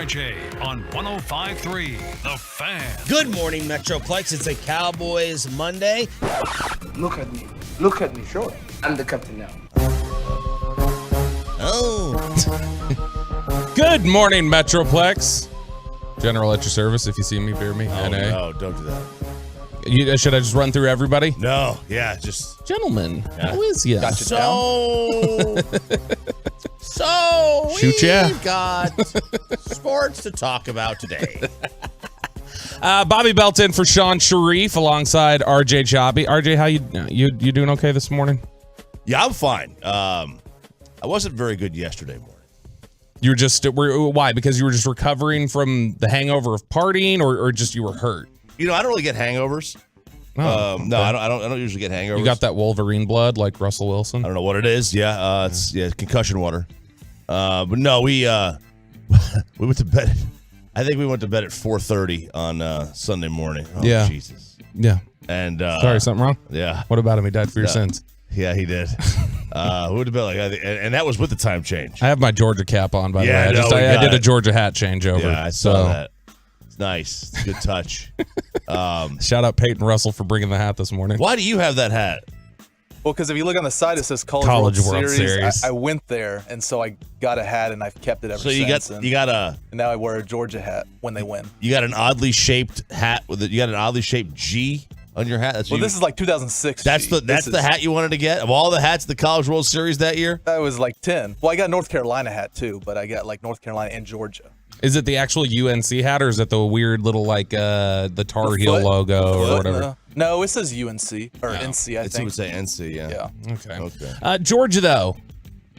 RJ on 105.3 The Fan. Good morning, Metroplex. It's a Cowboys Monday. Look at me. Look at me. Sure. I'm the captain now. Oh. Good morning, Metroplex. General at your service. If you see me, bear me. Oh, NA. no, don't do that. Should I just run through everybody? No, yeah, just... Gentlemen, how is ya? Got you So Shoot ya. we've got sports to talk about today. Bobby Belton for Sean Sharif alongside RJ Choppy. RJ, how you doing okay this morning? Yeah, I'm fine. I wasn't very good yesterday morning. You were just... why? Because you were just recovering from the hangover of partying or just you were hurt? You know, I don't really get hangovers. Oh, No, I don't usually get hangovers. You got that Wolverine blood like Russell Wilson? I don't know what it is. Yeah, it's concussion water. But no, we went to bed. I think we went to bed at 4:30 on Sunday morning. Oh, yeah. Jesus. Yeah. And sorry, something wrong? Yeah. What about him? He died for your sins. Yeah, he did. We went to bed and that was with the time change. I have my Georgia cap on, by the way. I did a Georgia hat changeover. Yeah, I saw that. It's nice. It's a good touch. Shout out Peyton Russell for bringing the hat this morning. Why do you have that hat? Well, because if you look on the side, it says College World Series. I went there, and so I got a hat, and I've kept it ever since. So you got a. And now I wear a Georgia hat when they win. You got an oddly shaped hat with it. You got an oddly shaped G on your hat. This is like 2006. That's the hat you wanted to get of all the hats at the College World Series that year. That was like 10. Well, I got a North Carolina hat too, but I got like North Carolina and Georgia. Is it the actual UNC hat, or is it the weird little like the Tar Heel logo or whatever? No, it says UNC or NC. I think It would say NC. Yeah. Okay. Georgia though,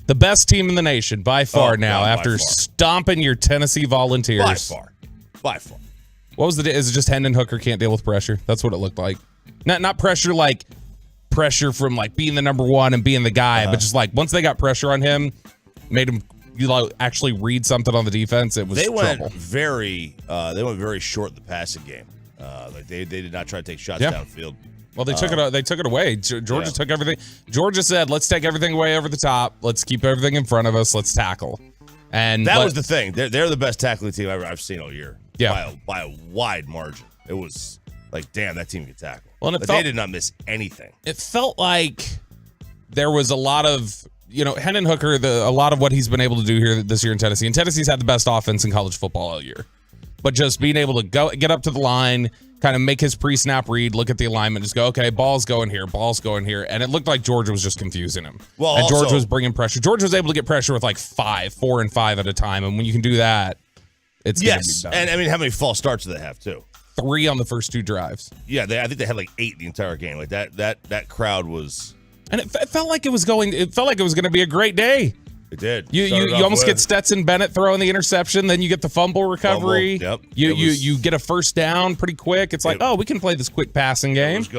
the best team in the nation by far after stomping your Tennessee Volunteers. By far. What was is it just Hendon Hooker can't deal with pressure? That's what it looked like. Not pressure like pressure from like being the number one and being the guy, but just like once they got pressure on him, made him actually read something on the defense. It was trouble. They went very short in the passing game. They did not try to take shots downfield. Well, they took it. They took it away. Georgia took everything. Georgia said, "Let's take everything away over the top. Let's keep everything in front of us. Let's tackle." And that was the thing. They're the best tackling team I've seen all year. Yeah, by a wide margin. It was like, damn, that team can tackle. Well, and they did not miss anything. It felt like there was a lot of. Hendon Hooker, a lot of what he's been able to do here this year in Tennessee. And Tennessee's had the best offense in college football all year. But just being able to get up to the line, kind of make his pre-snap read, look at the alignment, just go, okay, ball's going here. And it looked like Georgia was just confusing him. Well, Georgia was bringing pressure. Georgia was able to get pressure with like 4 and 5 at a time. And when you can do that, it's going to be done. And I mean, how many false starts do they have too? 3 on the first 2 drives. Yeah, I think they had like 8 the entire game. Like that crowd was. And it felt like it was going to be a great day. It did. You almost get Stetson Bennett throwing the interception, then you get the fumble recovery. Yep. You get a first down pretty quick. It's like, we can play this quick passing game. It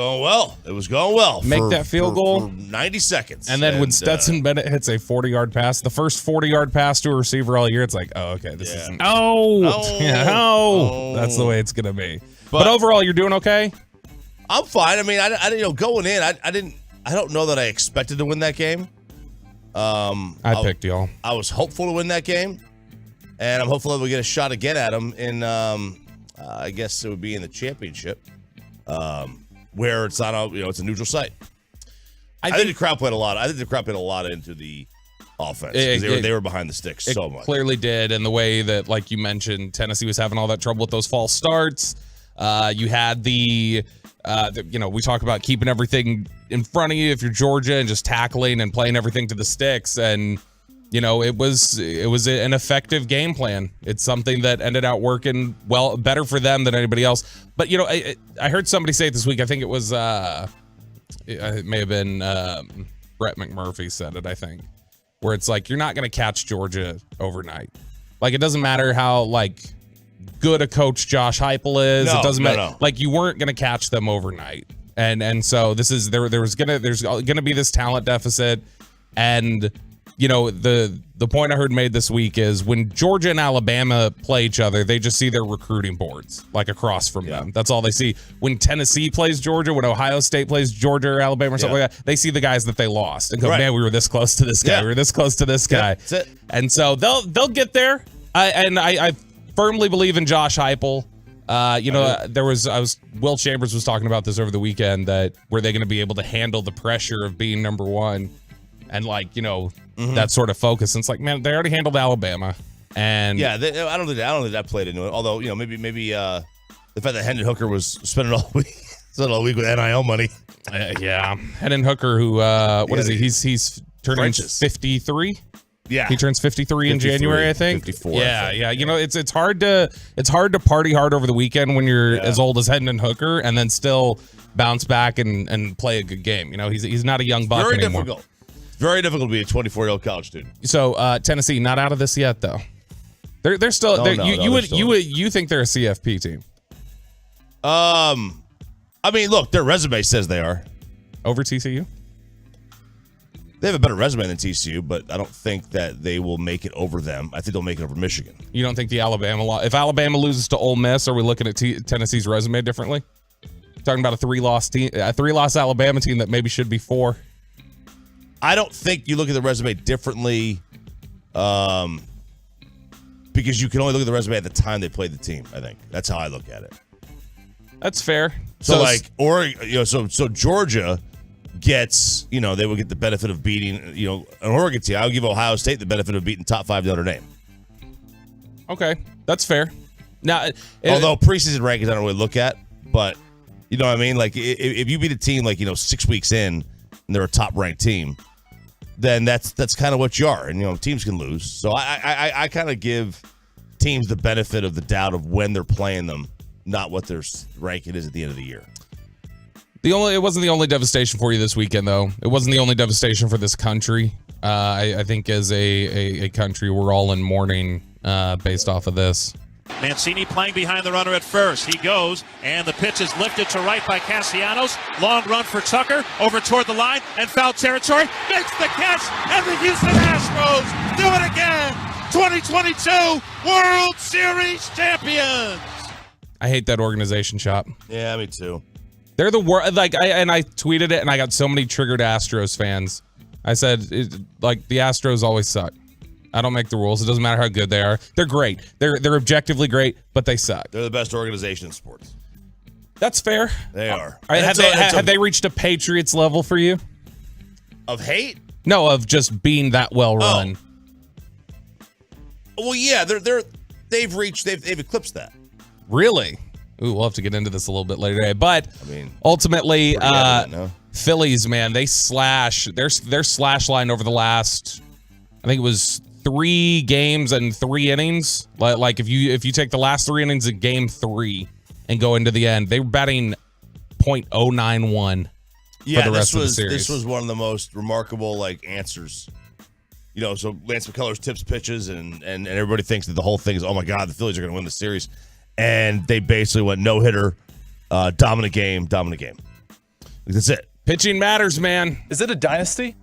was going well. Make that field goal. For 90 seconds. And then when Stetson Bennett hits a 40-yard pass, the first 40-yard pass to a receiver all year, it's like, this isn't. That's the way it's going to be. But overall, you're doing okay? I'm fine. I mean, I going in, I don't know that I expected to win that game. I picked y'all. I was hopeful to win that game, and I'm hopeful that we get a shot again at them in, I guess it would be in the championship, where it's not it's a neutral site. I think the crowd played a lot. I think the crowd played a lot into the offense because they were behind the sticks so much. Clearly did, and the way that, like you mentioned, Tennessee was having all that trouble with those false starts. You had we talk about keeping everything in front of you if you're Georgia and just tackling and playing everything to the sticks. And, it was an effective game plan. It's something that ended out working better for them than anybody else. But, I heard somebody say it this week. I think it was, it may have been Brett McMurphy said it, I think, where it's like, you're not going to catch Georgia overnight. Like, it doesn't matter how, good a coach Josh Heupel is. It doesn't matter. No. Like, you weren't going to catch them overnight. And so this is there's gonna be this talent deficit, and the point I heard made this week is when Georgia and Alabama play each other, they just see their recruiting boards like across from them. That's all they see. When Tennessee plays Georgia, when Ohio State plays Georgia or Alabama or something like that, they see the guys that they lost and go, man, we were this close to this guy. We were this close to this guy. That's it. And so they'll get there. I firmly believe in Josh Heupel. Will Chambers was talking about this over the weekend, that were they going to be able to handle the pressure of being number one and that sort of focus. And it's like, man, they already handled Alabama. And I don't think that played into it. Although, maybe the fact that Hendon Hooker was spending all week with NIL money. Hendon Hooker, who is he? He's turning 53. Yeah, he turns 53 in January, I think. 54. Yeah. It's hard to party hard over the weekend when you're as old as Hendon Hooker and then still bounce back and play a good game. He's not a young buck anymore. Difficult. Very difficult to be a 24-year-old college student. So Tennessee not out of this yet, though. They're still. You think they're a CFP team? Look, their resume says they are over TCU. They have a better resume than TCU, but I don't think that they will make it over them. I think they'll make it over Michigan. You don't think if Alabama loses to Ole Miss, are we looking at Tennessee's resume differently? Talking about a three-loss Alabama team that maybe should be 4. I don't think you look at the resume differently, because you can only look at the resume at the time they played the team. I think that's how I look at it. That's fair. So Georgia gets, they will get the benefit of beating, an Oregon team. I'll give Ohio State the benefit of beating top 5 Notre Dame. Okay, that's fair. Now, although preseason rankings I don't really look at, but you know what I mean. Like if you beat a team 6 weeks in and they're a top ranked team, then that's kind of what you are, and teams can lose. So I kind of give teams the benefit of the doubt of when they're playing them, not what their ranking is at the end of the year. It wasn't the only devastation for you this weekend, though. It wasn't the only devastation for this country. I think as a country, we're all in mourning based off of this. Mancini playing behind the runner at first. He goes, and the pitch is lifted to right by Castellanos. Long run for Tucker, over toward the line, and foul territory. Makes the catch, and the Houston Astros do it again. 2022 World Series champions. I hate that organization, Chop. Yeah, me too. They're the worst. I tweeted it, and I got so many triggered Astros fans. I said, the Astros always suck. I don't make the rules. It doesn't matter how good they are. They're great. They're objectively great, but they suck. They're the best organization in sports. That's fair. They are. Have they reached a Patriots level for you? Of hate? No, of just being that well run. Well, yeah, they've eclipsed that. Really? Ooh, we'll have to get into this a little bit later today. But ultimately, Phillies, man, they slash their slash line over the last, I think it was 3 games and 3 innings. Like if you take the last 3 innings of game 3 and go into the end, they were batting .091 for the rest of the series. This was one of the most remarkable answers. So Lance McCullers tips pitches and everybody thinks that the whole thing is, oh my God, the Phillies are going to win the series. And they basically went no-hitter, dominant game. That's it. Pitching matters, man. Is it a dynasty?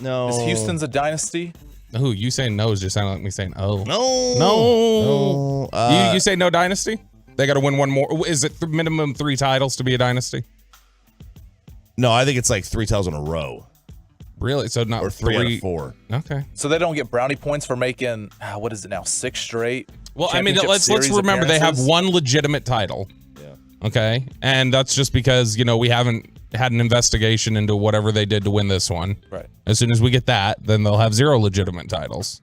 No. Is Houston's a dynasty? Ooh, you saying no is just sounding like me saying oh. No. You say no dynasty? They got to win one more. Is it minimum 3 titles to be a dynasty? No, I think it's 3 titles in a row. Really? So not or 3 out of 4. Okay. So they don't get brownie points for making, what is it now, 6 straight? Well, I mean, let's remember they have 1 legitimate title. Yeah. Okay. And that's just because, we haven't had an investigation into whatever they did to win this one. Right. As soon as we get that, then they'll have 0 legitimate titles.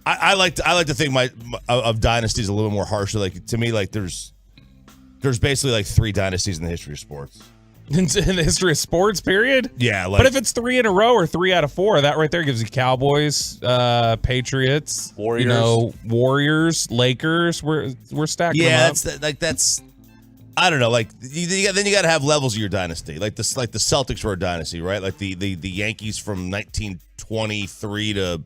I like to think of dynasties a little more harshly. To me, there's basically 3 dynasties in the history of sports. In the history of sports, period? Yeah. But if it's 3 in a row or 3 out of 4, that right there gives you Cowboys, Patriots, Warriors, Lakers. We're stacking them up. Yeah, that's I don't know. Then you got to have levels of your dynasty. The Celtics were a dynasty, right? The Yankees from 1923 to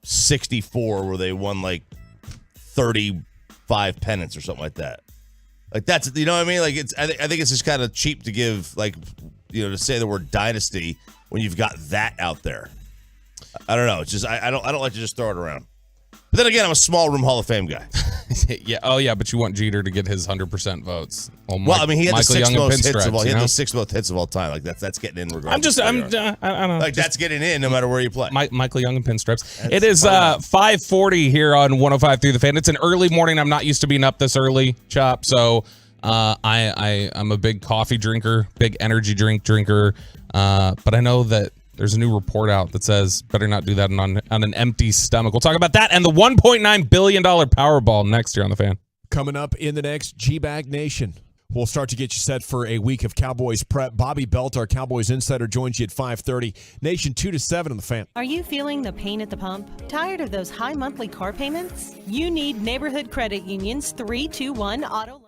64, where they won 35 pennants or something like that. That's, you know what I mean? I think it's just kind of cheap to give, to say the word dynasty when you've got that out there. I don't know. It's just I don't like to just throw it around. But then again, I'm a small room Hall of Fame guy. Yeah. Oh yeah, but you want Jeter to get his 100% votes. Well, I mean, he had Michael the sixth Young and most hits pinstripes, of all. He you had know? the sixth most hits of all time. Like that's getting in regardless. I'm just I don't know. Like that's getting in no matter where you play. Michael Young and pinstripes. It is 5:40 here on 105.3 The Fan. It's an early morning. I'm not used to being up this early, Chop. So I'm a big coffee drinker, big energy drink drinker. But I know that there's a new report out that says better not do that on an empty stomach. We'll talk about that and the $1.9 billion Powerball next year on The Fan. Coming up in the next G-Bag Nation. We'll start to get you set for a week of Cowboys prep. Bobby Belt, our Cowboys insider, joins you at 5:30. Nation 2 to 7 on The Fan. Are you feeling the pain at the pump? Tired of those high monthly car payments? You need Neighborhood Credit Union's 321 Auto Loan.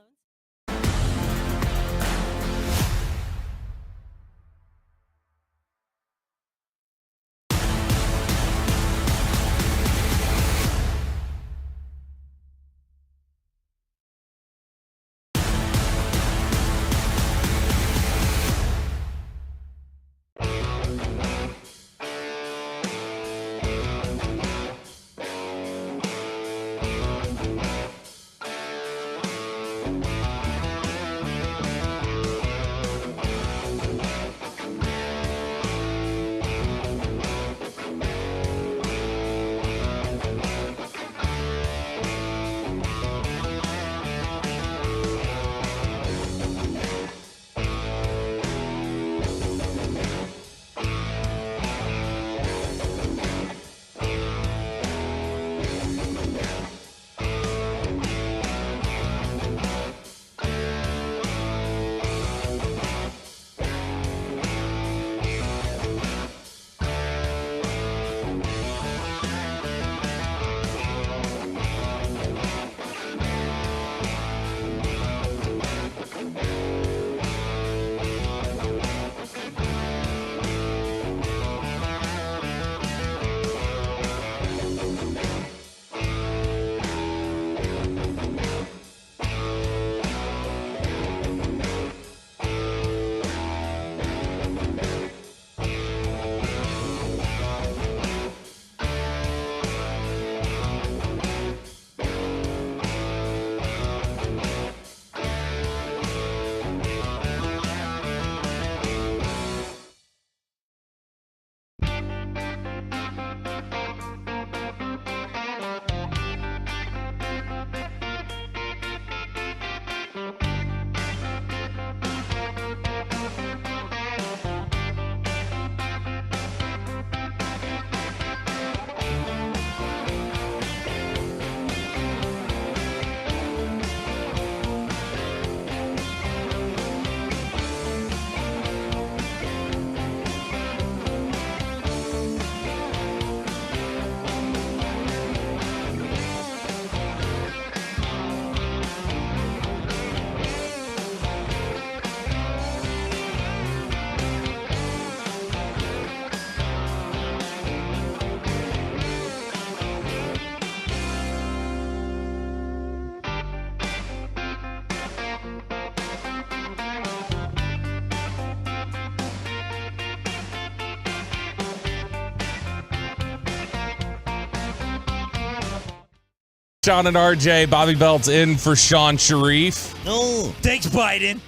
Sean and RJ, Bobby Belt's in for Sean Sharif. No. Thanks, Biden.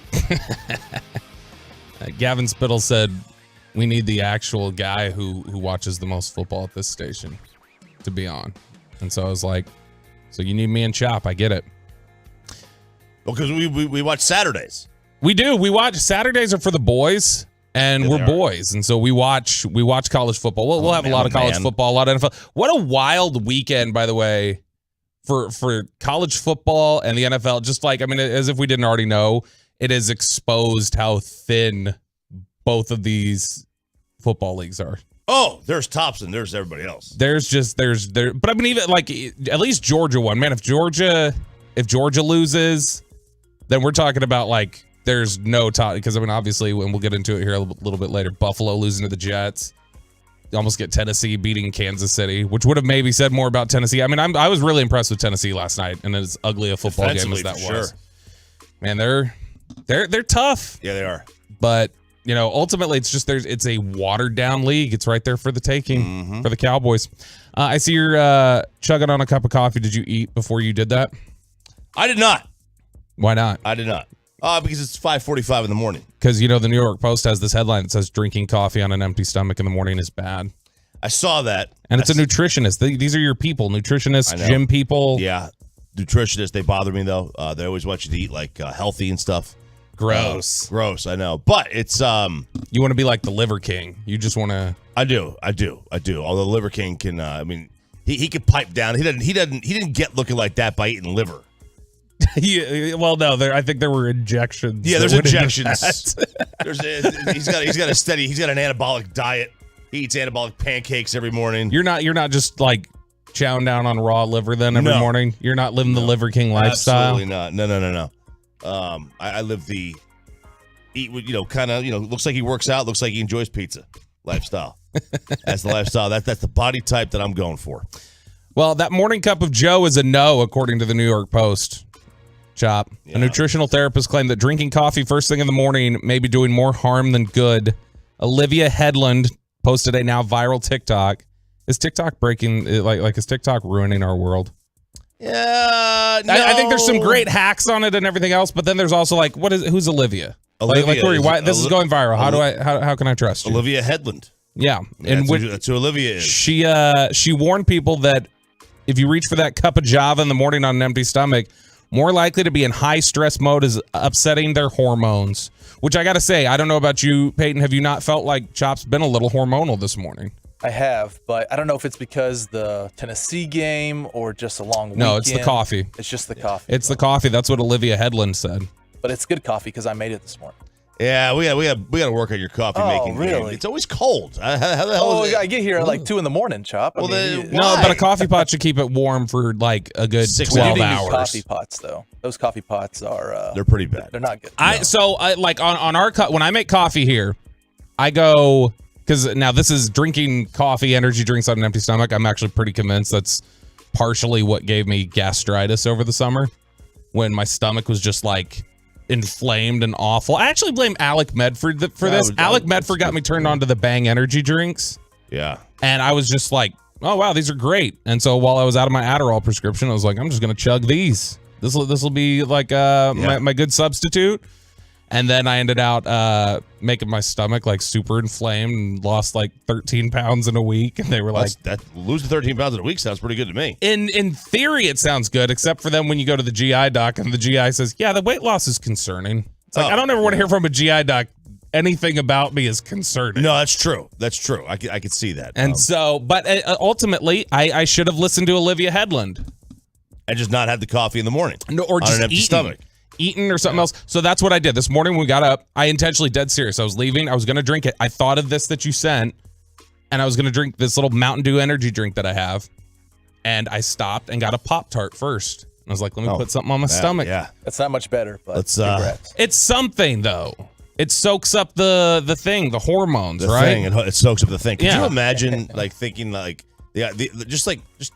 Gavin Spittle said, we need the actual guy who watches the most football at this station to be on. And so I was like, so you need me and Chop. I get it. Well, because we watch Saturdays. We do. We watch Saturdays are for the boys, and we're boys, and so we watch college football. We'll have a lot of college football, a lot of NFL. What a wild weekend, by the way, for college football and the NFL. Just like, I mean, as if we didn't already know, it has exposed how thin both of these football leagues are. Oh, there's tops and there's everybody else. But I mean, even like at least Georgia won. Man, if Georgia loses, then we're talking about like there's no top, because I mean, obviously, and we'll get into it here a little bit later. Buffalo losing to the Jets. You almost get Tennessee beating Kansas City, which would have maybe said more about Tennessee. I mean, I was really impressed with Tennessee last night, and as ugly a football game as that was. Man, they're tough. Yeah, they are. But ultimately it's just it's a watered down league. It's right there for the taking for the Cowboys. I see you're chugging on a cup of coffee. Did you eat before you did that? I did not. Why not? I did not. Because it's 5:45 in the morning. Because, the New York Post has this headline that says drinking coffee on an empty stomach in the morning is bad. I saw that. And it's a nutritionist. These are your people, nutritionists, gym people. Yeah, nutritionists. They bother me, though. They always want you to eat, like, healthy and stuff. Gross. Gross, I know. But it's... You want to be like the Liver King. You just want to... I do. Although Liver King can, he could pipe down. He didn't get looking like that by eating liver. Well, no, I think there were injections. Yeah, there's injections. He's got an anabolic diet. He eats anabolic pancakes every morning. You're not just like chowing down on raw liver then every morning. You're not living the Liver King lifestyle. Absolutely not. No. I live the eat, looks like he works out, looks like he enjoys pizza lifestyle. That's the lifestyle. That's the body type that I'm going for. Well, that morning cup of Joe is a no, according to the New York Post. Chop. Yeah. A nutritional therapist claimed that drinking coffee first thing in the morning may be doing more harm than good. Olivia Headland posted a now viral TikTok. Is TikTok breaking? Is TikTok ruining our world? Yeah, no. I think there's some great hacks on it and everthing else, but then there's also who's Olivia? Why this is going viral? How can I trust you? Olivia Headland. Yeah, and that's who Olivia is. She warned people that if you reach for that cup of Java in the morning on an empty stomach, more likely to be in high stress mode is upsetting their hormones. Which I got to say, I don't know about you, Peyton. Have you not felt like Chop's been a little hormonal this morning? I have, but I don't know if it's because the Tennessee game or just a long weekend. No, it's the coffee. It's just the coffee. It's the coffee. That's what Olivia Headland said. But it's good coffee because I made it this morning. Yeah, we got to work on your coffee making. Really? Game. It's always cold. How the hell is it? I get here at like 2 a.m, Chop. Well, but a coffee pot should keep it warm for like a good 12 hours. Coffee pots, though. Those coffee pots are they're pretty bad. They're not good. On our when I make coffee here, I go because now this is drinking coffee, energy drinks on an empty stomach. I'm actually pretty convinced that's partially what gave me gastritis over the summer when my stomach was just like inflamed and awful. I actually blame Alec Medford for this. Alec Medford got me turned on to the Bang energy drinks. Yeah. And I was just like, oh, wow, these are great. And so while I was out of my Adderall prescription, I was like, I'm just going to chug these. This will be like my good substitute. And then I ended out making my stomach like super inflamed and lost like 13 pounds in a week. And they were like, losing 13 pounds in a week sounds pretty good to me. In theory, it sounds good, except for then when you go to the GI doc and the GI says, yeah, the weight loss is concerning. It's like, I don't ever want to hear from a GI doc anything about me is concerning. No, that's true. That's true. I could see that. And but ultimately, I should have listened to Olivia Headland. And just not had the coffee in the morning. No, or just on an empty stomach. Eaten or something else. So that's what I did. This morning when we got up, I intentionally, dead serious, I was leaving. I was going to drink it. I thought of this that you sent, and I was going to drink this little Mountain Dew energy drink that I have. And I stopped and got a Pop-Tart first. I was like, let me put something on my stomach. Yeah. That's not much better, but it's something, though. It soaks up the hormones, right? It soaks up the thing. Could you imagine, thinking,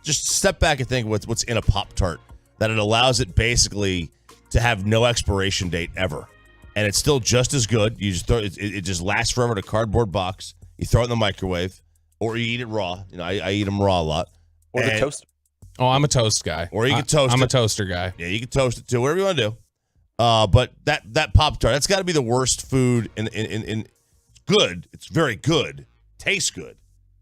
just step back and think what's in a Pop-Tart, that it allows it basically to have no expiration date ever, and it's still just as good. You just throw it; it just lasts forever in a cardboard box. You throw it in the microwave, or you eat it raw. I eat them raw a lot. Or the toaster. Oh, I'm a toast guy. Or you can toast it. I'm a toaster guy. Yeah, you can toast it too. Whatever you want to do. But that Pop-Tart, that's got to be the worst food. In good, it's very good, tastes good,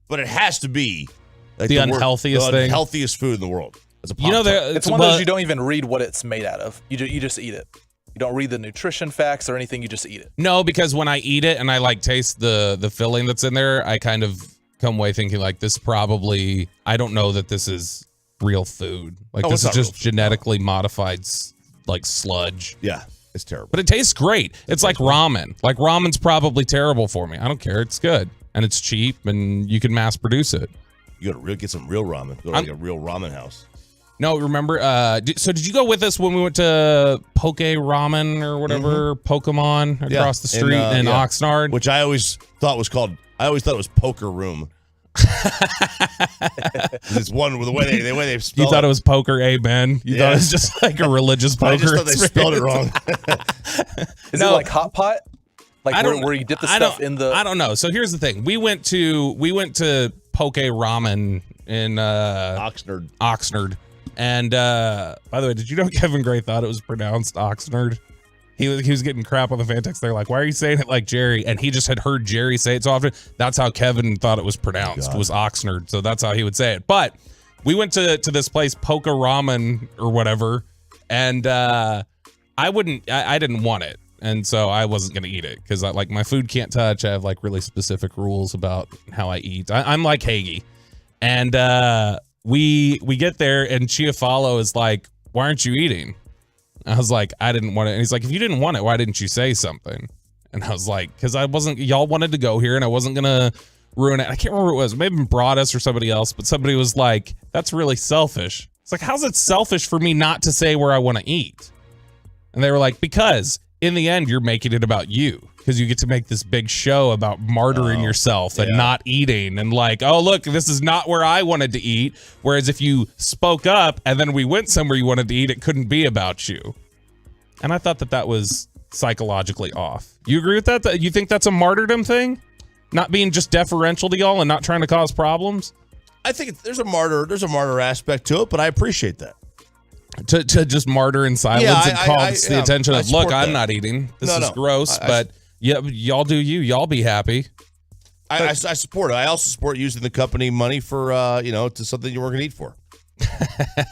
but it has to be like the unhealthiest thing, unhealthiest food in the world. It's one of those you don't even read what it's made out of. You just eat it. You don't read the nutrition facts or anything. You just eat it. No, because when I eat it and I taste the filling that's in there, I kind of come away thinking this probably, I don't know that this is real food. This is just genetically modified sludge. Yeah, it's terrible. But it tastes great. It's like ramen. Ramen's probably terrible for me. I don't care. It's good and it's cheap and you can mass produce it. You got to get some real ramen. Go to a real ramen house. No, remember, so did you go with us when we went to Poke Ramen or whatever, Pokemon across the street in Oxnard? Which I always thought was it was Poker Room. It's one with the way they spelled it. You thought it was Poker Amen? You thought it was just like a religious poker? I just thought they spelled it wrong. Is it like Hot Pot? Like where you dip the stuff in the. I don't know. So here's the thing: we went to Poke Ramen in Oxnard, and by the way, did you know Kevin Gray thought it was pronounced Oxnard? He was getting crap on the fan text. They're like, "Why are you saying it like Jerry?" And he just had heard Jerry say it so often. That's how Kevin thought it was pronounced. Was Oxnard. So that's how he would say it. But we went to this place, Poke Ramen or whatever, and I didn't want it. And so I wasn't going to eat it because like my food can't touch. I have like really specific rules about how I eat. I'm like Hagee. And we get there and Chiafalo is like, "Why aren't you eating?" I was like, "I didn't want it." And he's like, "If you didn't want it, why didn't you say something?" And I was like, "Because y'all wanted to go here and I wasn't going to ruin it." I can't remember who it was. Maybe Broadus or somebody else, but somebody was like, "That's really selfish." It's like, how's it selfish for me not to say where I want to eat? And they were like, "Because in the end, you're making it about you because you get to make this big show about martyring yourself and not eating and like, oh, look, this is not where I wanted to eat. Whereas if you spoke up and then we went somewhere you wanted to eat, it couldn't be about you." And I thought that was psychologically off. You agree with that? You think that's a martyrdom thing? Not being just deferential to y'all and not trying to cause problems? I think there's a martyr aspect to it, but I appreciate that. To just martyr in silence and call the attention of, look, I'm not eating. This is gross, but y'all do you. Y'all be happy. I support it. I also support using the company money for, to something you weren't going to eat for.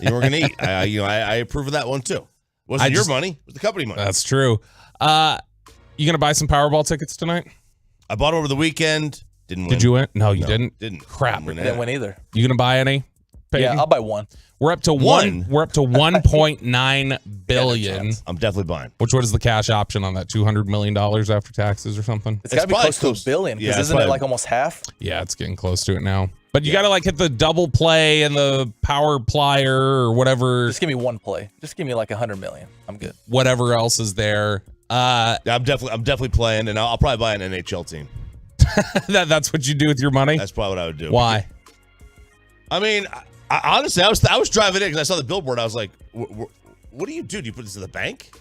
You weren't going to eat. I approve of that one too. Wasn't your money. It was the company money. That's true. You going to buy some Powerball tickets tonight? I bought over the weekend. Didn't win. Did you win? No, you didn't. Didn't. Crap. Didn't win either. You going to buy any? Yeah, I'll buy one. We're up to one. We're up to 1.9 billion. I'm definitely buying. What is the cash option on that? $200 million after taxes or something? It's got to be close to $1 billion because isn't it like almost half? Yeah, it's getting close to it now. But you got to like hit the double play and the power plier or whatever. Just give me one play. Just give me like 100 million. I'm good. Whatever else is there. I'm definitely playing, and I'll probably buy an NHL team. That's what you do with your money? That's probably what I would do. Why? I mean, honestly, I was driving in because I saw the billboard. I was like, "What do you do? Do you put this in the bank?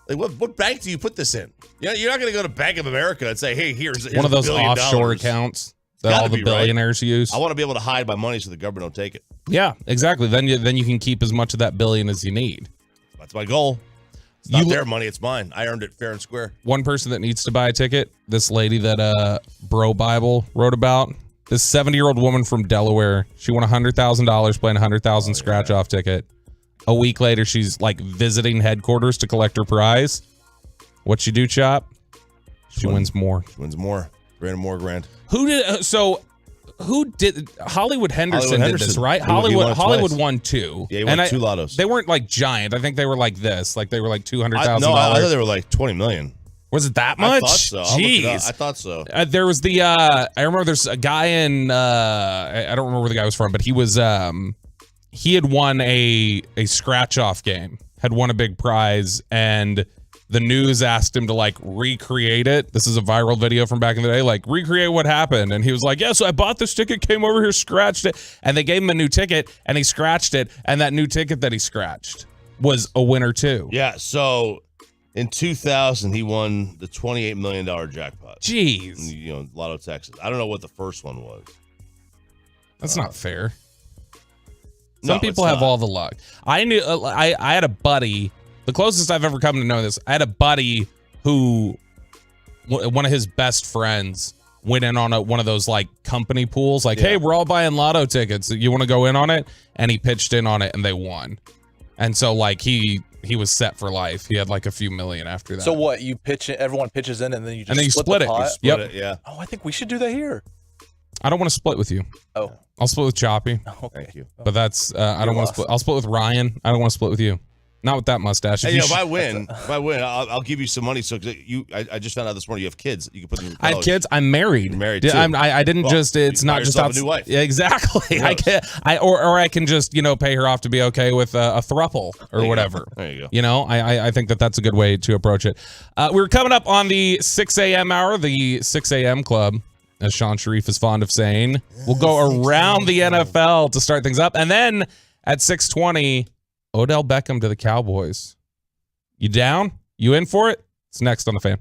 Like, what bank do you put this in? You're not going to go to Bank of America and say, hey, here's one of those offshore accounts that all the billionaires use. I want to be able to hide my money so the government don't take it. Yeah, exactly. Then you can keep as much of that billion as you need. That's my goal. It's not their money, it's mine. I earned it fair and square. One person that needs to buy a ticket, this lady that Bro Bible wrote about, this 70-year-old woman from Delaware, she won $100,000 playing a $100,000 scratch-off ticket. A week later, she's like visiting headquarters to collect her prize. What'd she do, Chop? She wins more. She wins more. $300,000. Who did Hollywood Henderson did this, right? Hollywood won two. Yeah, he won two lottos. They weren't like giant. I think they were like this. Like they were like $200,000. No, I thought they were like $20 million. Was it that much? I thought so. Jeez. I thought so. There was the I remember there's a guy in I don't remember where the guy was from, but he was he had won a scratch off game, had won a big prize, and the news asked him to like recreate it. This is a viral video from back in the day, like recreate what happened. And he was like, yeah, so I bought this ticket, came over here, scratched it. And they gave him a new ticket and he scratched it. And that new ticket that he scratched was a winner too. Yeah. So in 2000, he won the $28 million jackpot. Jeez. Lotto, Texas. I don't know what the first one was. That's not fair. Some people have all the luck. I knew I had a buddy. The closest I've ever come to know this, I had a buddy who, one of his best friends, went in on one of those like company pools. Like, hey, we're all buying lotto tickets. You want to go in on it? And he pitched in on it and they won. And so like he was set for life. He had like a few million after that. So what? You pitch it, everyone pitches in and then you just split it. Pot? Split it, yeah. Oh, I think we should do that here. I don't want to split with you. Oh. I'll split with Choppy. Okay. Thank you. But that's I don't want to split. I'll split with Ryan. I don't want to split with you. Not with that mustache. If I win, I'll give you some money. So I just found out this morning you have kids. You can put them in college. I have kids. I'm married. You're married too. I didn't just. It's not just a new wife. Yeah, exactly. I can. I can just pay her off to be okay with a throuple or whatever. There you go. I think that's a good way to approach it. We're coming up on the 6 a.m. hour, the 6 a.m. club, as Sean Sharif is fond of saying. We'll go around the NFL to start things up, and then at 6:20. Odell Beckham to the Cowboys. You down? You in for it? It's next on The Fan.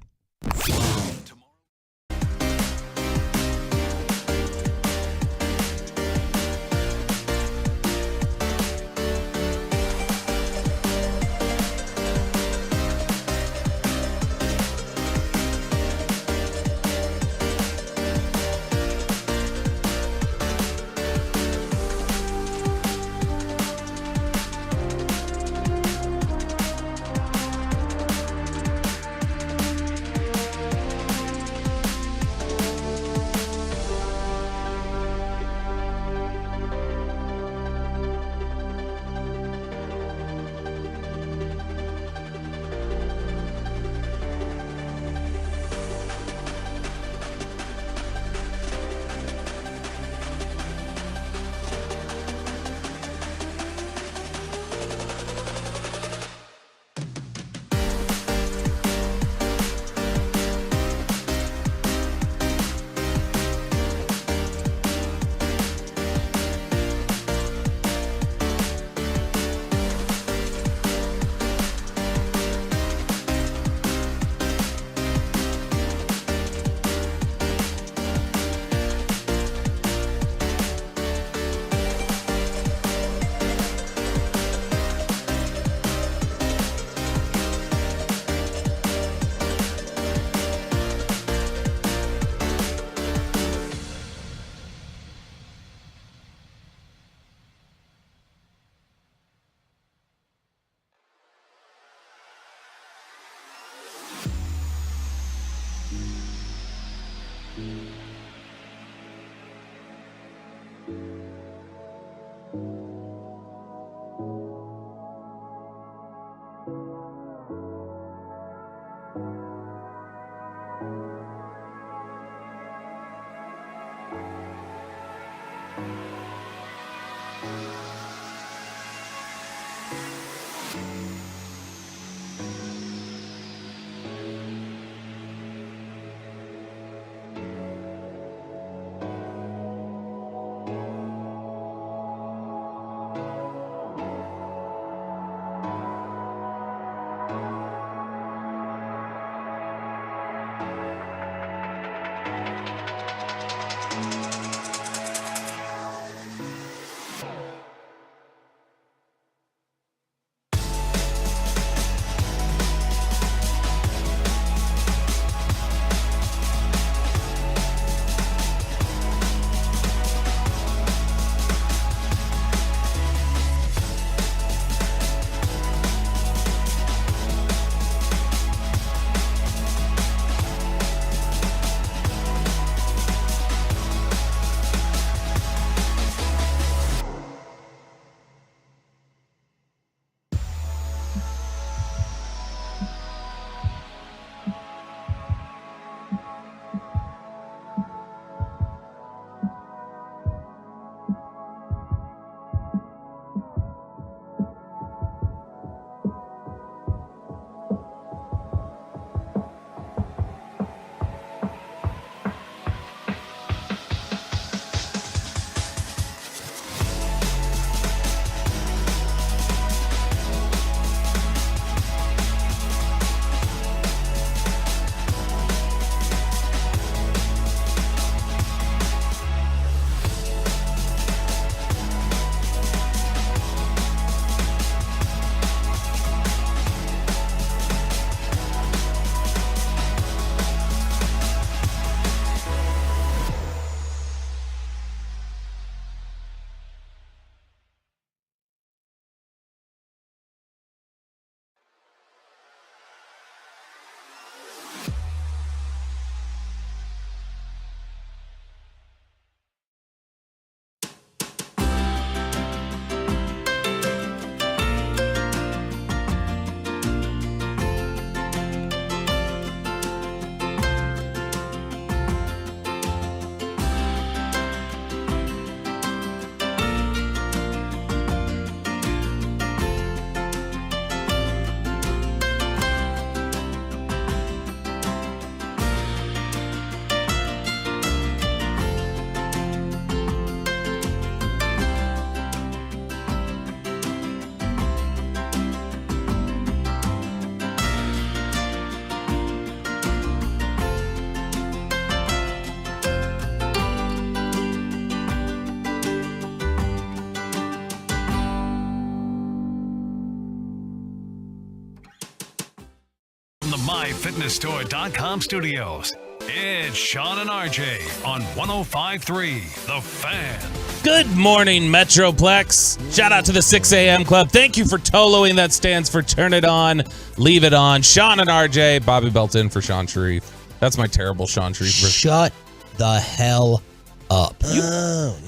MyFitnessStore.com studios. It's Sean and RJ on 105.3 The Fan. Good morning, Metroplex. Shout out to the 6 a.m. club. Thank you for Toloing. That stands for Turn It On, Leave It On. Sean and RJ. Bobby Belton for Sean Sharif. That's my terrible Sean Sharif. Shut the hell up.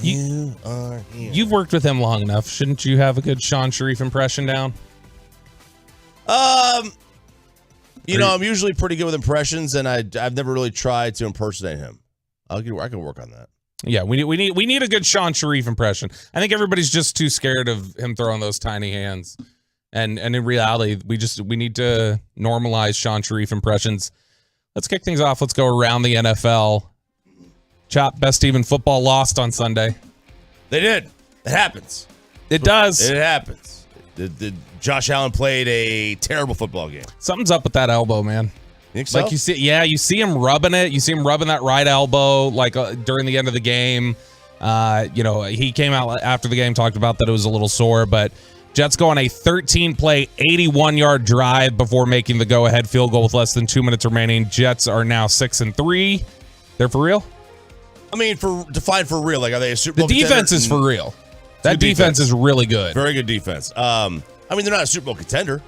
You are here. You've worked with him long enough. Shouldn't you have a good Sean Sharif impression down? You know, I'm usually pretty good with impressions, and I've never really tried to impersonate him. I can work on that. Yeah, we need a good Sean Sharif impression. I think everybody's just too scared of him throwing those tiny hands, and in reality, we need to normalize Sean Sharif impressions. Let's kick things off. Let's go around the NFL. Chop, best team in football lost on Sunday. They did. It happens. It does. It happens. Josh Allen played a terrible football game. Something's up with that elbow, man. Think so? Like you see him rubbing it. You see him rubbing that right elbow, like during the end of the game. He came out after the game, talked about that it was a little sore, but Jets go on a 13-play, 81-yard drive before making the go-ahead field goal with less than 2 minutes remaining. Jets are now 6-3. They're for real? I mean, define for real. Like, are they a Super Bowl The defense is for real. That defense is really good. Very good defense. I mean, they're not a Super Bowl contender,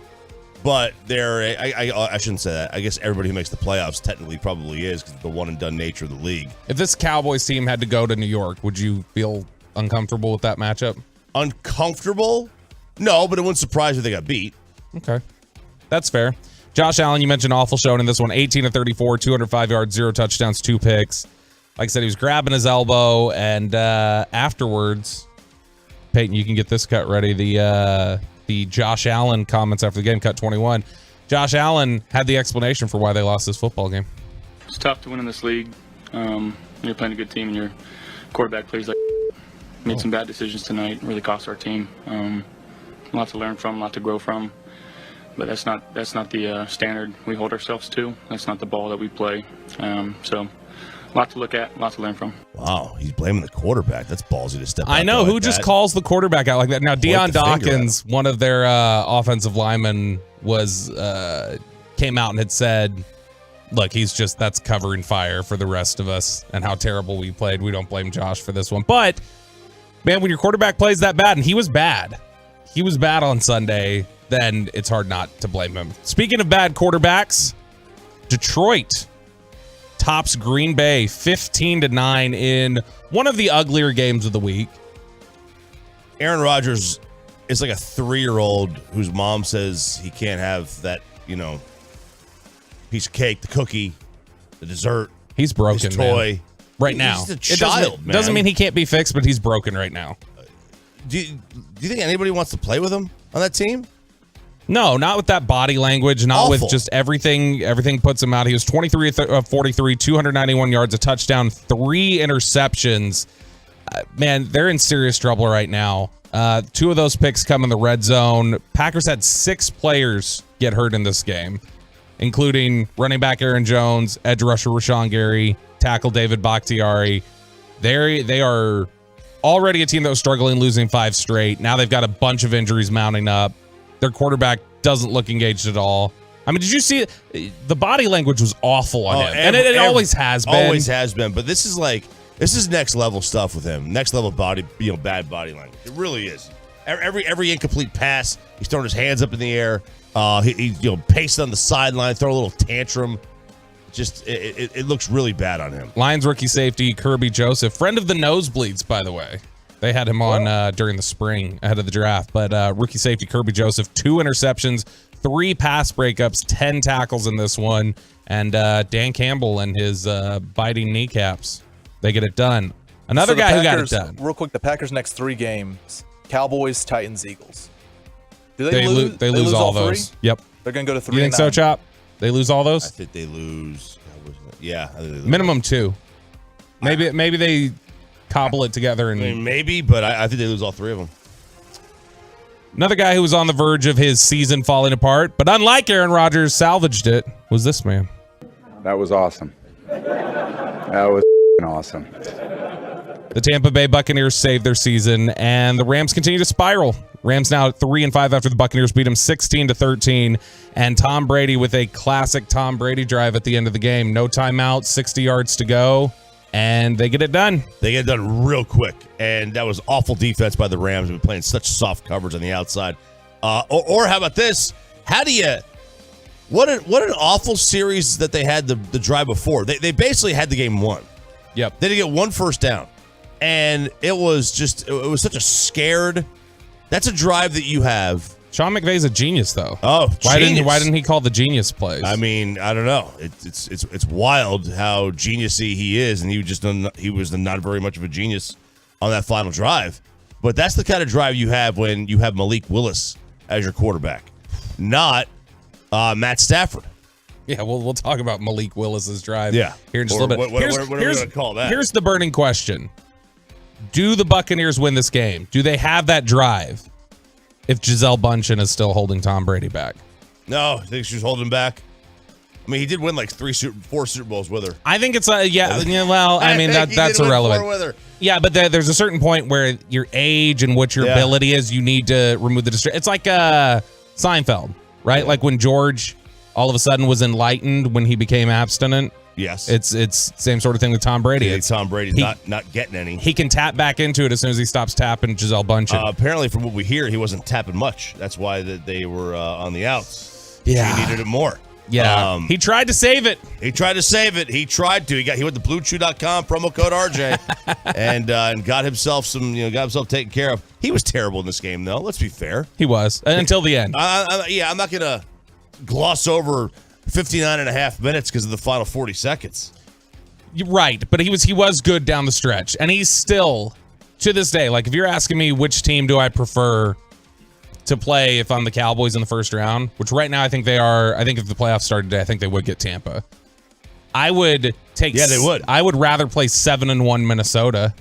but they're I shouldn't say that. I guess everybody who makes the playoffs technically probably is because of the one-and-done nature of the league. If this Cowboys team had to go to New York, would you feel uncomfortable with that matchup? Uncomfortable? No, but it wouldn't surprise me if they got beat. Okay. That's fair. Josh Allen, you mentioned awful showing in this one. 18-34, 205 yards, 0 touchdowns, 2 picks. Like I said, he was grabbing his elbow, and afterwards, Peyton, you can get this cut ready. The Josh Allen comments after the game, cut 21. Josh Allen had the explanation for why they lost this football game. It's tough to win in this league. You're playing a good team, and your quarterback plays like made some bad decisions tonight. Really cost our team. A lot to learn from, a lot to grow from. But that's not the standard we hold ourselves to. That's not the ball that we play. So. A lot to look at, a lot to learn from. Wow, he's blaming the quarterback. That's ballsy to step out. I know. Who just calls the quarterback out like that? Now, Deion Dawkins, one of their offensive linemen, came out and had said, look, that's covering fire for the rest of us and how terrible we played. We don't blame Josh for this one. But, man, when your quarterback plays that bad, and he was bad on Sunday, then it's hard not to blame him. Speaking of bad quarterbacks, Detroit tops Green Bay 15-9 in one of the uglier games of the week. Aaron Rodgers is like a 3-year-old whose mom says he can't have that, piece of cake, the cookie, the dessert. He's broken, his toy. Man. Right now. He's a child, man. Doesn't mean he can't be fixed, but he's broken right now. Do you think anybody wants to play with him on that team? No, not with that body language, not with just everything. Everything puts him out. He was 23 of 43, 291 yards, a touchdown, 3 interceptions. Man, they're in serious trouble right now. 2 of those picks come in the red zone. Packers had 6 players get hurt in this game, including running back Aaron Jones, edge rusher Rashawn Gary, tackle David Bakhtiari. They are already a team that was struggling, losing 5 straight. Now they've got a bunch of injuries mounting up. Their quarterback doesn't look engaged at all. I mean, did you see it? The body language was awful on him, and it always has been. Always has been, but this is next level stuff with him. Next level bad body language. It really is. Every incomplete pass, he's throwing his hands up in the air. He's pacing on the sideline, throwing a little tantrum. Just it looks really bad on him. Lions rookie safety Kirby Joseph, friend of the nosebleeds, by the way. They had him on during the spring ahead of the draft. But rookie safety Kirby Joseph, 2 interceptions, 3 pass breakups, 10 tackles in this one. And Dan Campbell and his biting kneecaps. They get it done. Another guy who got it done. Real quick, the Packers' next 3 games, Cowboys, Titans, Eagles. Do they lose all those. 3? Yep. They're going to go to 3-9. You think so, Chop? They lose all those? I think they lose. Yeah. I think they lose. Minimum 2. Maybe they cobble it together. And maybe, but I think they lose all 3 of them. Another guy who was on the verge of his season falling apart, but unlike Aaron Rodgers, salvaged it, was this man. That was awesome. That was awesome. The Tampa Bay Buccaneers saved their season, and the Rams continue to spiral. Rams now at 3-5 after the Buccaneers beat them 16-13, and Tom Brady with a classic Tom Brady drive at the end of the game. No timeout, 60 yards to go, and they get it done. They get it done real quick, and that was awful defense by the Rams. They've been playing such soft coverage on the outside. Or how about this? How do you... What an awful series that they had the drive before. They basically had the game won. Yep. They didn't get one first down. And it was such a scared... That's a drive that you have. Sean McVay's a genius, though. Oh, why didn't he call the genius plays? I mean, I don't know. It's wild how geniusy he is, and he was not very much of a genius on that final drive. But that's the kind of drive you have when you have Malik Willis as your quarterback, not Matt Stafford. Yeah, we'll talk about Malik Willis's drive. Yeah, here in just a little bit. What are we going to call that? Here's the burning question. Do the Buccaneers win this game? Do they have that drive if Gisele Bündchen is still holding Tom Brady back? No, I think she's holding back. I mean, he did win like 4 Super Bowls with her. I think it's well, I mean that's irrelevant. Yeah, but there's a certain point where your age and what your ability is, you need to remove the distraction. It's like Seinfeld, right? Yeah. Like when George all of a sudden was enlightened when he became abstinent. Yes. It's same sort of thing with Tom Brady. Yeah, Tom Brady's not getting any. He can tap back into it as soon as he stops tapping Gisele Bündchen. Apparently, from what we hear, he wasn't tapping much. That's why they were on the outs. Yeah. He needed it more. Yeah. He tried to save it. He tried to. He went to BlueChew.com, promo code RJ, and got himself taken care of. He was terrible in this game, though. Let's be fair. He was until the end. I'm not gonna gloss over 59 and a half minutes because of the final 40 seconds. You're right, but he was good down the stretch, and he's still, to this day, like if you're asking me which team do I prefer to play if I'm the Cowboys in the first round, which right now I think they are. I think if the playoffs started today, I think they would get Tampa. I would take. Yeah, they would. I would rather play 7-1 Minnesota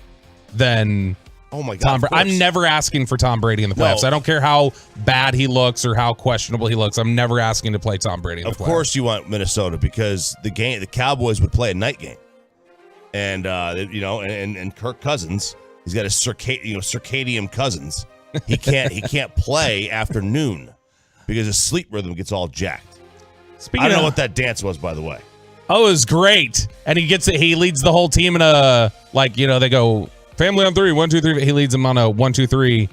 than. Oh my God! I'm never asking for Tom Brady in the playoffs. No. I don't care how bad he looks or how questionable he looks. I'm never asking to play Tom Brady in the playoffs. Of course, you want Minnesota because the Cowboys would play a night game, and and Kirk Cousins, he's got a circadian Cousins. He can't play after noon because his sleep rhythm gets all jacked. I don't know what that dance was, by the way. Oh, it was great, and he gets it. He leads the whole team in a they go. Family on 3, 1, 2, 3. He leads them on a 1, 2, 3. You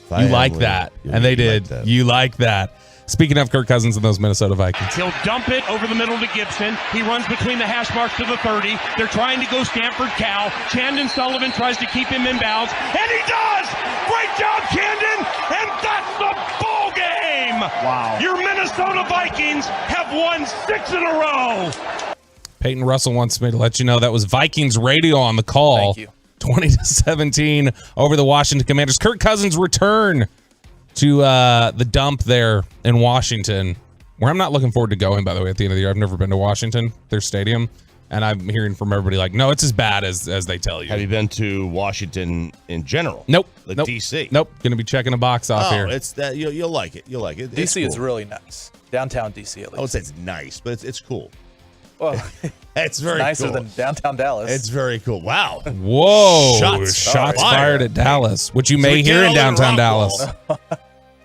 like that. And they did. You like that. Speaking of Kirk Cousins and those Minnesota Vikings. He'll dump it over the middle to Gibson. He runs between the hash marks to the 30. They're trying to go Stanford Cal. Chandon Sullivan tries to keep him in bounds. And he does! Great job, Chandon! And that's the ball game! Wow. Your Minnesota Vikings have won 6 in a row! Peyton Russell wants me to let you know that was Vikings radio on the call. Thank you. 20-17 over the Washington Commanders. Kirk Cousins' return to the dump there in Washington, where I'm not looking forward to going, by the way, at the end of the year. I've never been to Washington, their stadium, and I'm hearing from everybody like, no, it's as bad as they tell you. Have you been to Washington in general? Nope. Like nope. D.C.? Nope. Going to be checking a box off here. It's that you'll like it. You'll like it. D.C. cool. is really nice. Downtown D.C. at least. I would say it's nice, but it's cool. Well, it's very nicer cool. than downtown Dallas. It's very cool. Wow. Whoa. Shots fired at Dallas, which you may hear in downtown Dallas.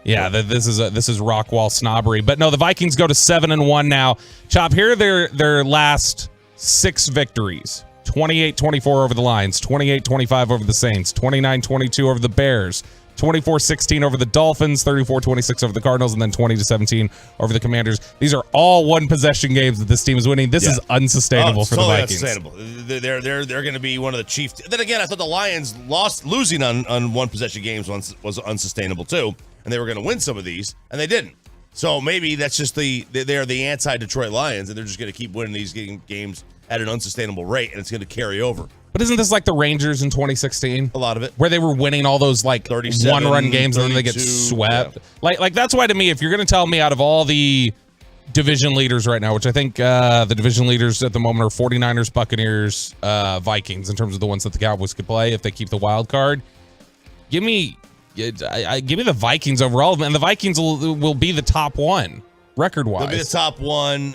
Yeah, this is rock wall snobbery. But no, the Vikings go to 7-1 now. Chop, here are their last 6 victories. 28-24 over the Lions, 28-25 over the Saints, 29-22 over the Bears, 24-16 over the Dolphins, 34-26 over the Cardinals, and then 20-17 over the Commanders. These are all one-possession games that this team is winning. This is unsustainable for totally the Vikings. Unsustainable. They're going to be one of the chief. Then again, I thought the Lions losing on one-possession games was unsustainable too, and they were going to win some of these, and they didn't. So maybe that's just they're the anti-Detroit Lions, and they're just going to keep winning these games at an unsustainable rate, and it's going to carry over. But isn't this like the Rangers in 2016? A lot of it. Where they were winning all those like 1-run games and then they get swept. Yeah. Like that's why to me, if you're going to tell me out of all the division leaders right now, which I think the division leaders at the moment are 49ers, Buccaneers, Vikings in terms of the ones that the Cowboys could play if they keep the wild card, give me the Vikings overall, and the Vikings will be the top one record-wise. They'll be the top one.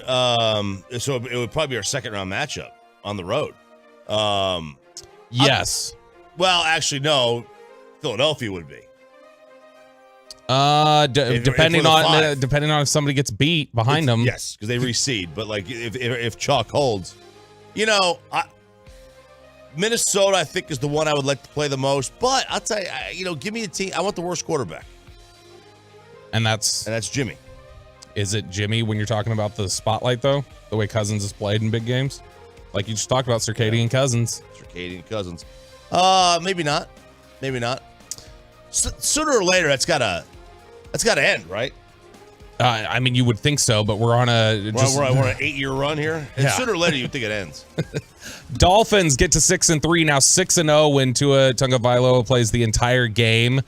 So it would probably be our second round matchup on the road. Yes. Well, actually, no. Philadelphia would be. Depending on if somebody gets beat behind them. Yes, because they reseed. But like if chalk holds, Minnesota I think is the one I would like to play the most. But I'll tell you, give me a team. I want the worst quarterback, and that's Jimmy. Is it Jimmy when you're talking about the spotlight though? The way Cousins has played in big games, like you just talked about Circadian Cousins. Maybe not. Maybe not. Sooner or later, that's got to end, right? I mean, you would think so, but we're on we're on an 8-year run here. And sooner or later, you'd think it ends. Dolphins get to 6-3 now, 6-0 when Tua Tagovailoa plays the entire game.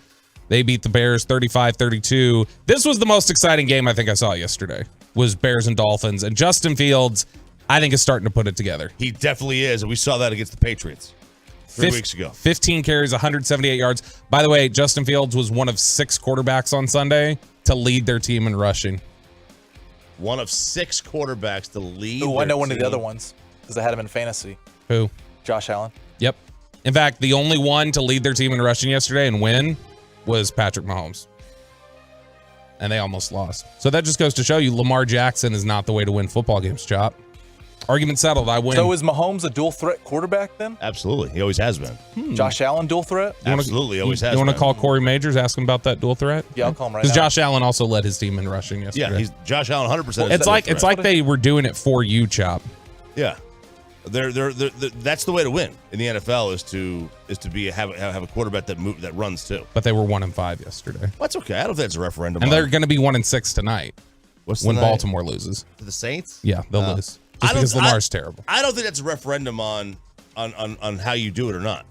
They beat the Bears 35-32. This was the most exciting game I think I saw yesterday. Was Bears and Dolphins, and Justin Fields, I think, is starting to put it together. He definitely is, and we saw that against the Patriots 3 weeks ago. 15 carries, 178 yards. By the way, Justin Fields was one of 6 quarterbacks on Sunday to lead their team in rushing. One of 6 quarterbacks to lead. I know one of the other ones because I had him in fantasy. Who? Josh Allen. Yep. In fact, the only one to lead their team in rushing yesterday and win was Patrick Mahomes. And they almost lost. So that just goes to show you Lamar Jackson is not the way to win football games, Chop. Argument settled. I win. So is Mahomes a dual threat quarterback then? Absolutely. He always has been. Josh Allen dual threat? Absolutely. Always has been. You want to call Corey Majors, ask him about that dual threat? Yeah, I'll call him right now. Because Josh Allen also led his team in rushing yesterday. Yeah, he's Josh Allen 100%. It's like they were doing it for you, Chop. Yeah. They're that's the way to win in the NFL is to have a quarterback that runs too. But they were 1-5 yesterday. Well, that's okay. I don't think it's a referendum. And they're going to be 1-6 tonight. When Baltimore loses to the Saints. Yeah, they'll lose. Just because Lamar's terrible. I don't think that's a referendum on how you do it or not.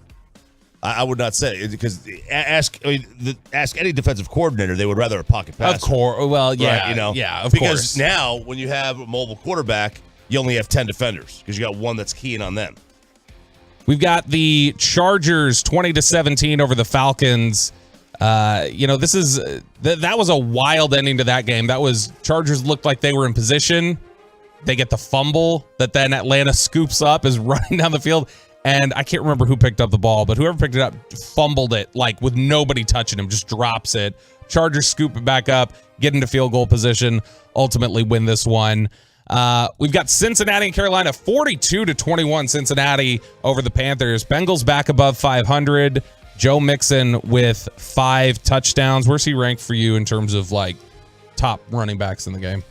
I would not say it because ask any defensive coordinator, they would rather a pocket passer. Of course. Well, yeah, right, yeah, of because course. Because now when you have a mobile quarterback, you only have 10 defenders because you got one that's keying on them. We've got the Chargers 20-17 over the Falcons. This is that was a wild ending to that game. That was Chargers looked like they were in position. They get the fumble that then Atlanta scoops up, is running down the field. And I can't remember who picked up the ball, but whoever picked it up fumbled it like with nobody touching him, just drops it. Chargers scoop it back up, get into field goal position, ultimately win this one. We've got Cincinnati and Carolina 42-21 Cincinnati over the Panthers. Bengals back above 500. Joe Mixon with 5 touchdowns. Where's he ranked for you in terms of like top running backs in the game?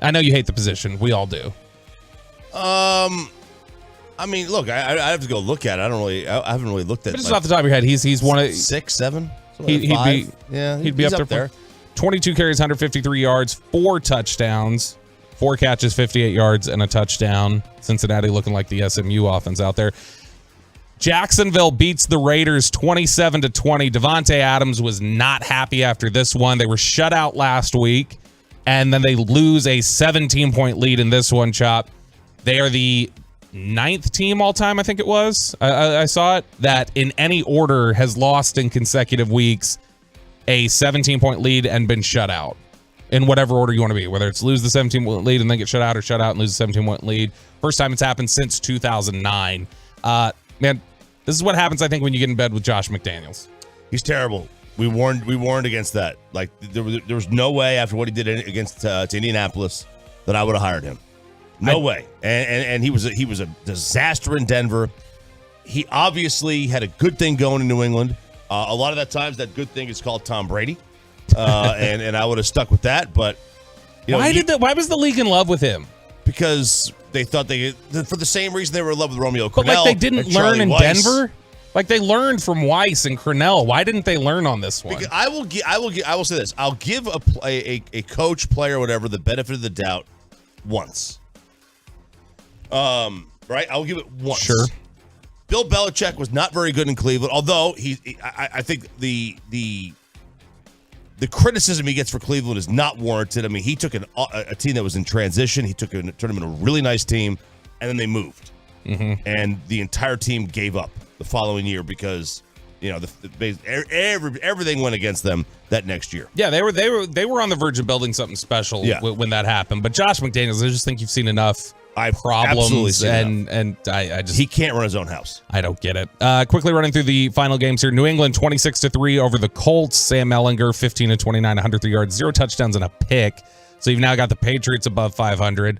I know you hate the position. We all do. I mean, look, I have to go look at it. I haven't really looked at it. Just off the top of your head, he's one of 6, 7. He'd be up there. 22 carries, 153 yards, 4 touchdowns, 4 catches, 58 yards, and a touchdown. Cincinnati looking like the SMU offense out there. Jacksonville beats the Raiders 27-20. Devontae Adams was not happy after this one. They were shut out last week, and then they lose a 17-point lead in this one, Chop. They are the 9th team all time, I think it was. I saw it, that in any order has lost in consecutive weeks a 17-point lead and been shut out in whatever order you want to be, whether it's lose the 17-point lead and then get shut out or shut out and lose the 17-point lead. First time it's happened since 2009. Man, this is what happens, I think, when you get in bed with Josh McDaniels. He's terrible. We warned against that. Like there was no way after what he did against to Indianapolis that I would have hired him. No way. And he was a disaster in Denver. He obviously had a good thing going in New England. A lot of that times that good thing is called Tom Brady. And I would have stuck with that, but why was the league in love with him? Because they thought for the same reason they were in love with Romeo Crennel. But like they didn't learn in Denver? Like they learned from Weiss and Crennel. Why didn't they learn on this one? Because I will say this. I'll give a coach, player, whatever, the benefit of the doubt once. Right? I'll give it once. Sure. Bill Belichick was not very good in Cleveland, although I think the criticism he gets for Cleveland is not warranted. I mean, he took a team that was in transition. He turned them into a really nice team, and then they moved. Mm-hmm. And the entire team gave up the following year because everything went against them that next year. Yeah, they were on the verge of building something special when that happened. But Josh McDaniels, I just think you've seen enough problems, and I just he can't run his own house. I don't get it. Quickly running through the final games here: New England 26-3 over the Colts. Sam Ehlinger 15-29, 103 yards, 0 touchdowns and a pick. So you've now got the Patriots above 500.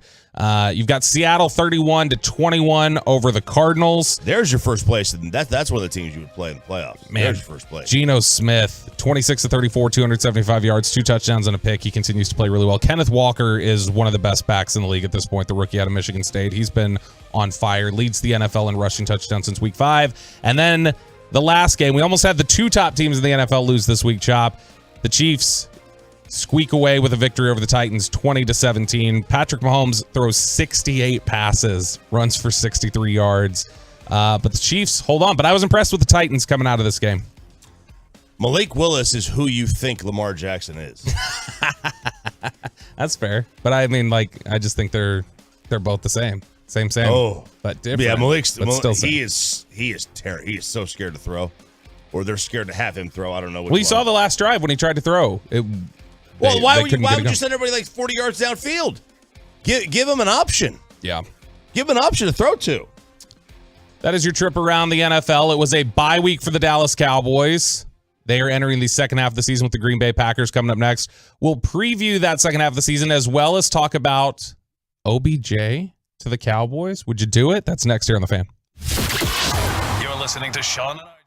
You've got Seattle 31-21 over the Cardinals. There's your first place, and that's one of the teams you would play in the playoffs. Man, there's your first place. Geno Smith 26-34, 275 yards, 2 touchdowns and a pick. He continues to play really well. Kenneth Walker is one of the best backs in the league at this point, the rookie out of Michigan State. He's been on fire, leads the NFL in rushing touchdowns since week 5. And then the last game, we almost had the 2 top teams in the NFL lose this week, Chop. The Chiefs squeak away with a victory over the Titans, 20-17. Patrick Mahomes throws 68 passes, runs for 63 yards. But the Chiefs hold on. But I was impressed with the Titans coming out of this game. Malik Willis is who you think Lamar Jackson is. That's fair. But I mean, I just think they're both the same. Same. Oh, but different. Yeah, Malik's still he is terrible. He is so scared to throw, or they're scared to have him throw. I don't know. Well, you saw the last drive when he tried to throw. Why would you send everybody 40 yards downfield? Give him an option. Yeah. Give him an option to throw to. That is your trip around the NFL. It was a bye week for the Dallas Cowboys. They are entering the second half of the season with the Green Bay Packers coming up next. We'll preview that second half of the season as well as talk about OBJ to the Cowboys. Would you do it? That's next here on The Fan. You're listening to Sean and RJ.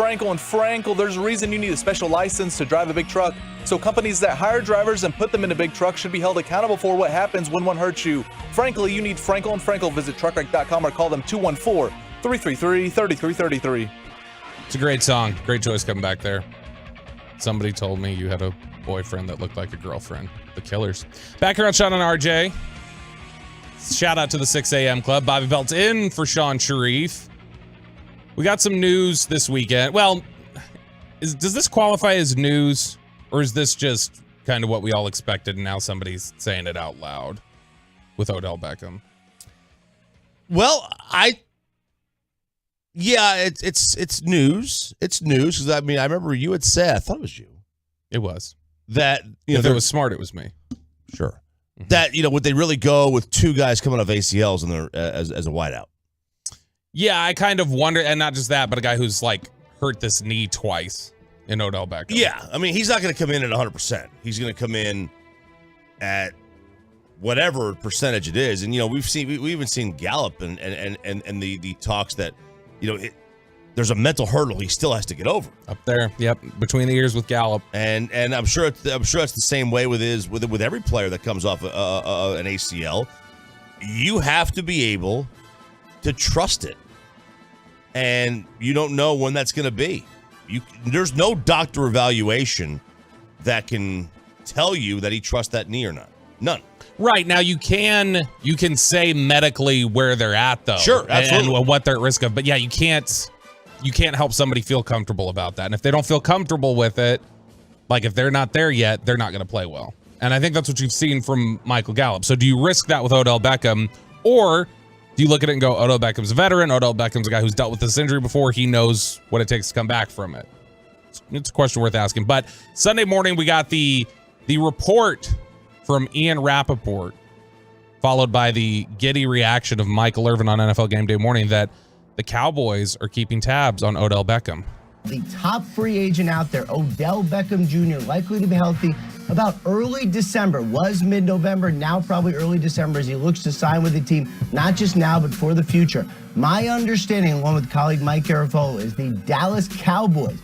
Frankel, and Frankel, there's a reason you need a special license to drive a big truck. So companies that hire drivers and put them in a big truck should be held accountable for what happens when one hurts you. Frankly, you need Frankel and Frankel. Visit truckwreck.com or call them 214-333-3333. It's a great song. Great choice coming back there. Somebody told me you had a boyfriend that looked like a girlfriend. The Killers. Back here on Sean and RJ. Shout out to the 6 a.m. club. Bobby Belt's in for Sean Sharif. We got some news this weekend. Well, does this qualify as news, or is this just kind of what we all expected and now somebody's saying it out loud with Odell Beckham? Well, it's news. It's news because I remember you had said, I thought it was you. It was. That if it was smart, it was me. Sure. Mm-hmm. That would they really go with two guys coming off ACLs and as a wideout? Yeah, I kind of wonder, and not just that, but a guy who's like hurt this knee twice in Odell Beckham. Yeah, I mean, he's not going to come in at 100%. He's going to come in at whatever percentage it is. And we even seen Gallup and the talks that there's a mental hurdle he still has to get over up there. Yep, between the ears with Gallup, and I'm sure it's the same way with every player that comes off an ACL. You have to be able to trust it, and you don't know when that's going to be. There's no doctor evaluation that can tell you that he trusts that knee or not. None. Right, now you can say medically where they're at though. Sure, absolutely. And what they're at risk of. But yeah, you can't help somebody feel comfortable about that. And if they don't feel comfortable with it, like if they're not there yet, they're not going to play well. And I think that's what you've seen from Michael Gallup. So do you risk that with Odell Beckham, or do you look at it and go, Odell Beckham's a veteran, Odell Beckham's a guy who's dealt with this injury before, he knows what it takes to come back from it? It's a question worth asking. But Sunday morning, we got the report from Ian Rappaport, followed by the Getty reaction of Michael Irvin on NFL Game Day morning, that the Cowboys are keeping tabs on Odell Beckham. The top free agent out there, Odell Beckham Jr., likely to be healthy about early December. Was mid-November, now probably early December as he looks to sign with the team, not just now, but for the future. My understanding, along with colleague Mike Garafolo, is the Dallas Cowboys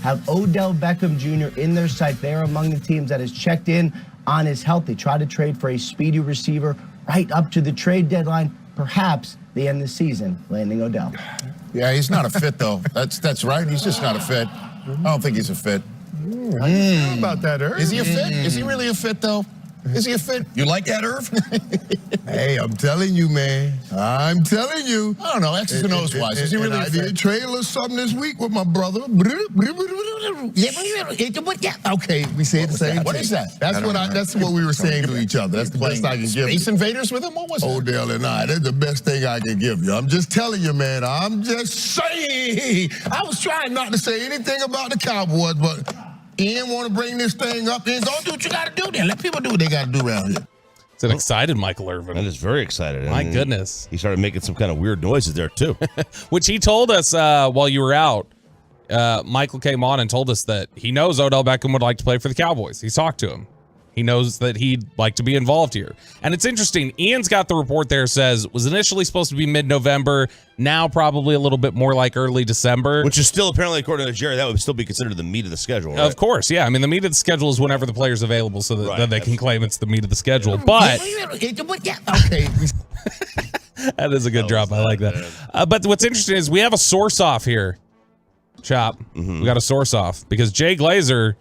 have Odell Beckham Jr. in their sight. They're among the teams that has checked in on his health. They try to trade for a speedy receiver right up to the trade deadline, perhaps the end of the season, landing Odell. Yeah, he's not a fit, though. That's right. He's just not a fit. I don't think he's a fit. How about that, Irv? Is he a fit? Is he really a fit, though? Is he a fit? You like that, Irv? Hey, I'm telling you, man. I'm telling you. I don't know, X's and O's wise. Is he really a fit? I did a trailer or something this week with my brother. Okay, we say it the same. What is that? That's what we were saying to each other. That's the best I can give you. Space Invaders with him? What was that? Odell and I. That's the best thing I can give you. I'm just telling you, man. I'm just saying. I was trying not to say anything about the Cowboys, but Ian want to bring this thing up. Ian, don't do what you got to do then. Let people do what they got to do around here. It's an excited Michael Irvin. That is very excited. My goodness. He started making some kind of weird noises there, too. Which he told us while you were out. Michael came on and told us that he knows Odell Beckham would like to play for the Cowboys. He's talked to him. He knows that he'd like to be involved here. And it's interesting. Ian's got the report there, says was initially supposed to be mid-November, now probably a little bit more like early December. Which is still, apparently, according to Jerry, that would still be considered the meat of the schedule, right? Of course, yeah. I mean, the meat of the schedule is whenever the player's available, so that they can claim it's the meat of the schedule. But okay. That is a good drop. I like that. But what's interesting is we have a source off here, Chop. We got a source off because Jay Glazer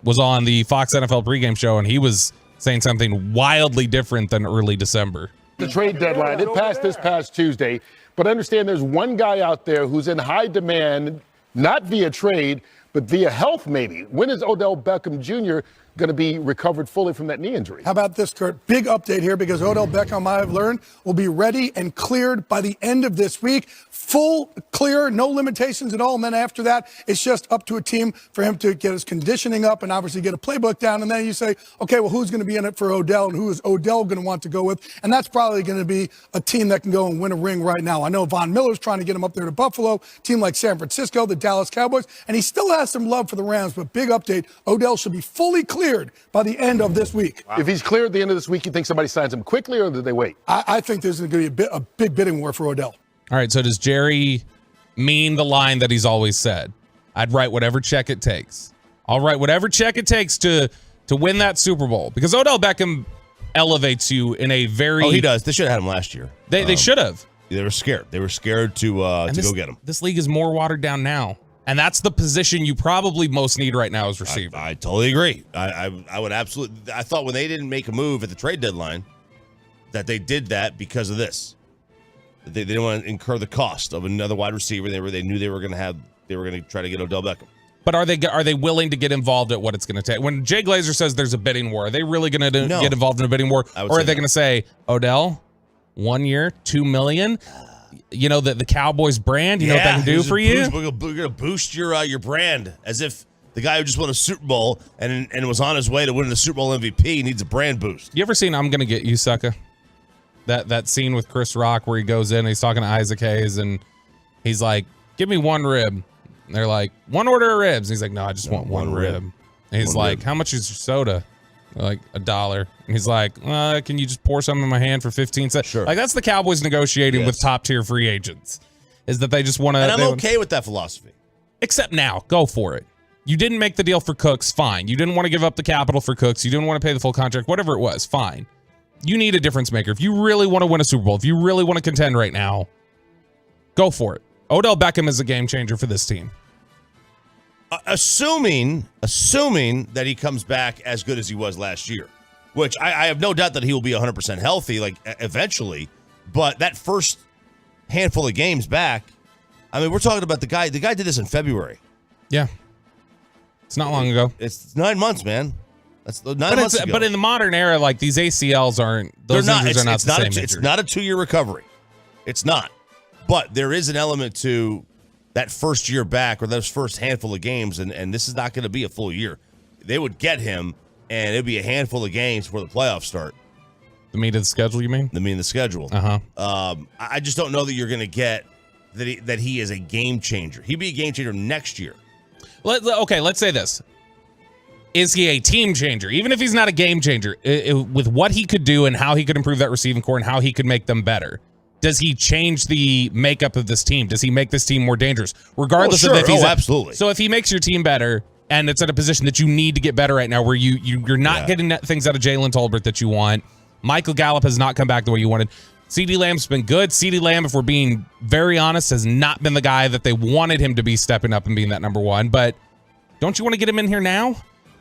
was on the Fox NFL pregame show, and he was saying something wildly different than early December. The trade deadline, it passed this past Tuesday, but understand there's one guy out there who's in high demand, not via trade, but via health maybe. When is Odell Beckham Jr. going to be recovered fully from that knee injury? How about this, Kurt? Big update here because Odell Beckham, I've learned, will be ready and cleared by the end of this week. Full clear, no limitations at all. And then after that, it's just up to a team for him to get his conditioning up and obviously get a playbook down. And then you say, okay, well, who's going to be in it for Odell and who is Odell going to want to go with? And that's probably going to be a team that can go and win a ring right now. I know Von Miller's trying to get him up there to Buffalo, team like San Francisco, the Dallas Cowboys, and he still has some love for the Rams. But big update, Odell should be fully cleared by the end of this week. Wow. If he's cleared at the end of this week, you think somebody signs him quickly or do they wait? I think there's going to be a big bidding war for Odell. All right, so does Jerry mean the line that he's always said. I'd write whatever check it takes. I'll write whatever check it takes to win that Super Bowl. Because Odell Beckham elevates you in a very... Oh, he does. They should have had him last year. They should have. They were scared. They were scared to go get him. This league is more watered down now. And that's the position you probably most need right now as receiver. I totally agree. I would absolutely... I thought when they didn't make a move at the trade deadline that they did that because of this. They didn't want to incur the cost of another wide receiver. They knew they were going to try to get Odell Beckham. But are they willing to get involved at what it's going to take? When Jay Glazer says there's a bidding war, are they really going to get involved in a bidding war? Or are they going to say, Odell, 1 year, $2 million? You know, the Cowboys brand, you know what that can do for you? We're going to boost your brand as if the guy who just won a Super Bowl and was on his way to winning the Super Bowl MVP needs a brand boost. You ever seen I'm Gonna Get You, Sucker? That scene with Chris Rock where he goes in and he's talking to Isaac Hayes and he's like, give me one rib. And they're like, one order of ribs. And he's like, no, I just want one rib. And he's like, how much is your soda? They're like, $1. And he's like, can you just pour some in my hand for 15 cents? Sure. Like, that's the Cowboys negotiating with top tier free agents, is that they just want to. And I'm okay with that philosophy. Except now, go for it. You didn't make the deal for Cooks, fine. You didn't want to give up the capital for Cooks. You didn't want to pay the full contract, whatever it was, fine. You need a difference maker. If you really want to win a Super Bowl, if you really want to contend right now, go for it. Odell Beckham is a game changer for this team. Assuming that he comes back as good as he was last year, which I have no doubt that he will be 100% healthy, like eventually. But that first handful of games back, I mean, we're talking about the guy. The guy did this in February. Yeah, it's not long ago. It's 9 months, man. That's 9 months ago. But in the modern era, like these ACLs aren't. Those injuries are not the same. It's not a 2-year recovery. It's not. But there is an element to that first year back or those first handful of games, and this is not going to be a full year. They would get him, and it'd be a handful of games before the playoffs start. The meat of the schedule, you mean? The meat of the schedule. I just don't know that you're going to get that he is a game changer. He'd be a game changer next year. Okay, let's say this. Is he a team changer? Even if he's not a game changer, with what he could do and how he could improve that receiving core and how he could make them better, does he change the makeup of this team? Does he make this team more dangerous? Regardless of if he's absolutely. So if he makes your team better and it's at a position that you need to get better right now where you're not getting things out of Jalen Tolbert that you want. Michael Gallup has not come back the way you wanted. CeeDee Lamb's been good. CeeDee Lamb, if we're being very honest, has not been the guy that they wanted him to be stepping up and being that number one. But don't you want to get him in here now?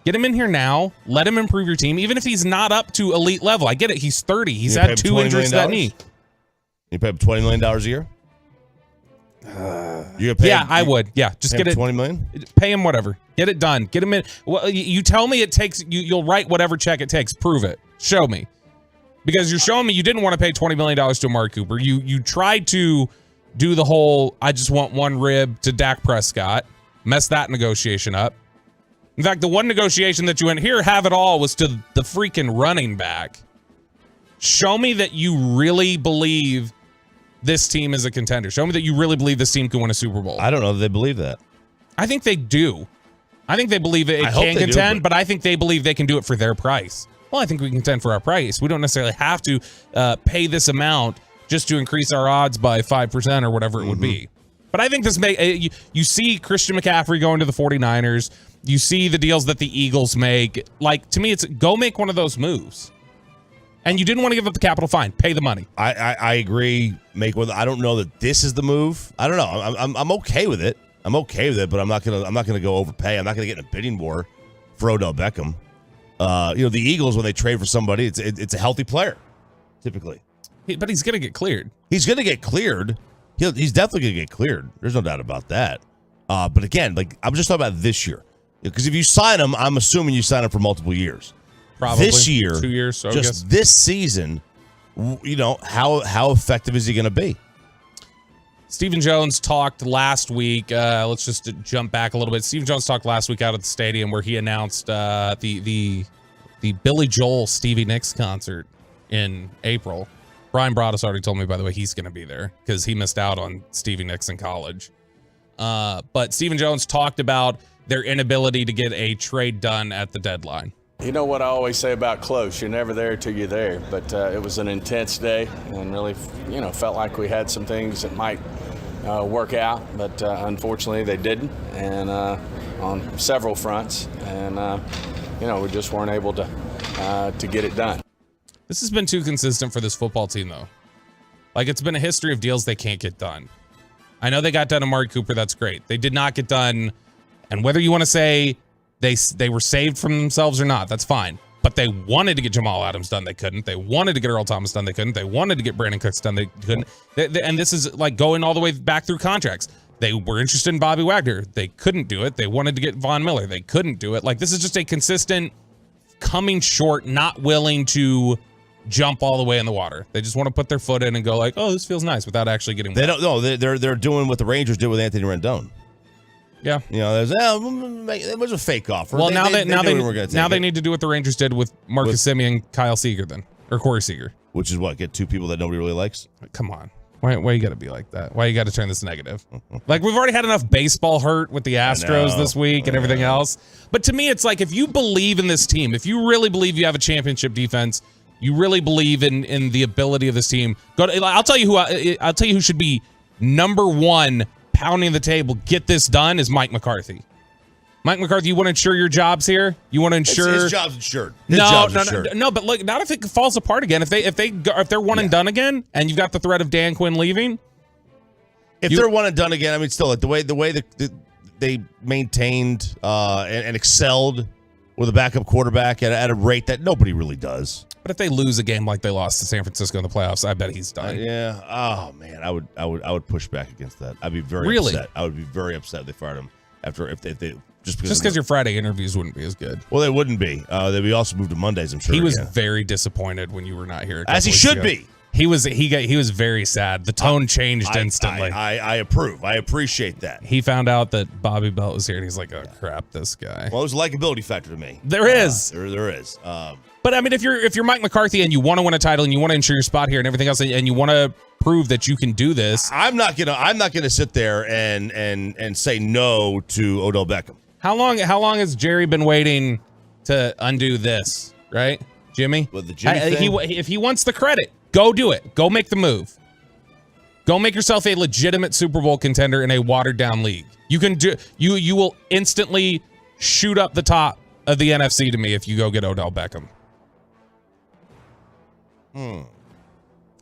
Get him in here now. Let him improve your team, even if he's not up to elite level. I get it. He's 30. He's had 2 injuries to that knee. You pay him $20 million a year? I would. Yeah, just get it. $20 million? Pay him whatever. Get it done. Get him in. Well, you tell me it takes. You'll write whatever check it takes. Prove it. Show me. Because you're showing me you didn't want to pay $20 million to Amari Cooper. You tried to do the whole I just want one rib to Dak Prescott. Mess that negotiation up. In fact, the one negotiation that you went here, have it all, was to the freaking running back. Show me that you really believe this team is a contender. Show me that you really believe this team can win a Super Bowl. I don't know that they believe that. I think they do. I think they believe it can contend, but I think they believe they can do it for their price. Well, I think we can contend for our price. We don't necessarily have to pay this amount just to increase our odds by 5% or whatever it would be. But I think this you see Christian McCaffrey going to the 49ers. You see the deals that the Eagles make. Like, to me, it's go make one of those moves. And you didn't want to give up the capital, fine. Pay the money. I agree. Make one. I don't know that this is the move. I don't know. I'm okay with it. I'm okay with it, but I'm not gonna go overpay. I'm not gonna get in a bidding war for Odell Beckham. The Eagles, when they trade for somebody, it's a healthy player, typically. But he's gonna get cleared. He's gonna get cleared. He's definitely gonna get cleared. There's no doubt about that. But again, like I'm just talking about this year, because if you sign him, I'm assuming you sign him for multiple years. Probably this year, 2 years. So just this season, how effective is he going to be? Stephen Jones talked last week. Let's just jump back a little bit. Stephen Jones talked last week out at the stadium where he announced the Billy Joel Stevie Nicks concert in April. Brian Broaddus already told me, by the way, he's going to be there because he missed out on Stevie Nicks in college. But Stephen Jones talked about their inability to get a trade done at the deadline. You know what I always say about close, you're never there till you're there, but it was an intense day and really, felt like we had some things that might work out, but unfortunately they didn't, and on several fronts, and we just weren't able to get it done. This has been too consistent for this football team, though. Like, it's been a history of deals they can't get done. I know they got done Amari Cooper. That's great. They did not get done, and whether you want to say they were saved from themselves or not, that's fine. But they wanted to get Jamal Adams done. They couldn't. They wanted to get Earl Thomas done. They couldn't. They wanted to get Brandon Cooks done. They couldn't. And this is like going all the way back through contracts. They were interested in Bobby Wagner. They couldn't do it. They wanted to get Von Miller. They couldn't do it. Like, this is just a consistent coming short, not willing to jump all the way in the water. They just want to put their foot in and go like, oh, this feels nice, without actually getting. They don't. No, they're doing what the Rangers did with Anthony Rendon. Yeah, it was a fake offer. Well, now they need to do what the Rangers did with Marcus Semien, Kyle Seager, then, or Corey Seager, which is what, get two people that nobody really likes. Come on, why you got to be like that? Why you got to turn this negative? Like, we've already had enough baseball hurt with the Astros this week and everything else. But to me, it's like, if you believe in this team, if you really believe you have a championship defense, you really believe in the ability of this team. I'll tell you who should be number one. Pounding the table, get this done, is Mike McCarthy. Mike McCarthy, you want to ensure your job's here? You want to ensure his job's insured. No, but look, not if it falls apart again. If they're one and done again, and you've got the threat of Dan Quinn leaving. If they're one and done again, I mean, still, like the way that they maintained and excelled with a backup quarterback at a rate that nobody really does. But if they lose a game like they lost to San Francisco in the playoffs, I bet he's done. Yeah. Oh man, I would push back against that. I'd be very upset. I would be very upset if they fired him after if they just because your Friday interviews wouldn't be as good. Well, they wouldn't be. They'd be also moved to Mondays. I'm sure he was very disappointed when you were not here. As he should be. He was very sad. The tone changed instantly. I approve. I appreciate that. He found out that Bobby Belt was here, and he's like, "Oh crap, this guy." Well, there's a likability factor to me. There is. There is. But I mean, if you're Mike McCarthy and you want to win a title and you want to ensure your spot here and everything else, and you want to prove that you can do this, I'm not gonna sit there and say no to Odell Beckham. How long has Jerry been waiting to undo this? Right, Jimmy? With the Jimmy thing? If he wants the credit, go do it. Go make the move. Go make yourself a legitimate Super Bowl contender in a watered down league. You can do. You will instantly shoot up the top of the NFC to me if you go get Odell Beckham.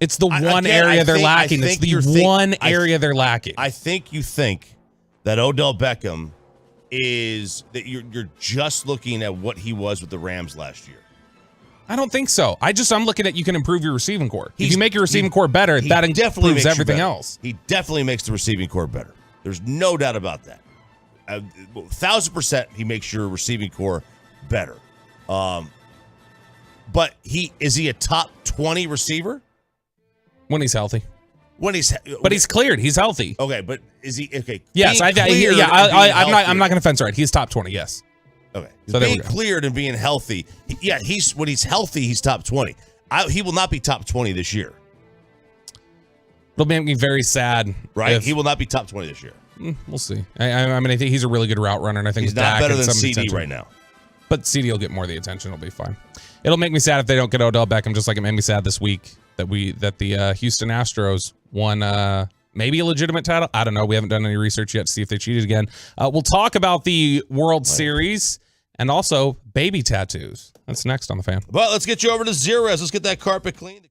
It's the one area they're lacking. It's the one area they're lacking. I think you think that Odell Beckham is that you're just looking at what he was with the Rams last year. I don't think so. I'm looking at you can improve your receiving core. If you make your receiving core better, that improves everything else. He definitely makes the receiving core better. There's no doubt about that. 1,000% he makes your receiving core better. But is he a top 20 receiver? When he's healthy. But he's cleared. He's healthy. Okay, but is he okay? Yes, I'm not going to fence right. He's top 20. Yes. Okay. So being cleared and being healthy. When he's healthy, he's top 20. He will not be top 20 this year. It'll make me very sad. Right? He will not be top 20 this year. We'll see. I mean, I think he's a really good route runner, and I think he's not better than CD right now. But CD will get more of the attention. It'll be fine. It'll make me sad if they don't get Odell Beckham, just like it made me sad this week that the Houston Astros won maybe a legitimate title. I don't know. We haven't done any research yet to see if they cheated again. We'll talk about the World Series and also baby tattoos. That's next on The Fan. Well, let's get you over to Zerez. Let's get that carpet cleaned.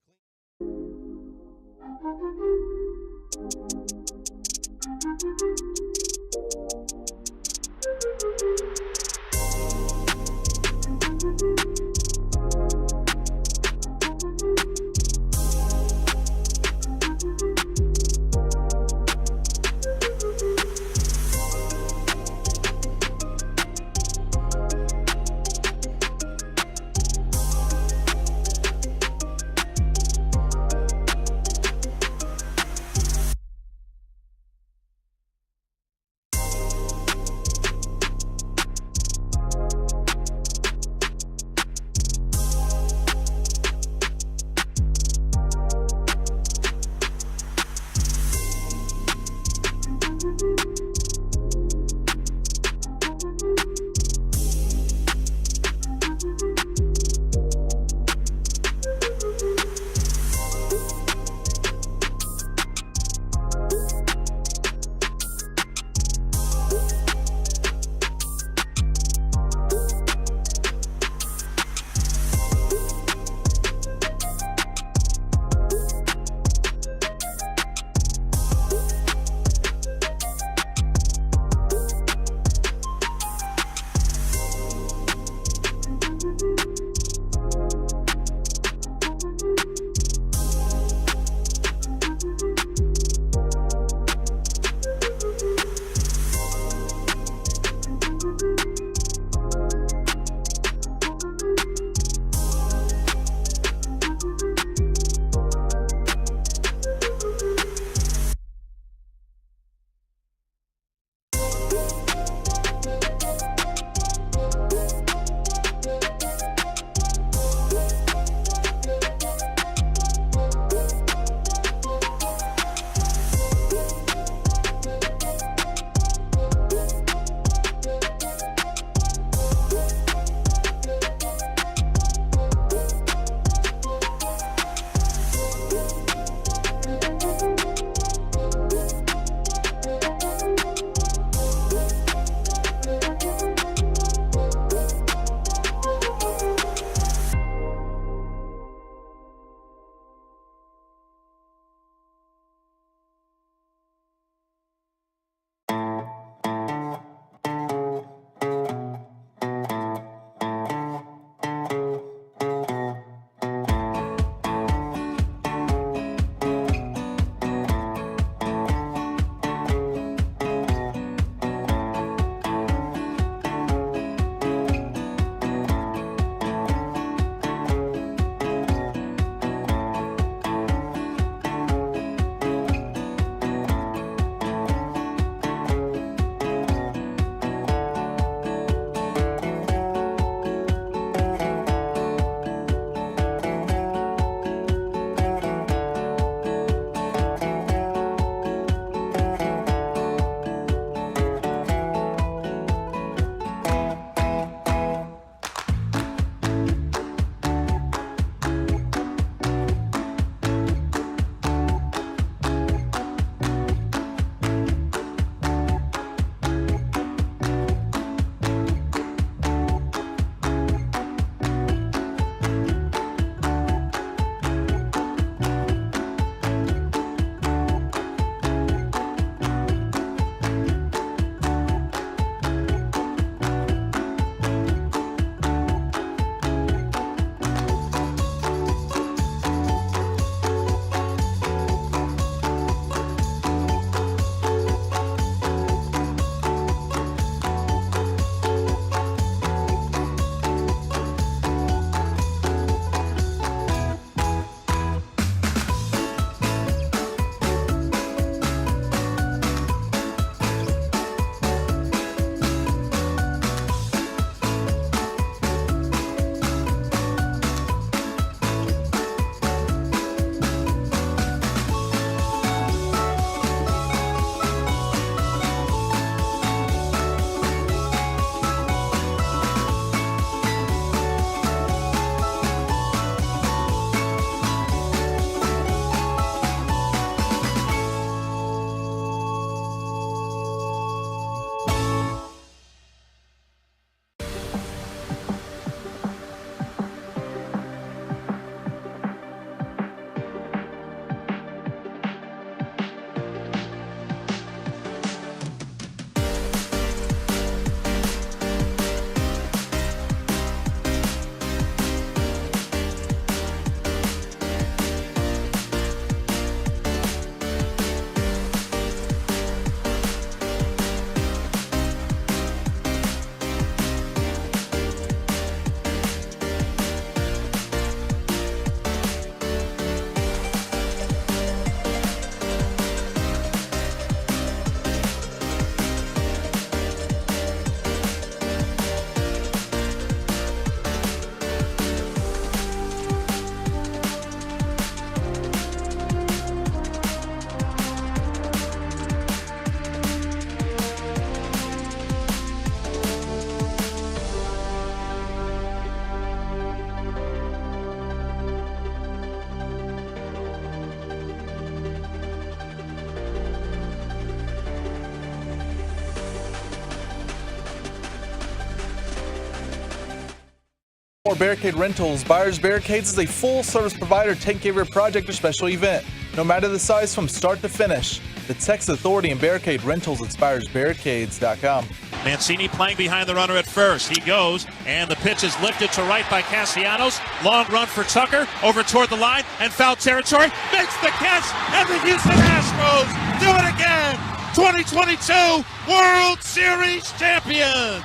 For Barricade Rentals, Buyers Barricades is a full-service provider taking care of your project or special event, no matter the size from start to finish. The Texas Authority and Barricade Rentals at BuyersBarricades.com. Mancini playing behind the runner at first. He goes, and the pitch is lifted to right by Castellanos. Long run for Tucker, over toward the line, and foul territory. Makes the catch, and the Houston Astros do it again. 2022 World Series champions.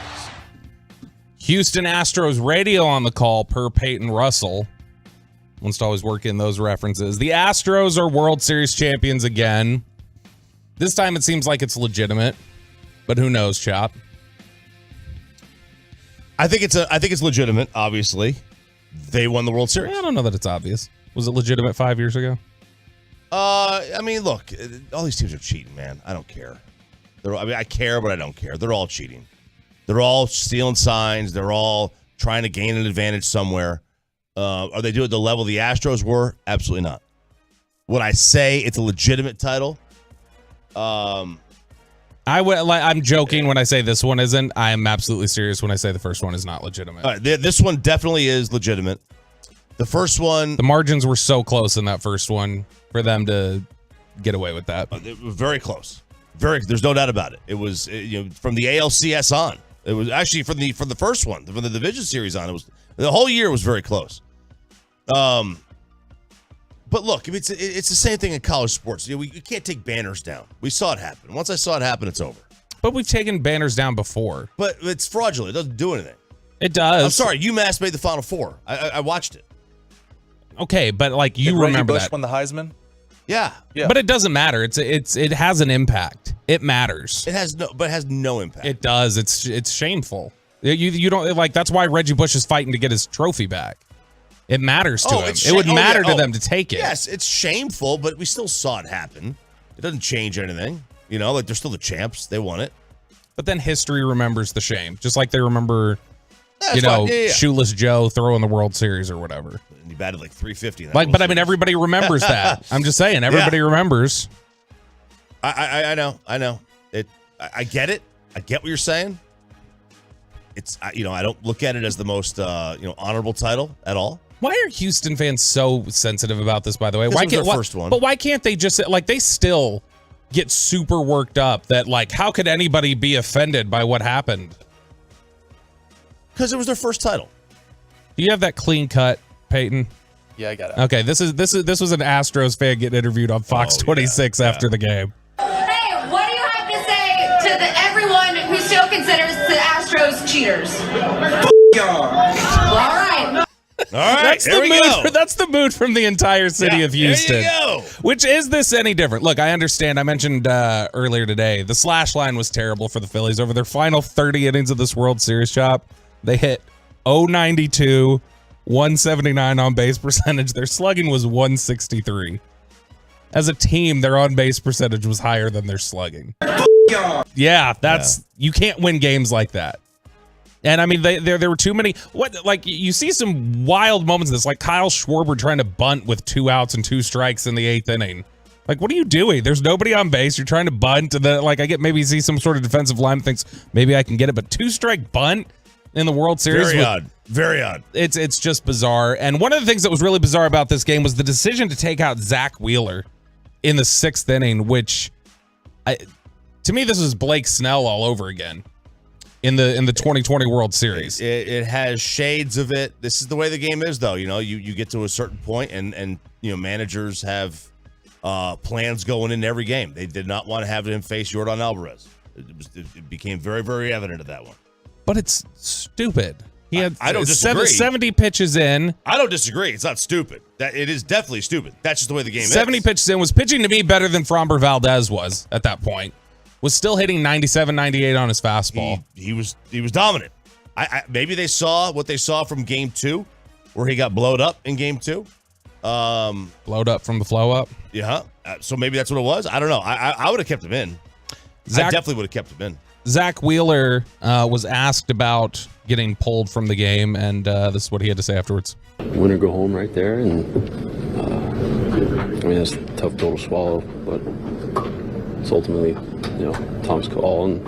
Houston Astros radio on the call per Peyton Russell. Wants to always work in those references. The Astros are World Series champions again. This time it seems like it's legitimate, but who knows, Chop? I think it's legitimate, obviously. They won the World Series. I don't know that it's obvious. Was it legitimate 5 years ago? I mean, look, all these teams are cheating, man. I don't care. I care, but I don't care. They're all cheating. They're all stealing signs. They're all trying to gain an advantage somewhere. Are they doing it at the level the Astros were? Absolutely not. Would I say it's a legitimate title? I'm joking when I say this one isn't. I am absolutely serious when I say the first one is not legitimate. All right, this one definitely is legitimate. The first one, the margins were so close in that first one for them to get away with that. It was very close. There's no doubt about it. It was from the ALCS on. It was actually from the first one, from the division series on. It was the whole year was very close. But look, it's the same thing in college sports. You can't take banners down. We saw it happen. Once I saw it happen, it's over. But we've taken banners down before. But it's fraudulent. It doesn't do anything. It does. I'm sorry. UMass made the Final Four. I watched it. Okay, but like you remember Bush that won the Heisman. Yeah. But it doesn't matter. It has an impact. It matters. It has no impact. It does. It's shameful. You don't like. That's why Reggie Bush is fighting to get his trophy back. It matters to him. It would matter to them to take it. Yes, it's shameful, but we still saw it happen. It doesn't change anything. Like they're still the champs. They won it. But then history remembers the shame, just like they remember, Yeah. Shoeless Joe throwing the World Series or whatever. And he batted like 350. But I mean, everybody remembers that. I'm just saying, everybody remembers. I know. I get it. I get what you're saying. It's I don't look at it as the most honorable title at all. Why are Houston fans so sensitive about this? By the way, Why can't their first one? But why can't they just they still get super worked up that how could anybody be offended by what happened? Because it was their first title. Do you have that clean cut, Peyton? Yeah, I got it. Okay, this was an Astros fan getting interviewed on Fox 26 after the game. Hey, what do you have to say to everyone who still considers the Astros cheaters? All right. All right, That's the mood from the entire city of Houston. There you go. Which is this any different? Look, I understand. I mentioned earlier today, the slash line was terrible for the Phillies over their final 30 innings of this World Series, Chop. They hit 092, 179 on base percentage. Their slugging was 163. As a team, their on base percentage was higher than their slugging. Yeah, you can't win games like that. And I mean, there were too many. You see some wild moments of this, like Kyle Schwarber trying to bunt with 2 outs and 2 strikes in the 8th inning. Like, what are you doing? There's nobody on base. You're trying to bunt, and then I get maybe see some sort of defensive lineman thinks maybe I can get it, but 2-strike bunt in the World Series. Very odd. It's just bizarre. And one of the things that was really bizarre about this game was the decision to take out Zach Wheeler in the 6th inning, which to me this is Blake Snell all over again. In the 2020 World Series. It has shades of it. This is the way the game is, though. You get to a certain point and managers have plans going into every game. They did not want to have him face Yordan Alvarez. It became very, very evident of that one. But it's stupid. He had I don't disagree. 70 pitches in. I don't disagree. It's not stupid. It is definitely stupid. That's just the way the game is. 70 pitches in, was pitching to me better than Framber Valdez was at that point. Was still hitting 97, 98 on his fastball. He was dominant. Maybe they saw what they saw from game 2, where he got blowed up in game 2. Blowed up from the flow up? Yeah. So maybe that's what it was. I don't know. I would have kept him in. I definitely would have kept him in. Zach Wheeler was asked about getting pulled from the game, and this is what he had to say afterwards. Win or go home right there, and that's a tough pill to swallow, but it's ultimately, Tom's call, and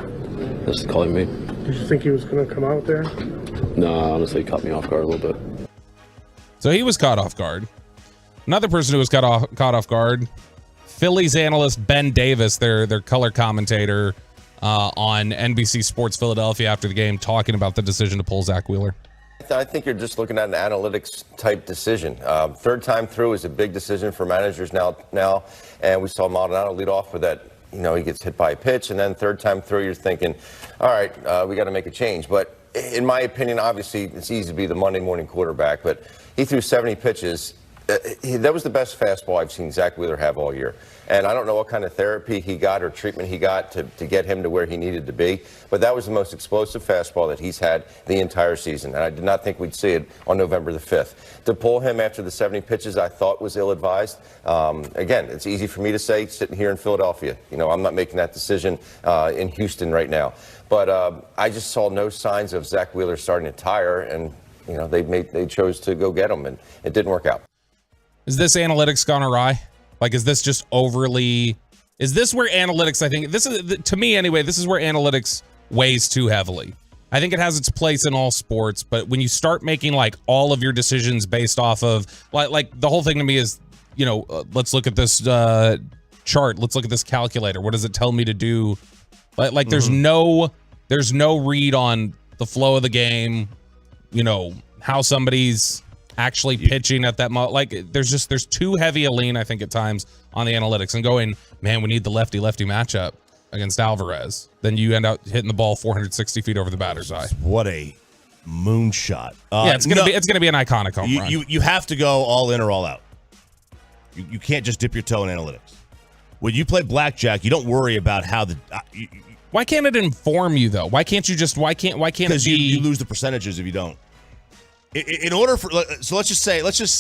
that's the call he made. Did you think he was going to come out there? No, honestly, it caught me off guard a little bit. So he was caught off guard. Another person who was caught off guard, Phillies analyst Ben Davis, their color commentator on NBC Sports Philadelphia after the game, talking about the decision to pull Zach Wheeler. I think you're just looking at an analytics type decision. Third time through is a big decision for managers now, and we saw Maldonado lead off with that. You know, he gets hit by a pitch, and then third time through, you're thinking, all right, we got to make a change. But in my opinion, obviously, it's easy to be the Monday morning quarterback, but he threw 70 pitches. That was the best fastball I've seen Zach Wheeler have all year. And I don't know what kind of therapy he got or treatment he got to get him to where he needed to be, but that was the most explosive fastball that he's had the entire season. And I did not think we'd see it on November the 5th. To pull him after the 70 pitches, I thought was ill-advised. Again, it's easy for me to say sitting here in Philadelphia. You know, I'm not making that decision in Houston right now. But I just saw no signs of Zach Wheeler starting to tire, and, you know, they chose to go get him, and it didn't work out. Is this analytics gone awry? Like, is this just overly? Is this where analytics? I think this is, to me anyway. This is where analytics weighs too heavily. I think it has its place in all sports, but when you start making like all of your decisions based off of like the whole thing to me is, you know, let's look at this chart. Let's look at this calculator. What does it tell me to do? Like there's no read on the flow of the game. You know, how somebody's actually pitching at that moment. Like there's too heavy a lean, I think, at times on the analytics, and going, man, we need the lefty-lefty matchup against Alvarez. Then you end up hitting the ball 460 feet over the batter's eye. What a moonshot. Yeah, it's gonna be an iconic home run. You have to go all in or all out. You can't just dip your toe in analytics. When you play blackjack, you don't worry about how the why can't it inform you though? Why can't it be? Because you lose the percentages if you don't. In order for, so let's just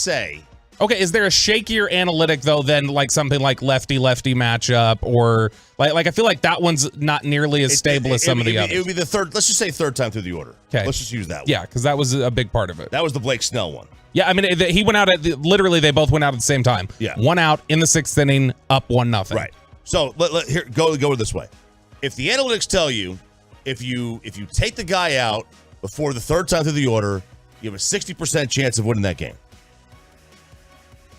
say. Okay, is there a shakier analytic though than like something like lefty-lefty matchup, or like I feel like that one's not nearly as stable as some of the others. It would be the third. Let's just say third time through the order. Okay, let's just use that one. Yeah, because that was a big part of it. That was the Blake Snell one. Yeah, I mean he went out literally they both went out at the same time. Yeah, one out in the 6th inning, up 1-0. Right. So here go this way. If the analytics tell you if you take the guy out before the third time through the order, you have a 60% chance of winning that game.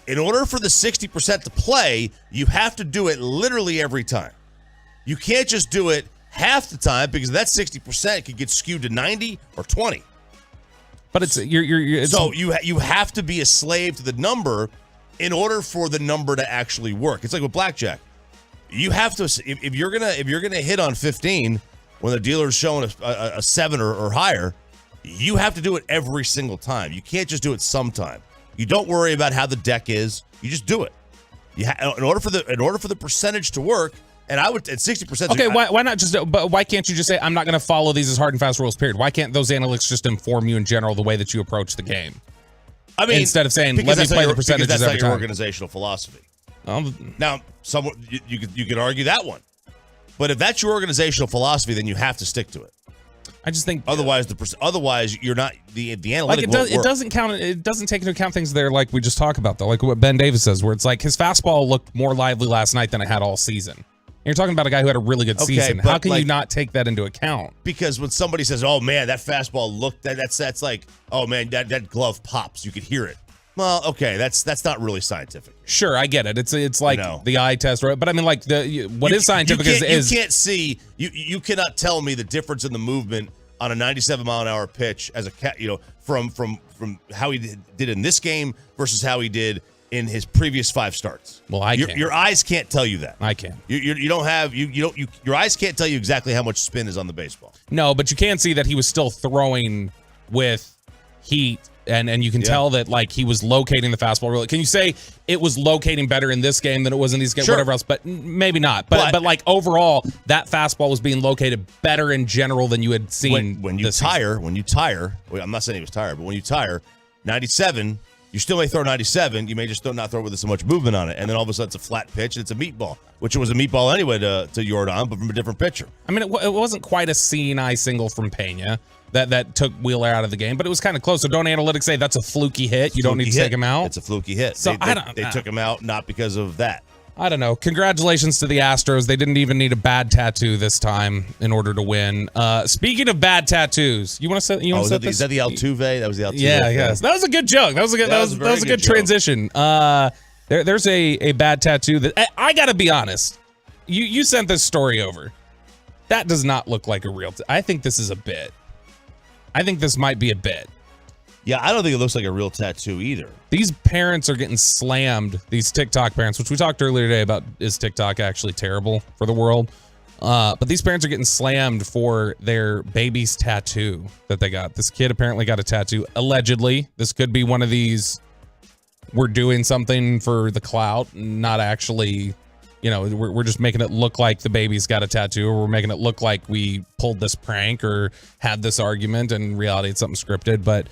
In order for the 60% to play, you have to do it literally every time. You can't just do it half the time, because that 60% could get skewed to 90 or 20. But it's so you have to be a slave to the number in order for the number to actually work. It's like with blackjack. You have to, if you're gonna hit on 15 when the dealer's showing a 7 or higher, you have to do it every single time. You can't just do it sometime. You don't worry about how the deck is. You just do it. In order for the percentage to work, and I would at 60%. Okay, why not just? But why can't you just say, I'm not going to follow these as hard and fast rules? Period. Why can't those analytics just inform you in general the way that you approach the game? I mean, instead of saying, let me play the percentages that's every not your time. organizational philosophy. Now, you could argue that one, but if that's your organizational philosophy, then you have to stick to it. I just think otherwise you're not the analytic. Like it doesn't count. It doesn't take into account things there like we just talked about though, like what Ben Davis says, where it's like his fastball looked more lively last night than it had all season. And you're talking about a guy who had a really good season. How can you not take that into account? Because when somebody says, "Oh man, that fastball looked," that's like, "Oh man, that glove pops." You could hear it. Well, okay, that's not really scientific. Sure, I get it. It's like the eye test, right? But I mean, like what is scientific is you can't see. You cannot tell me the difference in the movement on a 97-mile-an-hour pitch as from how he did in this game versus how he did in his previous 5 starts. Well, your eyes can't tell you that. I can. Your eyes can't tell you exactly how much spin is on the baseball. No, but you can see that he was still throwing with heat. And you can tell that like he was locating the fastball really. Can you say it was locating better in this game than it was in these games? Sure. Whatever else, but maybe not. But like overall, that fastball was being located better in general than you had seen. When you tire, well, I'm not saying he was tired, but when you tire, 97, you still may throw 97. You may just not throw with so much movement on it, and then all of a sudden it's a flat pitch and it's a meatball, which it was a meatball anyway to Jordan, but from a different pitcher. I mean, it wasn't quite a seeing eye single from Pena that took Wheeler out of the game, but it was kind of close. So don't analytics say that's a fluky hit? You don't need to take him out? It's a fluky hit. So they took him out not because of that. I don't know. Congratulations to the Astros. They didn't even need a bad tattoo this time in order to win. Speaking of bad tattoos, you want to set? Is that the Altuve? That was the Altuve. Yeah, yes. That was a good joke. That was a good transition. There's a bad tattoo that I gotta be honest. You sent this story over. That does not look like a real. I think this is a bit. I think this might be a bit. Yeah, I don't think it looks like a real tattoo either. These parents are getting slammed, these TikTok parents, which we talked earlier today about, is TikTok actually terrible for the world? But these parents are getting slammed for their baby's tattoo that they got. This kid apparently got a tattoo, allegedly. This could be one of these, we're doing something for the clout, not actually, we're just making it look like the baby's got a tattoo, or we're making it look like we pulled this prank or had this argument, and in reality it's something scripted. But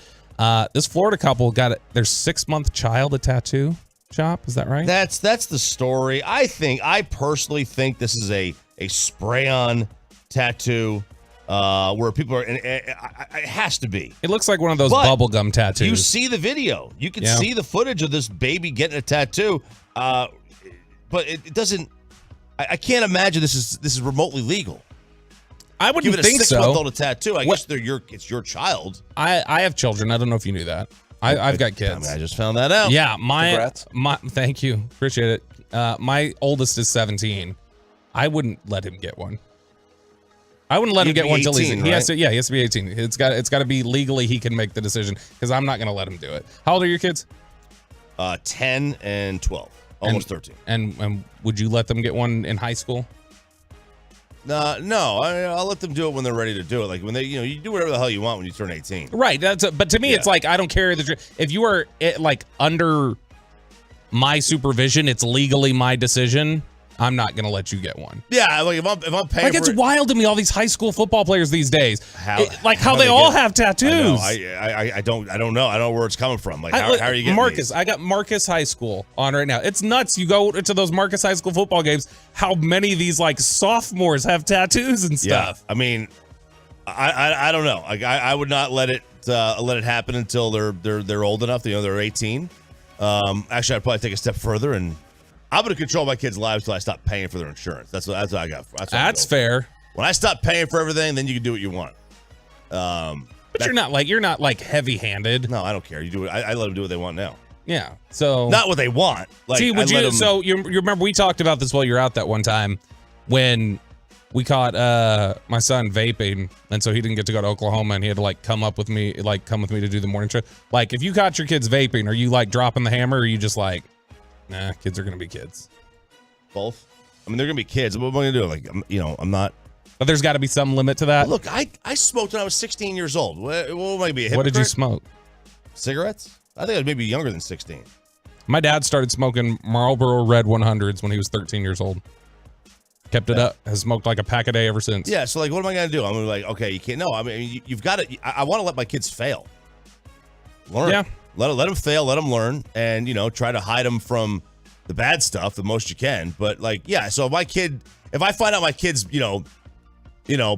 this Florida couple got their 6-month child a tattoo shop. Is that right? That's the story. I personally think this is a spray-on tattoo where people are. It has to be. It looks like one of those bubblegum tattoos. You see the video. You can see the footage of this baby getting a tattoo. But it doesn't. I can't imagine this is remotely legal. I wouldn't think so. Give it a 6-month-old a tattoo. I guess it's your child. I have children. I don't know if you knew that. I've got kids. I just found that out. Yeah, my thank you. Appreciate it. My oldest is 17. I wouldn't let him get one. I wouldn't let him get one until he has to. Yeah, he has to be 18. It's got to be legally he can make the decision, because I'm not going to let him do it. How old are your kids? 10 and 12, almost 13. And would you let them get one in high school? No, I'll let them do it when they're ready to do it. Like when they, you do whatever the hell you want when you turn 18. Right. But to me, it's like, I don't care. If you are like under my supervision, it's legally my decision. I'm not going to let you get one. Yeah, like if I'm paying for it. It's wild to me, all these high school football players these days. How they all have tattoos. I don't know. I don't know where it's coming from. Like how are you getting Marcus? These? I got Marcus High School on right now. It's nuts. You go to those Marcus High School football games, how many of these like sophomores have tattoos and stuff. Yeah, I mean, I don't know. Like I would not let it happen until they're old enough. They're 18. Actually, I'd probably take a step further, and I'm going to control my kids' lives till I stop paying for their insurance. That's what I got. That's fair. When I stop paying for everything, then you can do what you want. But you're not like heavy-handed. No, I don't care. You do it. I let them do what they want now. Yeah. So not what they want. Like, see, would you? So you remember we talked about this while you were out that one time when we caught my son vaping, and so he didn't get to go to Oklahoma, and he had to come with me to do the morning show. Like, if you caught your kids vaping, are you like dropping the hammer, or are you just like, nah, kids are gonna be kids? Both. I mean, they're gonna be kids. What am I gonna do? Like, I'm not. But there's got to be some limit to that. Look, I smoked when I was 16 years old. What am I be? A hypocrite? What did you smoke? Cigarettes? I think I was maybe younger than 16. My dad started smoking Marlboro Red 100s when he was 13 years old. Kept it up. Has smoked like a pack a day ever since. Yeah. So like, what am I gonna do? I'm gonna be like, okay, you can't. No, I mean, you've got to. I want to let my kids fail. Learn. Yeah. Let them fail. Let them learn, and try to hide them from the bad stuff the most you can. But like, yeah. So if I find out my kid's,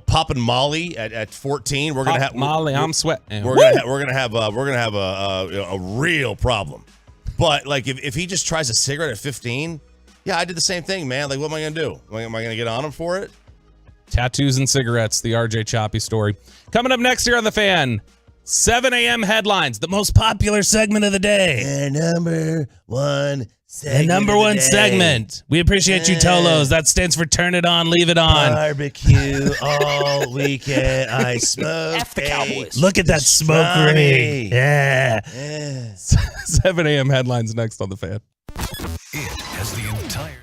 popping Molly at 14, we're gonna have Molly. I'm sweating. We're gonna have a real problem. But like, if he just tries a cigarette at 15, yeah, I did the same thing, man. Like, what am I gonna do? Am I gonna get on him for it? Tattoos and cigarettes. The RJ Choppy story coming up next here on The Fan. 7 a.m. headlines, the most popular segment of the day. And number one segment. The number one segment. We appreciate you, Tolos. That stands for turn it on, leave it on. Barbecue all weekend. I smoke. F the Cowboys. Look at that smoke ring. Yeah. 7 a.m. headlines next on The Fan. It has the entire...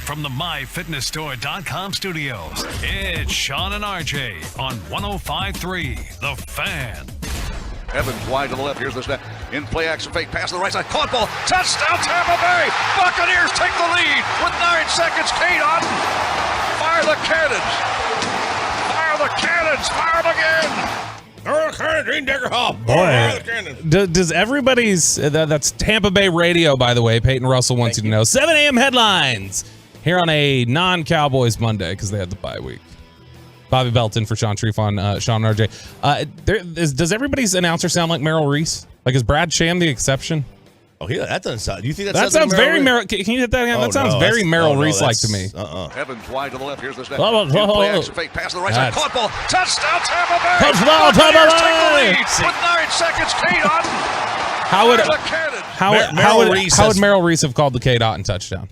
From the MyFitnessStore.com studios, it's Sean and RJ on 105.3 The Fan. Evans wide to the left. Here's the snap. In play action fake. Pass to the right side. Caught ball. Touchdown Tampa Bay. Buccaneers take the lead with 9 seconds. Kate Otten. Fire the cannons. Fire the cannons. Fire them again. Boy, does everybody's that's Tampa Bay radio, by the way. Peyton Russell wants you to know 7 a.m. headlines here on a non-Cowboys Monday because they had the bye week. Bobby Belton for Sean Treef on Sean and RJ. Does everybody's announcer sound like Merrill Reese? Like, is Brad Sham the exception? Oh, yeah, that doesn't sound. Do you think that sounds very Merrill? Can you hit that again? That sounds very Merrill Reese-like to me. Evans wide to the left. Here's the snap. Play action fake pass to the right side. Caught ball. Touchdown, Tampa Bay. Touchdown, Tampa Bay. With 9 seconds, K. Dot. How would Merrill Reese have called the K. Dot and touchdown?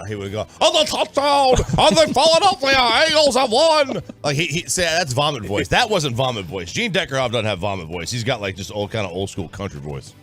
He would go, on the touchdown, on the Philadelphia Eagles have won. Like he say that's vomit voice. That wasn't vomit voice. Gene Deckerhoff doesn't have vomit voice. He's got like just old school country voice.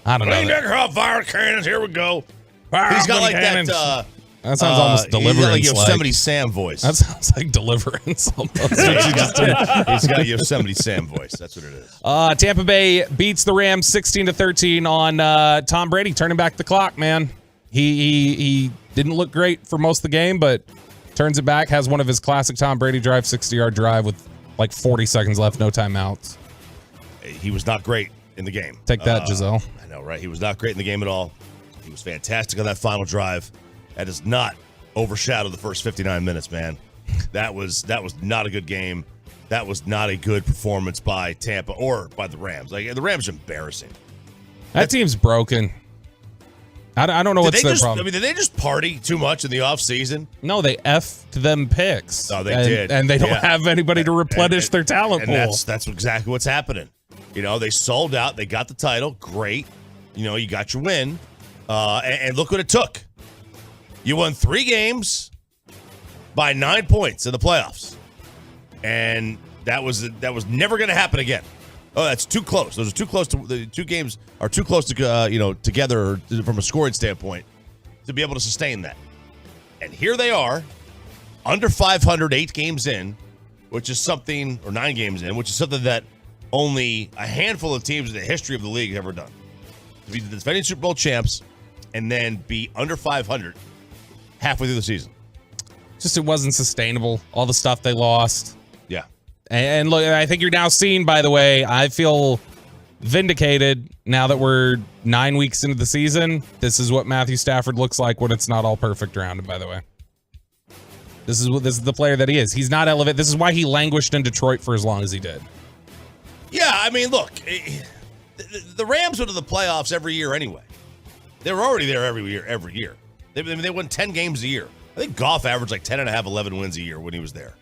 I don't know. Gene Deckerhoff, fire cannons, here we go. He's got like cannons. that. That sounds almost Deliverance. He's got like Yosemite Sam voice. That sounds like Deliverance almost. He's got a Yosemite Sam voice. That's what it is. Tampa Bay beats the Rams 16-13 on Tom Brady turning back the clock, man. He didn't look great for most of the game, but turns it back, has one of his classic Tom Brady drive, 60-yard drive with like 40 seconds left, no timeouts. He was not great in the game. Take that, Giselle. I know, right? He was not great in the game at all. He was fantastic on that final drive. That does not overshadow the first 59 minutes, man. That was not a good game. That was not a good performance by Tampa or by the Rams. Like the Rams are embarrassing. That team's broken. I don't know what's their problem. I mean, did they just party too much in the offseason? No, they effed them picks. Oh, they did. And they don't have anybody to replenish their talent pool. And that's exactly what's happening. You know, they sold out. They got the title. Great. You know, you got your win. And look what it took. You won 3 games by 9 points in the playoffs. And that was never going to happen again. Oh, that's too close. Those are too close to the 2 games are too close to together from a scoring standpoint to be able to sustain that. And here they are, under 500, 8 games in, which is something, or 9 games in, which is something that only a handful of teams in the history of the league have ever done. To be the defending Super Bowl champs and then be under 500 halfway through the season. Just it wasn't sustainable. All the stuff they lost. Yeah. And look, I think you're now seeing, by the way, I feel vindicated now that we're 9 weeks into the season. This is what Matthew Stafford looks like when it's not all perfect around him, by the way. This is the player that he is. He's not elevated. This is why he languished in Detroit for as long as he did. Yeah, I mean, look, the Rams went to the playoffs every year anyway. They were already there every year. They won 10 games a year. I think Goff averaged like 10.5, 11 wins a year when he was there.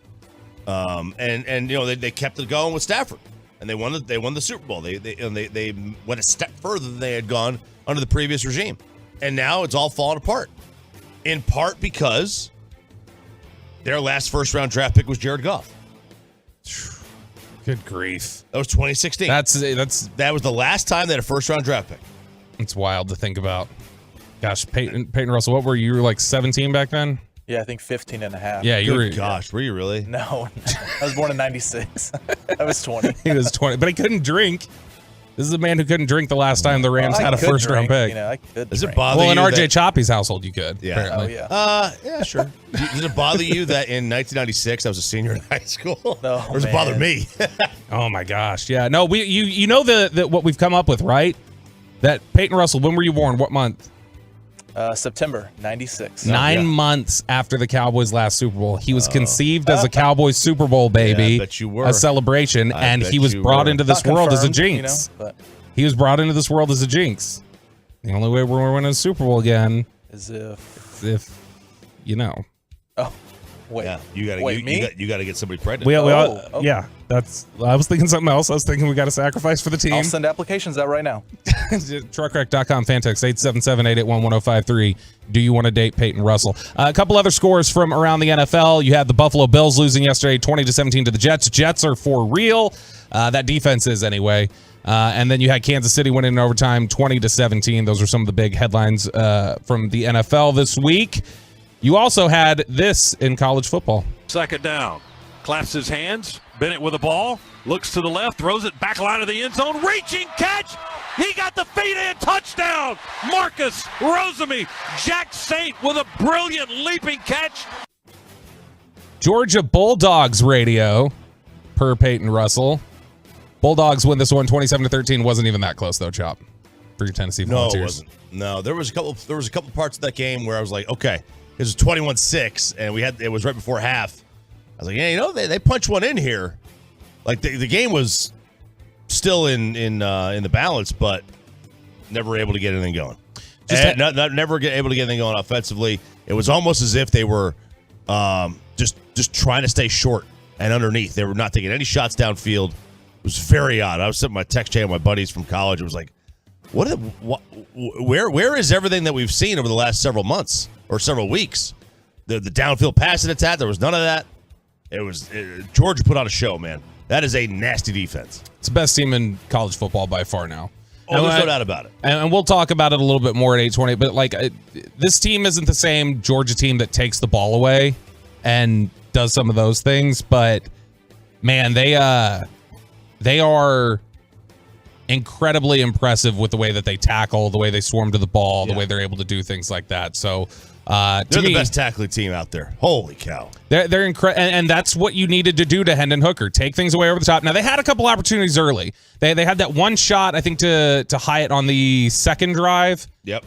And you know they kept it going with Stafford, and they won the Super Bowl. They went a step further than they had gone under the previous regime, and now it's all falling apart. In part because their last first-round draft pick was Jared Goff. Good grief! That was 2016. That was the last time they had a first-round draft pick. It's wild to think about. Gosh, Peyton Russell, what were you? You were like 17 back then? Yeah, I think 15 and a half. Yeah, you were. Gosh, were you really? No, I was born in 96. I was 20. He was 20, but he couldn't drink. This is a man who couldn't drink the last time the Rams had a first-round pick. You know, I could Does drink. it bother you? Well, in RJ Choppy's household, you could. Yeah. Apparently. Oh, yeah. Yeah, sure. Does it bother you that in 1996 I was a senior in high school? No, or does it bother me? Oh my gosh, yeah. No, you know the what we've come up with, right? That Peyton Russell. When were you born? What month? September 96. 9 months after the Cowboys' last Super Bowl. He was conceived as a Cowboys Super Bowl baby. Yeah, I bet you were. A celebration, and he was brought into this world as a jinx. He was brought into this world as a jinx. The only way we're winning a Super Bowl again is if you know. Oh, wait. Yeah, you gotta get somebody pregnant. Yeah. I was thinking something else. I was thinking we got a sacrifice for the team. I'll send applications out right now. Truckwreck.com, Fantex 877-881-1053. Do you want to date Peyton Russell? A couple other scores from around the NFL. You had the Buffalo Bills losing yesterday 20-17 to the Jets. Jets are for real. That defense is anyway. And then you had Kansas City winning in overtime 20-17. Those are some of the big headlines from the NFL this week. You also had this in college football. Second down. Claps his hands. Bennett with the ball. Looks to the left. Throws it back line of the end zone. Reaching catch. He got the feet in. Touchdown. Marcus Rosemy. Jack Saint with a brilliant leaping catch. Georgia Bulldogs radio per Peyton Russell. Bulldogs win this one 27-13. Wasn't even that close though, Chop, for your Tennessee Volunteers. No, it wasn't. No, there was a couple parts of that game where I was like, okay, it was 21-6, and it was right before half. I was like, yeah, you know, they punched one in here. Like the game was still in the balance, but never able to get anything going. Never able to get anything going offensively. It was almost as if they were just trying to stay short and underneath. They were not taking any shots downfield. It was very odd. I was sitting in my text chain with my buddies from college. It was like, where is everything that we've seen over the last several months or several weeks? The downfield passing attack, there was none of that. Georgia put on a show, man. That is a nasty defense. It's the best team in college football by far now. Oh, there's no doubt about it. And we'll talk about it a little bit more at 8:20. But this team isn't the same Georgia team that takes the ball away and does some of those things. But man, they are incredibly impressive with the way that they tackle, the way they swarm to the ball, the way they're able to do things like that. So they're the best tackling team out there. Holy cow. They're incredible, and that's what you needed to do to Hendon Hooker. Take things away over the top. Now, they had a couple opportunities early. They had that one shot, I think, to Hyatt on the second drive. Yep.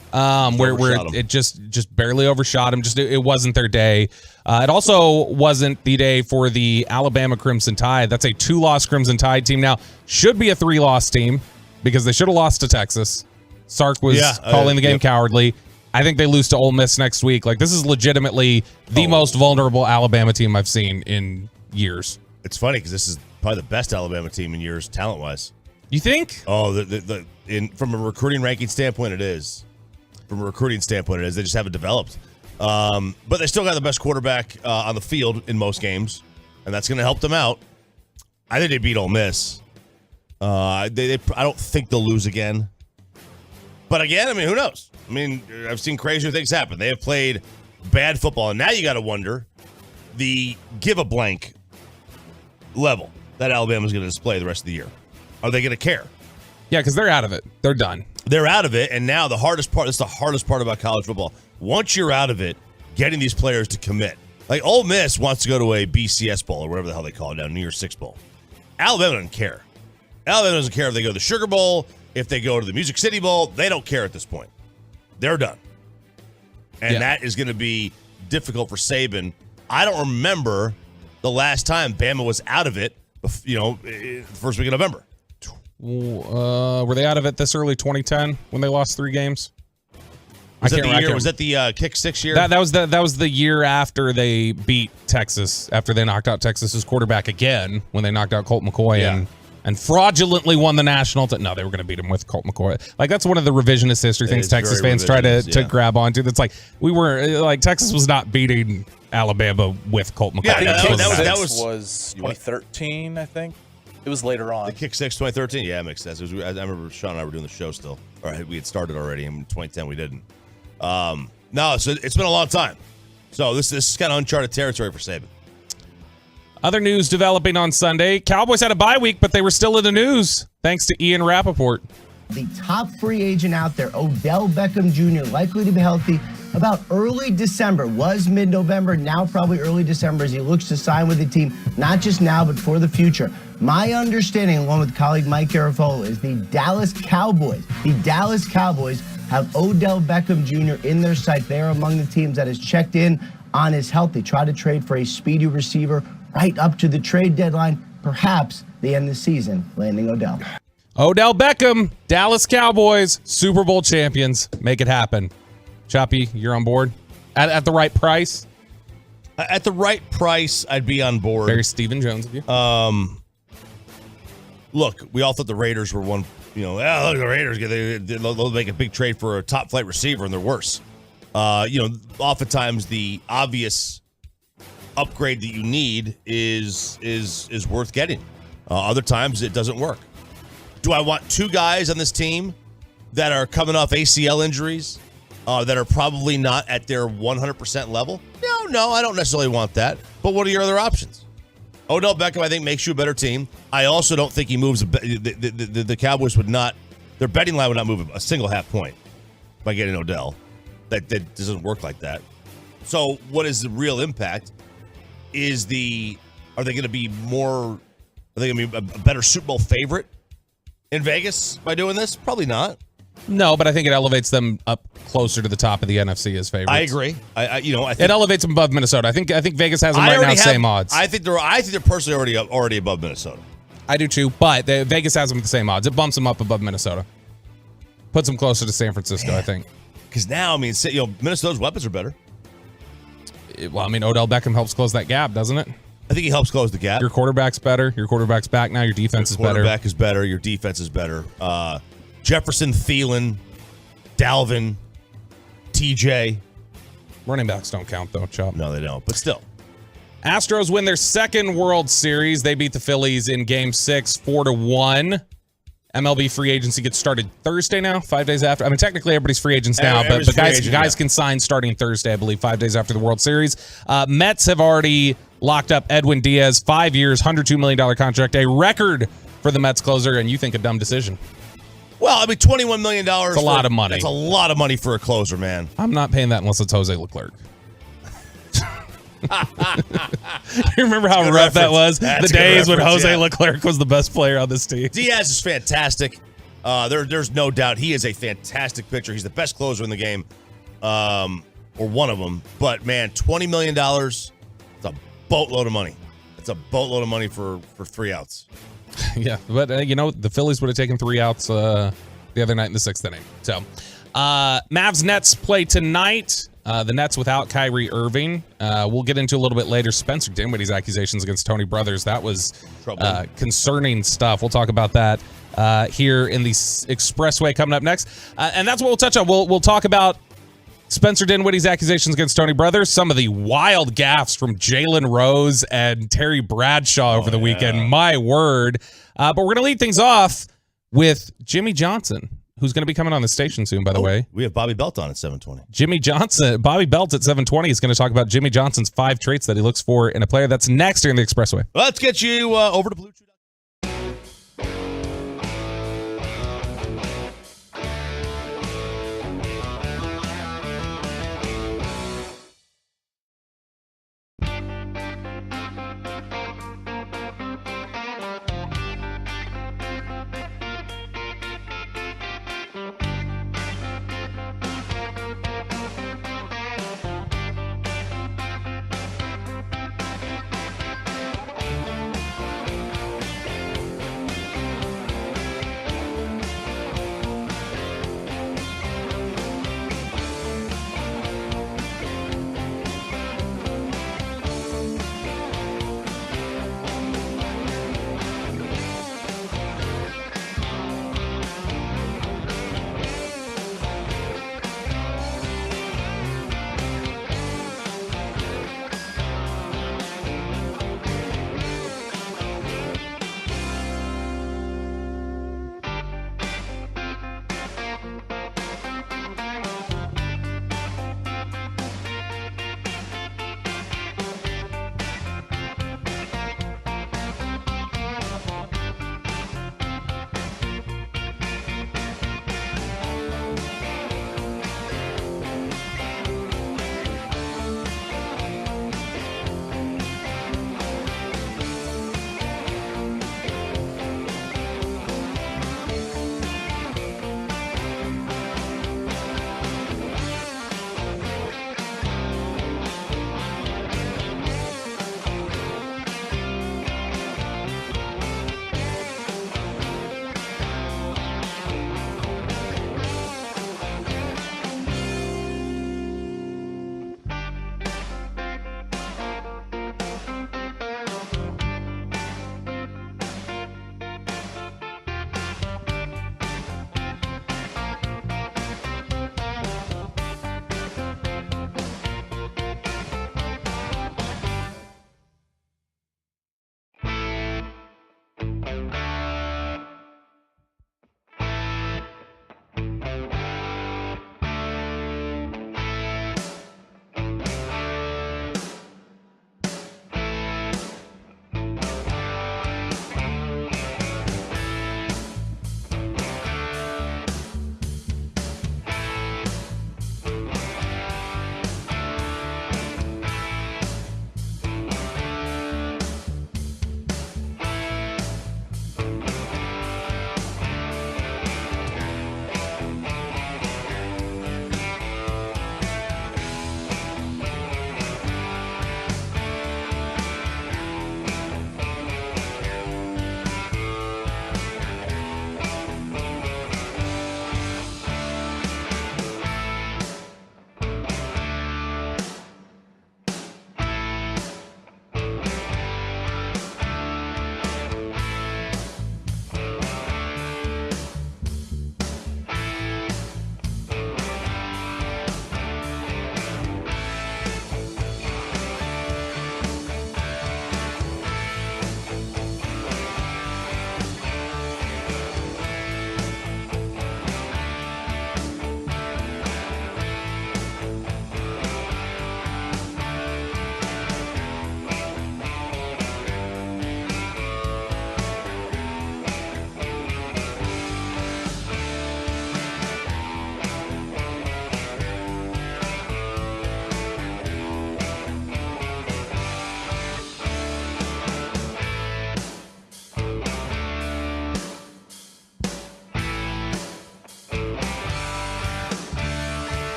Where it just barely overshot him. It wasn't their day. It also wasn't the day for the Alabama Crimson Tide. That's a 2-loss Crimson Tide team now. Should be a 3-loss team because they should have lost to Texas. Sark was calling the game cowardly. I think they lose to Ole Miss next week. This is legitimately the most vulnerable Alabama team I've seen in years. It's funny because this is probably the best Alabama team in years, talent-wise. You think? Oh, from a recruiting ranking standpoint, it is. From a recruiting standpoint, it is. They just haven't developed. But they still got the best quarterback on the field in most games, and that's going to help them out. I think they beat Ole Miss. I don't think they'll lose again. But again, who knows? I've seen crazier things happen. They have played bad football, and now you got to wonder the give-a-blank level that Alabama's going to display the rest of the year. Are they going to care? Yeah, because they're out of it. They're done. They're out of it, and now this is the hardest part about college football. Once you're out of it, getting these players to commit. Ole Miss wants to go to a BCS Bowl or whatever the hell they call it now, New Year's Six Bowl. Alabama doesn't care. Alabama doesn't care if they go to the Sugar Bowl, if they go to the Music City Bowl. They don't care at this point. They're done. And that is going to be difficult for Saban. I don't remember the last time Bama was out of it, first week of November. Were they out of it this early, 2010, when they lost 3 games? Was that the kick 6 year? That was the year after they beat Texas, after they knocked out Texas's quarterback again, when they knocked out Colt McCoy and fraudulently won the national. No, they were going to beat him with Colt McCoy. That's one of the revisionist history things Texas fans try to grab onto. That's Texas was not beating Alabama with Colt McCoy. Yeah, that was 2013, I think. It was later on. The kick 6, 2013? Yeah, it makes sense. I remember Sean and I were doing the show still. All right, we had started already. In 2010, we didn't. No, so it's been a long time. So this is kind of uncharted territory for Saban. Other news developing on Sunday. Cowboys had a bye week, but they were still in the news, thanks to Ian Rappaport. The top free agent out there, Odell Beckham Jr., likely to be healthy about early December. Was mid-November, now probably early December as he looks to sign with the team, not just now, but for the future. My understanding, along with colleague Mike Garafolo, is the Dallas Cowboys have Odell Beckham Jr. in their sight. They are among the teams that has checked in on his health. They try to trade for a speedy receiver right up to the trade deadline. Perhaps they end the season landing Odell. Odell Beckham, Dallas Cowboys, Super Bowl champions. Make it happen. Choppy, you're on board? At the right price? At the right price, I'd be on board. Very Stephen Jones of you. Look, we all thought the Raiders were one. Look at the Raiders. They'll make a big trade for a top flight receiver, and they're worse. Oftentimes the obvious upgrade that you need is worth getting. Other times it doesn't work. Do I want 2 guys on this team that are coming off ACL injuries that are probably not at their 100% level? No, I don't necessarily want that. But what are your other options? Odell Beckham, I think, makes you a better team. I also don't think he moves. The Cowboys would not, their betting line would not move a single half point by getting Odell. That doesn't work like that. So what is the real impact? Are they going to be a better Super Bowl favorite in Vegas by doing this? Probably not. No, but I think it elevates them up closer to the top of the NFC as favorites. I agree. I think it elevates them above Minnesota. I think Vegas has them right now same odds. I think they're personally already above Minnesota. I do too, but Vegas has them at the same odds. It bumps them up above Minnesota. Puts them closer to San Francisco, I think. Because now, I mean, Minnesota's weapons are better. Well, I mean, Odell Beckham helps close that gap, doesn't it? I think he helps close the gap. Your quarterback's better. Your quarterback's back now. Your defense is better. Quarterback is better. Your defense is better. Jefferson, Thielen, Dalvin, TJ. Running backs don't count, though, Chop. No, they don't. But still. Astros win their second World Series. They beat the Phillies in Game 6, 4-1. MLB free agency gets started Thursday now, 5 days after. I mean, technically everybody's free agents now, but guys can sign starting Thursday, I believe, 5 days after the World Series. Mets have already locked up Edwin Diaz, 5 years, $102 million contract, a record for the Mets closer, and you think a dumb decision. Well, I mean, $21 million. That's a lot of money. That's a lot of money for a closer, man. I'm not paying that unless it's Jose Leclerc. You remember how rough that was? The days when Jose Leclerc was the best player on this team. Diaz is fantastic. There's no doubt he is a fantastic pitcher. He's the best closer in the game, or one of them. But man, $20 million, it's a boatload of money. It's a boatload of money for 3 outs. Yeah, but the Phillies would have taken 3 outs the other night in the 6th inning. So, Mavs Nets play tonight. The Nets without Kyrie Irving. We'll get into a little bit later Spencer Dinwiddie's accusations against Tony Brothers. That was concerning stuff. We'll talk about that here in the Expressway coming up next. And that's what we'll touch on. We'll talk about Spencer Dinwiddie's accusations against Tony Brothers, some of the wild gaffes from Jalen Rose and Terry Bradshaw over the weekend. My word. But we're going to lead things off with Jimmy Johnson, who's going to be coming on the station soon, by the way. We have Bobby Belt on at 7:20. Bobby Belt at 7:20 is going to talk about Jimmy Johnson's 5 traits that he looks for in a player. That's next here in the Expressway. Let's get you over to Blue Chew.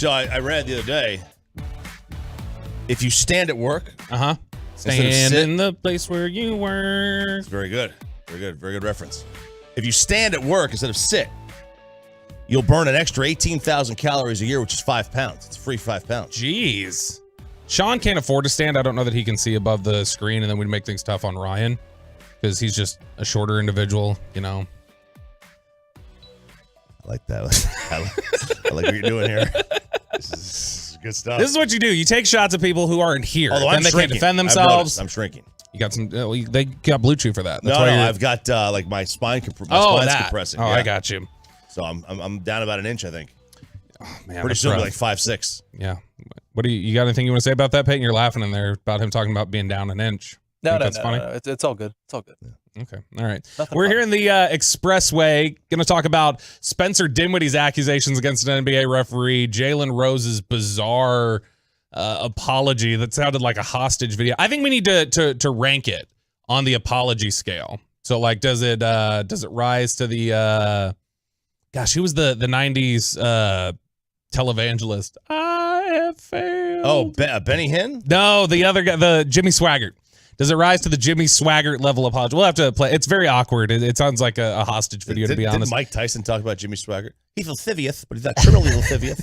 So I read the other day, if you stand at work. Stand in the place where you were. It's very good. Very good. Very good reference. If you stand at work instead of sit, you'll burn an extra 18,000 calories a year, which is 5 pounds. It's free 5 pounds. Jeez. Sean can't afford to stand. I don't know that he can see above the screen, and then we'd make things tough on Ryan because he's just a shorter individual, you know. I like that. I like what you're doing here. This is good stuff. This is what you do. You take shots at people who aren't here. Although then they can't defend themselves. I'm shrinking. You got some. They got Blue Chew for that. That's No, why I've got like my spine's compressing. Oh, I got you. So I'm down about an inch, I think. Oh, man, pretty soon, like 5'6". Yeah. What do you got? Anything you want to say about that, Peyton? You're laughing in there about him talking about being down an inch. No, that's funny. No. It's all good. It's all good. Yeah. Okay. All right. Nothing We're fun. here in the Expressway. Going to talk about Spencer Dinwiddie's accusations against an NBA referee, Jalen Rose's bizarre apology that sounded like a hostage video. I think we need to rank it on the apology scale. So, like, does it rise to the gosh, who was the 90s televangelist? I have failed. Oh, Benny Hinn? No, the other guy, the Jimmy Swaggart. Does it rise to the Jimmy Swaggart level of apology? We'll have to play. It's very awkward. It sounds like a hostage video, to be honest. Did Mike Tyson talk about Jimmy Swaggart? He's lascivious, but he's not criminally lascivious.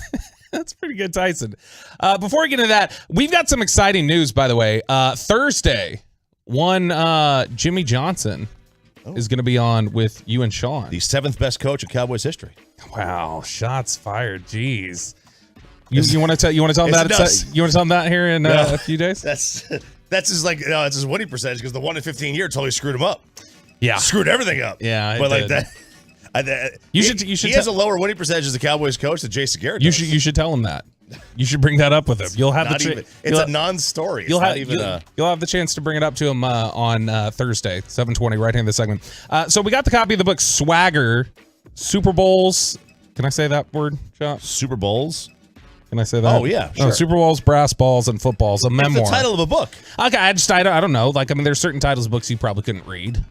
That's pretty good, Tyson. Before we get into that, we've got some exciting news, by the way. Thursday, Jimmy Johnson is going to be on with you and Sean. The 7th best coach in Cowboys history. Wow, shots fired. Jeez. You want to tell him that? You want to tell him that here in a few days? That's his it's his winning percentage because the 1 in 15 year totally screwed him up. Yeah, screwed everything up. Yeah, but like that. You should. He has a lower winning percentage as the Cowboys coach than Jason Garrett does. You should tell him that. You should bring that up with him. You'll have it's a non-story. You'll have the chance to bring it up to him on Thursday, 7:20, right here in the segment. So we got the copy of the book Swagger, Super Bowls. Can I say that word, John? Super Bowls. Can I say that? Oh yeah, sure. Super Bowls, brass balls, and footballs. A memoir. It's the title of a book. Okay, I don't know. Like, I mean, there's certain titles of books you probably couldn't read.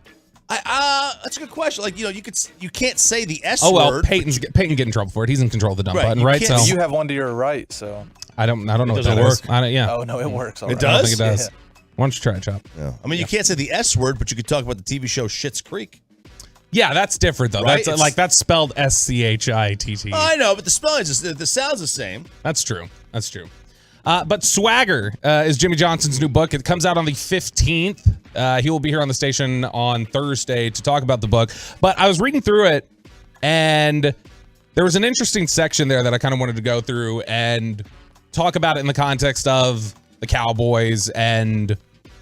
That's a good question. Like, you can't say the S word. Oh well, Peyton get in trouble for it. He's in control of the dump button, right? So you have one to your right, so I don't know. Does it work? Yeah. Oh no, it works. It does. I don't think it does. Yeah. Why don't you try it, Chop? Yeah. I mean, you can't say the S word, but you could talk about the TV show Schitt's Creek. Yeah, that's different though. Right? That's spelled SCHITT. I know, but the spelling the sound's the same. That's true. But Swagger is Jimmy Johnson's new book. It comes out on the 15th. He will be here on the station on Thursday to talk about the book. But I was reading through it, and there was an interesting section there that I kind of wanted to go through and talk about it in the context of the Cowboys and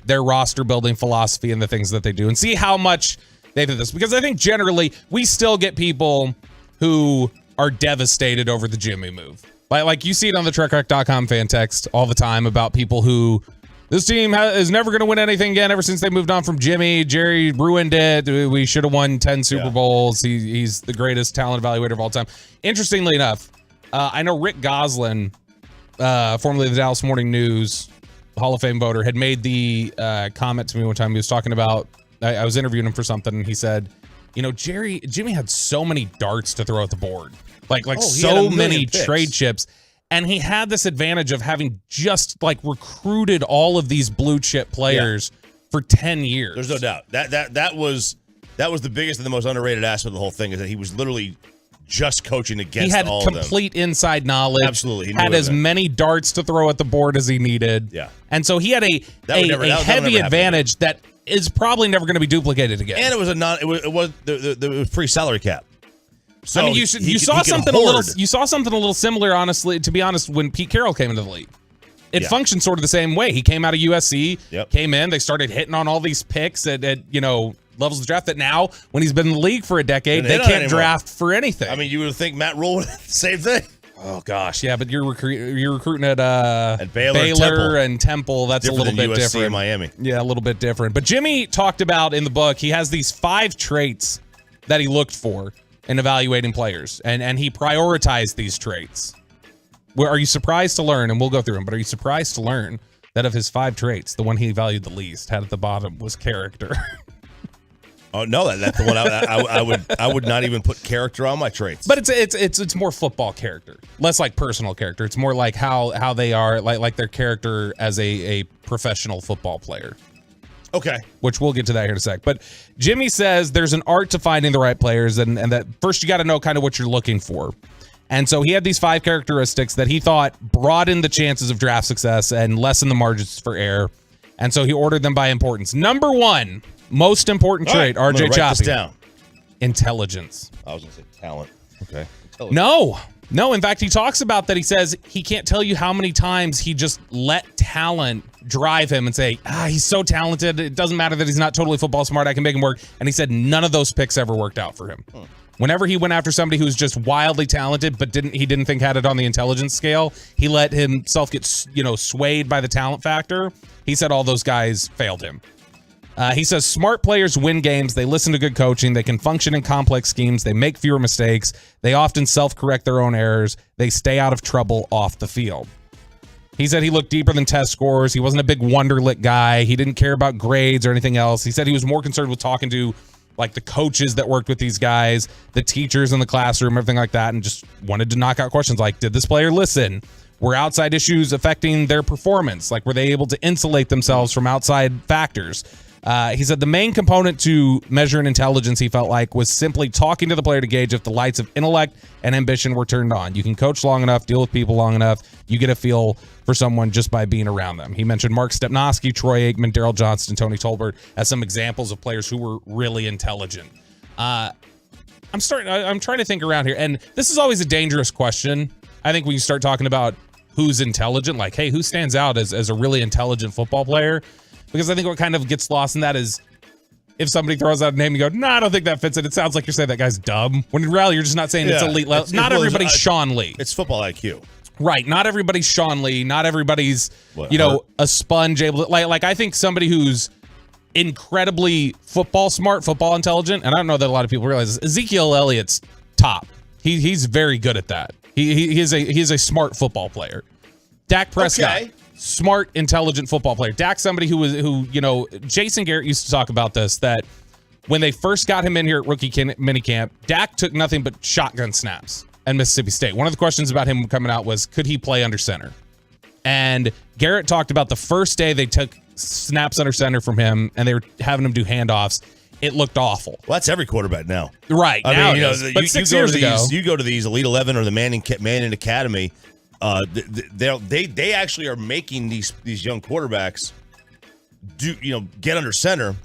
their roster building philosophy and the things that they do, and see how much they do this. Because I think generally we still get people who are devastated over the Jimmy move. Like you see it on the TrekRec.com fan text all the time about people who, this team is never going to win anything again ever since they moved on from Jimmy. Jerry ruined it. We should have won 10 Super Bowls. He's the greatest talent evaluator of all time. Interestingly enough, I know Rick Goslin, formerly of the Dallas Morning News Hall of Fame voter, had made the comment to me one time. He was talking about, I was interviewing him for something, and he said, Jimmy had so many darts to throw at the board. Like so many trade chips. And he had this advantage of having just recruited all of these blue chip players for 10 years. There's no doubt. That was the biggest and the most underrated aspect of the whole thing, is that he was literally just coaching against all of them. He had complete inside knowledge. Absolutely. He had as many darts to throw at the board as he needed. Yeah. And so he had a heavy advantage that is probably never going to be duplicated again. And it was pre-salary cap. So I mean, you saw something a little similar, honestly, to be honest, when Pete Carroll came into the league. It functioned sort of the same way. He came out of USC, came in, they started hitting on all these picks at levels of draft that now, when he's been in the league for a decade, they can't draft for anything. I mean, you would think Matt Rule would have the same thing. Oh gosh, yeah, but you're recruiting at Baylor and Temple. That's different a little bit USC different. And Miami. Yeah, a little bit different. But Jimmy talked about in the book, he has these 5 traits that he looked for in evaluating players, and he prioritized these traits. Are you surprised to learn, and we'll go through them, but are you surprised to learn that of his 5 traits, the one he valued the least had at the bottom was character? Oh no, that's the one I would not even put character on my traits. But it's more football character, less like personal character. It's more like how they are, like their character as a professional football player. Okay. Which we'll get to that here in a sec. But Jimmy says there's an art to finding the right players, and that first you got to know kind of what you're looking for. And so he had these 5 characteristics that he thought broadened the chances of draft success and lessened the margins for error. And so he ordered them by importance. Number 1, most important trait, right, RJ write this Choppy. down. Intelligence. I was going to say talent. Okay. No. In fact, he talks about that. He says he can't tell you how many times he just let talent drive him and say, he's so talented. It doesn't matter that he's not totally football smart. I can make him work. And he said none of those picks ever worked out for him. Whenever he went after somebody who's just wildly talented, but didn't think had it on the intelligence scale, he let himself get, swayed by the talent factor. He said all those guys failed him. He says smart players win games. They listen to good coaching. They can function in complex schemes. They make fewer mistakes. They often self-correct their own errors. They stay out of trouble off the field. He said he looked deeper than test scores. He wasn't a big Wonderlic guy. He didn't care about grades or anything else. He said he was more concerned with talking to like the coaches that worked with these guys, the teachers in the classroom, everything like that, and just wanted to knock out questions like, did this player listen? Were outside issues affecting their performance? Like, were they able to insulate themselves from outside factors? He said the main component to measuring intelligence, he felt like, was simply talking to the player to gauge if the lights of intellect and ambition were turned on. You can coach long enough, deal with people long enough, you get a feel for someone just by being around them. He mentioned Mark Stepnoski, Troy Aikman, Daryl Johnston, Tony Tolbert as some examples of players who were really intelligent. I'm trying to think around here, and this is always a dangerous question. I think when you start talking about who's intelligent, like, hey, who stands out as a really intelligent football player? Because I think what kind of gets lost in that is if somebody throws out a name and you go, I don't think that fits it. It sounds like you're saying that guy's dumb. When in reality, you're just not saying it's elite level. Not everybody's Sean Lee. It's football IQ. Right. Not everybody's Sean Lee. Not everybody's, a sponge able to, like I think somebody who's incredibly football smart, football intelligent, and I don't know that a lot of people realize this, Ezekiel Elliott's top. He's very good at that. He is a smart football player. Dak Prescott. Okay. Smart, intelligent football player. Dak's somebody who Jason Garrett used to talk about this, that when they first got him in here at rookie minicamp, Dak took nothing but shotgun snaps at Mississippi State. One of the questions about him coming out was, could he play under center? And Garrett talked about the first day they took snaps under center from him and they were having him do handoffs. It looked awful. Well, that's every quarterback now. Right. I mean, but 6 years ago. You go to these Elite 11 or the Manning Academy, they actually are making these young quarterbacks get under center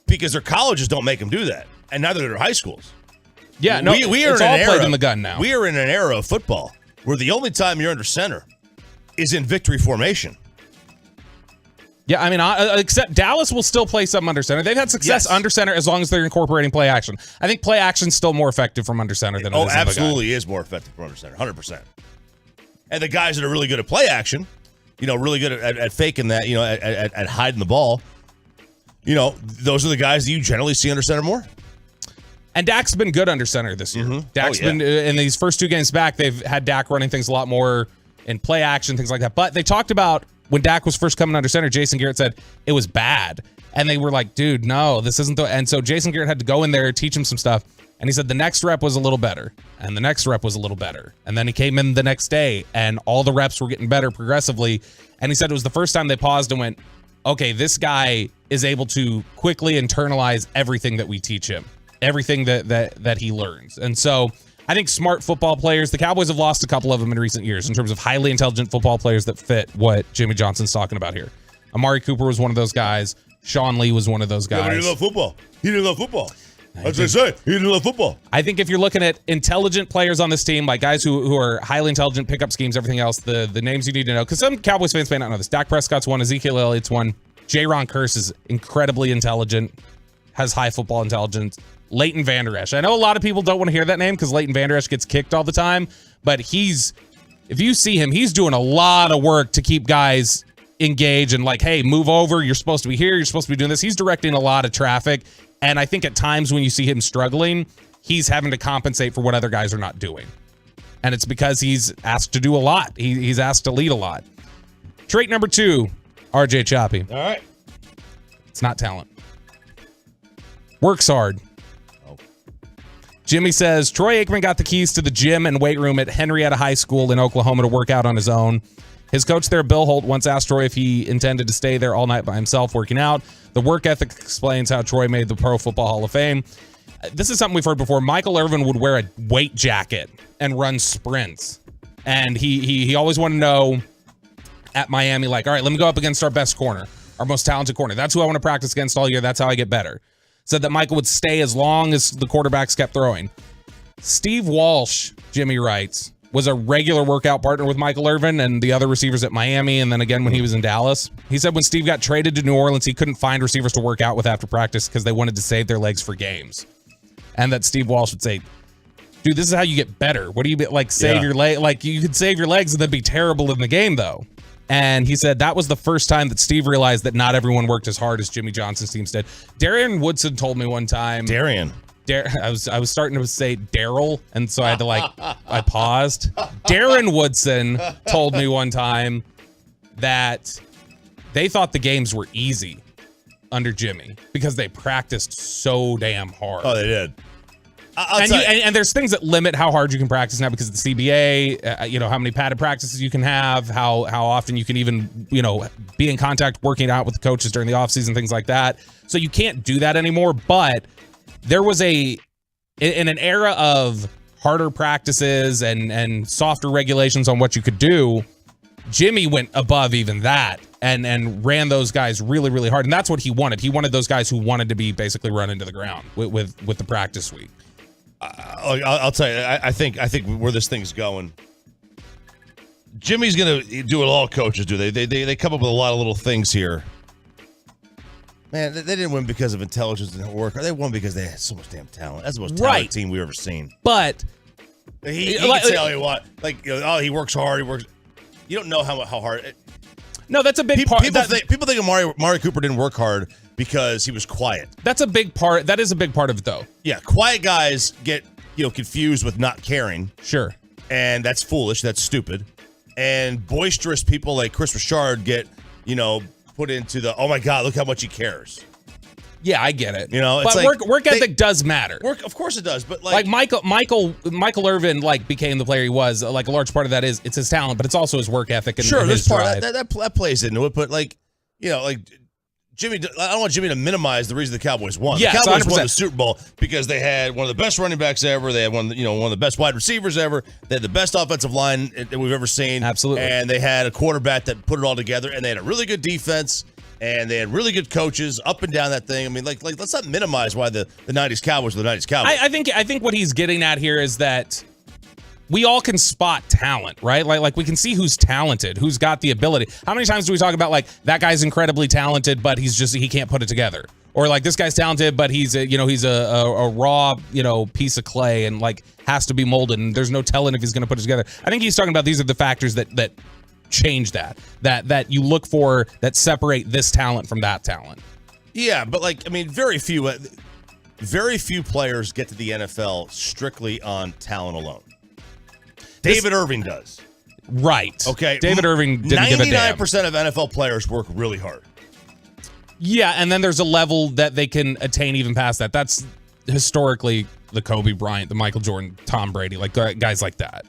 because their colleges don't make them do that, and neither do their high schools. Yeah, no, we are it's in all an played era, in the gun now. We are in an era of football where the only time you're under center is in victory formation. Yeah, I mean, except Dallas will still play some under center. They've had success under center as long as they're incorporating play action. I think play action's still more effective from under center than it is absolutely is more effective from under center, 100%. And the guys that are really good at play action, really good at faking that, at hiding the ball, those are the guys that you generally see under center more. And Dak's been good under center this year. Mm-hmm. Dak's been, in these first 2 games back, they've had Dak running things a lot more in play action, things like that. But they talked about when Dak was first coming under center, Jason Garrett said it was bad. And they were like, dude, no, this isn't the... And so Jason Garrett had to go in there, teach him some stuff. And he said the next rep was a little better. And the next rep was a little better. And then he came in the next day and all the reps were getting better progressively. And he said it was the first time they paused and went, okay, this guy is able to quickly internalize everything that we teach him, everything that he learns. And so I think smart football players, the Cowboys have lost a couple of them in recent years in terms of highly intelligent football players that fit what Jimmy Johnson's talking about here. Amari Cooper was one of those guys. Sean Lee was one of those guys. Yeah, but he didn't love football. He didn't love football. That's what I say. He didn't love football. I think if you're looking at intelligent players on this team, like guys who are highly intelligent, pick up schemes, everything else, the names you need to know, because some Cowboys fans may not know this. Dak Prescott's one, Ezekiel Elliott's one. J-Ron Kearse is incredibly intelligent, has high football intelligence. Leighton Vander Esch. I know a lot of people don't want to hear that name because Leighton Vander Esch gets kicked all the time, but if you see him, he's doing a lot of work to keep guys engaged and like, hey, move over. You're supposed to be here. You're supposed to be doing this. He's directing a lot of traffic. And I think at times when you see him struggling, he's having to compensate for what other guys are not doing. And it's because he's asked to do a lot. He's asked to lead a lot. Trait number 2, RJ Choppy. All right. It's not talent. Works hard. Jimmy says, Troy Aikman got the keys to the gym and weight room at Henrietta High School in Oklahoma to work out on his own. His coach there, Bill Holt, once asked Troy if he intended to stay there all night by himself working out. The work ethic explains how Troy made the Pro Football Hall of Fame. This is something we've heard before. Michael Irvin would wear a weight jacket and run sprints. And he always wanted to know at Miami, like, all right, let me go up against our best corner, our most talented corner. That's who I want to practice against all year. That's how I get better. Said that Michael would stay as long as the quarterbacks kept throwing. Steve Walsh, Jimmy writes, was a regular workout partner with Michael Irvin and the other receivers at Miami, and then again when he was in Dallas. He said when Steve got traded to New Orleans, he couldn't find receivers to work out with after practice because they wanted to save their legs for games. And that Steve Walsh would say, dude, this is how you get better. What do you like save your leg? Like you could save your legs and then be terrible in the game though. And he said that was the first time that Steve realized that not everyone worked as hard as Jimmy Johnson's teams did. Darian Woodson told me one time. I was starting to say Daryl, and so I had to I paused. Darren Woodson told me one time that they thought the games were easy under Jimmy because they practiced so damn hard. Oh, they did. And there's things that limit how hard you can practice now because of the CBA, how many padded practices you can have, how often you can even, be in contact working out with the coaches during the offseason, things like that. So you can't do that anymore. But there was in an era of harder practices and softer regulations on what you could do, Jimmy went above even that and ran those guys really, really hard. And that's what he wanted. He wanted those guys who wanted to be basically run into the ground with the practice week. I'll tell you, I think where this thing's going, Jimmy's gonna do what all coaches do. They come up with a lot of little things here. Man, they didn't win because of intelligence and work. They won because they had so much damn talent. That's the most talented team we've ever seen. But he can say all he wants. He works hard. He works. You don't know how hard. No, that's a big part. People think Amari Cooper didn't work hard because he was quiet. That's a big part. That is a big part of it, though. Yeah, quiet guys get confused with not caring. Sure. And that's foolish. That's stupid. And boisterous people like Chris Richard get put into the, oh my God, look how much he cares. Yeah, I get it. It's but work ethic does matter. Of course it does. But Michael Irvin became the player he was. A large part of that is it's his talent, but it's also his work ethic and his drive. That plays into it. But Jimmy, I don't want Jimmy to minimize the reason the Cowboys won. Yeah, the Cowboys 100%. won the Super Bowl because they had one of the best running backs ever. They had one of the best wide receivers ever. They had the best offensive line that we've ever seen. Absolutely. And they had a quarterback that put it all together. And they had a really good defense. And they had really good coaches up and down that thing. I mean, let's not minimize why the 90s Cowboys were the 90s Cowboys. I think what he's getting at here is that we all can spot talent, right? Like we can see who's talented, who's got the ability. How many times do we talk about that guy's incredibly talented, but he can't put it together? Or this guy's talented, but he's a raw, piece of clay and has to be molded and there's no telling if he's going to put it together. I think he's talking about these are the factors that change that you look for that separate this talent from that talent. Yeah, but very few players get to the NFL strictly on talent alone. David Irving does. Right. Okay. David Irving didn't give a damn. 99% of NFL players work really hard. Yeah, and then there's a level that they can attain even past that. That's historically the Kobe Bryant, the Michael Jordan, Tom Brady, guys like that.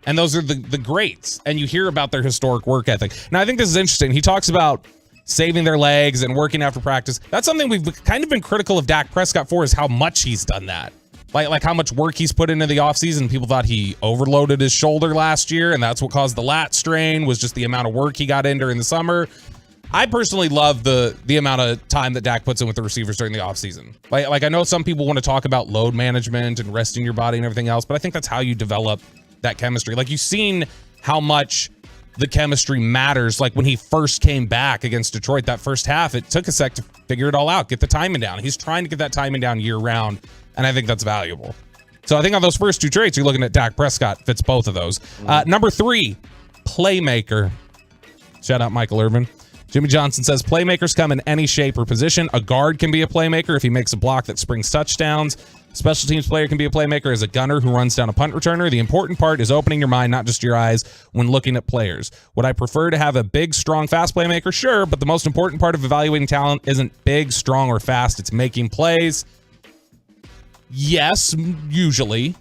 And those are the greats. And you hear about their historic work ethic. Now, I think this is interesting. He talks about saving their legs and working after practice. That's something we've kind of been critical of Dak Prescott for, is how much he's done that. Like how much work he's put into the offseason. People thought he overloaded his shoulder last year, and that's what caused the lat strain, was just the amount of work he got in during the summer. I personally love the amount of time that Dak puts in with the receivers during the offseason. Like I know some people want to talk about load management and resting your body and everything else, but I think that's how you develop that chemistry. You've seen how much the chemistry matters. When he first came back against Detroit, that first half, it took a sec to figure it all out, get the timing down. He's trying to get that timing down year round, and I think that's valuable. So I think on those first two traits, you're looking at Dak Prescott, fits both of those. Number 3, playmaker. Shout out Michael Irvin. Jimmy Johnson says playmakers come in any shape or position. A guard can be a playmaker if he makes a block that springs touchdowns. Special teams player can be a playmaker as a gunner who runs down a punt returner. The important part is opening your mind, not just your eyes, when looking at players. Would I prefer to have a big, strong, fast playmaker? Sure, but the most important part of evaluating talent isn't big, strong, or fast. It's making plays. Yes, usually.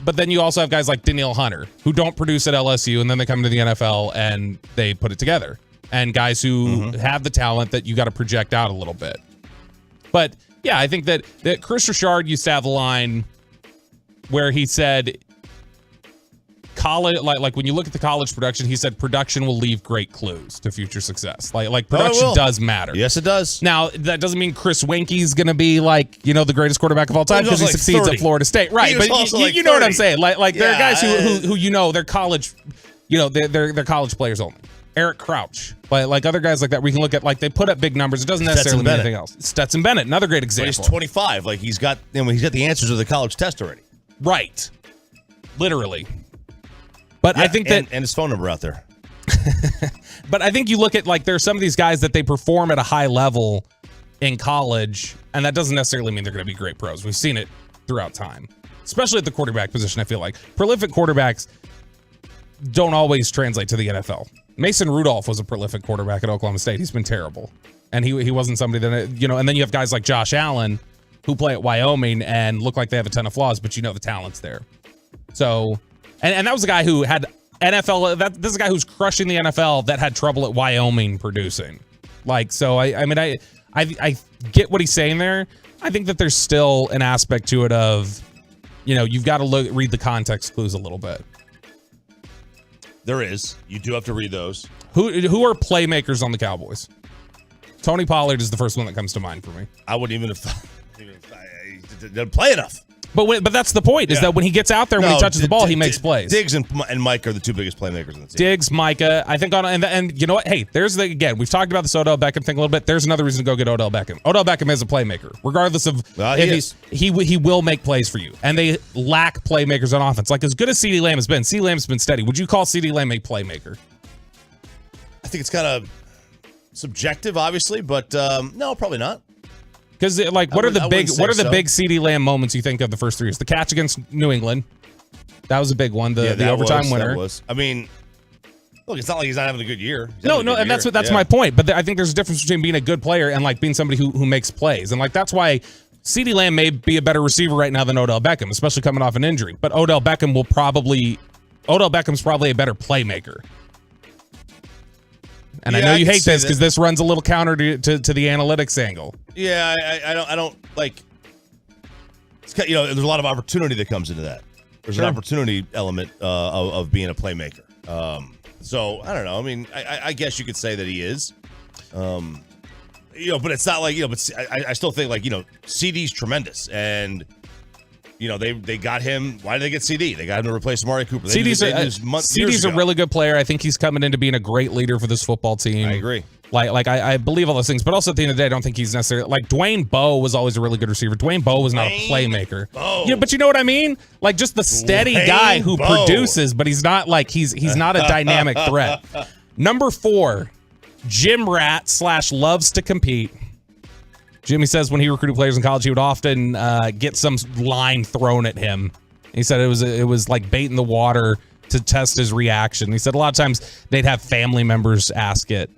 But then you also have guys like Danielle Hunter who don't produce at LSU, and then they come to the NFL and they put it together. And guys who have the talent that you got to project out a little bit. But yeah, I think that Chris Richard used to have a line where he said, college, like when you look at the college production, he said production will leave great clues to future success. Like production does matter. Yes, it does. Now, that doesn't mean Chris Winky's going to be like, the greatest quarterback of all time because he succeeds at Florida State. Right. But you know what I'm saying? Like there are guys who they're college, they're college players only. Eric Crouch, like other guys like that, we can look at, like, they put up big numbers. It doesn't necessarily mean anything else. Stetson Bennett, another great example. But he's 25. Like, he's got the answers to the college test already. Right. Literally. But I think and his phone number out there. But I think you look at, like, there's some of these guys that they perform at a high level in college, and that doesn't necessarily mean they're going to be great pros. We've seen it throughout time, especially at the quarterback position. I feel like prolific quarterbacks don't always translate to the NFL. Mason Rudolph was a prolific quarterback at Oklahoma State. He's been terrible. And he wasn't somebody that, and then you have guys like Josh Allen who play at Wyoming and look like they have a ton of flaws, but the talent's there. So, and that was a guy who had NFL, this is a guy who's crushing the NFL that had trouble at Wyoming producing. Like, so I mean, I get what he's saying there. I think that there's still an aspect to it of, you've got to read the context clues a little bit. There is. You do have to read those. Who are playmakers on the Cowboys? Tony Pollard is the first one that comes to mind for me. I wouldn't even have thought. He didn't play enough. But that's the point, is that when he gets out there, when he touches the ball, he makes plays. Diggs and Mike are the two biggest playmakers in the team. Diggs, Micah, I think and you know what? Hey, again, we've talked about this Odell Beckham thing a little bit. There's another reason to go get Odell Beckham. Odell Beckham is a playmaker, regardless of he will make plays for you. And they lack playmakers on offense. Like, as good as CeeDee Lamb has been, CeeDee Lamb's been steady. Would you call CeeDee Lamb a playmaker? I think it's kind of subjective, obviously, but no, probably not. Because, like, what are the big CeeDee Lamb moments you think of the first 3 years? The catch against New England, that was a big one. The overtime winner. That was. I mean, look, it's not like he's not having a good year. And that's my point. But I think there's a difference between being a good player and, like, being somebody who makes plays. And, like, that's why CeeDee Lamb may be a better receiver right now than Odell Beckham, especially coming off an injury. But Odell Beckham's probably a better playmaker. And I know you hate this because this runs a little counter to the analytics angle. Yeah, I don't like. It's, there's a lot of opportunity that comes into that. There's an opportunity element of being a playmaker. So I don't know. I mean, I guess you could say that he is. But it's not like But I still think CD's tremendous, and they got him. Why did they get CD? They got him to replace Amari Cooper. CD's a really good player. I think he's coming into being a great leader for this football team. I agree. I believe all those things, but also at the end of the day, I don't think he's necessarily like Dwayne Bowe was always a really good receiver. Dwayne Bowe was not a playmaker. But you know what I mean? Like, just the steady guy who produces, but he's not like he's not a dynamic threat. Number 4, Jim Rat / loves to compete. Jimmy says when he recruited players in college, he would often get some line thrown at him. He said it was like bait in the water to test his reaction. He said a lot of times they'd have family members ask it.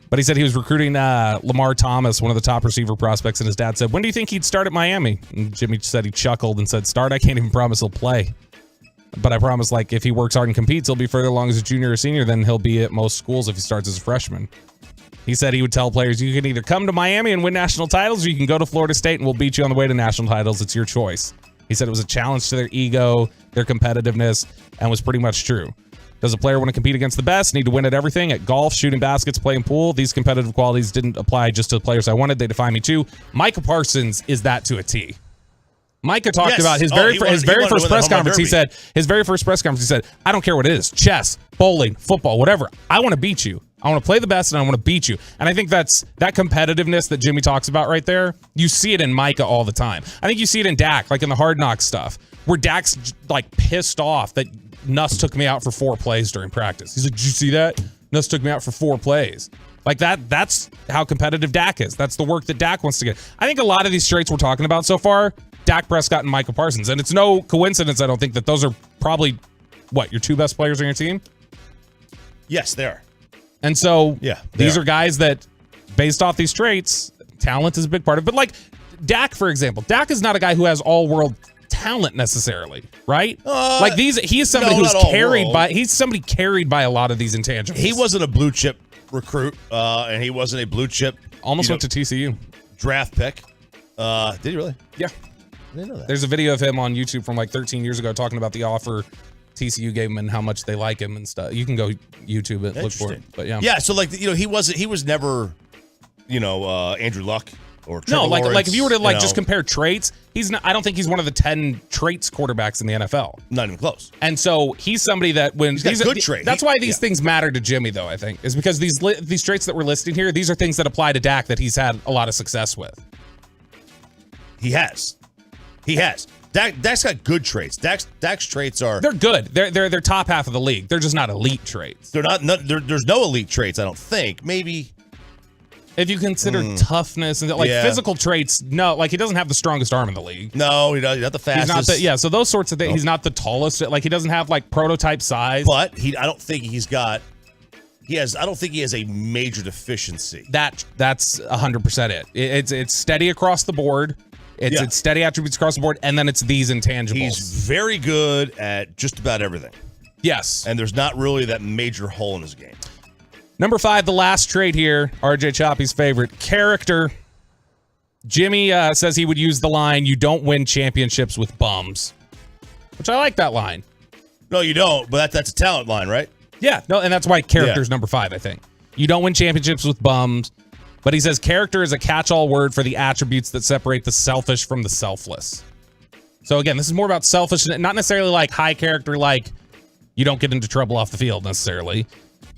But he said he was recruiting Lamar Thomas, one of the top receiver prospects, and his dad said, when do you think he'd start at Miami? And Jimmy said he chuckled and said, start? I can't even promise he'll play. But I promise, like, if he works hard and competes, he'll be further along as a junior or senior than he'll be at most schools if he starts as a freshman. He said he would tell players, you can either come to Miami and win national titles, or you can go to Florida State and we'll beat you on the way to national titles. It's your choice. He said it was a challenge to their ego, their competitiveness, and was pretty much true. Does a player want to compete against the best, need to win at everything? At golf, shooting baskets, playing pool? These competitive qualities didn't apply just to the players I wanted. They define me too. Micah Parsons is that to a T. Micah talked about his very first press conference. He said, I don't care what it is. Chess, bowling, football, whatever. I want to beat you. I want to play the best, and I want to beat you. And I think that's that competitiveness that Jimmy talks about right there. You see it in Micah all the time. I think you see it in Dak, like in the Hard Knocks stuff, where Dak's like pissed off that Nuss took me out for 4 plays during practice. He's like, did you see that? Nuss took me out for 4 plays. Like that's how competitive Dak is. That's the work that Dak wants to get. I think a lot of these traits we're talking about so far, Dak Prescott and Micah Parsons. And it's no coincidence, I don't think, that those are probably, your two best players on your team? Yes, they are. And so these are guys that, based off these traits, talent is a big part of it. But like Dak, for example, Dak is not a guy who has all-world talent necessarily, right? He is somebody who's carried by. He's somebody carried by a lot of these intangibles. He wasn't a blue chip recruit, and he wasn't a blue chip. Almost went to TCU. Draft pick. Did he really? Yeah. I didn't know that. There's a video of him on YouTube from like 13 years ago talking about the offer TCU gave him and how much they like him and stuff. You can go YouTube it, look for it. But yeah. So he was never, Andrew Luck or Trevor Lawrence, like if you were to just compare. compare traits, he's not. I don't think he's one of the 10 traits quarterbacks in the NFL. Not even close. And so he's somebody that when he's got good traits. That's why these things matter to Jimmy, though. I think is because these traits that we're listing here, these are things that apply to Dak that he's had a lot of success with. He has. Dak's got good traits. Dak's traits they're good. They're top half of the league. They're just not elite traits. They're not. There's no elite traits. I don't think. Maybe. If you consider toughness and physical traits, no, he doesn't have the strongest arm in the league. No, he doesn't. He's not the fastest. He's not so those sorts of things. He's not the tallest. He doesn't have prototype size. But I don't think he's got. I don't think he has a major deficiency. That's 100% it. It's steady across the board. It's steady attributes across the board, and then it's these intangibles. He's very good at just about everything. Yes. And there's not really that major hole in his game. Number 5, the last trait here, RJ Choppy's favorite, character. Jimmy says he would use the line, "You don't win championships with bums," which I like that line. No, you don't, but that's a talent line, right? Yeah, no, and that's why character's number 5, I think. You don't win championships with bums, but he says character is a catch-all word for the attributes that separate the selfish from the selfless. So again, this is more about selfishness, not necessarily high character, you don't get into trouble off the field necessarily.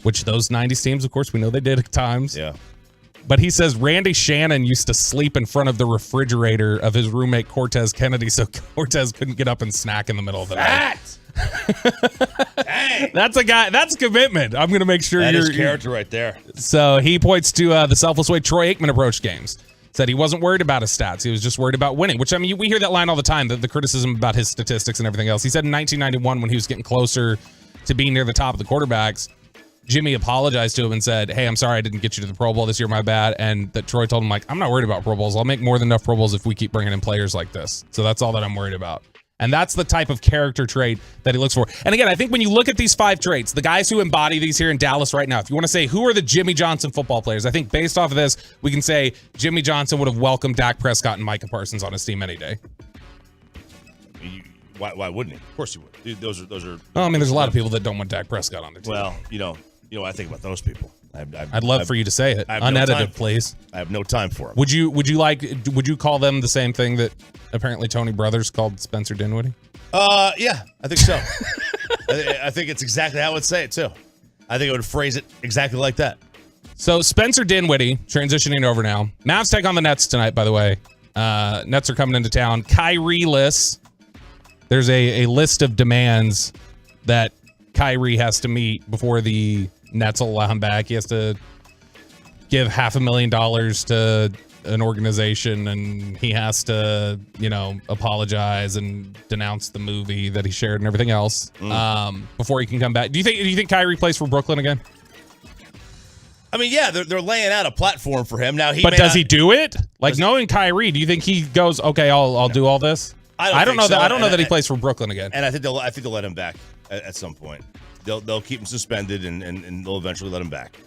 Which those 90s teams, of course, we know they did at times. Yeah. But he says Randy Shannon used to sleep in front of the refrigerator of his roommate Cortez Kennedy so Cortez couldn't get up and snack in the middle of the night. Dang. That's a guy. That's commitment. I'm going to make sure that is character right there. So he points to the selfless way Troy Aikman approached games. Said he wasn't worried about his stats. He was just worried about winning, which, we hear that line all the time, the criticism about his statistics and everything else. He said in 1991 when he was getting closer to being near the top of the quarterbacks, Jimmy apologized to him and said, "Hey, I'm sorry I didn't get you to the Pro Bowl this year, my bad." And that Troy told him, I'm not worried about Pro Bowls. I'll make more than enough Pro Bowls if we keep bringing in players like this. So that's all that I'm worried about. And that's the type of character trait that he looks for. And again, I think when you look at these 5 traits, the guys who embody these here in Dallas right now, if you want to say who are the Jimmy Johnson football players, I think based off of this, we can say Jimmy Johnson would have welcomed Dak Prescott and Micah Parsons on his team any day. Why wouldn't he? Of course he would. Dude, those are. Well, there's a lot of people that don't want Dak Prescott on their team. Well, I think about those people. I'd love for you to say it, unedited, please. I have no time for them. Would you call them the same thing that apparently Tony Brothers called Spencer Dinwiddie? Yeah, I think so. I think it's exactly how I would say it too. I think I would phrase it exactly like that. So Spencer Dinwiddie transitioning over now. Mavs take on the Nets tonight, by the way. Nets are coming into town. Kyrie lists. There's a list of demands that Kyrie has to meet before the Nets will allow him back. He has to give $500,000 to an organization, and he has to, apologize and denounce the movie that he shared and everything else before he can come back. Do you think Kyrie plays for Brooklyn again? Yeah, they're laying out a platform for him now. Does he do it? Knowing Kyrie, do you think he goes, "Okay, I'll do all this"? I don't know that he plays for Brooklyn again. And I think they'll let him back at some point. They'll keep him suspended and they'll eventually let him back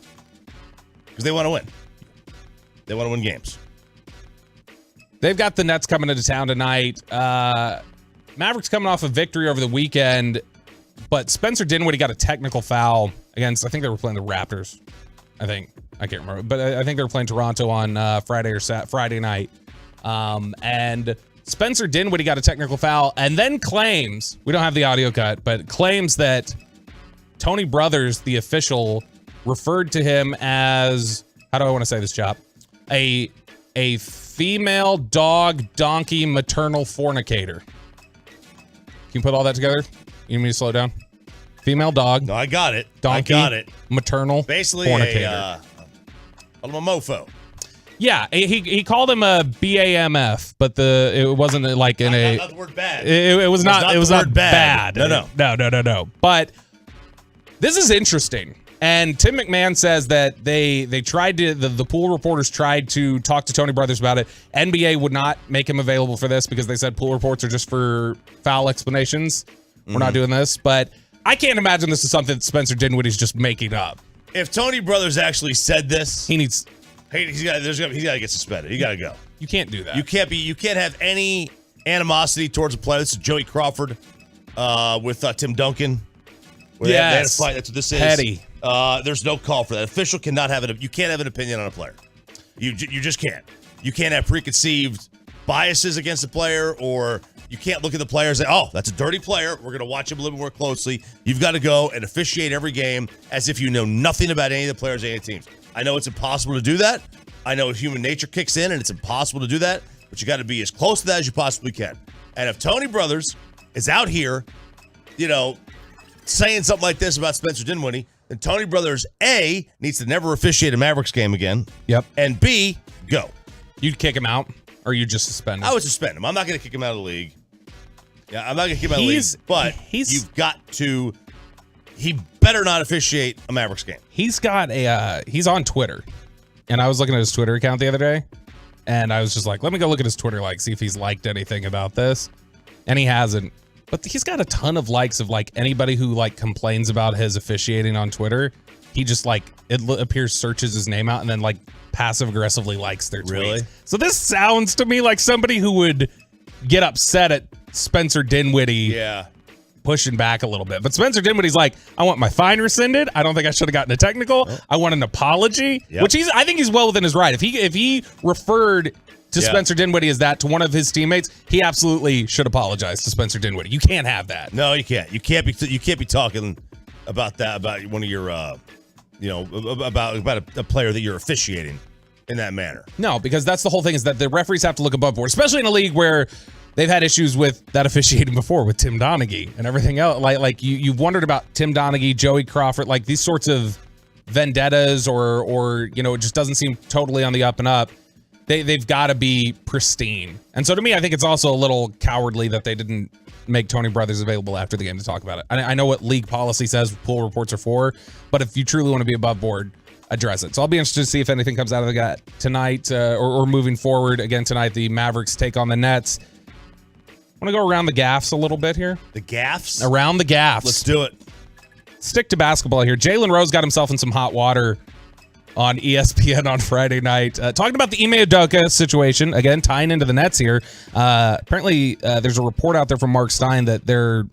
because they want to win. They want to win games. They've got the Nets coming into town tonight. Mavericks coming off a victory over the weekend, but Spencer Dinwiddie got a technical foul against, I think they were playing the Raptors. I can't remember, but I think they were playing Toronto on Friday night. And Spencer Dinwiddie got a technical foul and then claims, we don't have the audio cut, but claims that Tony Brothers, the official, referred to him as, how do I want to say this, Chop? A female dog donkey maternal fornicator. Can you put all that together? You need me to slow down? Female dog. No, I got it. Donkey. I got it. Maternal basically fornicator. I'm a mofo. Yeah, he called him a BAMF, but it wasn't like in not the word bad. It was not bad. No. But this is interesting. And Tim McMahon says that they tried to, the pool reporters tried to talk to Tony Brothers about it. NBA would not make him available for this because they said pool reports are just for foul explanations. We're not doing this. But I can't imagine this is something that Spencer Dinwiddie's just making up. If Tony Brothers actually said this, he's got to get suspended. He got to go. You can't do that. You can't have any animosity towards a player. This is Joey Crawford with Tim Duncan. They had a fight. That's what this is. Petty. There's no call for that. Official cannot have it. You can't have an opinion on a player. You just can't. You can't have preconceived biases against a player, or you can't look at the player and say, oh, that's a dirty player. We're going to watch him a little more closely. You've got to go and officiate every game as if you know nothing about any of the players, any teams. I know it's impossible to do that. I know human nature kicks in and it's impossible to do that, but you got to be as close to that as you possibly can. And if Tony Brothers is out here, saying something like this about Spencer Dinwiddie, then Tony Brothers, A, needs to never officiate a Mavericks game again. Yep. And B, go. You'd kick him out, or you'd just suspend him? I would suspend him. I'm not going to kick him out of the league. Yeah, I'm not going to kick him out of the league. But you've got to. He better not officiate a Mavericks game. He's on Twitter, and I was looking at his Twitter account the other day, and I was just like, let me go look at his Twitter, see if he's liked anything about this, and he hasn't. But he's got a ton of likes of anybody who complains about his officiating on Twitter. He just appears, searches his name out, and then passive aggressively likes their tweets. Really? So this sounds to me like somebody who would get upset at Spencer Dinwiddie. Yeah. Pushing back a little bit. But Spencer Dinwiddie's I want my fine rescinded. I don't think I should have gotten a technical. I want an apology, which I think he's well within his right. If he referred to Spencer Dinwiddie as that to one of his teammates, he absolutely should apologize to Spencer Dinwiddie. You can't have that. No, you can't. You can't be talking about that, about one of your about a player that you're officiating in that manner. No, because that's the whole thing, is that the referees have to look above board, especially in a league where they've had issues with that officiating before with Tim Donaghy and everything else. You've wondered about Tim Donaghy, Joey Crawford, these sorts of vendettas or it just doesn't seem totally on the up and up. They've got to be pristine. And so to me, I think it's also a little cowardly that they didn't make Tony Brothers available after the game to talk about it. I know what league policy says pool reports are for, but if you truly want to be above board, address it. So I'll be interested to see if anything comes out of that tonight or moving forward. Again, tonight, the Mavericks take on the Nets. I want to go around the gaffes a little bit here. The gaffes? Around the gaffes. Let's do it. Stick to basketball here. Jalen Rose got himself in some hot water on ESPN on Friday night, talking about the Ime Udoka situation, again, tying into the Nets here. Apparently, there's a report out there from Mark Stein that there are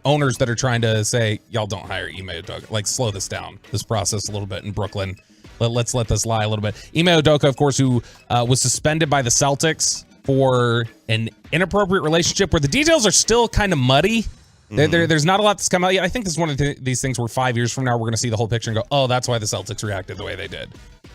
owners that are trying to say, y'all don't hire Ime Udoka. Slow this down, this process a little bit in Brooklyn. Let's let this lie a little bit. Ime Udoka, of course, who was suspended by the Celtics for an inappropriate relationship where the details are still kind of muddy. There's not a lot that's come out yet. I think this is one of these things where 5 years from now, we're going to see the whole picture and go, oh, that's why the Celtics reacted the way they did.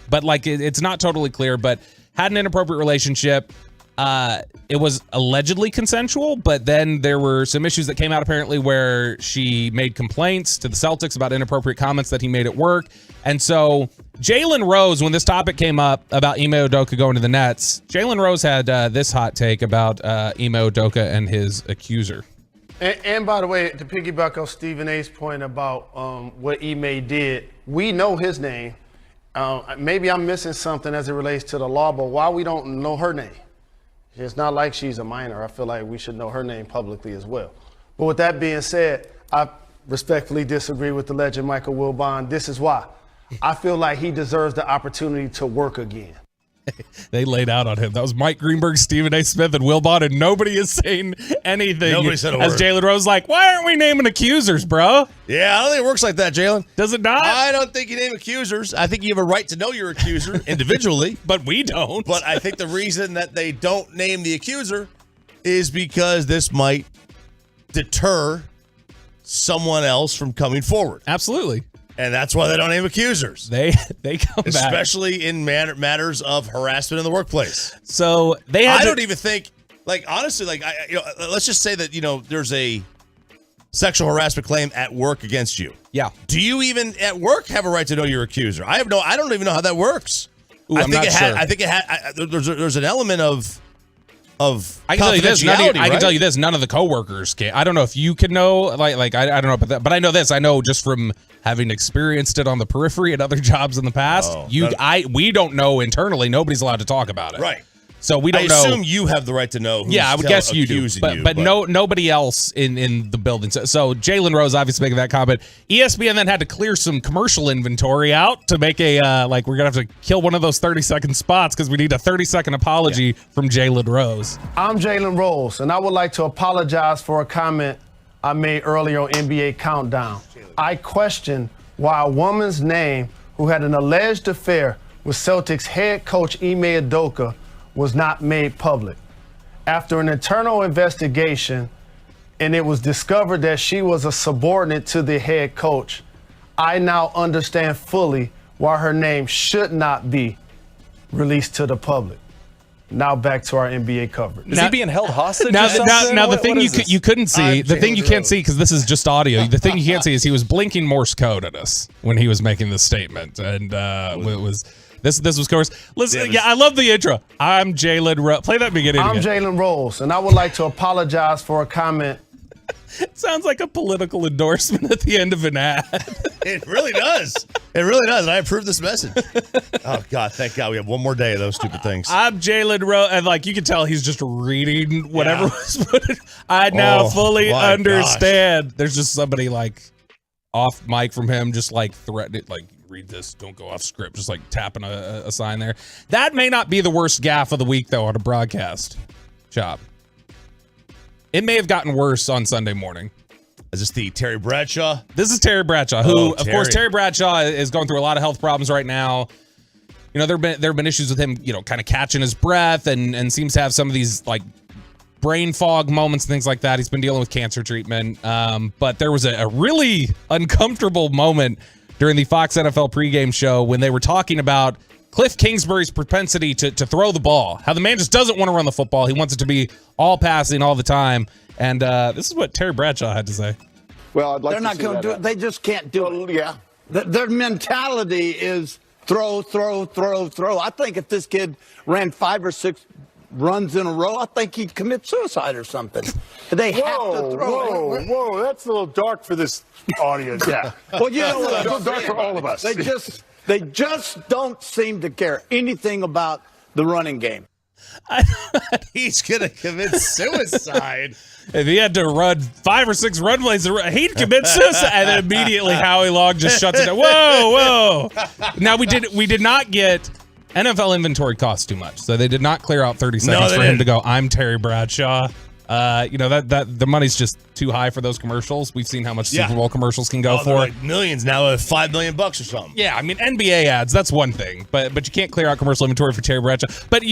But it's not totally clear, but had an inappropriate relationship. It was allegedly consensual, but then there were some issues that came out apparently where she made complaints to the Celtics about inappropriate comments that he made at work. And so Jalen Rose, when this topic came up about Ime Udoka going to the Nets, Jalen Rose had this hot take about Ime Udoka and his accuser. And by the way, to piggyback on Stephen A's point about what Ime did, we know his name. Maybe I'm missing something as it relates to the law, but why we don't know her name? It's not like she's a minor. I feel like we should know her name publicly as well. But with that being said, I respectfully disagree with the legend Michael Wilbon. This is why. I feel like he deserves the opportunity to work again. They laid out on him. That was Mike Greenberg, Stephen A. Smith, and Wilbon, and nobody is saying anything. Nobody said a word. As Jalen Rose why aren't we naming accusers, bro? Yeah, I don't think it works like that, Jalen. Does it not? I don't think you name accusers. I think you have a right to know your accuser individually. But we don't. But I think the reason that they don't name the accuser is because this might deter someone else from coming forward. Absolutely. And that's why they don't name accusers. They come back. Especially in matters of harassment in the workplace. So I don't even think, honestly, let's just say that, there's a sexual harassment claim at work against you. Yeah. Do you even at work have a right to know your accuser? I don't even know how that works. Ooh, I I'm think not it had. sure. I think it had. There's an element of I can tell you this. I can right? tell you this. None of the coworkers can. I don't know if you can know. Like I don't know about that, but I know this. I know just from having experienced it on the periphery at other jobs in the past. We don't know internally. Nobody's allowed to talk about it. Right. So we don't know. I assume you have the right to know. Who's I would guess you do, but nobody else in the building. So Jalen Rose obviously making that comment. ESPN then had to clear some commercial inventory out to make a we're gonna have to kill one of those 30-second spots because we need a 30-second apology from Jalen Rose. I'm Jalen Rose, and I would like to apologize for a comment I made earlier on NBA Countdown. I questioned why a woman's name who had an alleged affair with Celtics head coach Ime Udoka was not made public. After an internal investigation, and it was discovered that she was a subordinate to the head coach, I now understand fully why her name should not be released to the public. Now back to our NBA coverage. Is he being held hostage? Now the What thing is you couldn't see, the thing you can't Rose. see because this is just audio. The thing you can't see is he was blinking Morse code at us when he was making this statement, and it was. This was course. Listen, I love the intro. I'm Jalen Rose. Play that beginning. I'm Jalen Rose, and I would like to apologize for a comment. It sounds like a political endorsement at the end of an ad. It really does. It really does. And I approve this message. Oh God, thank God we have one more day of those stupid things. I'm Jalen Rose, and you can tell he's just reading whatever was put in. I now fully understand. Gosh. There's just somebody off mic from him, just threatening, read this, don't go off script, just tapping a sign there. That may not be the worst gaffe of the week though on a broadcast job. It may have gotten worse on Sunday morning. Is this the Terry Bradshaw? This is Terry Bradshaw, who, of course, Terry Bradshaw is going through a lot of health problems right now. You know, there have been issues with him, kind of catching his breath and seems to have some of these brain fog moments and things like that. He's been dealing with cancer treatment. But there was a really uncomfortable moment during the Fox NFL pregame show when they were talking about Cliff Kingsbury's propensity to throw the ball, how the man just doesn't want to run the football. He wants it to be all passing all the time. And this is what Terry Bradshaw had to say. Well, they're not going to do it. They just can't do it. Yeah. Their mentality is throw, throw, throw, throw. I think if this kid ran 5 or 6 runs in a row, I think he'd commit suicide or something. They have to throw. Whoa, that's a little dark for this audience. Yeah. Well, you know what? A little dark for all of us. They just don't seem to care anything about the running game. He's going to commit suicide. If he had to run 5 or 6 run plays, he'd commit suicide. And then immediately Howie Long just shuts it down. Whoa. Now we did not get NFL inventory costs too much, so they did not clear out 30 seconds for him to go, I'm Terry Bradshaw. That the money's just too high for those commercials. We've seen how much Super Bowl commercials can go for. Millions now, $5 million or something. Yeah, I mean NBA ads, that's one thing, but you can't clear out commercial inventory for Terry Bradshaw. But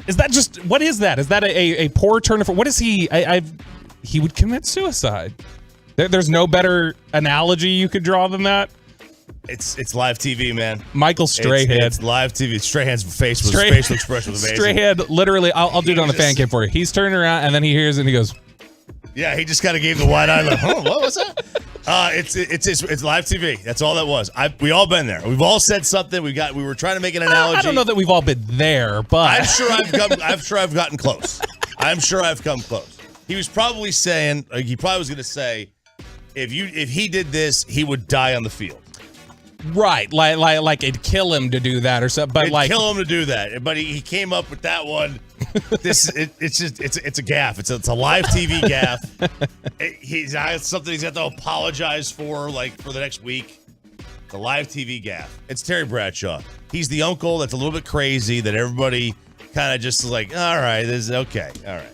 is that just what is that? Is that a poor turn for what is he? He would commit suicide. There's no better analogy you could draw than that. It's live TV, man. Michael Strahan. It's live TV. Strahan's facial expression was amazing. Strahan, literally, I'll do it on the fan cam for you. He's turning around and then he hears it and he goes, yeah, he just kind of gave the wide eye, what was that? It's live TV. That's all that was. We all been there. We've all said something. We were trying to make an analogy. I don't know that we've all been there, but I'm sure I've gotten close. I'm sure I've come close. He was probably saying, he probably was going to say, if he did this, he would die on the field. Right, like it'd kill him to do that or something. But it'd kill him to do that. But he came up with that one. It's a gaffe. It's a live TV gaffe. It's something he's got to apologize for for the next week. The live TV gaffe. It's Terry Bradshaw. He's the uncle that's a little bit crazy that everybody kind of just is like, all right, this is okay, all right.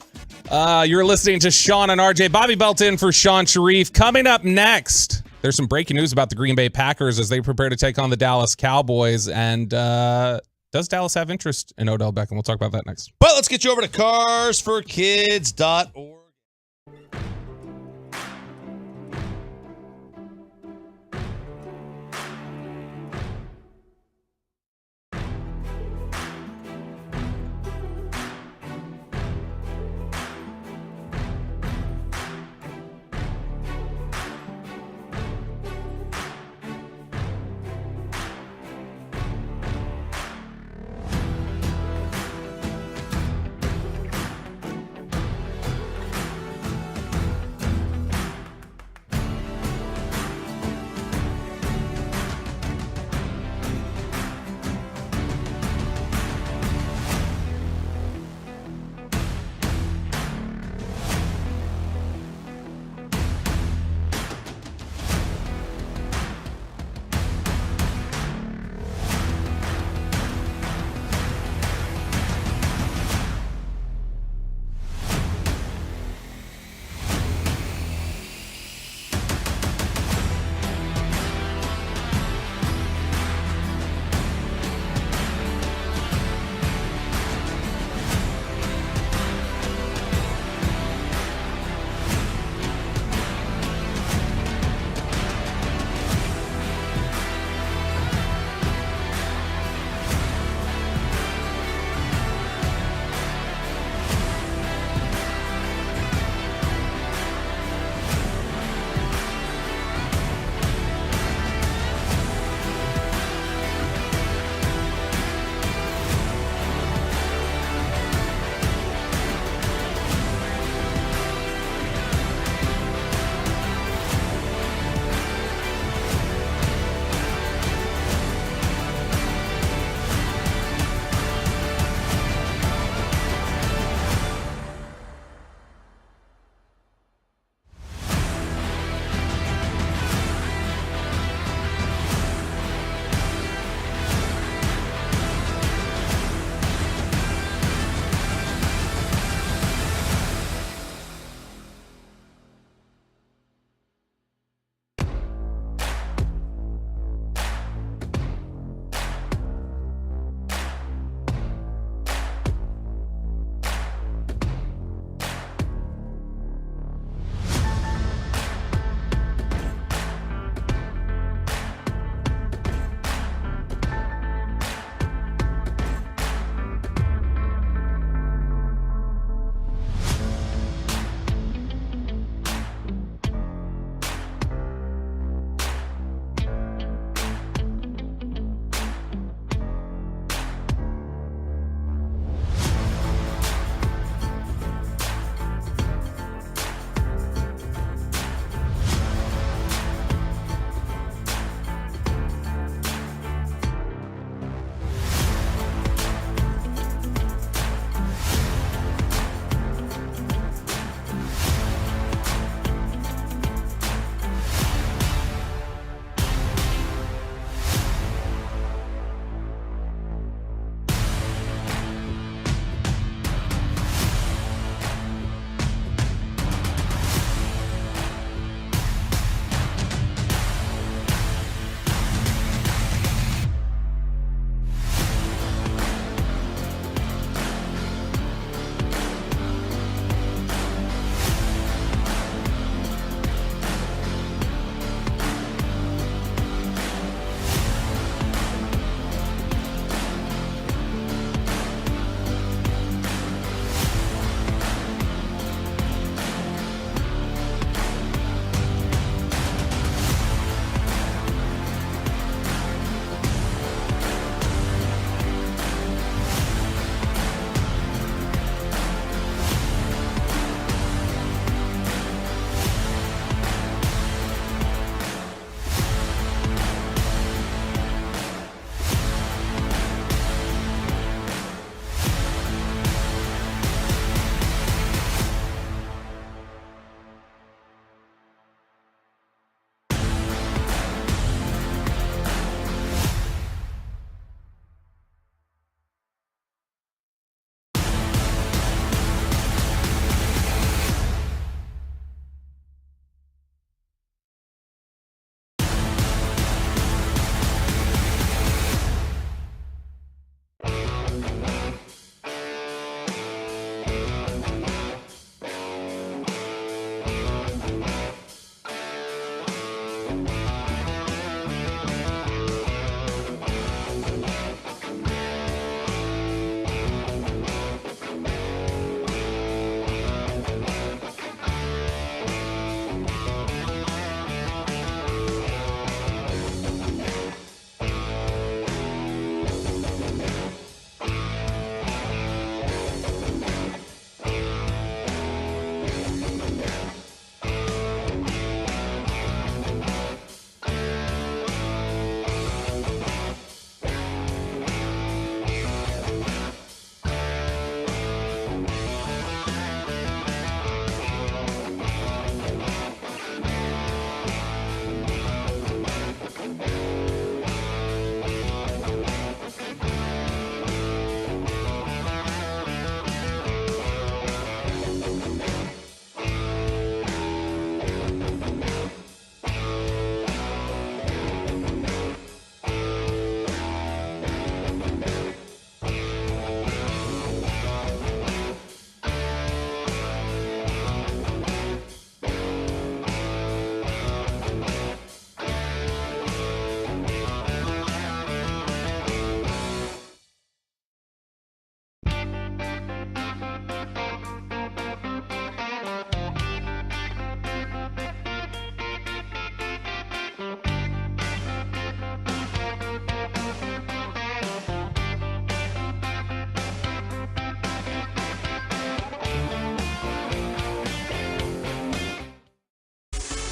You're listening to Sean and RJ. Bobby Belton for Sean Sharif. Coming up next, there's some breaking news about the Green Bay Packers as they prepare to take on the Dallas Cowboys. And does Dallas have interest in Odell Beckham? We'll talk about that next. But let's get you over to carsforkids.org.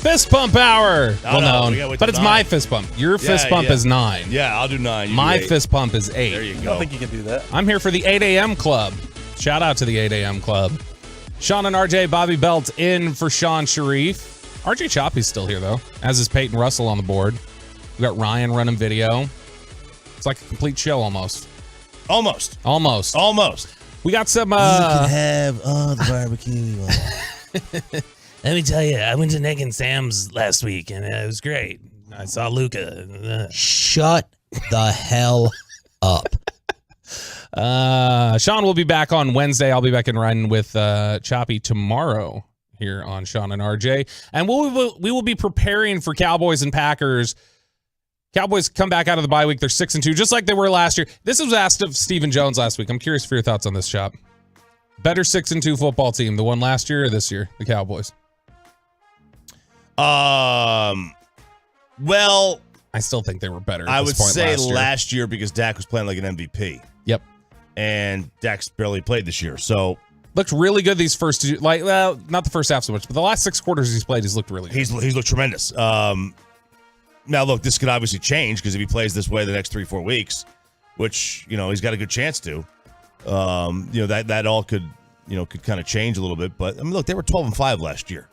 Fist pump hour. No, but it's my fist pump. Your fist pump is 9. Yeah, I'll do 9. My fist pump is 8. There you go. I don't think you can do that. I'm here for the 8 a.m. club. Shout out to the 8 a.m. club. Sean and RJ, Bobby Belt in for Sean Sharif. RJ Choppy's still here, though, as is Peyton Russell on the board. We got Ryan running video. It's like a complete show almost. Almost. We got some... you can have all the barbecue. Let me tell you, I went to Nick and Sam's last week, and it was great. I saw Luca. Shut the hell up. Sean will be back on Wednesday. I'll be back in running with Choppy tomorrow here on Sean and RJ. And we will be preparing for Cowboys and Packers. Cowboys come back out of the bye week. They're 6-2, just like they were last year. This was asked of Stephen Jones last week. I'm curious for your thoughts on this, Chop. Better 6-2 football team, the one last year or this year, the Cowboys? Well, I still think they were better. I would say last year because Dak was playing like an MVP. Yep. And Dak's barely played this year, so looked really good these first two. Well, not the first half so much, but the last 6 quarters he's played, he's looked really good. He's looked tremendous. Now, look, this could obviously change because if he plays this way the next 3-4 weeks, which he's got a good chance to, that all could kind of change a little bit. But I mean, look, they were 12-5 last year.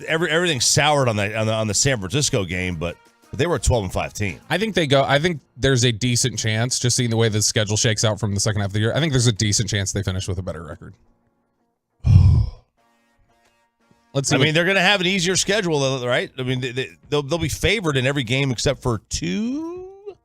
Everything soured on the San Francisco game, but they were a 12-5 team. I think there's a decent chance, just seeing the way the schedule shakes out from the second half of the year, I think there's a decent chance they finish with a better record. Let's see. I mean, they're going to have an easier schedule, right? I mean, they'll be favored in every game except for 2.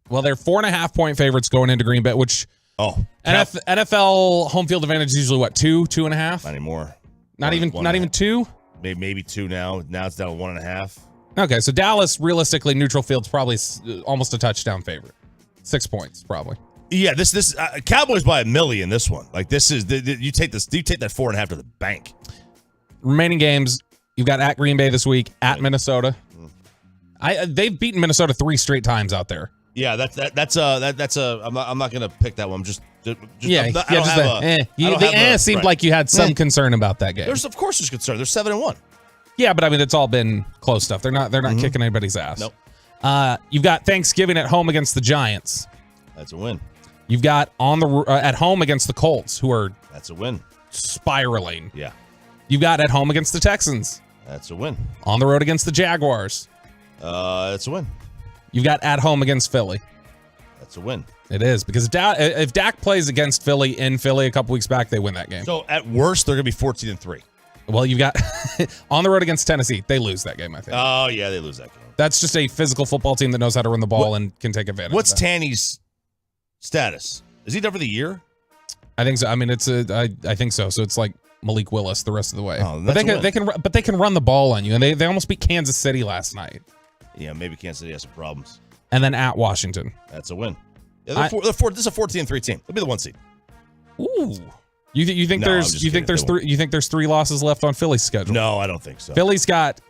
Well, they're 4.5-point favorites going into Green Bay, which NFL home field advantage is usually what, 2.5? Not anymore. Not even 2? Maybe 2 now. Now it's down to 1.5. Okay, so Dallas, realistically, neutral field's probably almost a touchdown favorite. 6 points, probably. Yeah, this Cowboys by 1 million. This one, like this is you take that 4.5 to the bank. Remaining games, you've got at Green Bay this week, at Minnesota. They've beaten Minnesota 3 straight times out there. Yeah, that's a. I'm not gonna pick that one. It seemed like you had some concern about that game. Of course there's concern. They're 7-1. Yeah, but I mean it's all been close stuff. They're not kicking anybody's ass. Nope. You've got Thanksgiving at home against the Giants. That's a win. You've got at home against the Colts, who are that's a win. Spiraling. Yeah. You've got at home against the Texans. That's a win. On the road against the Jaguars. That's a win. You've got at home against Philly. That's a win. It is, because if Dak plays against Philly in Philly a couple weeks back, they win that game. So at worst, they're going to be 14-3. Well, you've got on the road against Tennessee. They lose that game, I think. Oh, yeah, they lose that game. That's just a physical football team that knows how to run the ball and can take advantage What's of that. Tanny's status? Is he done for the year? I think so. I mean, I think so. So it's like Malik Willis the rest of the way. Oh, but they can run the ball on you, and they almost beat Kansas City last night. Yeah, maybe Kansas City has some problems. And then at Washington. That's a win. Yeah, this is a 14-3 team. They'll be the 1 seed. Ooh. You think there's 3 losses left on Philly's schedule? No, I don't think so. Philly's got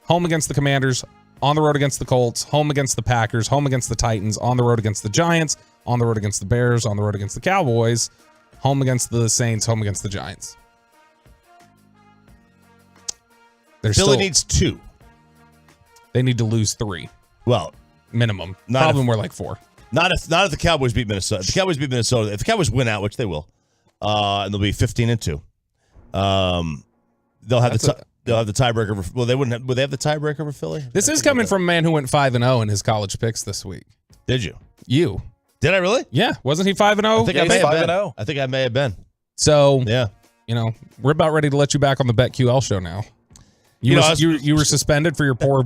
home against the Commanders, on the road against the Colts, home against the Packers, home against the Titans, on the road against the Giants, on the road against the Bears, on the road against the Cowboys, home against the Saints, home against the Giants. Philly needs 2. They need to lose 3. Well, minimum. Probably more like 4. Not if the Cowboys beat Minnesota. If the Cowboys beat Minnesota, if the Cowboys win out, which they will, and they'll be 15-2. They'll have the tiebreaker. Well, they wouldn't. Would they have the tiebreaker for Philly? This is coming from a man who went 5-0 in his college picks this week. Did you? You did? I really? Yeah. Wasn't he 5-0? I think I may have been. I think I may have been. So yeah, we're about ready to let you back on the BetQL show now. You were suspended for your poor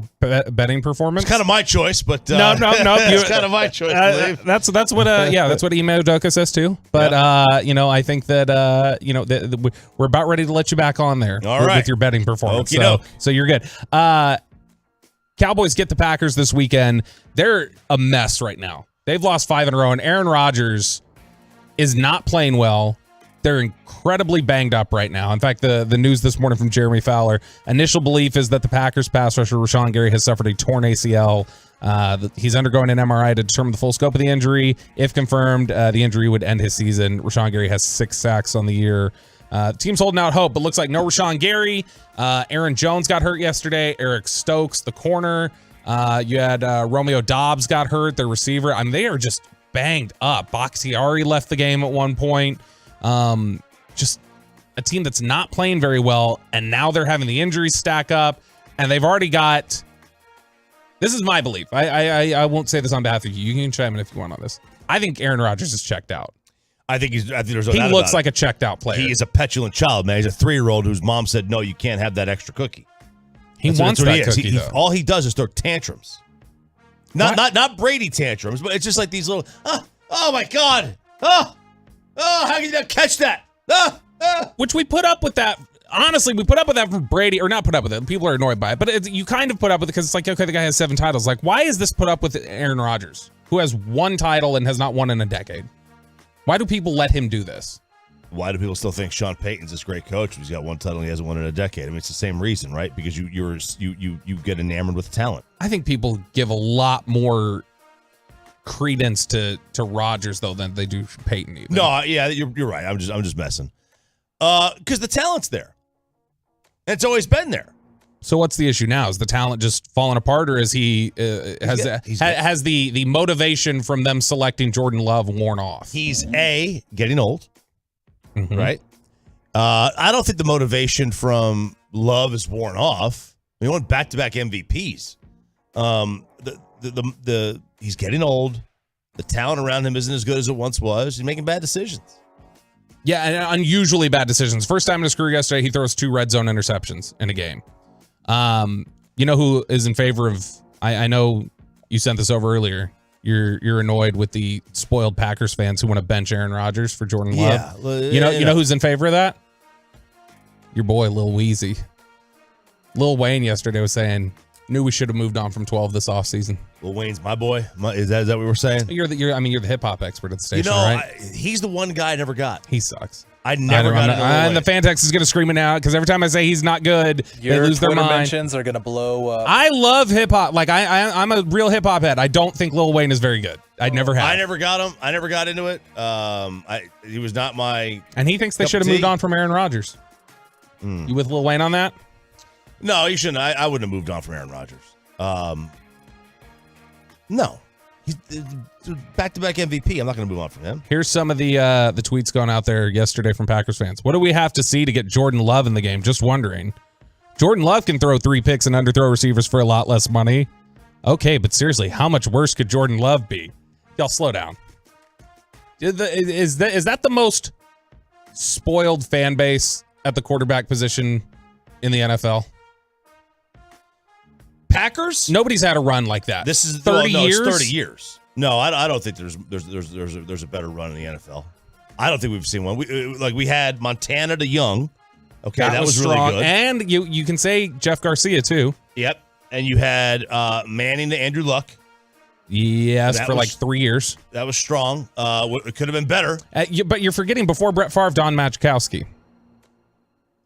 betting performance. It's kind of my choice, but no. It's kind of my choice. That's what that's what Ime Udoka says too. But I think that we're about ready to let you back on there with your betting performance. So you're good. Cowboys get the Packers this weekend. They're a mess right now. They've lost 5 in a row, and Aaron Rodgers is not playing well. They're incredibly banged up right now. In fact, the news this morning from Jeremy Fowler, initial belief is that the Packers pass rusher Rashawn Gary has suffered a torn ACL. He's undergoing an MRI to determine the full scope of the injury. If confirmed, the injury would end his season. Rashawn Gary has 6 sacks on the year. Team's holding out hope, but looks like no Rashawn Gary. Aaron Jones got hurt yesterday. Eric Stokes, the corner. You had Romeo Dobbs got hurt, their receiver. I mean, they are just banged up. Bakhtiari left the game at one point. Just a team that's not playing very well, and now they're having the injuries stack up, and they've already got... This is my belief. I won't say this on behalf of you. You can chime in if you want on this. I think Aaron Rodgers is checked out. I think there's no he doubt looks about like a checked out player. He is a petulant child, man. He's a 3-year-old whose mom said, no, you can't have that extra cookie. He wants that cookie, though. All he does is throw tantrums. Not Brady tantrums, but it's just like these little, oh my God. Oh, how can you not catch that? Which we put up with that. Honestly, we put up with that for Brady, or not put up with it. People are annoyed by it, but you kind of put up with it because it's like, okay, the guy has 7 titles. Like, why is this put up with Aaron Rodgers, who has 1 title and has not won in a decade? Why do people let him do this? Why do people still think Sean Payton's this great coach? He's got 1 title and he hasn't won in a decade. I mean, it's the same reason, right? Because you get enamored with talent. I think people give a lot more credence to Rodgers though than they do Payton. Even. No, yeah, you're right. I'm just messing. Because the talent's there. And it's always been there. So what's the issue now? Is the talent just falling apart, or is he has the motivation from them selecting Jordan Love worn off? He's getting old, right? I don't think the motivation from Love is worn off. He won back-to-back MVPs. He's getting old. The talent around him isn't as good as it once was. He's making bad decisions. Yeah, and unusually bad decisions. First time in his career yesterday, he throws 2 red zone interceptions in a game. You know who is in favor of? I know you sent this over earlier. You're annoyed with the spoiled Packers fans who want to bench Aaron Rodgers for Jordan Love. Yeah, you know who's in favor of that? Your boy Lil Weezy. Lil Wayne yesterday was saying, knew we should have moved on from 12 this offseason. Lil Wayne's my boy. Is that what we were saying? You're the hip hop expert at the station, right? He's the one guy I never got. He sucks. I never got into and the fan text is going to scream it out because every time I say he's not good, they lose their Twitter mind. mentions are going to blow up. I love hip hop. Like I'm a real hip hop head. I don't think Lil Wayne is very good. I never have. I never got him. I never got into it. He was not my. And he thinks they should have moved on from Aaron Rodgers. You with Lil Wayne on that? No, you shouldn't. I wouldn't have moved on from Aaron Rodgers. No. He's back-to-back MVP. I'm not going to move on from him. Here's some of the tweets going out there yesterday from Packers fans. What do we have to see to get Jordan Love in the game? Just wondering. Jordan Love can throw 3 picks and underthrow receivers for a lot less money. Okay, but seriously, how much worse could Jordan Love be? Y'all slow down. Is that the most spoiled fan base at the quarterback position in the NFL? Packers? Nobody's had a run like that. This is 30 years. It's 30 years. No, I don't think there's a better run in the NFL. I don't think we've seen one. We had Montana to Young. Okay, that was strong. Really good. And you can say Jeff Garcia too. Yep. And you had Manning to Andrew Luck. Yes, for like 3 years. That was strong. It could have been better. But you're forgetting before Brett Favre, Don Majkowski.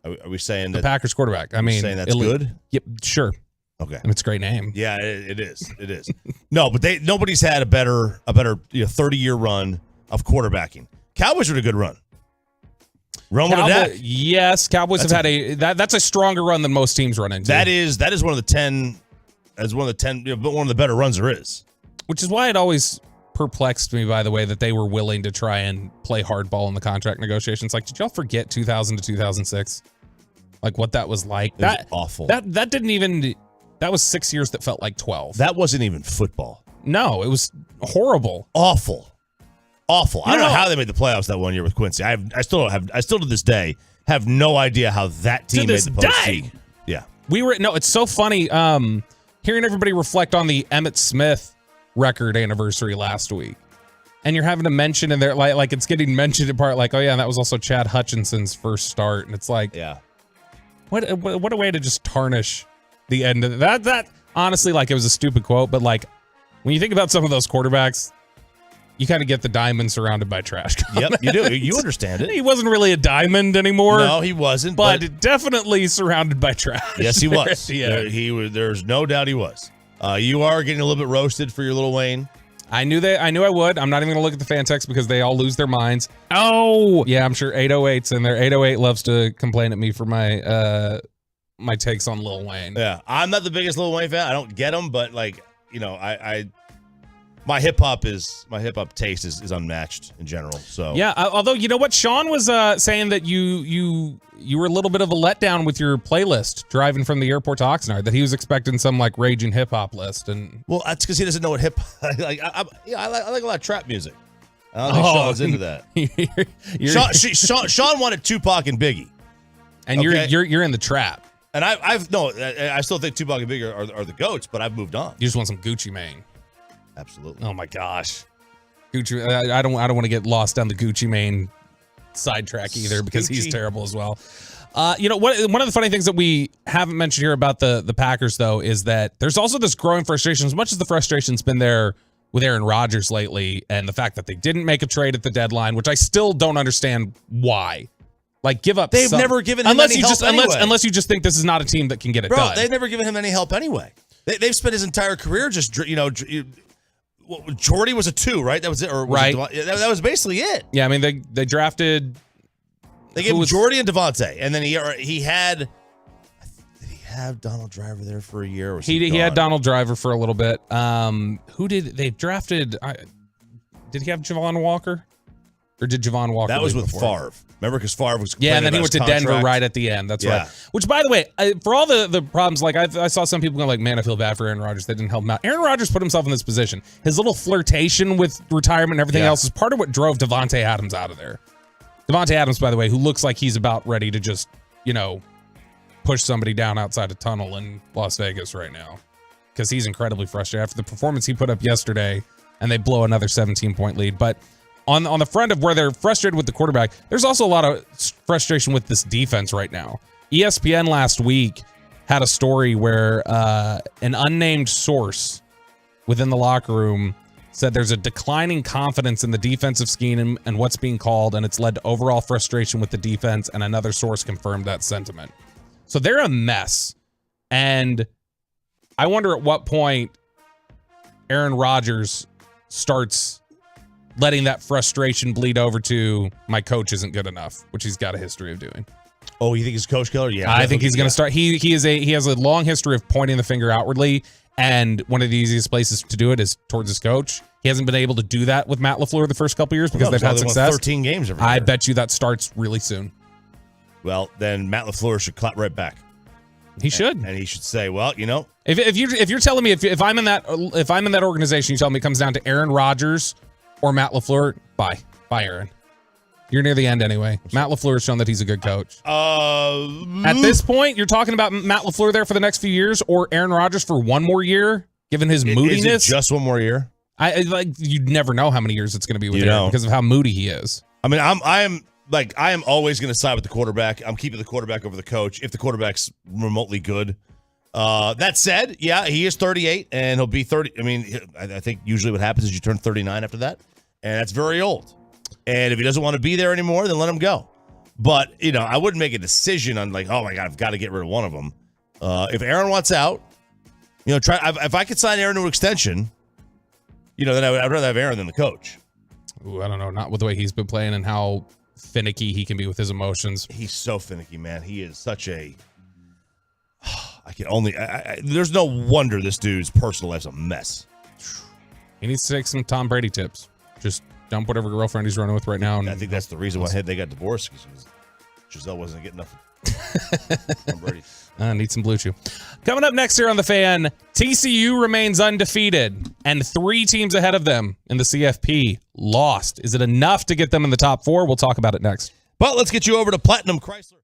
Are we saying the that Packers quarterback? I mean, saying that's good? Yep, sure. Okay, and it's a great name. Yeah, it is. It is. No, but nobody's had a better 30-year run of quarterbacking. Cowboys are a good run. Yes, Cowboys have had that's a stronger run than most teams run into. That is one of the 10. As one of the 10, but one of the better runs there is. Which is why it always perplexed me, by the way, that they were willing to try and play hardball in the contract negotiations. Like, did y'all forget 2000 to 2006? Like what that was like? That was awful. That didn't even. That was 6 years that felt like 12. That wasn't even football. No, it was horrible. Awful. I don't know how they made the playoffs that one year with Quincy. I still to this day have no idea how that team made the postseason. Yeah. It's so funny hearing everybody reflect on the Emmitt Smith record anniversary last week. And you're having to mention in there like it's getting mentioned in part like, oh yeah, and that was also Chad Hutchinson's first start. And it's like, yeah. What a way to just tarnish the end of that. That honestly, like, it was a stupid quote, but like when you think about some of those quarterbacks, you kind of get the diamond surrounded by trash comments. Yep, you do. You understand it. He wasn't really a diamond anymore. No, he wasn't. But definitely surrounded by trash. Yes, he was. Yeah. There's no doubt he was. You are getting a little bit roasted for your Lil Wayne. I knew I would. I'm not even going to look at the fan text because they all lose their minds. Oh, yeah, I'm sure 808's in there. 808 loves to complain at me for my my takes on Lil Wayne. Yeah, I'm not the biggest Lil Wayne fan. I don't get him, but like, you know, my hip hop taste is unmatched in general. So yeah, although you know what, Sean was saying that you were a little bit of a letdown with your playlist driving from the airport to Oxnard. That he was expecting some like raging hip hop list, and well, that's because he doesn't know what hip hop. I like a lot of trap music. I don't think Sean's into that. Sean wanted Tupac and Biggie, and okay? you're in the trap. And I still think Tupac and Biggie are the goats, but I've moved on. You just want some Gucci Mane. Absolutely. Oh my gosh, Gucci. I don't want to get lost down the Gucci Mane sidetrack either because he's terrible as well. You know what? One of the funny things that we haven't mentioned here about the Packers though is that there's also this growing frustration. As much as the frustration's been there with Aaron Rodgers lately, and the fact that they didn't make a trade at the deadline, which I still don't understand why. Like, give up. They've never given him any help anyway. Unless you just think this is not a team that can get it done. They've never given him any help anyway. They've spent his entire career just, Jordy was a 2, right? That was it, or was right? That was basically it. Yeah, I mean they drafted. They gave him Jordy and Devontae, and then he had. Did he have Donald Driver there for a year? Or was he had Donald Driver for a little bit. Who did they drafted? Did he have Javon Walker? Or did Javon Walker? That was with Favre. Remember, because Favre was and then he went to Denver right at the end. That's right. Which, by the way, for all the problems, like I saw some people go like, "Man, I feel bad for Aaron Rodgers. They didn't help him out." Aaron Rodgers put himself in this position. His little flirtation with retirement and everything else is part of what drove Devontae Adams out of there. Devontae Adams, by the way, who looks like he's about ready to just, push somebody down outside a tunnel in Las Vegas right now, because he's incredibly frustrated after the performance he put up yesterday, and they blow another 17-point lead, but. On the front of where they're frustrated with the quarterback, there's also a lot of frustration with this defense right now. ESPN last week had a story where an unnamed source within the locker room said there's a declining confidence in the defensive scheme and what's being called, and it's led to overall frustration with the defense, and another source confirmed that sentiment. So they're a mess, and I wonder at what point Aaron Rodgers starts letting that frustration bleed over to my coach isn't good enough, which he's got a history of doing. Oh, you think he's coach killer? Yeah, I think he's going to start. He has a long history of pointing the finger outwardly, and one of the easiest places to do it is towards his coach. He hasn't been able to do that with Matt LaFleur the first couple years because they've had success. 13 games every year. I bet you that starts really soon. Well, then Matt LaFleur should clap right back. He should, and he should say, "Well, if you're telling me if I'm in that organization, you tell me it comes down to Aaron Rodgers or Matt LaFleur, bye, Aaron. You're near the end anyway. Matt LaFleur has shown that he's a good coach. At this point, you're talking about Matt LaFleur there for the next few years, or Aaron Rodgers for one more year, given his moodiness. Is it just one more year? You'd never know how many years it's going to be with Aaron because of how moody he is. I mean, I am always going to side with the quarterback. I'm keeping the quarterback over the coach if the quarterback's remotely good. That said, yeah, he is 38 and he'll be 30. I mean, I think usually what happens is you turn 39 after that, and that's very old. And if he doesn't want to be there anymore, then let him go. But, I wouldn't make a decision on like, oh my God, I've got to get rid of one of them. If Aaron wants out, if I could sign Aaron to an extension, then I'd rather have Aaron than the coach. Ooh, I don't know. Not with the way he's been playing and how finicky he can be with his emotions. He's so finicky, man. He is such a... there's no wonder this dude's personal life's a mess. He needs to take some Tom Brady tips. Just dump whatever girlfriend he's running with right now. And I think that's the reason why they got divorced, because Giselle wasn't getting enough Tom Brady. Need some Blue Chew. Coming up next here on The Fan, TCU remains undefeated, and 3 teams ahead of them in the CFP lost. Is it enough to get them in the top 4? We'll talk about it next. But let's get you over to Platinum Chrysler.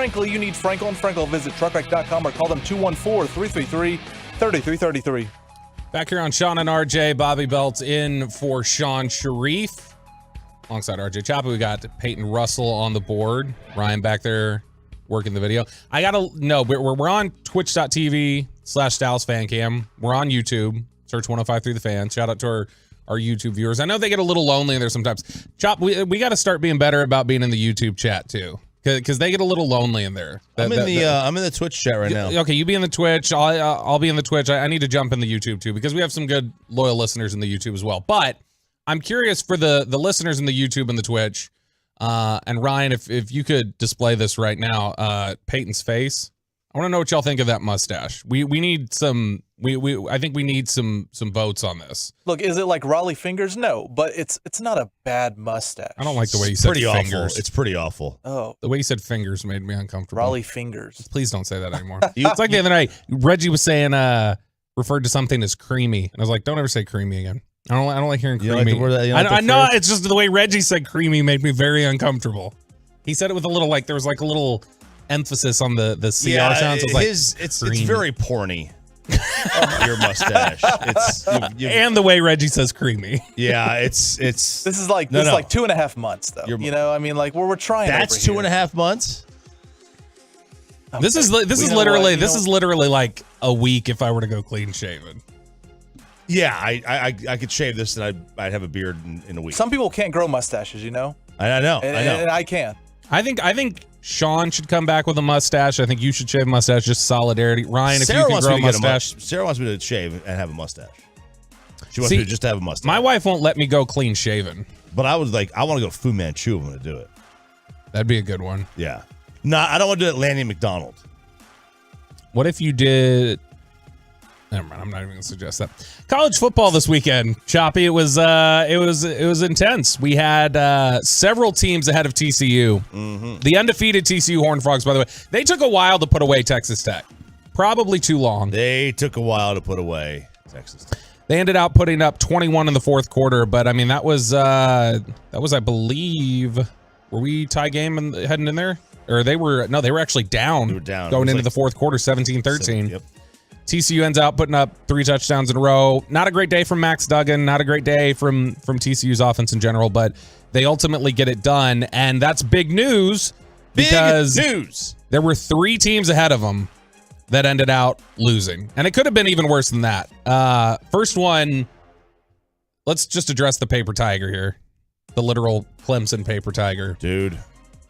frankly, you need Frankel and Frankel. Visit truckwreck.com or call them 214-333-3333. Back here on Sean and RJ, Bobby Belt's in for Sean Sharif. Alongside RJ Choppa, we got Peyton Russell on the board. Ryan back there working the video. I gotta know, we're on twitch.tv/Dallas Fan Cam. We're on YouTube. Search 105.3 The Fan. Shout out to our YouTube viewers. I know they get a little lonely in there sometimes. Chop, we got to start being better about being in the YouTube chat too, because they get a little lonely in there. I'm in the Twitch chat right now. Okay, you be in the Twitch. I'll be in the Twitch. I need to jump in the YouTube too, because we have some good loyal listeners in the YouTube as well. But I'm curious for the listeners in the YouTube and the Twitch. And Ryan, if you could display this right now, Peyton's face. I want to know what y'all think of that mustache. We need some. I think we need some votes on this. Look, is it like Raleigh fingers? No, but it's not a bad mustache. I don't like the way you said pretty fingers. Awful. It's pretty awful. Oh, the way you said fingers made me uncomfortable. Raleigh fingers. Please don't say that anymore. It's like the other night, Reggie was saying referred to something as creamy, and I was like, don't ever say creamy again. I don't like hearing creamy. Like the word that, I know it's just the way Reggie said creamy made me very uncomfortable. He said it with a little there was like a little emphasis on the CR sound. So it's very porny. Your mustache. And the way Reggie says creamy. Yeah, it's this is like 2.5 months though. I mean, like we're trying. That's 2.5 months. Okay. This is literally like a week if I were to go clean shaven. Yeah, I could shave this and I'd have a beard in a week. Some people can't grow mustaches, I know. And I can. I think Sean should come back with a mustache. I think you should shave a mustache. Just solidarity. Ryan, if you can grow a mustache. Sarah wants me to shave and have a mustache. She wants me to just have a mustache. My wife won't let me go clean shaven. But I was like, I want to go Fu Manchu. I'm going to do it. That'd be a good one. Yeah. No, I don't want to do it Lanny McDonald. What if you did... Never mind. I'm not even going to suggest that. College football this weekend, Choppy. It was intense. We had several teams ahead of TCU. Mm-hmm. The undefeated TCU Horned Frogs, by the way, they took a while to put away Texas Tech. Probably too long. They took a while to put away Texas Tech. They ended up putting up 21 in the fourth quarter, but I mean that was I believe, were we tie game and heading in there, or they were actually down. They were down going into the fourth quarter, 17-13. Yep. TCU ends up putting up 3 touchdowns in a row. Not a great day from Max Duggan. Not a great day from TCU's offense in general, but they ultimately get it done, and that's big news because there were 3 teams ahead of them that ended out losing, and it could have been even worse than that. First one, let's just address the paper tiger here, the literal Clemson paper tiger, dude.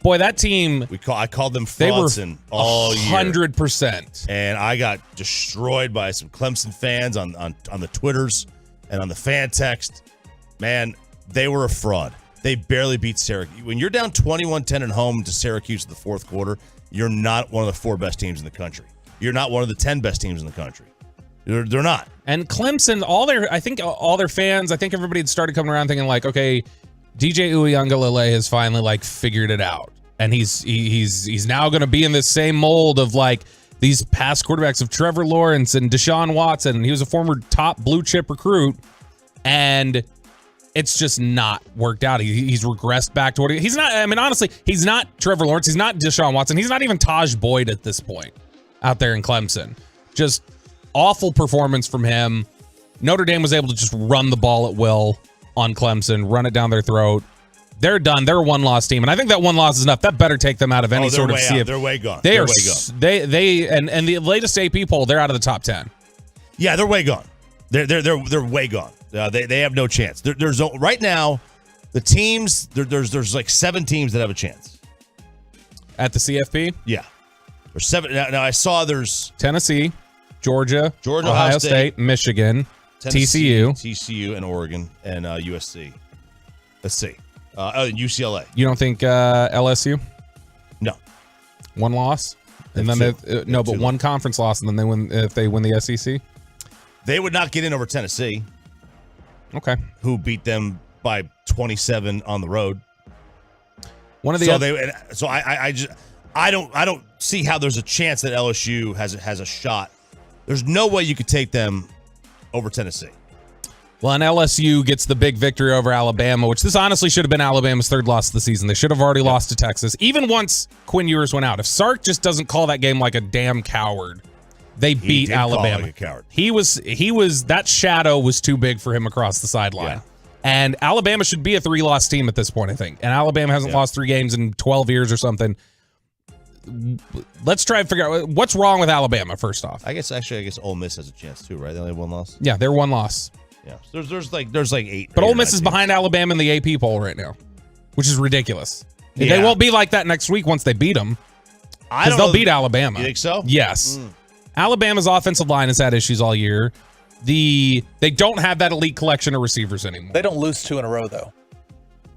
Boy, that team. I called them fraudson all year. 100%. And I got destroyed by some Clemson fans on the Twitters and on the fan text. Man, they were a fraud. They barely beat Syracuse. When you're down 21-10 at home to Syracuse in the fourth quarter, you're not one of the 4 best teams in the country. You're not one of the 10 best teams in the country. They're not. And Clemson, all their fans, I think everybody had started coming around thinking like, okay, DJ Uiagalelei has finally figured it out. And he's now going to be in this same mold of these past quarterbacks of Trevor Lawrence and Deshaun Watson. He was a former top blue chip recruit, and it's just not worked out. He's regressed back to what he's not. I mean, honestly, he's not Trevor Lawrence. He's not Deshaun Watson. He's not even Taj Boyd at this point out there in Clemson. Just awful performance from him. Notre Dame was able to just run the ball at will on Clemson, run it down their throat. They're done. They're a one-loss team, and I think that one loss is enough. That better take them out of any sort of CFP. They're way gone. They're way gone. They and the latest AP poll, they're out of the top 10. Yeah, they're way gone. They're way gone. They have no chance. There's right now the teams. There's like 7 teams that have a chance at the CFP. Yeah, there's 7. Now I saw there's Tennessee, Georgia, Ohio State, Michigan, TCU, and Oregon, and USC. Let's see. UCLA. You don't think LSU? No. One loss, and then but one conference loss, and then they win if they win the SEC. They would not get in over Tennessee. Okay. Who beat them by 27 on the road? One of the I don't see how there's a chance that LSU has a shot. There's no way you could take them over Tennessee. Well, and LSU gets the big victory over Alabama, which this honestly should have been Alabama's third loss of the season. They should have already lost to Texas, even once Quinn Ewers went out. If Sark just doesn't call that game like a damn coward, they beat Alabama. Like a coward. He was that shadow was too big for him across the sideline. Yeah. And Alabama should be a 3-loss team at this point, I think. And Alabama hasn't lost 3 games in 12 years or something. Let's try and figure out what's wrong with Alabama first off. I guess Ole Miss has a chance too, right? They only have 1 loss. Yeah, they're 1 loss. Yeah, there's like 8. But Ole Miss is behind Alabama in the AP poll right now, which is ridiculous. Yeah. They won't be like that next week once they beat them. Because they'll beat Alabama. You think so? Yes. Alabama's offensive line has had issues all year. They don't have that elite collection of receivers anymore. They don't lose 2 in a row, though.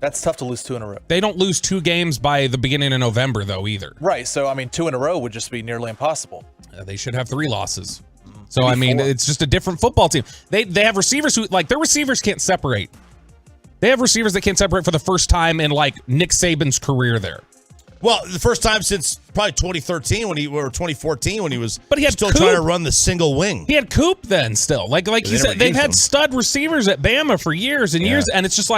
That's tough to lose 2 in a row. They don't lose 2 games by the beginning of November, though, either. Right. So, 2 in a row would just be nearly impossible. They should have 3 losses. So, it's just a different football team. They have receivers who, their receivers can't separate. They have receivers that can't separate for the first time in, Nick Saban's career there. Well, the first time since probably 2013 or 2014 when he was still Coop. trying to run the single wing. He had Coop then still. Like you said, they've had stud receivers at Bama for years and years, and it's just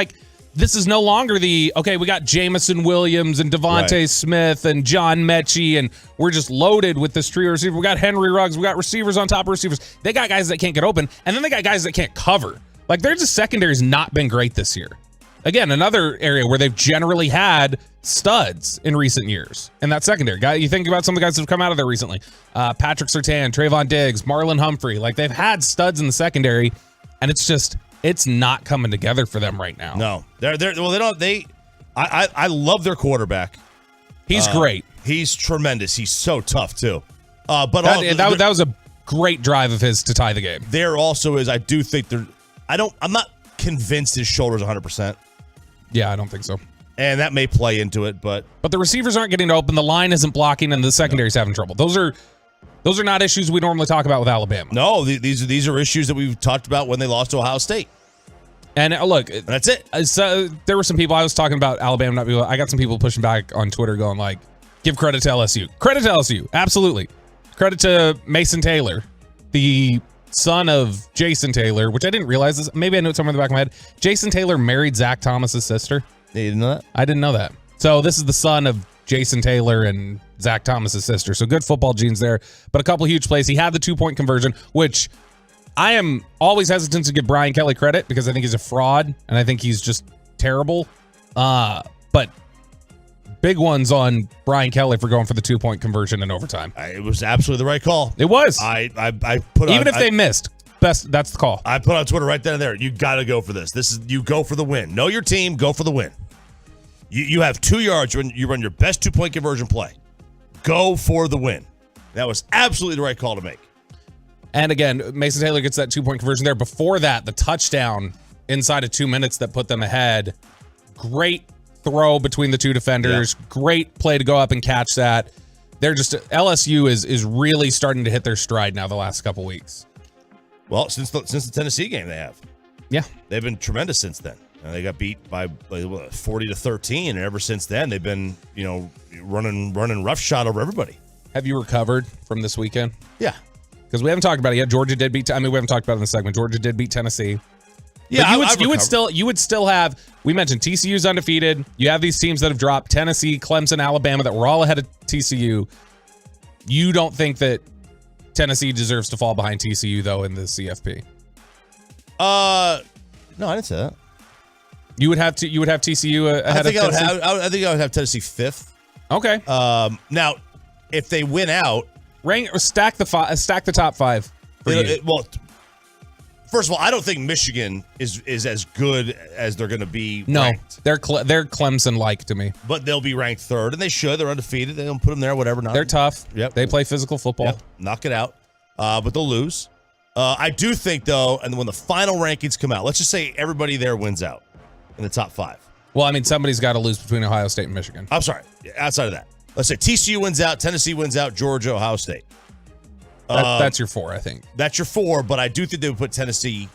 this is no longer we got Jamison Williams and Devontae Smith and John Mechie, and we're just loaded with this trio receiver. We got Henry Ruggs. We got receivers on top of receivers. They got guys that can't get open, and then they got guys that can't cover. Their secondary's not been great this year. Again, another area where they've generally had studs in recent years. And that secondary guy, you think about some of the guys that have come out of there recently. Patrick Surtain, Trayvon Diggs, Marlon Humphrey. They've had studs in the secondary, and it's not coming together for them right now. No. I love their quarterback. He's great. He's tremendous. He's so tough too. But that was a great drive of his to tie the game. There also is, I do think I'm not convinced his shoulder's 100%. Yeah, I don't think so. And that may play into it, but the receivers aren't getting open, the line isn't blocking, and the secondary's having trouble. Those are not issues we normally talk about with Alabama. No, these are issues that we've talked about when they lost to Ohio State. And look, that's it. So there were some people I was talking about Alabama not being. I got some people pushing back on Twitter, going give credit to LSU. Credit to LSU, absolutely. Credit to Mason Taylor, the son of Jason Taylor, which I didn't realize this. Maybe I knew it somewhere in the back of my head. Jason Taylor married Zach Thomas's sister. You didn't know that? I didn't know that. So this is the son of Jason Taylor and Zach Thomas's sister. So good football genes there. But a couple huge plays. He had the 2-point conversion, which I am always hesitant to give Brian Kelly credit because I think he's a fraud and I think he's just terrible. But big ones on Brian Kelly for going for the 2-point conversion in overtime. It was absolutely the right call. It was. I put even if they missed. That's the call. I put on Twitter right then and there. You got to go for this. You go for the win. Know your team. Go for the win. You have 2 yards when you run your best 2-point conversion play. Go for the win. That was absolutely the right call to make. And again, Mason Taylor gets that 2-point conversion there. Before that, the touchdown inside of 2 minutes that put them ahead. Great throw between the 2 defenders. Yeah. Great play to go up and catch that. They're just LSU is really starting to hit their stride now the last couple weeks. Well, since the Tennessee game, they have. Yeah, they've been tremendous since then. And they got beat by 40-13, and ever since then they've been running roughshod over everybody. Have you recovered from this weekend? Yeah, because we haven't talked about it yet. Georgia did beat. We haven't talked about it in the segment. Georgia did beat Tennessee. Yeah, you would still have. We mentioned TCU's undefeated. You have these teams that have dropped: Tennessee, Clemson, Alabama, that were all ahead of TCU. You don't think that Tennessee deserves to fall behind TCU though in the CFP? No, I didn't say that. You would have TCU ahead of Tennessee? I think I would have Tennessee 5th. Okay. Now, if they win out, rank or stack the top 5. Well, first of all, I don't think Michigan is as good as they're going to be. No, ranked. they're Clemson-like to me. But they'll be ranked 3rd, and they should. They're undefeated. They don't put them there, whatever. They're tough. Yep. They play physical football. Yep. Knock it out. But they'll lose. I do think, though, and when the final rankings come out, let's just say everybody there wins out in the top 5. Well, somebody's got to lose between Ohio State and Michigan. I'm sorry. Outside of that. Let's say TCU wins out, Tennessee wins out, Georgia, Ohio State. That's your 4, I think. That's your 4, but I do think they would put Tennessee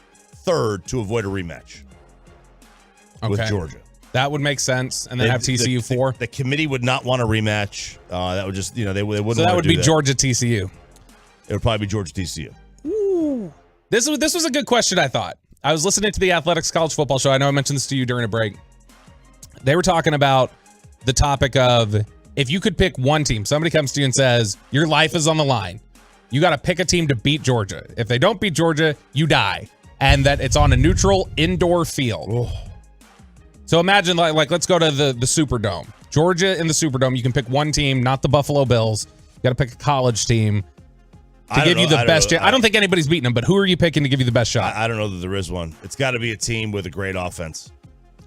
3rd to avoid a rematch with Georgia. That would make sense, and then have TCU 4. The committee would not want a rematch. That would just, they wouldn't. So that would be Georgia TCU. It would probably be Georgia TCU. Ooh. This was a good question, I thought. I was listening to the Athletics College Football Show. I know I mentioned this to you during a break. They were talking about the topic of if you could pick one team, somebody comes to you and says, your life is on the line. You got to pick a team to beat Georgia. If they don't beat Georgia, you die. And that it's on a neutral indoor field. Oh. So imagine like let's go to the Superdome. Georgia in the Superdome. You can pick one team, not the Buffalo Bills. You got to pick a college team to give you the best chance. I don't think anybody's beating them, but who are you picking to give you the best shot? I don't know that there is one. It's got to be a team with a great offense.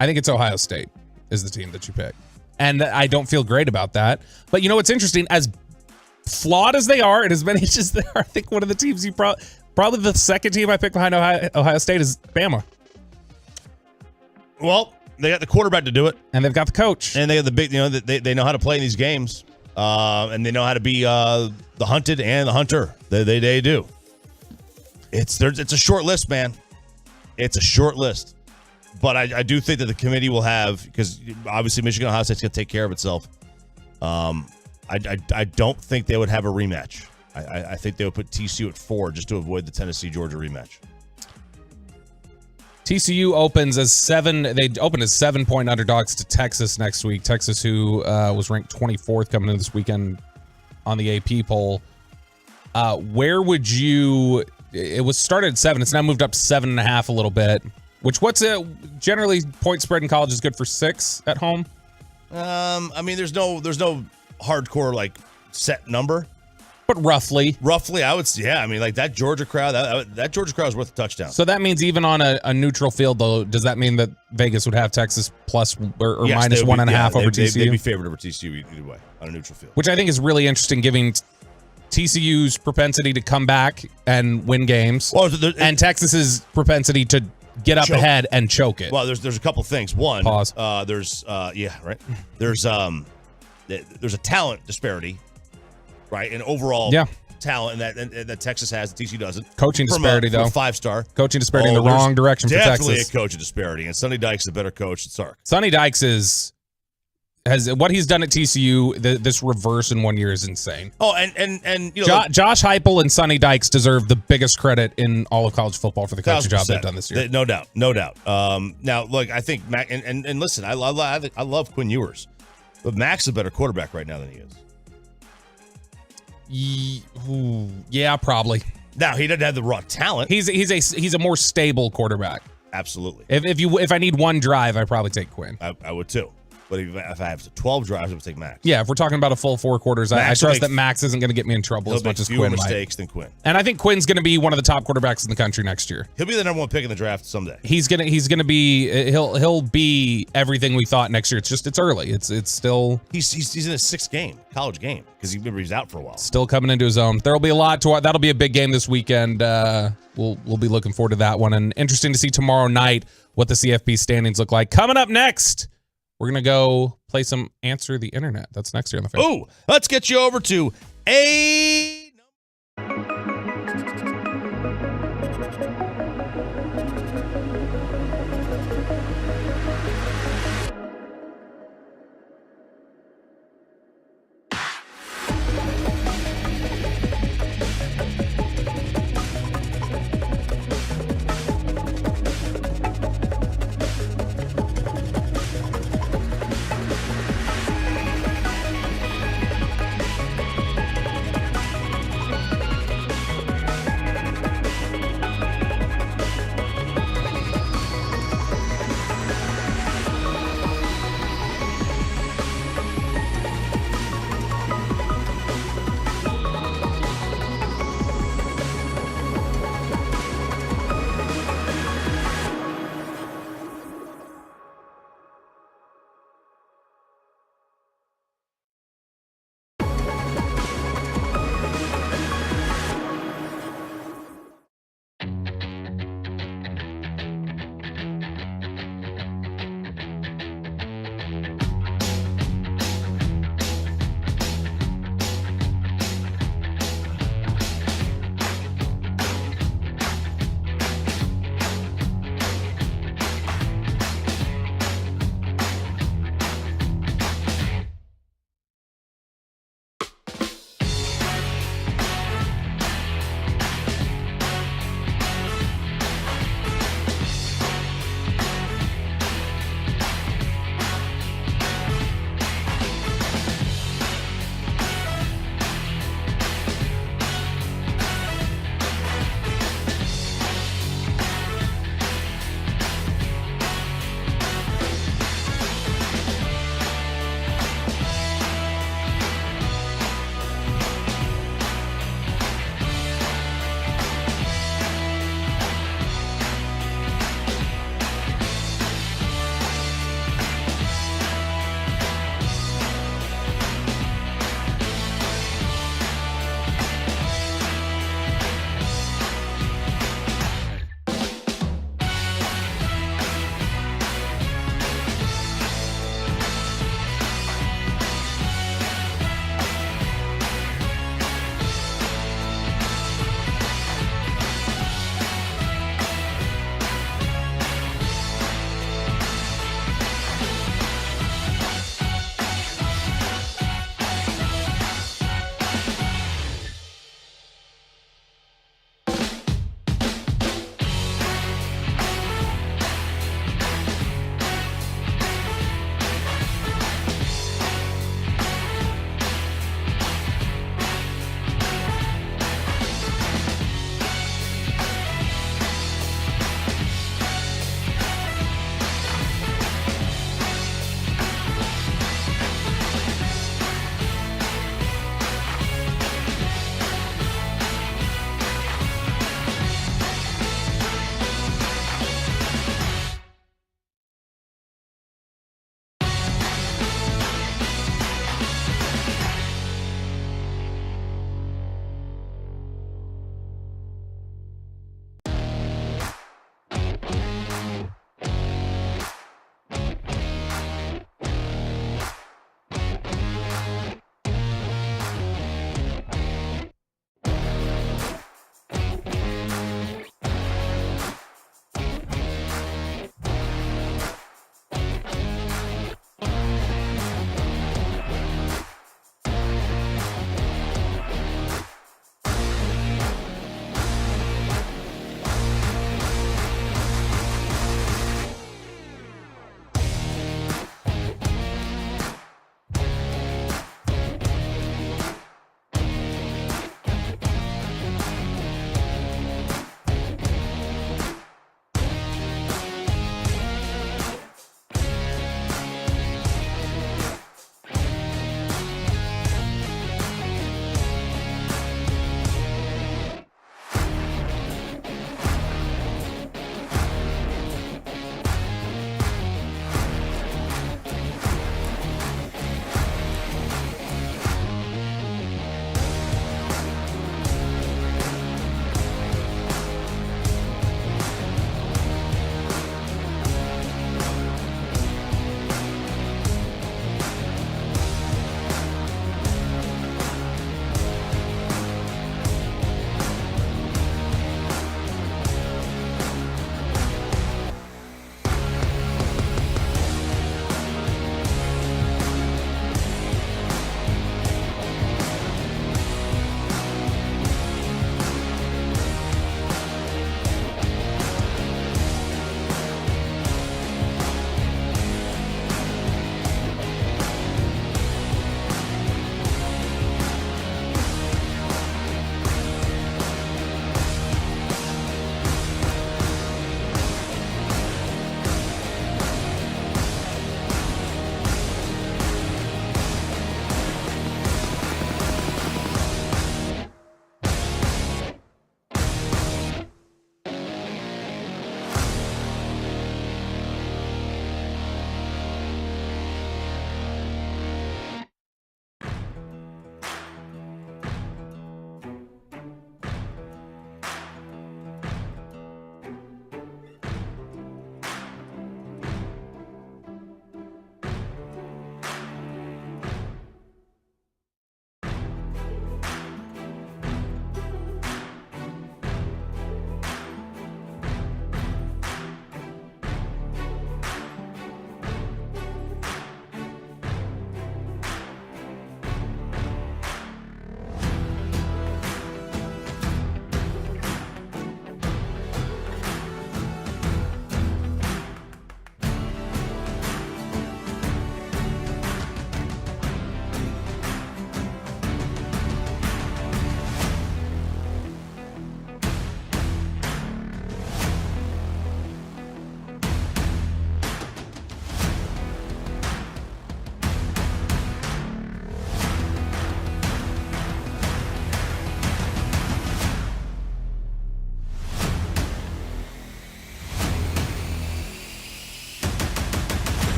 I think it's Ohio State is the team that you pick. And I don't feel great about that. But you know what's interesting? As flawed as they are, and as many as they are, I think one of the teams you probably the second team I picked behind Ohio State is Bama. Well, they got the quarterback to do it. And they've got the coach. And they have the big, they know how to play in these games. And they know how to be the hunted and the hunter. They do. It's a short list, man. It's a short list. But I do think that the committee will have, because obviously Michigan Ohio State's going to take care of itself. I don't think they would have a rematch. I think they would put TCU at 4 just to avoid the Tennessee-Georgia rematch. TCU opens as 7. They open as 7-point underdogs to Texas next week. Texas, who was ranked 24th coming into this weekend on the AP poll. Where would you? It was started at 7. It's now moved up to 7.5 a little bit. What's it? Generally, point spread in college is good for 6 at home. I mean, there's no hardcore like set number. But roughly, I would say, yeah. I mean, like that Georgia crowd, that Georgia crowd is worth a touchdown. So that means even on a neutral field, though, does that mean that Vegas would have Texas plus or yes, minus 1.5 over TCU? They'd be favored over TCU either way on a neutral field. Which I think is really interesting, giving TCU's propensity to come back and win games, and Texas's propensity to get up ahead and choke it. Well, there's a couple things. One, pause. There's There's a talent disparity. Right, and overall talent that Texas has, that TCU doesn't. Coaching disparity, though. 5-star. Coaching disparity in the wrong direction for Texas. Definitely a coaching disparity, and Sonny Dykes is a better coach than Sark. Sonny Dykes has what he's done at TCU. This reverse in 1 year is insane. Oh, and you know, Josh Heupel and Sonny Dykes deserve the biggest credit in all of college football for the coaching job they've done this year. No doubt. Now, look, I think Mac and listen, I love Quinn Ewers, but Mac's a better quarterback right now than he is. Yeah, probably. Now he doesn't have the raw talent. He's a more stable quarterback. Absolutely. If I need one drive, I probably take Quinn. I would too. But if I have 12 drives, I would take Max. Yeah, if we're talking about a full 4 quarters, I trust that Max isn't going to get me in trouble as much as Quinn might. He'll make fewer mistakes than Quinn. And I think Quinn's going to be one of the top quarterbacks in the country next year. He'll be the number 1 pick in the draft someday. He's gonna be he'll be everything we thought next year. It's early. It's still he's in his 6th college game because he's out for a while. Still coming into his own. There'll be a lot to watch. That'll be a big game this weekend. We'll be looking forward to that one, and interesting to see tomorrow night what the CFP standings look like. Coming up next, we're going to go play some Answer the Internet. That's next year on the face. Oh, let's get you over to a...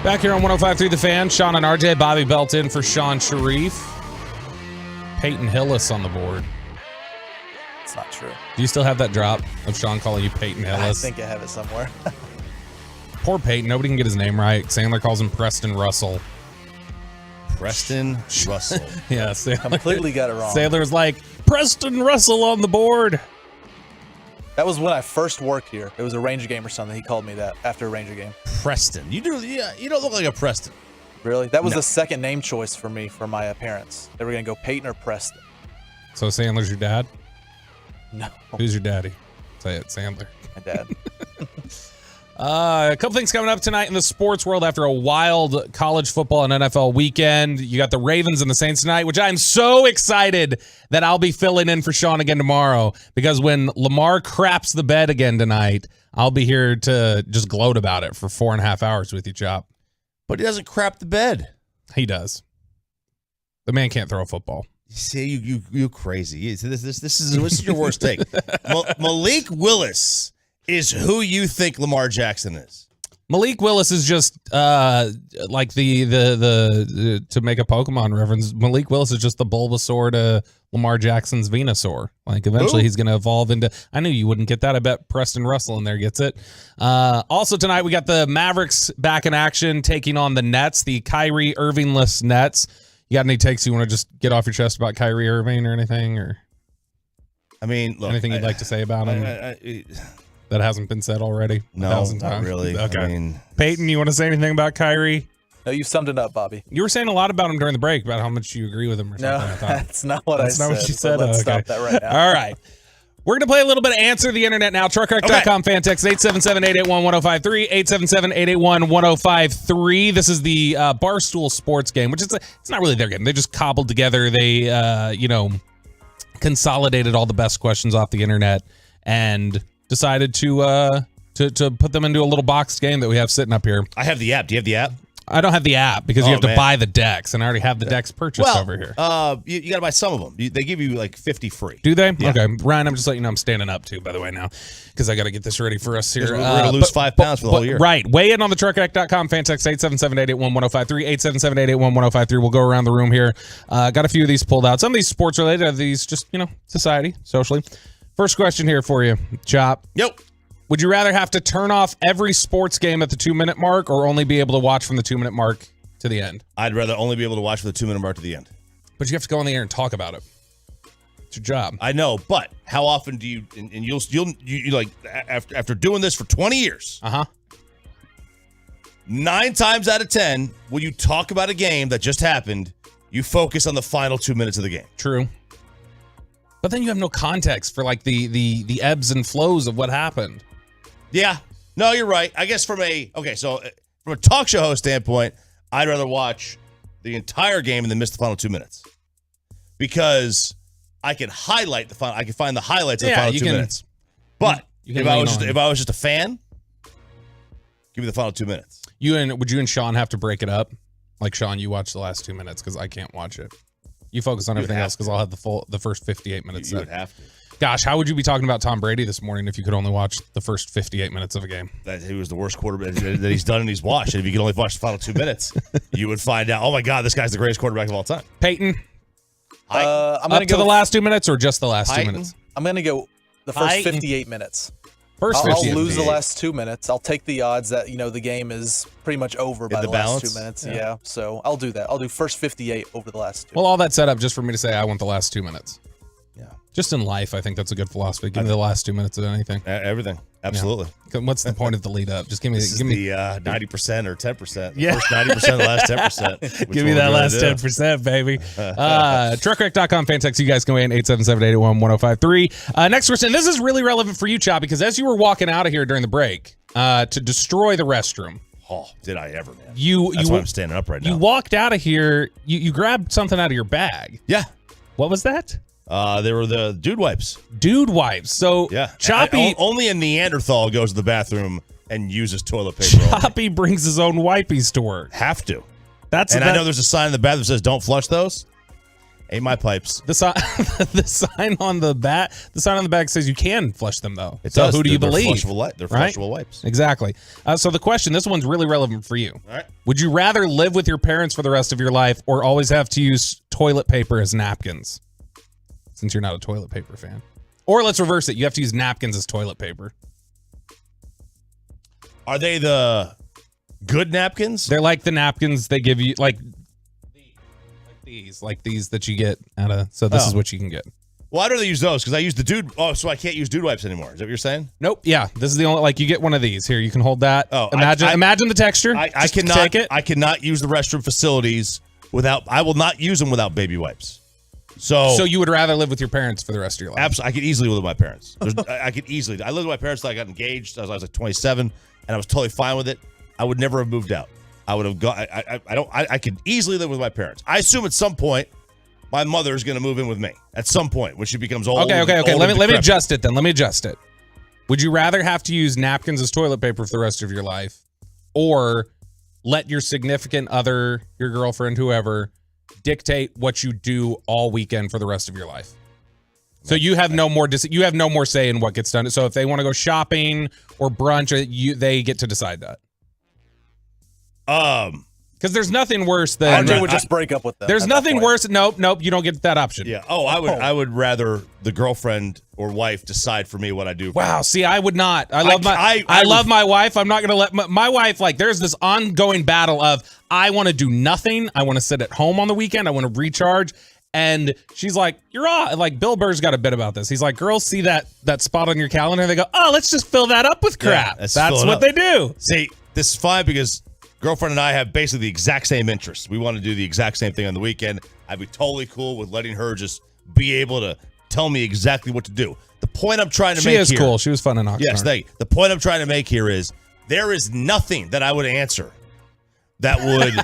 Back here on 105.3 The Fan, Sean and RJ, Bobby Belt in for Sean Sharif. Peyton Hillis on the board. It's not true. Do you still have that drop of Sean calling you Peyton Hillis? I think I have it somewhere. Poor Peyton. Nobody can get his name right. Sandler calls him Preston Russell. Preston Russell. Yeah, Sandler. Completely got it wrong. Sandler's like, Preston Russell on the board. That was when I first worked here. It was a Ranger game or something. He called me that after a Ranger game. Preston. You don't look like a Preston. Really? That was the second name choice for me for my parents. They were going to go Peyton or Preston. So Sandler's your dad? No. Who's your daddy? Say it, Sandler. My dad. A couple things coming up tonight in the sports world after a wild college football and NFL weekend. You got the Ravens and the Saints tonight, which I'm so excited that I'll be filling in for Sean again tomorrow, because when Lamar craps the bed again tonight, I'll be here to just gloat about it for 4.5 hours with you, Chop. But he doesn't crap the bed. He does. The man can't throw a football. See, you crazy. This is your worst take. Malik Willis is who you think Lamar Jackson is. Malik Willis is just like the to make a Pokemon reference. Malik Willis is just the Bulbasaur to Lamar Jackson's Venusaur. Like eventually he's going to evolve into. I knew you wouldn't get that. I bet Preston Russell in there gets it. Also tonight we got the Mavericks back in action, taking on the Nets, the Kyrie Irving-less Nets. You got any takes you want to just get off your chest about Kyrie Irving or anything, or I mean, look, anything you'd like to say about him? That hasn't been said already? No, 1,000 not times? really. Okay. I mean, Peyton, you want to say anything about Kyrie? No, you summed it up, Bobby. You were saying a lot about him during the break, about how much you agree with him or something. No, I thought. that's not what I said. That's not what you said? Let's Okay. stop that right now. All right. We're going to play a little bit of Answer the Internet now. Truckwreck.com fan text 877-881-1053, 877-881-1053. This is the Barstool Sports game, which it's not really their game. They just cobbled together. They, consolidated all the best questions off the internet and decided to put them into a little boxed game that we have sitting up here. I have the app. Do you have the app? I don't have the app because you have to buy the decks, and I already have the decks purchased over here. You got to buy some of them. They give you like 50 free. Do they? Yeah. Okay. Ryan, I'm just letting you know I'm standing up too, by the way, now, because I got to get this ready for us here. We're going to lose 5 pounds for the whole year. Right. Weigh in on the truckwreck.com fan text 877-881-1053, 877-881-1053. We'll go around the room here. Got a few of these pulled out. Some of these sports related, are these just, society, socially. First question here for you, Chop. Yep. Would you rather have to turn off every sports game at the 2-minute mark or only be able to watch from the 2-minute mark to the end? I'd rather only be able to watch for the 2-minute mark to the end. But you have to go on the air and talk about it. It's your job. I know, but how often do you? And you'll like after doing this for 20 years. 9 times out of 10, when you talk about a game that just happened, you focus on the final 2 minutes of the game. True. But then you have no context for like the ebbs and flows of what happened. Yeah. No, you're right. I guess from a talk show host standpoint, I'd rather watch the entire game and then miss the final 2 minutes. Because I can highlight the final. I can find the highlights of the final 2 minutes. But if I was just a fan, give me the final 2 minutes. Would you and Sean have to break it up? Like, Sean, you watch the last 2 minutes because I can't watch it. You focus on everything else because I'll have the first 58 minutes. You would have to. Gosh, how would you be talking about Tom Brady this morning if you could only watch the first 58 minutes of a game? That he was the worst quarterback that he's done and he's watched. And if you could only watch the final 2 minutes, you would find out, oh my God, this guy's the greatest quarterback of all time. Peyton? I'm going to go the last 2 minutes or just the last 2 minutes? I'm going to go the first 58 minutes. First I'll 58. lose the last 2 minutes. I'll take the odds that, the game is pretty much over by the last 2 minutes. Yeah. So I'll do that. I'll do first 58 over the last 2. Well, all that set up just for me to say I want the last 2 minutes. Yeah. Just in life, I think that's a good philosophy. Give me the last 2 minutes of anything. Everything. Absolutely. Yeah. What's the point of the lead up? Just give me the 90% or 10%. Yeah. First 90%, the last 10%. Give me that last 10%, baby. Truckwreck.com fan text. You guys can weigh in 877-881-1053. Next question. This is really relevant for you, Chop, because as you were walking out of here during the break to destroy the restroom. Oh, did I ever, man. That's why I'm standing up right now. You walked out of here. You grabbed something out of your bag. Yeah. What was that? They were the dude wipes. Dude wipes. So yeah, Choppy only a Neanderthal goes to the bathroom and uses toilet paper. Choppy brings his own wipies to work. Have to. I know there's a sign in the bathroom that says don't flush those. Ain't my pipes. The sign on the back says you can flush them though. It so does. who do you They're believe? They're right? flushable wipes. Exactly. So the question, this one's really relevant for you. All right. Would you rather live with your parents for the rest of your life or always have to use toilet paper as napkins? Since you're not a toilet paper fan. Or let's reverse it. You have to use napkins as toilet paper. Are they the good napkins? They're like the napkins they give you, like these that you get out of. So this is what you can get. Well, I'd rather use those because I use the dude. Oh, so I can't use dude wipes anymore. Is that what you're saying? Nope. Yeah, this is the only. Like you get one of these here. You can hold that. Oh, imagine the texture. I cannot take it. I cannot use the restroom facilities without. I will not use them without baby wipes. So you would rather live with your parents for the rest of your life? Absolutely, I could easily live with my parents. I could easily. I lived with my parents until I got engaged. I was like 27, and I was totally fine with it. I would never have moved out. I would have gone. I could easily live with my parents. I assume at some point my mother is going to move in with me. At some point when she becomes old. Okay. Let me adjust it then. Let me adjust it. Would you rather have to use napkins as toilet paper for the rest of your life, or let your significant other, your girlfriend, whoever, dictate what you do all weekend for the rest of your life? So you have no more say in what gets done. So if they want to go shopping or brunch, they get to decide that. Because there's nothing worse than RJ would just break up with them. There's nothing worse. Nope. You don't get that option. Yeah. Oh, I would rather the girlfriend or wife decide for me what I do. Wow. See, I would not. I love my wife. I'm not going to let my wife, like, there's this ongoing battle of, I want to do nothing. I want to sit at home on the weekend. I want to recharge. And she's like, you're all, like, Bill Burr's got a bit about this. He's like, girls see that spot on your calendar. They go, oh, let's just fill that up with crap. Yeah, that's what they do. See, this is fine because girlfriend and I have basically the exact same interests. We want to do the exact same thing on the weekend. I'd be totally cool with letting her just be able to tell me exactly what to do. The point I'm trying to make here. She is cool. She was fun in Oxnard. Yes, thank you. The point I'm trying to make here is there is nothing that I would answer that would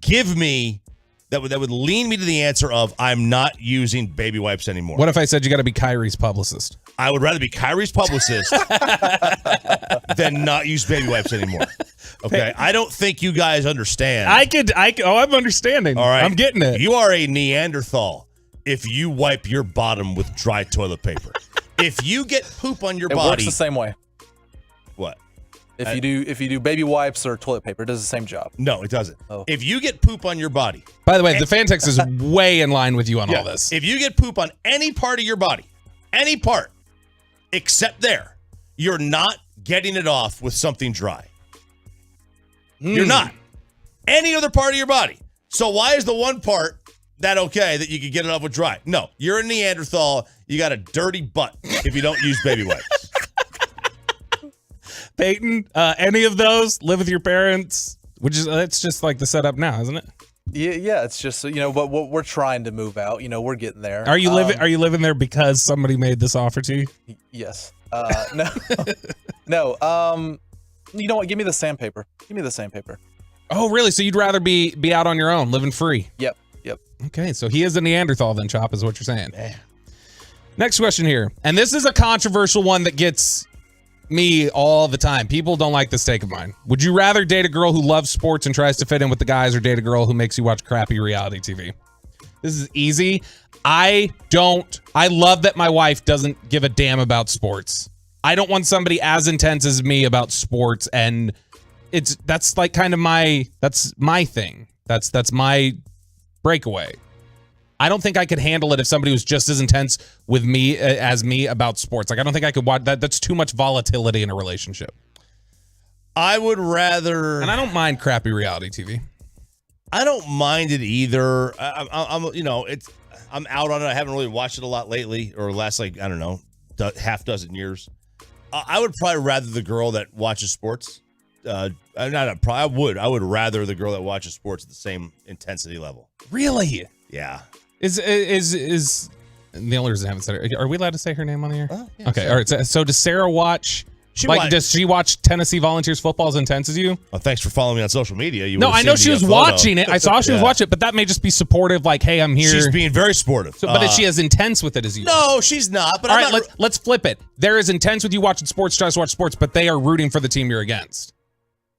give me that would lean me to the answer of I'm not using baby wipes anymore. What if I said you got to be Kyrie's publicist? I would rather be Kyrie's publicist than not use baby wipes anymore. Okay, I don't think you guys understand. I'm understanding. All right, I'm getting it. You are a Neanderthal if you wipe your bottom with dry toilet paper. If you get poop on your body, it works the same way. What? If you do baby wipes or toilet paper, it does the same job. No, it doesn't. Oh. If you get poop on your body. By the way, the fan text is way in line with you on all this. If you get poop on any part of your body, any part, except there, you're not getting it off with something dry. You're not. Any other part of your body. So why is the one part that okay that you can get it off with dry? No, you're a Neanderthal. You got a dirty butt if you don't use baby wipes. Peyton, any of those, live with your parents, which is that's just like the setup now, isn't it? Yeah, it's just but we're trying to move out. We're getting there. Are you living there because somebody made this offer to you? Yes. No. No. You know what? Give me the sandpaper. Oh, really? So you'd rather be out on your own, living free? Yep. Okay, so he is a Neanderthal then, Chop, is what you're saying. Man. Next question here, and this is a controversial one that gets me all the time. People don't like this take of mine. Would you rather date a girl who loves sports and tries to fit in with the guys, or date a girl who makes you watch crappy reality TV? This is easy. I love that my wife doesn't give a damn about sports. I don't want somebody as intense as me about sports, and that's like kind of my thing. That's my breakaway. I don't think I could handle it if somebody was just as intense with me as me about sports. Like, I don't think I could watch that. That's too much volatility in a relationship. I would rather, and I don't mind crappy reality TV. I don't mind it either. I'm out on it. I haven't really watched it a lot lately, or last half dozen years. I would probably rather the girl that watches sports. I would rather the girl that watches sports at the same intensity level. Really? Yeah. Is the only reason I haven't said her? Are we allowed to say her name on the air? Yeah, okay. sure. All right. So does Sarah watch? Does she watch Tennessee Volunteers football as intense as you? Well, thanks for following me on social media. No, I know she was watching it. I saw she was watching it, but that may just be supportive. Like, hey, I'm here. She's being very supportive. But is she as intense with it as you? No, she's not. But all right, let's flip it. They're as intense with you watching sports, tries to watch sports, but they are rooting for the team you're against.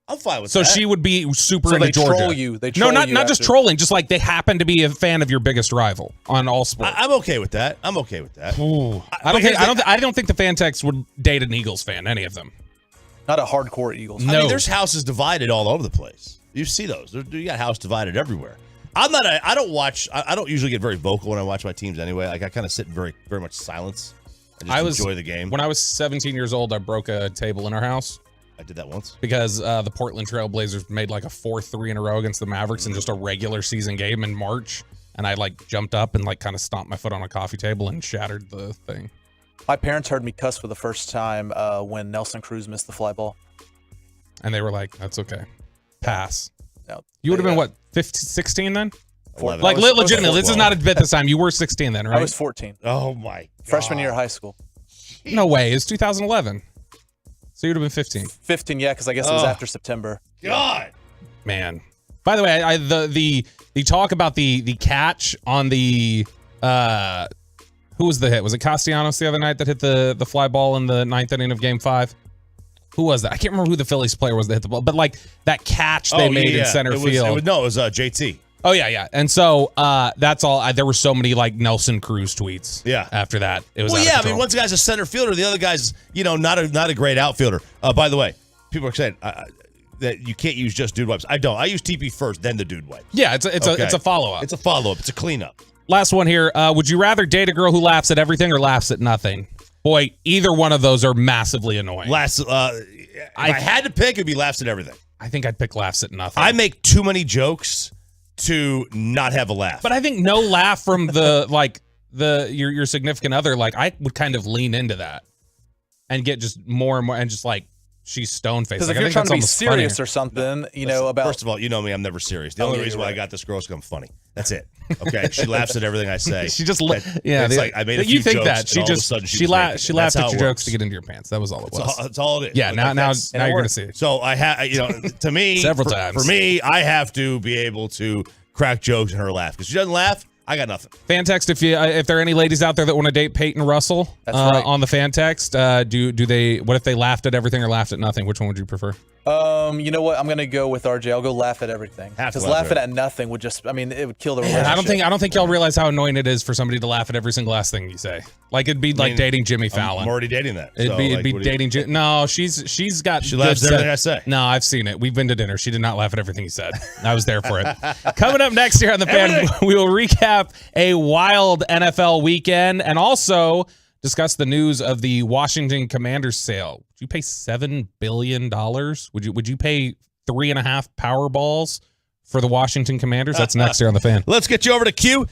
I'm fine with so that. she would be super So into they Georgia. troll you. They no, troll not you not just after. trolling. Just like they happen to be a fan of your biggest rival on all sports. I'm okay with that. I don't think the fan text would date an Eagles fan. Any of them. Not a hardcore Eagles. I mean, there's houses divided all over the place. You see those. You got house divided everywhere. I don't usually get very vocal when I watch my teams anyway. Like I kind of sit in very, very much silence. I just enjoy the game. When I was 17 years old, I broke a table in our house. I did that once. Because the Portland Trail Blazers made like a 4-3 in a row against the Mavericks in just a regular season game in March. And I like jumped up and like kind of stomped my foot on a coffee table and shattered the thing. My parents heard me cuss for the first time when Nelson Cruz missed the fly ball. And they were like, that's okay. Pass. No, you would have been what, 15, 16 then? 11. Like legitimately, this is 12. not a bit this time. You were 16 then, right? I was 14. Oh my God. Freshman year of high school. No way. It's 2011. So you'd have been 15. 15, yeah, because I guess it was after September. God. Man. By the way, the talk about the catch on the who was the hit? Was it Castellanos the other night that hit the fly ball in the 9th inning of Game 5? Who was that? I can't remember who the Phillies player was that hit the ball, but like that catch they made in center field. It was JT. Oh yeah. And so that's all. There were so many like Nelson Cruz tweets. Yeah. After that, it was. Well, out of yeah. I control. mean, one guy's a center fielder, the other guy's not a great outfielder. By the way, people are saying that you can't use just dude wipes. I don't. I use TP first, then the dude wipes. Yeah, it's a follow up. It's a follow up. It's a cleanup. Last one here. Would you rather date a girl who laughs at everything or laughs at nothing? Boy, either one of those are massively annoying. If I had to pick, it'd be laughs at everything. I think I'd pick laughs at nothing. I make too many jokes to not have a laugh. But I think no laugh from your significant other, like I would kind of lean into that and get just more and more and just like she's stone faced. Because Like, if I you're think trying to be that's almost serious funnier. or something, Listen, about. First of all, you know me, I'm never serious. The only reason why I got this girl is because I'm funny. That's it. Okay, she laughs at everything I say. She just it's like I made a few you think jokes, that she and all of a just sudden she was making it. laughed That's at how your it jokes works. to get into your pants. That was all it was. That's all it is. Yeah, Like, now that's- you're gonna see it. So I have, to me, Several times. For me, I have to be able to crack jokes and her laugh because she doesn't laugh. I got nothing. Fan text if there are any ladies out there that want to date Peyton Russell. That's right. On the fan text. Do they? What if they laughed at everything or laughed at nothing? Which one would you prefer? You know what? I'm gonna go with RJ. I'll go laugh at everything. Because laughing at nothing would just, it would kill the relationship. I don't think y'all realize how annoying it is for somebody to laugh at every single last thing you say. Like it'd be like dating Jimmy Fallon. I'm already dating that. It'd so, be like, what do you- dating. No, she's got. She laughs at everything I say. No, I've seen it. We've been to dinner. She did not laugh at everything he said. I was there for it. Coming up next here on the fan, we will recap a wild NFL weekend and also discuss the news of the Washington Commanders sale. Would you pay $7 billion? Would you pay 3.5 Powerballs for the Washington Commanders? That's next here on the fan. Let's get you over to Q.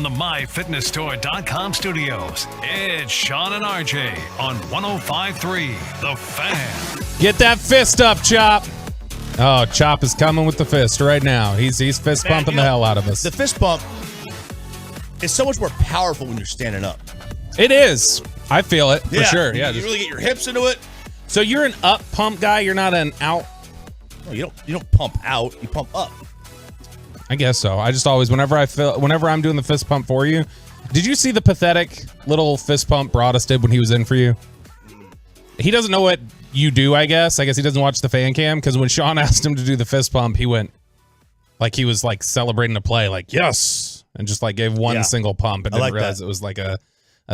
From the MyFitnessStore.com studios, it's Sean and RJ on 105.3 The Fan. Get that fist up, Chop. Oh, Chop is coming with the fist right now. He's fist pumping the hell out of us. The fist pump is so much more powerful when you're standing up. It is. I feel it for sure. Yeah, you really get your hips into it. So you're an up pump guy. You're not an out. No, you don't pump out. You pump up. I guess so. I just always, whenever I'm doing the fist pump for you. Did you see the pathetic little fist pump Broadus did when he was in for you? He doesn't know what you do, I guess. I guess he doesn't watch the fan cam, because when Sean asked him to do the fist pump, he went like he was like celebrating a play, like, yes, and just like gave one single pump and didn't realize it was like a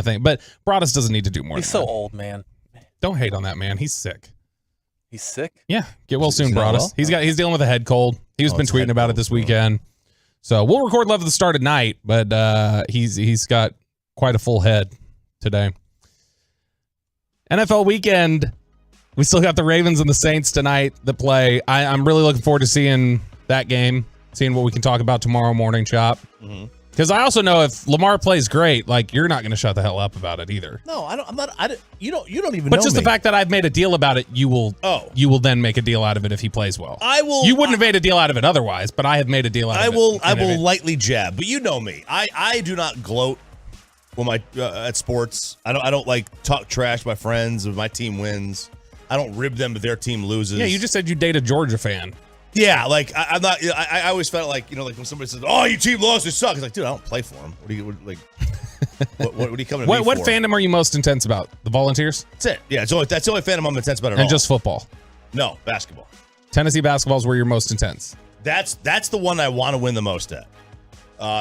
thing. But Broadus doesn't need to do more. He's so old, man. Don't hate on that man. He's sick. He's sick? Yeah. Get well soon, Broadus. He's dealing with a head cold. He's been tweeting about it this weekend. So we'll record live at the start at night, but he's got quite a full head today. NFL weekend. We still got the Ravens and the Saints tonight that play. I'm really looking forward to seeing that game, seeing what we can talk about tomorrow morning, Chop. Because I also know if Lamar plays great, like, you're not going to shut the hell up about it either. No, I don't. I'm not. You don't even. But know just me. the fact that I've made a deal about it, you will then make a deal out of it if he plays well. I will. You wouldn't have made a deal out of it otherwise, but I have made a deal out of it. I will lightly jab, but you know me. I do not gloat when my at sports. I don't like talk trash to my friends if my team wins. I don't rib them if their team loses. Yeah, you just said you date a Georgia fan. Yeah, like I'm not. I always felt like, like when somebody says, "Oh, your team lost, it sucks." It's like, dude, I don't play for them. What are you like? what are you coming to me for? What fandom are you most intense about? The Volunteers? That's it. Yeah, that's the only fandom I'm intense about at all. And just football? No, basketball. Tennessee basketball is where you're most intense. That's the one I want to win the most at.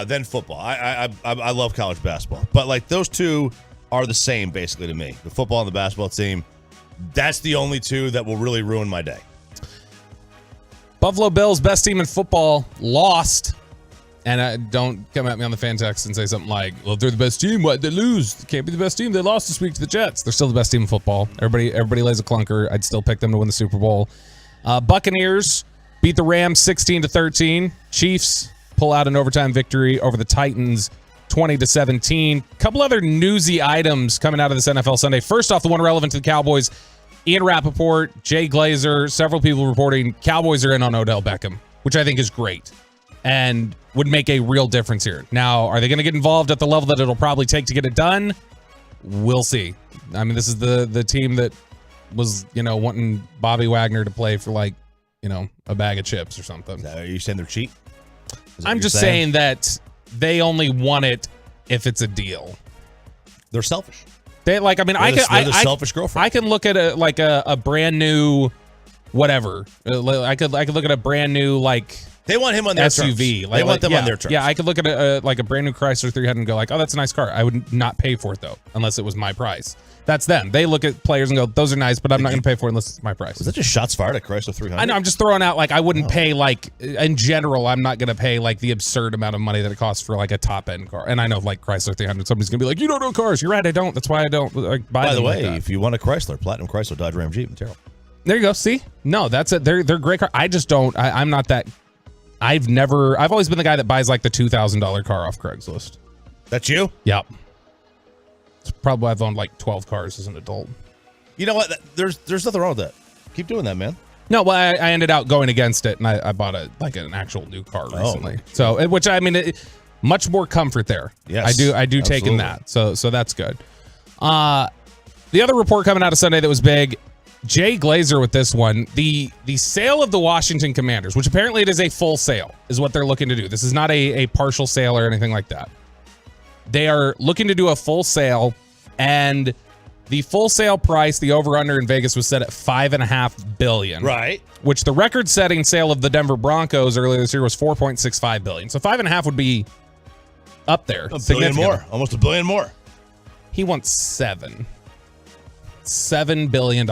Then football. I love college basketball, but like those two are the same basically to me. The football and the basketball team. That's the only two that will really ruin my day. Buffalo Bills, best team in football, lost. And don't come at me on the fan text and say something like, well, if they're the best team, why'd they lose? They can't be the best team. They lost this week to the Jets. They're still the best team in football. Everybody lays a clunker. I'd still pick them to win the Super Bowl. Buccaneers beat the Rams 16-13. Chiefs pull out an overtime victory over the Titans 20-17. Couple other newsy items coming out of this NFL Sunday. First off, the one relevant to the Cowboys. Ian Rappaport, Jay Glazer, several people reporting Cowboys are in on Odell Beckham, which I think is great and would make a real difference here. Now, are they going to get involved at the level that it'll probably take to get it done? We'll see. I mean, this is the team that was, wanting Bobby Wagner to play for like, a bag of chips or something. Are you saying they're cheap? I'm just saying that they only want it if it's a deal. They're selfish. They like. I mean, they're the selfish girlfriend. I can look at a brand new, whatever. I could look at a brand new like. They want him on their SUV. Terms. They want them on their terms. Yeah, I could look at a brand new Chrysler 300 and go like, oh, that's a nice car. I would not pay for it though, unless it was my price. That's them. They look at players and go, those are nice, but I'm not going to pay for it unless it's my price. Was that just shots fired at Chrysler 300? I know. I'm just throwing out like I wouldn't pay like in general. I'm not going to pay like the absurd amount of money that it costs for like a top end car. And I know like Chrysler 300. Somebody's going to be like, you don't know cars. You're right. I don't. That's why I don't like, buy them. By the way, like if you want a Chrysler, Platinum Chrysler, Dodge Ram Jeep, Material. There you go. See, no, that's it. They're great car. I just don't. I'm not that. I've always been the guy that buys like the $2,000 car off Craigslist. That's you? Yep. It's probably I've owned like 12 cars as an adult. You know what? There's nothing wrong with that. Keep doing that, man. No, well, I ended up going against it, and I bought an actual new car recently. So, which I mean, much more comfort there. Yes, I do take in that. So that's good. The other report coming out of Sunday that was big. Jay Glazer with this one, the sale of the Washington Commanders, which apparently it is a full sale, is what they're looking to do. This is not a partial sale or anything like that. They are looking to do a full sale, and the full sale price, the over-under in Vegas was set at $5.5 billion. Right. Which the record-setting sale of the Denver Broncos earlier this year was $4.65 billion. So 5.5 would be up there. $1 billion more. Almost $1 billion more. He wants $7 billion.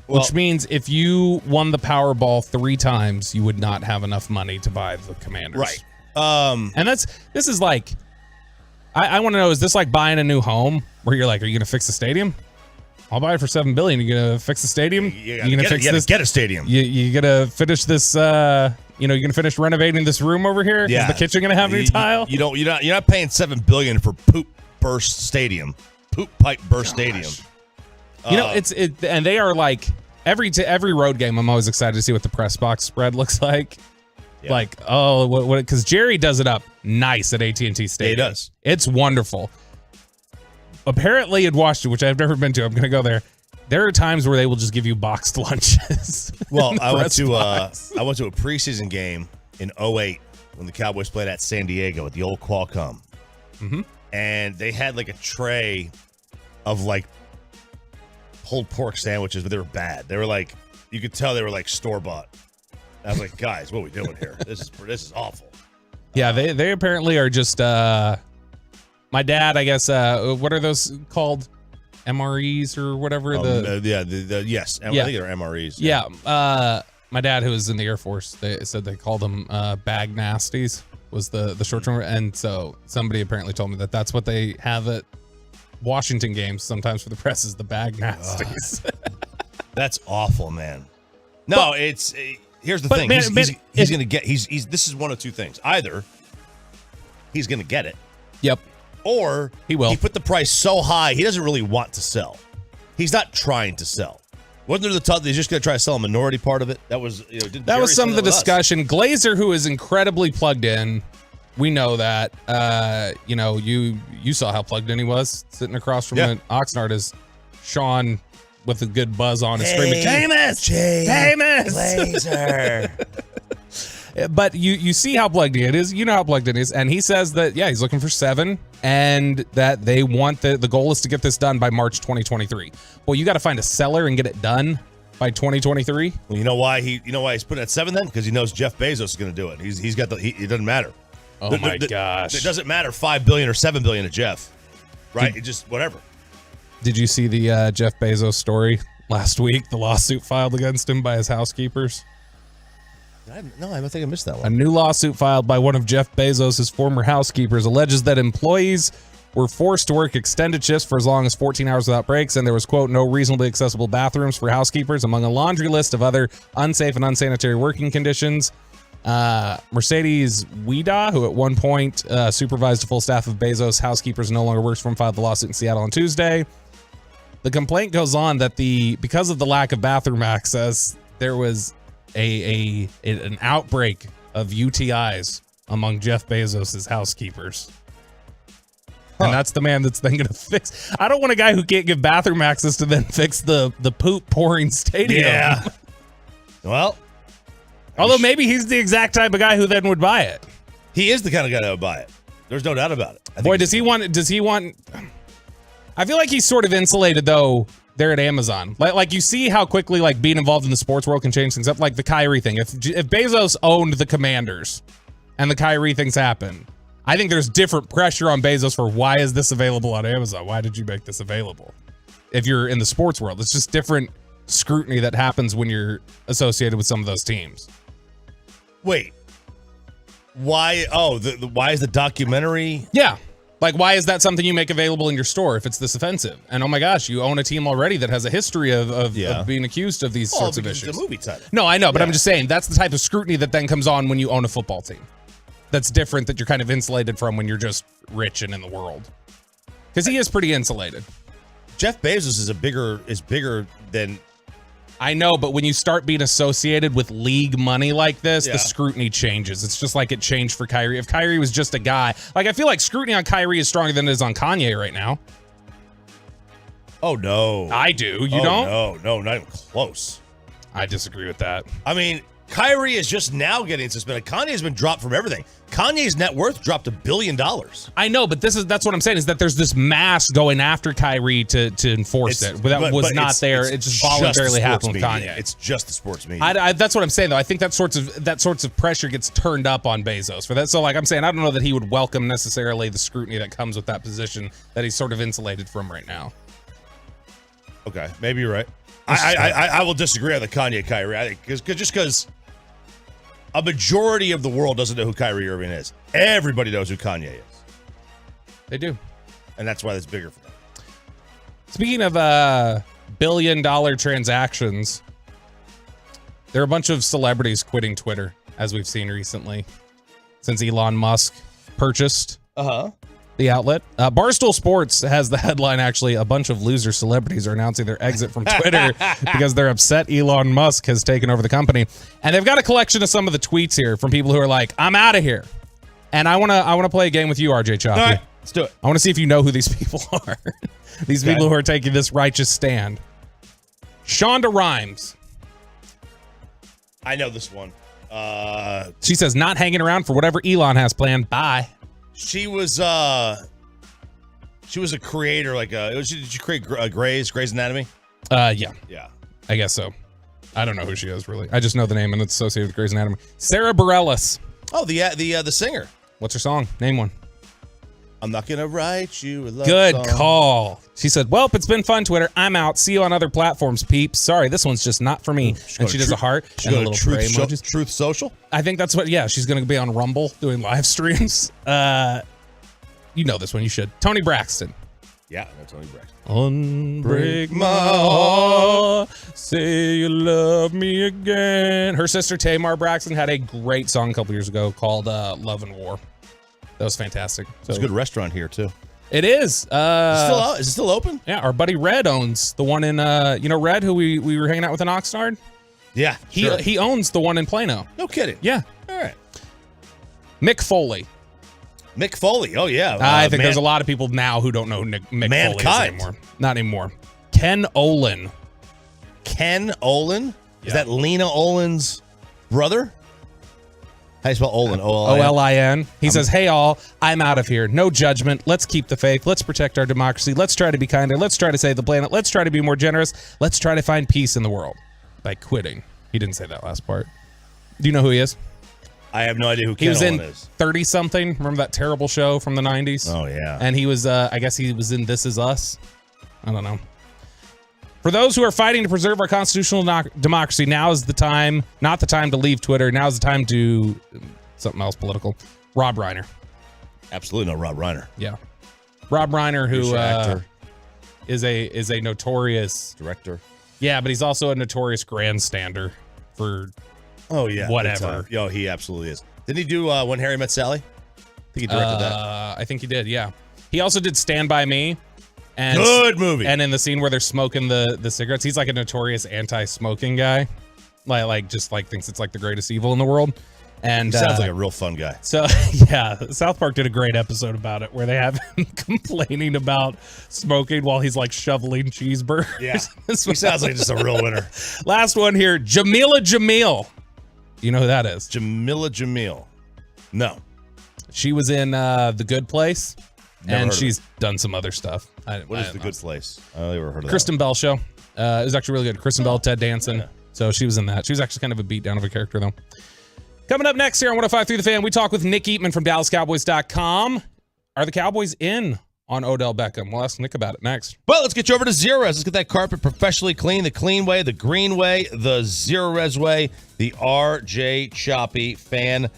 Which means if you won the Powerball 3 times, you would not have enough money to buy the Commanders. Right. And this is like, I want to know, is this like buying a new home where you're like, are you going to fix the stadium? I'll buy it for $7 billion. You going to fix the stadium? You gotta get a stadium. You going to finish this you're gonna finish renovating this room over here. Yeah. Is the kitchen gonna have any tile? You're not paying $7 billion for poop pipe burst stadium. And they are like every road game. I'm always excited to see what the press box spread looks like. Yeah. Like, what? Because Jerry does it up nice at AT&T Stadium. He does. It's wonderful. Apparently in Washington, which I've never been to, I'm gonna go there. There are times where they will just give you boxed lunches. Well, I went to a preseason game in 2008 when the Cowboys played at San Diego at the old Qualcomm. Mm-hmm. And they had like a tray of like pulled pork sandwiches, but they were bad. They were like, you could tell they were like store-bought. I was like, guys, what are we doing here? This is awful. Yeah, they apparently are just my dad, I guess, what are those called? MREs or whatever. Yes. I think they're MREs. Yeah. My dad, who was in the Air Force, they said they called them bag nasties was the short term. And so somebody apparently told me that that's what they have at Washington games sometimes for the press is the bag nasties. That's awful, man. No, here's the thing. Man, he's going to get, this is one of two things. Either he's going to get it. Yep. Or he will. He put the price so high, he doesn't really want to sell. He's not trying to sell. Wasn't there the talk that he's just going to try to sell a minority part of it? That was that was some of the discussion. Glazer, who is incredibly plugged in, we know that. You saw how plugged in he was sitting across from Oxnard is Sean with a good buzz on his screaming, Jameis! Glazer. But you see how plugged in it is. You know how plugged in it is. And he says that, he's looking for 7 and that they want the goal is to get this done by March 2023. Well, you got to find a seller and get it done by 2023. Well, you know why he's putting at 7 then? Because he knows Jeff Bezos is going to do it. He's got it doesn't matter. Oh my gosh. It doesn't matter $5 billion or $7 billion to Jeff. Right? It just whatever. Did you see the Jeff Bezos story last week? The lawsuit filed against him by his housekeepers? No, I think I missed that one. A new lawsuit filed by one of Jeff Bezos' former housekeepers alleges that employees were forced to work extended shifts for as long as 14 hours without breaks, and there was, quote, no reasonably accessible bathrooms for housekeepers, among a laundry list of other unsafe and unsanitary working conditions. Mercedes Wida, who at one point supervised a full staff of Bezos' housekeepers, no longer works for him, filed the lawsuit in Seattle on Tuesday. The complaint goes on that because of the lack of bathroom access, there was an outbreak of UTIs among Jeff Bezos' housekeepers. And that's the man that's then going to fix. I don't want a guy who can't give bathroom access to then fix the poop pouring stadium. Yeah. Well, although maybe he's the exact type of guy who then would buy it. He is the kind of guy that would buy it. There's no doubt about it. Boy, does he want? I feel like he's sort of insulated though. There at Amazon, like you see how quickly like being involved in the sports world can change things up. Like the Kyrie thing. If Bezos owned the Commanders, and the Kyrie things happen, I think there's different pressure on Bezos for why is this available on Amazon? Why did you make this available? If you're in the sports world, it's just different scrutiny that happens when you're associated with some of those teams. Wait, why? Oh, why is the documentary? Yeah. Like, why is that something you make available in your store if it's this offensive? And oh my gosh, you own a team already that has a history of being accused of these sorts of issues. It's a movie title. No, I know, but I'm just saying that's the type of scrutiny that then comes on when you own a football team. That's different that you're kind of insulated from when you're just rich and in the world. Because he is pretty insulated. Jeff Bezos is bigger than. I know, but when you start being associated with league money like this, the scrutiny changes. It's just like it changed for Kyrie. If Kyrie was just a guy, like I feel like scrutiny on Kyrie is stronger than it is on Kanye right now. Oh no, I do. You don't? No, not even close. I disagree with that. I mean, Kyrie is just now getting suspended. Kanye's been dropped from everything. Kanye's net worth dropped $1 billion. I know, but that's what I'm saying is that there's this mass going after Kyrie to enforce it. But that was not there. It just voluntarily happened with Kanye. It's just the sports media. That's what I'm saying, though. I think that sorts of pressure gets turned up on Bezos for that. So, like I'm saying, I don't know that he would welcome necessarily the scrutiny that comes with that position that he's sort of insulated from right now. Okay, maybe you're right. I will disagree on the Kanye Kyrie. I think because a majority of the world doesn't know who Kyrie Irving is. Everybody knows who Kanye is. They do. And that's why it's bigger for them. Speaking of $1 billion transactions, there are a bunch of celebrities quitting Twitter as we've seen recently, since Elon Musk purchased the outlet. Barstool Sports has the headline, actually, a bunch of loser celebrities are announcing their exit from Twitter because they're upset Elon Musk has taken over the company. And they've got a collection of some of the tweets here from people who are like, I'm out of here. And I want to play a game with you, RJ Choppy. All right, let's do it. I want to see if you know who these people are. These people who are taking this righteous stand. Shonda Rhimes. I know this one. She says, not hanging around for whatever Elon has planned. Bye. She was a creator, did she create Grey's Anatomy? Yeah. Yeah. I guess so. I don't know who she is, really. I just know the name, and it's associated with Grey's Anatomy. Sarah Bareilles. Oh, the singer. What's her song? Name one. I'm not gonna write you a love Good song. call. She said, "Well, it's been fun, Twitter. I'm out. See you on other platforms, peeps. Sorry, this one's just not for me." And she does a heart and a little prayer emojis. Truth Social. I think that's what. Yeah, she's gonna be on Rumble doing live streams. You know this one. You should. Toni Braxton. Yeah, that's Toni Braxton. Unbreak my heart, say you love me again. Her sister Tamar Braxton had a great song a couple years ago called Love and War. That was fantastic. So, it's a good restaurant here, too. It is. Is it still open? Yeah, our buddy Red owns the one in, Red, who we were hanging out with in Oxnard? Yeah, He owns the one in Plano. No kidding. Yeah. All right. Mick Foley. Mick Foley. Oh, yeah. I think there's a lot of people now who don't know Mick Foley anymore. Not anymore. Ken Olin. Ken Olin? Is that Lena Olin's brother? How do you spell Olin? Olin. He says, hey, all, I'm out of here. No judgment. Let's keep the faith. Let's protect our democracy. Let's try to be kinder. Let's try to save the planet. Let's try to be more generous. Let's try to find peace in the world by quitting. He didn't say that last part. Do you know who he is? I have no idea who Ken Olin is. He was in in 30-something. Remember that terrible show from the 90s? Oh, yeah. And he was, I guess he was in This Is Us. I don't know. For those who are fighting to preserve our constitutional democracy, now is the time, not the time to leave Twitter. Now is the time to something else political. Rob Reiner. Absolutely no Rob Reiner. Yeah. Rob Reiner, who actor. is a notorious director. Yeah, but he's also a notorious grandstander for whatever. Yo, he absolutely is. Didn't he do When Harry Met Sally? I think he directed that. I think he did, yeah. He also did Stand By Me. And, good movie. And in the scene where they're smoking the cigarettes, he's like a notorious anti-smoking guy. Like thinks it's like the greatest evil in the world. And he sounds like a real fun guy. So yeah, South Park did a great episode about it where they have him complaining about smoking while he's like shoveling cheeseburgers. Yeah. He sounds like just a real winner. Last one here, Jamila Jamil. You know who that is? Jamila Jamil. No. She was in The Good Place. Never and heard she's done some other stuff. What is The Good Place? I've never heard of Kristen Bell show. It was actually really good. Kristen Bell, Ted Danson. Yeah. So she was in that. She was actually kind of a beatdown of a character, though. Coming up next here on 105.3 The Fan, we talk with Nick Eatman from DallasCowboys.com. Are the Cowboys in on Odell Beckham? We'll ask Nick about it next. Well, let's get you over to Zerorez. Let's get that carpet professionally clean, the clean way, the green way, the Zerorez way, the RJ Choppy Fan.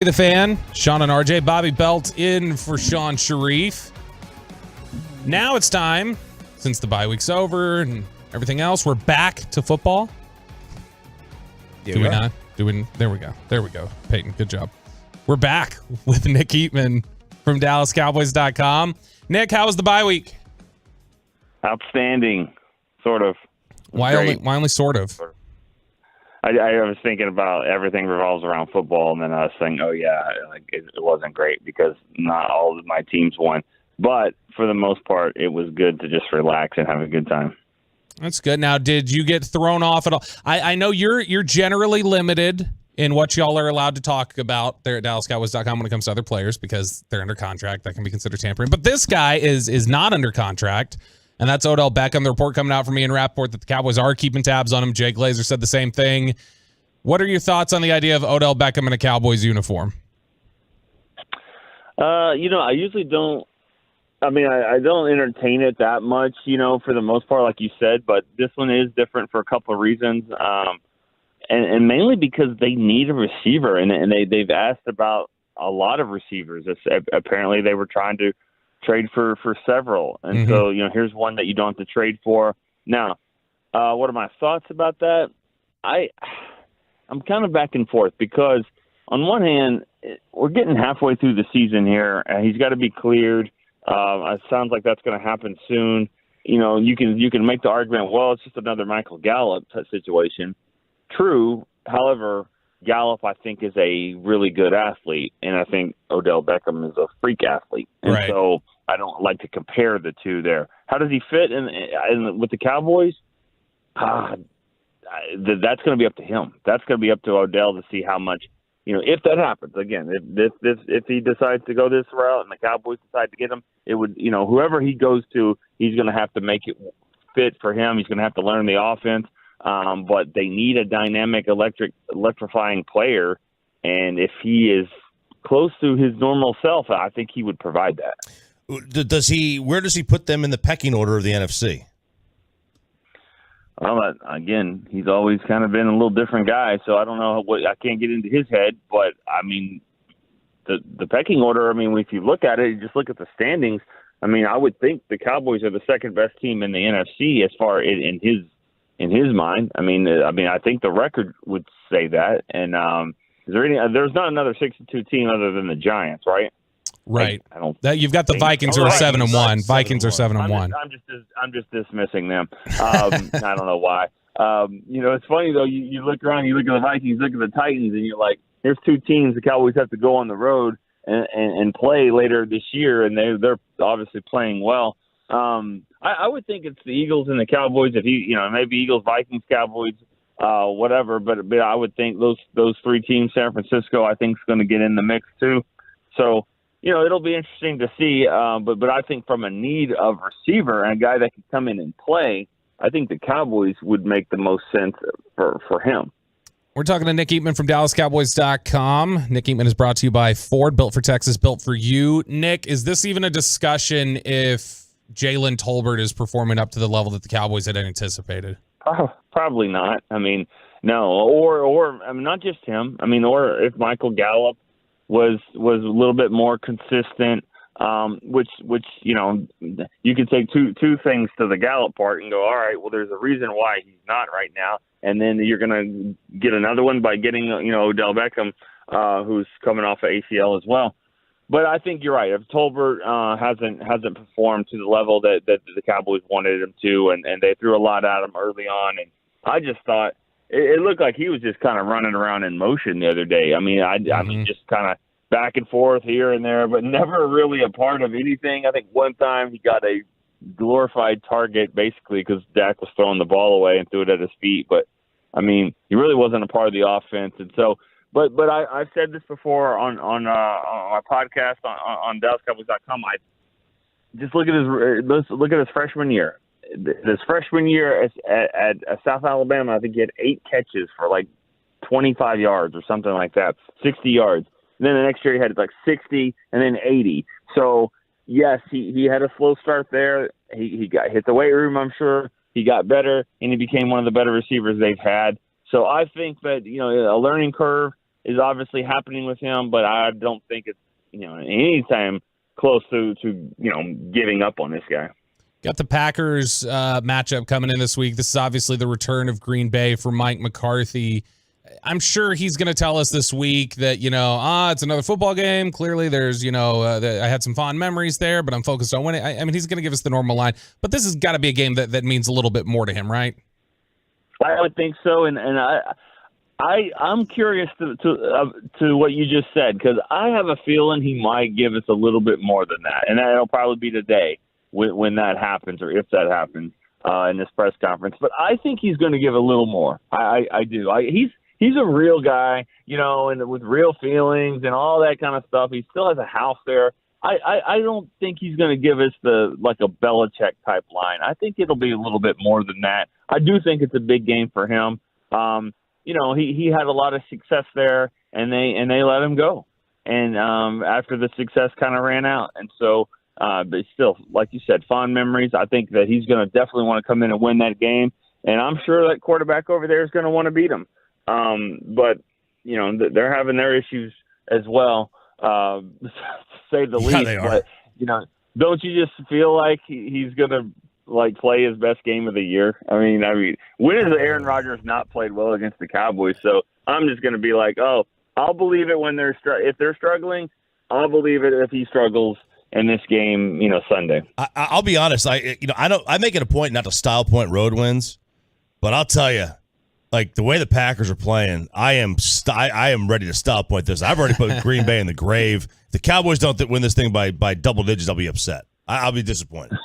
The Fan, Sean and RJ, Bobby Belt in for Sean Sharif. Now it's time, since the bye week's over and everything else, we're back to football. Yeah, Do we not? There we go. There we go. Peyton, good job. We're back with Nick Eatman from DallasCowboys.com. Nick, how was the bye week? Outstanding, sort of. Why only sort of? I was thinking about everything revolves around football, and then I was saying, oh, yeah, like it wasn't great because not all of my teams won. But for the most part, it was good to just relax and have a good time. That's good. Now, did you get thrown off at all? I know you're generally limited in what y'all are allowed to talk about there at DallasCowboys.com when it comes to other players because they're under contract. That can be considered tampering. But this guy is not under contract. And that's Odell Beckham. The report coming out from Ian Rappaport that the Cowboys are keeping tabs on him. Jay Glazer said the same thing. What are your thoughts on the idea of Odell Beckham in a Cowboys uniform? I usually don't. I mean, I don't entertain it that much, for the most part, like you said. But this one is different for a couple of reasons, and mainly because they need a receiver, and they've asked about a lot of receivers. Apparently, they were trying to trade for several. And so, here's one that you don't have to trade for. Now, what are my thoughts about that? I'm kind of back and forth because on one hand, we're getting halfway through the season here, and he's got to be cleared. It sounds like that's going to happen soon. You can make the argument, well, it's just another Michael Gallup type situation. True. However, Gallup, I think, is a really good athlete, and I think Odell Beckham is a freak athlete. And so I don't like to compare the two there. How does he fit in with the Cowboys? That's going to be up to him. That's going to be up to Odell to see how much, if that happens. Again, if he decides to go this route and the Cowboys decide to get him, it would, whoever he goes to, he's going to have to make it fit for him. He's going to have to learn the offense. But they need a dynamic, electrifying player, and if he is close to his normal self, I think he would provide that. Where does he put them in the pecking order of the NFC? Well, again, he's always kind of been a little different guy, so I don't know I can't get into his head, but I mean, the pecking order. I mean, if you look at it, you just look at the standings. I mean, I would think the Cowboys are the second best team in the NFC as far in his mind. I mean, I think the record would say that. And there's not another 6-2 team other than the Giants, right? Right. You've got the Vikings who are 7-1. Vikings are 7-1. I'm just dismissing them. I don't know why. It's funny though. You look around, you look at the Vikings, look at the Titans, and you're like, here's two teams the Cowboys have to go on the road and play later this year, and they're obviously playing well. I would think it's the Eagles and the Cowboys. If maybe Eagles, Vikings, Cowboys, whatever. But I would think those three teams, San Francisco, I think is going to get in the mix too. So it'll be interesting to see. But I think from a need of receiver and a guy that can come in and play, I think the Cowboys would make the most sense for him. We're talking to Nick Eatman from DallasCowboys.com. Nick Eatman is brought to you by Ford, built for Texas, built for you. Nick, is this even a discussion if Jalen Tolbert is performing up to the level that the Cowboys had anticipated? Probably not. I mean, no. Or not just him. I mean, or if Michael Gallup was a little bit more consistent, which you could take two things to the Gallup part and go, all right, well, there's a reason why he's not right now. And then you're going to get another one by getting, Odell Beckham, who's coming off of ACL as well. But I think you're right. If Tolbert hasn't performed to the level that the Cowboys wanted him to, and they threw a lot at him early on, and I just thought it looked like he was just kind of running around in motion the other day. I mean, I mean, just kind of back and forth here and there, but never really a part of anything. I think one time he got a glorified target basically because Dak was throwing the ball away and threw it at his feet. But, I mean, he really wasn't a part of the offense. And so But I've said this before on my podcast on DallasCowboys.com. I just look at his freshman year. This freshman year at South Alabama, I think he had 8 catches for like 25 yards or something like that, 60 yards. And then the next year he had like 60 and then 80. So yes, he had a slow start there. He got hit the weight room, I'm sure. He got better, and he became one of the better receivers they've had. So I think that, a learning curve is obviously happening with him, but I don't think it's, anytime close to giving up on this guy. Got the Packers matchup coming in this week. This is obviously the return of Green Bay for Mike McCarthy. I'm sure he's going to tell us this week that, it's another football game. Clearly there's, I had some fond memories there, but I'm focused on winning. I mean, he's going to give us the normal line, but this has got to be a game that means a little bit more to him, right? I would think so. And I'm curious to what you just said, because I have a feeling he might give us a little bit more than that. And that'll probably be today when that happens, or if that happens in this press conference. But I think he's going to give a little more. I do. He's a real guy, and with real feelings and all that kind of stuff. He still has a house there. I don't think he's going to give us a Belichick type line. I think it'll be a little bit more than that. I do think it's a big game for him. He had a lot of success there, and they let him go. And after the success kind of ran out, and so. But still, like you said, fond memories. I think that he's going to definitely want to come in and win that game, and I'm sure that quarterback over there is going to want to beat him. But they're having their issues as well, to say the least. They are. But don't you just feel like he's going to play his best game of the year? I mean, when has Aaron Rodgers not played well against the Cowboys? So I'm just going to be like, oh, I'll believe it when if they're struggling. I'll believe it if he struggles in this game, Sunday. I'll be honest. I make it a point not to style point road wins, but I'll tell you, the way the Packers are playing, I am ready to style point this. I've already put Green Bay in the grave. If the Cowboys don't win this thing by double digits, I'll be upset. I'll be disappointed.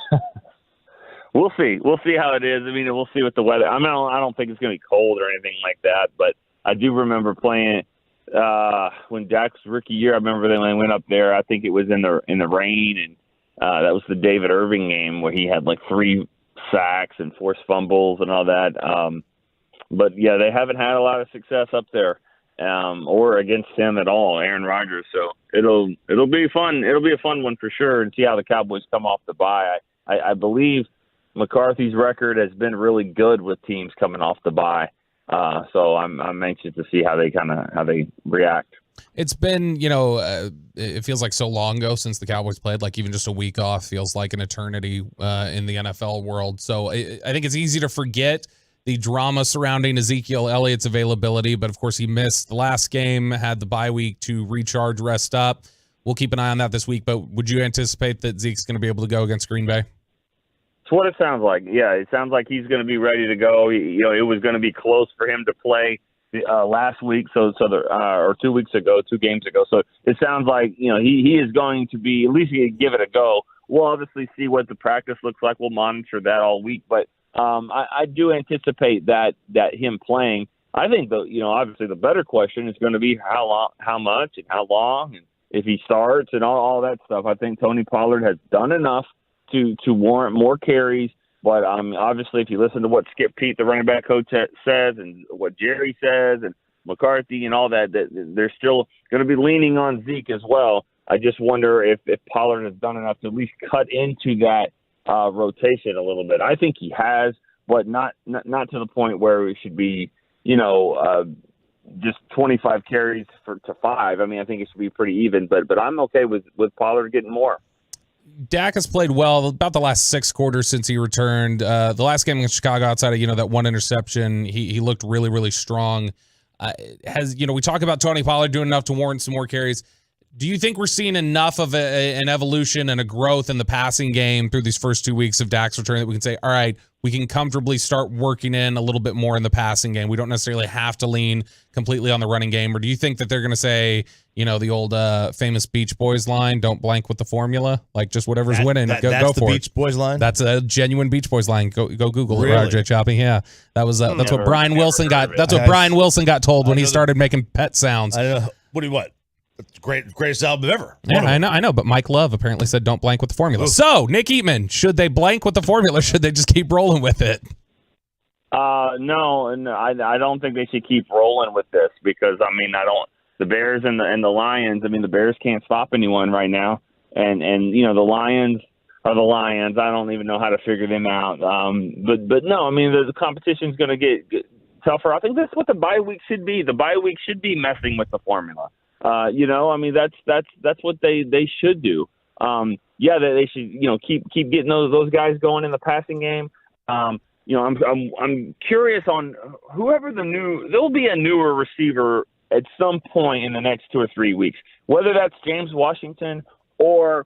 We'll see. We'll see how it is. I mean, we'll see what the weather. I don't think it's going to be cold or anything like that, but I do remember playing. When Dak's rookie year, I remember they went up there. I think it was in the rain, and that was the David Irving game where he had 3 sacks and forced fumbles and all that. But yeah, they haven't had a lot of success up there, or against him at all, Aaron Rodgers. So it'll be fun. It'll be a fun one for sure, and see how the Cowboys come off the bye. I believe McCarthy's record has been really good with teams coming off the bye. So I'm anxious to see how they react. It's been, it feels like so long ago since the Cowboys played. Even just a week off feels like an eternity in the NFL world. So I think it's easy to forget the drama surrounding Ezekiel Elliott's availability. But of course, he missed the last game, had the bye week to recharge, rest up. We'll keep an eye on that this week. But would you anticipate that Zeke's going to be able to go against Green Bay? That's what it sounds like. Yeah, it sounds like he's going to be ready to go. It was going to be close for him to play last week, or 2 weeks ago, 2 games ago. So it sounds like he is going to be, at least give it a go. We'll obviously see what the practice looks like. We'll monitor that all week, but I do anticipate that him playing. I think obviously the better question is going to be how much, and how long, and if he starts and all that stuff. I think Tony Pollard has done enough to warrant more carries, but obviously if you listen to what Skip Pete, the running back coach, says, and what Jerry says, and McCarthy and all that they're still going to be leaning on Zeke as well. I just wonder if Pollard has done enough to at least cut into that rotation a little bit. I think he has, but not to the point where it should be, just 25 carries to 5. I mean, I think it should be pretty even, but I'm okay with Pollard getting more. Dak has played well about the last 6 quarters since he returned. The last game against Chicago, outside of that one interception, he looked really, really strong. We talk about Tony Pollard doing enough to warrant some more carries. Do you think we're seeing enough of an evolution and a growth in the passing game through these first 2 weeks of Dak's return that we can say, all right, we can comfortably start working in a little bit more in the passing game? We don't necessarily have to lean completely on the running game. Or do you think that they're going to say, the old famous Beach Boys line, don't blank with the formula? Like, just whatever's winning, go for it. That's the Beach Boys line? That's a genuine Beach Boys line. Go Google it, RJ Choppy. Yeah, that was that's what Brian Wilson got. That's what Brian Wilson got told when he started making pet sounds. I know. What do you want? Greatest album ever. Yeah, I know. But Mike Love apparently said don't blank with the formula. Ooh. So, Nick Eatman, should they blank with the formula? Or should they just keep rolling with it? No, and I don't think they should keep rolling with this because the Bears and the Lions. The Bears can't stop anyone right now, and the Lions are the Lions. I don't even know how to figure them out. But no, the competition's going to get tougher. I think that's what the bye week should be. The bye week should be messing with the formula. That's what they should do. They should keep getting those guys going in the passing game. I'm curious on whoever there'll be a newer receiver at some point in the next 2 or 3 weeks, whether that's James Washington or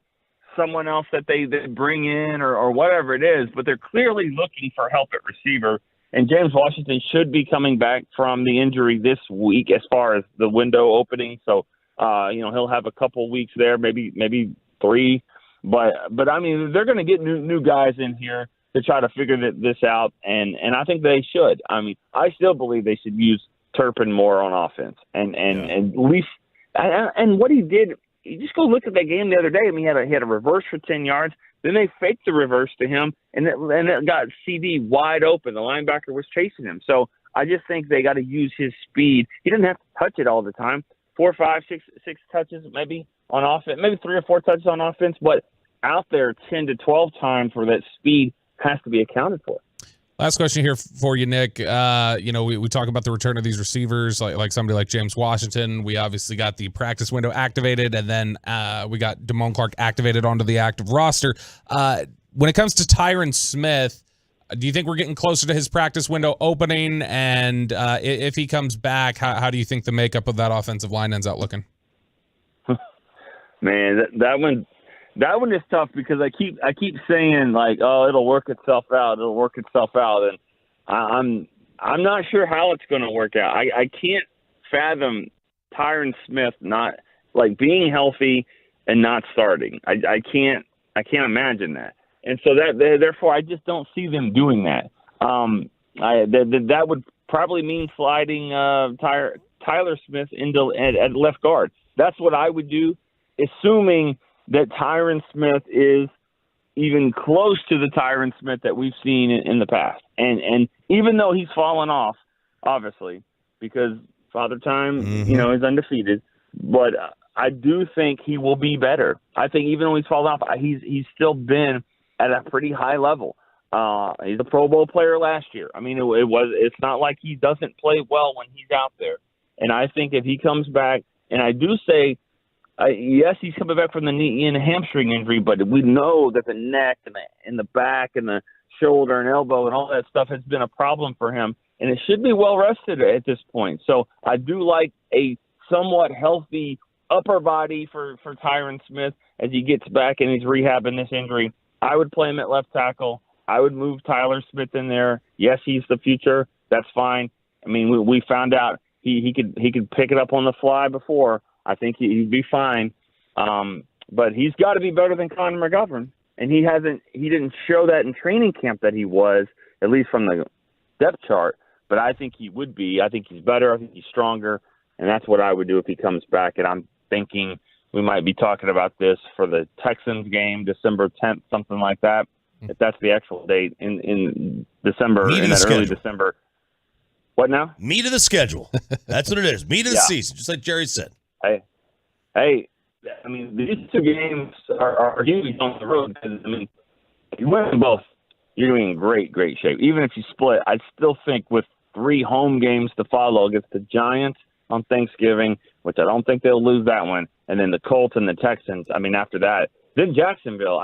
someone else that they bring in or whatever it is, but they're clearly looking for help at receiver. And James Washington should be coming back from the injury this week as far as the window opening. So, he'll have a couple weeks there, maybe 3. But they're going to get new guys in here to try to figure this out. And I think they should. I still believe they should use Turpin more on offense. And at least and what he did, you just go look at that game the other day. He had a reverse for 10 yards. Then they faked the reverse to him, and it got CD wide open. The linebacker was chasing him. So I just think they got to use his speed. He doesn't have to touch it all the time. 4, 5, 6 touches maybe on offense, maybe 3 or 4 touches on offense, but out there 10 to 12 times where that speed has to be accounted for. Last question here for you, Nick. We talk about the return of these receivers, like somebody like James Washington. We obviously got the practice window activated, and then we got Damone Clark activated onto the active roster. When it comes to Tyron Smith, do you think we're getting closer to his practice window opening? And if he comes back, how do you think the makeup of that offensive line ends up looking? Man, that one is tough because I keep saying it'll work itself out, and I'm not sure how it's going to work out. I can't fathom Tyron Smith not being healthy and not starting. I can't imagine that, and so therefore I just don't see them doing that. That would probably mean sliding Tyler Smith into at left guard. That's what I would do, assuming that Tyron Smith is even close to the Tyron Smith that we've seen in the past. And even though he's fallen off, obviously, because Father Time, is undefeated, but I do think he will be better. I think even though he's fallen off, he's still been at a pretty high level. He's a Pro Bowl player last year. It's not like he doesn't play well when he's out there. And I think if he comes back, and I do say, yes, he's coming back from the knee and hamstring injury, but we know that the neck and the back and the shoulder and elbow and all that stuff has been a problem for him, and it should be well rested at this point. So I do like a somewhat healthy upper body for Tyron Smith as he gets back and he's rehabbing this injury. I would play him at left tackle. I would move Tyler Smith in there. Yes, he's the future. That's fine. We found out he could pick it up on the fly before. I think he'd be fine, but he's got to be better than Connor McGovern, and he didn't show that in training camp that he was, at least from the depth chart. But I think he would be. I think he's better. I think he's stronger, and that's what I would do if he comes back. And I'm thinking we might be talking about this for the Texans game, December 10th, something like that. If that's the actual date in December, in that early December. What now? Meat of the schedule. That's what it is. Meat of the season, just like Jerry said. Hey, these 2 games are huge on the road because, if you win both, you're going to be in great shape. Even if you split, I still think with 3 home games to follow against the Giants on Thanksgiving, which I don't think they'll lose that one, and then the Colts and the Texans, after that, then Jacksonville.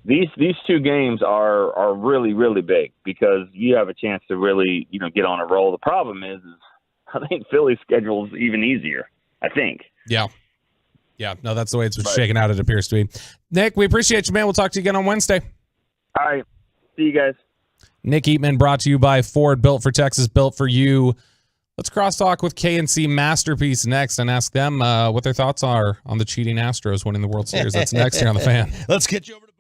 These 2 games are really, really big because you have a chance to really, get on a roll. The problem is I think Philly's schedule is even easier, I think. Yeah. Yeah, no, that's the way it's shaking out, it appears to be. Nick, we appreciate you, man. We'll talk to you again on Wednesday. All right. See you guys. Nick Eatman, brought to you by Ford, built for Texas, built for you. Let's crosstalk with KNC Masterpiece next and ask them what their thoughts are on the cheating Astros winning the World Series. That's next here on The Fan. Let's get you over to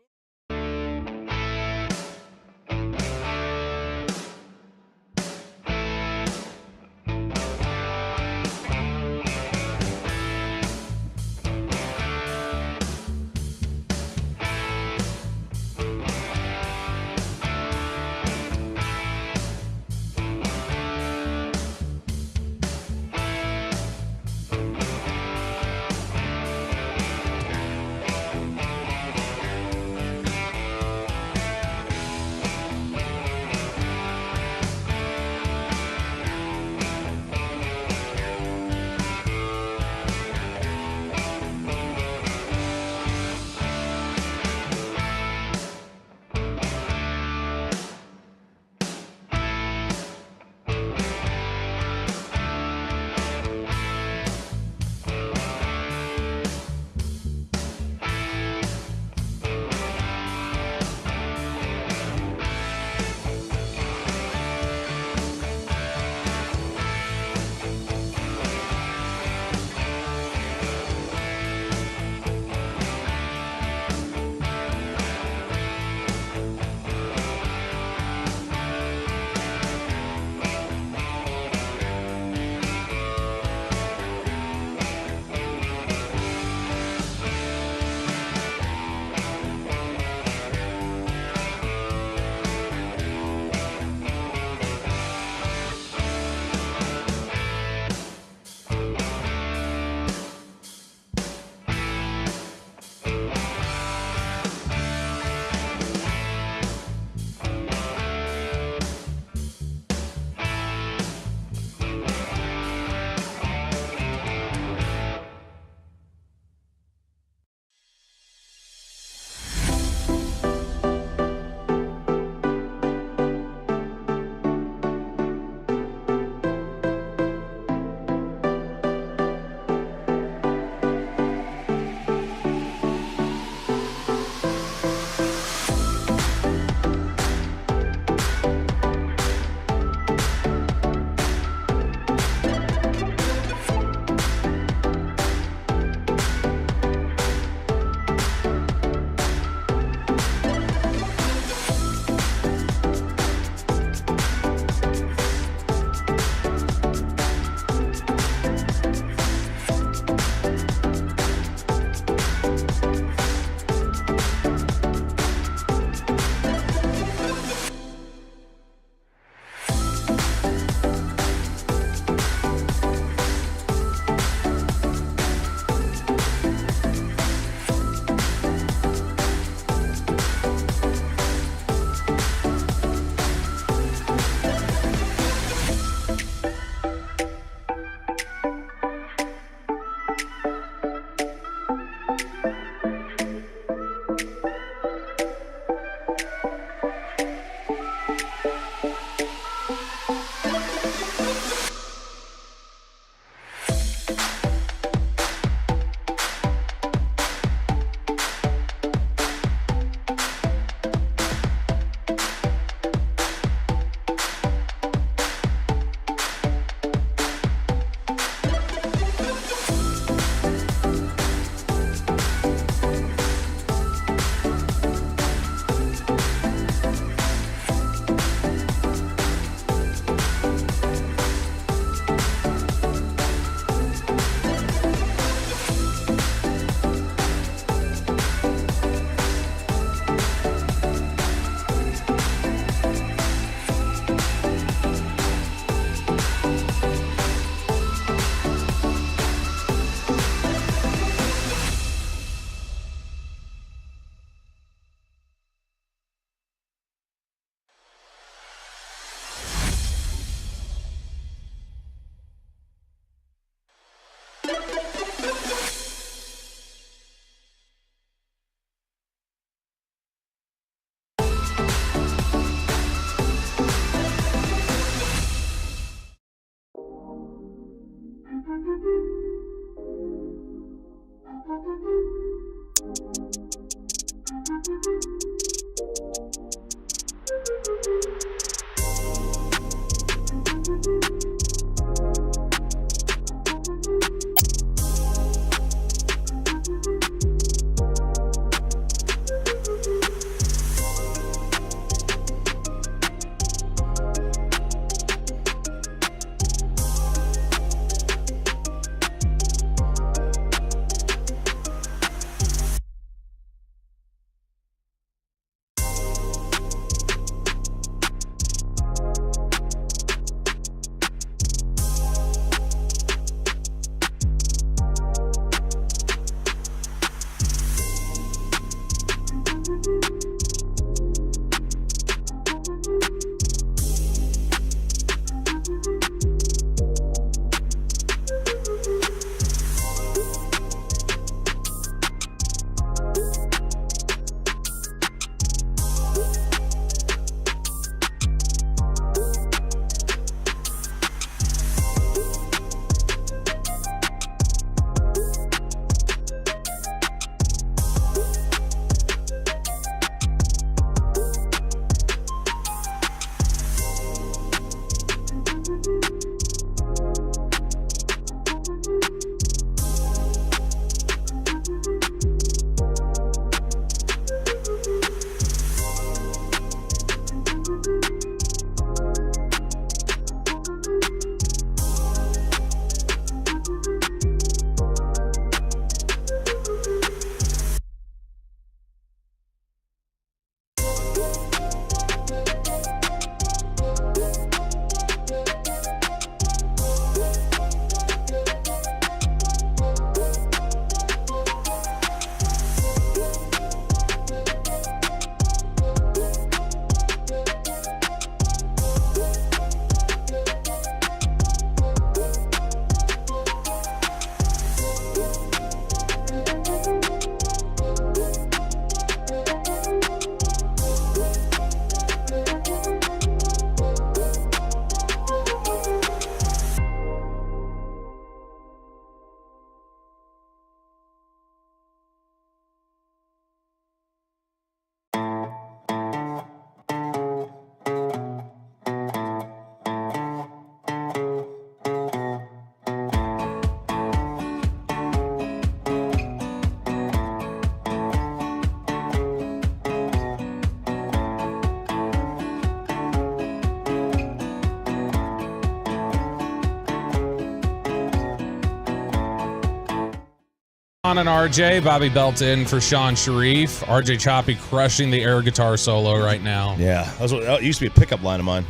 Sean and RJ, Bobby Belt in for Sean Sharif. RJ Choppy crushing the air guitar solo right now. Yeah, that used to be a pickup line of mine.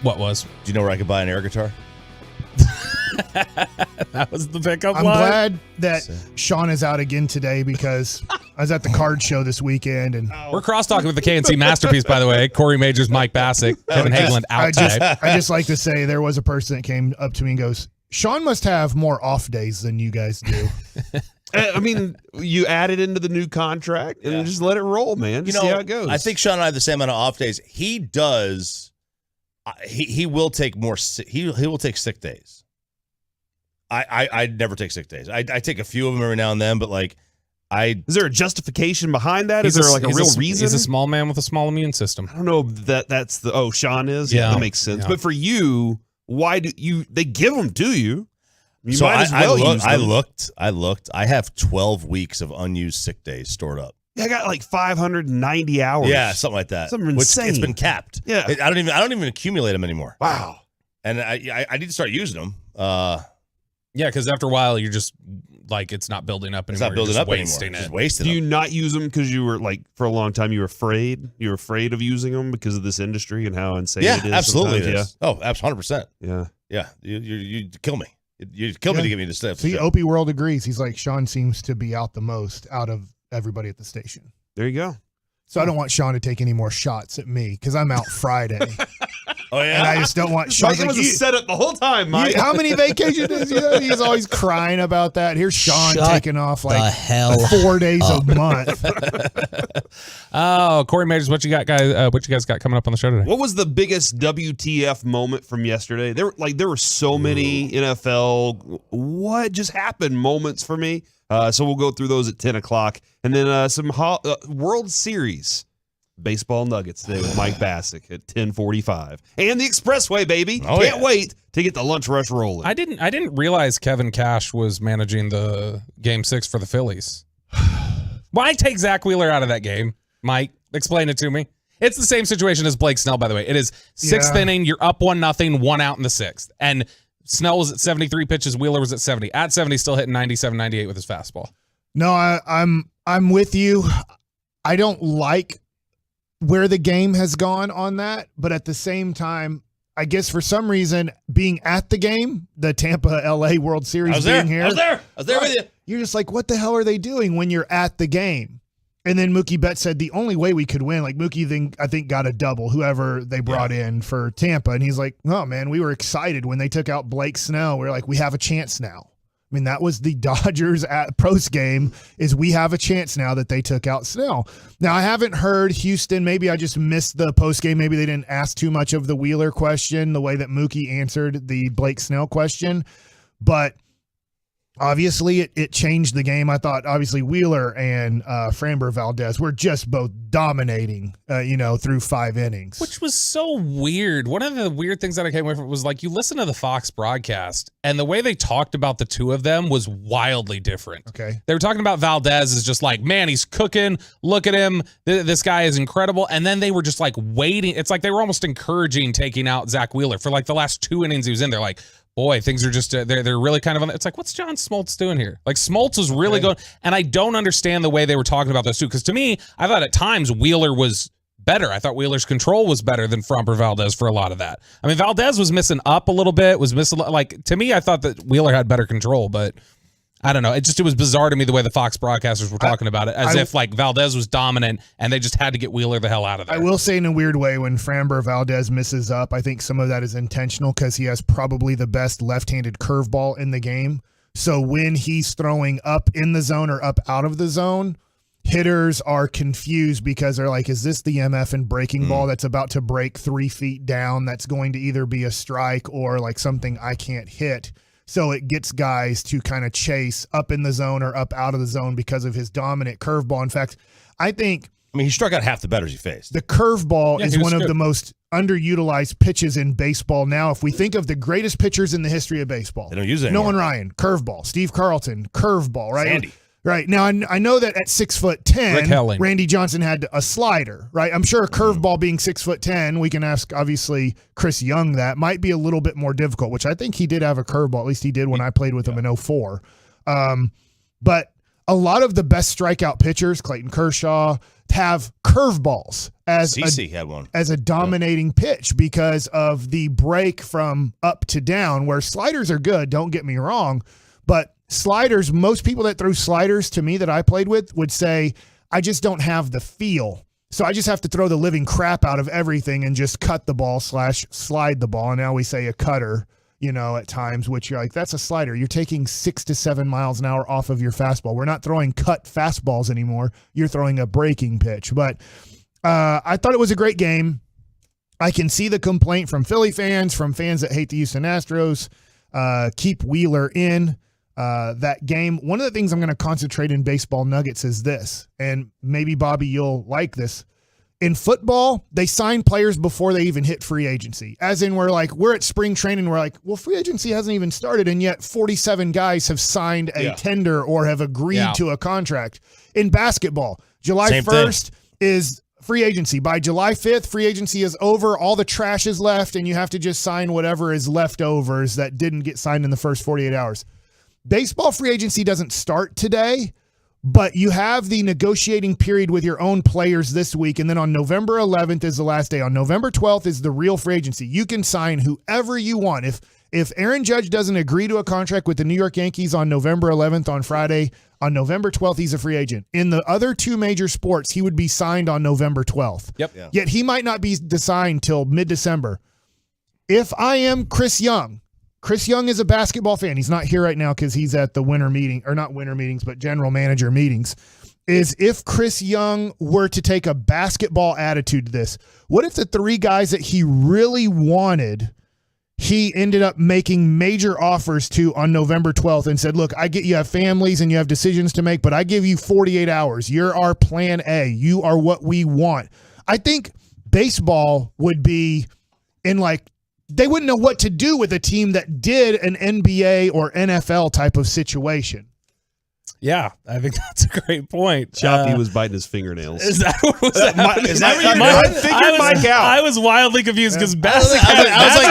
What was? Do you know where I could buy an air guitar? That was the pickup I'm line. glad that Sean is out again today because I was at the card show this weekend and We're cross-talking with the KNC Masterpiece, by the way. Corey Majors, Mike Bassick, Kevin Hageland out today. I just like to say there was a person that came up to me and goes, Sean must have more off days than you guys do. I mean, you add it into the new contract and just let it roll, man. Just see how it goes. I think Sean and I have the same amount of off days. He does. He will take more. He will take sick days. I never take sick days. I take a few of them every now and then, but is there a justification behind that? Is there like a real reason? He's a small man with a small immune system. I don't know that's the Sean is. Yeah, that makes sense. Yeah. But for you, why do you? They give them to you. You So might as well use them. I looked. I have 12 weeks of unused sick days stored up. Yeah, I got like 590 hours. Yeah, something like that. Something insane. It's been capped. Yeah, I don't even accumulate them anymore. Wow. And I need to start using them. Yeah, because after a while, you're just like it's not building up anymore. It's not building up anymore. Wasting Just it. wasting Do them. you not use them because you were like for a long time you were afraid? You were afraid of using them because of this industry and how insane it is. Absolutely. It sometimes? is. Oh, 100%. Yeah. Yeah. You kill me. You kill me to get me to stay. See, Opie World agrees. He's like, Sean seems to be out the most out of everybody at the station. There you go. So I don't want Sean to take any more shots at me because I'm out Friday. Oh, yeah? And I just don't want Sean. Mike, it was a setup the whole time, Mike. How many vacation days? He's always crying about that. Here's Sean taking off like the hell 4 days a month. Oh, Corey Majors, what you got, guys? What you guys got coming up on the show today? What was the biggest WTF moment from yesterday? There were so many NFL what just happened moments for me. So we'll go through those at 10 o'clock. And then some World Series baseball nuggets today with Mike Bassick at 10:45. And the Expressway, baby. Can't wait to get the lunch rush rolling. I didn't realize Kevin Cash was managing the Game 6 for the Phillies. Why take Zach Wheeler out of that game? Mike, explain it to me. It's the same situation as Blake Snell, by the way. It is sixth inning. You're up 1-0, 1 out in the sixth. And Snell was at 73 pitches. Wheeler was at 70. At 70, still hitting 97, 98 with his fastball. No, I'm with you. I don't like where the game has gone on that, but at the same time, I guess for some reason, being at the game, the Tampa-LA World Series being here. I was there with you. You're just like, what the hell are they doing when you're at the game? And then Mookie Betts said the only way we could win, like Mookie I think got a double, whoever they brought in for Tampa. And he's like, oh man, we were excited when they took out Blake Snell. We were like, we have a chance now. I mean, that was the Dodgers at post game is we have a chance now that they took out Snell. Now, I haven't heard Houston. Maybe I just missed the post game. Maybe they didn't ask too much of the Wheeler question, the way that Mookie answered the Blake Snell question. But obviously, it changed the game. I thought, obviously, Wheeler and Framber Valdez were just both dominating, through 5 innings. Which was so weird. One of the weird things that I came away from was like you listen to the Fox broadcast, and the way they talked about the two of them was wildly different. Okay. They were talking about Valdez as just like, man, he's cooking. Look at him. This guy is incredible. And then they were just like waiting. It's like they were almost encouraging taking out Zach Wheeler for like the last 2 innings he was in. They're like, boy, things are just, they're really kind of, it's like, what's John Smoltz doing here? Like, Smoltz was really going, and I don't understand the way they were talking about those two, because to me, I thought at times Wheeler was better. I thought Wheeler's control was better than Framber Valdez for a lot of that. I mean, Valdez was missing up a little bit, like, to me, I thought that Wheeler had better control, but I don't know. It was bizarre to me the way the Fox broadcasters were talking about it, as if like Valdez was dominant and they just had to get Wheeler the hell out of there. I will say in a weird way, when Framber Valdez misses up, I think some of that is intentional because he has probably the best left-handed curveball in the game. So when he's throwing up in the zone or up out of the zone, hitters are confused because they're like, is this the MF and breaking ball that's about to break 3 feet down that's going to either be a strike or like something I can't hit? So it gets guys to kind of chase up in the zone or up out of the zone because of his dominant curveball. In fact, I mean, he struck out half the batters he faced. The curveball is one of the most underutilized pitches in baseball now. If we think of the greatest pitchers in the history of baseball, they don't use it anymore. Nolan Ryan, curveball. Steve Carlton, curveball, right? Sandy. Right. Now, I know that at 6'10", Rick Helling. Randy Johnson had a slider, right? I'm sure a curveball being 6'10", we can ask, obviously, Chris Young that, might be a little bit more difficult, which I think he did have a curveball. At least he did when I played with him in 04. But a lot of the best strikeout pitchers, Clayton Kershaw, have curveballs as CeCe had one as a dominating pitch because of the break from up to down, where sliders are good, don't get me wrong, but sliders, most people that throw sliders to me that I played with would say, I just don't have the feel. So I just have to throw the living crap out of everything and just cut the ball / slide the ball. And now we say a cutter, at times, which you're like, that's a slider. You're taking 6 to 7 miles an hour off of your fastball. We're not throwing cut fastballs anymore. You're throwing a breaking pitch. But I thought it was a great game. I can see the complaint from Philly fans, from fans that hate the Houston Astros. Keep Wheeler in that game. One of the things I'm going to concentrate in baseball nuggets is this, and maybe, Bobby, you'll like this. In football, they sign players before they even hit free agency. As in, we're at spring training, we're like, well, free agency hasn't even started, and yet 47 guys have signed a tender or have agreed to a contract. In basketball, July 1st is free agency. By July 5th, free agency is over. All the trash is left, and you have to just sign whatever is leftovers that didn't get signed in the first 48 hours. Baseball free agency doesn't start today, but you have the negotiating period with your own players this week, and then on November 11th is the last day. On November 12th is the real free agency. You can sign whoever you want. If Aaron Judge doesn't agree to a contract with the New York Yankees on November 11th on Friday, on November 12th, he's a free agent. In the other two major sports, he would be signed on November 12th. Yep. Yeah. Yet he might not be signed till mid-December. If I am Chris Young is a basketball fan. He's not here right now because he's at the winter meeting, or not winter meetings, but general manager meetings. Is if Chris Young were to take a basketball attitude to this, what if the 3 guys that he really wanted, he ended up making major offers to on November 12th and said, look, I get you have families and you have decisions to make, but I give you 48 hours. You're our plan A. You are what we want. I think baseball would be in they wouldn't know what to do with a team that did an NBA or NFL type of situation. Yeah, I think that's a great point. Choppy was biting his fingernails. Is that what was happening? I was wildly confused because Bassick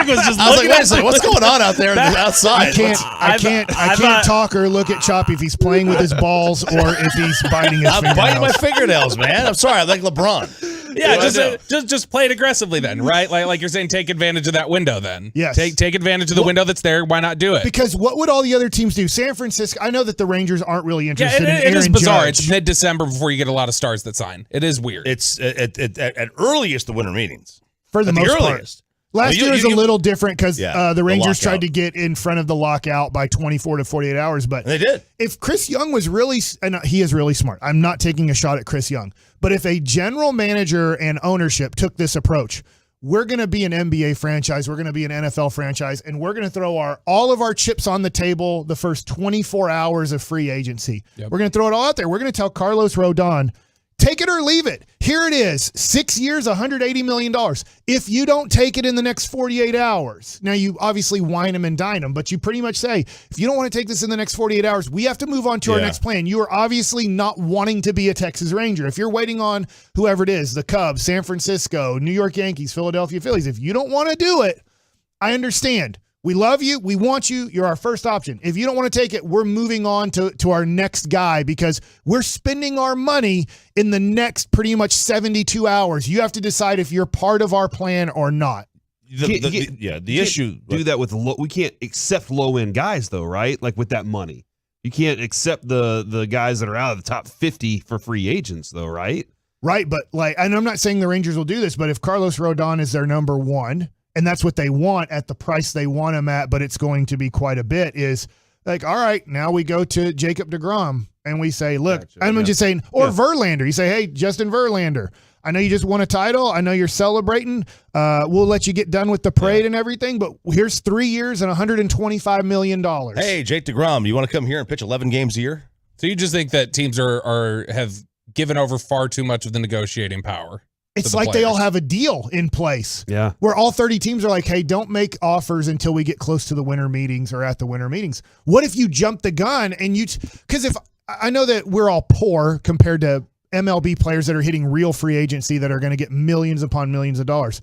was just looking at me. What's going on out there outside? I can't talk or look at Choppy if he's playing with his balls or if he's biting his fingernails. I'm biting my fingernails, man. I'm sorry. I'm like LeBron. Yeah, just play it aggressively then, right? Like you're saying, take advantage of that window then. Yes. Take advantage of the window that's there. Why not do it? Because what would all the other teams do? San Francisco, I know that the Rangers aren't really interested in Aaron It is bizarre. Judge. It's mid-December before you get a lot of stars that sign. It is weird. It's at earliest the winter meetings. For the most earliest. Part. Last year was a little different because the Rangers the tried to get in front of the lockout by 24 to 48 hours. But they did. If Chris Young was really, and he is really smart, I'm not taking a shot at Chris Young, but if a general manager and ownership took this approach, we're going to be an NBA franchise, we're going to be an NFL franchise, and we're going to throw all of our chips on the table the first 24 hours of free agency. Yep. We're going to throw it all out there. We're going to tell Carlos Rodon, take it or leave it. Here it is. 6 years, $180 million. If you don't take it in the next 48 hours, now you obviously wine them and dine them, but you pretty much say, if you don't want to take this in the next 48 hours, we have to move on to our next plan. You are obviously not wanting to be a Texas Ranger. If you're waiting on whoever it is, the Cubs, San Francisco, New York Yankees, Philadelphia Phillies, if you don't want to do it, I understand. We love you. We want you. You're our first option. If you don't want to take it, we're moving on to our next guy because we're spending our money in the next pretty much 72 hours. You have to decide if you're part of our plan or not. The issue. Do that with we can't accept low end guys though, right? Like with that money, you can't accept the guys that are out of the top 50 for free agents though, right? Right, but and I'm not saying the Rangers will do this, but if Carlos Rodon is their number one, and that's what they want at the price they want him at, but it's going to be quite a bit, is like, all right, now we go to Jacob deGrom and we say, look, I'm just saying, or Verlander. You say, hey, Justin Verlander, I know you just won a title. I know you're celebrating. We'll let you get done with the parade and everything, but here's 3 years and $125 million. Hey, Jake deGrom, you want to come here and pitch 11 games a year? So you just think that teams have given over far too much of the negotiating power? It's like they all have a deal in place. Yeah. Where all 30 teams are like, hey, don't make offers until we get close to the winter meetings or at the winter meetings. What if you jump the gun and because if I know that we're all poor compared to MLB players that are hitting real free agency that are going to get millions upon millions of dollars.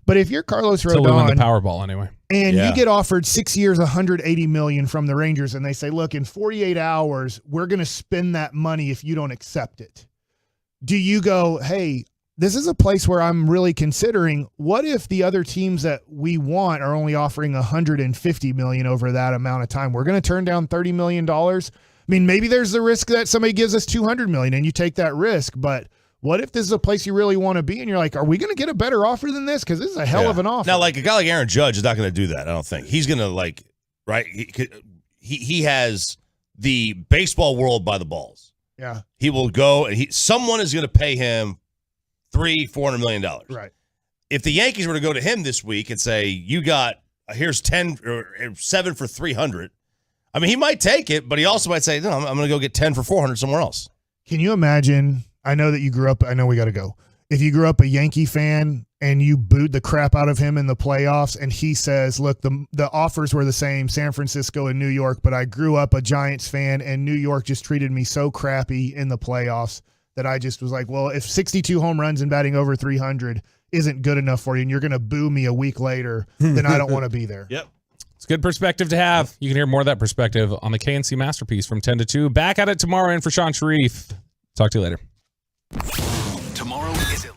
But if you're Carlos Until we win Rodon the Powerball anyway. and you get offered 6 years, $180 million from the Rangers, and they say, look, in 48 hours, we're going to spend that money if you don't accept it. Do you go, hey, this is a place where I'm really considering, what if the other teams that we want are only offering $150 million over that amount of time? We're going to turn down $30 million. I mean, maybe there's the risk that somebody gives us $200 million and you take that risk, but what if this is a place you really want to be and you're like, are we going to get a better offer than this? Because this is a hell of an offer. Now, like a guy like Aaron Judge is not going to do that, I don't think. He's going to right? He has the baseball world by the balls. Yeah. He will go and someone is going to pay him $400 million. Right. If the Yankees were to go to him this week and say, you got, here's 10 or 7 for 300. I mean, he might take it, but he also might say, no, I'm going to go get 10 for 400 somewhere else. Can you imagine? I know that you grew up, I know we got to go. If you grew up a Yankee fan and you booed the crap out of him in the playoffs and he says, look, the offers were the same, San Francisco and New York, but I grew up a Giants fan and New York just treated me so crappy in the playoffs that I just was like, well, if 62 home runs and batting over 300 isn't good enough for you and you're going to boo me a week later, then I don't want to be there. Yep. It's a good perspective to have. You can hear more of that perspective on the KNC Masterpiece from 10 to 2. Back at it tomorrow in for Sean Sharif. Talk to you later. Tomorrow is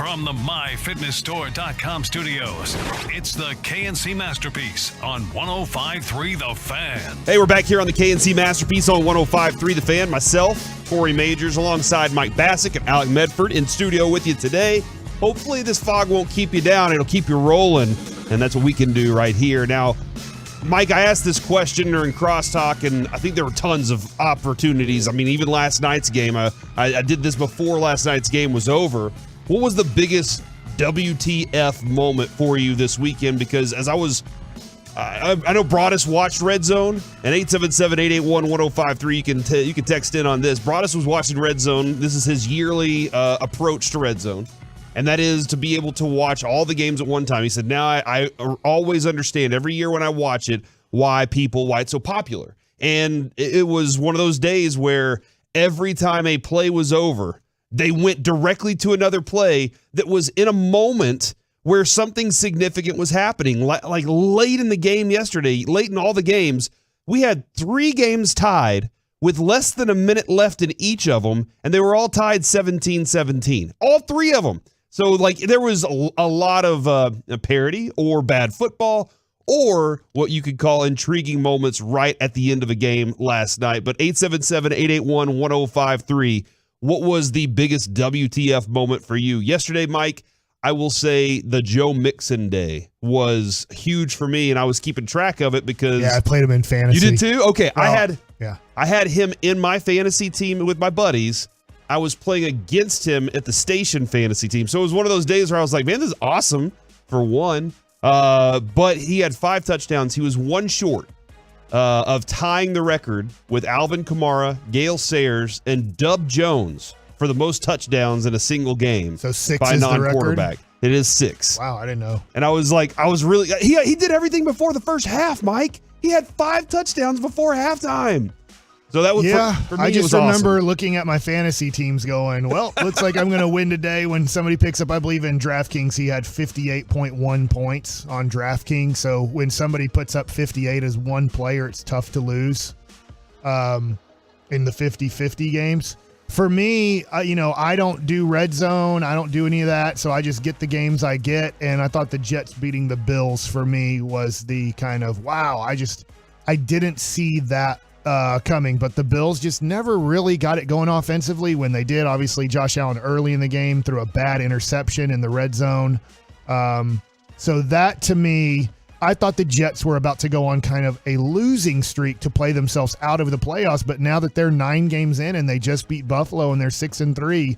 From the MyFitnessStore.com studios, it's the KNC Masterpiece on 105.3 The Fan. Hey, we're back here on the KNC Masterpiece on 105.3 The Fan. Myself, Corey Majors, alongside Mike Bassick and Alec Medford in studio with you today. Hopefully this fog won't keep you down. It'll keep you rolling, and that's what we can do right here. Now, Mike, I asked this question during crosstalk, and I think there were tons of opportunities. I mean, even last night's game, I did this before last night's game was over. What was the biggest WTF moment for you this weekend? Because as I know Broadus watched Red Zone, and 877-881-1053, you can text in on this. Broadus was watching Red Zone. This is his yearly approach to Red Zone, and that is to be able to watch all the games at one time. He said, now I always understand every year when I watch it why it's so popular. And it was one of those days where every time a play was over, they went directly to another play that was in a moment where something significant was happening. Like late in the game yesterday, late in all the games, we had 3 games tied with less than a minute left in each of them, and they were all tied 17-17. All 3 of them. So, there was a lot of parity or bad football or what you could call intriguing moments right at the end of a game last night. But 877-881-1053, what was the biggest WTF moment for you? Yesterday, Mike, I will say the Joe Mixon day was huge for me, and I was keeping track of it because... Yeah, I played him in fantasy. You did too? Okay, oh, I had him in my fantasy team with my buddies. I was playing against him at the station fantasy team. So it was one of those days where I was like, man, this is awesome for one. But he had 5 touchdowns. He was one short of tying the record with Alvin Kamara, Gale Sayers, and Dub Jones for the most touchdowns in a single game. So 6 by is non-quarterback. The record? It is 6. Wow, I didn't know. And I was really, he did everything before the first half, Mike. He had 5 touchdowns before halftime. So that was for me, I just it was remember awesome. looking at my fantasy teams going, well, looks like I'm going to win today. When somebody picks up, I believe in DraftKings, he had 58.1 points on DraftKings. So when somebody puts up 58 as one player, it's tough to lose in the 50-50 games. For me, I don't do red zone. I don't do any of that. So I just get the games I get. And I thought the Jets beating the Bills for me was the kind of, wow, I didn't see that coming, but the Bills just never really got it going offensively. When they did, obviously Josh Allen early in the game threw a bad interception in the red zone. So that to me, I thought the Jets were about to go on kind of a losing streak to play themselves out of the playoffs, but now that they're 9 games in and they just beat Buffalo and they're 6-3,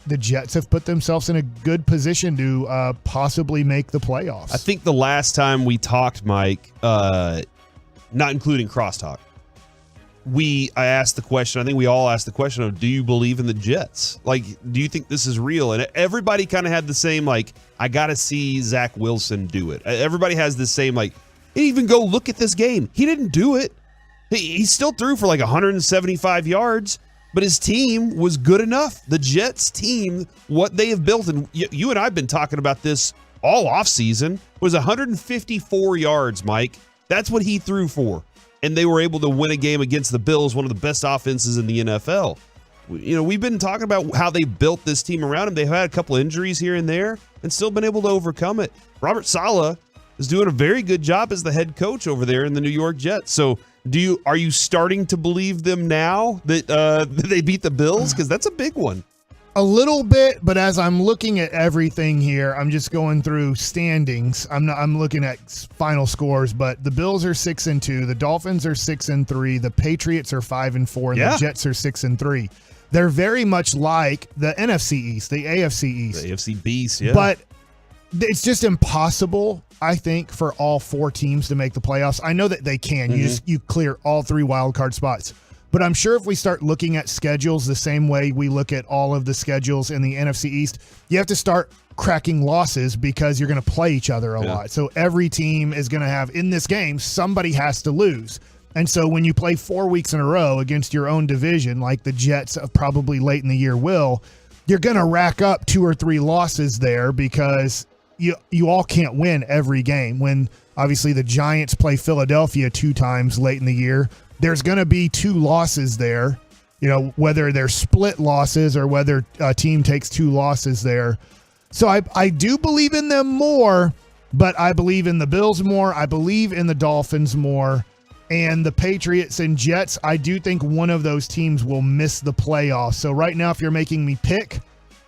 the Jets have put themselves in a good position to possibly make the playoffs. I think the last time we talked, Mike, not including crosstalk, I asked the question, I think we all asked the question of, do you believe in the Jets? Do you think this is real? And everybody kind of had the same, I got to see Zach Wilson do it. Everybody has the same, even go look at this game. He didn't do it. He still threw for 175 yards, but his team was good enough. The Jets team, what they have built, and you and I have been talking about this all offseason, was 154 yards, Mike. That's what he threw for. And they were able to win a game against the Bills, one of the best offenses in the NFL. We've been talking about how they built this team around him. They've had a couple injuries here and there and still been able to overcome it. Robert Saleh is doing a very good job as the head coach over there in the New York Jets. So are you starting to believe them now that they beat the Bills? Because that's a big one. A little bit, but as I'm looking at everything here, I'm just going through standings. I'm looking at final scores, but the Bills are 6-2, the Dolphins are 6-3, the Patriots are 5-4, and the Jets are 6-3. They're very much like the NFC East, the AFC East. The AFC Beast, yeah. But it's just impossible, I think, for all 4 teams to make the playoffs. I know that they can. You clear all 3 wild card spots. But I'm sure if we start looking at schedules the same way we look at all of the schedules in the NFC East, you have to start cracking losses because you're going to play each other a lot. So every team is going to have, in this game, somebody has to lose. And so when you play 4 weeks in a row against your own division, like the Jets probably late in the year will, you're going to rack up 2 or 3 losses there because you all can't win every game. When obviously the Giants play Philadelphia 2 times late in the year, there's going to be 2 losses there, whether they're split losses or whether a team takes 2 losses there. So I do believe in them more, but I believe in the Bills more. I believe in the Dolphins more. And the Patriots and Jets, I do think one of those teams will miss the playoffs. So right now, if you're making me pick,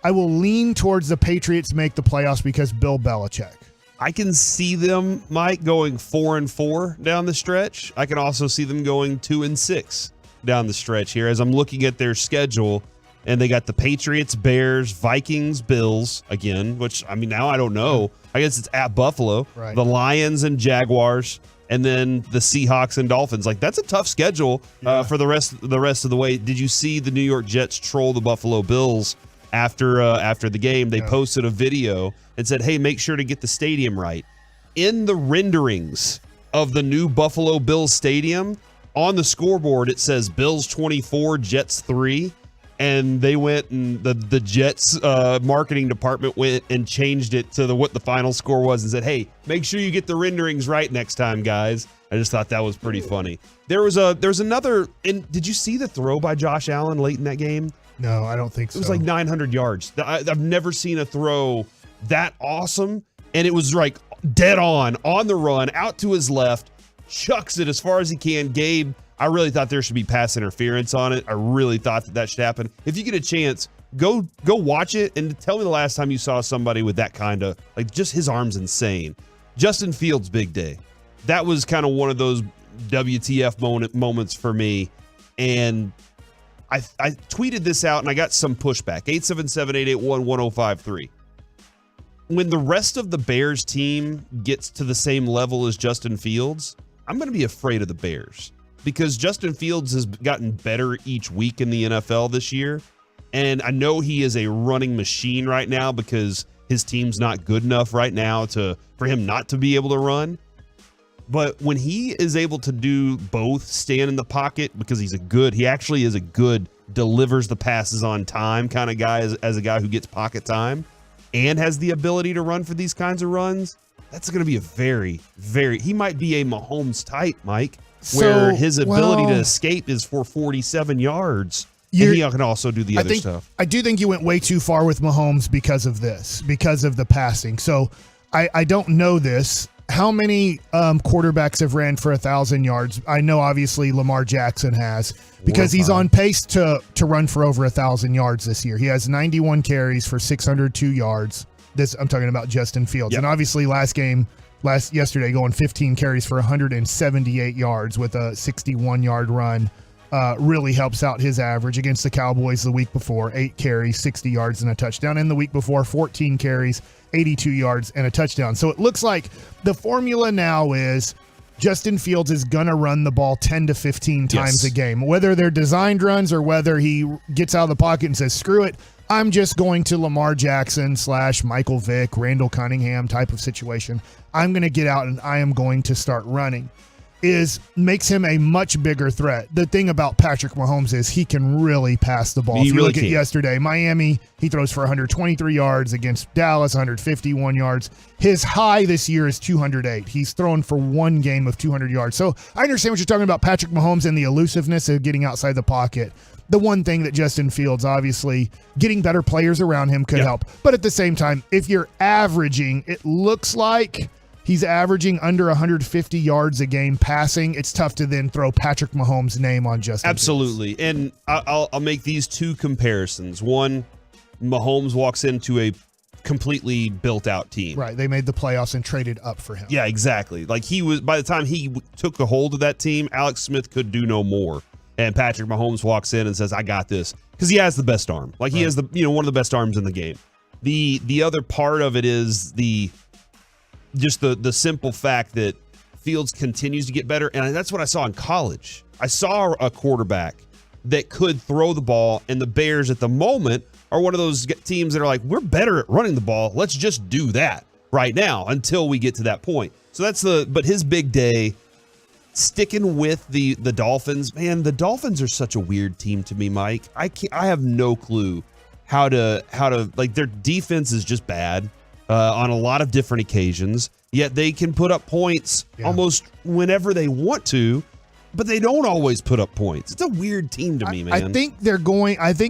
I will lean towards the Patriots make the playoffs because Bill Belichick. I can see them, Mike, going 4-4 down the stretch. I can also see them going 2-6 down the stretch here as I'm looking at their schedule. And they got the Patriots, Bears, Vikings, Bills again, which, I mean, now I don't know. I guess it's at Buffalo. Right. The Lions and Jaguars, and then the Seahawks and Dolphins. Like, that's a tough schedule for the rest of the way. Did you see the New York Jets troll the Buffalo Bills after the game? They posted a video and said, hey, make sure to get the stadium right. In the renderings of the new Buffalo Bills stadium, on the scoreboard, it says Bills 24, Jets 3. And they went and the Jets marketing department went and changed it to what the final score was and said, hey, make sure you get the renderings right next time, guys. I just thought that was pretty funny. There's another, and did you see the throw by Josh Allen late in that game? No, I don't think so. It was like 900 yards. I've never seen a throw that awesome. And it was like dead on the run, out to his left, chucks it as far as he can. Gabe, I really thought there should be pass interference on it. I really thought that should happen. If you get a chance, go watch it and tell me the last time you saw somebody with that kind of, like, just his arm's insane. Justin Fields' big day. That was kind of one of those WTF moments for me. And I tweeted this out and I got some pushback. 877-881-1053. When the rest of the Bears team gets to the same level as Justin Fields, I'm going to be afraid of the Bears. Because Justin Fields has gotten better each week in the NFL this year. And I know he is a running machine right now because his team's not good enough right now for him not to be able to run. But when he is able to do both, stand in the pocket, because he actually is a good, delivers the passes on time kind of guy as a guy who gets pocket time and has the ability to run for these kinds of runs, that's going to be a very, he might be a Mahomes type, Mike. Where his ability to escape is for 47 yards, and he can also do the other stuff. I do think you went way too far with Mahomes because of the passing. So I don't know this. How many quarterbacks have ran for 1,000 yards? I know obviously Lamar Jackson has, because he's on pace to run for over 1,000 yards this year. He has 91 carries for 602 yards. I'm talking about Justin Fields. Yep. And obviously yesterday going 15 carries for 178 yards with a 61-yard run really helps out his average. Against the Cowboys the week before, 8 carries, 60 yards and a touchdown. And the week before, 14 carries, 82 yards and a touchdown. So it looks like the formula now is Justin Fields is going to run the ball 10 to 15 times a game, whether they're designed runs or whether he gets out of the pocket and says, screw it, I'm just going to Lamar Jackson / Michael Vick, Randall Cunningham type of situation. I'm going to get out and I am going to start running. Makes him a much bigger threat. The thing about Patrick Mahomes is he can really pass the ball. If you look at yesterday, Miami, he throws for 123 yards against Dallas, 151 yards. His high this year is 208. He's thrown for one game of 200 yards. So I understand what you're talking about, Patrick Mahomes, and the elusiveness of getting outside the pocket. The one thing that Justin Fields, obviously, getting better players around him could help. But at the same time, if you're averaging, it looks like he's averaging under 150 yards a game passing. It's tough to then throw Patrick Mahomes' name on Justin Absolutely. Fields. And I'll make these two comparisons. One, Mahomes walks into a completely built-out team. Right. They made the playoffs and traded up for him. Yeah, exactly. Like by the time he took a hold of that team, Alex Smith could do no more. And Patrick Mahomes walks in and says, I got this. Because he has the best arm. Like he has one of the best arms in the game. The other part of it is the simple fact that Fields continues to get better. And that's what I saw in college. I saw a quarterback that could throw the ball, and the Bears at the moment are one of those teams that are like, we're better at running the ball. Let's just do that right now until we get to that point. So but his big day, sticking with the Dolphins, man, the Dolphins are such a weird team to me, Mike. I have no clue how to like, their defense is just bad on a lot of different occasions, yet they can put up points almost whenever they want to, but they don't always put up points. It's a weird team to me, man. I think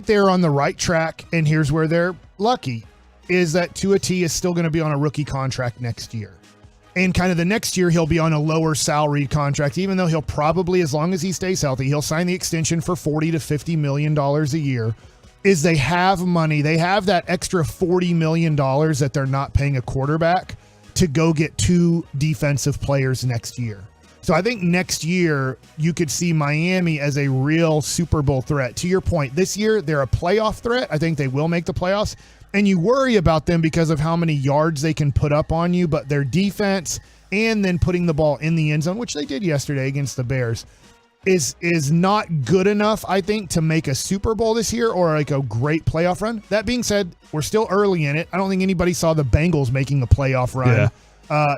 they're on the right track, and here's where they're lucky. is that Tua T is still going to be on a rookie contract next year. And kind of the next year, he'll be on a lower salary contract, even though he'll probably, as long as he stays healthy, he'll sign the extension for $40 to $50 million a year. Is they have money. They have that extra $40 million that they're not paying a quarterback to go get 2 defensive players next year. So I think next year you could see Miami as a real Super Bowl threat. To your point, this year they're a playoff threat. I think they will make the playoffs. And you worry about them because of how many yards they can put up on you, but their defense and then putting the ball in the end zone, which they did yesterday against the Bears, is not good enough, I think, to make a Super Bowl this year or like a great playoff run. That being said, we're still early in it. I don't think anybody saw the Bengals making the playoff run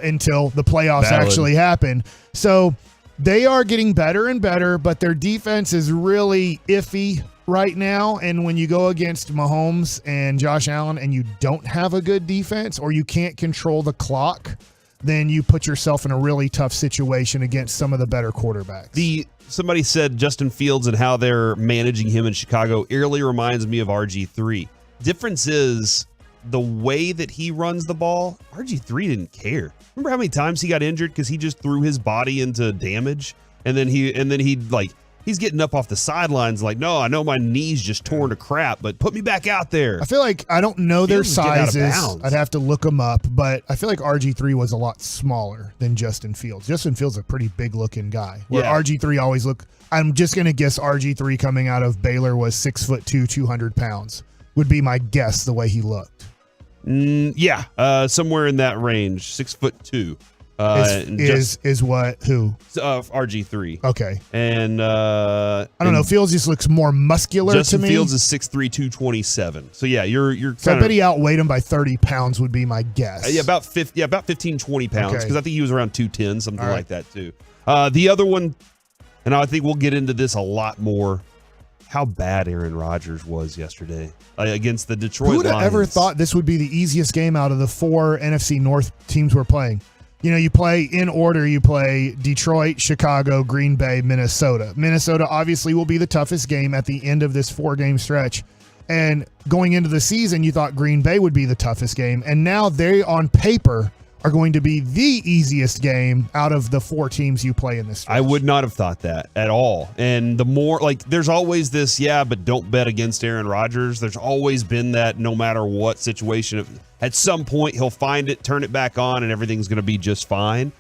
until the playoffs actually happened. So they are getting better and better, but their defense is really iffy right now. And when you go against Mahomes and Josh Allen and you don't have a good defense or you can't control the clock, then you put yourself in a really tough situation against some of the better quarterbacks. Somebody said Justin Fields and how they're managing him in Chicago eerily reminds me of RG3. Difference is the way that he runs the ball. RG3 didn't care. Remember how many times he got injured because he just threw his body into damage, and then he's getting up off the sidelines like, no, I know my knee's just torn to crap, but put me back out there. I feel like I don't know their sizes. I'd have to look them up, but I feel like RG3 was a lot smaller than Justin Fields. Justin Fields is a pretty big-looking guy, where RG3 always look. I'm just going to guess RG3 coming out of Baylor was 6'2", 200 pounds. Would be my guess the way he looked. Somewhere in that range, 6'2". Is what? Who? RG3. Okay. And I don't know. Fields just looks more muscular Justin to me. Fields is 6'3", 227. So yeah, you're. So I bet he outweighed him by 30 pounds would be my guess. About 15, 20 pounds because Okay. I think he was around 210, something like that too. The other one, and I think we'll get into this a lot more. How bad Aaron Rodgers was yesterday against the Detroit Lions. Who would have ever thought this would be the easiest game out of the 4 NFC North teams we're playing? You know, you play in order. You play Detroit, Chicago, Green Bay, Minnesota. Minnesota obviously will be the toughest game at the end of this 4-game stretch. And going into the season, you thought Green Bay would be the toughest game. And now they, on paper, are going to be the easiest game out of the 4 teams you play in this stretch. I would not have thought that at all. And the more, there's always this, but don't bet against Aaron Rodgers. There's always been that no matter what situation. At some point, he'll find it, turn it back on, and everything's going to be just fine.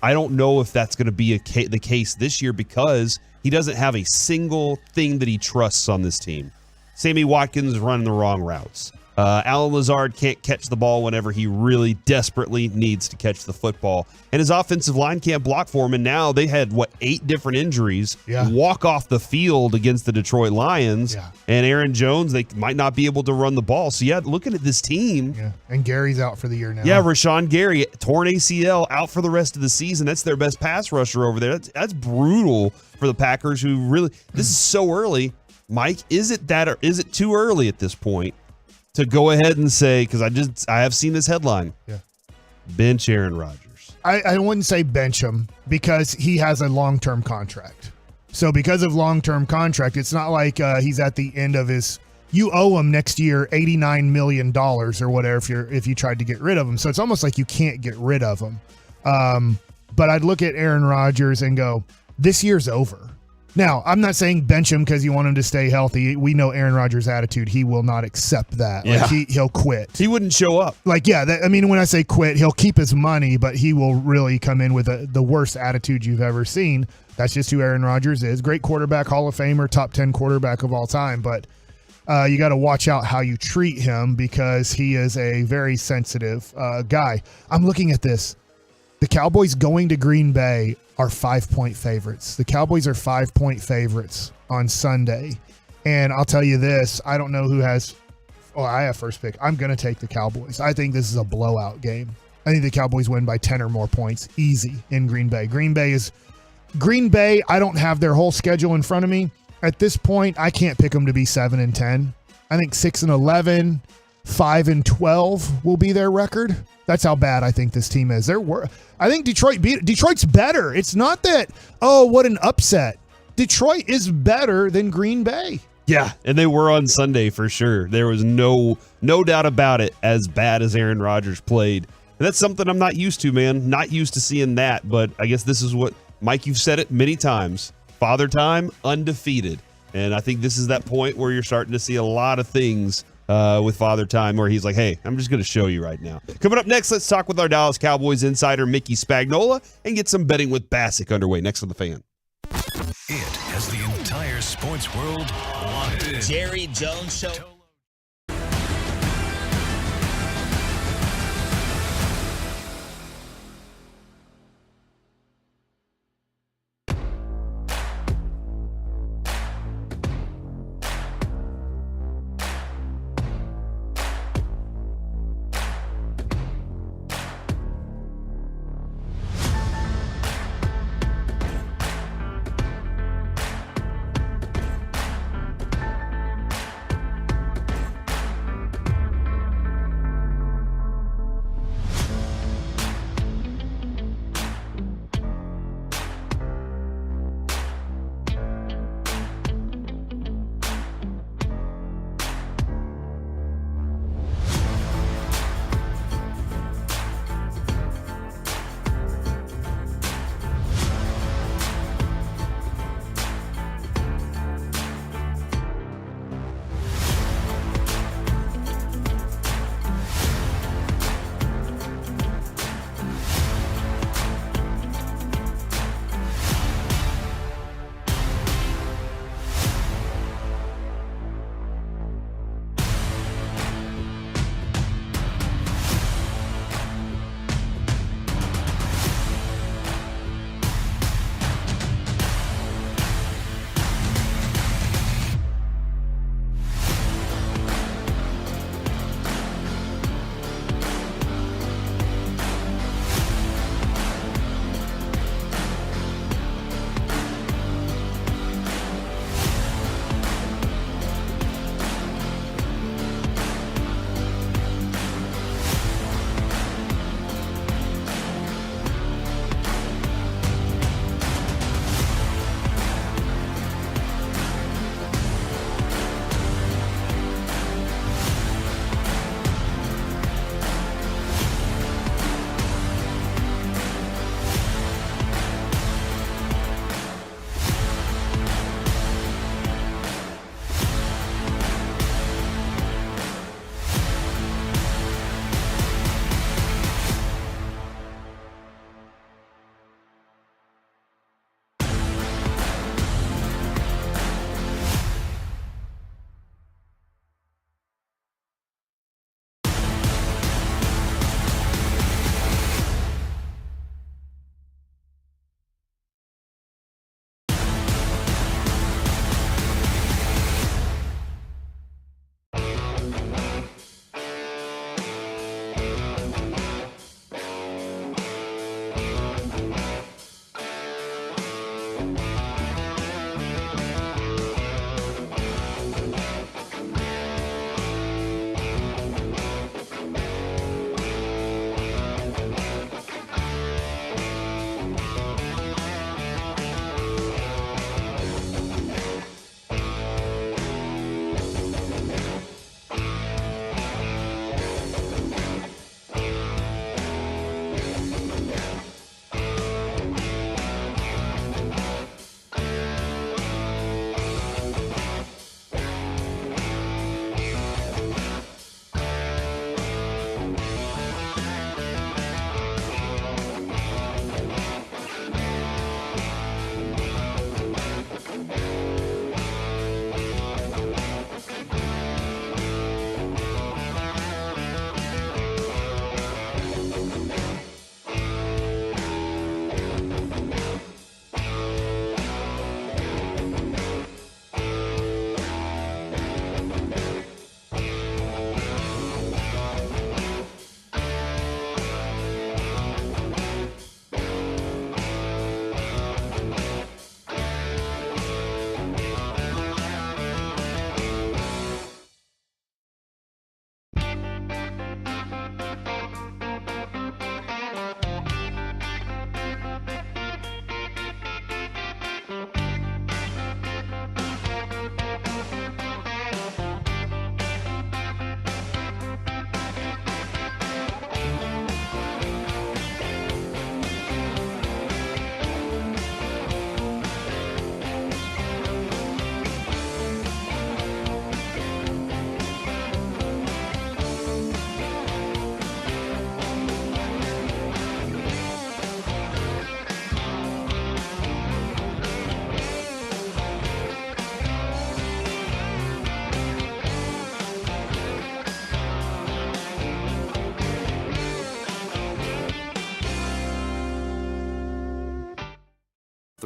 I don't know if that's going to be the case this year because he doesn't have a single thing that he trusts on this team. Sammy Watkins is running the wrong routes. Alan Lazard can't catch the ball whenever he really desperately needs to catch the football. And his offensive line can't block for him. And now they had, 8 different injuries walk off the field against the Detroit Lions. Yeah. And Aaron Jones, they might not be able to run the ball. So, looking at this team. Yeah. And Gary's out for the year now. Yeah, Rashawn Gary, torn ACL, out for the rest of the season. That's their best pass rusher over there. That's brutal for the Packers who really – this is so early. Mike, is it too early at this point to go ahead and say, because I have seen this headline, bench Aaron Rodgers? I wouldn't say bench him because he has a long-term contract. So because of long-term contract, it's not like he's at the end of his. You owe him next year $89 million or whatever if you tried to get rid of him. So it's almost like you can't get rid of him. But I'd look at Aaron Rodgers and go, this year's over. Now, I'm not saying bench him because you want him to stay healthy. We know Aaron Rodgers' attitude. He will not accept that. Yeah. He'll quit. He wouldn't show up. When I say quit, he'll keep his money, but he will really come in with the worst attitude you've ever seen. That's just who Aaron Rodgers is. Great quarterback, Hall of Famer, top 10 quarterback of all time. But you got to watch out how you treat him because he is a very sensitive guy. I'm looking at this. The Cowboys going to Green Bay are 5-point favorites. The Cowboys are 5-point favorites on Sunday. And I'll tell you this, I don't know who has I have first pick. I'm going to take the Cowboys. I think this is a blowout game. I think the Cowboys win by 10 or more points easy in Green Bay. Green Bay, I don't have their whole schedule in front of me. At this point, I can't pick them to be 7-10. I think 6-11, 5-12 will be their record. That's how bad I think this team is. I think Detroit's better. It's not that, what an upset. Detroit is better than Green Bay. Yeah, and they were on Sunday for sure. There was no doubt about it, as bad as Aaron Rodgers played. And that's something I'm not used to, man. Not used to seeing that, but I guess this is what, Mike, you've said it many times. Father Time, undefeated. And I think this is that point where you're starting to see a lot of things with Father Time where he's like, hey, I'm just going to show you right now. Coming up next, let's talk with our Dallas Cowboys insider, Mickey Spagnola, and get some betting with Bassick underway. Next on The Fan. It has the entire sports world locked in. Jerry Jones Show.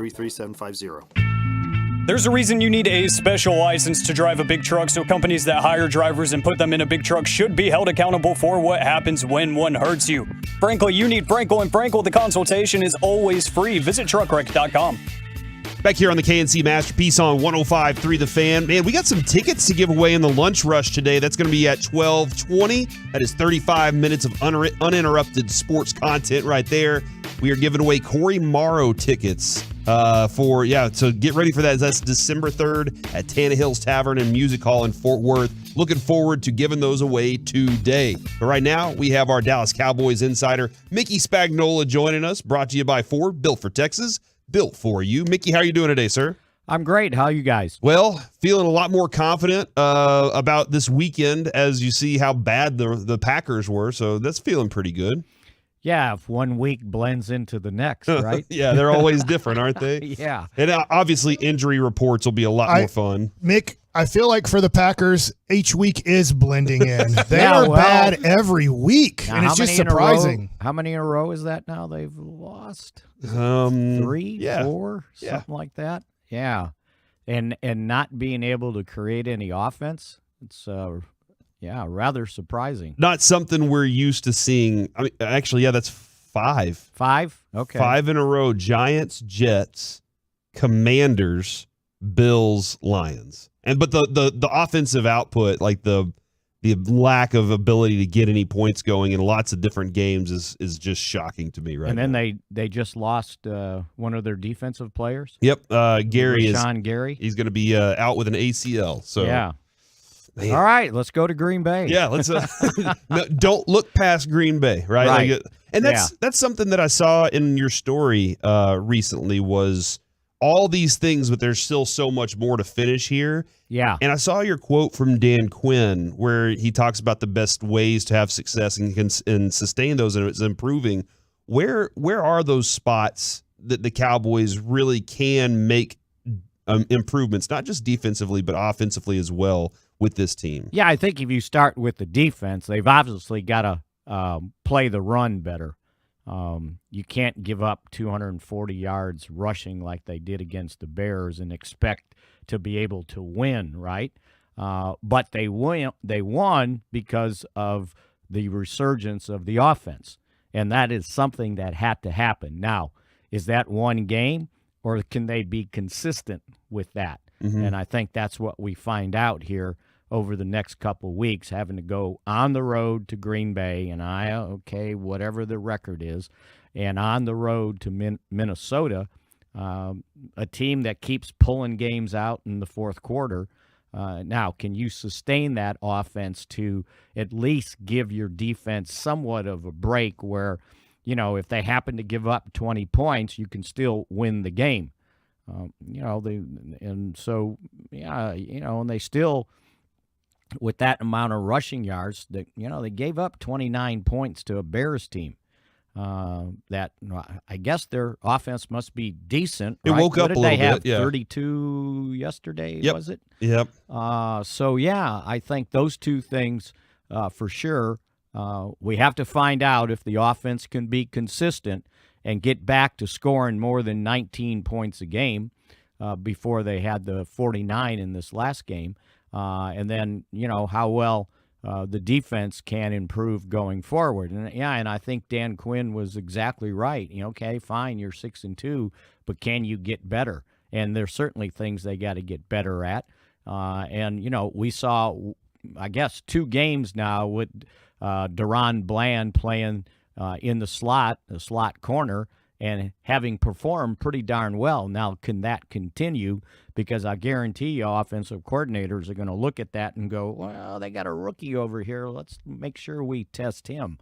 33750. There's a reason you need a special license to drive a big truck, so companies that hire drivers and put them in a big truck should be held accountable for what happens when one hurts you. Frankly, you need Frankel and Frankel. The consultation is always free. Visit truckwreck.com. Back here on the KNC Masterpiece on 105.3 The Fan. Man, we got some tickets to give away in the lunch rush today. That's going to be at 12:20. That is 35 minutes of uninterrupted sports content right there. We are giving away Corey Morrow tickets so get ready for that. That's December 3rd at Tannehill's Tavern and Music Hall in Fort Worth. Looking forward to giving those away today. But right now, we have our Dallas Cowboys insider, Mickey Spagnola, joining us. Brought to you by Ford, built for Texas, built for you. Mickey, how are you doing today, sir? I'm great. How are you guys? Well, feeling a lot more confident about this weekend as you see how bad the Packers were, so that's feeling pretty good. Yeah, if 1 week blends into the next, right? Yeah, they're always different, aren't they? Yeah. And obviously, injury reports will be a lot more fun. Mick, I feel like for the Packers, each week is blending in. They are bad every week, and it's just surprising. How many in a row is that now they've lost? 3, 4, something like that? Yeah. And not being able to create any offense, it's rather surprising. Not something we're used to seeing. I mean, actually, that's 5. 5? Okay. 5 in a row. Giants, Jets, Commanders, Bills, Lions. But the offensive output, like the lack of ability to get any points going in lots of different games is just shocking to me right now. And then they just lost one of their defensive players. Yep. Gary Rashawn Gary. He's going to be out with an ACL. So yeah. Man. All right, let's go to Green Bay. Yeah, let's no, don't look past Green Bay, right? Right. And that's something that I saw in your story recently was all these things, but there's still so much more to finish here. Yeah. And I saw your quote from Dan Quinn where he talks about the best ways to have success and sustain those, and it's improving. Where are those spots that the Cowboys really can make improvements, not just defensively, but offensively as well with this team? Yeah, I think if you start with the defense, they've obviously got to play the run better. You can't give up 240 yards rushing like they did against the Bears and expect to be able to win, right? But they won because of the resurgence of the offense, and that is something that had to happen. Now, is that one game, or can they be consistent with that? Mm-hmm. And I think that's what we find out here over the next couple weeks, having to go on the road to Green Bay, and whatever the record is, and on the road to Minnesota, a team that keeps pulling games out in the fourth quarter. Now, can you sustain that offense to at least give your defense somewhat of a break where, if they happen to give up 20 points, you can still win the game? And they still, with that amount of rushing yards, they gave up 29 points to a Bears team. That I guess their offense must be decent. It woke up a little bit. They have yeah. 32 yesterday, Yep. was it? Yep. I think those two things for sure. We have to find out if the offense can be consistent and get back to scoring more than 19 points a game before they had the 49 in this last game. And then, how well the defense can improve going forward. And I think Dan Quinn was exactly right. Okay, fine, you're 6-2, but can you get better? And there's certainly things they got to get better at. We saw, I guess, 2 games now with Deron Bland playing in the slot corner, and having performed pretty darn well. Now, can that continue? Because I guarantee you offensive coordinators are going to look at that and go, well, they got a rookie over here. Let's make sure we test him.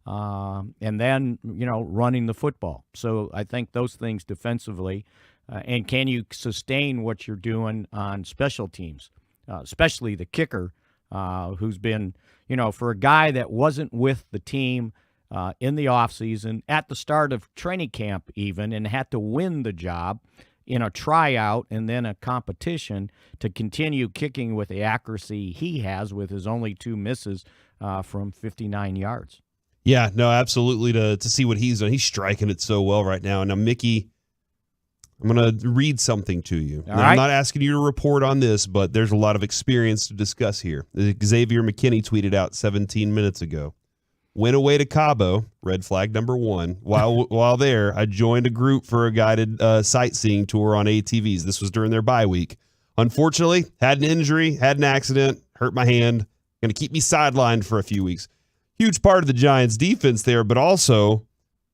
And then, running the football. So I think those things defensively. And can you sustain what you're doing on special teams, especially the kicker, who's been, for a guy that wasn't with the team in the offseason, at the start of training camp even, and had to win the job in a tryout and then a competition to continue kicking with the accuracy he has with his only 2 misses from 59 yards. Yeah, no, absolutely. To see what he's done. He's striking it so well right now. Now, Mickey, I'm going to read something to you. Now, right. I'm not asking you to report on this, but there's a lot of experience to discuss here. Xavier McKinney tweeted out 17 minutes ago. Went away to Cabo, red flag number 1. While there, I joined a group for a guided sightseeing tour on ATVs. This was during their bye week. Unfortunately, had an injury, had an accident, hurt my hand. Going to keep me sidelined for a few weeks. Huge part of the Giants' defense there, but also,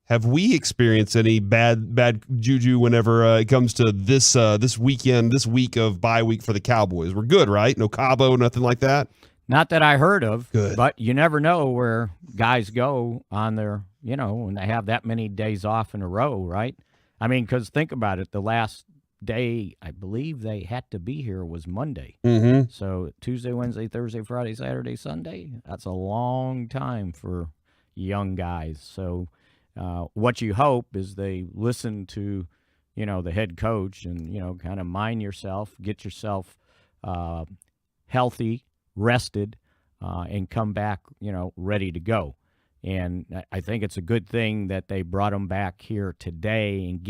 have we experienced any bad juju whenever it comes to this week of bye week for the Cowboys? We're good, right? No Cabo, nothing like that? Not that I heard of. Good. But you never know where guys go on their, when they have that many days off in a row, right? I mean, because think about it. The last day I believe they had to be here was Monday. Mm-hmm. So Tuesday, Wednesday, Thursday, Friday, Saturday, Sunday. That's a long time for young guys. So what you hope is they listen to, the head coach and, kind of mind yourself, get yourself healthy, rested, and come back, ready to go. And I think it's a good thing that they brought them back here today and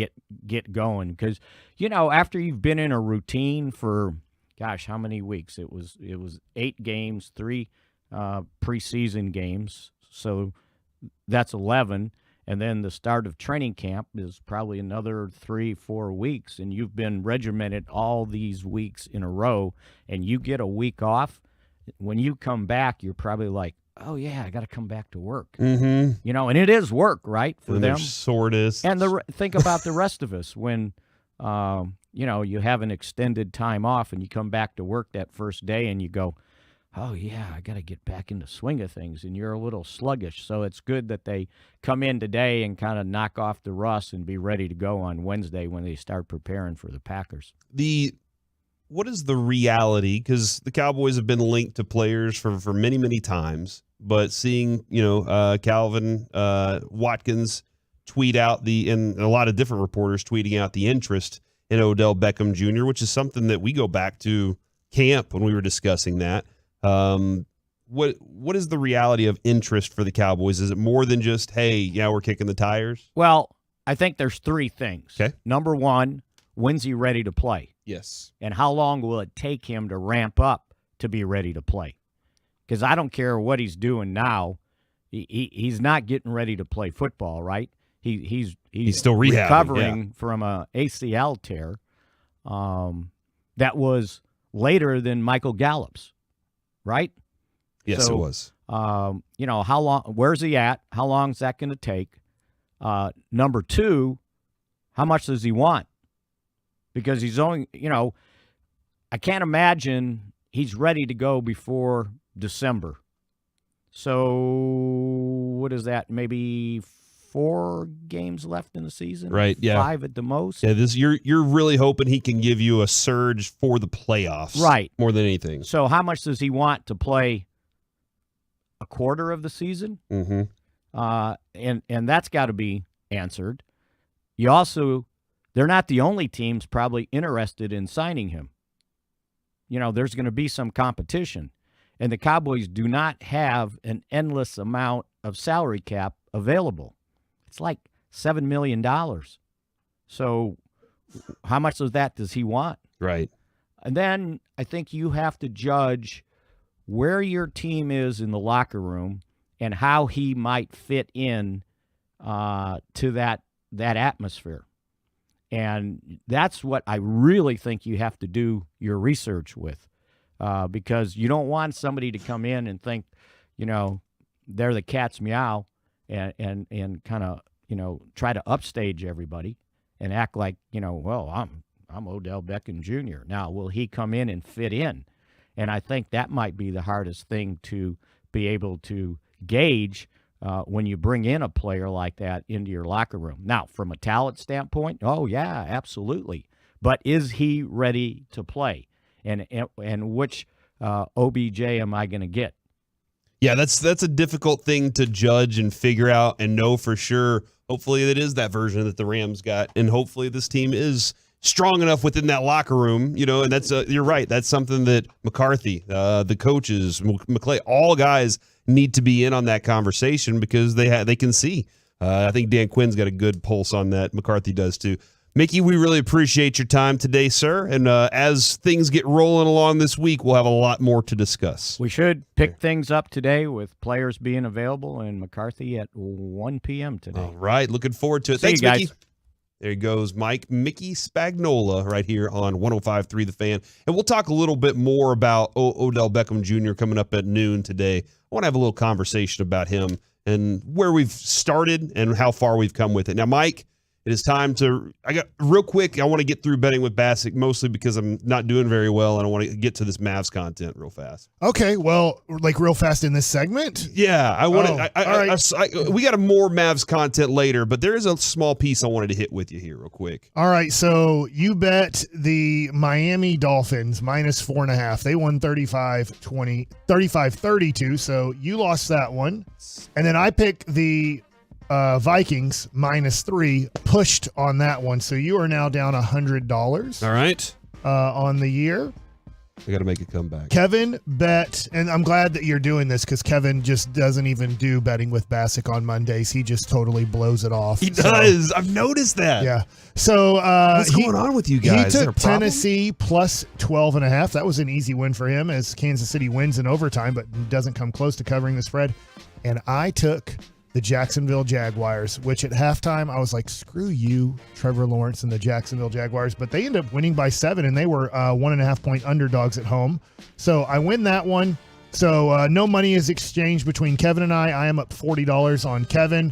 get going because, after you've been in a routine for, gosh, how many weeks? It was 8 games, 3 preseason games, so that's 11. And then the start of training camp is probably another 3-4 weeks, and you've been regimented all these weeks in a row, and you get a week off. When you come back, you're probably like, oh, yeah, I got to come back to work. Mm-hmm. And it is work, right, for and them. Soreness. And think about the rest of us when, you have an extended time off and you come back to work that first day and you go, oh, yeah, I got to get back in the swing of things, and you're a little sluggish. So it's good that they come in today and kind of knock off the rust and be ready to go on Wednesday when they start preparing for the Packers. What is the reality? Because the Cowboys have been linked to players for many, many times, but seeing, Calvin Watkins tweet out and a lot of different reporters tweeting out the interest in Odell Beckham Jr., which is something that we go back to camp when we were discussing that. What is the reality of interest for the Cowboys? Is it more than just, hey, yeah, we're kicking the tires? Well, I think there's 3 things. Okay. Number 1, when's he ready to play? Yes. And how long will it take him to ramp up to be ready to play? Because I don't care what he's doing now. He's not getting ready to play football, right? He's still recovering from a ACL tear that was later than Michael Gallup's, right? Yes, it was. How long? Where's he at? How long is that going to take? Number 2, how much does he want? Because he's only, I can't imagine he's ready to go before December. So what is that? Maybe 4 games left in the season? Right, yeah. 5 at the most? Yeah, you're really hoping he can give you a surge for the playoffs. Right. More than anything. So how much does he want to play a quarter of the season? Mm-hmm. And that's got to be answered. You also, they're not the only teams probably interested in signing him. There's going to be some competition. And the Cowboys do not have an endless amount of salary cap available. It's like $7 million. So how much of that does he want? Right. And then I think you have to judge where your team is in the locker room and how he might fit in to that atmosphere. And that's what I really think you have to do your research with, because you don't want somebody to come in and think, they're the cat's meow and kind of, try to upstage everybody and act like, well, I'm Odell Beckham Jr. Now, will he come in and fit in? And I think that might be the hardest thing to be able to gauge when you bring in a player like that into your locker room. Now, from a talent standpoint, oh, yeah, absolutely. But is he ready to play? And which OBJ am I going to get? Yeah, that's a difficult thing to judge and figure out and know for sure. Hopefully it is that version that the Rams got, and hopefully this team is strong enough within that locker room, and that's you're right. That's something that McCarthy, the coaches, McClay, all guys need to be in on that conversation because they can see. I think Dan Quinn's got a good pulse on that. McCarthy does too. Mickey, we really appreciate your time today, sir. And as things get rolling along this week, we'll have a lot more to discuss. We should pick things up today with players being available in McCarthy at 1 p.m. today. All right. Looking forward to it. See Thanks, you guys. Mickey. There goes Mickey Spagnola right here on 105.3 The Fan. And we'll talk a little bit more about Odell Beckham Jr. coming up at noon today. I want to have a little conversation about him and where we've started and how far we've come with it. Now, Mike, it is time to – I want to get through betting with Bassick, mostly because I'm not doing very well, and I want to get to this Mavs content real fast. Okay, well, like real fast in this segment? Yeah, I want to. all right. We got more Mavs content later, but there is a small piece I wanted to hit with you here real quick. All right, so you bet the Miami Dolphins minus 4.5. They won 35-32, so you lost that one. And then I picked the Vikings minus 3, pushed on that one. So you are now down $100. All right. On the year. I got to make a comeback. Kevin bet, and I'm glad that you're doing this because Kevin just doesn't even do betting with Bassick on Mondays. He just totally blows it off. He does. I've noticed that. Yeah. So what's going on with you guys? He took Tennessee plus 12.5. That was an easy win for him as Kansas City wins in overtime, but doesn't come close to covering the spread. And I took the Jacksonville Jaguars, which at halftime I was like, screw you, Trevor Lawrence and the Jacksonville Jaguars. But they ended up winning by 7, and they were 1.5-point underdogs at home. So I win that one. So no money is exchanged between Kevin and I. I am up $40 on Kevin.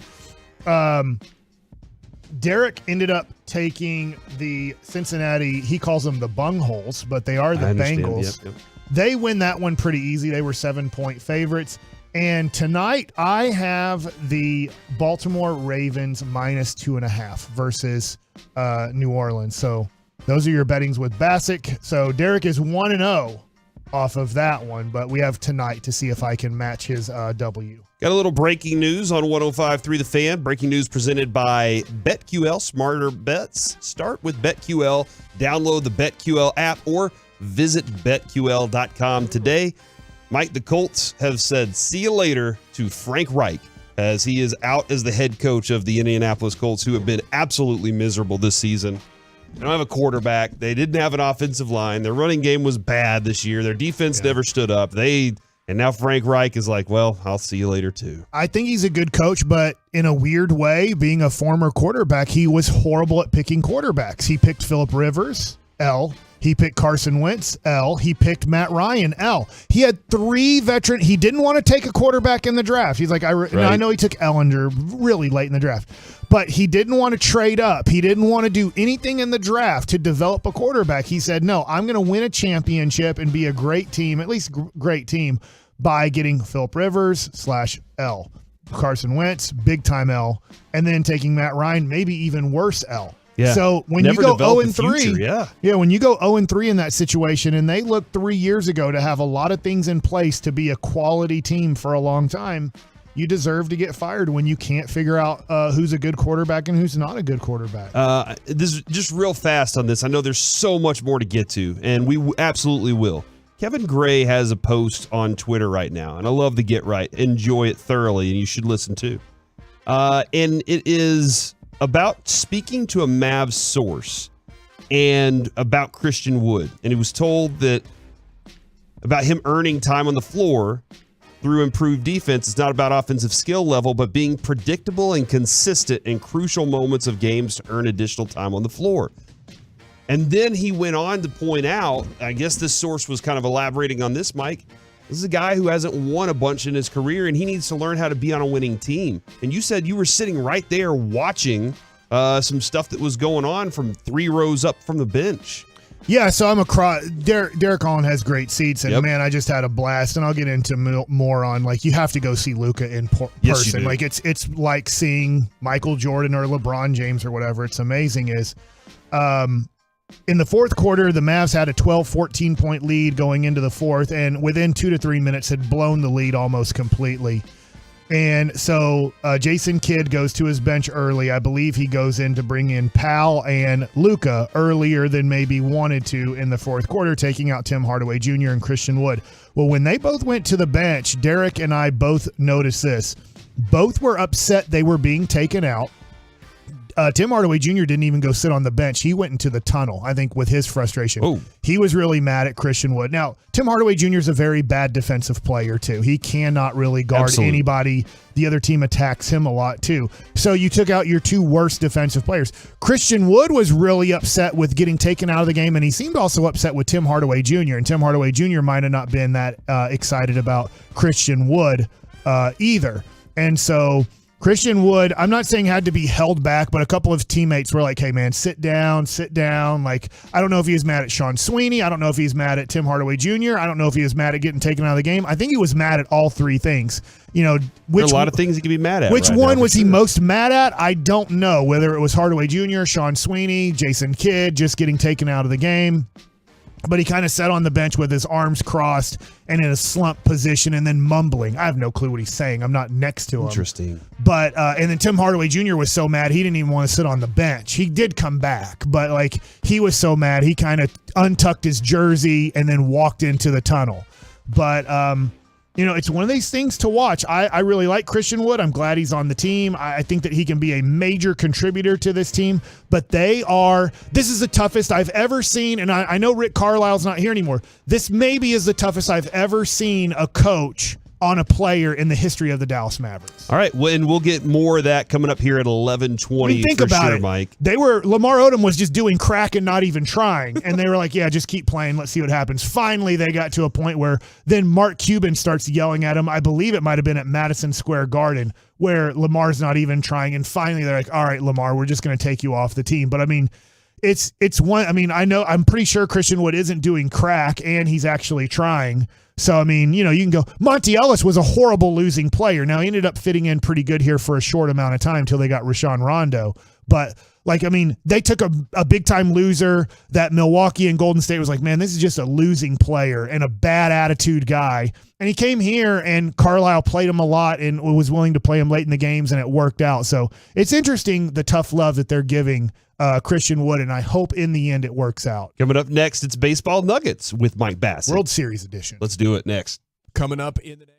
Derek ended up taking the Cincinnati, he calls them the bungholes, but they are the Bengals. Yep. They win that one pretty easy. They were 7-point favorites. And tonight I have the Baltimore Ravens minus 2.5 versus New Orleans. So those are your bettings with Bassick. So Derek is 1-0 off of that one, but we have tonight to see if I can match his W. Got a little breaking news on 105.3 The Fan. Breaking news presented by BetQL. Smarter bets start with BetQL. Download the BetQL app or visit BetQL.com today. Mike, the Colts have said see you later to Frank Reich as he is out as the head coach of the Indianapolis Colts, who have been absolutely miserable this season. They don't have a quarterback. They didn't have an offensive line. Their running game was bad this year. Their defense never stood up. And now Frank Reich is like, well, I'll see you later too. I think he's a good coach, but in a weird way, being a former quarterback, he was horrible at picking quarterbacks. He picked Phillip Rivers, L. He picked Carson Wentz, L. He picked Matt Ryan, L. He had 3 veteran. He didn't want to take a quarterback in the draft. He's like, I know he took Ellinger really late in the draft, but he didn't want to trade up. He didn't want to do anything in the draft to develop a quarterback. He said, no, I'm going to win a championship and be a great team, at least great team, by getting Phillip Rivers / L. Carson Wentz, big time L. And then taking Matt Ryan, maybe even worse L. Yeah. So when Never you go developed 0-3, when you go 0-3 in that situation, and they looked 3 years ago to have a lot of things in place to be a quality team for a long time, you deserve to get fired when you can't figure out who's a good quarterback and who's not a good quarterback. This is just real fast on this. I know there's so much more to get to, and we absolutely will. Kevin Gray has a post on Twitter right now, and I love the Get Right. Enjoy it thoroughly, and you should listen too. And it is about speaking to a Mavs source and about Christian Wood. And he was told that about him earning time on the floor through improved defense. It's not about offensive skill level, but being predictable and consistent in crucial moments of games to earn additional time on the floor. And then he went on to point out, I guess this source was kind of elaborating on this, Mike. This is a guy who hasn't won a bunch in his career, and he needs to learn how to be on a winning team. And you said you were sitting right there watching some stuff that was going on from 3 rows up from the bench. Yeah, so I'm across. Derek Holland has great seats, and man, I just had a blast. And I'll get into more on you have to go see Luka in person. Yes, you do. It's like seeing Michael Jordan or LeBron James or whatever. It's amazing. In the fourth quarter, the Mavs had a 12-14 point lead going into the fourth, and within 2 to 3 minutes had blown the lead almost completely. And so Jason Kidd goes to his bench early. I believe he goes in to bring in Powell and Luka earlier than maybe wanted to in the fourth quarter, taking out Tim Hardaway Jr. and Christian Wood. Well, when they both went to the bench, Derek and I both noticed this. Both were upset they were being taken out. Tim Hardaway Jr. didn't even go sit on the bench. He went into the tunnel, I think, with his frustration. Ooh. He was really mad at Christian Wood. Now, Tim Hardaway Jr. is a very bad defensive player, too. He cannot really guard Absolutely. anybody. The other team attacks him a lot, too. So you took out your two worst defensive players. Christian Wood was really upset with getting taken out of the game, and he seemed also upset with Tim Hardaway Jr., and Tim Hardaway Jr. might have not been that excited about Christian Wood either. And so Christian Wood, I'm not saying had to be held back, but a couple of teammates were like, hey, man, sit down. Like, I don't know if he was mad at Sean Sweeney. I don't know if he's mad at Tim Hardaway Jr. I don't know if he was mad at getting taken out of the game. I think he was mad at all three things. You know, there are a lot of things he could be mad at. Which right one now, was for he sure. most mad at? I don't know. Whether it was Hardaway Jr., Sean Sweeney, Jason Kidd just getting taken out of the game. But he kind of sat on the bench with his arms crossed and in a slump position and then mumbling. I have no clue what he's saying. I'm not next to him. Interesting. But and then Tim Hardaway Jr. was so mad he didn't even want to sit on the bench. He did come back, but like he was so mad he kind of untucked his jersey and then walked into the tunnel. But you know, it's one of these things to watch. I really like Christian Wood. I'm glad he's on the team. I think that he can be a major contributor to this team. But this is the toughest I've ever seen. And I know Rick Carlisle's not here anymore. This maybe is the toughest I've ever seen a coach on a player in the history of the Dallas Mavericks. All right, well, and we'll get more of that coming up here at 11:20. Think for about sure, it, Mike. Lamar Odom was just doing crack and not even trying, and they were like, "Yeah, just keep playing. Let's see what happens." Finally, they got to a point where then Mark Cuban starts yelling at him. I believe it might have been at Madison Square Garden, where Lamar's not even trying, and finally they're like, "All right, Lamar, we're just going to take you off the team." But I mean, it's one. I mean, I'm pretty sure Christian Wood isn't doing crack, and he's actually trying. So, I mean, you know, you can go, Monty Ellis was a horrible losing player. Now, he ended up fitting in pretty good here for a short amount of time until they got Rajon Rondo. But, like, I mean, they took a big-time loser that Milwaukee and Golden State was like, man, this is just a losing player and a bad attitude guy. And he came here, and Carlisle played him a lot and was willing to play him late in the games, and it worked out. So, it's interesting the tough love that they're giving Christian Wood, and I hope in the end it works out. Coming up next, it's Baseball Nuggets with Mike Bassett. World Series edition. Let's do it next. Coming up in the next.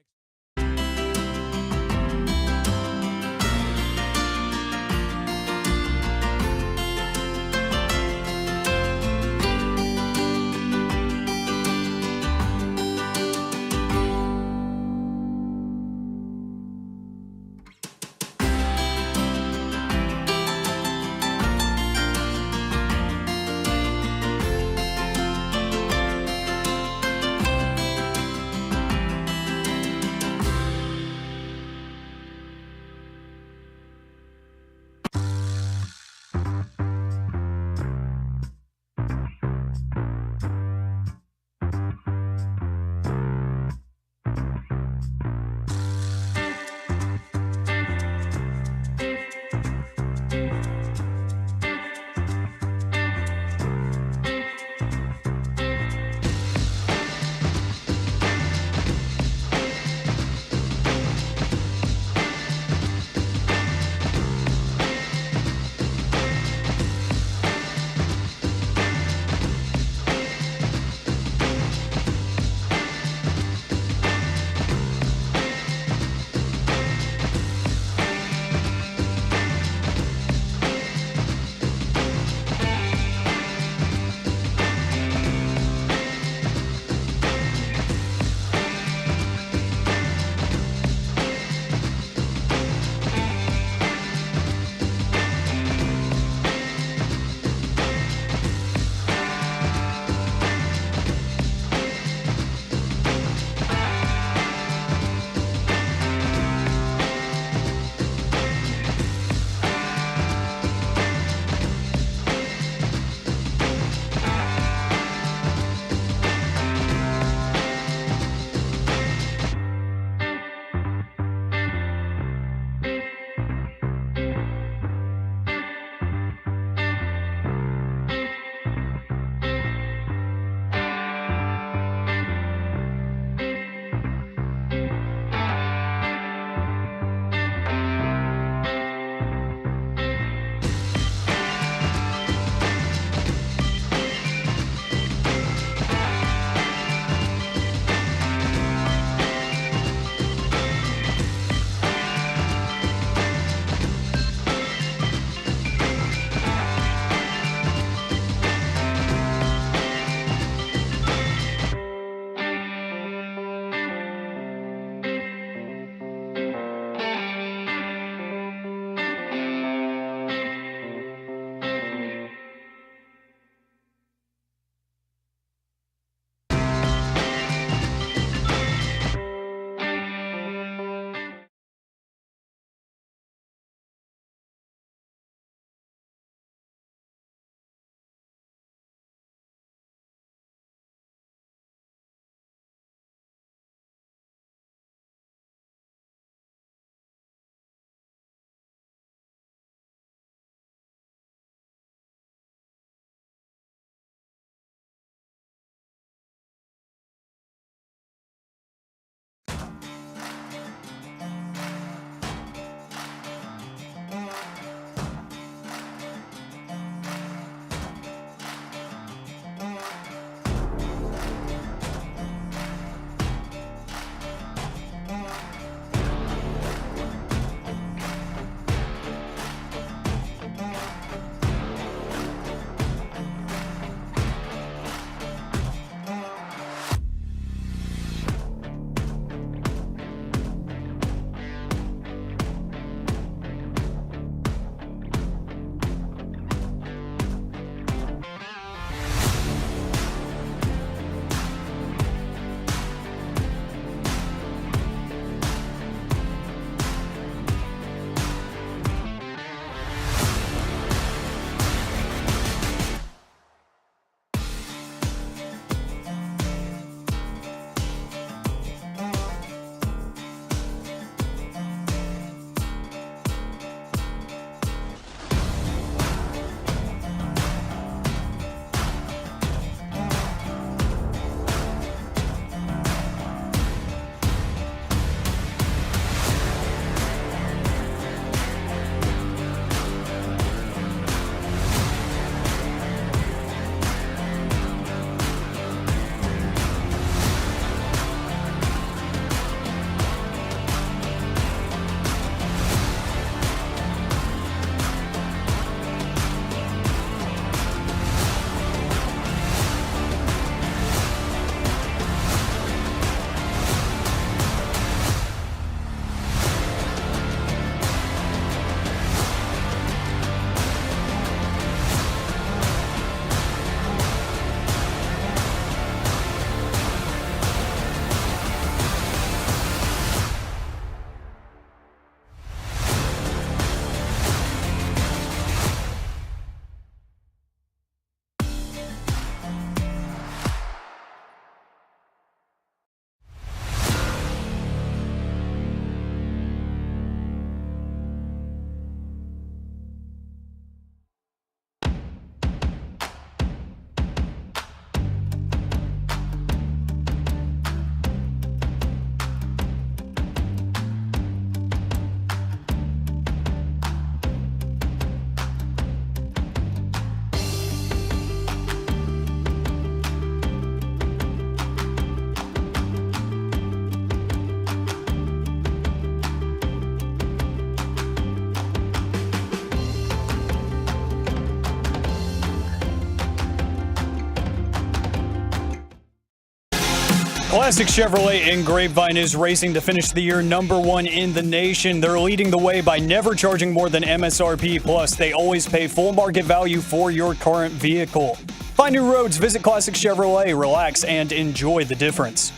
Classic Chevrolet in Grapevine is racing to finish the year #1 in the nation. They're leading the way by never charging more than MSRP, plus they always pay full market value for your current vehicle. Find new roads, visit Classic Chevrolet, relax, and enjoy the difference.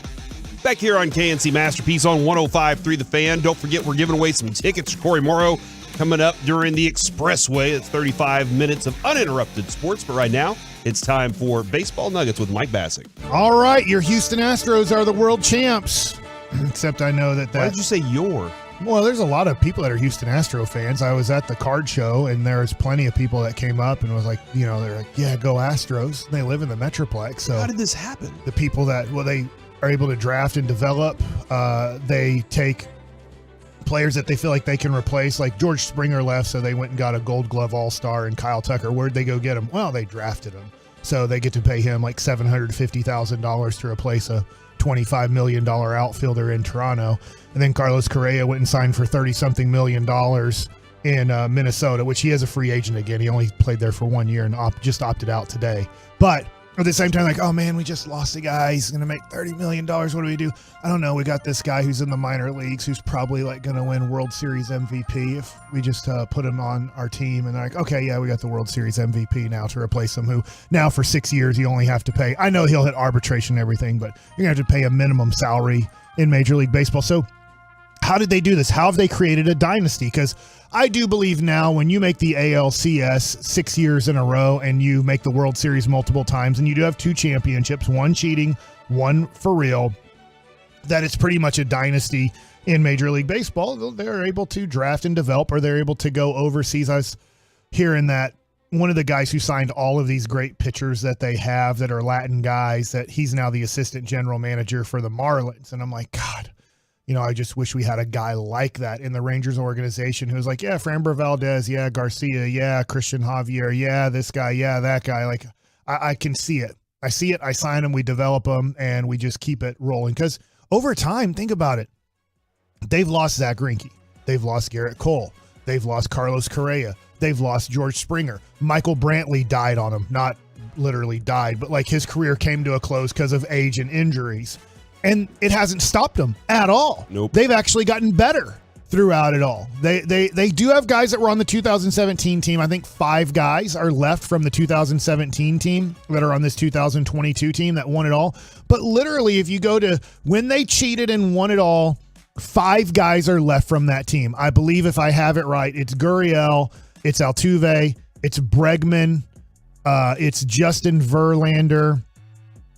Back here on KNC Masterpiece on 105.3 The Fan. Don't forget, we're giving away some tickets to Corey Morrow coming up during the Expressway. It's 35 minutes of uninterrupted sports, but right now, it's time for Baseball Nuggets with Mike Bassick. All right, your Houston Astros are the world champs. Except I know that. Why did you say your? Well, there's a lot of people that are Houston Astro fans. I was at the card show, and there's plenty of people that came up and was like, they're like, yeah, go Astros. They live in the Metroplex. So how did this happen? The people that, they are able to draft and develop, they take players that they feel like they can replace. Like George Springer left, so they went and got a Gold Glove All-Star and Kyle Tucker. Where'd they go get him? Well, they drafted him. So they get to pay him like $750,000 to replace a $25 million outfielder in Toronto. And then Carlos Correa went and signed for $30-something million in Minnesota, which he is a free agent again. He only played there for 1 year and just opted out today. But at the same time, like, oh man, we just lost a guy. He's going to make $30 million. What do we do? I don't know. We got this guy who's in the minor leagues who's probably like going to win World Series MVP if we just put him on our team. And they're like, okay, yeah, we got the World Series MVP now to replace him, who now for 6 years you only have to pay. I know he'll hit arbitration and everything, but you're going to have to pay a minimum salary in Major League Baseball. So how did they do this? How have they created a dynasty? Because I do believe now when you make the ALCS 6 years in a row and you make the World Series multiple times and you do have 2 championships, one cheating, one for real, that it's pretty much a dynasty in Major League Baseball. They're able to draft and develop, or they're able to go overseas. I was hearing that one of the guys who signed all of these great pitchers that they have that are Latin guys, that he's now the assistant general manager for the Marlins. And I'm like, God, I just wish we had a guy like that in the Rangers organization who's like, yeah, Framber Valdez, yeah, Garcia, yeah, Christian Javier, yeah, this guy, yeah, that guy. Like, I can see it. I see it. I sign him, we develop him, and we just keep it rolling. Because over time, think about it. They've lost Zach Greinke. They've lost Garrett Cole. They've lost Carlos Correa. They've lost George Springer. Michael Brantley died on him. Not literally died, but like his career came to a close because of age and injuries. And it hasn't stopped them at all. Nope. They've actually gotten better throughout it all. They do have guys that were on the 2017 team. I think 5 guys are left from the 2017 team that are on this 2022 team that won it all. But literally, if you go to when they cheated and won it all, 5 guys are left from that team. I believe if I have it right, it's Gurriel, it's Altuve, it's Bregman, it's Justin Verlander.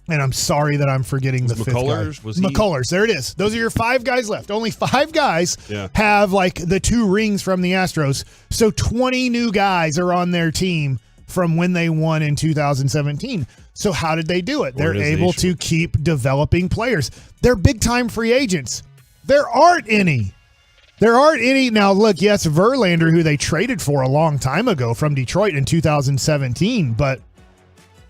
And I'm sorry that I'm forgetting the 5th guy. McCullers, there it is. Those are your 5 guys left. Only 5 guys have like the 2 rings from the Astros. So 20 new guys are on their team from when they won in 2017. So how did they do it? They're able to keep developing players. They're big-time free agents. There aren't any. Now, look, yes, Verlander, who they traded for a long time ago from Detroit in 2017, but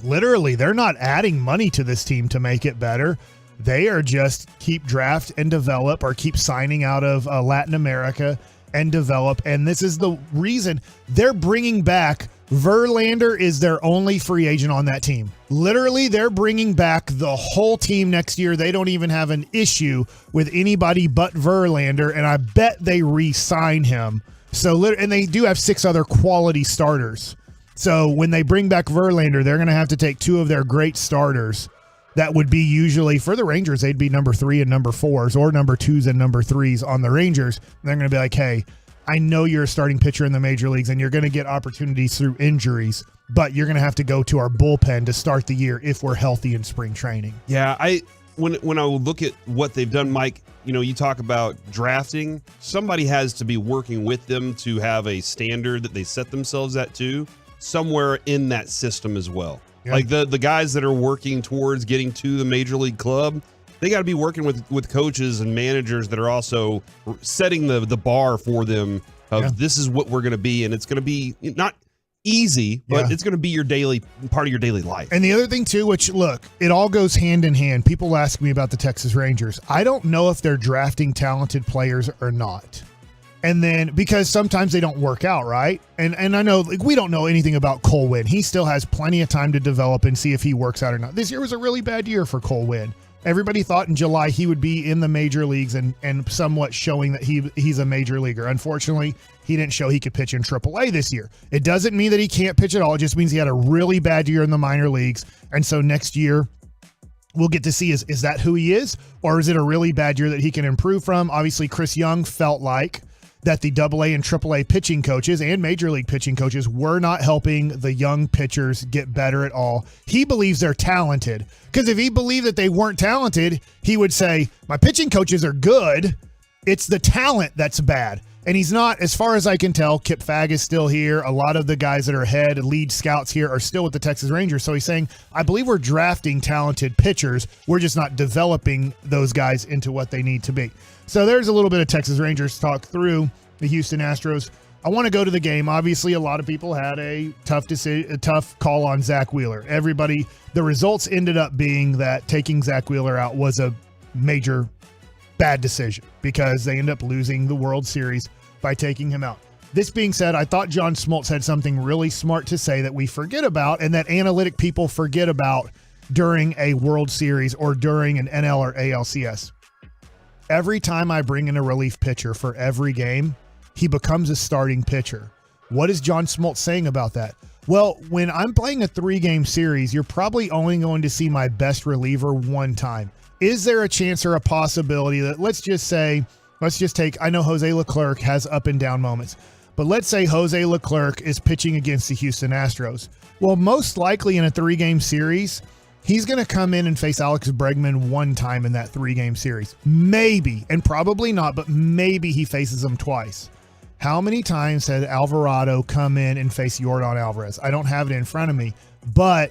literally, they're not adding money to this team to make it better. They are just keep draft and develop, or keep signing out of Latin America and develop. And this is the reason they're bringing back Verlander is their only free agent on that team. Literally, they're bringing back the whole team next year. They don't even have an issue with anybody but Verlander, and I bet they re-sign him. And they do have 6 other quality starters. So when they bring back Verlander, they're going to have to take 2 of their great starters. That would be usually, for the Rangers, they'd be number 3 and number 4s, or number 2s and number 3s on the Rangers. And they're going to be like, hey, I know you're a starting pitcher in the major leagues and you're going to get opportunities through injuries, but you're going to have to go to our bullpen to start the year if we're healthy in spring training. Yeah, when I look at what they've done, Mike, you talk about drafting. Somebody has to be working with them to have a standard that they set themselves at too, somewhere in that system as well. Yeah. Like the guys that are working towards getting to the major league club, they got to be working with coaches and managers that are also setting the bar for them of this is what we're going to be. And it's going to be not easy, but it's going to be your part of your daily life. And the other thing too, which look, it all goes hand in hand. People ask me about the Texas Rangers. I don't know if they're drafting talented players or not. And then because sometimes they don't work out, right? And I know we don't know anything about Cole Winn. He still has plenty of time to develop and see if he works out or not. This year was a really bad year for Cole Winn. Everybody thought in July he would be in the major leagues and somewhat showing that he's a major leaguer. Unfortunately, he didn't show he could pitch in AAA this year. It doesn't mean that he can't pitch at all. It just means he had a really bad year in the minor leagues. And so next year, we'll get to see is that who he is, or is it a really bad year that he can improve from? Obviously, Chris Young felt like that the AA and AAA pitching coaches and major league pitching coaches were not helping the young pitchers get better at all. He believes they're talented, because if he believed that they weren't talented, he would say, my pitching coaches are good. It's the talent that's bad. And he's not, as far as I can tell. Kip Fagg is still here. A lot of the guys that are lead scouts here are still with the Texas Rangers. So he's saying, I believe we're drafting talented pitchers. We're just not developing those guys into what they need to be. So there's a little bit of Texas Rangers talk through the Houston Astros. I want to go to the game. Obviously, a lot of people had a tough call on Zach Wheeler. The results ended up being that taking Zach Wheeler out was a major bad decision, because they end up losing the World Series by taking him out. This being said, I thought John Smoltz had something really smart to say that we forget about, and that analytic people forget about during a World Series or during an NL or ALCS. Every time I bring in a relief pitcher for every game, he becomes a starting pitcher. What is John Smoltz saying about that? Well, when I'm playing a 3-game series, you're probably only going to see my best reliever one time. Is there a chance or a possibility that, let's just take, I know Jose Leclerc has up and down moments, but let's say Jose Leclerc is pitching against the Houston Astros. Well, most likely in a 3-game series, he's going to come in and face Alex Bregman one time in that 3-game series. Maybe, and probably not, but maybe he faces him twice. How many times had Alvarado come in and face Yordan Alvarez? I don't have it in front of me, but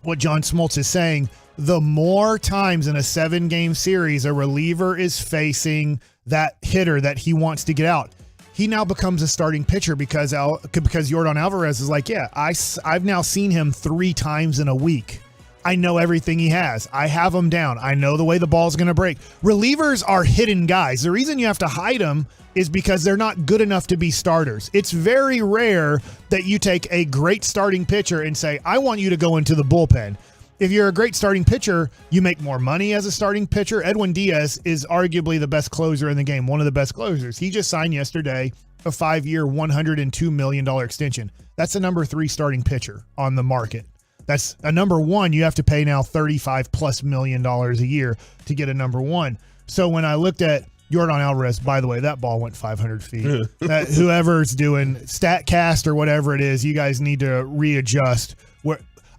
what John Smoltz is saying, the more times in a 7-game series a reliever is facing that hitter that he wants to get out, he now becomes a starting pitcher, because Yordan Alvarez is like, yeah, I've now seen him 3 times in a week. I know everything he has. I have him down. I know the way the ball's going to break. Relievers are hidden guys. The reason you have to hide them is because they're not good enough to be starters. It's very rare that you take a great starting pitcher and say, I want you to go into the bullpen. If you're a great starting pitcher, you make more money as a starting pitcher. Edwin Diaz is arguably the best closer in the game, one of the best closers. He just signed yesterday a 5-year, $102 million extension. That's the number 3 starting pitcher on the market. That's a number 1. You have to pay now $35+ million a year to get a number 1. So when I looked at Yordan Alvarez, by the way, that ball went 500 feet. Whoever's doing StatCast or whatever it is, you guys need to readjust.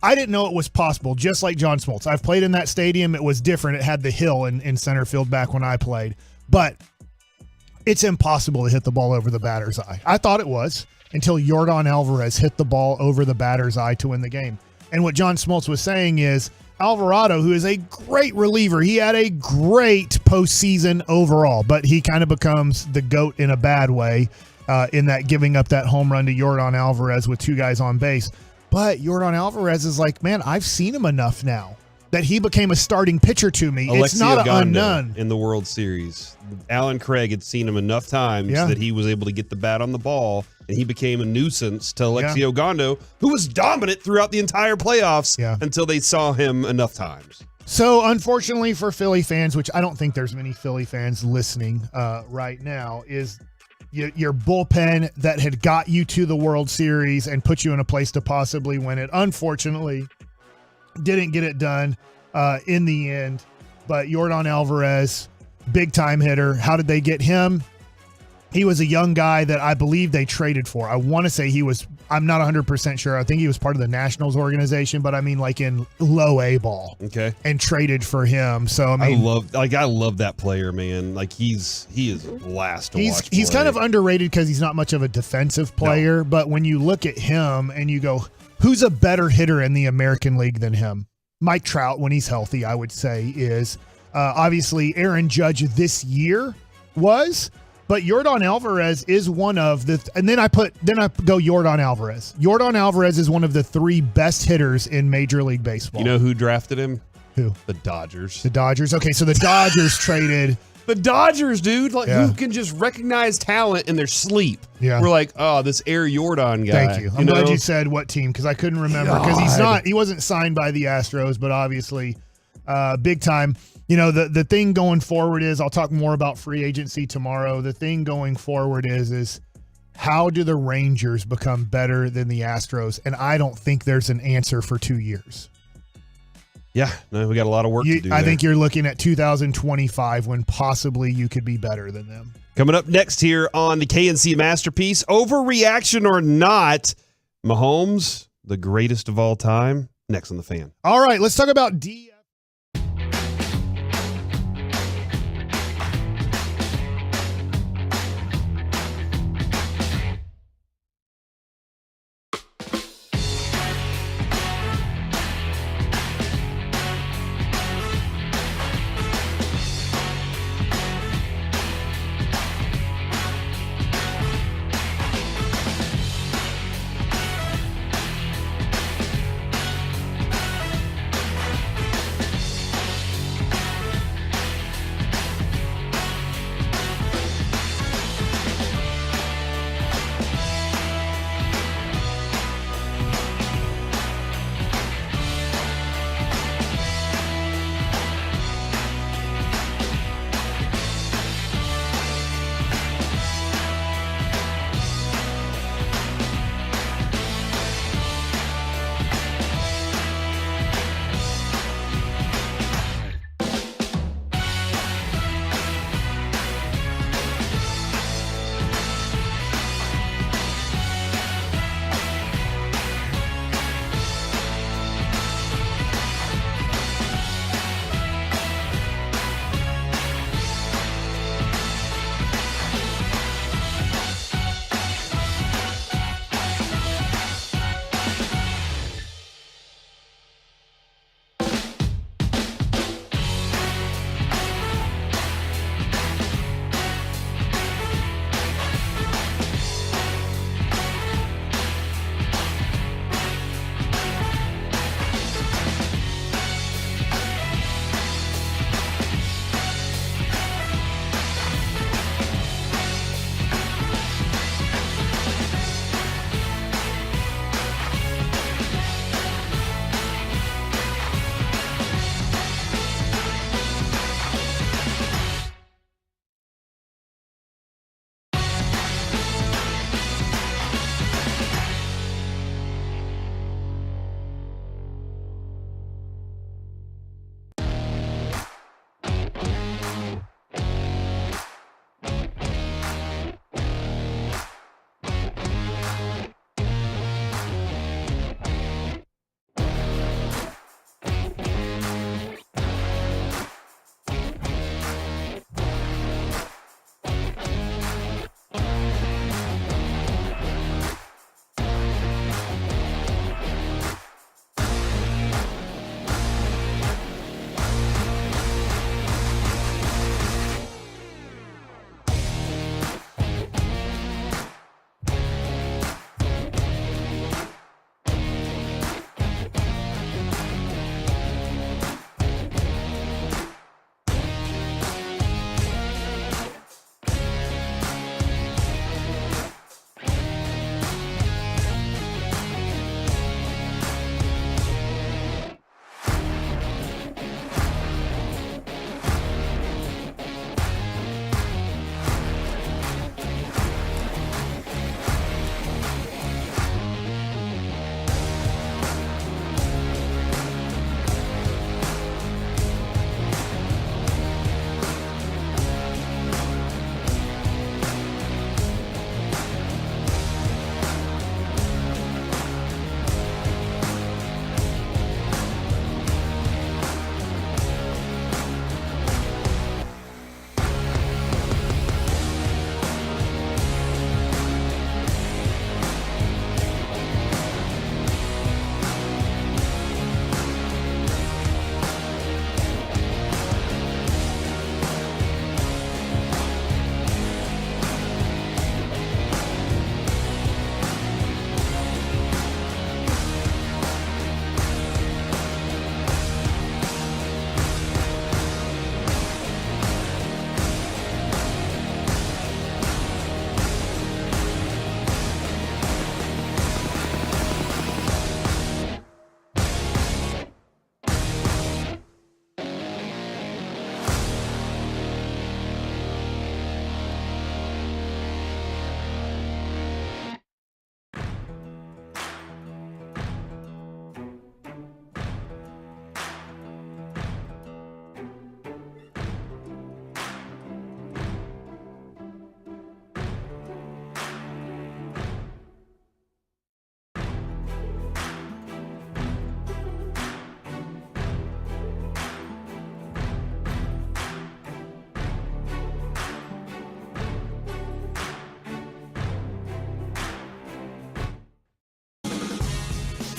I didn't know it was possible, just like John Smoltz. I've played in that stadium. It was different. It had the hill in center field back when I played. But it's impossible to hit the ball over the batter's eye. I thought it was, until Yordan Alvarez hit the ball over the batter's eye to win the game. And what John Smoltz was saying is, Alvarado, who is a great reliever, he had a great postseason overall, but he kind of becomes the GOAT in a bad way in that giving up that home run to Yordan Alvarez with 2 guys on base. But Yordan Alvarez is like, man, I've seen him enough now that he became a starting pitcher to me. It's not an unknown. In the World Series, Alan Craig had seen him enough times that he was able to get the bat on the ball, and he became a nuisance to Alexi Ogando, who was dominant throughout the entire playoffs until they saw him enough times. So, unfortunately for Philly fans, which I don't think there's many Philly fans listening right now, is your bullpen that had got you to the World Series and put you in a place to possibly win it, unfortunately, didn't get it done in the end. But Yordan Alvarez, big-time hitter. How did they get him? He was a young guy that I believe they traded for. I want to say I'm not 100% sure. I think he was part of the Nationals organization, but I mean like in low A ball. Okay. And traded for him. So I mean, I love that player, man. Like he is a blast to watch. He's kind of underrated because he's not much of a defensive player, but when you look at him and you go, who's a better hitter in the American League than him? Mike Trout, when he's healthy, I would say is obviously Aaron Judge this year was. But Yordan Alvarez is one of the, and then I go Yordan Alvarez. Yordan Alvarez is one of the 3 best hitters in Major League Baseball. You know who drafted him? Who? The Dodgers. The Dodgers. Okay, so the Dodgers traded. The Dodgers, dude, who can just recognize talent in their sleep. Yeah. We're like, oh, this Air Yordan guy. Thank you. I'm glad you said what team, because I couldn't remember, because he wasn't signed by the Astros, but obviously big time. You know, the thing going forward is, I'll talk more about free agency tomorrow. The thing going forward is how do the Rangers become better than the Astros? And I don't think there's an answer for 2 years. Yeah, no, we got a lot of work to do. I think you're looking at 2025 when possibly you could be better than them. Coming up next here on the KNC Masterpiece, overreaction or not, Mahomes, the greatest of all time, next on The Fan. All right, let's talk about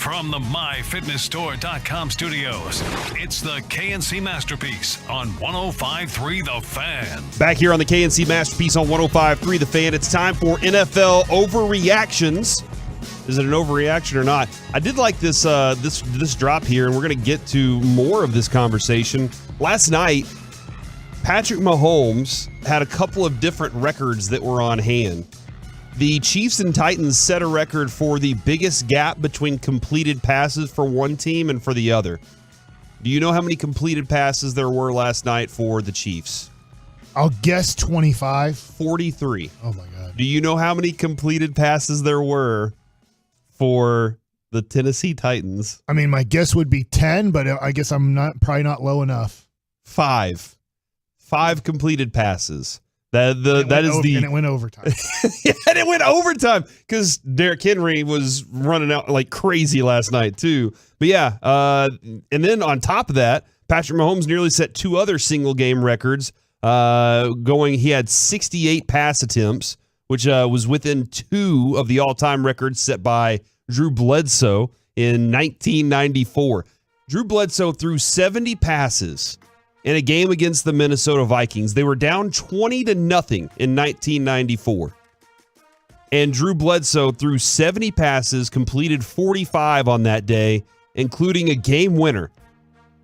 From the MyFitnessStore.com studios, it's the KNC Masterpiece on 105.3 The Fan. Back here on the KNC Masterpiece on 105.3 The Fan, it's time for NFL Overreactions. Is it an overreaction or not? I did like this this drop here, and we're going to get to more of this conversation. Last night, Patrick Mahomes had a couple of different records that were on hand. The Chiefs and Titans set a record for the biggest gap between completed passes for one team and for the other. Do you know how many completed passes there were last night for the Chiefs? I'll guess 25. 43. Oh, my God. Do you know how many completed passes there were for the Tennessee Titans? I mean, my guess would be 10, but I guess I'm probably not low enough. 5 completed passes. And it went overtime. Yeah, and it went overtime because Derrick Henry was running out like crazy last night too. But yeah, and then on top of that, Patrick Mahomes nearly set 2 other single game records. He had 68 pass attempts, which was within 2 of the all-time records set by Drew Bledsoe in 1994. Drew Bledsoe threw 70 passes in a game against the Minnesota Vikings. They were down 20-0 in 1994. And Drew Bledsoe threw 70 passes, completed 45 on that day, including a game winner.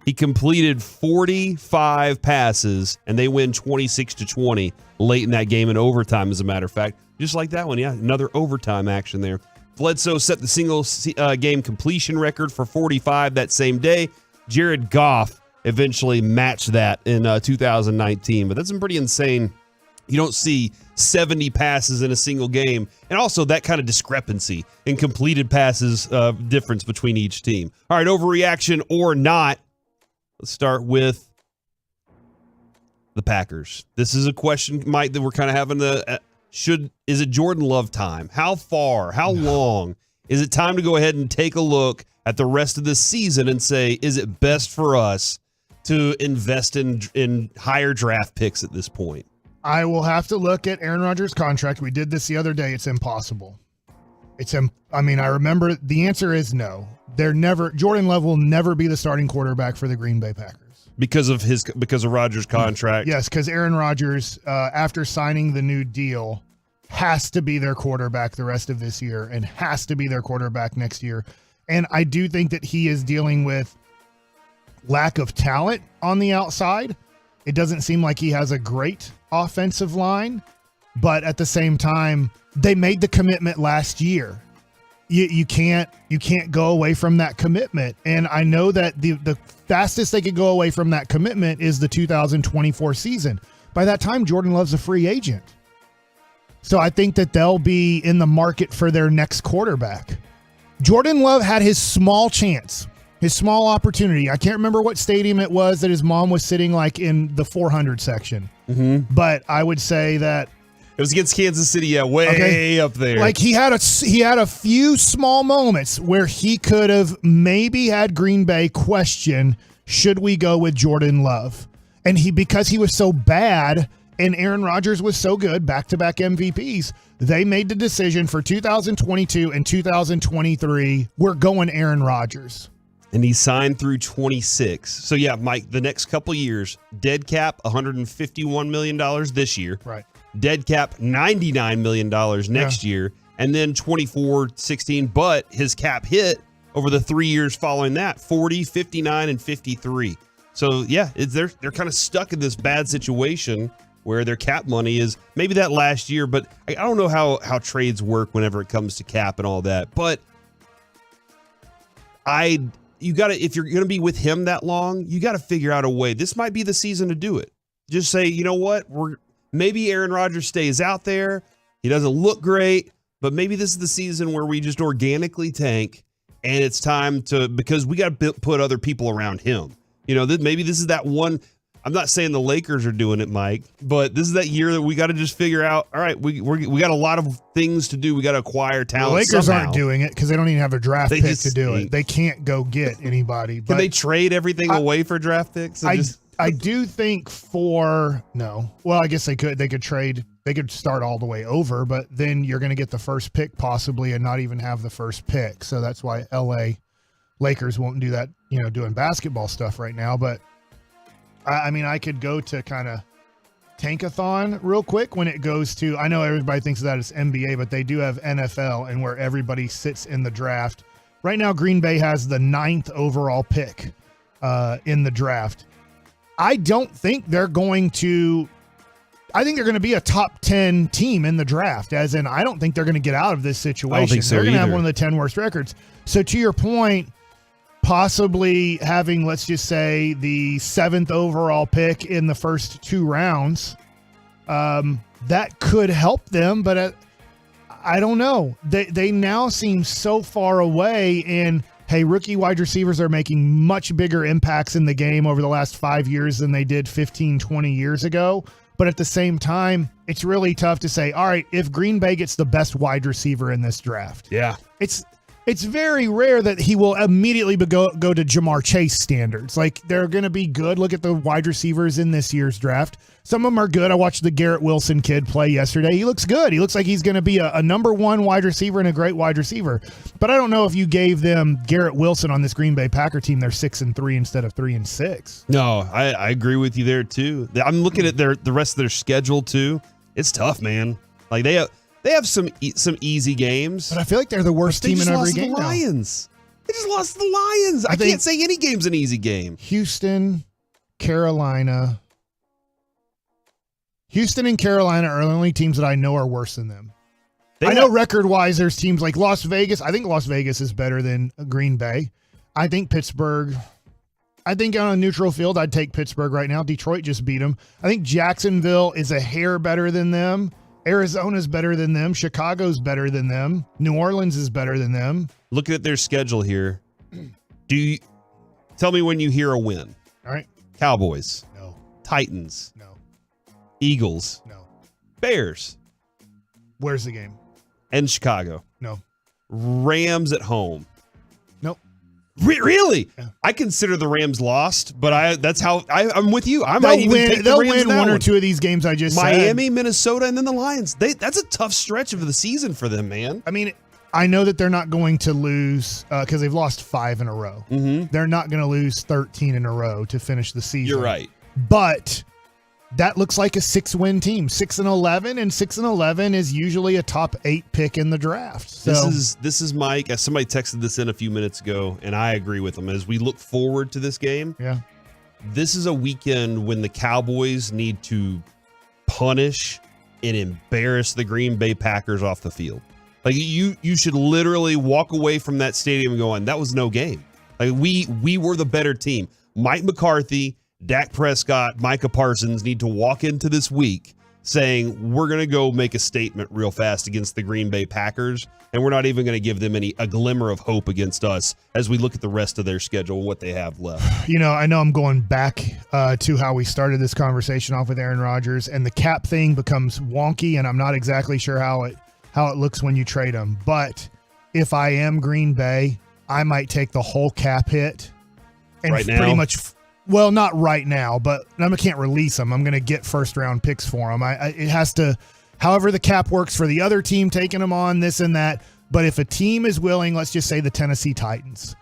He completed 45 passes, and they win 26-20 late in that game in overtime, as a matter of fact. Just like that one, yeah, another overtime action there. Bledsoe set the single game completion record for 45 that same day. Jared Goff eventually matched that in 2019, but that's pretty insane. You don't see 70 passes in a single game, and also that kind of discrepancy in completed passes difference between each team. All right, overreaction or not, let's start with the Packers. This is a question, Mike, that we're kind of having is it Jordan Love time? How long is it time to go ahead and take a look at the rest of the season and say, is it best for us to invest in higher draft picks at this point? I will have to look at Aaron Rodgers' contract. We did this the other day. It's impossible. I remember the answer is no. Jordan Love will never be the starting quarterback for the Green Bay Packers. Because of Rodgers' contract? Yes, because Aaron Rodgers, after signing the new deal, has to be their quarterback the rest of this year and has to be their quarterback next year. And I do think that he is dealing with lack of talent on the outside. It doesn't seem like he has a great offensive line, but at the same time, they made the commitment last year. You can't go away from that commitment. And I know that the fastest they could go away from that commitment is the 2024 season. By that time, Jordan Love's a free agent. So I think that they'll be in the market for their next quarterback. Jordan Love had his small chance. His small opportunity. I can't remember what stadium it was that his mom was sitting like in the 400 section. Mm-hmm. But I would say that it was against Kansas City, yeah, way up there. Like he had a few small moments where he could have maybe had Green Bay question, should we go with Jordan Love? And because he was so bad and Aaron Rodgers was so good, back-to-back MVPs, they made the decision for 2022 and 2023, we're going Aaron Rodgers. And he signed through 26. So, yeah, Mike, the next couple years, dead cap, $151 million this year. Right. Dead cap, $99 million next year. And then 24-16. But his cap hit over the 3 years following that, 40, 59, and 53. So, yeah, they're kind of stuck in this bad situation where their cap money is maybe that last year. But I don't know how trades work whenever it comes to cap and all that. But if you're going to be with him that long, you got to figure out a way. This might be the season to do it. Just say, you know what? Maybe Aaron Rodgers stays out there. He doesn't look great, but maybe this is the season where we just organically tank, and it's time because we got to put other people around him. You know, maybe this is that one. I'm not saying the Lakers are doing it, Mike, but this is that year that we got to just figure out, all right, we got a lot of things to do. We got to acquire talent. The Lakers somehow. aren't doing it because they don't even have a draft pick to do it. They can't go get anybody. Can they trade everything away for draft picks? I do think no. Well, I guess they could. They could trade. They could start all the way over, but then you're going to get the first pick possibly and not even have the first pick. So that's why LA Lakers won't do that, doing basketball stuff right now. But I mean, I could go to kind of tankathon real quick when it goes to, I know everybody thinks of that as NBA, but they do have NFL and where everybody sits in the draft. Right now, Green Bay has the 9th overall pick in the draft. I don't think they're going to, I think they're going to be a top 10 team in the draft, as in, I don't think they're going to get out of this situation. I don't think so they're going to have either. one of the 10 worst records. So to your point, possibly having, let's just say, the 7th overall pick in the first 2 rounds, that could help them, but I don't know. They now seem so far away, and hey, rookie wide receivers are making much bigger impacts in the game over the last 5 years than they did 15, 20 years ago. But at the same time, it's really tough to say, all right, if Green Bay gets the best wide receiver in this draft. Yeah. It's very rare that he will immediately go to Jamar Chase standards. Like, they're going to be good. Look at the wide receivers in this year's draft. Some of them are good. I watched the Garrett Wilson kid play yesterday. He looks good. He looks like he's going to be a number 1 wide receiver and a great wide receiver. But I don't know if you gave them Garrett Wilson on this Green Bay Packer team, they're 6-3 instead of 3-6. No, I agree with you there too. I'm looking at the rest of their schedule too. It's tough, man. Like they have some easy games, but I feel like they're the worst team in every game now. The Lions. They just lost to the Lions. I can't say any game's an easy game. Houston, Carolina. Houston and Carolina are the only teams that I know are worse than them. I know record-wise there's teams like Las Vegas. I think Las Vegas is better than Green Bay. I think Pittsburgh. I think on a neutral field, I'd take Pittsburgh right now. Detroit just beat them. I think Jacksonville is a hair better than them. Arizona's better than them. Chicago's better than them. New Orleans is better than them. Looking at their schedule here, tell me when you hear a win? All right. Cowboys. No. Titans. No. Eagles. No. Bears. Where's the game? And Chicago. No. Rams at home. Nope. Really? Yeah. I consider the Rams lost, but I'm with you. They'll win one or two of these games I just said. Miami, Minnesota, and then the Lions. That's a tough stretch of the season for them, man. I mean, I know that they're not going to lose because they've lost 5 in a row. Mm-hmm. They're not going to lose 13 in a row to finish the season. You're right. But that looks like a 6-win team. 6-11, and 6-11 is usually a top 8 pick in the draft. So This is Mike. Somebody texted this in a few minutes ago, and I agree with them. As we look forward to this game, this is a weekend when the Cowboys need to punish and embarrass the Green Bay Packers off the field. Like you should literally walk away from that stadium going, that was no game. Like we were the better team. Mike McCarthy, Dak Prescott, Micah Parsons need to walk into this week saying, we're going to go make a statement real fast against the Green Bay Packers, and we're not even going to give them a glimmer of hope against us as we look at the rest of their schedule and what they have left. I know I'm going back to how we started this conversation off with Aaron Rodgers, and the cap thing becomes wonky, and I'm not exactly sure how it looks when you trade him. But if I am Green Bay, I might take the whole cap hit and right now? pretty much. Well, not right now, but I can't release them. I'm going to get first-round picks for them. It has to, however the cap works for the other team taking them on, this and that. But if a team is willing, let's just say the Tennessee Titans,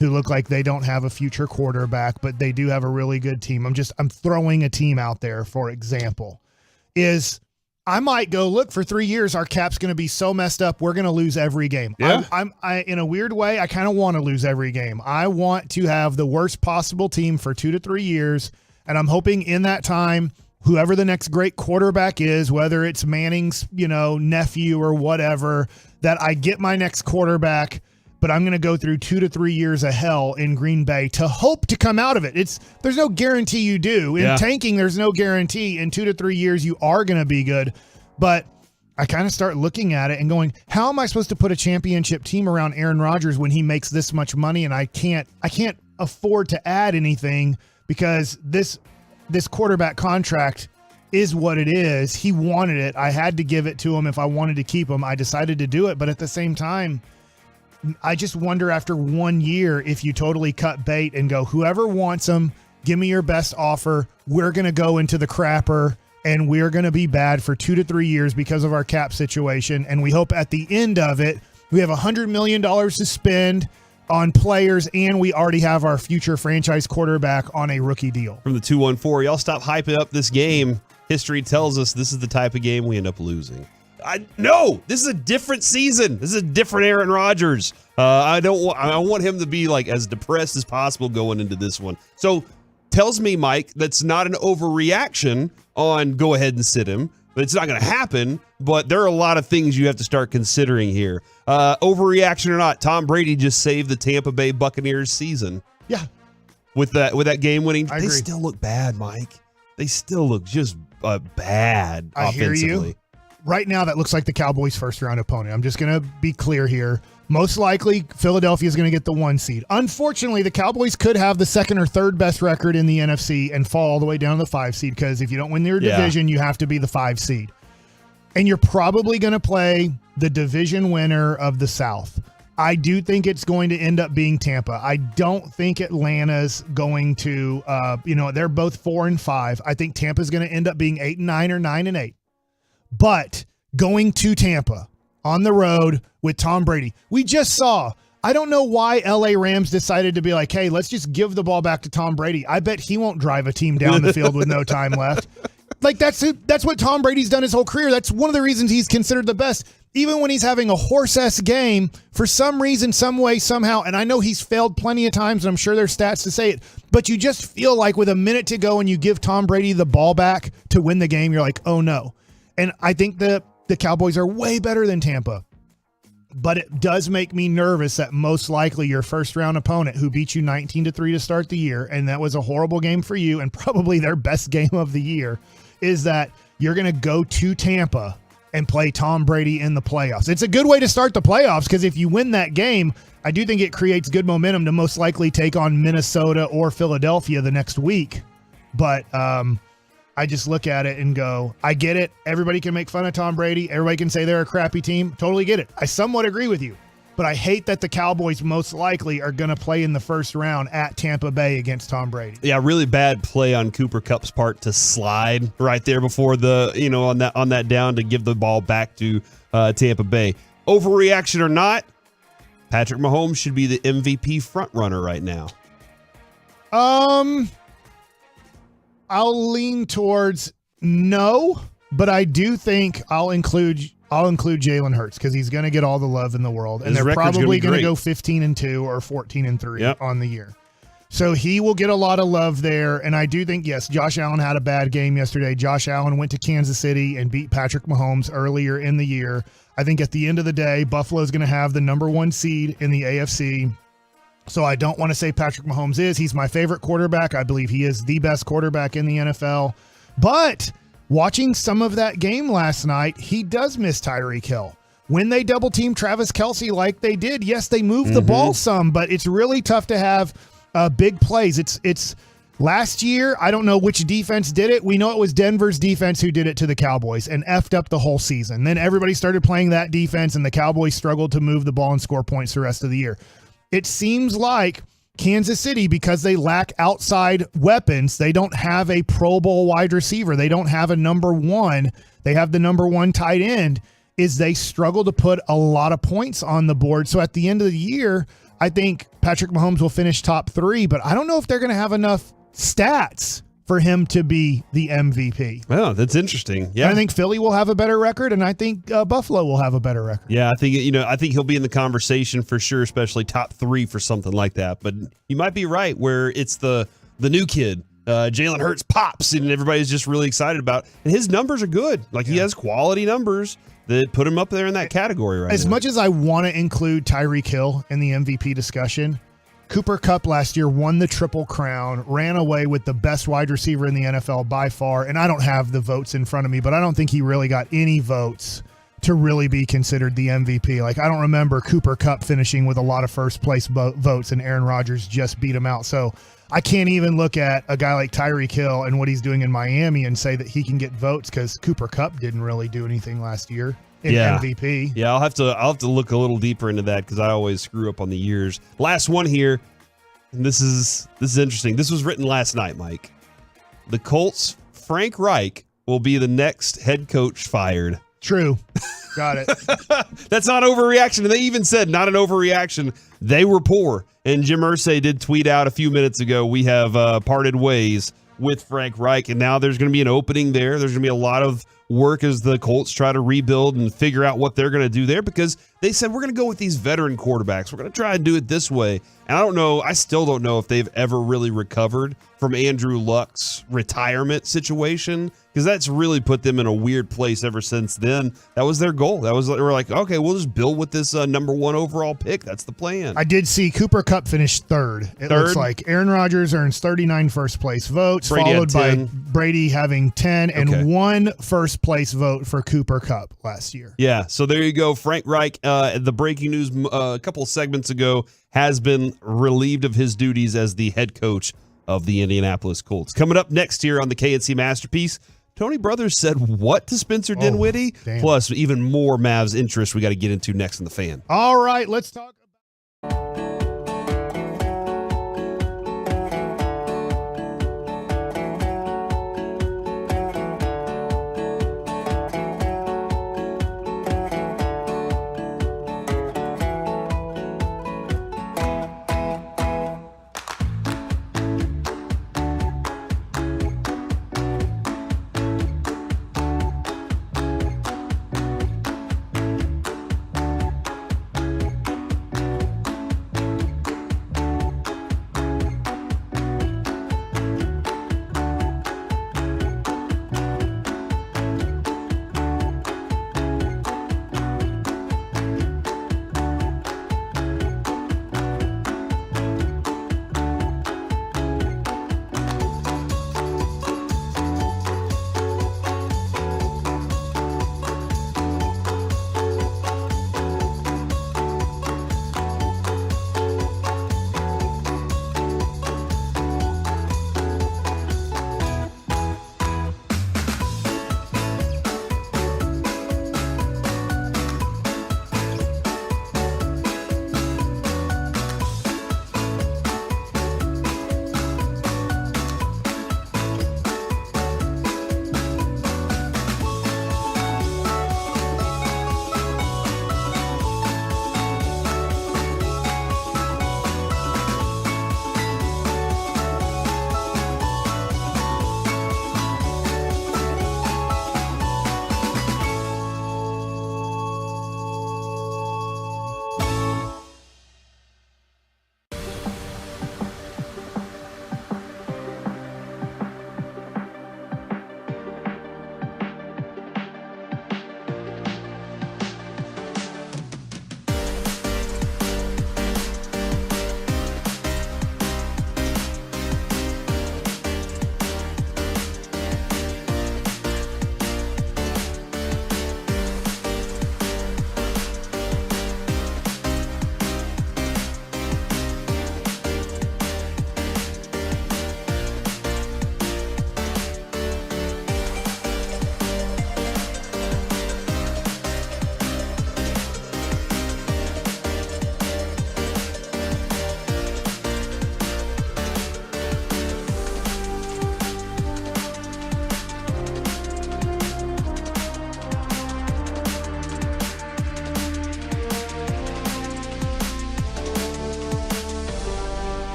who look like they don't have a future quarterback, but they do have a really good team. I'm throwing a team out there, for example, I might go, look, for 3 years, our cap's going to be so messed up, we're going to lose every game. Yeah. I in a weird way, I kind of want to lose every game. I want to have the worst possible team for 2 to 3 years, and I'm hoping in that time, whoever the next great quarterback is, whether it's Manning's, nephew or whatever, that I get my next quarterback, but I'm going to go through 2 to 3 years of hell in Green Bay to hope to come out of it. There's no guarantee you do. In tanking, there's no guarantee. In 2 to 3 years, you are going to be good. But I kind of start looking at it and going, how am I supposed to put a championship team around Aaron Rodgers when he makes this much money and I can't afford to add anything because this quarterback contract is what it is. He wanted it. I had to give it to him if I wanted to keep him. I decided to do it. But at the same time, I just wonder after 1 year if you totally cut bait and go, whoever wants them, give me your best offer. We're going to go into the crapper and we're going to be bad for 2 to 3 years because of our cap situation. And we hope at the end of it, we have $100 million to spend on players, and we already have our future franchise quarterback on a rookie deal. From the 214, y'all stop hyping up this game. History tells us this is the type of game we end up losing. No, this is a different season. This is a different Aaron Rodgers. I want him to be like as depressed as possible going into this one. So tells me, Mike, that's not an overreaction on go ahead and sit him. But it's not going to happen. But there are a lot of things you have to start considering here. Overreaction or not, Tom Brady just saved the Tampa Bay Buccaneers season. Yeah. With that game winning, I they agree. still look bad, Mike. They still look just bad I hear offensively. you. Right now, that looks like the Cowboys' first-round opponent. I'm just going to be clear here. Most likely, Philadelphia is going to get the 1 seed. Unfortunately, the Cowboys could have the second or third best record in the NFC and fall all the way down to the 5 seed because if you don't win your division, you have to be the 5 seed. And you're probably going to play the division winner of the South. I do think it's going to end up being Tampa. I don't think Atlanta's going to, they're both 4 and 5. I think Tampa's going to end up being 8 and 9 or 9 and 8. But going to Tampa on the road with Tom Brady, we just saw, I don't know why LA Rams decided to be like, hey, let's just give the ball back to Tom Brady. I bet he won't drive a team down the field with no time left. Like that's what Tom Brady's done his whole career. That's one of the reasons he's considered the best. Even when he's having a horse-ass game, for some reason, some way, somehow, and I know he's failed plenty of times, and I'm sure there's stats to say it, but you just feel like with a minute to go and you give Tom Brady the ball back to win the game, you're like, oh no. And I think the Cowboys are way better than Tampa. But it does make me nervous that most likely your first-round opponent who beat you 19-3 to start the year, and that was a horrible game for you and probably their best game of the year, is that you're going to go to Tampa and play Tom Brady in the playoffs. It's a good way to start the playoffs because if you win that game, I do think it creates good momentum to most likely take on Minnesota or Philadelphia the next week. But I just look at it and go, I get it. Everybody can make fun of Tom Brady. Everybody can say they're a crappy team. Totally get it. I somewhat agree with you. But I hate that the Cowboys most likely are going to play in the first round at Tampa Bay against Tom Brady. Yeah, really bad play on Cooper Kupp's part to slide right there before on that down to give the ball back to Tampa Bay. Overreaction or not, Patrick Mahomes should be the MVP front runner right now. I'll lean towards no, but I do think I'll include Jalen Hurts because he's going to get all the love in the world, and they're probably going to go 15-2 or 14-3 on the year. So he will get a lot of love there, and I do think, yes, Josh Allen had a bad game yesterday. Josh Allen went to Kansas City and beat Patrick Mahomes earlier in the year. I think at the end of the day, Buffalo's going to have the number 1 seed in the AFC. So I don't want to say Patrick Mahomes is. He's my favorite quarterback. I believe he is the best quarterback in the NFL. But watching some of that game last night, he does miss Tyreek Hill. When they double team Travis Kelce like they did, yes, they moved the ball some, but it's really tough to have big plays. It's last year, I don't know which defense did it. We know it was Denver's defense who did it to the Cowboys and effed up the whole season. Then everybody started playing that defense, and the Cowboys struggled to move the ball and score points the rest of the year. It seems like Kansas City, because they lack outside weapons, they don't have a Pro Bowl wide receiver. They don't have a number 1. They have the number 1 tight end, is they struggle to put a lot of points on the board. So at the end of the year, I think Patrick Mahomes will finish top 3, but I don't know if they're going to have enough stats for him to be the MVP. Oh, that's interesting. Yeah, and I think Philly will have a better record, and I think Buffalo will have a better record. Yeah, I think he'll be in the conversation for sure, especially top 3 for something like that. But you might be right where it's the new kid, Jalen Hurts pops, and everybody's just really excited about. And his numbers are good. Like he has quality numbers that put him up there in that category right now. As much as I want to include Tyreek Hill in the MVP discussion, Cooper Kupp last year won the Triple Crown, ran away with the best wide receiver in the NFL by far, and I don't have the votes in front of me, but I don't think he really got any votes to really be considered the MVP. Like, I don't remember Cooper Kupp finishing with a lot of first-place votes, and Aaron Rodgers just beat him out. So I can't even look at a guy like Tyreek Hill and what he's doing in Miami and say that he can get votes because Cooper Kupp didn't really do anything last year in MVP. Yeah, I'll have to look a little deeper into that because I always screw up on the years. Last one here, and this is interesting. This was written last night, Mike. The Colts' Frank Reich will be the next head coach fired. True. Got it. That's not overreaction. And they even said not an overreaction. They were poor. And Jim Irsay did tweet out a few minutes ago, we have parted ways with Frank Reich. And now there's going to be an opening there. There's going to be a lot of work as the Colts try to rebuild and figure out what they're going to do there, because they said we're going to go with these veteran quarterbacks. We're going to try and do it this way. And I don't know, I still don't know if they've ever really recovered from Andrew Luck's retirement situation, because that's really put them in a weird place ever since then. That was their goal. They were like, okay, we'll just build with this number 1 overall pick. That's the plan. I did see Cooper Kupp finish third. It looks like Aaron Rodgers earns 39 first place votes, Brady followed by 10. Brady having 10 and 1 first place vote for Cooper Kupp last year. Yeah, so there you go. Frank Reich, the breaking news a couple of segments ago, has been relieved of his duties as the head coach of the Indianapolis Colts. Coming up next here on the KNC Masterpiece, Tony Brothers said what to Spencer Dinwiddie? Damn. Plus, even more Mavs interest we got to get into next in the Fan. All right, let's talk.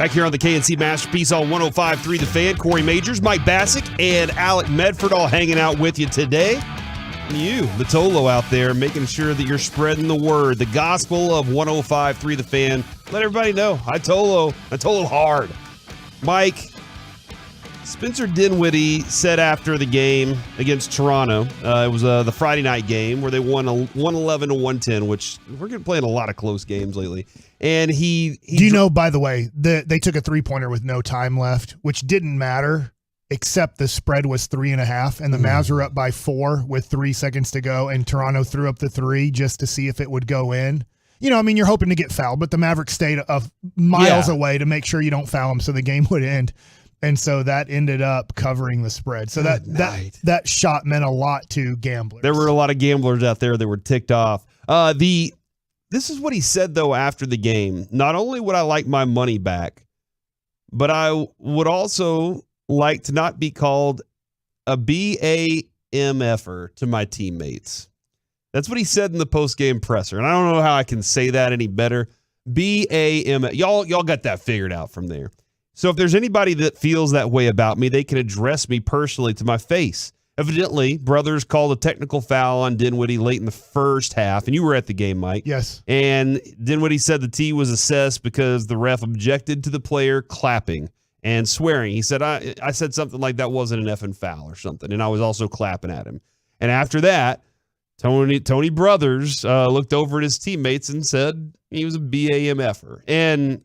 Back here on the KNC Masterpiece on 105.3 The Fan, Corey Majors, Mike Bassick, and Alec Medford all hanging out with you today. And you, the Tolo out there, making sure that you're spreading the word, the gospel of 105.3 The Fan. Let everybody know, I Tolo hard. Mike, Spencer Dinwiddie said after the game against Toronto, it was the Friday night game where they won 111-110, which we're playing a lot of close games lately. And he do you know, by the way, they took a 3-pointer with no time left, which didn't matter, except the spread was 3.5, and the Mavs were up by 4 with 3 seconds to go, and Toronto threw up the 3 just to see if it would go in. You know, I mean, you're hoping to get fouled, but the Mavericks stayed miles away to make sure you don't foul them so the game would end. And so that ended up covering the spread. So that shot meant a lot to gamblers. There were a lot of gamblers out there that were ticked off. This is what he said, though, after the game. Not only would I like my money back, but I would also like to not be called a BAMFer to my teammates. That's what he said in the post-game presser. And I don't know how I can say that any better. BAM. Y'all got that figured out from there. So if there's anybody that feels that way about me, they can address me personally to my face. Evidently, brothers called a technical foul on Dinwiddie late in the first half, and you were at the game, Mike. Yes. And Dinwiddie said the T was assessed because the ref objected to the player clapping and swearing. He said, I said something like that wasn't an effing foul or something, and I was also clapping at him. And after that, Tony Brothers looked over at his teammates and said he was a BAMFer. And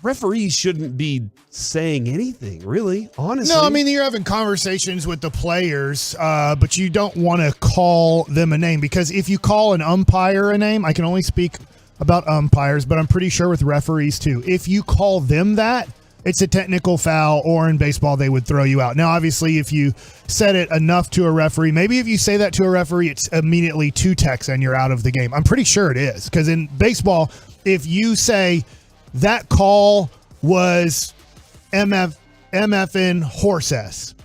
referees shouldn't be saying anything, really, honestly. No, I mean, you're having conversations with the players, but you don't want to call them a name, because if you call an umpire a name, I can only speak about umpires, but I'm pretty sure with referees too. If you call them that, it's a technical foul, or in baseball, they would throw you out. Now, obviously, if you said it enough to a referee, maybe if you say that to a referee, it's immediately 2 techs and you're out of the game. I'm pretty sure it is, because in baseball, if you say that call was MFN horse S,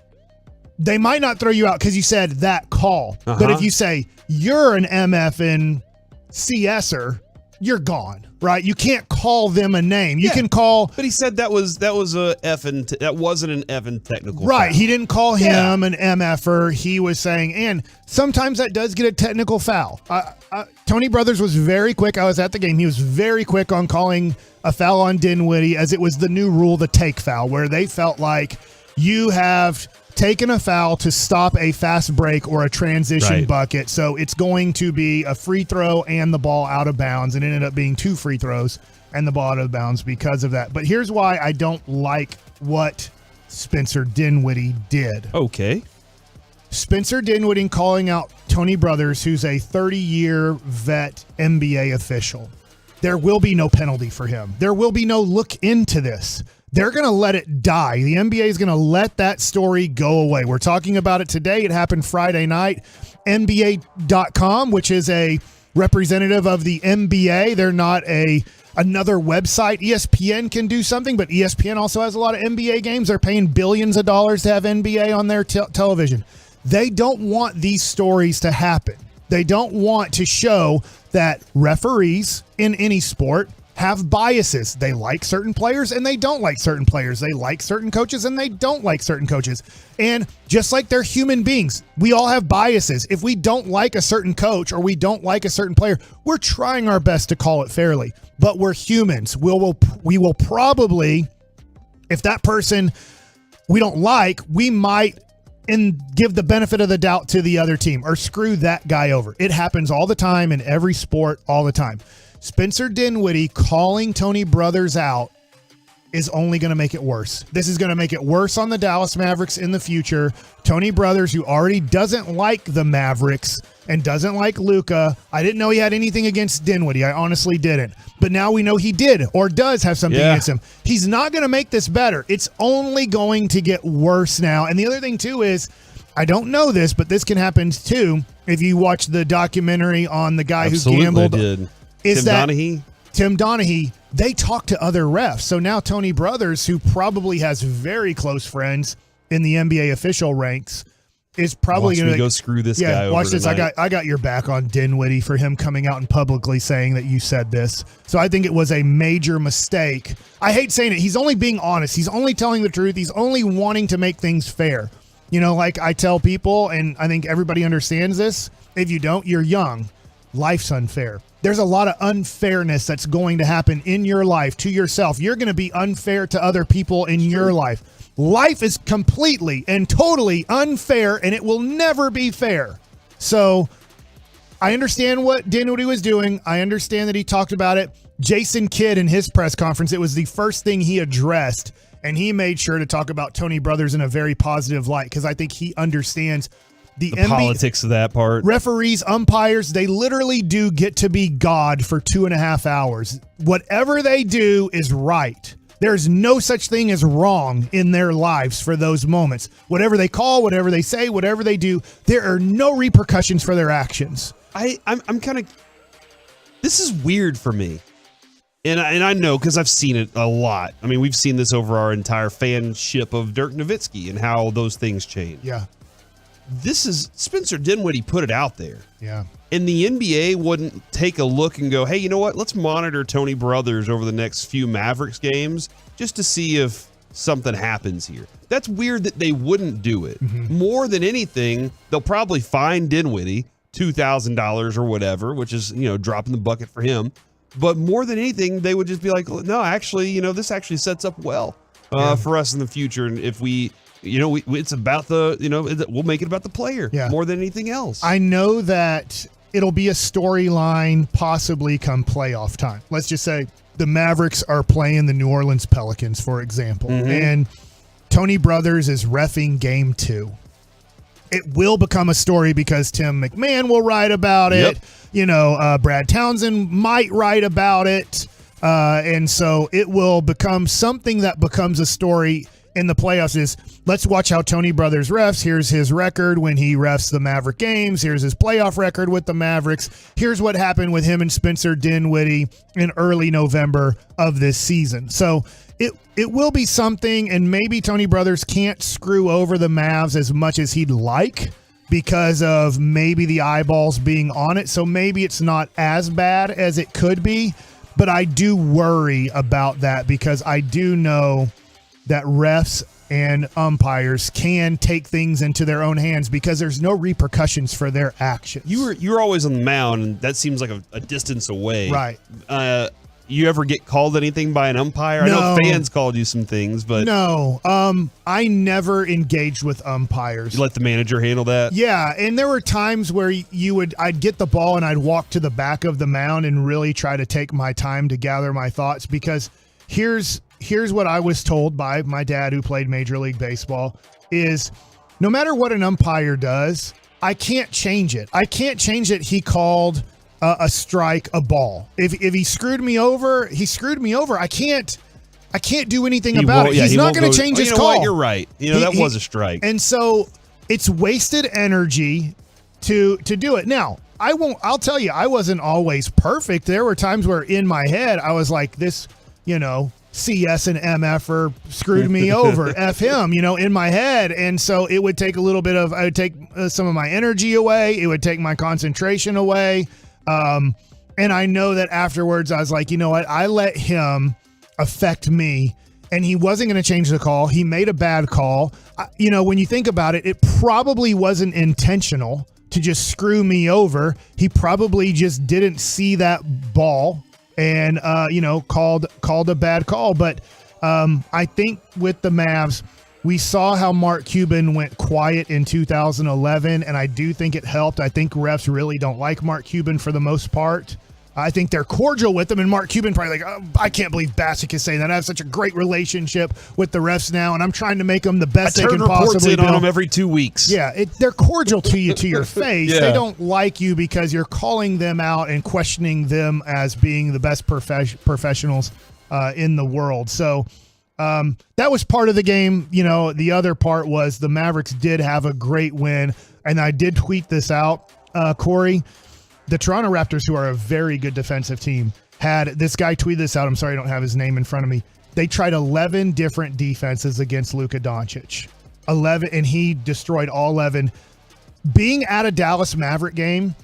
they might not throw you out because you said that call. But if you say you're an MFN CSer, you're gone, right? You can't call them a name. You can call. But he said that was a effing that wasn't an effing technical. Right. Foul. He didn't call him an MFer. He was saying, and sometimes that does get a technical foul. Tony Brothers was very quick. I was at the game. He was very quick on calling a foul on Dinwiddie, as it was the new rule, the take foul, where they felt like you have taken a foul to stop a fast break or a transition bucket. So it's going to be a free throw and the ball out of bounds, and it ended up being 2 free throws and the ball out of bounds because of that. But here's why I don't like what Spencer Dinwiddie did. Okay. Spencer Dinwiddie calling out Tony Brothers, who's a 30-year vet NBA official. There will be no penalty for him. There will be no look into this. They're going to let it die. The NBA is going to let that story go away. We're talking about it today. It happened Friday night. NBA.com, which is a representative of the NBA. They're not another website. ESPN can do something, but ESPN also has a lot of NBA games. They're paying billions of dollars to have NBA on their television. They don't want these stories to happen. They don't want to show that referees in any sport have biases. They like certain players and they don't like certain players. They like certain coaches and they don't like certain coaches. And just like they're human beings, we all have biases. If we don't like a certain coach or we don't like a certain player, we're trying our best to call it fairly. But we're humans. We will probably, if that person we don't like, we might give the benefit of the doubt to the other team or screw that guy over. It happens all the time in every sport, all the time. Spencer Dinwiddie calling Tony Brothers out is only going to make it worse. This is going to make it worse on the Dallas Mavericks in the future. Tony Brothers, who already doesn't like the Mavericks and doesn't like Luka. I didn't know he had anything against Dinwiddie. I honestly didn't. But now we know he did or does have something against him. He's not going to make this better. It's only going to get worse now. And the other thing, too, is I don't know this, but this can happen, too, if you watch the documentary on the guy who gambled. Did. Is Tim Donaghy, they talk to other refs. So now Tony Brothers, who probably has very close friends in the NBA official ranks, is probably going to go screw this guy over. Watch this. Tonight. I got your back on Dinwiddie for him coming out and publicly saying that you said this. So I think it was a major mistake. I hate saying it. He's only being honest. He's only telling the truth. He's only wanting to make things fair. You know, like I tell people, and I think everybody understands this. If you don't, you're young. Life's unfair. There's a lot of unfairness that's going to happen in your life to yourself. You're going to be unfair to other people in your life. Life is completely and totally unfair, and it will never be fair. So I understand what Dinwiddie was doing. I understand that he talked about it. Jason Kidd in his press conference, it was the first thing he addressed, and he made sure to talk about Tony Brothers in a very positive light because I think he understands the politics of that part. Referees, umpires, they literally do get to be God for 2.5 hours. Whatever they do is right. There's no such thing as wrong in their lives for those moments. Whatever they call, whatever they say, whatever they do, there are no repercussions for their actions. I'm kind of... This is weird for me. And I know because I've seen it a lot. I mean, we've seen this over our entire fanship of Dirk Nowitzki and how those things change. Yeah. This is Spencer Dinwiddie put it out there. Yeah. And the NBA wouldn't take a look and go, hey, you know what? Let's monitor Tony Brothers over the next few Mavericks games just to see if something happens here. That's weird that they wouldn't do it. Mm-hmm. More than anything, they'll probably fine Dinwiddie $2,000 or whatever, which is, dropping the bucket for him. But more than anything, they would just be like, no, actually, this actually sets up well for us in the future. And if we... it's about we'll make it about the player more than anything else. I know that it'll be a storyline possibly come playoff time. Let's just say the Mavericks are playing the New Orleans Pelicans, for example, and Tony Brothers is reffing game 2. It will become a story because Tim McMahon will write about it. Brad Townsend might write about it. And so it will become something that becomes a story in the playoffs. Is let's watch how Tony Brothers refs. Here's his record when he refs the Maverick games. Here's his playoff record with the Mavericks. Here's what happened with him and Spencer Dinwiddie in early November of this season. So it will be something, and maybe Tony Brothers can't screw over the Mavs as much as he'd like because of maybe the eyeballs being on it. So maybe it's not as bad as it could be, but I do worry about that because I do know that refs and umpires can take things into their own hands because there's no repercussions for their actions. You were always on the mound, and that seems like a distance away. Right. You ever get called anything by an umpire? No. I know fans called you some things, but no. I never engaged with umpires. You let the manager handle that? Yeah, and there were times where I'd get the ball and I'd walk to the back of the mound and really try to take my time to gather my thoughts because here's what I was told by my dad who played Major League Baseball is no matter what an umpire does, I can't change it. I can't change it. He called a strike a ball. If he screwed me over, he screwed me over. I can't do anything about it. He's not going to change his call. What? You're right. That was a strike. And so it's wasted energy to do it. Now, I'll tell you, I wasn't always perfect. There were times where in my head I was like this, CS and MFer screwed me over. F him, in my head. And so it would take I would take some of my energy away. It would take my concentration away. And I know that afterwards I was like, you know what? I let him affect me and he wasn't going to change the call. He made a bad call. When you think about it, it probably wasn't intentional to just screw me over. He probably just didn't see that ball and, called a bad call. But I think with the Mavs, we saw how Mark Cuban went quiet in 2011, and I do think it helped. I think refs really don't like Mark Cuban for the most part. I think they're cordial with him, and Mark Cuban probably I can't believe Bassick is saying that. I have such a great relationship with the refs now, and I'm trying to make them the best they can possibly do. On them every 2 weeks. Yeah, they're cordial to you to your face. Yeah. They don't like you because you're calling them out and questioning them as being the best professionals in the world. So that was part of the game. The other part was the Mavericks did have a great win, and I did tweet this out, Corey. The Toronto Raptors, who are a very good defensive team, had this guy tweet this out. I'm sorry I don't have his name in front of me. They tried 11 different defenses against Luka Doncic. 11, and he destroyed all 11. Being at a Dallas Maverick game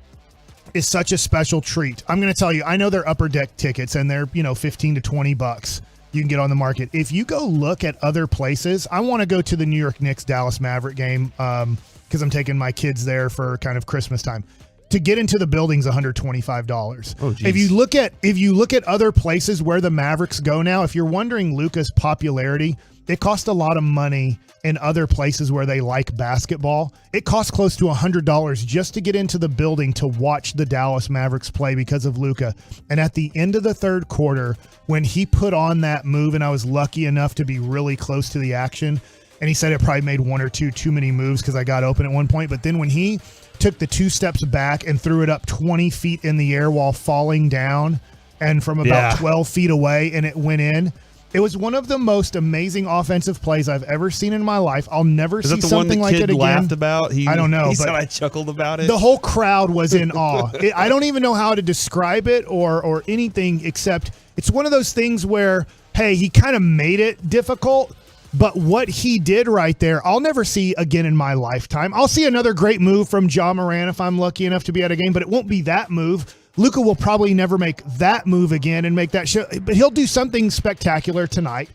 is such a special treat. I'm going to tell you, I know they're upper deck tickets, and they're, $15 to $20 you can get on the market. If you go look at other places, I want to go to the New York Knicks Dallas Maverick game because I'm taking my kids there for kind of Christmas time. To get into the building's $125. Oh, geez. If you look at other places where the Mavericks go now, if you're wondering Luka's popularity, it costs a lot of money in other places where they like basketball. It costs close to $100 just to get into the building to watch the Dallas Mavericks play because of Luka. And at the end of the third quarter, when he put on that move, and I was lucky enough to be really close to the action, and he said it probably made one or two too many moves because I got open at one point. But then when he took the 2 steps back and threw it up 20 feet in the air while falling down and from about 12 feet away, and it went in. It was one of the most amazing offensive plays I've ever seen in my life. I'll never see something like it again. Laughed about? I don't know. He said I chuckled about it. The whole crowd was in awe. I don't even know how to describe it or anything except it's one of those things where, hey, he kind of made it difficult. But what he did right there, I'll never see again in my lifetime. I'll see another great move from Ja Morant if I'm lucky enough to be at a game, but it won't be that move. Luka will probably never make that move again and make that show, but he'll do something spectacular tonight.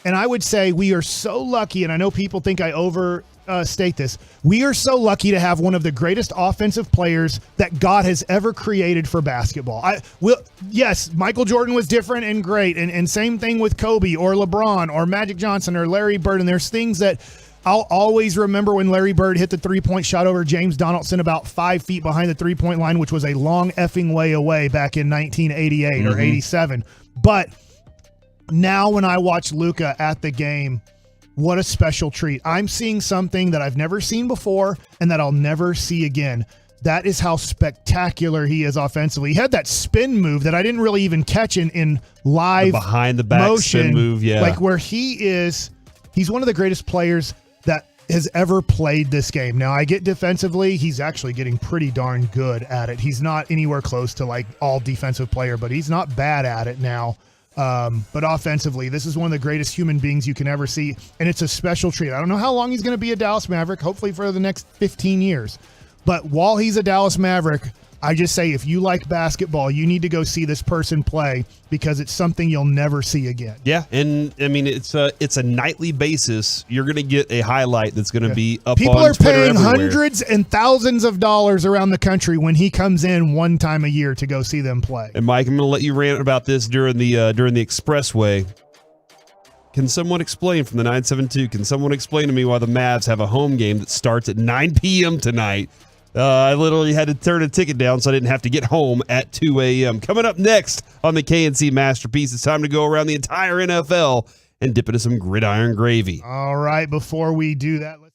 And I would say we are so lucky, and I know people think I overstate this. We are so lucky to have one of the greatest offensive players that God has ever created for basketball. Yes, Michael Jordan was different and great, and same thing with Kobe or LeBron or Magic Johnson or Larry Bird, and there's things that I'll always remember when Larry Bird hit the three-point shot over James Donaldson about 5 feet behind the three-point line, which was a long effing way away back in 1988 or 87. But now when I watch Luka at the game, what a special treat. I'm seeing something that I've never seen before and that I'll never see again. that is how spectacular he is offensively. He had that spin move that I didn't really even catch in live The behind the back motion, spin move, yeah. like where he's one of the greatest players that has ever played this game. Now, I get defensively, he's actually getting pretty darn good at it. He's not anywhere close to like all defensive player, but he's not bad at it now. But offensively, this is one of the greatest human beings you can ever see, and it's a special treat. I don't know how long he's going to be a Dallas Maverick, hopefully for the next 15 years. But while he's a Dallas Maverick, I just say if you like basketball, you need to go see this person play because it's something you'll never see again. Yeah, and I mean it's a nightly basis. You're going to get a highlight that's going to be up People on are Twitter paying everywhere. hundreds and thousands of dollars around the country when he comes in one time a year to go see them play. And Mike, I'm going to let you rant about this during the expressway. Can someone explain from the 972? Can someone explain to me why the Mavs have a home game that starts at 9 p.m. tonight? I literally had to turn a ticket down so I didn't have to get home at 2 a.m. Coming up next on the KNC Masterpiece, it's time to go around the entire NFL and dip into some gridiron gravy. All right, before we do that, let's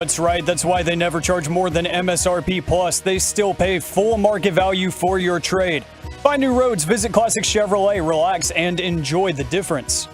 That's right. That's why they never charge more than MSRP plus. They still pay full market value for your trade. Find new roads, visit Classic Chevrolet, relax, and enjoy the difference.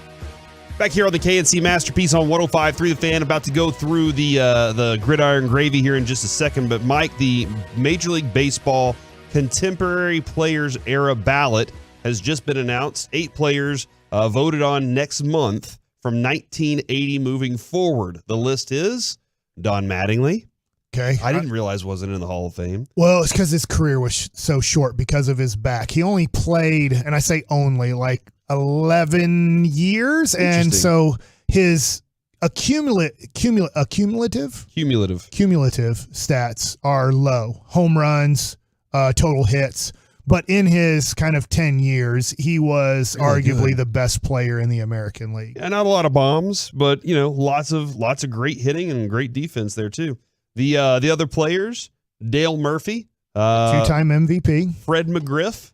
Back here on the KNC Masterpiece on 105.3 The Fan, about to go through the gridiron gravy here in just a second. But Mike, the Major League Baseball Contemporary Players Era ballot has just been announced. 8 players voted on next month from 1980 moving forward. The list is Don Mattingly. Okay. I didn't realize wasn't in the Hall of Fame. Well, it's because his career was so short because of his back. He only played, and I say only, like 11 years. And so his cumulative stats are low. Home runs, total hits. But in his kind of 10 years, he was arguably the best player in the American League. Yeah, not a lot of bombs, but lots of great hitting and great defense there too. The other players, Dale Murphy, 2-time MVP, Fred McGriff.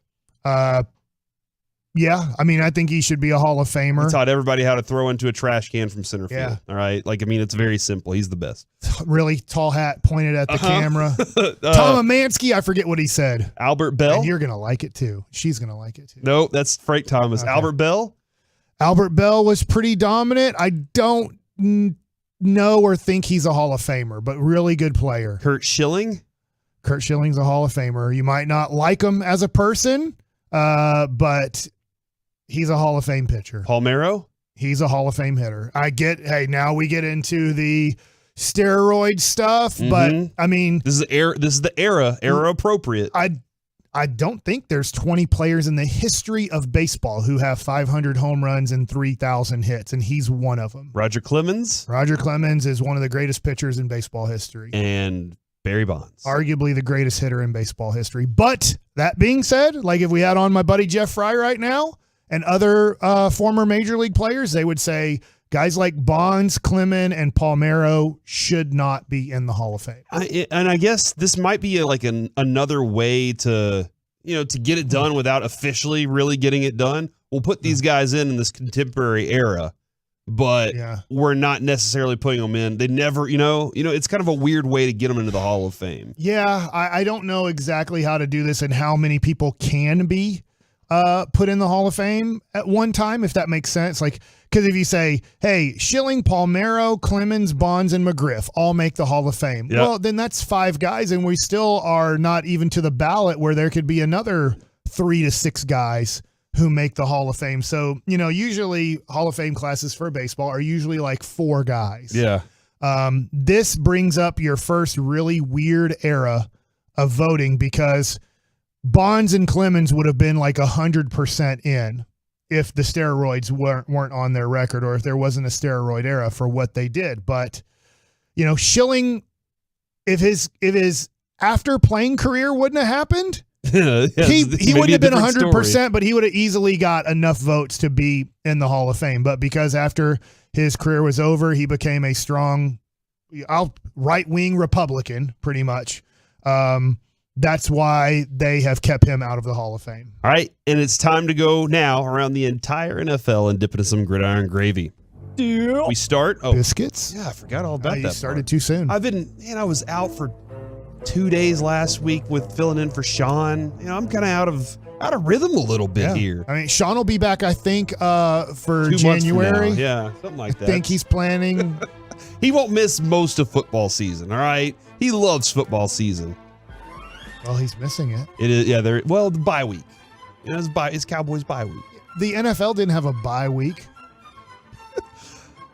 Yeah, I mean, I think he should be a Hall of Famer. He taught everybody how to throw into a trash can from center field. Yeah. All right, it's very simple. He's the best. Really tall hat pointed at the camera. Tom Amansky, I forget what he said. Albert Bell. And you're gonna like it too. She's gonna like it too. No, that's Frank Thomas. Okay. Albert Bell. Albert Bell was pretty dominant. I don't know or think he's a Hall of Famer, but really good player. Kurt Schilling. Kurt Schilling's a Hall of Famer. You might not like him as a person, but he's a Hall of Fame pitcher. Palmeiro? He's a Hall of Fame hitter. Now we get into the steroid stuff, but I mean, this is the era appropriate. I don't think there's 20 players in the history of baseball who have 500 home runs and 3,000 hits, and he's one of them. Roger Clemens? Roger Clemens is one of the greatest pitchers in baseball history. And Barry Bonds. Arguably the greatest hitter in baseball history. But that being said, like if we had on my buddy Jeff Fry right now and other former Major League players, they would say guys like Bonds, Clemens, and Palmeiro should not be in the Hall of Fame. I guess this might be another way to get it done without officially really getting it done. We'll put these guys in this contemporary era, but we're not necessarily putting them in. They never, it's kind of a weird way to get them into the Hall of Fame. Yeah, I don't know exactly how to do this and how many people can be put in the Hall of Fame at one time, if that makes sense. Because if you say, hey, Schilling, Palmeiro, Clemens, Bonds, and McGriff all make the Hall of Fame, well, then that's 5 guys, and we still are not even to the ballot where there could be another 3 to 6 guys who make the Hall of Fame. So, usually Hall of Fame classes for baseball are usually like 4 guys. Yeah. This brings up your first really weird era of voting because Bonds and Clemens would have been like 100% in if the steroids weren't on their record or if there wasn't a steroid era for what they did. But, Schilling, if his after playing career wouldn't have happened, he wouldn't have been 100%, but he would have easily got enough votes to be in the Hall of Fame. But because after his career was over, he became a strong right-wing Republican, pretty much. That's why they have kept him out of the Hall of Fame. All right, and it's time to go now around the entire NFL and dip into some gridiron gravy. Yeah. We start biscuits. Yeah, I forgot all about that. You started too soon. I was out for 2 days last week with filling in for Sean. I'm kind of out of rhythm a little bit here. I mean, Sean will be back, I think, for 2 January. months from now. Yeah, something like that. I think he's planning. He won't miss most of football season. All right, he loves football season. Well, he's missing it. It is, yeah. The bye week. It's Cowboys bye week. The NFL didn't have a bye week.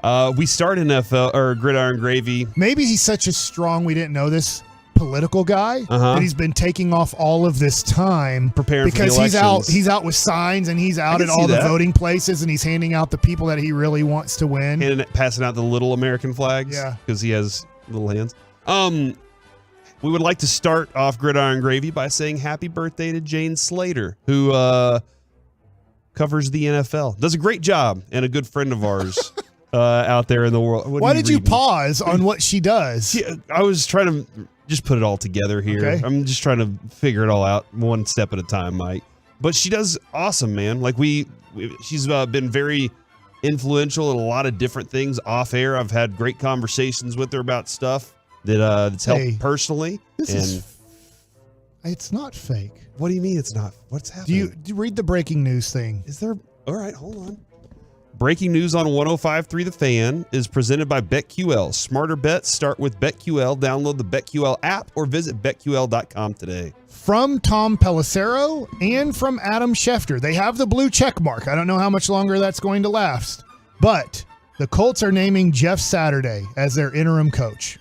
We start NFL or gridiron gravy. Maybe he's such a strong, we didn't know this, political guy that he's been taking off all of this time preparing because for the elections. he's out with signs and he's out at all the voting places and he's handing out the people that he really wants to win and passing out the little American flags. Yeah, because he has little hands. We would like to start off gridiron gravy by saying happy birthday to Jane Slater, who covers the NFL, does a great job, and a good friend of ours out there in the world. Why did you pause on what she does? I was trying to just put it all together here. Okay. I'm just trying to figure it all out one step at a time, Mike. But she does awesome, man. She's been very influential in a lot of different things off air. I've had great conversations with her about stuff. that's helped Hey, personally. It's not fake. What do you mean it's not? What's happening? Do you read the breaking news thing? Is there? All right, hold on. Breaking news on 105.3 The Fan is presented by BetQL. Smarter bets start with BetQL. Download the BetQL app or visit BetQL.com today. From Tom Pelissero and from Adam Schefter. They have the blue check mark. I don't know how much longer that's going to last. But the Colts are naming Jeff Saturday as their interim coach.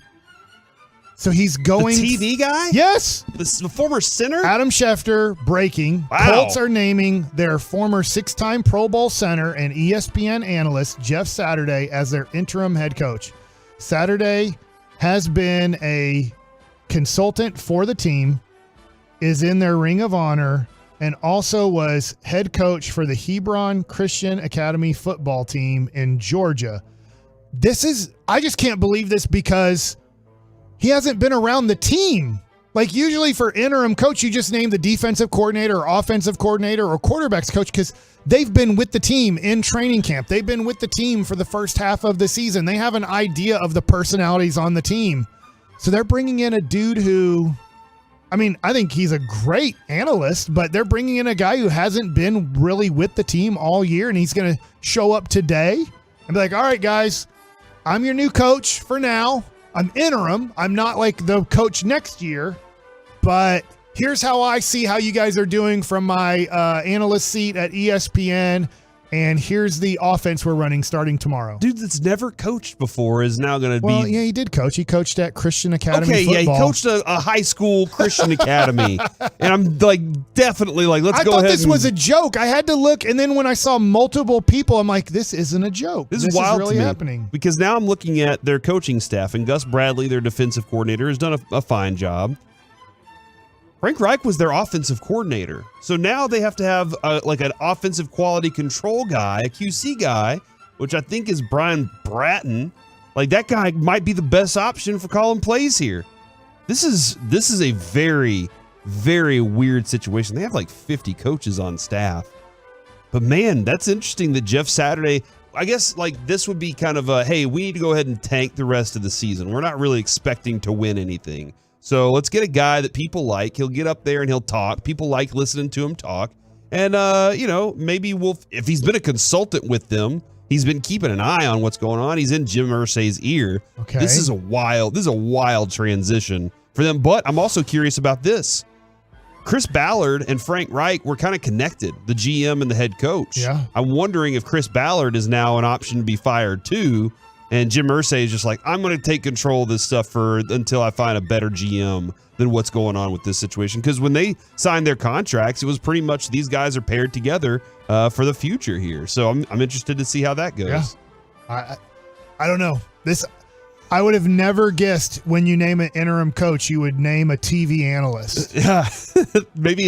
So he's going... The TV guy? Yes. The former center? Adam Schefter breaking. Wow. Colts are naming their former 6-time Pro Bowl center and ESPN analyst Jeff Saturday as their interim head coach. Saturday has been a consultant for the team, is in their Ring of Honor, and also was head coach for the Hebron Christian Academy football team in Georgia. I just can't believe this because he hasn't been around the team. Like usually for interim coach, you just name the defensive coordinator or offensive coordinator or quarterbacks coach because they've been with the team in training camp. They've been with the team for the first half of the season. They have an idea of the personalities on the team. So they're bringing in a dude who, I mean, I think he's a great analyst, but they're bringing in a guy who hasn't been really with the team all year, and he's going to show up today and be like, all right, guys, I'm your new coach for now. I'm interim. I'm not like the coach next year, but here's how I see how you guys are doing from my analyst seat at ESPN. And here's the offense we're running starting tomorrow. Dude that's never coached before is now going to be... Well, yeah, he did coach. He coached at Christian Academy Okay, football. yeah, he coached a high school Christian academy. And I'm like, definitely like, let's I go thought ahead this was a joke. I had to look, and then when I saw multiple people, I'm like, this isn't a joke. This is wild really to me happening. because now I'm looking at their coaching staff, and Gus Bradley, their defensive coordinator, has done a fine job. Frank Reich was their offensive coordinator. So now they have to have like an offensive quality control guy, a QC guy, which I think is Brian Bratton. Like that guy might be the best option for calling plays here. This is a very, very weird situation. They have like 50 coaches on staff. But man, that's interesting that Jeff Saturday, I guess like this would be kind of a, hey, we need to go ahead and tank the rest of the season. We're not really expecting to win anything. So let's get a guy that people like. He'll get up there and he'll talk. People like listening to him talk. And, maybe if he's been a consultant with them, he's been keeping an eye on what's going on. He's in Jim Irsay's ear. Okay. This is a wild transition for them. But I'm also curious about this. Chris Ballard and Frank Reich were kind of connected, the GM and the head coach. Yeah. I'm wondering if Chris Ballard is now an option to be fired too. And Jim Irsay is just like, I'm going to take control of this stuff until I find a better GM than what's going on with this situation. Because when they signed their contracts, it was pretty much these guys are paired together for the future here. So I'm interested to see how that goes. Yeah. I don't know. I would have never guessed when you name an interim coach, you would name a TV analyst. Yeah. maybe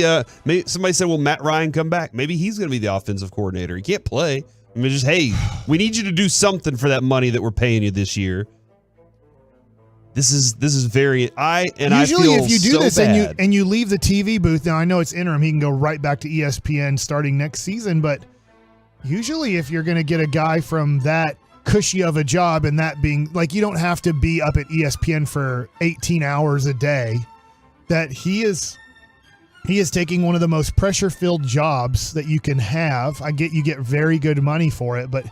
somebody said, well, Matt Ryan come back. Maybe he's going to be the offensive coordinator. He can't play. I mean, just, hey, we need you to do something for that money that we're paying you this year. This is very Usually I feel if you do so this bad. and you leave the TV booth, now I know it's interim, he can go right back to ESPN starting next season, but usually if you're going to get a guy from that cushy of a job and that being like, you don't have to be up at ESPN for 18 hours a day, that he is taking one of the most pressure-filled jobs that you can have. I get you get very good money for it, but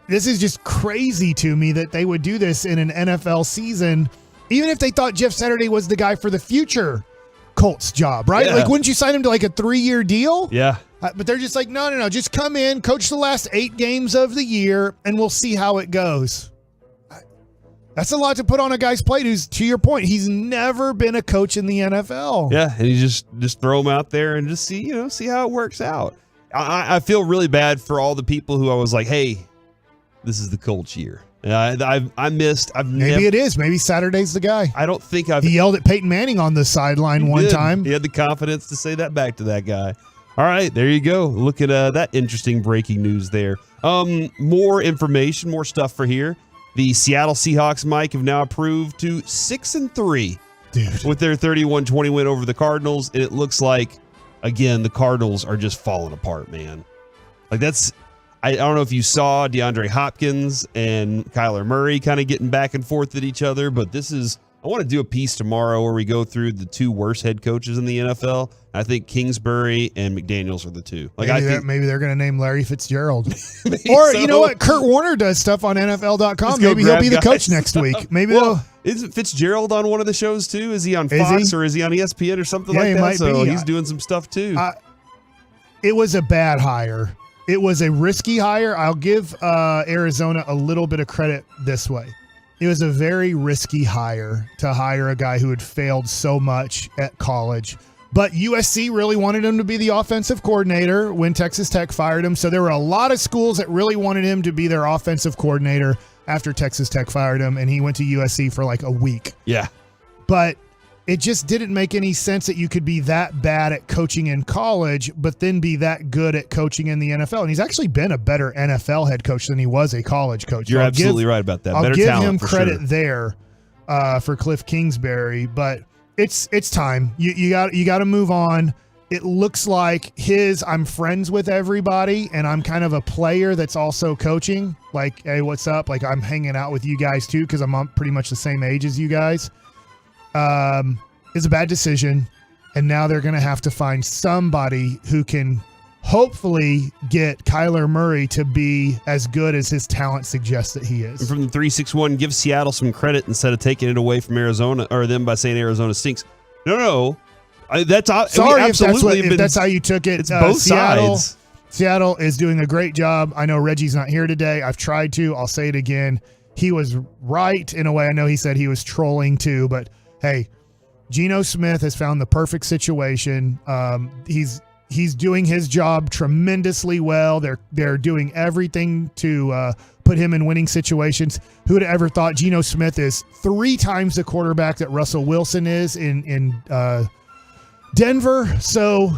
this is just crazy to me that they would do this in an NFL season, even if they thought Jeff Saturday was the guy for the future Colts job, right? Yeah. Like, wouldn't you sign him to like a 3-year deal? Yeah. But they're just like, no, just come in, coach the last 8 games of the year, and we'll see how it goes. That's a lot to put on a guy's plate who's, to your point, he's never been a coach in the NFL. Yeah, and you just throw him out there and just see how it works out. I feel really bad for all the people who I was like, hey, this is the Colts year. Maybe it is. Maybe Saturday's the guy. I don't think He yelled at Peyton Manning on the sideline one time. He had the confidence to say that back to that guy. All right, there you go. Look at that interesting breaking news there. More information, more stuff for here. The Seattle Seahawks, Mike, have now improved to 6-3 with their 31-20 win over the Cardinals. And it looks like, again, the Cardinals are just falling apart, man. Like I don't know if you saw DeAndre Hopkins and Kyler Murray kind of getting back and forth at each other, but I want to do a piece tomorrow where we go through the 2 worst head coaches in the NFL. I think Kingsbury and McDaniels are the 2. Maybe they're going to name Larry Fitzgerald. Or, you know what? Kurt Warner does stuff on NFL.com. Maybe he'll be the coach next week. Maybe isn't Fitzgerald on one of the shows too? Is he on Fox or is he on ESPN or something like that? He might be. He's doing some stuff too. It was a bad hire. It was a risky hire. I'll give Arizona a little bit of credit this way. It was a very risky hire to hire a guy who had failed so much at college. But USC really wanted him to be the offensive coordinator when Texas Tech fired him. So there were a lot of schools that really wanted him to be their offensive coordinator after Texas Tech fired him, and he went to USC for like a week. Yeah. But it just didn't make any sense that you could be that bad at coaching in college, but then be that good at coaching in the NFL. And he's actually been a better NFL head coach than he was a college coach. You're absolutely right about that. I'll give him credit there for Cliff Kingsbury, but it's time. You got to move on. It looks like I'm friends with everybody, and I'm kind of a player that's also coaching. Like, hey, what's up? Like, I'm hanging out with you guys too because I'm pretty much the same age as you guys. Is a bad decision, and now they're going to have to find somebody who can hopefully get Kyler Murray to be as good as his talent suggests that he is. And from the 361, give Seattle some credit instead of taking it away from Arizona or them by saying Arizona stinks. No. That's sorry if that's how you took it. It's both sides. Seattle is doing a great job. I know Reggie's not here today. I've tried to. I'll say it again. He was right in a way. I know he said he was trolling too, but hey, Geno Smith has found the perfect situation. He's doing his job tremendously well. They're doing everything to put him in winning situations. Who would have ever thought Geno Smith is 3 times the quarterback that Russell Wilson is in Denver? So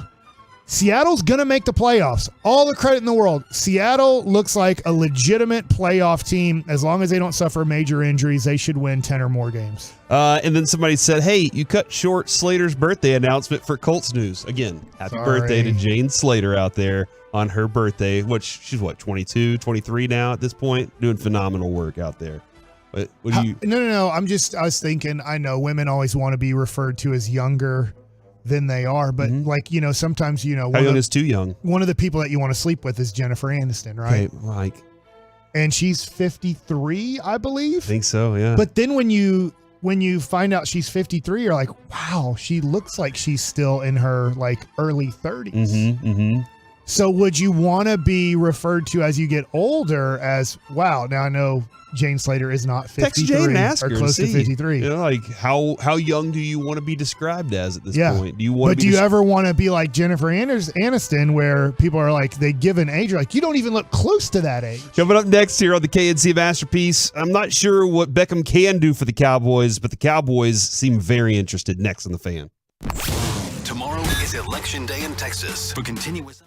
Seattle's going to make the playoffs. All the credit in the world. Seattle looks like a legitimate playoff team. As long as they don't suffer major injuries, they should win 10 or more games. And then somebody said, hey, you cut short Slater's birthday announcement for Colts news. Again, happy birthday to Jane Slater out there on her birthday, which she's 22, 23 now at this point, doing phenomenal work out there. What do you? No. I was thinking, I know women always want to be referred to as younger than they are, but sometimes, how young is too young? One of the people that you want to sleep with is Jennifer Aniston, right? Okay, and she's 53, I believe. I think so, yeah. But then when you find out she's 53, you're like, wow, she looks like she's still in her like early 30s. So would you want to be referred to as you get older as, wow, now I know Jane Slater is not 53 Text Jane and ask or her close to 53. Like how young do you want to be described as at this point? Do you ever want to be like Jennifer Aniston, where people are like, they give an age, like, you don't even look close to that age? Coming up next here on the KNC Masterpiece, I'm not sure what Beckham can do for the Cowboys, but the Cowboys seem very interested. Next on The Fan. Tomorrow is Election Day in Texas. For continuous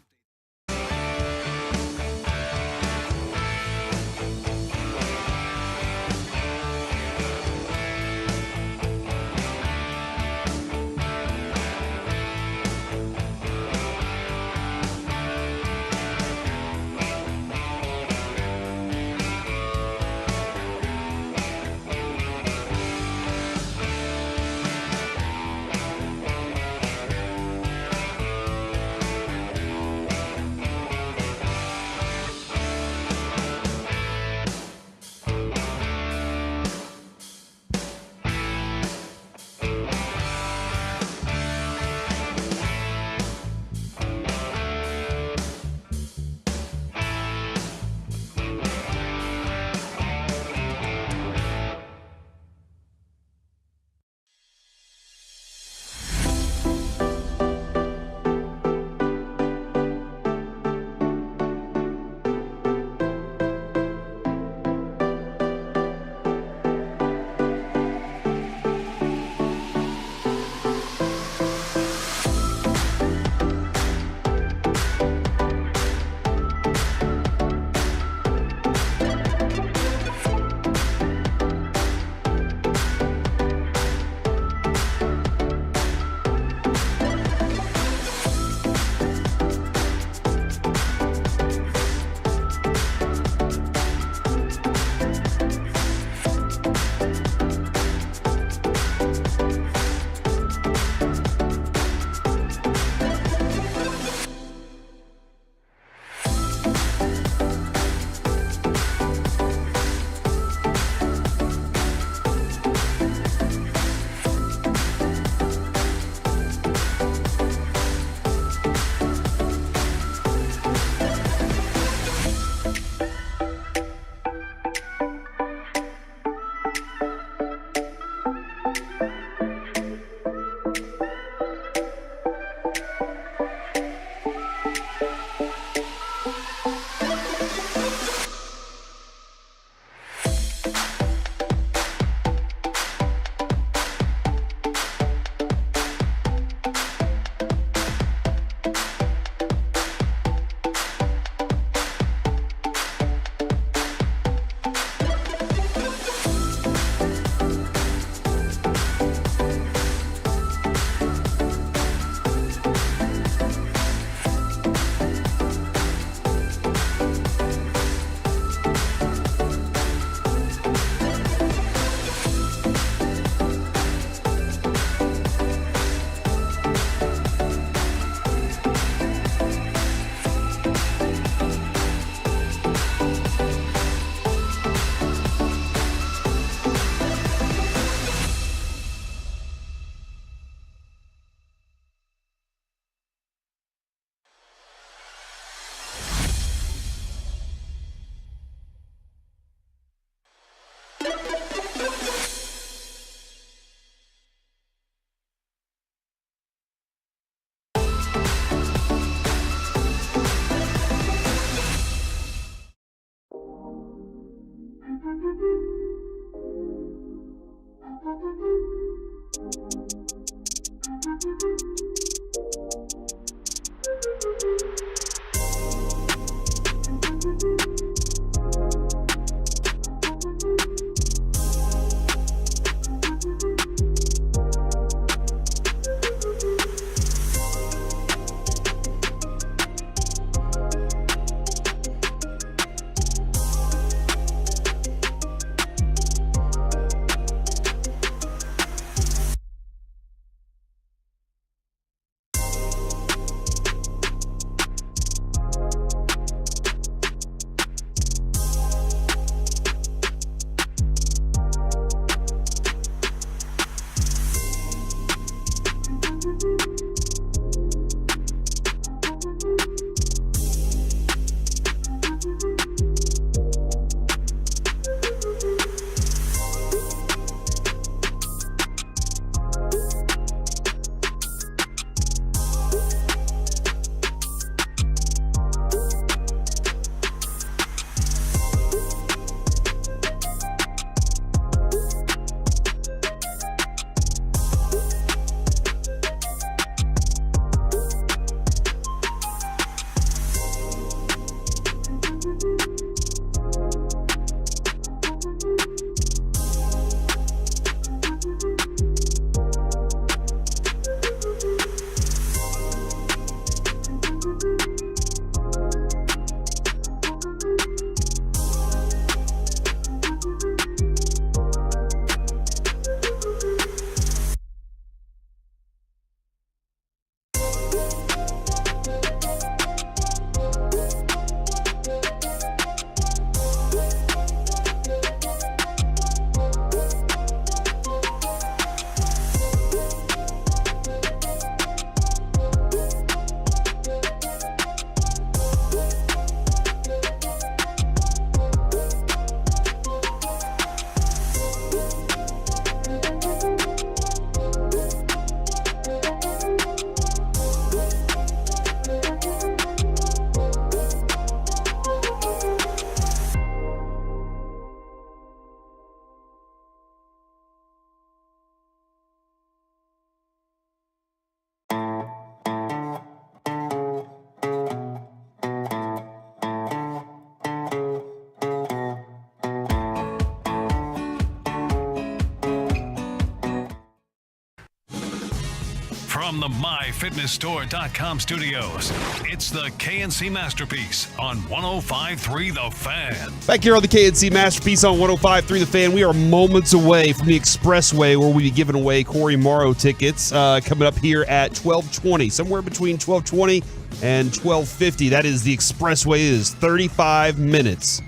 From the MyFitnessStore.com studios, it's the KNC Masterpiece on 105.3 The Fan. Back here on the KNC Masterpiece on 105.3 The Fan, we are moments away from the Expressway where we'll be giving away Corey Morrow tickets coming up here at 12:20, somewhere between 12:20 and 12:50. That is the Expressway. It is 35 minutes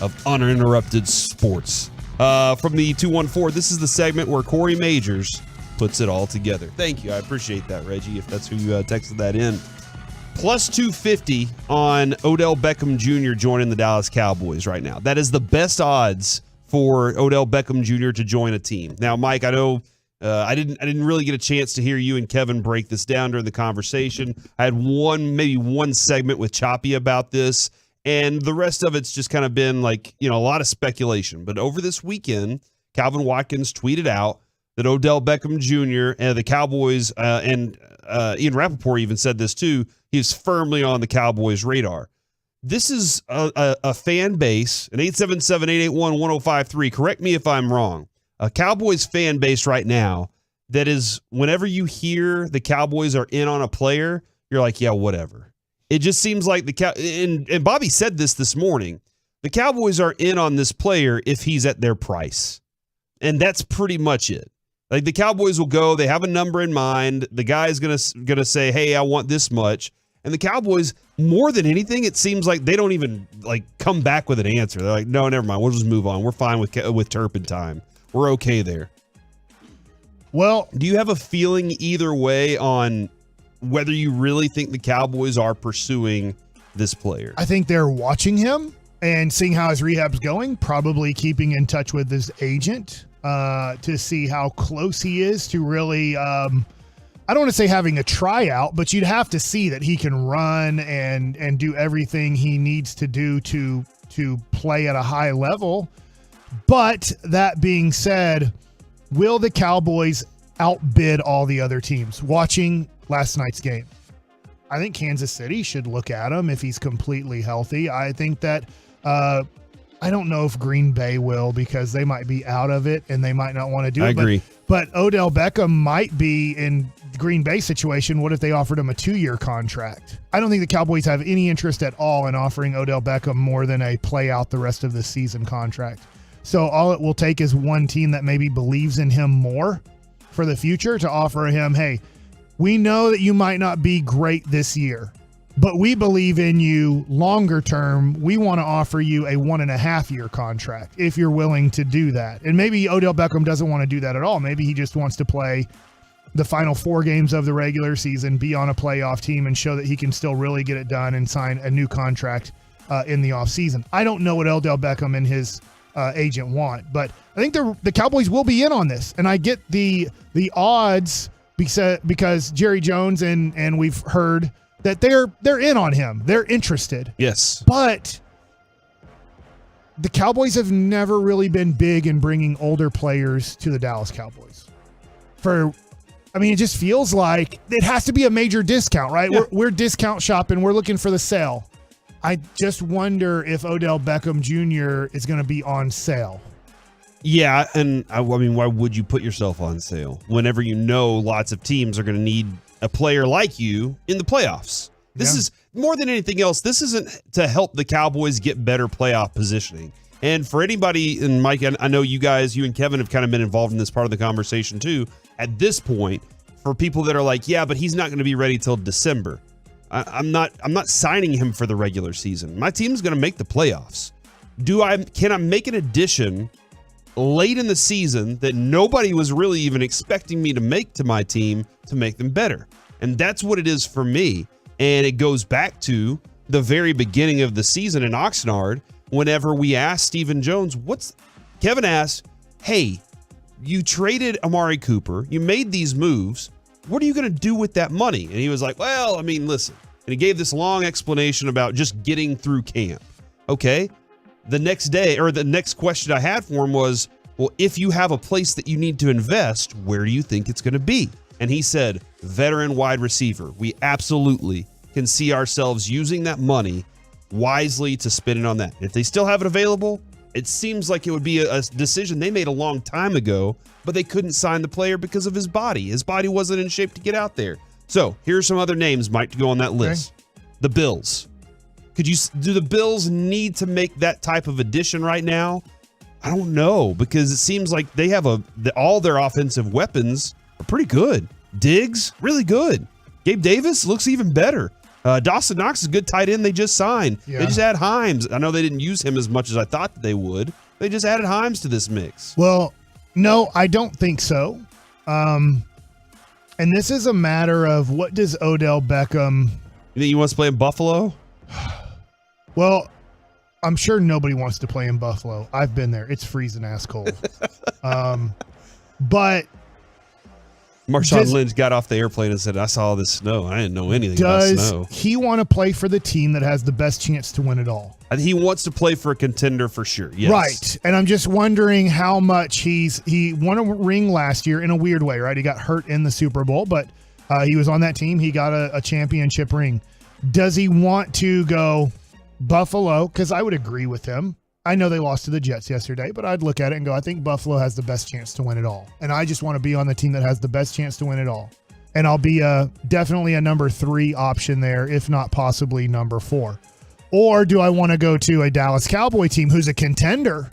of uninterrupted sports. From the 214, this is the segment where Corey Majors puts it all together. Thank you. I appreciate that, Reggie, if that's who texted that in. Plus 250 on Odell Beckham Jr. joining the Dallas Cowboys right now. That is the best odds for Odell Beckham Jr. to join a team. Now, Mike, I know I didn't really get a chance to hear you and Kevin break this down during the conversation. I had maybe one segment with Choppy about this, and the rest of it's just kind of been like, a lot of speculation. But over this weekend, Calvin Watkins tweeted out that Odell Beckham Jr. and the Cowboys, and Ian Rappaport even said this too, he's firmly on the Cowboys' radar. This is a fan base, an 877-881-1053. Correct me if I'm wrong. A Cowboys fan base right now that is, whenever you hear the Cowboys are in on a player, you're like, yeah, whatever. It just seems like and Bobby said this morning, the Cowboys are in on this player if he's at their price. And that's pretty much it. Like, the Cowboys will go, they have a number in mind. The guy's gonna say, hey, I want this much. And the Cowboys, more than anything, it seems like they don't even come back with an answer. They're like, no, never mind. We'll just move on. We're fine with Turpentine. We're okay there. Well, do you have a feeling either way on whether you really think the Cowboys are pursuing this player? I think they're watching him and seeing how his rehab's going, probably keeping in touch with his agent to see how close he is to really, I don't want to say having a tryout, but you'd have to see that he can run and do everything he needs to do to play at a high level. But that being said, will the Cowboys outbid all the other teams? Watching last night's game, I think Kansas City should look at him if he's completely healthy. I think that I don't know if Green Bay will, because they might be out of it and they might not want to do it. I agree. But Odell Beckham might be in Green Bay situation. What if they offered him a 2-year contract? I don't think the Cowboys have any interest at all in offering Odell Beckham more than a play out the rest of the season contract. So all it will take is one team that maybe believes in him more for the future to offer him, hey, we know that you might not be great this year, but we believe in you longer term. We want to offer you a 1.5-year contract if you're willing to do that. And maybe Odell Beckham doesn't want to do that at all. Maybe he just wants to play the final 4 games of the regular season, be on a playoff team, and show that he can still really get it done and sign a new contract in the offseason. I don't know what Odell Beckham and his agent want, but I think the Cowboys will be in on this. And I get the odds because Jerry Jones and we've heard that they're in on him. They're interested. Yes. But the Cowboys have never really been big in bringing older players to the Dallas Cowboys. It just feels like it has to be a major discount, right? Yeah. We're discount shopping. We're looking for the sale. I just wonder if Odell Beckham Jr. is going to be on sale. Yeah, and I mean, why would you put yourself on sale whenever you know lots of teams are going to need a player like you in the playoffs? This is more than anything else. This isn't to help the Cowboys get better playoff positioning. And for anybody, and Mike, I know you guys, you and Kevin have kind of been involved in this part of the conversation too. At this point, for people that are like, yeah, but he's not going to be ready till December. I'm not signing him for the regular season. My team's going to make the playoffs. Can I make an addition late in the season that nobody was really even expecting me to make to my team to make them better? And that's what it is for me. And it goes back to the very beginning of the season in Oxnard, whenever we asked Stephen Jones, Kevin asked, hey, you traded Amari Cooper, you made these moves, what are you going to do with that money? And he was like, well, I mean, listen. And he gave this long explanation about just getting through camp. Okay. The next day, or the next question I had for him was, well, if you have a place that you need to invest, where do you think it's going to be? And he said, veteran wide receiver. We absolutely can see ourselves using that money wisely to spend it on that. If they still have it available, it seems like it would be a decision they made a long time ago, but they couldn't sign the player because of his body. His body wasn't in shape to get out there. So here's some other names, Mike, to go on that list. Okay. The Bills. Do the Bills need to make that type of addition right now? I don't know, because it seems like they have all their offensive weapons are pretty good. Diggs, really good. Gabe Davis looks even better. Dawson Knox is a good tight end they just signed. Yeah. They just add Himes. I know they didn't use him as much as I thought that they would. They just added Himes to this mix. Well, no, I don't think so. And this is a matter of, what does Odell Beckham... You think he wants to play in Buffalo? Well, I'm sure nobody wants to play in Buffalo. I've been there. It's freezing ass cold. But Marshawn Lynch got off the airplane and said, I saw all this snow. I didn't know anything about snow. Does he want to play for the team that has the best chance to win it all? He wants to play for a contender for sure. Yes. Right. And I'm just wondering how much he won a ring last year in a weird way, right? He got hurt in the Super Bowl, but he was on that team. He got a championship ring. Does he want to go Buffalo? Because I would agree with him. I know they lost to the Jets yesterday, but I'd look at it and go, I think Buffalo has the best chance to win it all. And I just want to be on the team that has the best chance to win it all. And I'll be definitely a number 3 option there, if not possibly number 4. Or do I want to go to a Dallas Cowboy team who's a contender,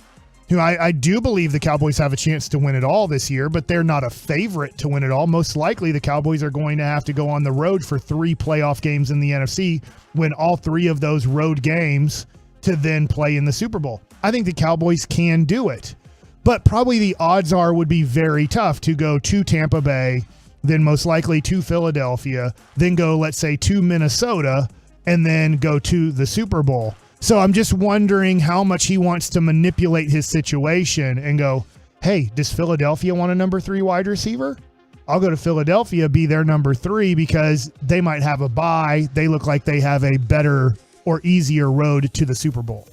who I do believe the Cowboys have a chance to win it all this year, but they're not a favorite to win it all. Most likely the Cowboys are going to have to go on the road for 3 playoff games in the NFC, win all 3 of those road games to then play in the Super Bowl. I think the Cowboys can do it, but probably the odds would be very tough to go to Tampa Bay, then most likely to Philadelphia, then go, let's say, to Minnesota, and then go to the Super Bowl. So I'm just wondering how much he wants to manipulate his situation and go, hey, does Philadelphia want a number 3 wide receiver? I'll go to Philadelphia, be their number 3, because they might have a bye. They look like they have a better or easier road to the Super Bowl.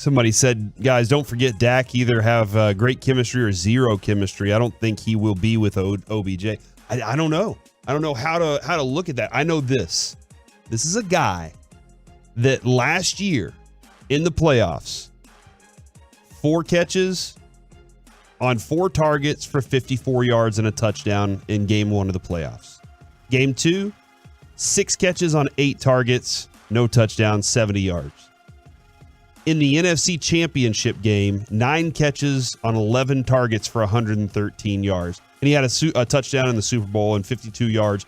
Somebody said, guys, don't forget Dak either have great chemistry or zero chemistry. I don't think he will be with OBJ. I don't know. I don't know how to look at that. I know this. This is a guy that last year in the playoffs, 4 catches on 4 targets for 54 yards and a touchdown in game 1 of the playoffs. Game 2, 6 catches on 8 targets, no touchdown, 70 yards. In the NFC Championship game, 9 catches on 11 targets for 113 yards. And he had a touchdown in the Super Bowl and 52 yards.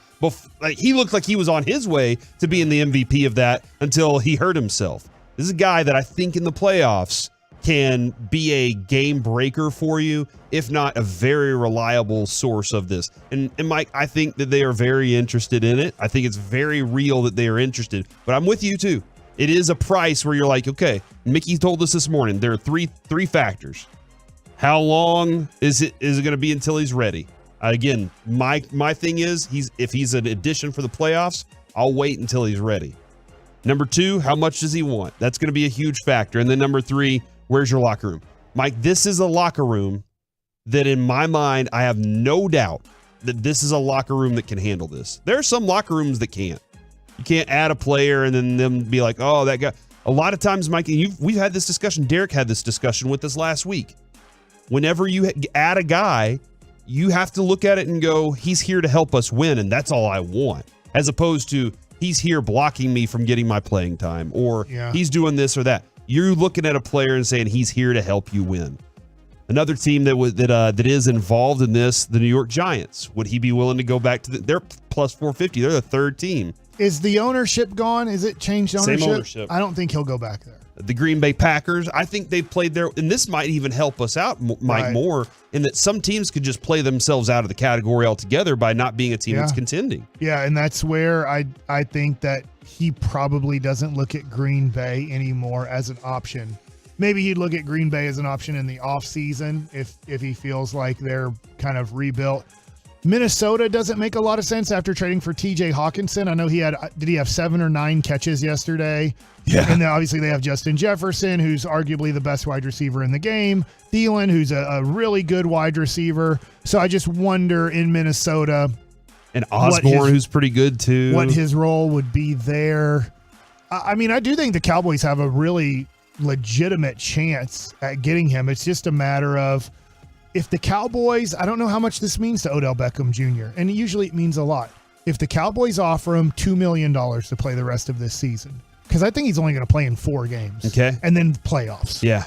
He looked like he was on his way to being the MVP of that until he hurt himself. This is a guy that I think in the playoffs can be a game breaker for you, if not a very reliable source of this. And Mike, I think that they are very interested in it. I think it's very real that they are interested. But I'm with you too. It is a price where you're like, okay, Mickey told us this morning, there are three factors. How long is it going to be until he's ready? Again, my thing is, if he's an addition for the playoffs, I'll wait until he's ready. Number 2, how much does he want? That's going to be a huge factor. And then number 3, where's your locker room? Mike, this is a locker room that in my mind, I have no doubt that this is a locker room that can handle this. There are some locker rooms that can't. You can't add a player and then them be like, oh, that guy. A lot of times, Mike, and we've had this discussion. Derek had this discussion with us last week. Whenever you add a guy, you have to look at it and go, he's here to help us win, and that's all I want. As opposed to, he's here blocking me from getting my playing time, or he's doing this or that. You're looking at a player and saying, he's here to help you win. Another team that is involved in this, the New York Giants. Would he be willing to go back to they're plus 450. They're the 3rd team. Is the ownership gone? Is it changed ownership? Same ownership. I don't think he'll go back there. The Green Bay Packers, I think they've played there, and this might even help us out, Mike, more, in that some teams could just play themselves out of the category altogether by not being a team that's contending. Yeah, and that's where I think that he probably doesn't look at Green Bay anymore as an option. Maybe he'd look at Green Bay as an option in the offseason if he feels like they're kind of rebuilt. Minnesota doesn't make a lot of sense after trading for TJ Hawkinson. I know did he have 7 or 9 catches yesterday? Yeah. And then obviously they have Justin Jefferson, who's arguably the best wide receiver in the game. Thielen, who's a really good wide receiver. So I just wonder in Minnesota. And Osborne, who's pretty good too. What his role would be there. I mean, I do think the Cowboys have a really legitimate chance at getting him. It's just a matter of, if the Cowboys, I don't know how much this means to Odell Beckham Jr., and usually it means a lot. If the Cowboys offer him $2 million to play the rest of this season, because I think he's only going to play in 4 games. Okay. And then playoffs. Yeah.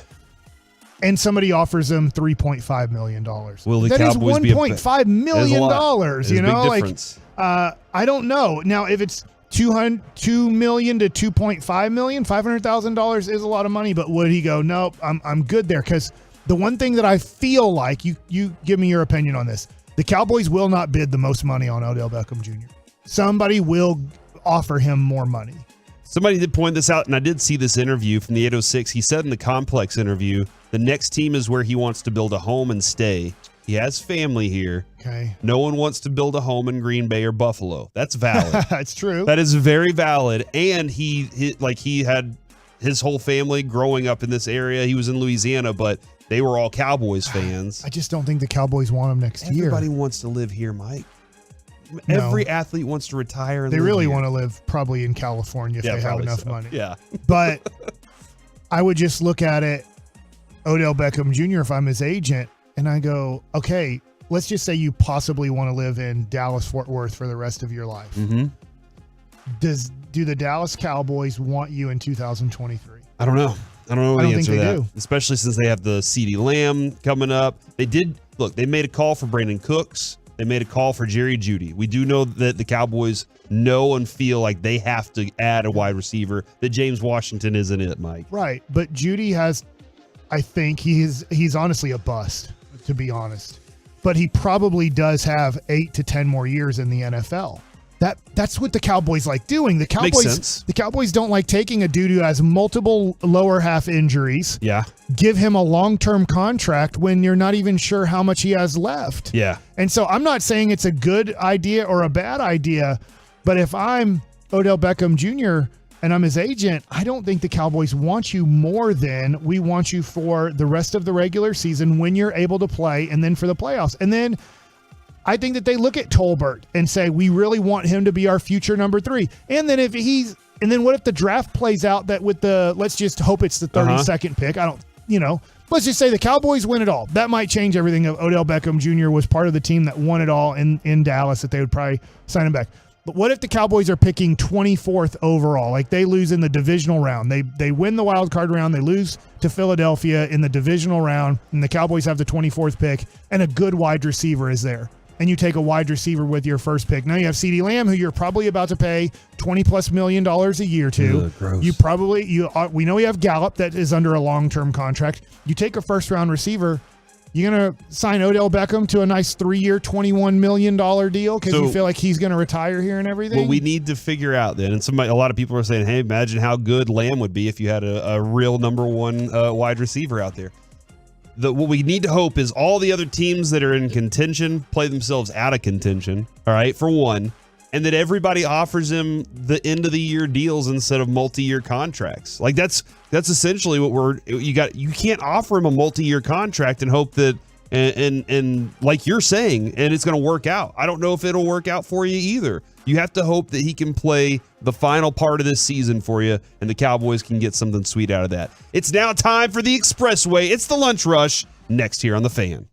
And somebody offers him $3.5 million. Will the that Cowboys is $1.5 million. You know, like, I don't know. Now, if it's $2 million to $2.5 million, $500,000 is a lot of money, but would he go, nope, I'm good there? Because the one thing that I feel like, you give me your opinion on this, the Cowboys will not bid the most money on Odell Beckham Jr. Somebody will offer him more money. Somebody did point this out, and I did see this interview from the 806. He said in the Complex interview, the next team is where he wants to build a home and stay. He has family here. Okay. No one wants to build a home in Green Bay or Buffalo. That's valid. That's true. That is very valid. And he had his whole family growing up in this area. He was in Louisiana, but they were all Cowboys fans. I just don't think the Cowboys want him next year. Everybody wants to live here, Mike. No. Every athlete wants to retire. And they live really here. want to live probably in California if they have enough money. Yeah. But I would just look at it, Odell Beckham Jr., if I'm his agent, and I go, okay, let's just say you possibly want to live in Dallas-Fort Worth for the rest of your life. Mm-hmm. Do the Dallas Cowboys want you in 2023? I don't know. I don't know the answer to that. do. Especially since they have the CeeDee Lamb coming up. They made a call for Brandon Cooks. They made a call for Jerry Jeudy. We do know that the Cowboys know and feel like they have to add a wide receiver, that James Washington isn't it, Mike. Right. But Jeudy has, I think he's honestly a bust, to be honest. But he probably does have 8 to 10 more years in the NFL. That's what the Cowboys like doing. The Cowboys don't like taking a dude who has multiple lower half injuries. Yeah. Give him a long-term contract when you're not even sure how much he has left. Yeah. And so I'm not saying it's a good idea or a bad idea, but if I'm Odell Beckham Jr., and I'm his agent, I don't think the Cowboys want you more than we want you for the rest of the regular season when you're able to play, and then for the playoffs. And then I think that they look at Tolbert and say, we really want him to be our future number 3. And then what if the draft plays out that with let's just hope it's the 32nd pick. Let's just say the Cowboys win it all. That might change everything. If Odell Beckham Jr. was part of the team that won it all in Dallas, that they would probably sign him back. But what if the Cowboys are picking 24th overall? Like they lose in the divisional round. They win the wild card round. They lose to Philadelphia in the divisional round, and the Cowboys have the 24th pick, and a good wide receiver is there. And you take a wide receiver with your first pick. Now you have CeeDee Lamb, who you're probably about to pay $20+ million a year to. We know you have Gallup that is under a long-term contract. You take a first-round receiver. You're going to sign Odell Beckham to a nice 3-year, $21 million deal because you feel like he's going to retire here and everything? What we need to figure out then, and a lot of people are saying, hey, imagine how good Lamb would be if you had a real number 1 wide receiver out there. What we need to hope is all the other teams that are in contention play themselves out of contention, all right, for one, and that everybody offers him the end-of-the-year deals instead of multi-year contracts. Like that's essentially what you can't offer him a multi-year contract and hope that and like you're saying, and it's going to work out. I don't know if it'll work out for you either. You have to hope that he can play the final part of this season for you, and the Cowboys can get something sweet out of that. It's now time for the Expressway. It's the Lunch Rush, next here on The Fan.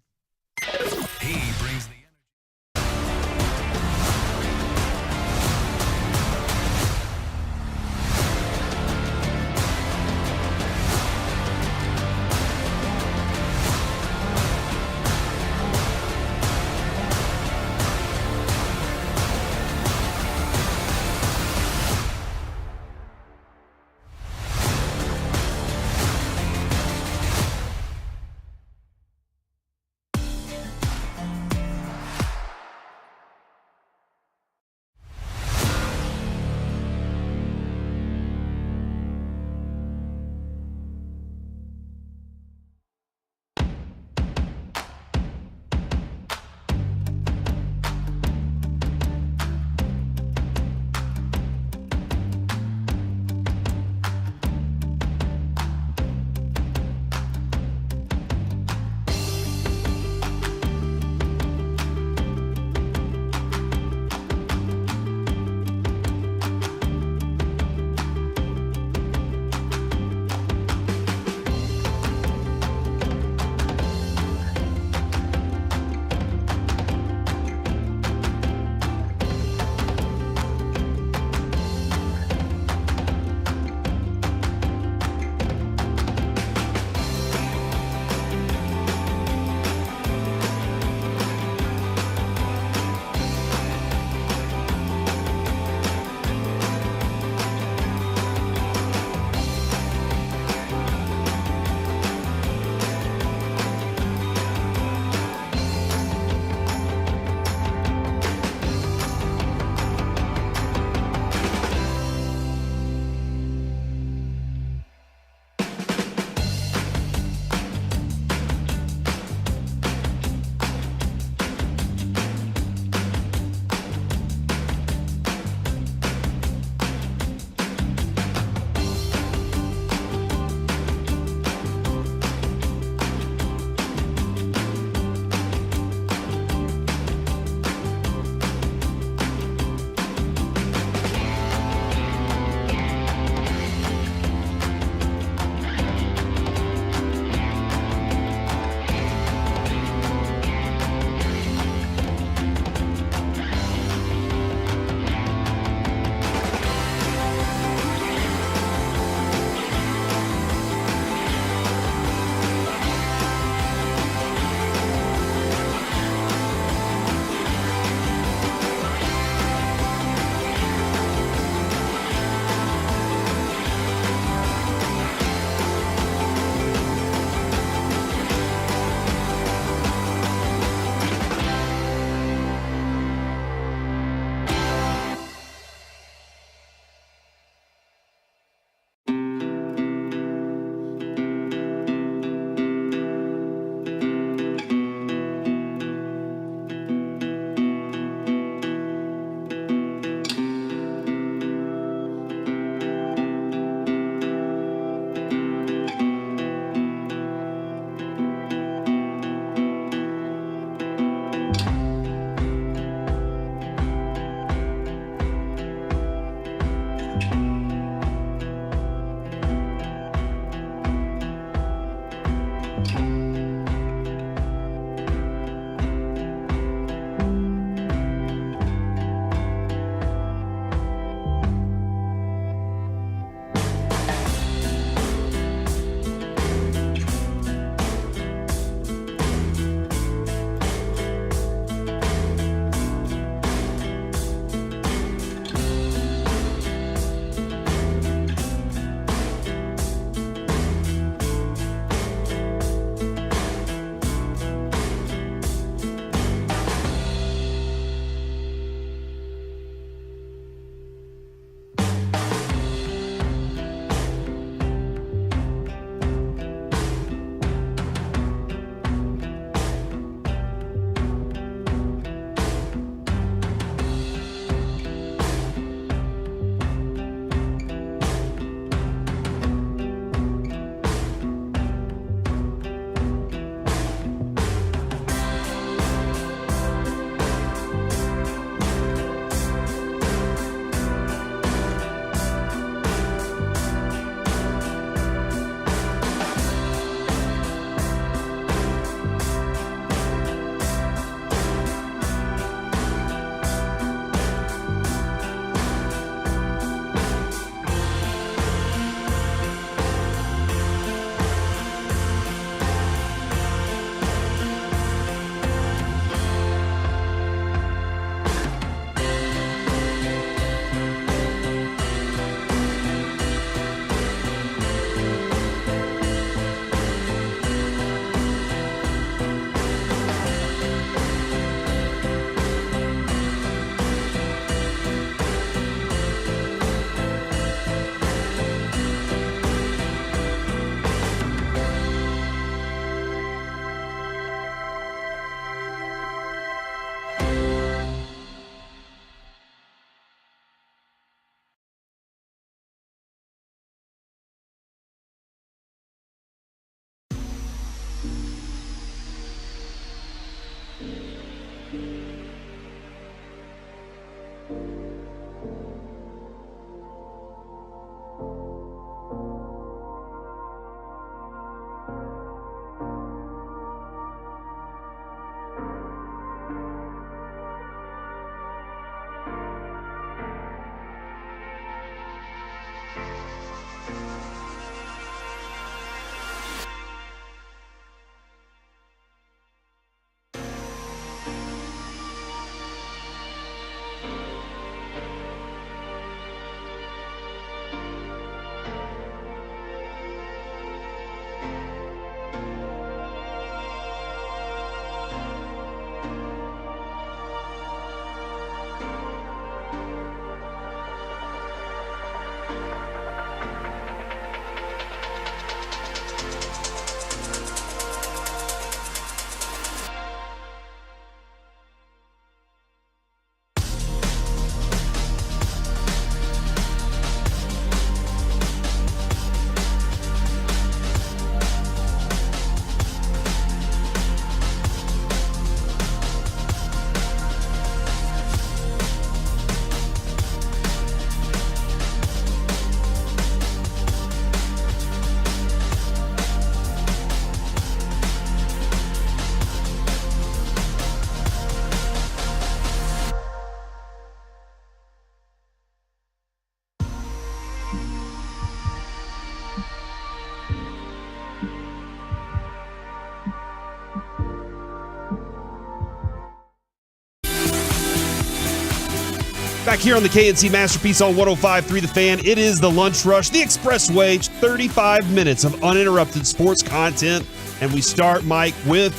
Back here on the KNC Masterpiece on 105.3 The Fan, it is the Lunch Rush, the Expressway, 35 minutes of uninterrupted sports content. And we start, Mike, with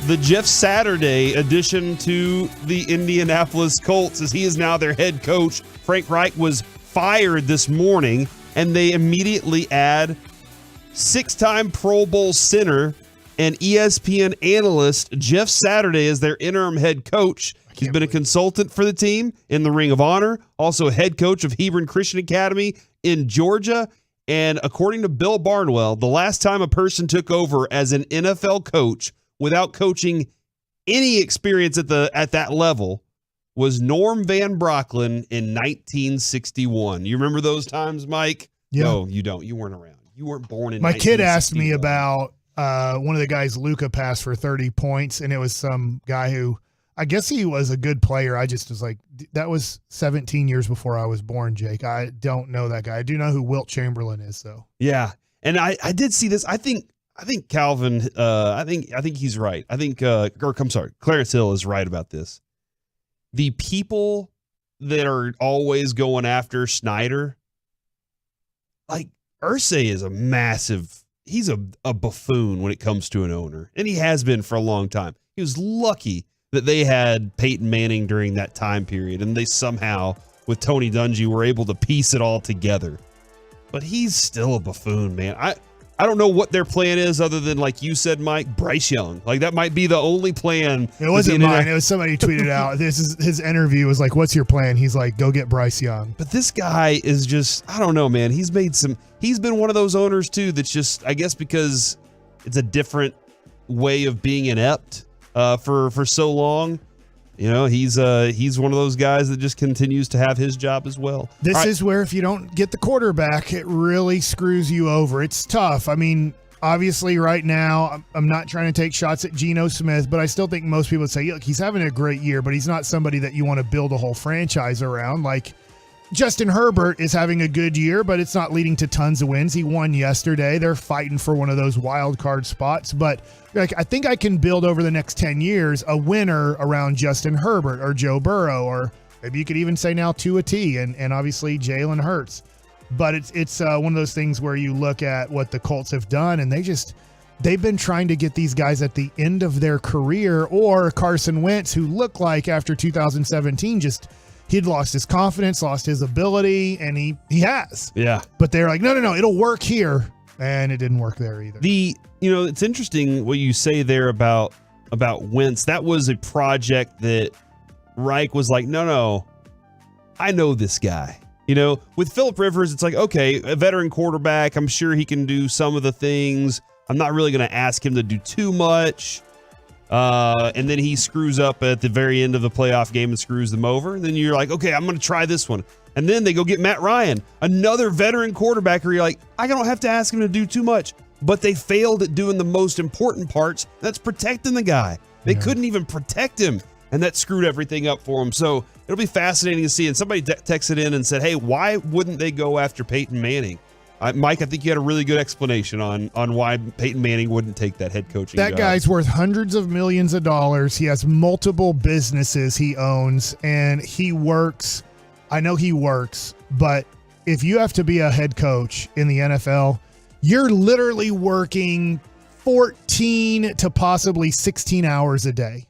the Jeff Saturday addition to the Indianapolis Colts, as he is now their head coach. Frank Reich was fired this morning, and they immediately add six-time Pro Bowl center and ESPN analyst Jeff Saturday as their interim head coach. He's been a consultant for the team in the Ring of Honor, also head coach of Hebron Christian Academy in Georgia. And according to Bill Barnwell, the last time a person took over as an NFL coach without coaching any experience at that level was Norm Van Brocklin in 1961. You remember those times, Mike? Yeah. No, you don't. You weren't around. You weren't born in My kid asked 1961. me about one of the guys, Luka, passed for 30 points, and it was some guy who, I guess he was a good player. I just was like, that was 17 years before I was born, Jake. I don't know that guy. I do know who Wilt Chamberlain is, though. Yeah, and I did see this. I think Calvin. I think he's right. Clarence Hill is right about this. The people that are always going after Snyder, like Irsay is a massive. He's a buffoon when it comes to an owner, and he has been for a long time. He was lucky that they had Peyton Manning during that time period, and they somehow, with Tony Dungy, were able to piece it all together. But he's still a buffoon, man. I don't know what their plan is other than, like you said, Mike, Bryce Young. Like, that might be the only plan. It wasn't mine. It was somebody who tweeted out. His interview was like, what's your plan? He's like, go get Bryce Young. But this guy is just, I don't know, man. He's been one of those owners, too, that's just, I guess because it's a different way of being inept for so long. You know, he's one of those guys that just continues to have his job as well. This is where if you don't get the quarterback, it really screws you over. It's tough. I mean, obviously right now, I'm not trying to take shots at Geno Smith, but I still think most people would say, look, he's having a great year, but he's not somebody that you want to build a whole franchise around. Like Justin Herbert is having a good year, but it's not leading to tons of wins. He won yesterday. They're fighting for one of those wild card spots, but like, I think I can build over the next 10 years a winner around Justin Herbert or Joe Burrow, or maybe you could even say now Tua T and obviously Jalen Hurts. But it's one of those things where you look at what the Colts have done, and they've been trying to get these guys at the end of their career, or Carson Wentz, who looked like after 2017 he'd lost his confidence, lost his ability, and he has. Yeah. But they're like, no, it'll work here. And it didn't work there either. It's interesting what you say there about Wentz. That was a project that Reich was like, no, I know this guy. You know, with Phillip Rivers, it's like, okay, a veteran quarterback. I'm sure he can do some of the things. I'm not really going to ask him to do too much. And then he screws up at the very end of the playoff game and screws them over. And then you're like, okay, I'm going to try this one. And then they go get Matt Ryan, another veteran quarterback where you're like, I don't have to ask him to do too much. But they failed at doing the most important parts. That's protecting the guy. They couldn't even protect him. And that screwed everything up for him. So it'll be fascinating to see. And somebody texted in and said, hey, why wouldn't they go after Peyton Manning? Mike, I think you had a really good explanation on why Peyton Manning wouldn't take that head coaching job. That guy's worth hundreds of millions of dollars. He has multiple businesses he owns, and he works. I know he works, but if you have to be a head coach in the NFL, you're literally working 14 to possibly 16 hours a day.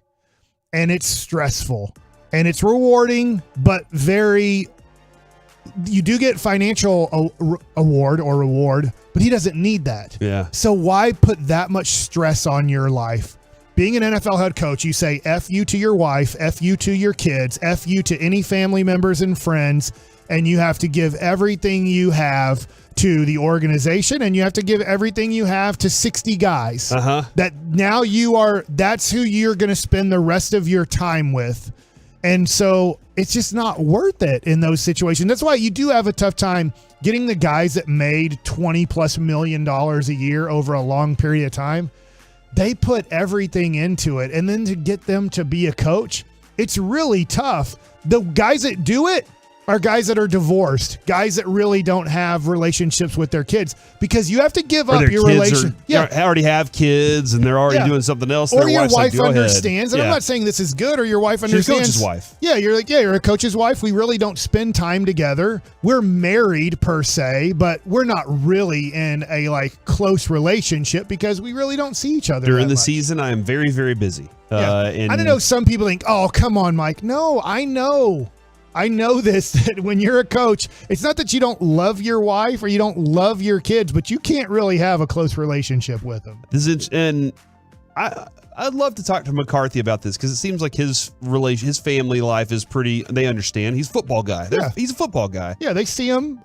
And it's stressful. And it's rewarding, but you do get financial reward, but he doesn't need that. Yeah. So why put that much stress on your life? Being an NFL head coach, you say F you to your wife, F you to your kids, F you to any family members and friends, and you have to give everything you have to the organization, and you have to give everything you have to 60 guys. That now that's who you're going to spend the rest of your time with. And so it's just not worth it in those situations. That's why you do have a tough time getting the guys that made $20+ million a year over a long period of time. They put everything into it. And then to get them to be a coach, it's really tough. The guys that do it are guys that are divorced, guys that really don't have relationships with their kids, because you have to give up your relation. Already have kids and they're already doing something else. Or your wife like, understands, and I'm not saying this is good, or your wife understands. She's a coach's wife. Yeah, you're a coach's wife. We really don't spend time together. We're married per se, but we're not really in a like close relationship because we really don't see each other during the much. season. I am very, very busy. And I don't know. Some people think, "Oh, come on, Mike." No, I know this, that when you're a coach, it's not that you don't love your wife or you don't love your kids, but you can't really have a close relationship with them. And I'd love to talk to McCarthy about this because it seems like his family life is pretty. They understand he's a football guy. He's a football guy. Yeah, they see him.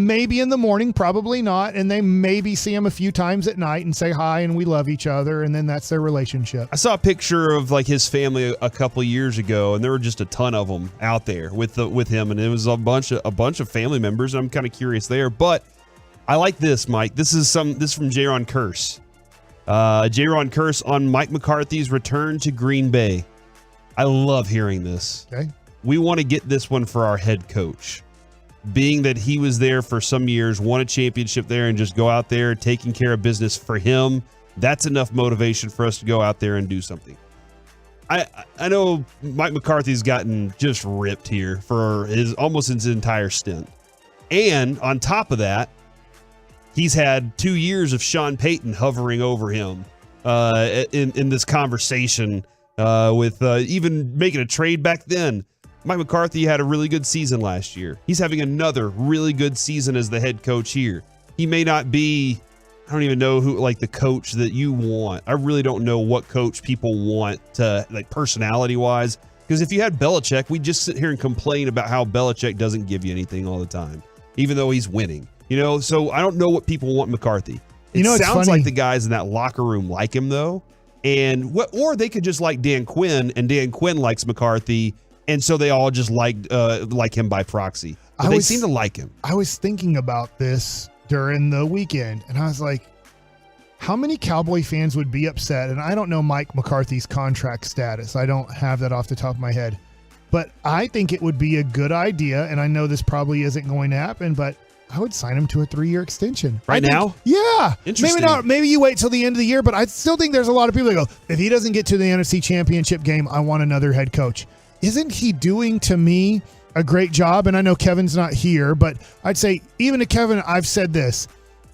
Maybe in the morning, probably not, and they maybe see him a few times at night and say hi and we love each other, and then that's their relationship. I saw a picture of like his family a couple of years ago, and there were just a ton of them out there with him, and it was a bunch of family members. I'm kind of curious there, but I like this, Mike. This is from Jaron Curse. Jaron Curse on Mike McCarthy's return to Green Bay. I love hearing this. Okay. We want to get this one for our head coach. Being that he was there for some years, won a championship there, and just go out there taking care of business for him, that's enough motivation for us to go out there and do something. I know Mike McCarthy's gotten just ripped here for almost his entire stint. And on top of that, he's had 2 years of Sean Payton hovering over him in this conversation with even making a trade back then. Mike McCarthy had a really good season last year. He's having another really good season as the head coach here. He may not be, I don't even know who, like the coach that you want. I really don't know what coach people want to, like personality-wise. Because if you had Belichick, we'd just sit here and complain about how Belichick doesn't give you anything all the time, even though he's winning. So I don't know what people want McCarthy. It sounds like the guys in that locker room like him, though. Or they could just like Dan Quinn, and Dan Quinn likes McCarthy, and so they all just like him by proxy. But they seem to like him. I was thinking about this during the weekend, and I was like, how many Cowboy fans would be upset? And I don't know Mike McCarthy's contract status. I don't have that off the top of my head. But I think it would be a good idea, and I know this probably isn't going to happen, but I would sign him to a 3-year extension. Now? Yeah. Interesting. Maybe not. Maybe you wait till the end of the year, but I still think there's a lot of people that go, if he doesn't get to the NFC Championship game, I want another head coach. Isn't he doing, to me, a great job? And I know Kevin's not here, but I'd say, even to Kevin, I've said this.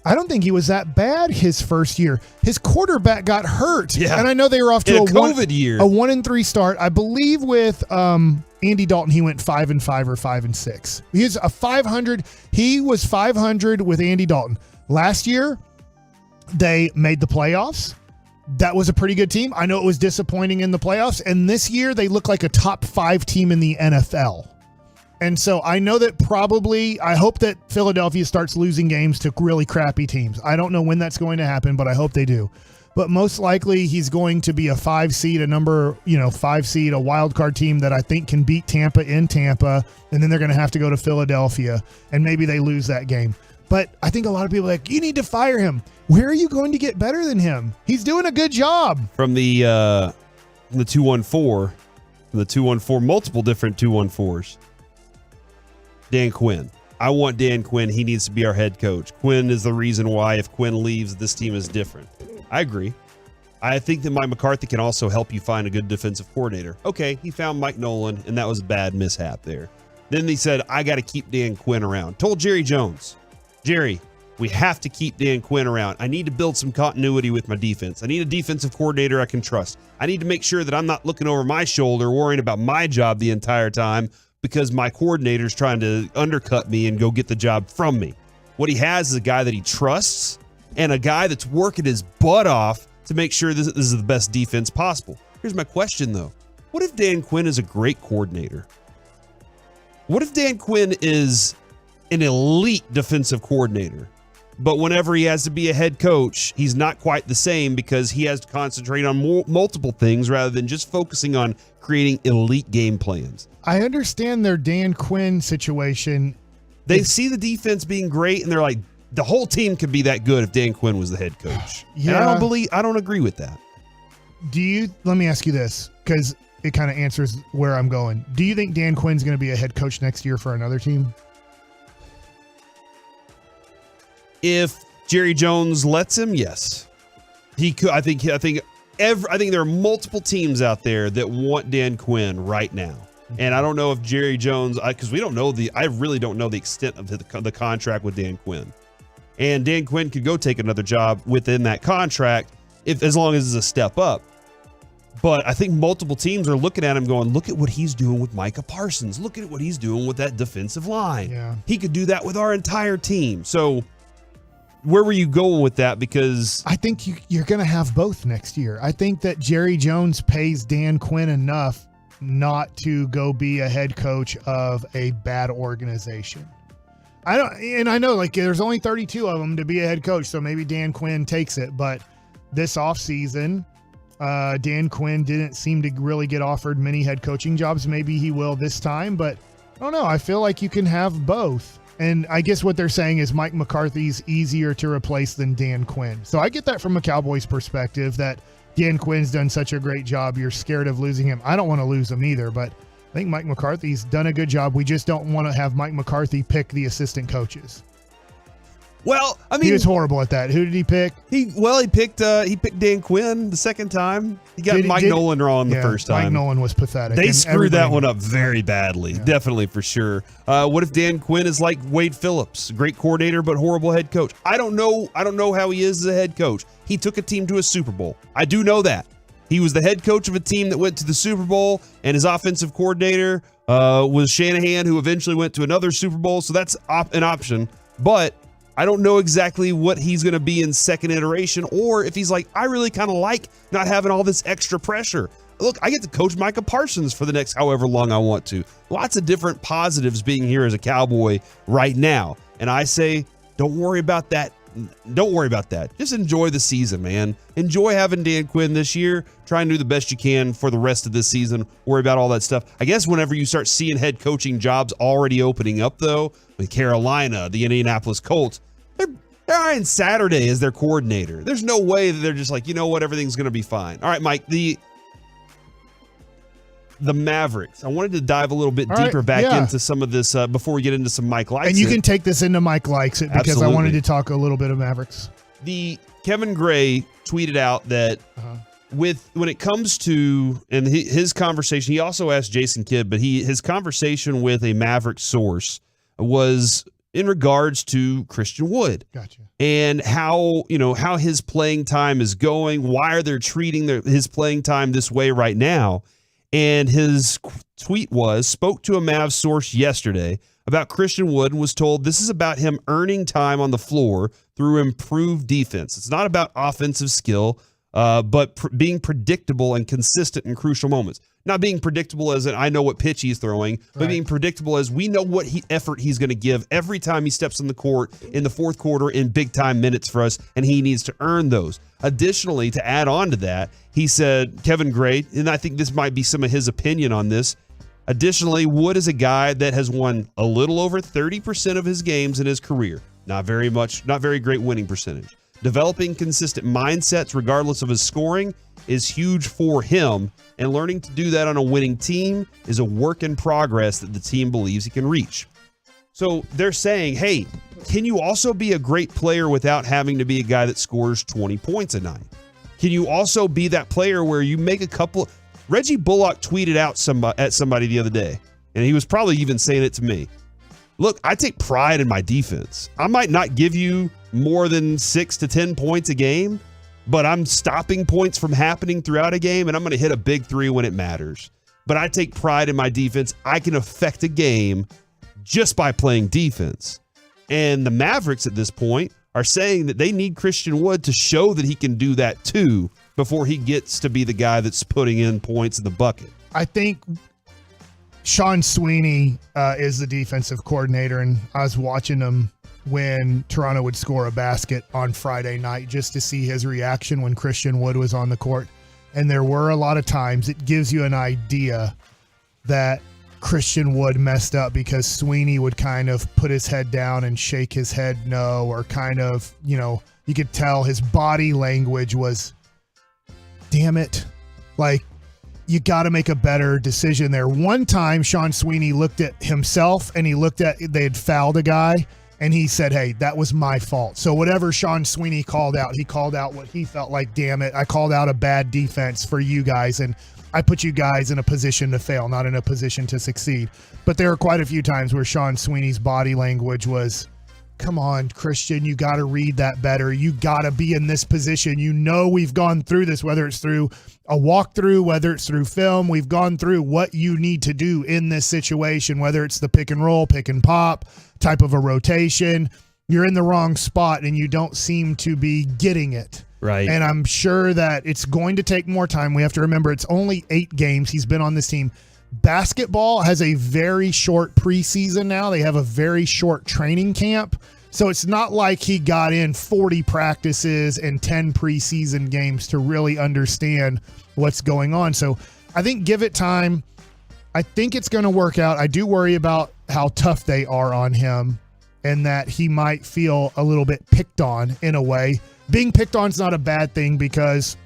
I don't think he was that bad his first year. His quarterback got hurt. Yeah. And I know they were off to a COVID year. A 1-3 start. I believe with Andy Dalton, he went 5-5 or 5-6. He's a 500. He was 500 with Andy Dalton. Last year, they made the playoffs. That was a pretty good team. I know it was disappointing in the playoffs. And this year, they look like a top 5 team in the NFL. And so I know that I hope that Philadelphia starts losing games to really crappy teams. I don't know when that's going to happen, but I hope they do. But most likely he's going to be a 5 seed, a 5 seed, a wild card team that I think can beat Tampa in Tampa. And then they're going to have to go to Philadelphia, and maybe they lose that game. But I think a lot of people are like, you need to fire him. Where are you going to get better than him? He's doing a good job. From the 214, multiple different 214s. Dan Quinn. I want Dan Quinn. He needs to be our head coach. Quinn is the reason why if Quinn leaves, this team is different. I agree. I think that Mike McCarthy can also help you find a good defensive coordinator. Okay, he found Mike Nolan, and that was a bad mishap there. Then he said, I got to keep Dan Quinn around. Told Jerry Jones, Jerry, we have to keep Dan Quinn around. I need to build some continuity with my defense. I need a defensive coordinator I can trust. I need to make sure that I'm not looking over my shoulder worrying about my job the entire time because my coordinator's trying to undercut me and go get the job from me. What he has is a guy that he trusts and a guy that's working his butt off to make sure this is the best defense possible. Here's my question, though. What if Dan Quinn is a great coordinator? What if Dan Quinn is an elite defensive coordinator, but whenever he has to be a head coach, he's not quite the same because he has to concentrate on multiple things rather than just focusing on creating elite game plans? I understand their Dan Quinn situation. They see the defense being great, and they're like, the whole team could be that good if Dan Quinn was the head coach. Yeah. And I don't agree with that. Let me ask you this, because it kind of answers where I'm going. Do you think Dan Quinn's going to be a head coach next year for another team? If Jerry Jones lets him, yes, he could. I think there are multiple teams out there that want Dan Quinn right now, and I don't know if Jerry Jones, because we don't know I really don't know the extent of the contract with Dan Quinn, and Dan Quinn could go take another job within that contract as long as it's a step up. But I think multiple teams are looking at him going, look at what he's doing with Micah Parsons. Look at what he's doing with that defensive line. Yeah. He could do that with our entire team. So where were you going with that? Because I think you're going to have both next year. I think that Jerry Jones pays Dan Quinn enough not to go be a head coach of a bad organization. I know like there's only 32 of them to be a head coach, so maybe Dan Quinn takes it. But this offseason, Dan Quinn didn't seem to really get offered many head coaching jobs. Maybe he will this time, but I don't know. I feel like you can have both. And I guess what they're saying is Mike McCarthy's easier to replace than Dan Quinn. So I get that from a Cowboys perspective, that Dan Quinn's done such a great job. You're scared of losing him. I don't want to lose him either, but I think Mike McCarthy's done a good job. We just don't want to have Mike McCarthy pick the assistant coaches. Well, I mean, he was horrible at that. Who did he pick? He picked Dan Quinn the second time. He got Mike Nolan wrong the first time. Mike Nolan was pathetic. They screwed that one up very badly, definitely for sure. What if Dan Quinn is like Wade Phillips, great coordinator but horrible head coach? I don't know how he is as a head coach. He took a team to a Super Bowl. I do know that. He was the head coach of a team that went to the Super Bowl, and his offensive coordinator was Shanahan, who eventually went to another Super Bowl. So that's an option, but I don't know exactly what he's going to be in second iteration, or if he's like, I really kind of like not having all this extra pressure. Look, I get to coach Micah Parsons for the next however long I want to. Lots of different positives being here as a Cowboy right now. And I say, don't worry about that. Don't worry about that. Just enjoy the season, man. Enjoy having Dan Quinn this year. Try and do the best you can for the rest of this season. Worry about all that stuff. I guess whenever you start seeing head coaching jobs already opening up, though, with Carolina, the Indianapolis Colts, they're eyeing Saturday as their coordinator. There's no way that they're just like, you know what, everything's going to be fine. All right, Mike, the Mavericks. I wanted to dive a little bit deeper into some of this before we get into some Mike Likes It. And you can take this into Mike Likes It, because Absolutely. I wanted to talk a little bit of Mavericks. The Kevin Gray tweeted out that when it comes to, and his conversation, he also asked Jason Kidd, but his conversation with a Maverick source was in regards to Christian Wood. Gotcha. And how his playing time is going. Why are they treating his playing time this way right now? And his tweet spoke to a Mavs source yesterday about Christian Wood and was told this is about him earning time on the floor through improved defense. It's not about offensive skill, but being predictable and consistent in crucial moments. Not being predictable as in I know what pitch he's throwing, but being predictable as we know what effort he's going to give every time he steps on the court in the fourth quarter in big-time minutes for us, and he needs to earn those. Additionally, to add on to that, he said, Kevin Gray, and I think this might be some of his opinion on this, additionally, Wood is a guy that has won a little over 30% of his games in his career. Not very much, not very great winning percentage. Developing consistent mindsets regardless of his scoring is huge for him, and learning to do that on a winning team is a work in progress that the team believes he can reach. So they're saying, hey, can you also be a great player without having to be a guy that scores 20 points a night? Can you also be that player where you make a couple? Reggie Bullock tweeted out at somebody the other day, and he was probably even saying it to me. Look, I take pride in my defense. I might not give you more than 6 to 10 points a game, but I'm stopping points from happening throughout a game, and I'm going to hit a big three when it matters. But I take pride in my defense. I can affect a game just by playing defense. And the Mavericks at this point are saying that they need Christian Wood to show that he can do that too before he gets to be the guy that's putting in points in the bucket. I think Sean Sweeney is the defensive coordinator, and I was watching him when Toronto would score a basket on Friday night just to see his reaction when Christian Wood was on the court. And there were a lot of times it gives you an idea that Christian Wood messed up because Sweeney would kind of put his head down and shake his head no, or kind of, you could tell his body language was, damn it. Like, you got to make a better decision there. One time, Sean Sweeney looked at himself and he looked at, they had fouled a guy and he said, hey, that was my fault. So whatever Sean Sweeney called out, he called out what he felt like, damn it, I called out a bad defense for you guys and I put you guys in a position to fail, not in a position to succeed. But there were quite a few times where Sean Sweeney's body language was, come on, Christian, you got to read that better. You got to be in this position. You know we've gone through this, whether it's through a walkthrough, whether it's through film. We've gone through what you need to do in this situation, whether it's the pick and roll, pick and pop type of a rotation. You're in the wrong spot and you don't seem to be getting it. Right. And I'm sure that it's going to take more time. We have to remember it's only 8 games he's been on this team. Basketball has a very short preseason now. They have a very short training camp. So it's not like he got in 40 practices and 10 preseason games to really understand what's going on. So I think give it time. I think it's going to work out. I do worry about how tough they are on him and that he might feel a little bit picked on in a way. Being picked on is not a bad thing because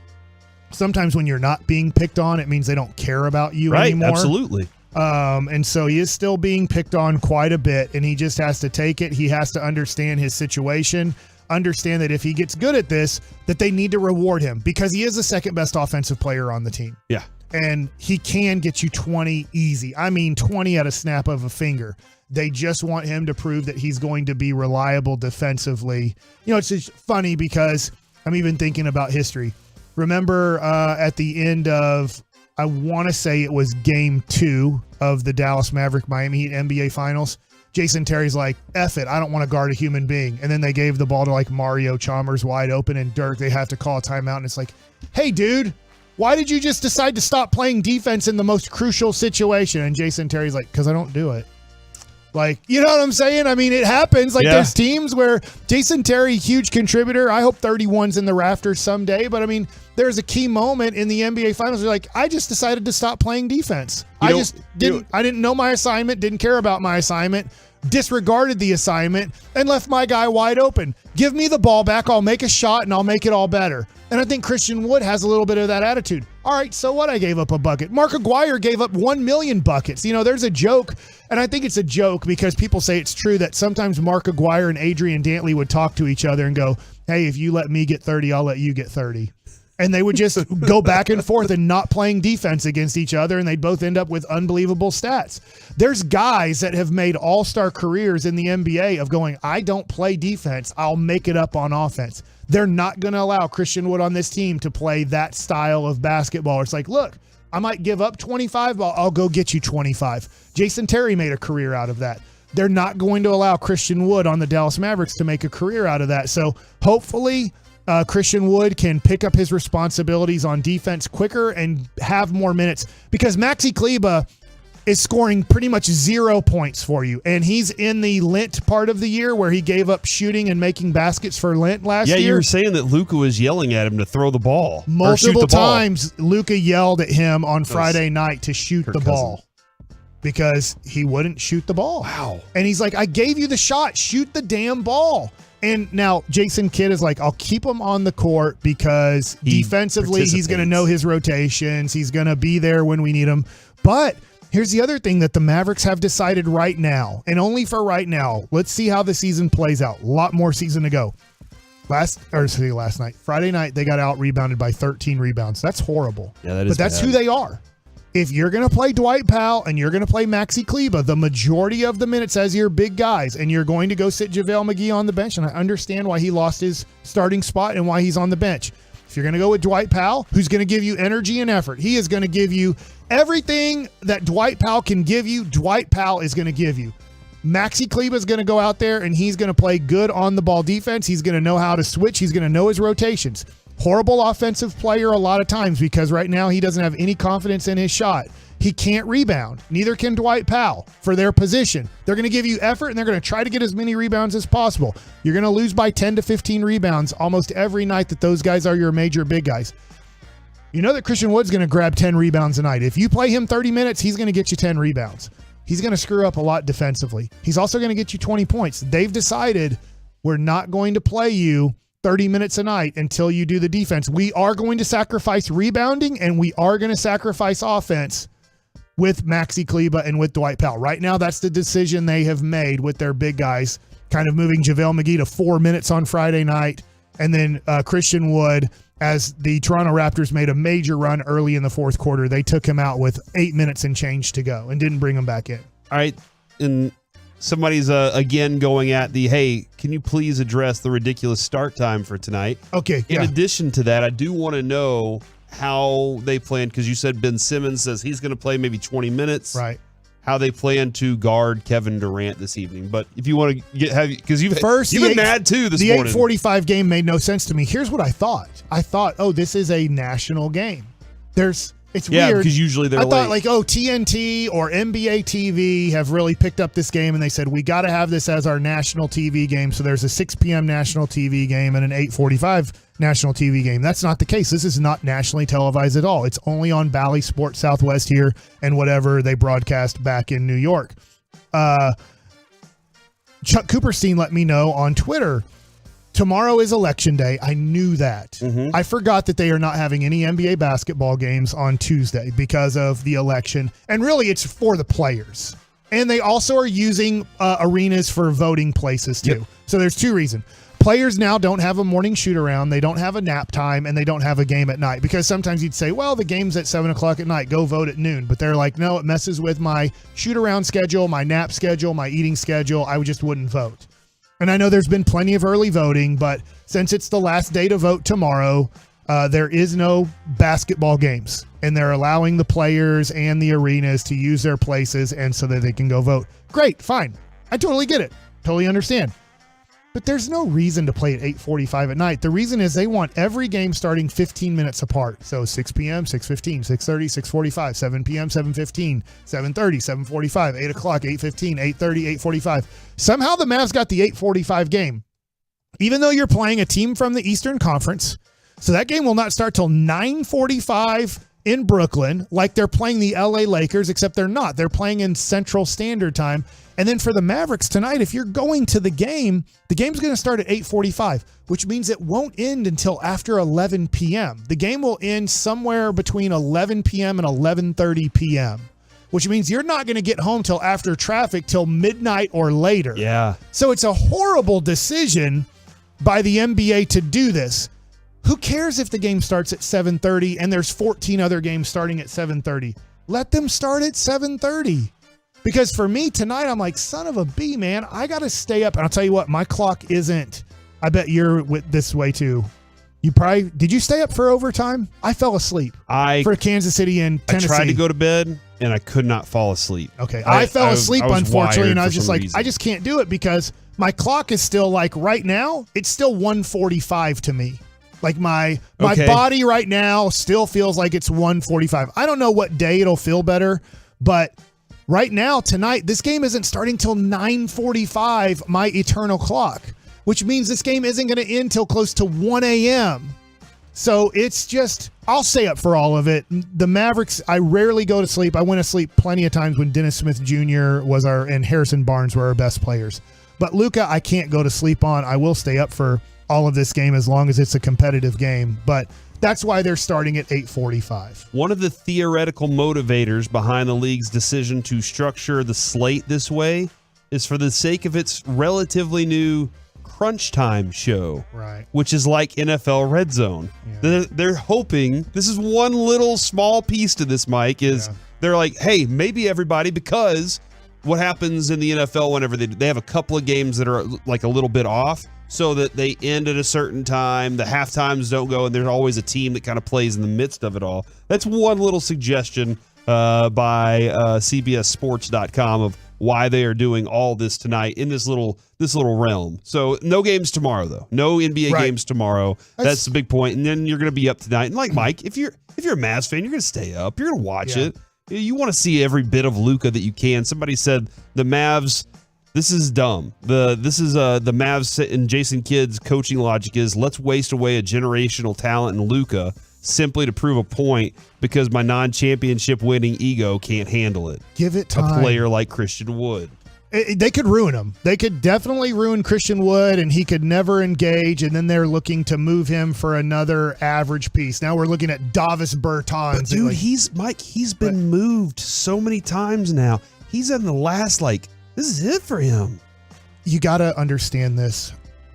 sometimes when you're not being picked on, it means they don't care about you anymore. Right, absolutely. And so he is still being picked on quite a bit, and he just has to take it. He has to understand his situation, understand that if he gets good at this, that they need to reward him because he is the second best offensive player on the team. Yeah. And he can get you 20 easy. I mean, 20 at a snap of a finger. They just want him to prove that he's going to be reliable defensively. You know, it's just funny because I'm even thinking about history. Remember at the end of, I want to say it was game 2 of the Dallas Maverick Miami Heat NBA Finals. Jason Terry's like, F it, I don't want to guard a human being. And then they gave the ball to like Mario Chalmers wide open and Dirk. They have to call a timeout. And it's like, hey, dude, why did you just decide to stop playing defense in the most crucial situation? And Jason Terry's like, because I don't do it. Like, you know what I'm saying? I mean, it happens. Like, there's teams where Jason Terry, huge contributor. I hope 31's in the rafters someday. But, I mean, there's a key moment in the NBA Finals. You're like, I just decided to stop playing defense. I didn't know my assignment, didn't care about my assignment, disregarded the assignment, and left my guy wide open. Give me the ball back. I'll make a shot, and I'll make it all better. And I think Christian Wood has a little bit of that attitude. All right, so what? I gave up a bucket. Mark Aguirre gave up 1 million buckets. You know, there's a joke, and I think it's a joke because people say it's true that sometimes Mark Aguirre and Adrian Dantley would talk to each other and go, hey, if you let me get 30, I'll let you get 30. And they would just go back and forth and not playing defense against each other, and they'd both end up with unbelievable stats. There's guys that have made all-star careers in the NBA of going, I don't play defense, I'll make it up on offense. They're not going to allow Christian Wood on this team to play that style of basketball. It's like, look, I might give up 25, but I'll go get you 25. Jason Terry made a career out of that. They're not going to allow Christian Wood on the Dallas Mavericks to make a career out of that. So hopefully Christian Wood can pick up his responsibilities on defense quicker and have more minutes because Maxi Kleber is scoring pretty much 0 points for you. And he's in the Lent part of the year where he gave up shooting and making baskets for Lent last year. Yeah, you were saying that Luka was yelling at him to throw the ball. Multiple times Luka yelled at him on Friday night to shoot the ball because he wouldn't shoot the ball. Wow. And he's like, I gave you the shot. Shoot the damn ball. And now Jason Kidd is like, I'll keep him on the court because defensively he's going to know his rotations. He's going to be there when we need him. But here's the other thing that the Mavericks have decided right now, and only for right now. Let's see how the season plays out. A lot more season to go. Friday night, they got out-rebounded by 13 rebounds. That's horrible. Yeah, that is But that's bad. who they are. If you're going to play Dwight Powell and you're going to play Maxi Kleber, the majority of the minutes as your big guys, and you're going to go sit JaVale McGee on the bench, and I understand why he lost his starting spot and why he's on the bench. If you're going to go with Dwight Powell, who's going to give you energy and effort, he is going to give you everything that Dwight Powell can give you. Dwight Powell is going to give you. Maxi Kleber is going to go out there and he's going to play good on the ball defense. He's going to know how to switch. He's going to know his rotations. Horrible offensive player a lot of times because right now he doesn't have any confidence in his shot. He can't rebound. Neither can Dwight Powell for their position. They're going to give you effort and they're going to try to get as many rebounds as possible. You're going to lose by 10 to 15 rebounds almost every night that those guys are your major big guys. You know that Christian Wood's going to grab 10 rebounds a night. If you play him 30 minutes, he's going to get you 10 rebounds. He's going to screw up a lot defensively. He's also going to get you 20 points. They've decided we're not going to play you 30 minutes a night until you do the defense. We are going to sacrifice rebounding, and we are going to sacrifice offense with Maxi Kleba and with Dwight Powell. Right now, that's the decision they have made with their big guys, kind of moving JaVale McGee to 4 minutes on Friday night, and then Christian Wood, as the Toronto Raptors made a major run early in the fourth quarter, they took him out with 8 minutes and change to go and didn't bring him back in. All right, and somebody's again going at the, hey, can you please address the ridiculous start time for tonight? Okay, In addition to that, I do want to know how they plan, because you said Ben Simmons says he's going to play maybe 20 minutes. Right. How they plan to guard Kevin Durant this evening. But if you want to because you've been mad too this morning. The 8:45 game made no sense to me. Here's what I thought. I thought, oh, this is a national game. It's weird. Because usually they're I late. thought like, oh, TNT or NBA TV have really picked up this game, and they said, we got to have this as our national TV game. So there's a 6 p.m. national TV game and an 8:45 national TV game. That's not the case. This is not nationally televised at all. It's only on Bally Sports Southwest here and whatever they broadcast back in New York. Chuck Cooperstein let me know on Twitter, tomorrow is election day. I knew that. I forgot that they are not having any NBA basketball games on Tuesday because of the election. And really, it's for the players. And they also are using arenas for voting places, too. Yep. So there's two reasons. Players now don't have a morning shoot around. They don't have a nap time, and they don't have a game at night. Because sometimes you'd say, well, the game's at 7 o'clock at night. Go vote at noon. But they're like, no, it messes with my shoot around schedule, my nap schedule, my eating schedule. I just wouldn't vote. And I know there's been plenty of early voting, but since it's the last day to vote tomorrow, there is no basketball games. And they're allowing the players and the arenas to use their places and so that they can go vote. Great, fine. I totally get it. Totally understand. But there's no reason to play at 8:45 at night. The reason is they want every game starting 15 minutes apart. So 6 p.m., 6:15, 6:30, 6:45, 7 p.m., 7:15, 7:30, 7:45, 8 o'clock, 8:15, 8:30, 8:45. Somehow the Mavs got the 8:45 game. Even though you're playing a team from the Eastern Conference, so that game will not start till 9:45 in Brooklyn, like they're playing the LA Lakers, except they're not. They're playing in Central Standard Time. And then for the Mavericks tonight, if you're going to the game's going to start at 8:45, which means it won't end until after 11 p.m. The game will end somewhere between 11 p.m. and 11:30 p.m., which means you're not going to get home till after traffic till midnight or later. Yeah. So it's a horrible decision by the NBA to do this. Who cares if the game starts at 7:30 and there's 14 other games starting at 7:30? Let them start at 7:30. Because for me tonight, I'm like, son of a bee, man, I got to stay up. And I'll tell you what, my clock isn't. I bet you're this way too. Did you stay up for overtime? I fell asleep for Kansas City and Tennessee. I tried to go to bed and I could not fall asleep. Okay. I fell asleep, unfortunately, and I was just like, reason. I just can't do it because my clock is still like right now, it's still 1:45 to me. Like my body right now still feels like it's 1:45. I don't know what day it'll feel better, but right now, tonight, this game isn't starting till 9:45, my eternal clock, which means this game isn't going to end till close to 1 a.m. So it's just, I'll stay up for all of it. The Mavericks, I rarely go to sleep. I went to sleep plenty of times when Dennis Smith Jr. and Harrison Barnes were our best players. But Luka, I can't go to sleep on. I will stay up for all of this game as long as it's a competitive game. But that's why they're starting at 8:45. One of the theoretical motivators behind the league's decision to structure the slate this way is for the sake of its relatively new crunch time show, right? Which is like NFL Red Zone. Yeah. They're hoping, this is one little small piece to this, Mike, is they're like, hey, maybe everybody, because what happens in the NFL whenever they have a couple of games that are like a little bit off, so that they end at a certain time, the half times don't go, and there's always a team that kind of plays in the midst of it all. That's one little suggestion by CBSSports.com of why they are doing all this tonight in this little realm. So no games tomorrow, though. No NBA games tomorrow. That's the big point. And then you're going to be up tonight. And like Mike, if you're a Mavs fan, you're going to stay up. You're going to watch it. You want to see every bit of Luka that you can. Somebody said the Mavs. This is dumb. The Mavs and Jason Kidd's coaching logic is, let's waste away a generational talent in Luka simply to prove a point because my non-championship winning ego can't handle it. Give it time. A player like Christian Wood. They could ruin him. They could definitely ruin Christian Wood, and he could never engage, and then they're looking to move him for another average piece. Now we're looking at Davis Bertans. But dude, he's been moved so many times now. He's in the last, this is it for him. You got to understand this.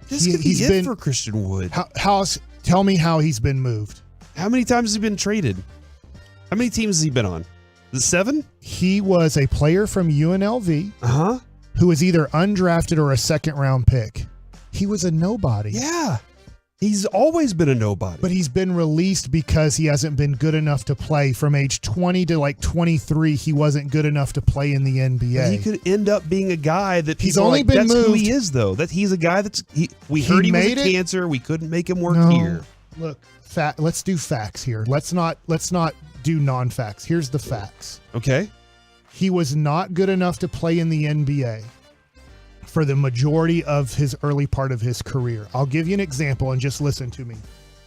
This could be it for Christian Wood. Tell me how he's been moved. How many times has he been traded? How many teams has he been on? The 7? He was a player from UNLV who was either undrafted or a second-round pick. He was a nobody. Yeah. He's always been a nobody. But he's been released because he hasn't been good enough to play. From age 20 to 23, he wasn't good enough to play in the NBA. But he could end up being a guy that he's only been that's moved. Who he is, though. That he's a guy we heard he was a cancer. We couldn't make him work here. Look, let's do facts here. Let's not do non-facts. Here's the facts. Okay. He was not good enough to play in the NBA for the majority of his early part of his career. I'll give you an example and just listen to me.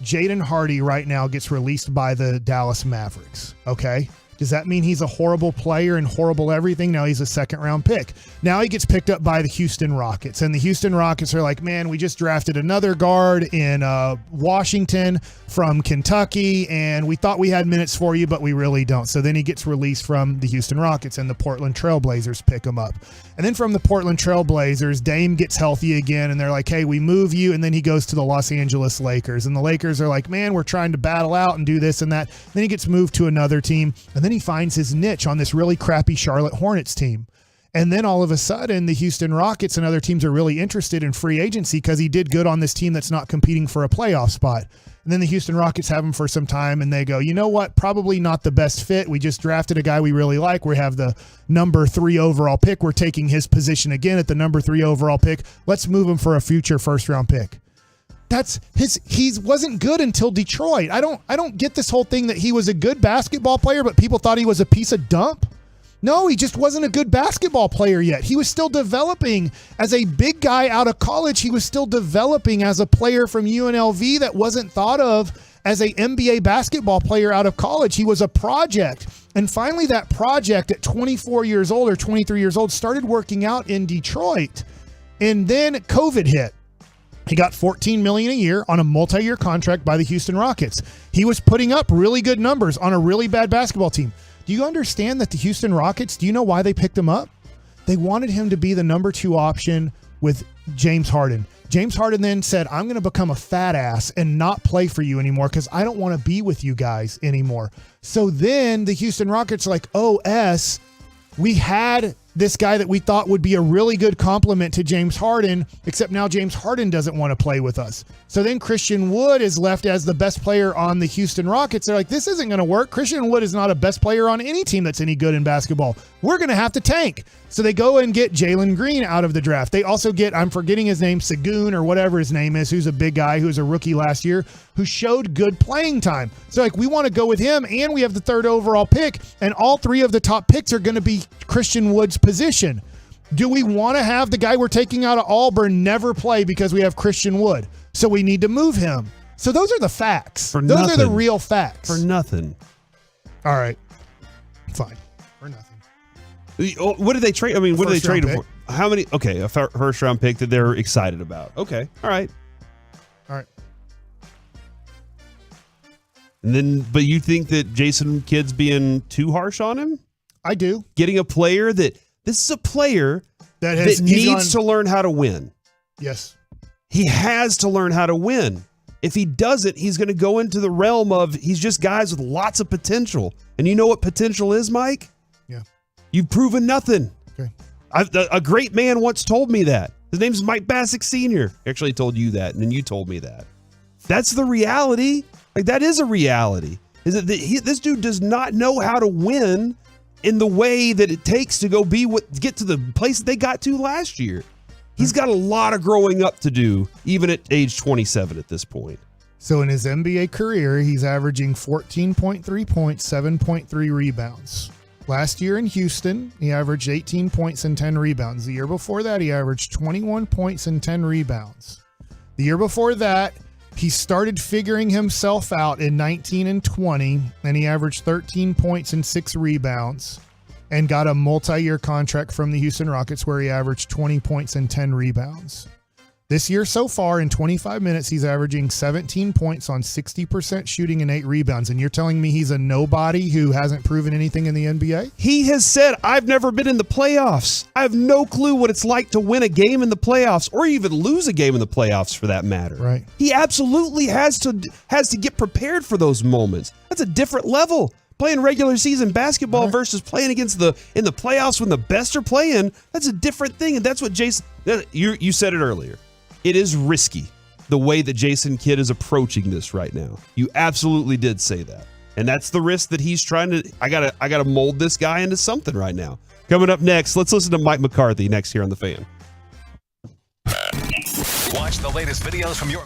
Jaden Hardy right now gets released by the Dallas Mavericks. Okay. Does that mean he's a horrible player and horrible everything? Now he's a second-round pick. Now he gets picked up by the Houston Rockets, and the Houston Rockets are like, man, we just drafted another guard in Washington from Kentucky, and we thought we had minutes for you, but we really don't. So then he gets released from the Houston Rockets, and the Portland Trail Blazers pick him up. And then from the Portland Trail Blazers, Dame gets healthy again, and they're like, hey, we move you, and then he goes to the Los Angeles Lakers. And the Lakers are like, man, we're trying to battle out and do this and that. Then he gets moved to another team, and then he finds his niche on this really crappy Charlotte Hornets team. And then all of a sudden, the Houston Rockets and other teams are really interested in free agency because he did good on this team that's not competing for a playoff spot. And then the Houston Rockets have him for some time, and they go, you know what? Probably not the best fit. We just drafted a guy we really like. We have the number 3 overall pick. We're taking his position again at the number 3 overall pick. Let's move him for a future first-round pick. He wasn't good until Detroit. I don't get this whole thing that he was a good basketball player, but people thought he was a piece of dump. No, he just wasn't a good basketball player yet. He was still developing as a big guy out of college. He was still developing as a player from UNLV that wasn't thought of as a NBA basketball player out of college. He was a project. And finally, that project at 24 years old or 23 years old started working out in Detroit. And then COVID hit. He got $14 million a year on a multi-year contract by the Houston Rockets. He was putting up really good numbers on a really bad basketball team. Do you understand that the Houston Rockets, do you know why they picked him up? They wanted him to be the number 2 option with James Harden. James Harden then said, I'm going to become a fat ass and not play for you anymore because I don't want to be with you guys anymore. So then the Houston Rockets are like, we had this guy that we thought would be a really good compliment to James Harden, except now James Harden doesn't want to play with us. So then Christian Wood is left as the best player on the Houston Rockets. They're like, this isn't going to work. Christian Wood is not a best player on any team that's any good in basketball. We're going to have to tank. So they go and get Jalen Green out of the draft. They also get, I'm forgetting his name, Sagoon or whatever his name is, who's a big guy, who's a rookie last year, who showed good playing time. So we want to go with him, and we have the 3rd overall pick, and all 3 of the top picks are going to be Christian Wood's position. Do we want to have the guy we're taking out of Auburn never play because we have Christian Wood? So we need to move him. So those are the facts. Those are the real facts. For nothing. All right. Fine. For nothing. What did they trade? I mean, what did they trade him for? How many? Okay, a first round pick that they're excited about. Okay. All right. And then, but you think that Jason Kidd's being too harsh on him? I do. Getting a player this is a player that needs to learn how to win. Yes. He has to learn how to win. If he doesn't, he's going to go into the realm of he's just guys with lots of potential. And you know what potential is, Mike? Yeah. You've proven nothing. Okay. A great man once told me that. His name's Mike Bassick Sr. Actually told you that, and then you told me that. That's the reality. That is a reality. Is that this dude does not know how to win in the way that it takes to get to the place that they got to last year. He's got a lot of growing up to do, even at age 27 at this point. So in his NBA career, he's averaging 14.3 points, 7.3 rebounds. Last year in Houston, he averaged 18 points and 10 rebounds. The year before that, he averaged 21 points and 10 rebounds. The year before that, he started figuring himself out in 19 and 20, and he averaged 13 points and 6 rebounds. and got a multi-year contract from the Houston Rockets where he averaged 20 points and 10 rebounds. This year so far, in 25 minutes, he's averaging 17 points on 60% shooting and 8 rebounds. And you're telling me he's a nobody who hasn't proven anything in the NBA? He has said, I've never been in the playoffs. I have no clue what it's like to win a game in the playoffs or even lose a game in the playoffs for that matter. Right. He absolutely has to get prepared for those moments. That's a different level. Playing regular season basketball versus playing against in the playoffs when the best are playing, that's a different thing. And that's what Jason, you said it earlier. It is risky the way that Jason Kidd is approaching this right now. You absolutely did say that. And that's the risk that he's trying to, I gotta mold this guy into something right now. Coming up next, let's listen to Mike McCarthy next here on The Fan. Watch the latest videos from your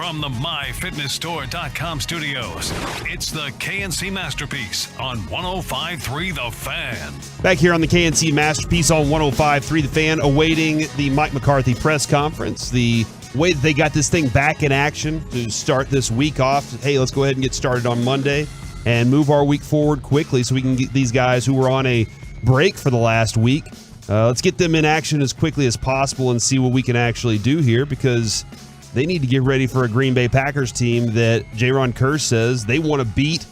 From the MyFitnessStore.com studios, it's the KNC Masterpiece on 105.3 The Fan. Back here on the KNC Masterpiece on 105.3 The Fan, awaiting the Mike McCarthy press conference. The way that they got this thing back in action to start this week off. Hey, let's go ahead and get started on Monday and move our week forward quickly so we can get these guys who were on a break for the last week. Let's get them in action as quickly as possible and see what we can actually do here, because they need to get ready for a Green Bay Packers team that Jaron Kerr says they want to beat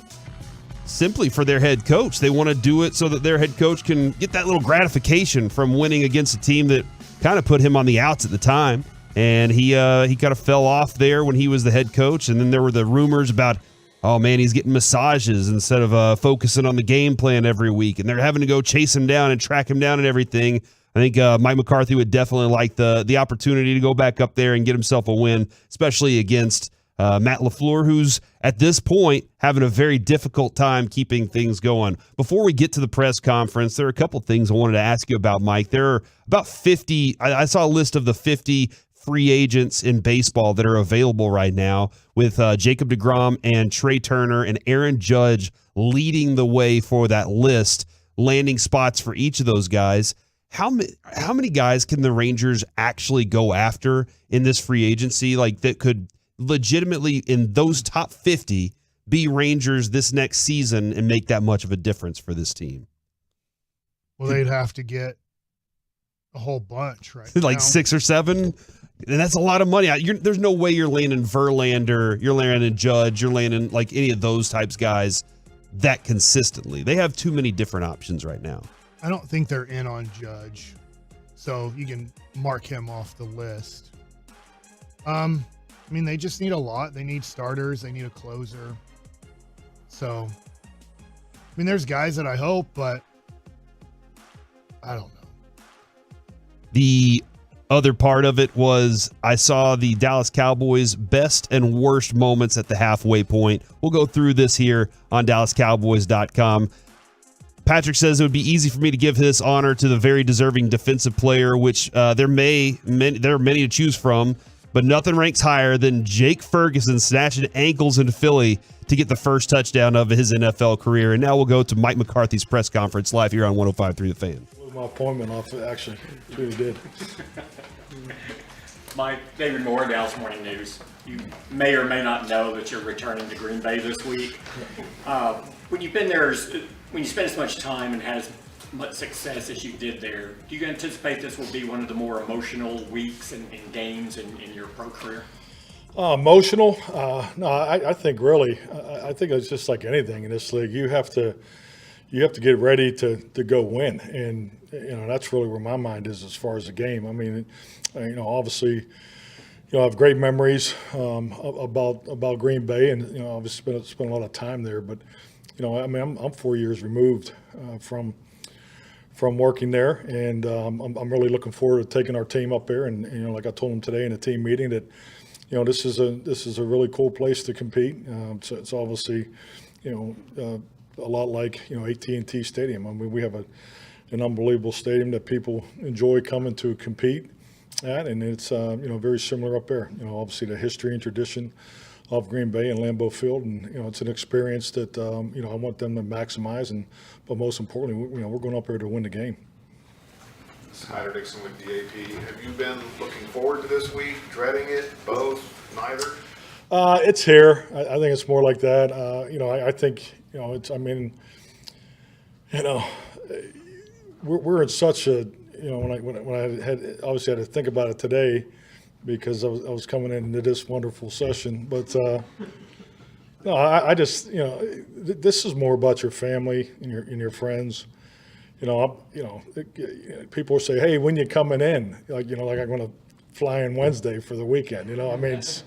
simply for their head coach. They want to do it so that their head coach can get that little gratification from winning against a team that kind of put him on the outs at the time. And he kind of fell off there when he was the head coach. And then there were the rumors about, oh, man, he's getting massages instead of focusing on the game plan every week. And they're having to go chase him down and track him down and everything. I think Mike McCarthy would definitely like the opportunity to go back up there and get himself a win, especially against Matt LaFleur, who's at this point having a very difficult time keeping things going. Before we get to the press conference, there are a couple things I wanted to ask you about, Mike. There are about 50 – I saw a list of the 50 free agents in baseball that are available right now, with Jacob deGrom and Trey Turner and Aaron Judge leading the way for that list, landing spots for each of those guys. How many guys can the Rangers actually go after in this free agency, like that could legitimately, in those top 50, be Rangers this next season and make that much of a difference for this team? Well, they'd have to get a whole bunch, right? Like now. 6 or 7? And that's a lot of money. There's no way you're landing Verlander, you're landing Judge, you're landing like any of those types guys that consistently. They have too many different options right now. I don't think they're in on Judge, so you can mark him off the list. I mean, they just need a lot. They need starters. They need a closer. So, I mean, there's guys that I hope, but I don't know. The other part of it was I saw the Dallas Cowboys' best and worst moments at the halfway point. We'll go through this here on DallasCowboys.com. Patrick says it would be easy for me to give this honor to the very deserving defensive player, which there are many to choose from, but nothing ranks higher than Jake Ferguson snatching ankles in Philly to get the first touchdown of his NFL career. And now we'll go to Mike McCarthy's press conference live here on 105.3 The Fan. Blew my appointment off, actually. It really did. Mike, David Moore, Dallas Morning News. You may or may not know that you're returning to Green Bay this week. When you've been there, when you spend as much time and had as much success as you did there, do you anticipate this will be one of the more emotional weeks and games in your pro career? Emotional? No, I think really, I think it's just like anything in this league. You have to get ready to go win, and that's really where my mind is as far as the game. I mean, obviously, I have great memories about Green Bay, and obviously spent a lot of time there. But I mean, I'm 4 years removed from working there, and I'm really looking forward to taking our team up there. And like I told them today in a team meeting that this is a really cool place to compete. So it's obviously a lot like AT&T Stadium. I mean, we have an unbelievable stadium that people enjoy coming to compete at, and it's very similar up there. Obviously the history and tradition of Green Bay and Lambeau Field, and it's an experience that I want them to maximize, but most importantly, we're going up there to win the game. Snyder Dixon with DAP. Have you been looking forward to this week, dreading it, both, neither? It's here. I think it's more like that. I think it's. I mean, we're in such a when I had obviously had to think about it today, because I was coming into this wonderful session. But no, I just this is more about your family and your friends. People say, "Hey, when you coming in?" Like I'm going to fly in Wednesday for the weekend. I mean, it's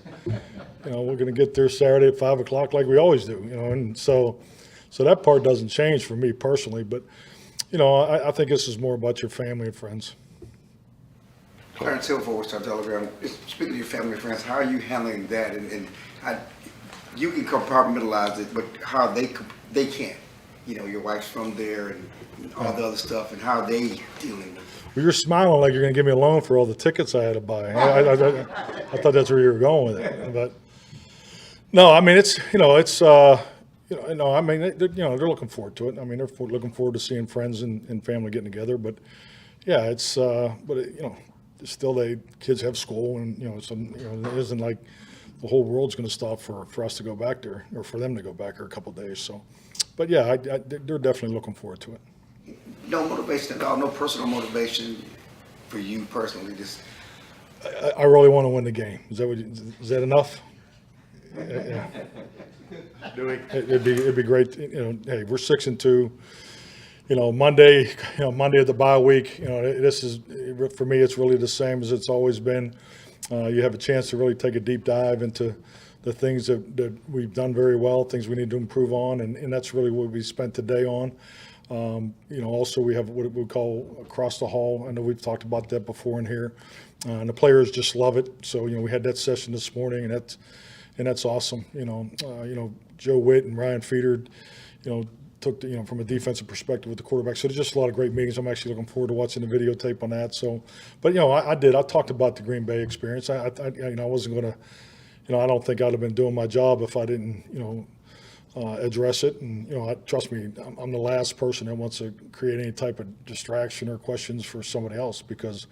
we're going to get there Saturday at 5 o'clock like we always do. And so that part doesn't change for me personally. But I think this is more about your family and friends. Clarence Hill for Star Telegram. Speaking of your family and friends, how are you handling that? And how, you can compartmentalize it, but how they can't. Your wife's from there and all the other stuff, and how they dealing with it. Well, you're smiling like you're going to give me a loan for all the tickets I had to buy. I thought that's where you were going with it. But No, I mean it's I mean they're looking forward to it. I mean they're looking forward to seeing friends and family getting together. But yeah, it's still kids have school, and it isn't like the whole world's going to stop for us to go back there or for them to go back there a couple of days. So, but yeah, they're definitely looking forward to it. No motivation at all, no personal motivation for you personally. Just I really want to win the game. Is that enough? Yeah. It'd be great. Hey, we're 6-2. Monday at the bye week. This is for me. It's really the same as it's always been. You have a chance to really take a deep dive into the things that we've done very well, things we need to improve on, and that's really what we spent today on. Also we have what we call across the hall. I know we've talked about that before in here, and the players just love it. So we had that session this morning, and that's awesome. Joe Witt and Ryan Feeder, took from a defensive perspective with the quarterback. So there's just a lot of great meetings. I'm actually looking forward to watching the videotape on that. So, but I talked about the Green Bay experience. I wasn't going to, I don't think I'd have been doing my job if I didn't, address it. And trust me, I'm the last person that wants to create any type of distraction or questions for somebody else, because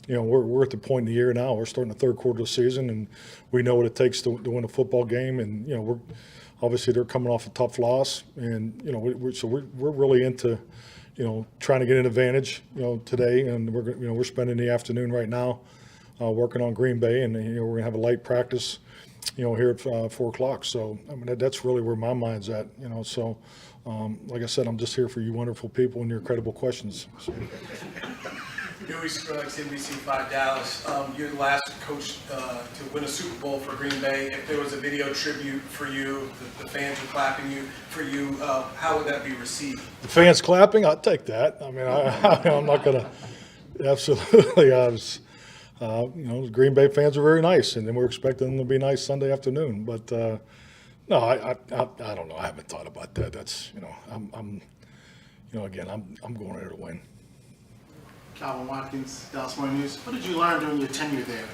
we're at the point in the year now. We're starting the third quarter of the season, and we know what it takes to win a football game. And we're obviously they're coming off a tough loss, and we're really into trying to get an advantage today. And we're spending the afternoon right now working on Green Bay, and we're gonna have a light practice here at 4:00. So I mean that's really where my mind's at. So like I said, I'm just here for you wonderful people and your incredible questions. So. Dewey Scruggs, NBC5 Dallas. You're the last coach to win a Super Bowl for Green Bay. If there was a video tribute for you, the fans were clapping for you, how would that be received? The fans clapping? I'd take that. I mean, I'm not going to. Absolutely. Green Bay fans are very nice, and then we're expecting them to be nice Sunday afternoon. But no, I don't know. I haven't thought about that. That's I'm going there to win. Calvin Watkins, Dallas Morning News. What did you learn during your tenure there?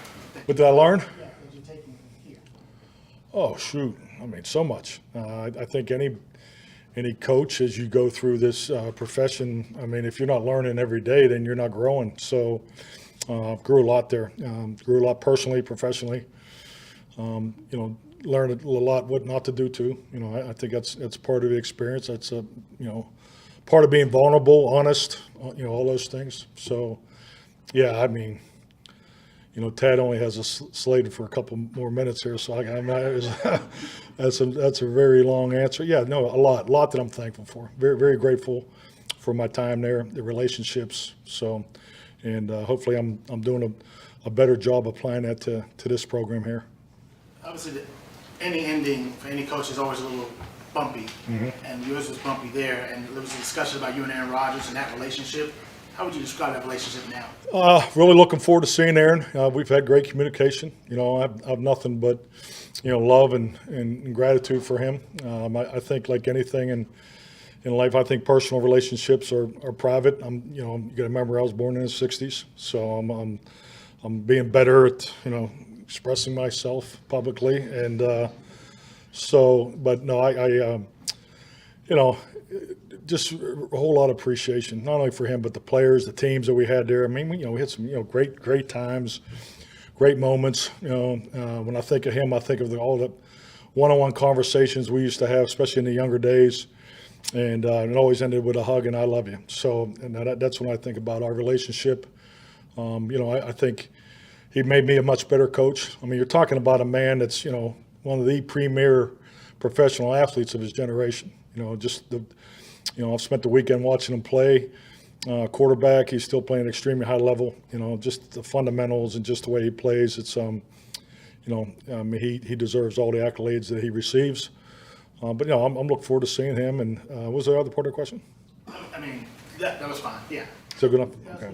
What did I learn? Yeah, what did you take from here? Oh, shoot. I mean, so much. I think any coach, as you go through this profession, I mean, if you're not learning every day, then you're not growing. So I've grew a lot there. Grew a lot personally, professionally. Learned a lot what not to do too. I think that's part of the experience. That's part of being vulnerable, honest, all those things. So, yeah, I mean, Tad only has us slated for a couple more minutes here, so that's a very long answer. Yeah, no, a lot that I'm thankful for. Very, very grateful for my time there, the relationships. So, and hopefully I'm doing a better job applying that to this program here. Obviously, any ending for any coach is always a little bumpy, and yours was bumpy there, and there was a discussion about you and Aaron Rodgers and that relationship. How would you describe that relationship now? Really looking forward to seeing Aaron. We've had great communication. I have nothing but, love and gratitude for him. I think like anything in life, I think personal relationships are private. You got to remember I was born in the '60s, so I'm being better at expressing myself publicly, and but no, I just a whole lot of appreciation, not only for him, but the players, the teams that we had there. I mean, we had some, great times, great moments. When I think of him, I think of all the one-on-one conversations we used to have, especially in the younger days. And it always ended with a hug and I love you. So, and that's when I think about our relationship. I think he made me a much better coach. I mean, you're talking about a man that's, one of the premier professional athletes of his generation. I've spent the weekend watching him play quarterback. He's still playing at extremely high level. Just the fundamentals and just the way he plays. It's, he deserves all the accolades that he receives. But I'm looking forward to seeing him. And what was the other part of the question? I mean, that was fine. Yeah. So good enough. Okay.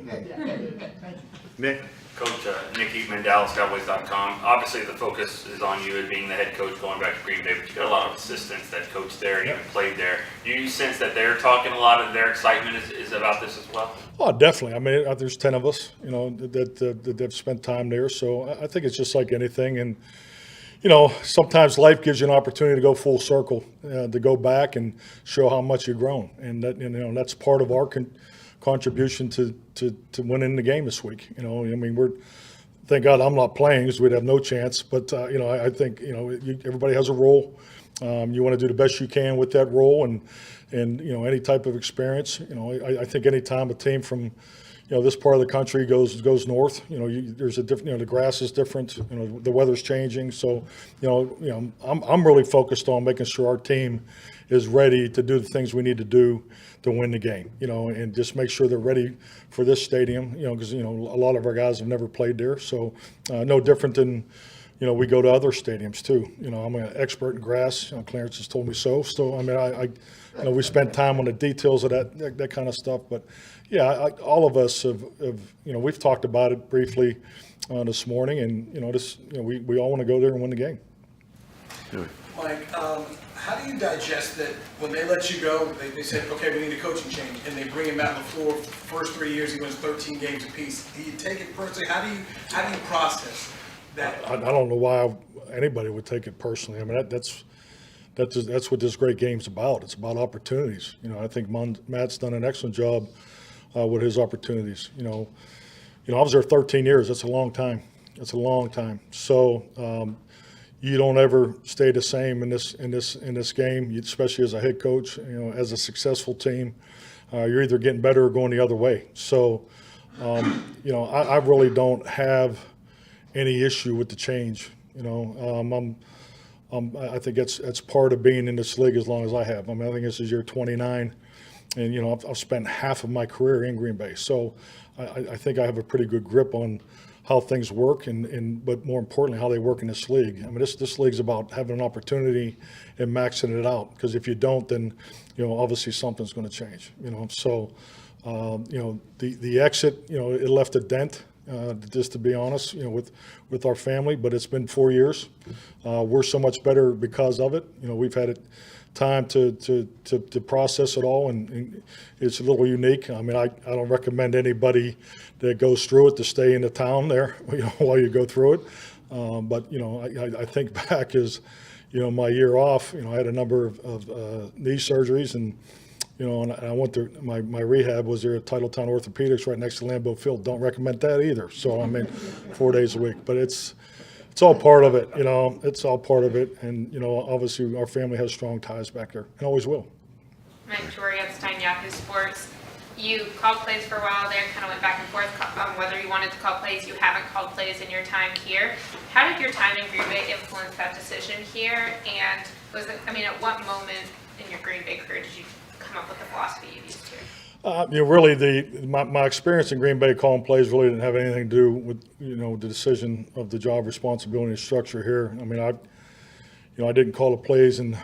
Nick. Coach Nick Eatman, DallasCowboys.com. Obviously, the focus is on you as being the head coach going back to Green Bay, but you got a lot of assistants that coached there and even played there. Do you sense that they're talking a lot of their excitement is about this as well? Oh, definitely. I mean, there's 10 of us, that have spent time there. So I think it's just like anything. And, sometimes life gives you an opportunity to go full circle, to go back and show how much you've grown, and that's part of our contribution to winning the game this week. Thank God I'm not playing, because we'd have no chance. But I think everybody has a role. You want to do the best you can with that role, and any type of experience. I think any time a team from this part of the country goes north, there's a different, the grass is different, the weather's changing. So, I'm really focused on making sure our team is ready to do the things we need to do to win the game, and just make sure they're ready for this stadium, because, a lot of our guys have never played there. So, no different than, we go to other stadiums too. I'm an expert in grass. Clarence has told me so. So, we spend time on the details of that kind of stuff. But, yeah, all of us have we've talked about it briefly this morning, and we all want to go there and win the game. Mike, how do you digest that when they let you go, they said, okay, we need a coaching change, and they bring him out on the floor for the first 3 years, he wins 13 games apiece. Do you take it personally? How do you process that? I don't know why anybody would take it personally. That's what this great game's about. It's about opportunities. I think Matt's done an excellent job with his opportunities. I was there 13 years. That's a long time. That's a long time. So you don't ever stay the same in this game, especially as a head coach. As a successful team, you're either getting better or going the other way. So I really don't have any issue with the change. I think it's part of being in this league as long as I have. I think this is year 29, and I've spent half of my career in Green Bay. So I think I have a pretty good grip on how things work, but more importantly, how they work in this league. This league's about having an opportunity and maxing it out. Because if you don't, then obviously something's going to change. So the exit, it left a dent. Just to be honest, with our family, but it's been 4 years. We're so much better because of it. We've had time to process it all, and it's a little unique. I don't recommend anybody that goes through it to stay in the town there, while you go through it. But I think back as my year off. I had a number of knee surgeries, and and I went to my rehab was there at Titletown Orthopedics right next to Lambeau Field. Don't recommend that either. So 4 days a week, but it's all part of it. It's all part of it, and obviously our family has strong ties back there and always will. Mike Epstein, Yahoo Sports. You called plays for a while there, kind of went back and forth on whether you wanted to call plays. You haven't called plays in your time here. How did your time in Green Bay influence that decision here? And was it? At what moment in your Green Bay career did you come up with the philosophy you used here? Really, my experience in Green Bay calling plays really didn't have anything to do with the decision of the job responsibility and structure here. I didn't call the plays in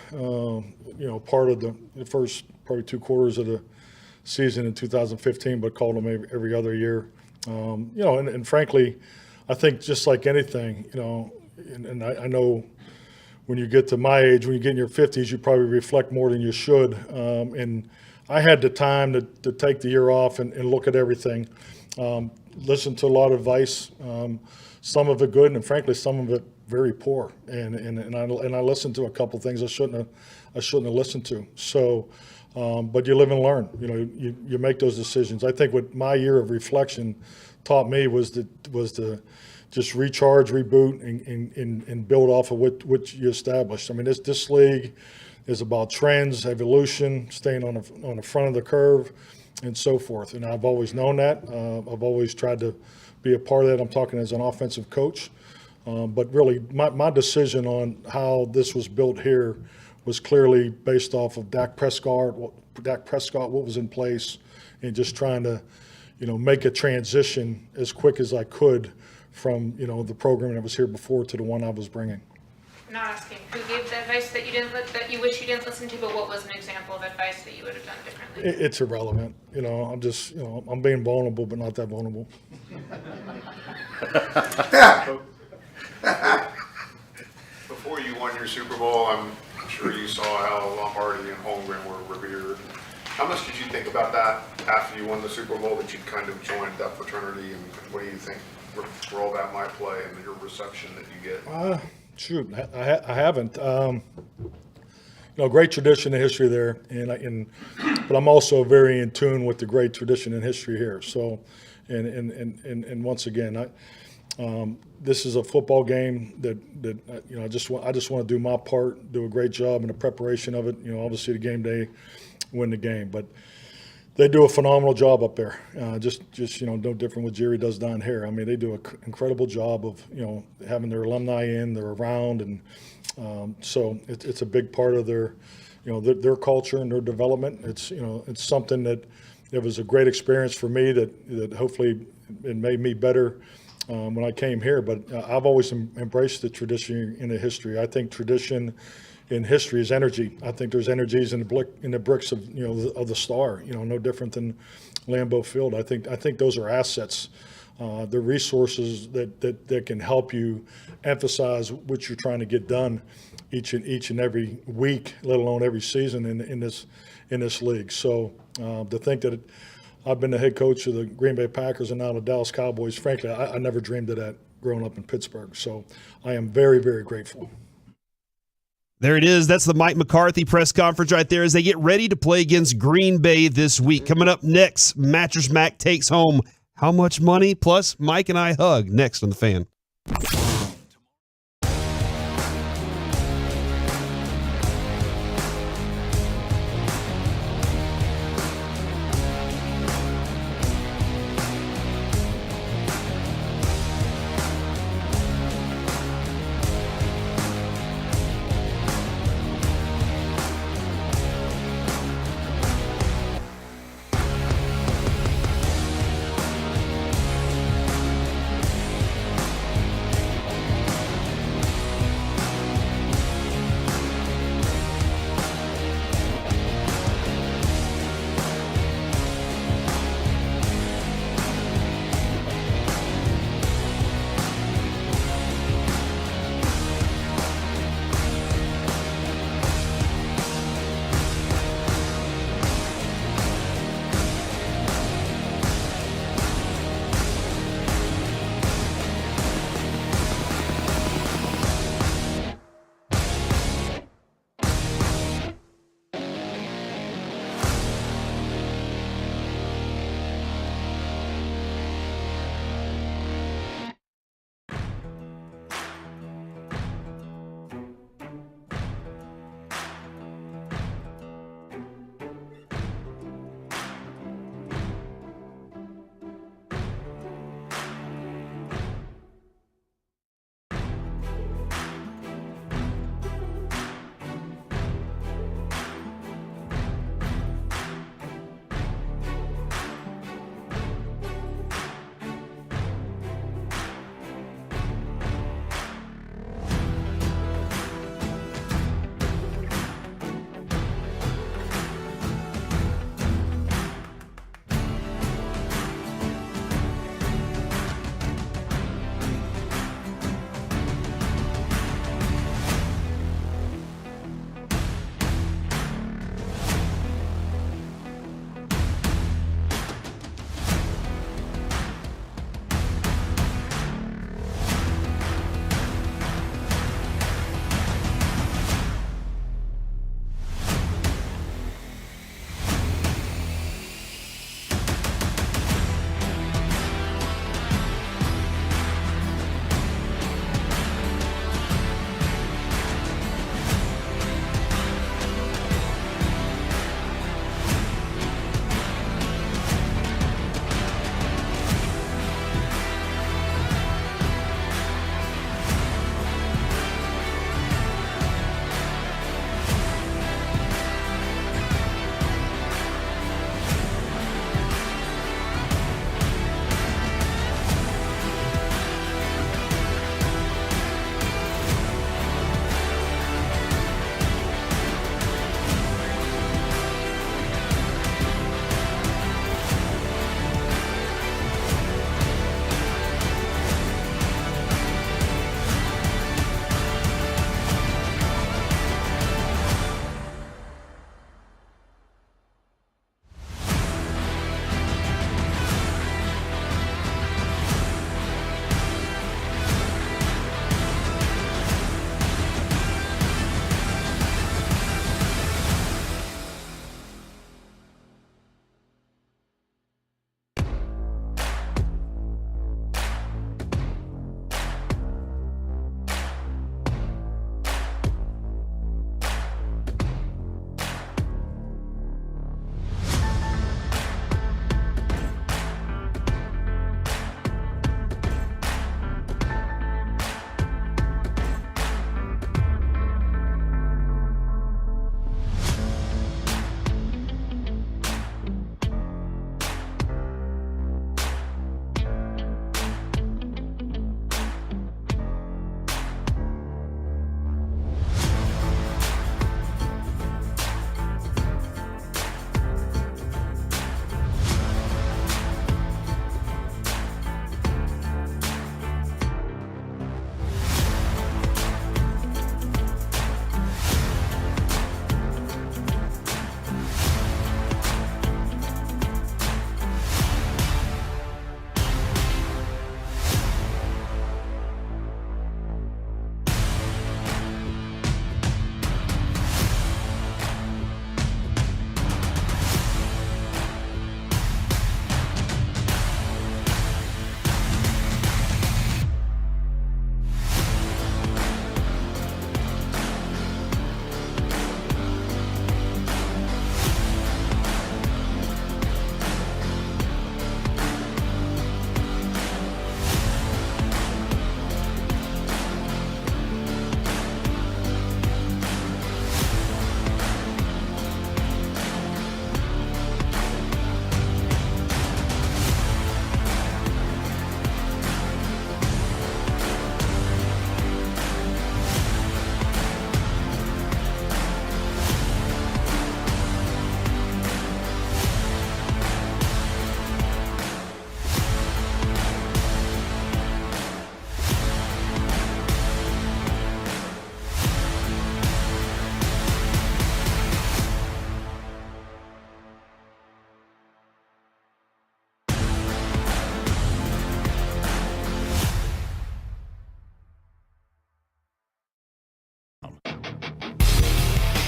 part of the first probably 2 quarters of the season in 2015, but called them every other year. And frankly, I think just like anything, and I know. When you get to my age, when you get in your 50s, you probably reflect more than you should. And I had the time to take the year off and look at everything, listen to a lot of advice, some of it good, and frankly, some of it very poor. And I listened to a couple things I shouldn't have listened to. So, but you live and learn. You make those decisions. I think what my year of reflection taught me was to just recharge, reboot, and build off of what you established. This league is about trends, evolution, staying on the front of the curve, and so forth. And I've always known that. I've always tried to be a part of that. I'm talking as an offensive coach. But really, my decision on how this was built here was clearly based off of Dak Prescott, what was in place, and just trying to, make a transition as quick as I could from the program that was here before to the one I was bringing. I'm not asking who gave the advice that you wish you didn't listen to, but what was an example of advice that you would have done differently? It's irrelevant. I'm just I'm being vulnerable, but not that vulnerable. Before you won your Super Bowl, I'm sure you saw how Lombardi and Holmgren were revered. How much did you think about that after you won the Super Bowl, that you kind of joined that fraternity, and what do you think role that might play in your reception that you get? Shoot, I haven't. Great tradition and history there, but I'm also very in tune with the great tradition and history here. So, and once again, this is a football game that I just want to do my part, do a great job in the preparation of it. Obviously the game day, win the game, but they do a phenomenal job up there. Just no different what Jerry does down here. I mean, they do an incredible job of having their alumni in, they're around, and so it's a big part of their their culture and their development. It's something that it was a great experience for me that hopefully it made me better when I came here. But I've always embraced the tradition in the history. I think tradition in history is energy. I think there's energies in the bricks of of the Star. No different than Lambeau Field. I think those are assets. The resources that can help you emphasize what you're trying to get done each and every week, let alone every season in this league. So to think that I've been the head coach of the Green Bay Packers and now the Dallas Cowboys, frankly, I never dreamed of that growing up in Pittsburgh. So I am very, very grateful. There it is. That's the Mike McCarthy press conference right there as they get ready to play against Green Bay this week. Coming up next, Mattress Mac takes home how much money? Plus, Mike and I hug next on The Fan.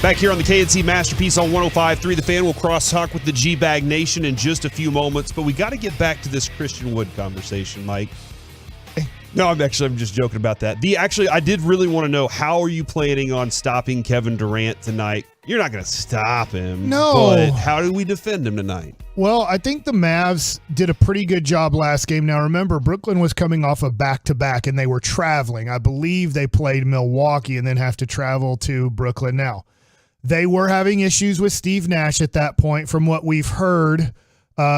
Back here on the KNC Masterpiece on 105.3 The Fan. We'll cross-talk with the G-Bag Nation in just a few moments, but we got to get back to this Christian Wood conversation, Mike. No, I'm just joking about that. I did really want to know, how are you planning on stopping Kevin Durant tonight? You're not going to stop him. No. But how do we defend him tonight? Well, I think the Mavs did a pretty good job last game. Now, remember, Brooklyn was coming off a back-to-back, and they were traveling. I believe they played Milwaukee and then have to travel to Brooklyn now. They were having issues with Steve Nash at that point. From what we've heard,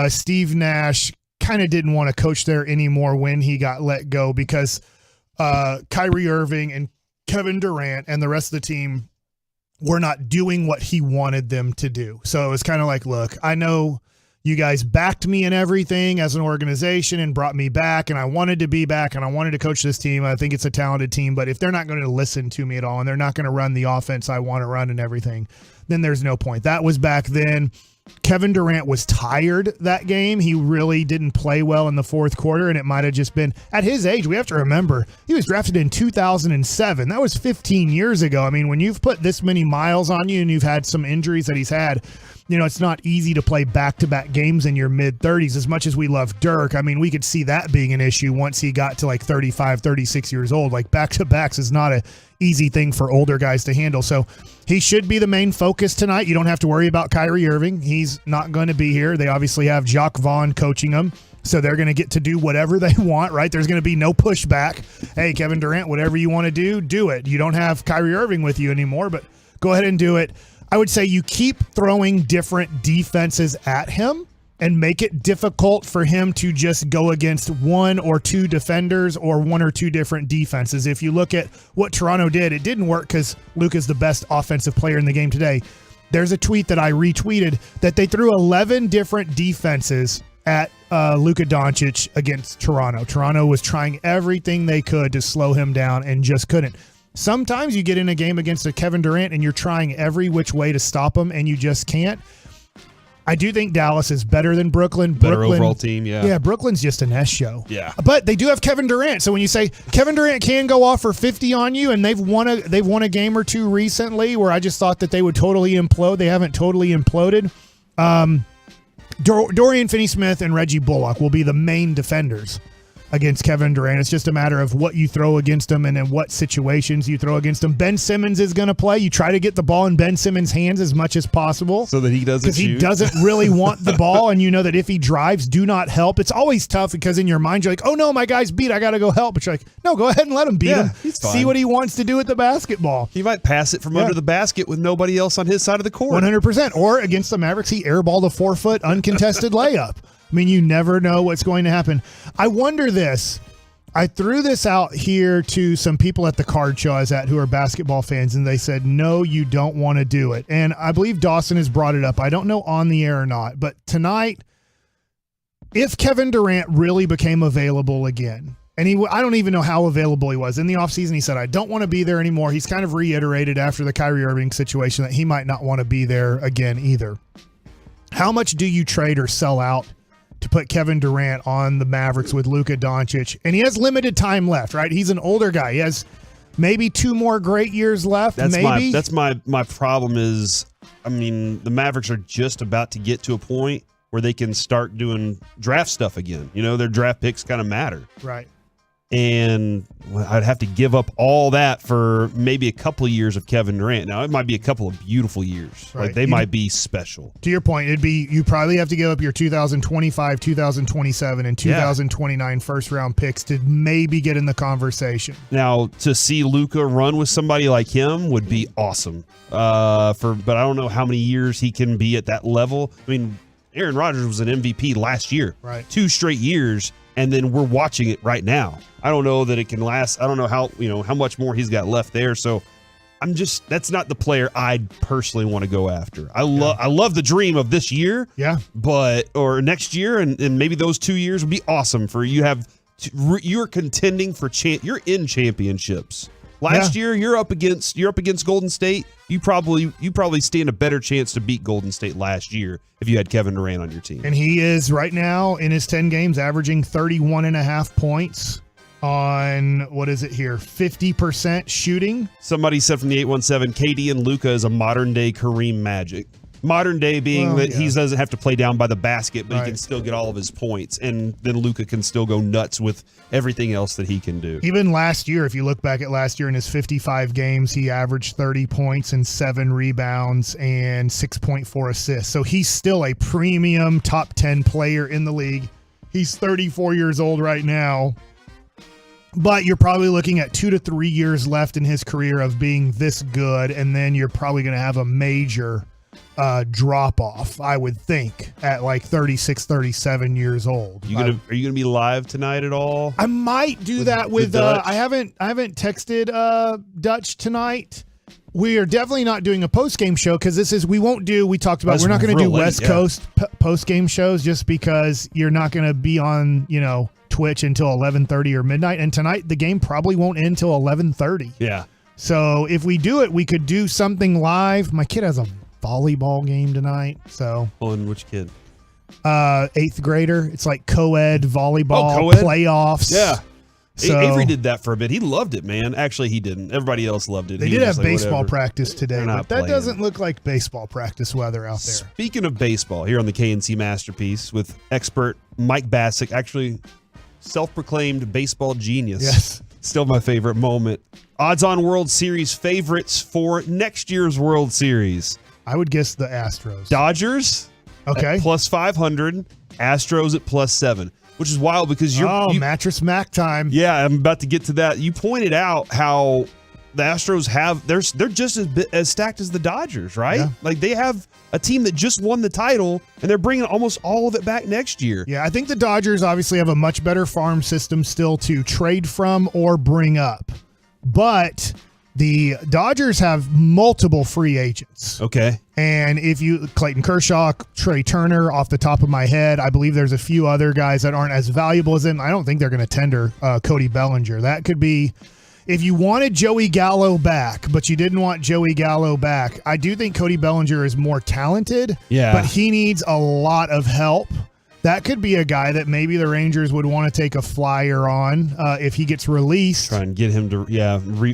Steve Nash kind of didn't want to coach there anymore when he got let go because Kyrie Irving and Kevin Durant and the rest of the team were not doing what he wanted them to do. So it was kind of like, look, I know you guys backed me in everything as an organization and brought me back, and I wanted to be back, and I wanted to coach this team. I think it's a talented team, but if they're not going to listen to me at all and they're not going to run the offense I want to run and everything, then there's no point. That was back then. Kevin Durant was tired that game. He really didn't play well in the fourth quarter, and it might have just been at his age. We have to remember he was drafted in 2007. That was 15 years ago. I mean, when you've put this many miles on you and you've had some injuries that he's had, you know, it's not easy to play back-to-back games in your mid-30s. As much as we love Dirk, I mean, we could see that being an issue once he got to like 35, 36 years old. Like back-to-backs is not a easy thing for older guys to handle. So he should be the main focus tonight. You don't have to worry about Kyrie Irving. He's not going to be here. They obviously have Jacques Vaughn coaching them, so they're going to get to do whatever they want, right? There's going to be no pushback. Hey, Kevin Durant, whatever you want to do it. You don't have Kyrie Irving with you anymore, but go ahead and do it. I would say you keep throwing different defenses at him and make it difficult for him to just go against one or two defenders or one or two different defenses. If you look at what Toronto did, it didn't work because Luka's the best offensive player in the game today. There's a tweet that I retweeted that they threw 11 different defenses at Luka Doncic against Toronto. Toronto was trying everything they could to slow him down and just couldn't. Sometimes you get in a game against a Kevin Durant and you're trying every which way to stop him and you just can't. I do think Dallas is better than Brooklyn. Better overall team, yeah. Yeah, Brooklyn's just an S show. Yeah. But they do have Kevin Durant. So when you say Kevin Durant can go off for 50 on you, and they've won a game or two recently where I just thought that they would totally implode. They haven't totally imploded. Dorian Finney-Smith and Reggie Bullock will be the main defenders against Kevin Durant. It's just a matter of what you throw against him and in what situations you throw against him. Ben Simmons is going to play. You try to get the ball in Ben Simmons' hands as much as possible. So that he doesn't shoot. Because he doesn't really want the ball, and you know that if he drives, do not help. It's always tough because in your mind, you're like, oh no, my guy's beat. I got to go help. But you're like, no, go ahead and let him beat him. He's fine. See what he wants to do with the basketball. He might pass it from under the basket with nobody else on his side of the court. 100%. Or against the Mavericks, he airballed a 4-foot uncontested layup. I mean, you never know what's going to happen. I wonder this. I threw this out here to some people at the card show I was at who are basketball fans, and they said, no, you don't want to do it. And I believe Dawson has brought it up. I don't know on the air or not, but tonight, if Kevin Durant really became available again, and I don't even know how available he was. In the offseason, he said, I don't want to be there anymore. He's kind of reiterated after the Kyrie Irving situation that he might not want to be there again either. How much do you trade or sell out to put Kevin Durant on the Mavericks with Luka Doncic? And he has limited time left, right? He's an older guy. He has maybe 2 more great years left. That's my problem is, I mean, the Mavericks are just about to get to a point where they can start doing draft stuff again. You know, their draft picks kind of matter. Right. And I'd have to give up all that for maybe a couple of years of Kevin Durant. Now, it might be a couple of beautiful years. Right. Like, they might be special. To your point, you probably have to give up your 2025, 2027, and 2029 first-round picks to maybe get in the conversation. Now, to see Luka run with somebody like him would be awesome. But I don't know how many years he can be at that level. I mean, Aaron Rodgers was an MVP last year. Right. 2 straight years. And then we're watching it right now. I don't know that it can last. I don't know how much more he's got left there. So that's not the player I'd personally want to go after. I love the dream of this year. Yeah. Or next year, and maybe those 2 years would be awesome for you. You're contending for you're in championships. Last year, you're up against Golden State. You probably stand a better chance to beat Golden State last year if you had Kevin Durant on your team. And he is right now in his 10 games averaging 31.5 points on, what is it here, 50% shooting. Somebody said from the 817, KD and Luka is a modern-day Kareem Magic. Modern day being that he doesn't have to play down by the basket, but he can still get all of his points. And then Luka can still go nuts with everything else that he can do. Even last year, if you look back at last year in his 55 games, he averaged 30 points and 7 rebounds and 6.4 assists. So he's still a premium top 10 player in the league. He's 34 years old right now. But you're probably looking at 2 to 3 years left in his career of being this good, and then you're probably going to have a major drop off, I would think, at like 36, 37 years old. Are you gonna be live tonight at all? I might do that with I haven't texted Dutch tonight. We are definitely not doing a post game show because we talked about we're not going to do West Coast post game shows just because you're not going to be on Twitch until 11:30 or midnight, and tonight the game probably won't end until 11:30. Yeah. So if we do it, we could do something live. My kid has a volleyball game tonight. So on which kid? 8th grader. It's like co-ed volleyball co-ed? playoffs. Yeah. So, Avery did that for a bit. He loved it, man. Actually, he didn't. Everybody else loved it. They He did was have like, baseball whatever. practice today, They're but not that playing. doesn't look like baseball practice weather out there. Speaking of baseball, here on the KNC Masterpiece with expert Mike Bassick, actually self-proclaimed baseball genius. Yes. Still my favorite moment. Odds-on World Series favorites for next year's World Series. I would guess the Astros. Dodgers Okay. at plus 500, Astros at plus 7, which is wild because Mattress Mac time. Yeah, I'm about to get to that. You pointed out how the Astros they're just as stacked as the Dodgers, right? Yeah. Like they have a team that just won the title and they're bringing almost all of it back next year. Yeah, I think the Dodgers obviously have a much better farm system still to trade from or bring up. But the Dodgers have multiple free agents. Okay. And Clayton Kershaw, Trey Turner, off the top of my head, I believe there's a few other guys that aren't as valuable as him. I don't think they're going to tender Cody Bellinger. That could be, if you wanted Joey Gallo back, but you didn't want Joey Gallo back, I do think Cody Bellinger is more talented. Yeah. But he needs a lot of help. That could be a guy that maybe the Rangers would want to take a flyer on if he gets released. Try and get him to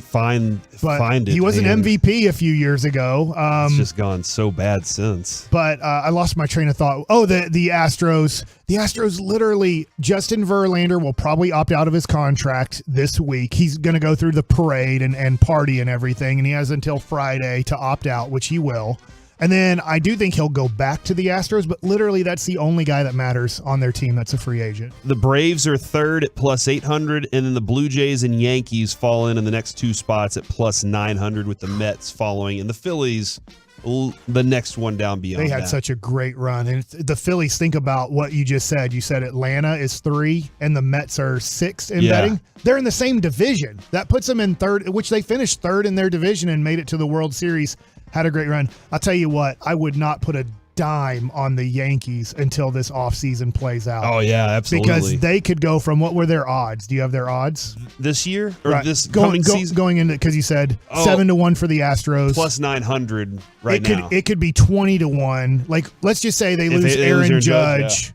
find it. He was an MVP a few years ago. It's just gone so bad since. But I lost my train of thought. Oh, the Astros. The Astros literally, Justin Verlander will probably opt out of his contract this week. He's going to go through the parade and party and everything, and he has until Friday to opt out, which he will. And then I do think he'll go back to the Astros, but literally that's the only guy that matters on their team that's a free agent. The Braves are third at plus 800, and then the Blue Jays and Yankees fall in the next two spots at plus 900, with the Mets following, and the Phillies the next one down beyond They had that. such a great run. And the Phillies, think about what you just said. You said Atlanta is 3 and the Mets are 6 in betting. They're in the same division. That puts them in third, which they finished third in their division and made it to the World Series. Had a great run. I'll tell you what, I would not put a dime on the Yankees until this offseason plays out. Oh, yeah, absolutely. Because they could go from, what were their odds? Do you have their odds? This year? Or Right. this coming season? Going into, because you said 7-1 for the Astros. Plus 900 right now. It could be 20-1. Like, let's just say they lose Aaron Judge.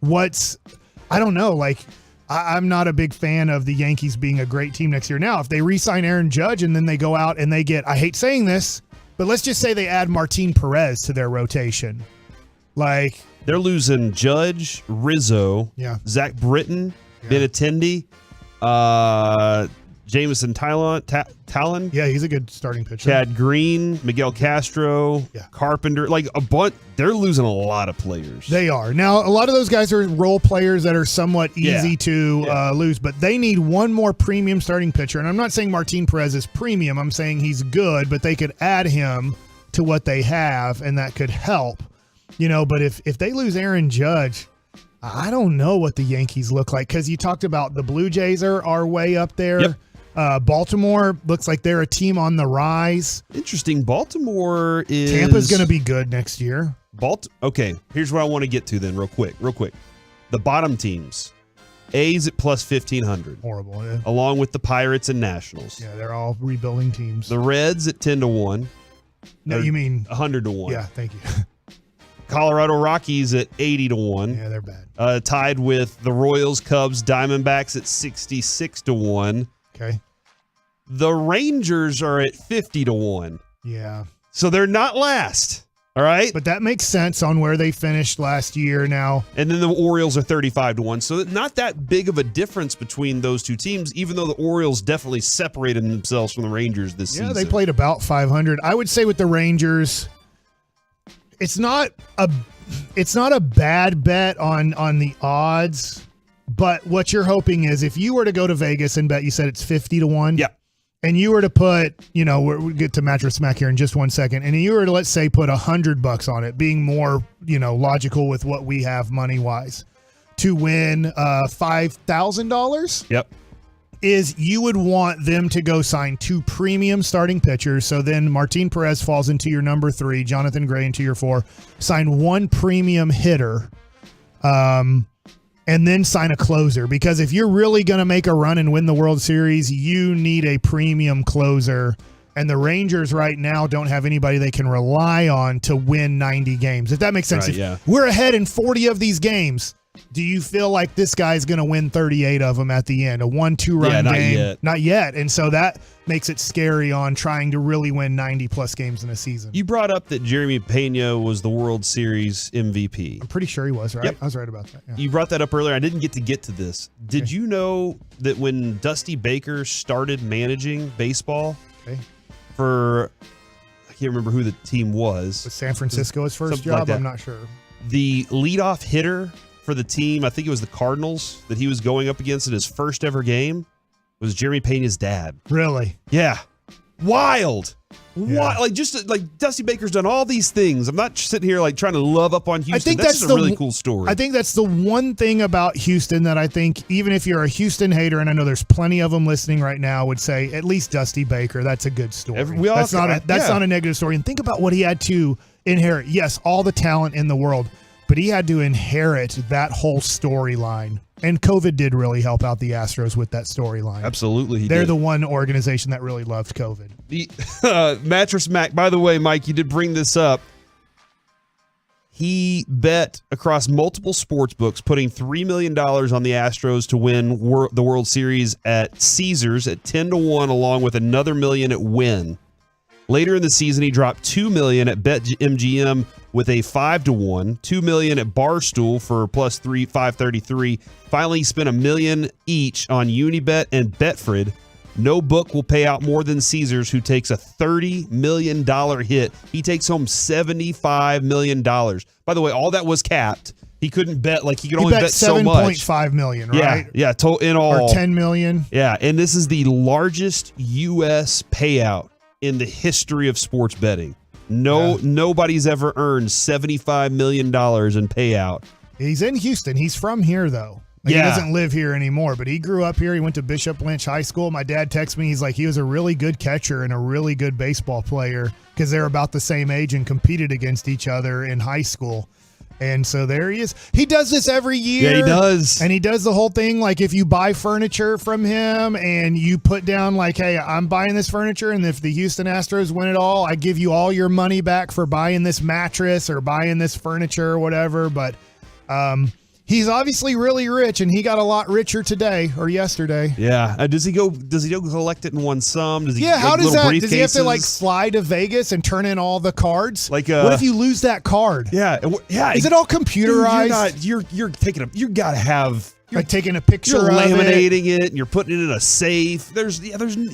I don't know. Like, I'm not a big fan of the Yankees being a great team next year. Now, if they re-sign Aaron Judge and then they go out and they get, I hate saying this, but let's just say they add Martin Perez to their rotation. Like, they're losing Judge, Rizzo, Zach Britton, Benintendi, Jameson Talon. Yeah, he's a good starting pitcher. Chad Green, Miguel Castro, Carpenter. Like a bunch. They're losing a lot of players. They are. Now, a lot of those guys are role players that are somewhat easy to lose, but they need one more premium starting pitcher. And I'm not saying Martin Perez is premium. I'm saying he's good, but they could add him to what they have, and that could help. But if they lose Aaron Judge, I don't know what the Yankees look like, because you talked about the Blue Jays are way up there. Yep. Baltimore looks like they're a team on the rise. Interesting. Baltimore is... Tampa's going to be good next year. Okay, here's what I want to get to then real quick. The bottom teams. A's at plus 1,500. Horrible, yeah. Along with the Pirates and Nationals. Yeah, they're all rebuilding teams. The Reds at 10-1. No, you mean 100-1. Yeah, thank you. Colorado Rockies at 80-1. Yeah, they're bad. Tied with the Royals, Cubs, Diamondbacks at 66-1. Okay. The Rangers are at 50-1. Yeah. So they're not last. All right. But that makes sense on where they finished last year now. And then the Orioles are 35-1. So not that big of a difference between those two teams, even though the Orioles definitely separated themselves from the Rangers this season. Yeah, they played about 500. I would say with the Rangers, it's not a bad bet on the odds, but what you're hoping is if you were to go to Vegas and bet, you said it's 50-1. Yeah. And you were to put, we'll get to Mattress Mac here in just 1 second. And you were to, let's say, put $100 on it, being more, logical with what we have money-wise, to win $5,000. Yep. Is you would want them to go sign 2 premium starting pitchers. So then Martin Perez falls into your number 3, Jonathan Gray into your 4. Sign 1 premium hitter. And then sign a closer, because if you're really going to make a run and win the World Series, you need a premium closer. And the Rangers right now don't have anybody they can rely on to win 90 games. If that makes sense. Right, yeah. We're ahead in 40 of these games. Do you feel like this guy's going to win 38 of them at the end? A 1-2 run game? Yet. Not yet. And so that makes it scary on trying to really win 90-plus games in a season. You brought up that Jeremy Pena was the World Series MVP. I'm pretty sure he was, right? Yep. I was right about that. Yeah. You brought that up earlier. I didn't get to this. Did you know that when Dusty Baker started managing baseball for, I can't remember who the team was. Was San Francisco his first Something job? like that. I'm not sure. The leadoff hitter for the team, I think it was the Cardinals, that he was going up against in his first ever game, was Jeremy Pena's dad. Really? Yeah. Wild. Like Dusty Baker's done all these things. I'm not sitting here like trying to love up on Houston. I think that's just a really cool story. I think that's the one thing about Houston that I think, even if you're a Houston hater, and I know there's plenty of them listening right now, would say at least Dusty Baker. That's a good story. That's not a negative story. And think about what he had to inherit. Yes, all the talent in the world, but he had to inherit that whole storyline. And COVID did really help out the Astros with that storyline. Absolutely, They're the one organization that really loved COVID. The Mattress Mac, by the way, Mike, you did bring this up. He bet across multiple sports books, putting $3 million on the Astros to win the World Series at Caesars at 10-1, along with another $1 million at Wynn. Later in the season, he dropped $2 million at BetMGM with a 5-1, $2 million at Barstool for plus 533. Finally, he spent $1 million each on Unibet and Betfred. No book will pay out more than Caesars, who takes a $30 million hit. He takes home $75 million. By the way, all that was capped. He couldn't bet, he could only bet so much. $7.5 million, right? Yeah, in all. Or $10 million. Yeah, and this is the largest U.S. payout in the history of sports betting. Nobody's ever earned $75 million in payout. He's in Houston. He's from here, though. He doesn't live here anymore, but he grew up here. He went to Bishop Lynch High School. My dad texted me. He's like, he was a really good catcher and a really good baseball player because they're about the same age and competed against each other in high school. And so there he is. He does this every year. Yeah, he does. And he does the whole thing, like if you buy furniture from him and you put down like, hey, I'm buying this furniture, and if the Houston Astros win it all, I give you all your money back for buying this mattress or buying this furniture or whatever. But he's obviously really rich, and he got a lot richer today or yesterday. Yeah. Does he go collect it in one sum? Does he? Yeah. How does that? Does he have to fly to Vegas and turn in all the cards? What if you lose that card? Yeah. Yeah. Is it all computerized? Dude, you're taking you gotta have. You're taking a picture you're of laminating it, and you're putting it in a safe. There's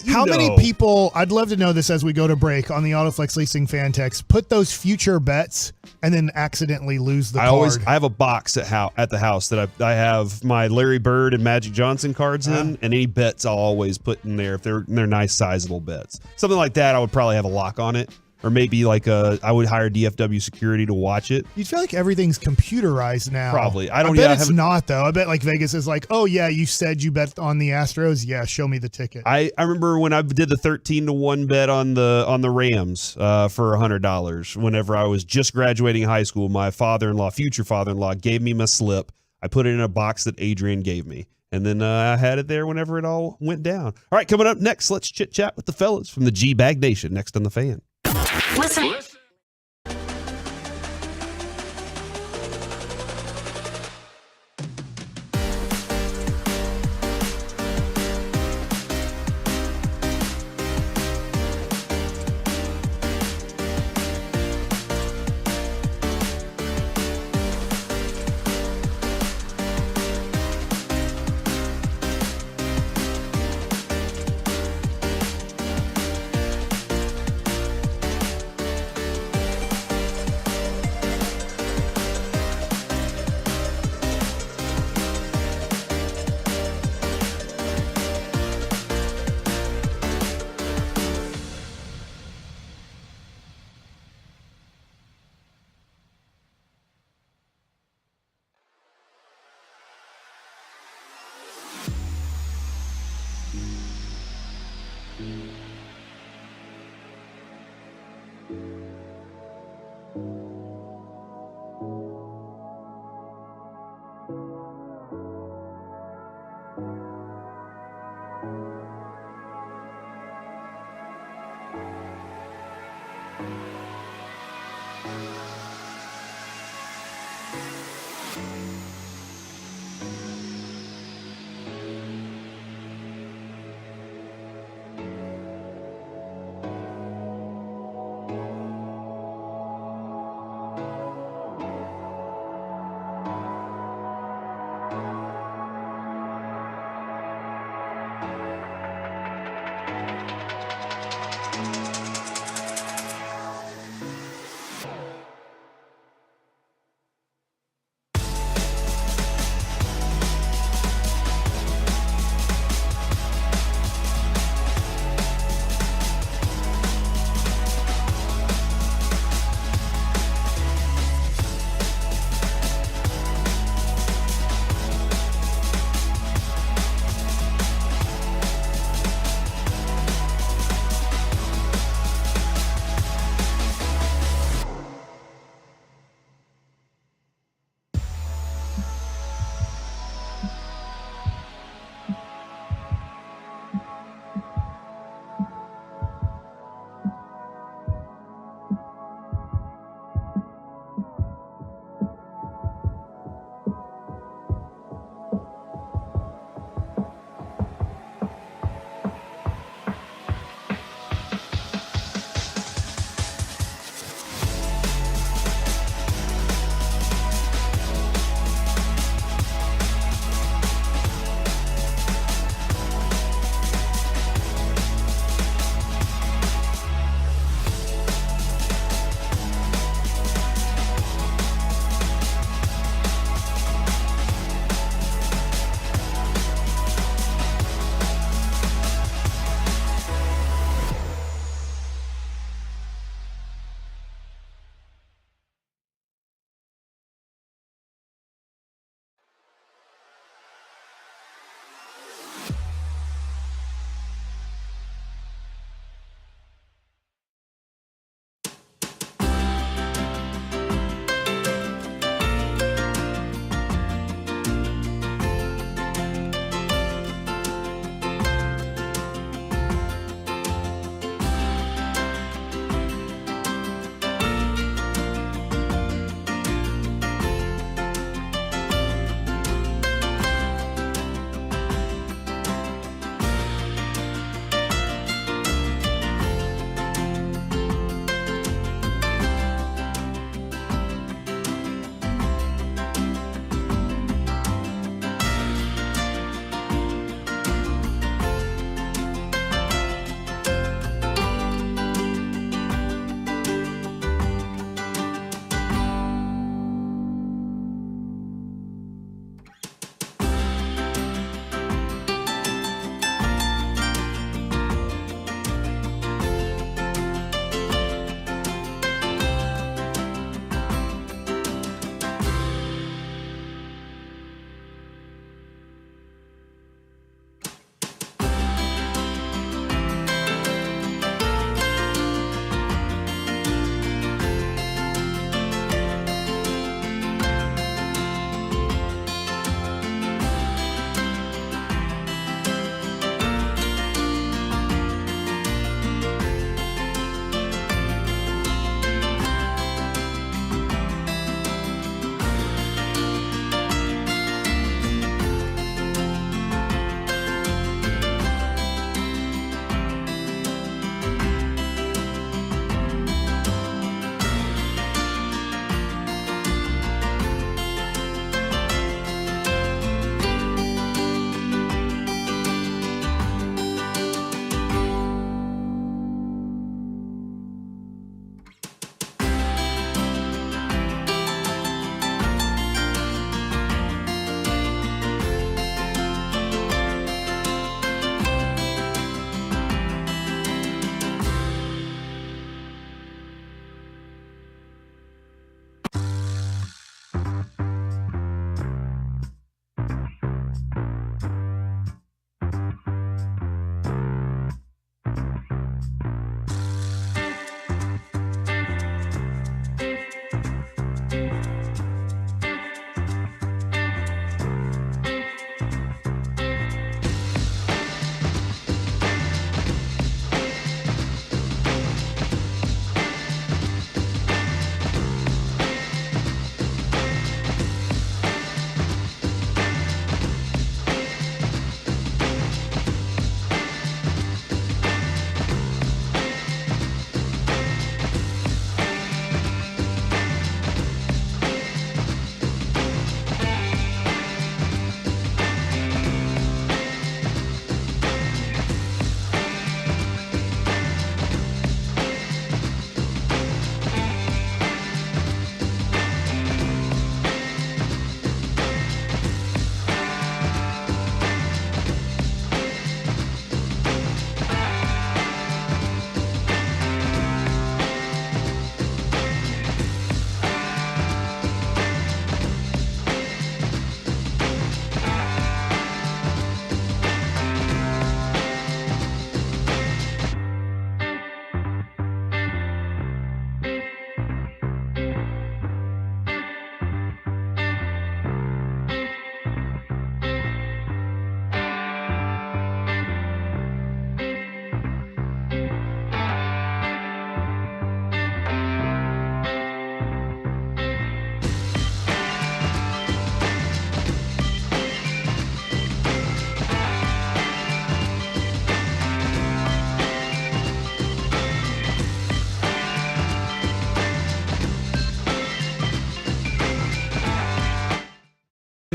how many people, I'd love to know this as we go to break on the Autoflex Leasing fan text, put those future bets and then accidentally lose the card. I have a box at the house that I have my Larry Bird and Magic Johnson cards in, and any bets I'll always put in there if they're nice sizable bets. Something like that, I would probably have a lock on it. Or maybe I would hire DFW security to watch it. You feel like everything's computerized now. Probably. I bet it's not, though. I bet Vegas is like, oh, yeah, you said you bet on the Astros. Yeah, show me the ticket. I remember when I did the 13-1 bet on the Rams for $100. Whenever I was just graduating high school, my future father-in-law, gave me my slip. I put it in a box that Adrian gave me. And then I had it there whenever it all went down. All right, coming up next, let's chit-chat with the fellas from the G-Bag Nation next on The Fan. Listen.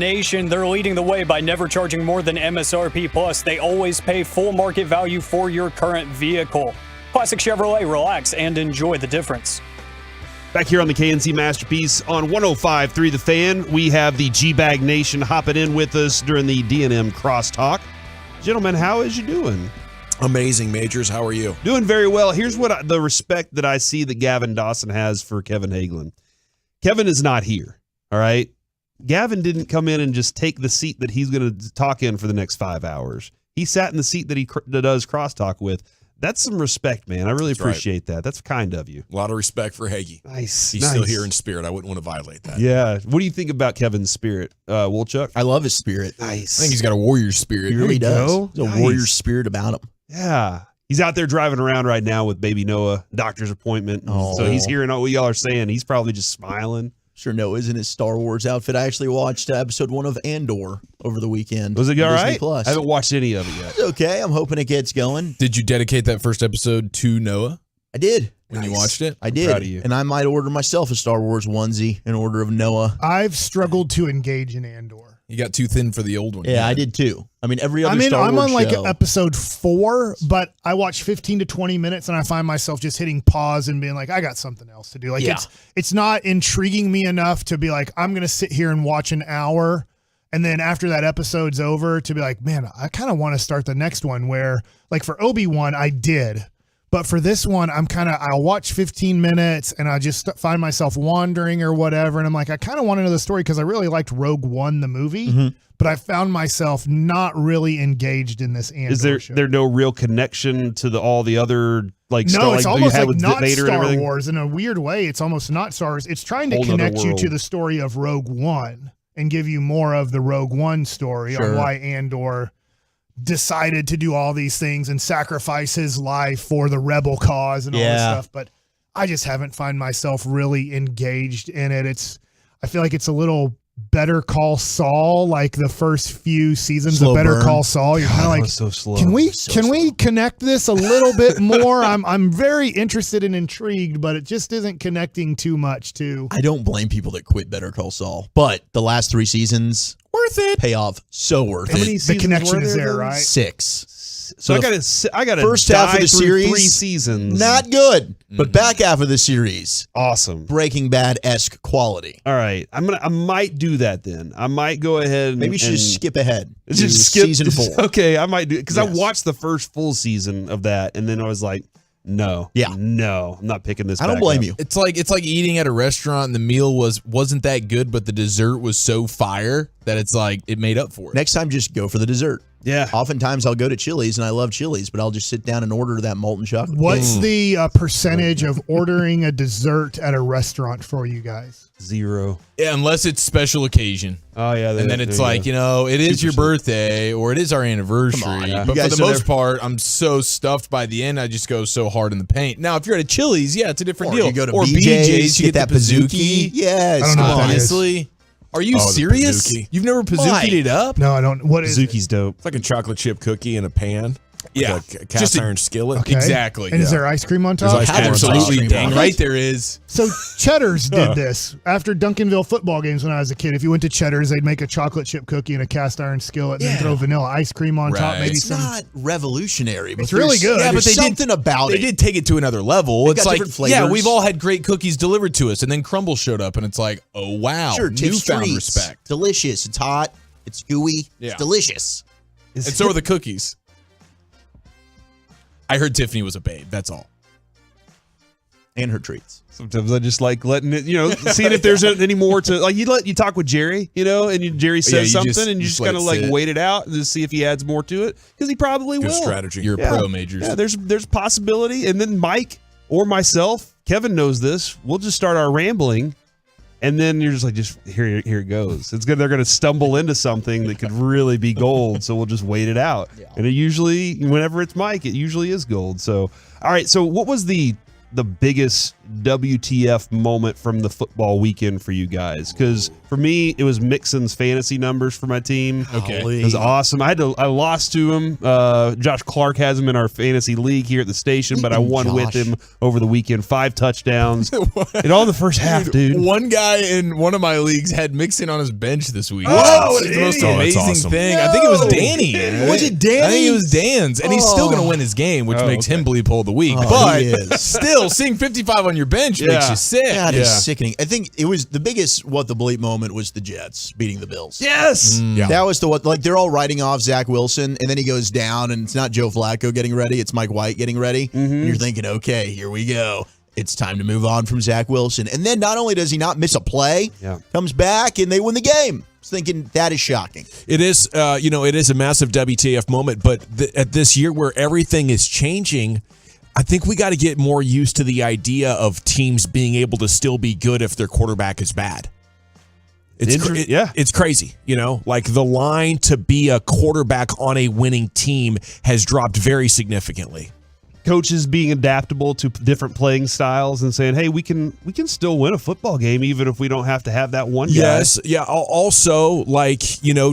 Nation, they're leading the way by never charging more than MSRP plus. They always pay full market value for your current vehicle. Classic Chevrolet, relax and enjoy the difference. Back here on the KNC Masterpiece on 105.3 The Fan, we have the G-Bag Nation hopping in with us during the D&M Crosstalk. Gentlemen, how is you doing? Amazing, Majors. How are you? Doing very well. Here's what the respect that I see that Gavin Dawson has for Kevin Hagelin. Kevin is not here, all right? Gavin didn't come in and just take the seat that he's going to talk in for the next 5 hours. He sat in the seat that he does crosstalk with. That's some respect, man. I really appreciate that. That's kind of you. A lot of respect for Hagee. Nice. He's still here in spirit. I wouldn't want to violate that. Yeah. What do you think about Kevin's spirit, Wolchuk? I love his spirit. Nice. I think he's got a warrior spirit. He really does. There's a warrior spirit about him. Yeah. He's out there driving around right now with baby Noah, doctor's appointment. So he's hearing all what y'all are saying. He's probably just smiling. Sure Noah's in his Star Wars outfit. I actually watched episode 1 of Andor over the weekend. Was it all right? Plus. I haven't watched any of it yet. It's okay. I'm hoping it gets going. Did you dedicate that first episode to Noah? I did. When you watched it? I did. Proud of you. And I might order myself a Star Wars onesie in order of Noah. I've struggled to engage in Andor. You got too thin for the old one. Yeah, I did too. I mean, every other Star Wars I'm on like show. episode 4, but I watch 15 to 20 minutes and I find myself just hitting pause and being like, I got something else to do. Like it's not intriguing me enough to be like, I'm going to sit here and watch an hour. And then after that episode's over to be like, man, I kind of want to start the next one where like for Obi-Wan, I did. But for this one, I'll watch 15 minutes and I just find myself wandering or whatever. And I'm like, I kind of want to know the story because I really liked Rogue One, the movie. But I found myself not really engaged in this Andor Is there show. no real connection to all the other like No, it's almost you had like with not Vader and Star everything? Wars in a weird way. It's almost not Star Wars. It's trying to Whole nother connect you to world. the story of Rogue One and give you more of the Rogue One story on why Andor decided to do all these things and sacrifice his life for the rebel cause and all this stuff. But I just haven't found myself really engaged in it. I feel like it's a little Better Call Saul, like the first few seasons of Better Call Saul. You're kind of like, so slow. Can we connect this a little bit more? I'm very interested and intrigued, but it just isn't connecting too much to. I don't blame people that quit Better Call Saul, but the last 3 seasons, worth it. Payoff, so worth How it. many seasons The connection were is there, then? right? 6. So I got first half of the series, 3 seasons. not good, but back half of the series, awesome, Breaking Bad-esque quality. All right, I might do that then. I might go ahead and Maybe you should just skip ahead. Just to skip season 4. Okay, I might do it because Yes. I watched the first full season of that, and then I was like, no, I'm not picking this. I don't back blame up. you. It's like eating at a restaurant and the meal wasn't that good, but the dessert was so fire that it's like it made up for it. Next time, just go for the dessert. Yeah. Oftentimes, I'll go to Chili's, and I love Chili's, but I'll just sit down and order that molten chocolate. What's the percentage of ordering a dessert at a restaurant for you guys? 0. Yeah, unless it's special occasion. Oh yeah, And then it's like, it is your birthday or it is our anniversary. Come on, yeah. But You for guys the are most part, I'm so stuffed by the end, I just go so hard in the paint. Now, if you're at a Chili's, yeah, it's a different Or deal. you go to or BJ's, you get that the Pizookie. Yes. I don't know what that is. Honestly. Are you Oh, the serious? Pizookie. You've never Why? Pizookied it up? No, I don't. What is it? Zuki's dope. It's like a chocolate chip cookie in a pan. Yeah. Like a cast iron skillet. Okay. Exactly. And is there ice cream on top? There's ice cream on top. Absolutely. Dang What? right there is. So Cheddar's did this after Duncanville football games when I was a kid. If you went to Cheddar's, they'd make a chocolate chip cookie in a cast iron skillet and then throw vanilla ice cream on top. Right. Maybe It's some. not revolutionary, but It's really good. Yeah, but There's they something about They it. did take it to another level. They've It's got like, different yeah, flavors. we've all had great cookies delivered to us, and then Crumble showed up, and it's like, oh wow, Sure, Tiff's newfound treats. respect. Delicious. It's hot. It's gooey. Yeah. It's delicious. And so are the cookies. I heard Tiffany was a babe. That's all. And her treats. Sometimes I just like letting it, seeing if there's any more to like. You talk with Jerry, and Jerry says you just- something, and you just let kind of it like sit. wait it out and just see if he adds more to it because he probably Good will. strategy. You're a pro, Majors. Yeah, there's possibility, and then Mike or myself, Kevin knows this. We'll just start our rambling, and then you're just like, here it goes. It's good. They're going to stumble into something that could really be gold, so we'll just wait it out. Yeah. And it usually, whenever it's Mike, it usually is gold. So, all right. So, what was the biggest WTF moment from the football weekend for you guys? Because for me, it was Mixon's fantasy numbers for my team. Okay. It was awesome. I lost to him. Josh Clark has him in our fantasy league here at the station, but I won with him over the weekend. 5 touchdowns. And all in the first half, dude. One guy in one of my leagues had Mixon on his bench this week. Oh, It's the most idiot. amazing Awesome. thing. I think it was Danny. Was it Danny? I think it was Dan's, and he's still going to win his game, which makes him bleep hole of the week. Oh, but he is. still, seeing 55 on your bench makes you sick. God, it's sickening. I think it was the biggest what the bleep moment was the Jets beating the Bills. Yes. That was the what, like they're all writing off Zach Wilson, and then he goes down, and it's not Joe Flacco getting ready, it's Mike White getting ready. And you're thinking, okay, here we go. It's time to move on from Zach Wilson. And then not only does he not miss a play, comes back and they win the game. Thinking that is shocking. It is, it is a massive WTF moment, but at this year where everything is changing, I think we got to get more used to the idea of teams being able to still be good if their quarterback is bad. It's crazy, like the line to be a quarterback on a winning team has dropped very significantly. Coaches being adaptable to different playing styles and saying, hey, we can still win a football game even if we don't have to have that one guy. Yes. Yeah. Also,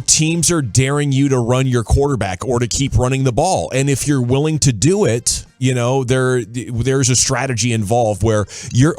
teams are daring you to run your quarterback or to keep running the ball. And if you're willing to do it, there's a strategy involved where you're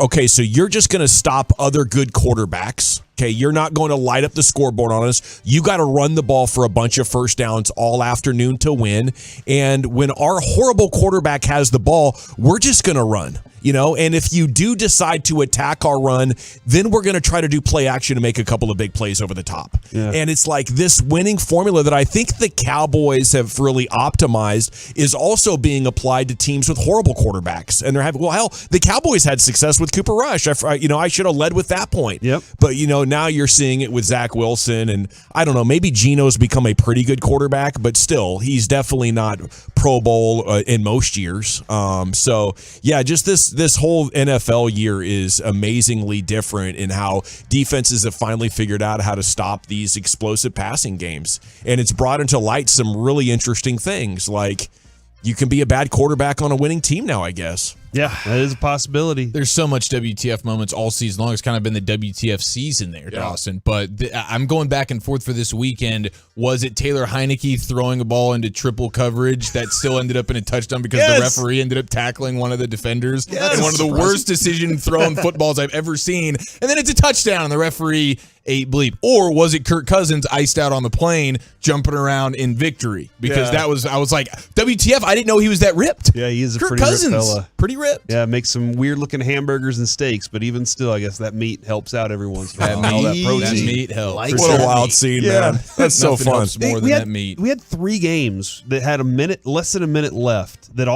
just going to stop other good quarterbacks. Okay, you're not going to light up the scoreboard on us. You got to run the ball for a bunch of first downs all afternoon to win. And when our horrible quarterback has the ball, we're just going to run. And if you do decide to attack our run, then we're going to try to do play action to make a couple of big plays over the top. Yeah. And it's like this winning formula that I think the Cowboys have really optimized is also being applied to teams with horrible quarterbacks. And they're having, the Cowboys had success with Cooper Rush. I should have led with that point. Yep. But, now you're seeing it with Zach Wilson. And I don't know, maybe Geno's become a pretty good quarterback, but still, he's definitely not Pro Bowl in most years. Just this whole NFL year is amazingly different in how defenses have finally figured out how to stop these explosive passing games. And it's brought into light some really interesting things, like you can be a bad quarterback on a winning team now, I guess. Yeah, that is a possibility. There's so much WTF moments all season long. It's kind of been the WTF season there, Dawson. But I'm going back and forth for this weekend. Was it Taylor Heineke throwing a ball into triple coverage that still ended up in a touchdown because the referee ended up tackling one of the defenders? And one of the worst decision-thrown footballs I've ever seen. And then it's a touchdown, and the referee ate bleep. Or was it Kirk Cousins iced out on the plane jumping around in victory? Because I was like, WTF, I didn't know he was that ripped. Yeah, he is a Kirk pretty Cousins, ripped fella. Pretty ripped. Yeah, makes some weird-looking hamburgers and steaks, but even still, I guess that meat helps out every once in a while. That meat helps. What a wild scene, man. That's so fun. Helps more than that meat. We had 3 games that had less than a minute left that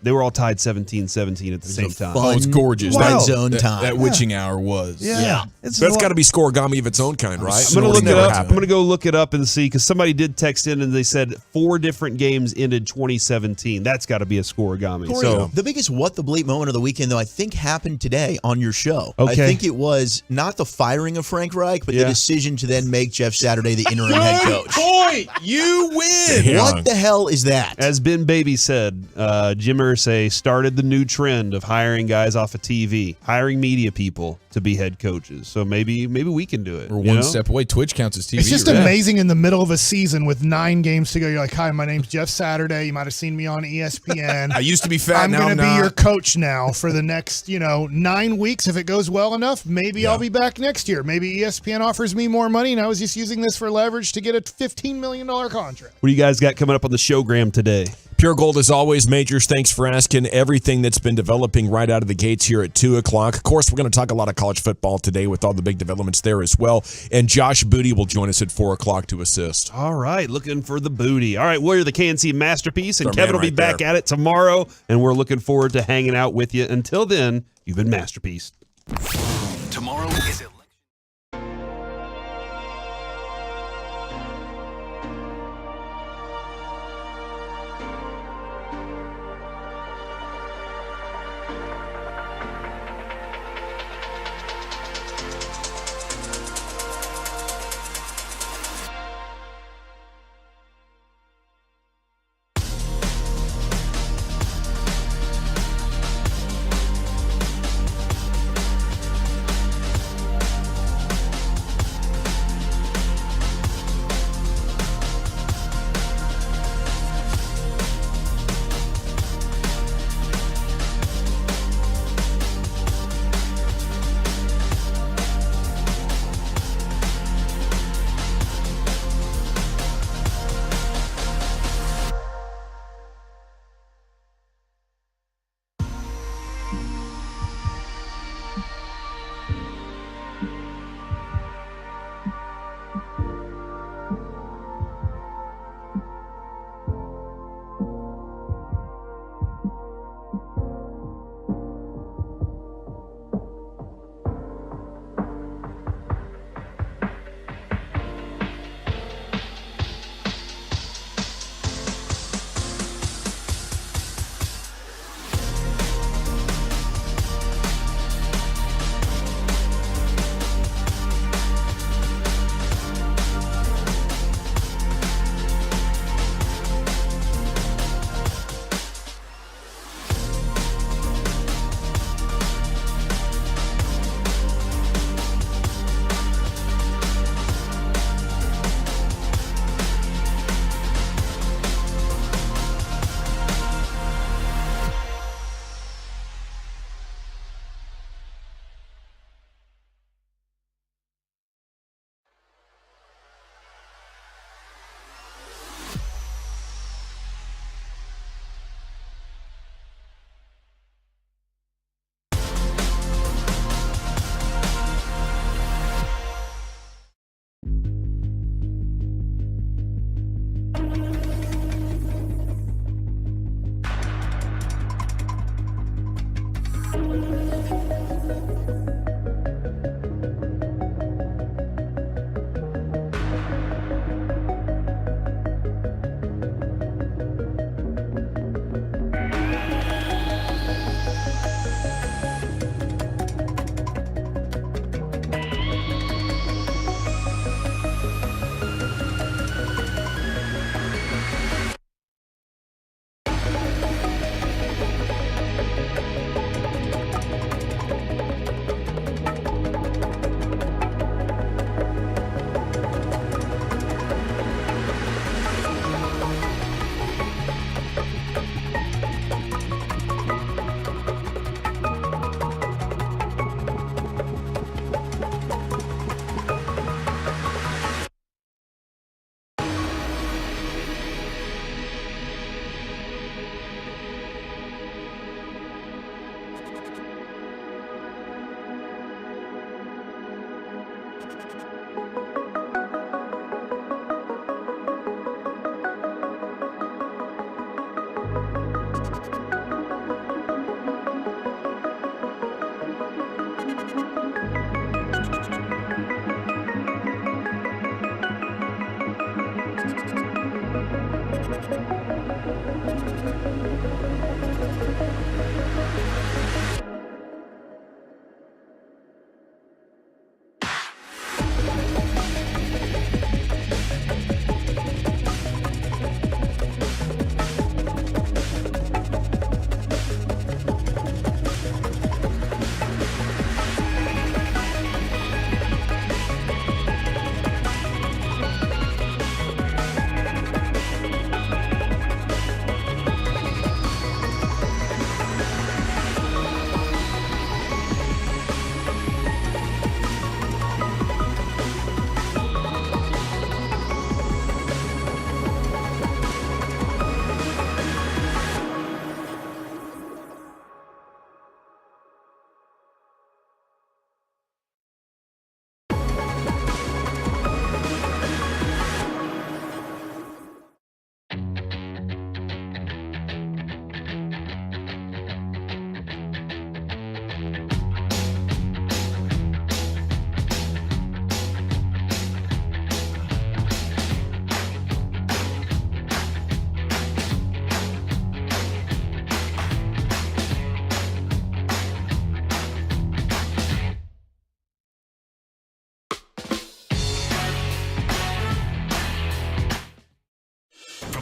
they were all tied 17-17 at the same time. Oh, it's gorgeous. Red zone time. That witching hour was. Yeah. That's got to be scoregami of its own kind, right? I'm going to look it up. I'm going to go look it up and see, because somebody did text in and they said 4 different games ended 2017. That's got to be a scoregami. So the biggest what the bleep moment of the weekend, though, I think happened today on your show. Okay. I think it was not the firing of Frank Reich, but the decision to then make Jeff Saturday the interim head coach. Point! You win! Damn. What the hell is that? As Ben Baby said, Jim Irsay started the new trend of hiring guys off of TV, hiring media people to be head coaches. So maybe we can do it. We're one step away. Twitch counts as TV. It's just amazing in the middle of a season with 9 games to go. You're like, hi, my name's Jeff Saturday. You might have seen me on ESPN. I used to be fat. I'm going to be your coach now for the next, 9 weeks. If it goes well enough, maybe I'll be back next year. Maybe ESPN offers me more money, and I was just using this for leverage to get a $15 million contract. What do you guys got coming up on the showgram today? Pure Gold, as always, Majors, thanks for asking. Everything that's been developing right out of the gates here at 2 o'clock. Of course, we're going to talk a lot of college football today with all the big developments there as well. And Josh Booty will join us at 4 o'clock to assist. All right, looking for the booty. All right, we're the KNC Masterpiece, and Kevin will be back there at it tomorrow, and we're looking forward to hanging out with you. Until then, you've been Masterpiece. Tomorrow is it.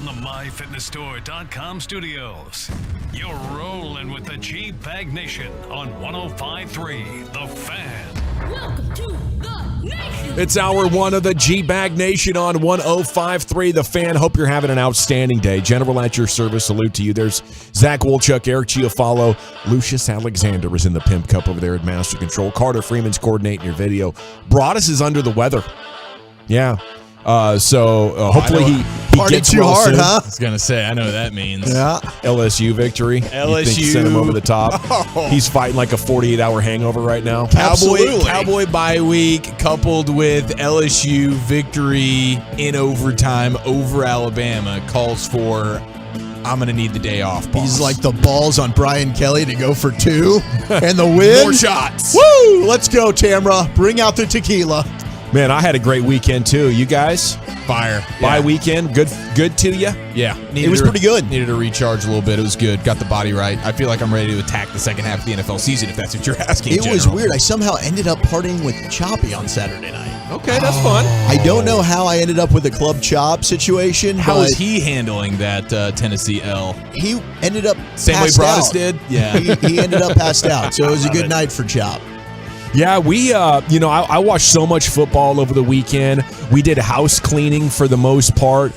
From the MyFitnessStore.com studios, you're rolling with the G-Bag Nation on 105.3 The Fan. Welcome to the Nation. It's hour one of the G-Bag Nation on 105.3 The Fan. Hope you're having an outstanding day. General at your service. Salute to you. There's Zach Wolchuk, Eric Giafalo. Lucius Alexander is in the Pimp Cup over there at Master Control. Carter Freeman's coordinating your video. Broadus is under the weather. Yeah. Hopefully he gets too well hard, soon. huh? I was going to say, I know what that means. Yeah. LSU victory. LSU. You think sent him over the top. Oh. He's fighting like a 48-hour hangover right now. Cowboy bye week coupled with LSU victory in overtime over Alabama calls for I'm going to need the day off, boss. He's like the balls on Brian Kelly to go for 2 and the win. More shots. Woo! Let's go, Tamra. Bring out the tequila. Man, I had a great weekend too. You guys? Fire. Bye weekend. Good to you? Yeah. It was pretty good. Needed to recharge a little bit. It was good. Got the body right. I feel like I'm ready to attack the second half of the NFL season, if that's what you're asking. It was weird. I somehow ended up partying with Choppy on Saturday night. Okay, that's fun. I don't know how I ended up with a Club Chop situation. How is he handling that Tennessee L? He ended up Same way passed Broadus out. did? Yeah. He ended up passed out. So it was a good night for Chop. Yeah, I watched so much football over the weekend. We did house cleaning for the most part.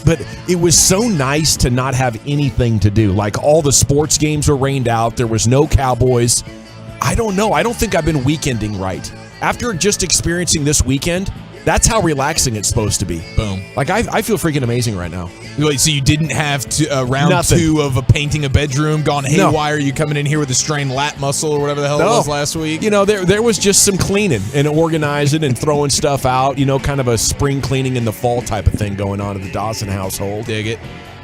But it was so nice to not have anything to do. Like all the sports games were rained out. There was no Cowboys. I don't know. I don't think I've been weekending right. After just experiencing this weekend, that's how relaxing it's supposed to be. Boom. Like, I feel freaking amazing right now. Wait, so you didn't have round Nothing. 2 of painting a bedroom gone haywire? You coming in here with a strained lat muscle or whatever the hell it was last week? You know, there was just some cleaning and organizing and throwing stuff out, kind of a spring cleaning in the fall type of thing going on in the Dawson household. Dig it.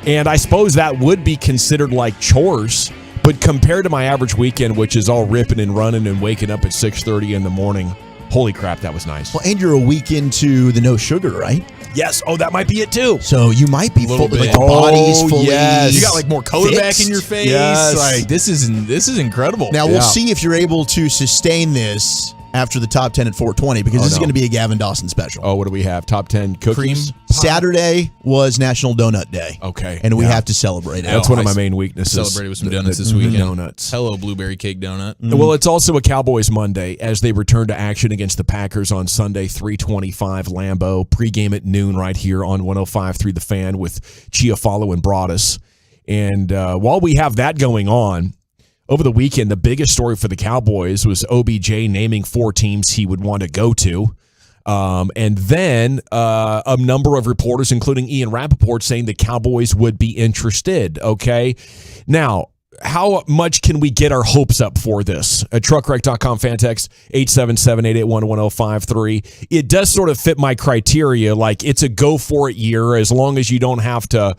And I suppose that would be considered like chores, but compared to my average weekend, which is all ripping and running and waking up at 6:30 in the morning, holy crap, that was nice. Well, and you're a week into the no sugar, right? Yes. Oh, that might be it too. So you might be Little fully, bit. like the body's fully. yes. You got like more color back in fixed. your face. Yes. Like this is incredible. Now we'll see if you're able to sustain this after the top 10 at 420 because this is going to be a Gavin Dawson special. Oh, what do we have? Top 10 cookies? Cream. Saturday was National Donut Day. Okay. And we have to celebrate it. That's one of my main weaknesses. Celebrated with some donuts this weekend. Donuts. Hello, blueberry cake donut. Well, it's also a Cowboys Monday as they return to action against the Packers on Sunday, 3:25 Lambeau. Pregame at noon right here on 105.3 The Fan with Giafalo and Broadus. And while we have that going on, over the weekend, the biggest story for the Cowboys was OBJ naming 4 teams he would want to go to. And then a number of reporters, including Ian Rappaport, saying the Cowboys would be interested. Okay. Now, how much can we get our hopes up for this? At truckwreck.com fan text 877-881-1053. It does sort of fit my criteria. Like it's a go for it year as long as you don't have to,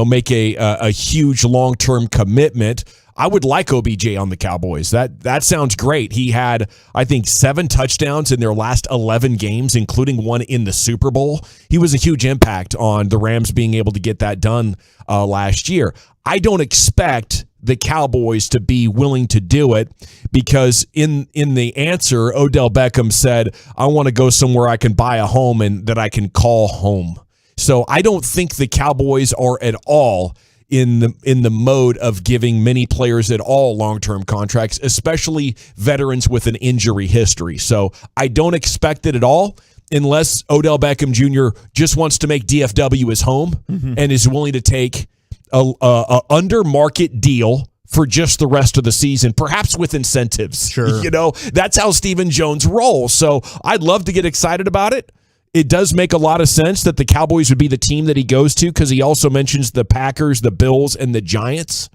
make a huge long-term commitment. I would like OBJ on the Cowboys. That sounds great. He had, I think, 7 touchdowns in their last 11 games, including one in the Super Bowl. He was a huge impact on the Rams being able to get that done last year. I don't expect the Cowboys to be willing to do it because in the answer, Odell Beckham said, I want to go somewhere I can buy a home and that I can call home. So I don't think the Cowboys are at all in the mode of giving many players at all long-term contracts, especially veterans with an injury history. So I don't expect it at all unless Odell Beckham Jr. just wants to make DFW his home and is willing to take a under-market deal for just the rest of the season, perhaps with incentives. Sure. That's how Stephen Jones rolls. So I'd love to get excited about it. It does make a lot of sense that the Cowboys would be the team that he goes to because he also mentions the Packers, the Bills, and the Giants.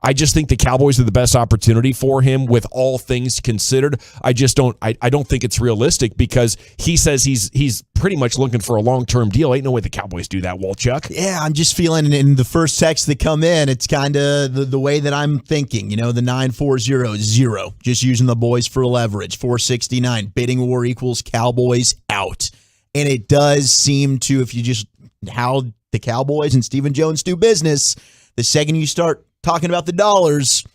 I just think the Cowboys are the best opportunity for him with all things considered. I don't think it's realistic because he says he's pretty much looking for a long-term deal. Ain't no way the Cowboys do that, Wolchuk. Yeah, I'm just feeling in the first texts that come in, it's kind of the way that I'm thinking. The 940, just using the boys for leverage. 469, bidding war equals Cowboys out. And it does seem to, if you just how the Cowboys and Stephen Jones do business, the second you start talking about the dollars,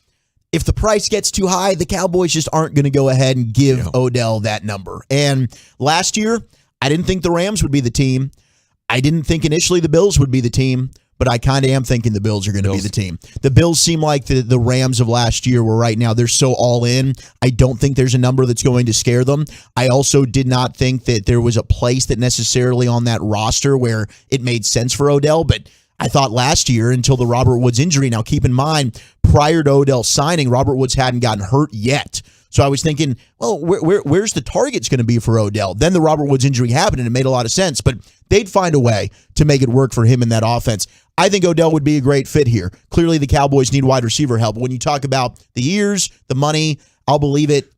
if the price gets too high, the Cowboys just aren't going to go ahead and give Odell that number. And last year, I didn't think the Rams would be the team. I didn't think initially the Bills would be the team, but I kind of am thinking the Bills are going to be the team. The Bills seem like the Rams of last year, where right now they're so all in. I don't think there's a number that's going to scare them. I also did not think that there was a place that necessarily on that roster where it made sense for Odell, but I thought last year until the Robert Woods injury. Now, keep in mind, prior to Odell signing, Robert Woods hadn't gotten hurt yet. So I was thinking, well, where's the targets going to be for Odell? Then the Robert Woods injury happened, and it made a lot of sense. But they'd find a way to make it work for him in that offense. I think Odell would be a great fit here. Clearly, the Cowboys need wide receiver help. When you talk about the years, the money, I'll believe it.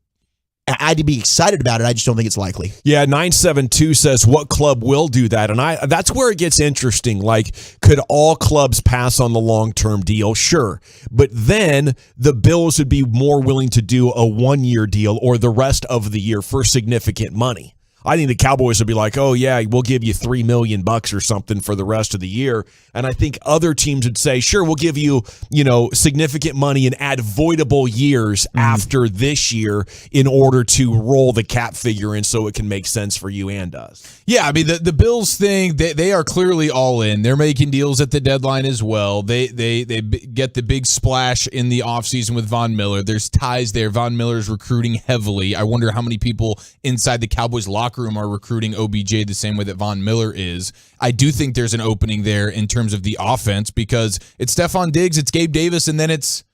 I'd be excited about it. I just don't think it's likely. Yeah, 972 says, what club will do that? And that's where it gets interesting. Like, could all clubs pass on the long-term deal? Sure. But then the Bills would be more willing to do a one-year deal or the rest of the year for significant money. I think the Cowboys would be like, oh, yeah, we'll give you $3 million or something for the rest of the year. And I think other teams would say, sure, we'll give you, significant money and add voidable years after this year in order to roll the cap figure in so it can make sense for you and us. Yeah, I mean, the Bills thing, they are clearly all in. They're making deals at the deadline as well. They get the big splash in the offseason with Von Miller. There's ties there. Von Miller's recruiting heavily. I wonder how many people inside the Cowboys locker room are recruiting OBJ the same way that Von Miller is. I do think there's an opening there in terms of the offense because it's Stephon Diggs, it's Gabe Davis, and then it's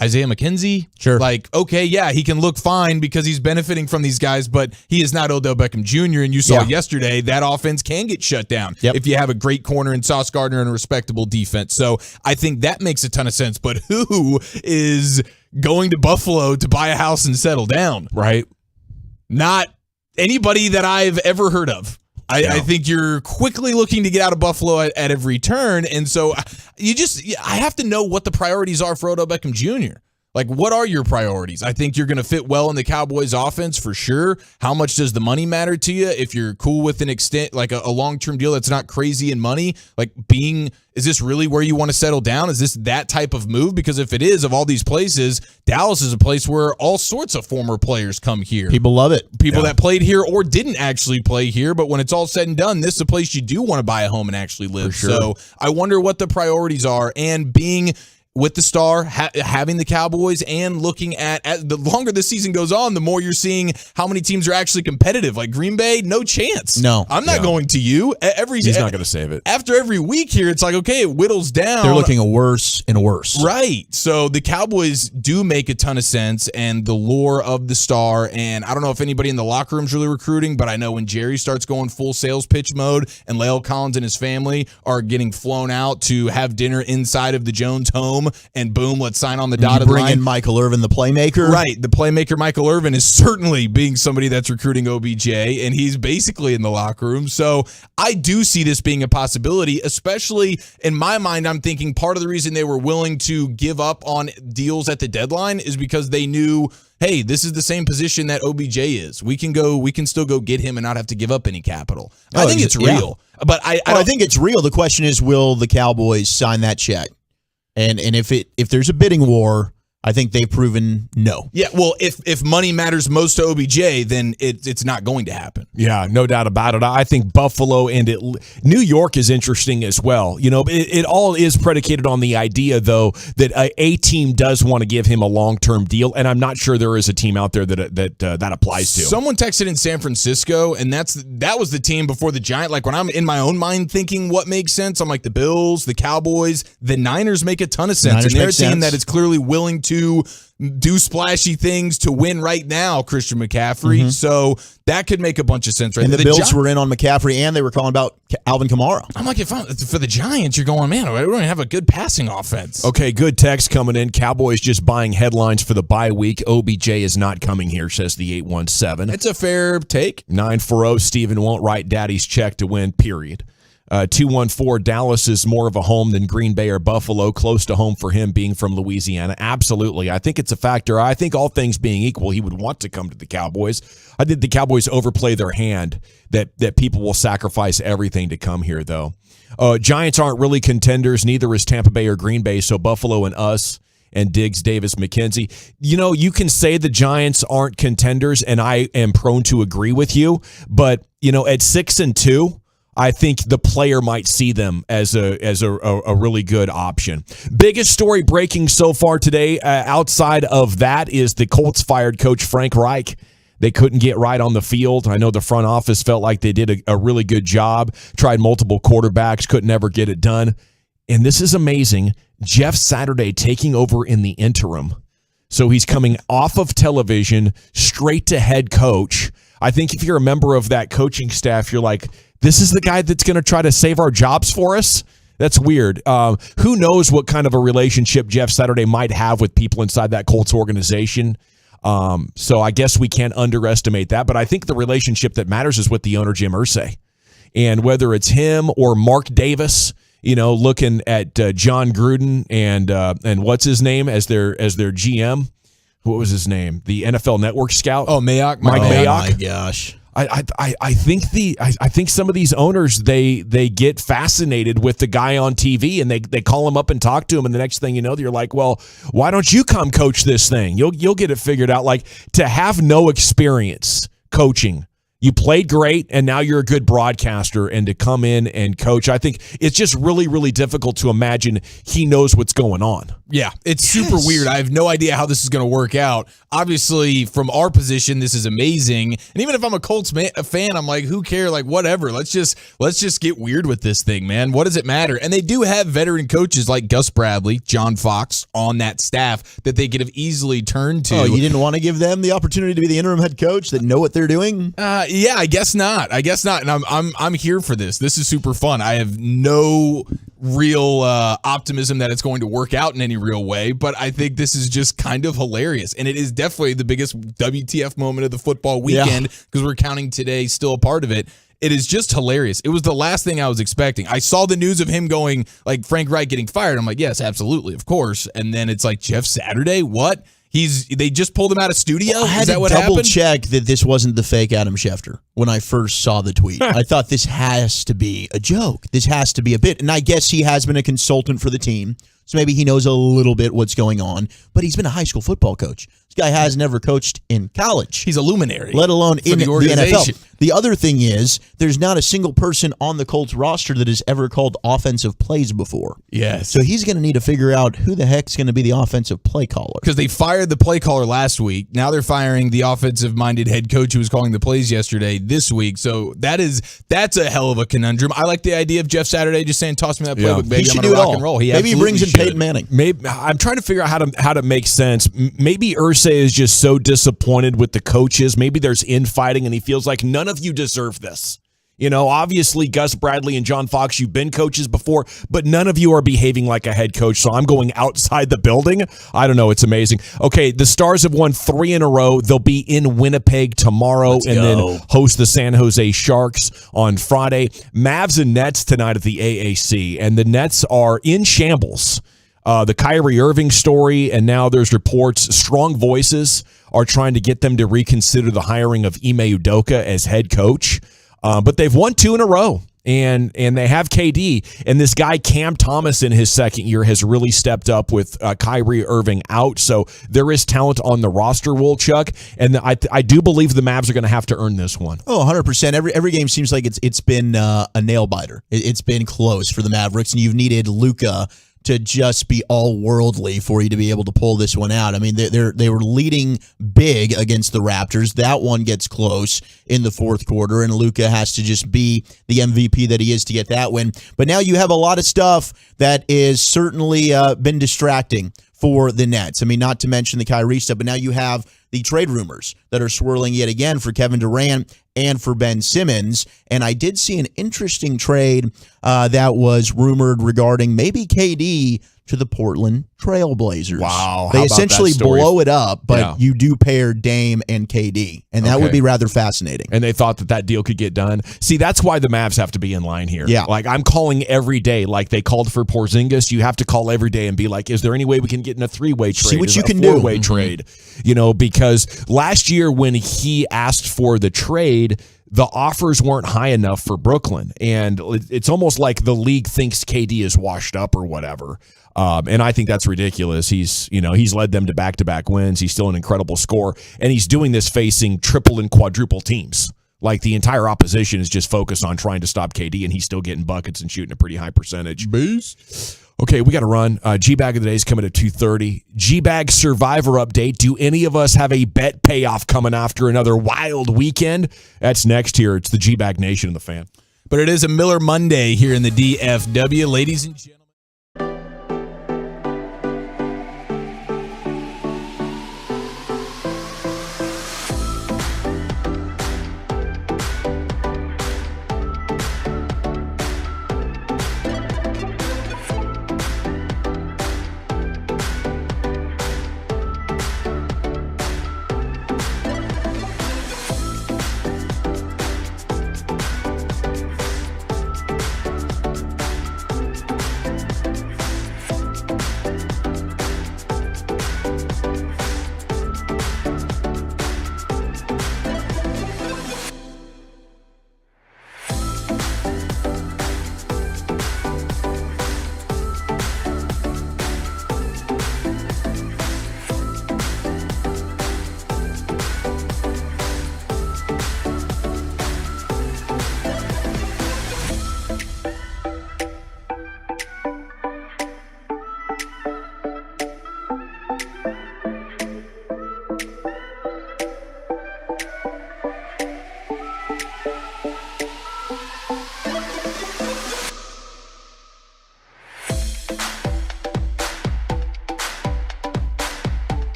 Isaiah McKenzie. Sure. Like, okay, yeah, he can look fine because he's benefiting from these guys, but he is not Odell Beckham Jr. And you saw yesterday that offense can get shut down if you have a great corner in Sauce Gardner and a respectable defense. So I think that makes a ton of sense. But who is going to Buffalo to buy a house and settle down? Right. Not anybody that I've ever heard of. I think you're quickly looking to get out of Buffalo at every turn. And so I have to know what the priorities are for Odell Beckham Jr. Like, what are your priorities? I think you're going to fit well in the Cowboys offense for sure. How much does the money matter to you? If you're cool with an extent, like a long-term deal that's not crazy in money, like is this really where you want to settle down? Is this that type of move? Because if it is, of all these places, Dallas is a place where all sorts of former players come here. People love it. People that played here or didn't actually play here, but when it's all said and done, this is a place you do want to buy a home and actually live. For sure. So I wonder what the priorities are, and being with the star, having the Cowboys, and looking at the longer the season goes on, the more you're seeing how many teams are actually competitive. Like Green Bay, no chance. No. I'm not going to you. He's not going to save it. After every week here, it's like, okay, it whittles down. They're looking worse and worse. Right. So the Cowboys do make a ton of sense, and the lure of the star, and I don't know if anybody in the locker room is really recruiting, but I know when Jerry starts going full sales pitch mode and Lael Collins and his family are getting flown out to have dinner inside of the Jones home, and boom, let's sign on the dotted line. Bring in Michael Irvin, the playmaker. Right. The playmaker Michael Irvin is certainly being somebody that's recruiting OBJ, and he's basically in the locker room. So I do see this being a possibility, especially in my mind. I'm thinking part of the reason they were willing to give up on deals at the deadline is because they knew, hey, this is the same position that OBJ is. We can still go get him and not have to give up any capital. I think it's real. But I think it's real. The question is, will the Cowboys sign that check? And if there's a bidding war, I think they've proven no. Yeah, well, if money matters most to OBJ, then it's not going to happen. Yeah, no doubt about it. I think Buffalo and New York is interesting as well. It all is predicated on the idea, though, that a team does want to give him a long-term deal, and I'm not sure there is a team out there that applies to. Someone texted in San Francisco, and that was the team before the Giants. Like, when I'm in my own mind thinking what makes sense, I'm like the Bills, the Cowboys, the Niners make a ton of sense, and they're a team that is clearly willing to do splashy things to win right now, Christian McCaffrey. Mm-hmm. So that could make a bunch of sense. Right? And the Bills were in on McCaffrey, and they were calling about Alvin Kamara. I'm like, for the Giants, you're going, man, we don't even have a good passing offense. Okay, good text coming in. Cowboys just buying headlines for the bye week. OBJ is not coming here, says the 817. It's a fair take. 940, Steven won't write daddy's check to win, period. 214, Dallas is more of a home than Green Bay or Buffalo, close to home for him being from Louisiana. Absolutely. I think it's a factor. I think all things being equal, he would want to come to the Cowboys. I think the Cowboys overplay their hand that people will sacrifice everything to come here, though. Giants aren't really contenders. Neither is Tampa Bay or Green Bay, so Buffalo and us and Diggs, Davis, McKenzie. You can say the Giants aren't contenders, and I am prone to agree with you, but, at 6-2, I think the player might see them as a really good option. Biggest story breaking so far today, outside of that, is the Colts fired coach Frank Reich. They couldn't get right on the field. I know the front office felt like they did a really good job, tried multiple quarterbacks, couldn't ever get it done. And this is amazing. Jeff Saturday taking over in the interim. So he's coming off of television straight to head coach. I think if you're a member of that coaching staff, you're like, this is the guy that's going to try to save our jobs for us? That's weird. Who knows what kind of a relationship Jeff Saturday might have with people inside that Colts organization. So I guess we can't underestimate that. But I think the relationship that matters is with the owner, Jim Irsay. And whether it's him or Mark Davis, looking at John Gruden and what's his name as their GM. What was his name? The NFL Network scout. Oh, Mayock. Mike Mayock. Oh my gosh. I think some of these owners they get fascinated with the guy on TV and they call him up and talk to him, and the next thing you know, you're like, well, why don't you come coach this thing? You'll get it figured out. Like, to have no experience coaching, you played great, and now you're a good broadcaster, and to come in and coach, I think it's just really, really difficult to imagine he knows what's going on. Yeah, it's super weird. I have no idea how this is going to work out. Obviously, from our position, this is amazing. And even if I'm a Colts fan, I'm like, who cares? Like, whatever. Let's just get weird with this thing, man. What does it matter? And they do have veteran coaches like Gus Bradley, John Fox on that staff that they could have easily turned to. Oh, you didn't want to give them the opportunity to be the interim head coach that know what they're doing? Yeah, I guess not. And I'm here for this. This is super fun. I have no real optimism that it's going to work out in any real way, but I think this is just kind of hilarious, and it is definitely the biggest WTF moment of the football weekend because we're counting today still a part of it. It is just hilarious. It was the last thing I was expecting. I saw the news of him going, like, Frank Reich getting fired. I'm like, yes, absolutely, of course. And then it's like, Jeff Saturday, what? They just pulled him out of studio? Well, I had is that to what double happened? check that this wasn't the fake Adam Schefter when I first saw the tweet. I thought this has to be a joke. This has to be a bit. And I guess he has been a consultant for the team, so maybe he knows a little bit what's going on. But he's been a high school football coach. This guy has never coached in college. He's a luminary. Let alone in the organization. NFL. The other thing is there's not a single person on the Colts roster that has ever called offensive plays before. Yes. So he's going to need to figure out who the heck's going to be the offensive play caller. Because they fired the play caller last week. Now they're firing the offensive-minded head coach who was calling the plays yesterday this week. So that's a hell of a conundrum. I like the idea of Jeff Saturday just saying, toss me that playbook, baby. I'm going to rock and roll. Maybe he brings in Peyton Manning. Maybe I'm trying to figure out how to make sense. Maybe Irsay is just so disappointed with the coaches. Maybe there's infighting and he feels like none of you deserve this. Obviously Gus Bradley and John Fox, you've been coaches before, but none of you are behaving like a head coach, so I'm going outside the building. I don't know. It's amazing. Okay, the Stars have won 3 in a row. They'll be in Winnipeg tomorrow then host the San Jose Sharks on Friday. Mavs and Nets tonight at the AAC, and the Nets are in shambles. The Kyrie Irving story, and now there's reports, strong voices are trying to get them to reconsider the hiring of Ime Udoka as head coach. But they've won 2 in a row, and they have KD. And this guy, Cam Thomas, in his second year, has really stepped up with Kyrie Irving out. So there is talent on the roster, Wolchuk. And I do believe the Mavs are going to have to earn this one. Oh, 100%. Every game seems like it's been a nail biter. It's been close for the Mavericks, and you've needed Luka to just be all worldly for you to be able to pull this one out. I mean, they were leading big against the Raptors. That one gets close in the fourth quarter, and Luka has to just be the MVP that he is to get that win. But now you have a lot of stuff that is certainly been distracting for the Nets. I mean, not to mention the Kyrie stuff, but now you have the trade rumors that are swirling yet again for Kevin Durant and for Ben Simmons. And I did see an interesting trade that was rumored regarding maybe KD to the Portland Trail Blazers. Wow. They essentially blow it up, but you do pair Dame and KD, and that would be rather fascinating. And they thought that deal could get done. See, that's why the Mavs have to be in line here. Yeah. Like, I'm calling every day. Like, they called for Porzingis. You have to call every day and be like, is there any way we can get in a 3-way trade? See what you can do. do. 4-way trade. Because last year when he asked for the trade, the offers weren't high enough for Brooklyn. And it's almost like the league thinks KD is washed up or whatever. And I think that's ridiculous. He's led them to back-to-back wins. He's still an incredible scorer. And he's doing this facing triple and quadruple teams. Like the entire opposition is just focused on trying to stop KD, and he's still getting buckets and shooting a pretty high percentage. Beast. Okay, we got to run. G-Bag of the day is coming at 2:30. G-Bag Survivor update. Do any of us have a bet payoff coming after another wild weekend? That's next here. It's the G-Bag Nation and the Fan. But it is a Miller Monday here in the DFW. Ladies and gentlemen.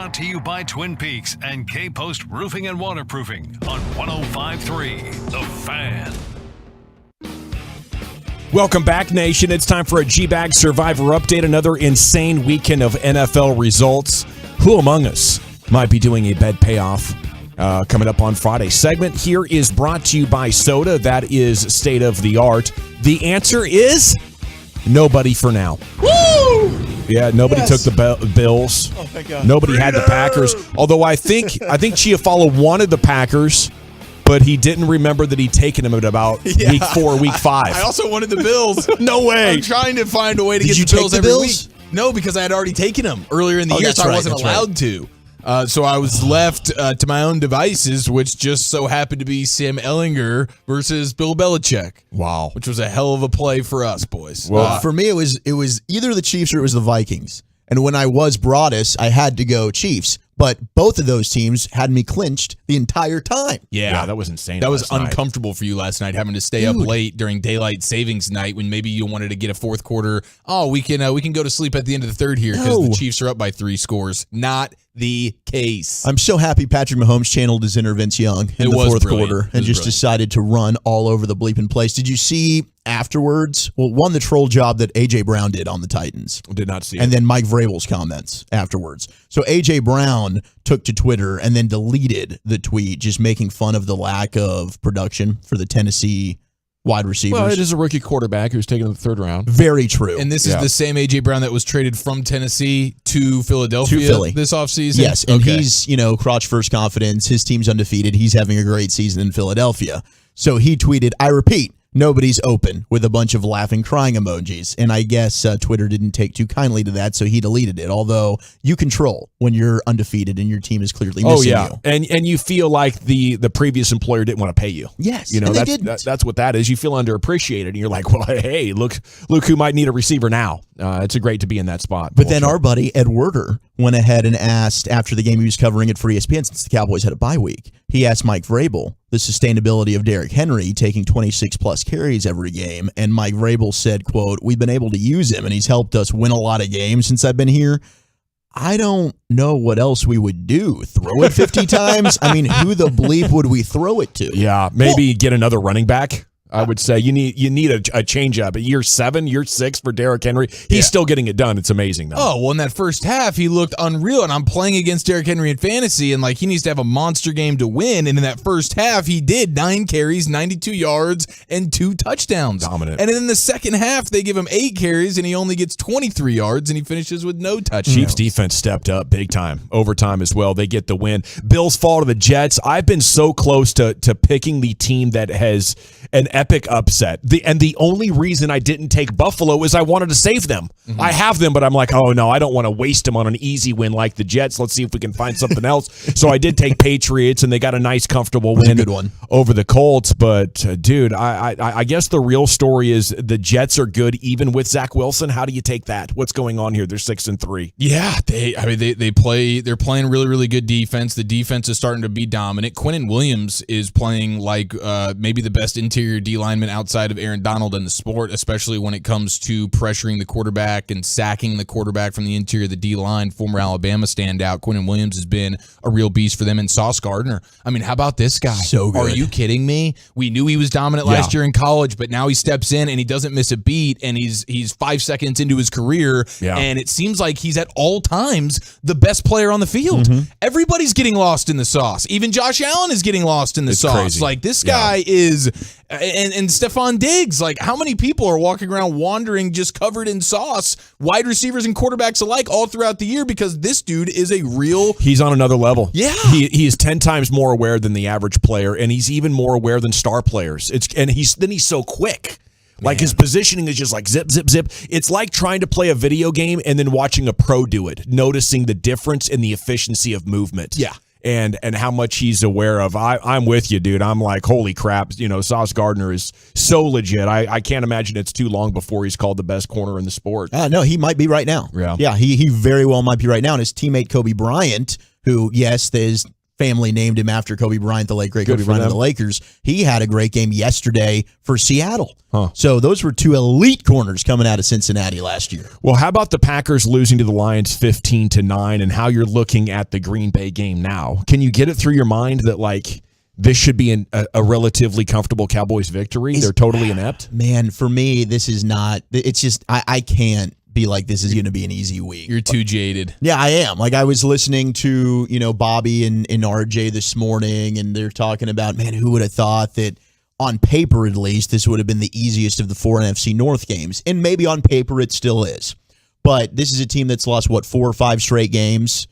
brought to you by Twin Peaks and K-Post Roofing and Waterproofing on 105.3 The Fan. Welcome back, Nation. It's time for a G-Bag Survivor Update, another insane weekend of NFL results. Who among us might be doing a bet payoff coming up on Friday? Segment here is brought to you by Soda. That is state of the art. The answer is nobody for now. Woo! Yeah, nobody took the Bills. Oh, thank God. Nobody had the Packers. Although I think Chiafalo wanted the Packers, but he didn't remember that he'd taken him at about week 4, week 5. I also wanted the Bills. No way. I'm trying to find a way to Did get you the Bills take the every Bills? week. No, because I had already taken them earlier in the year, that's so I right, wasn't that's right. allowed to. So I was left to my own devices, which just so happened to be Sam Ehlinger versus Bill Belichick. Wow. Which was a hell of a play for us, boys. Well, For me, it was either the Chiefs or it was the Vikings. And when I was Broadus, I had to go Chiefs. But both of those teams had me clinched the entire time. Yeah, that was insane. That was last night. uncomfortable for you last night, having to stay up late during daylight savings night when maybe you wanted to get a fourth quarter. Oh, we can go to sleep at the end of the third here because the Chiefs are up by 3 scores. Not the case. I'm so happy Patrick Mahomes channeled his inner Vince Young in the fourth quarter and just decided to run all over the bleeping place. Did you see afterwards? Well, one, the troll job that A.J. Brown did on the Titans. Did not see and it. then Mike Vrabel's comments afterwards. So A.J. Brown took to Twitter and then deleted the tweet, just making fun of the lack of production for the Tennessee wide receivers. Well, it is a rookie quarterback who's taken in the 3rd round. Very true. And this is the same A.J. Brown that was traded from Tennessee to Philadelphia To Philly. this offseason? Yes, and he's, crotch first confidence. His team's undefeated. He's having a great season in Philadelphia. So he tweeted, I repeat, nobody's open, with a bunch of laughing, crying emojis. And I guess Twitter didn't take too kindly to that, so he deleted it. Although you control when you're undefeated and your team is clearly missing you. And you feel like the previous employer didn't want to pay you. Yes, you know, and they didn't. That's what that is. You feel underappreciated, and you're like, well, hey, look who might need a receiver now. It's great to be in that spot. But then our buddy Ed Werder went ahead and asked, after the game he was covering it for ESPN, since the Cowboys had a bye week, he asked Mike Vrabel the sustainability of Derrick Henry taking 26-plus carries every game, and Mike Vrabel said, quote, we've been able to use him, and he's helped us win a lot of games since I've been here. I don't know what else we would do. Throw it 50 times? I mean, who the bleep would we throw it to? Yeah, maybe get another running back. I would say you need a change up. Year 7, year 6 for Derrick Henry. He's still getting it done. It's amazing, though. Oh, well, in that first half, he looked unreal, and I'm playing against Derrick Henry in fantasy, and he needs to have a monster game to win. And in that first half, he did 9 carries, 92 yards, and 2 touchdowns. Dominant. And in the second half, they give him 8 carries, and he only gets 23 yards, and he finishes with no touchdowns. Chiefs defense stepped up big time, overtime as well. They get the win. Bills fall to the Jets. I've been so close to picking the team that has an epic upset. The only reason I didn't take Buffalo is I wanted to save them. Mm-hmm. I have them, but I'm like, oh no, I don't want to waste them on an easy win like the Jets. Let's see if we can find something else. So I did take Patriots, and they got a nice, comfortable win over the Colts. But dude, I guess the real story is the Jets are good even with Zach Wilson. How do you take that? What's going on here? They're 6-3. Yeah, they're playing really, really good defense. The defense is starting to be dominant. Quinnen Williams is playing like maybe the best interior D lineman outside of Aaron Donald in the sport, especially when it comes to pressuring the quarterback and sacking the quarterback from the interior of the D-line. Former Alabama standout Quinnen Williams has been a real beast for them. And Sauce Gardner, I mean, how about this guy? So good. Are you kidding me? We knew he was dominant last year in college, but now he steps in and he doesn't miss a beat, and he's 5 seconds into his career, and it seems like he's at all times the best player on the field. Mm-hmm. Everybody's getting lost in the sauce. Even Josh Allen is getting lost in the sauce. Crazy. Like, this guy is... And Stephon Diggs, like, how many people are walking around wandering just covered in sauce, wide receivers and quarterbacks alike, all throughout the year, because this dude is a real... He's on another level. Yeah. He is 10 times more aware than the average player, and he's even more aware than star players. He's so quick. Like, his positioning is just like zip, zip, zip. It's like trying to play a video game and then watching a pro do it, noticing the difference in the efficiency of movement. Yeah. And how much he's aware of. I'm with you, dude. I'm like, holy crap. Sauce Gardner is so legit. I can't imagine it's too long before he's called the best corner in the sport. No, he might be right now. Yeah, he very well might be right now. And his teammate Kobe Bryant, who, yes, is family named him after Kobe Bryant, the late great Good Kobe for Bryant of them. the Lakers. He had a great game yesterday for Seattle. Huh. So those were two elite corners coming out of Cincinnati last year. Well, how about the Packers losing to the Lions 15-9 and how you're looking at the Green Bay game now? Can you get it through your mind that, like, this should be a relatively comfortable Cowboys victory? They're totally inept? Man, for me, this is not – it's just I can't be like this is going to be an easy week. You're too jaded. Yeah, I am. Like, I was listening to, Bobby and RJ this morning, and they're talking about, man, who would have thought that on paper at least this would have been the easiest of the 4 NFC North games. And maybe on paper it still is. But this is a team that's lost, 4 or 5 straight games.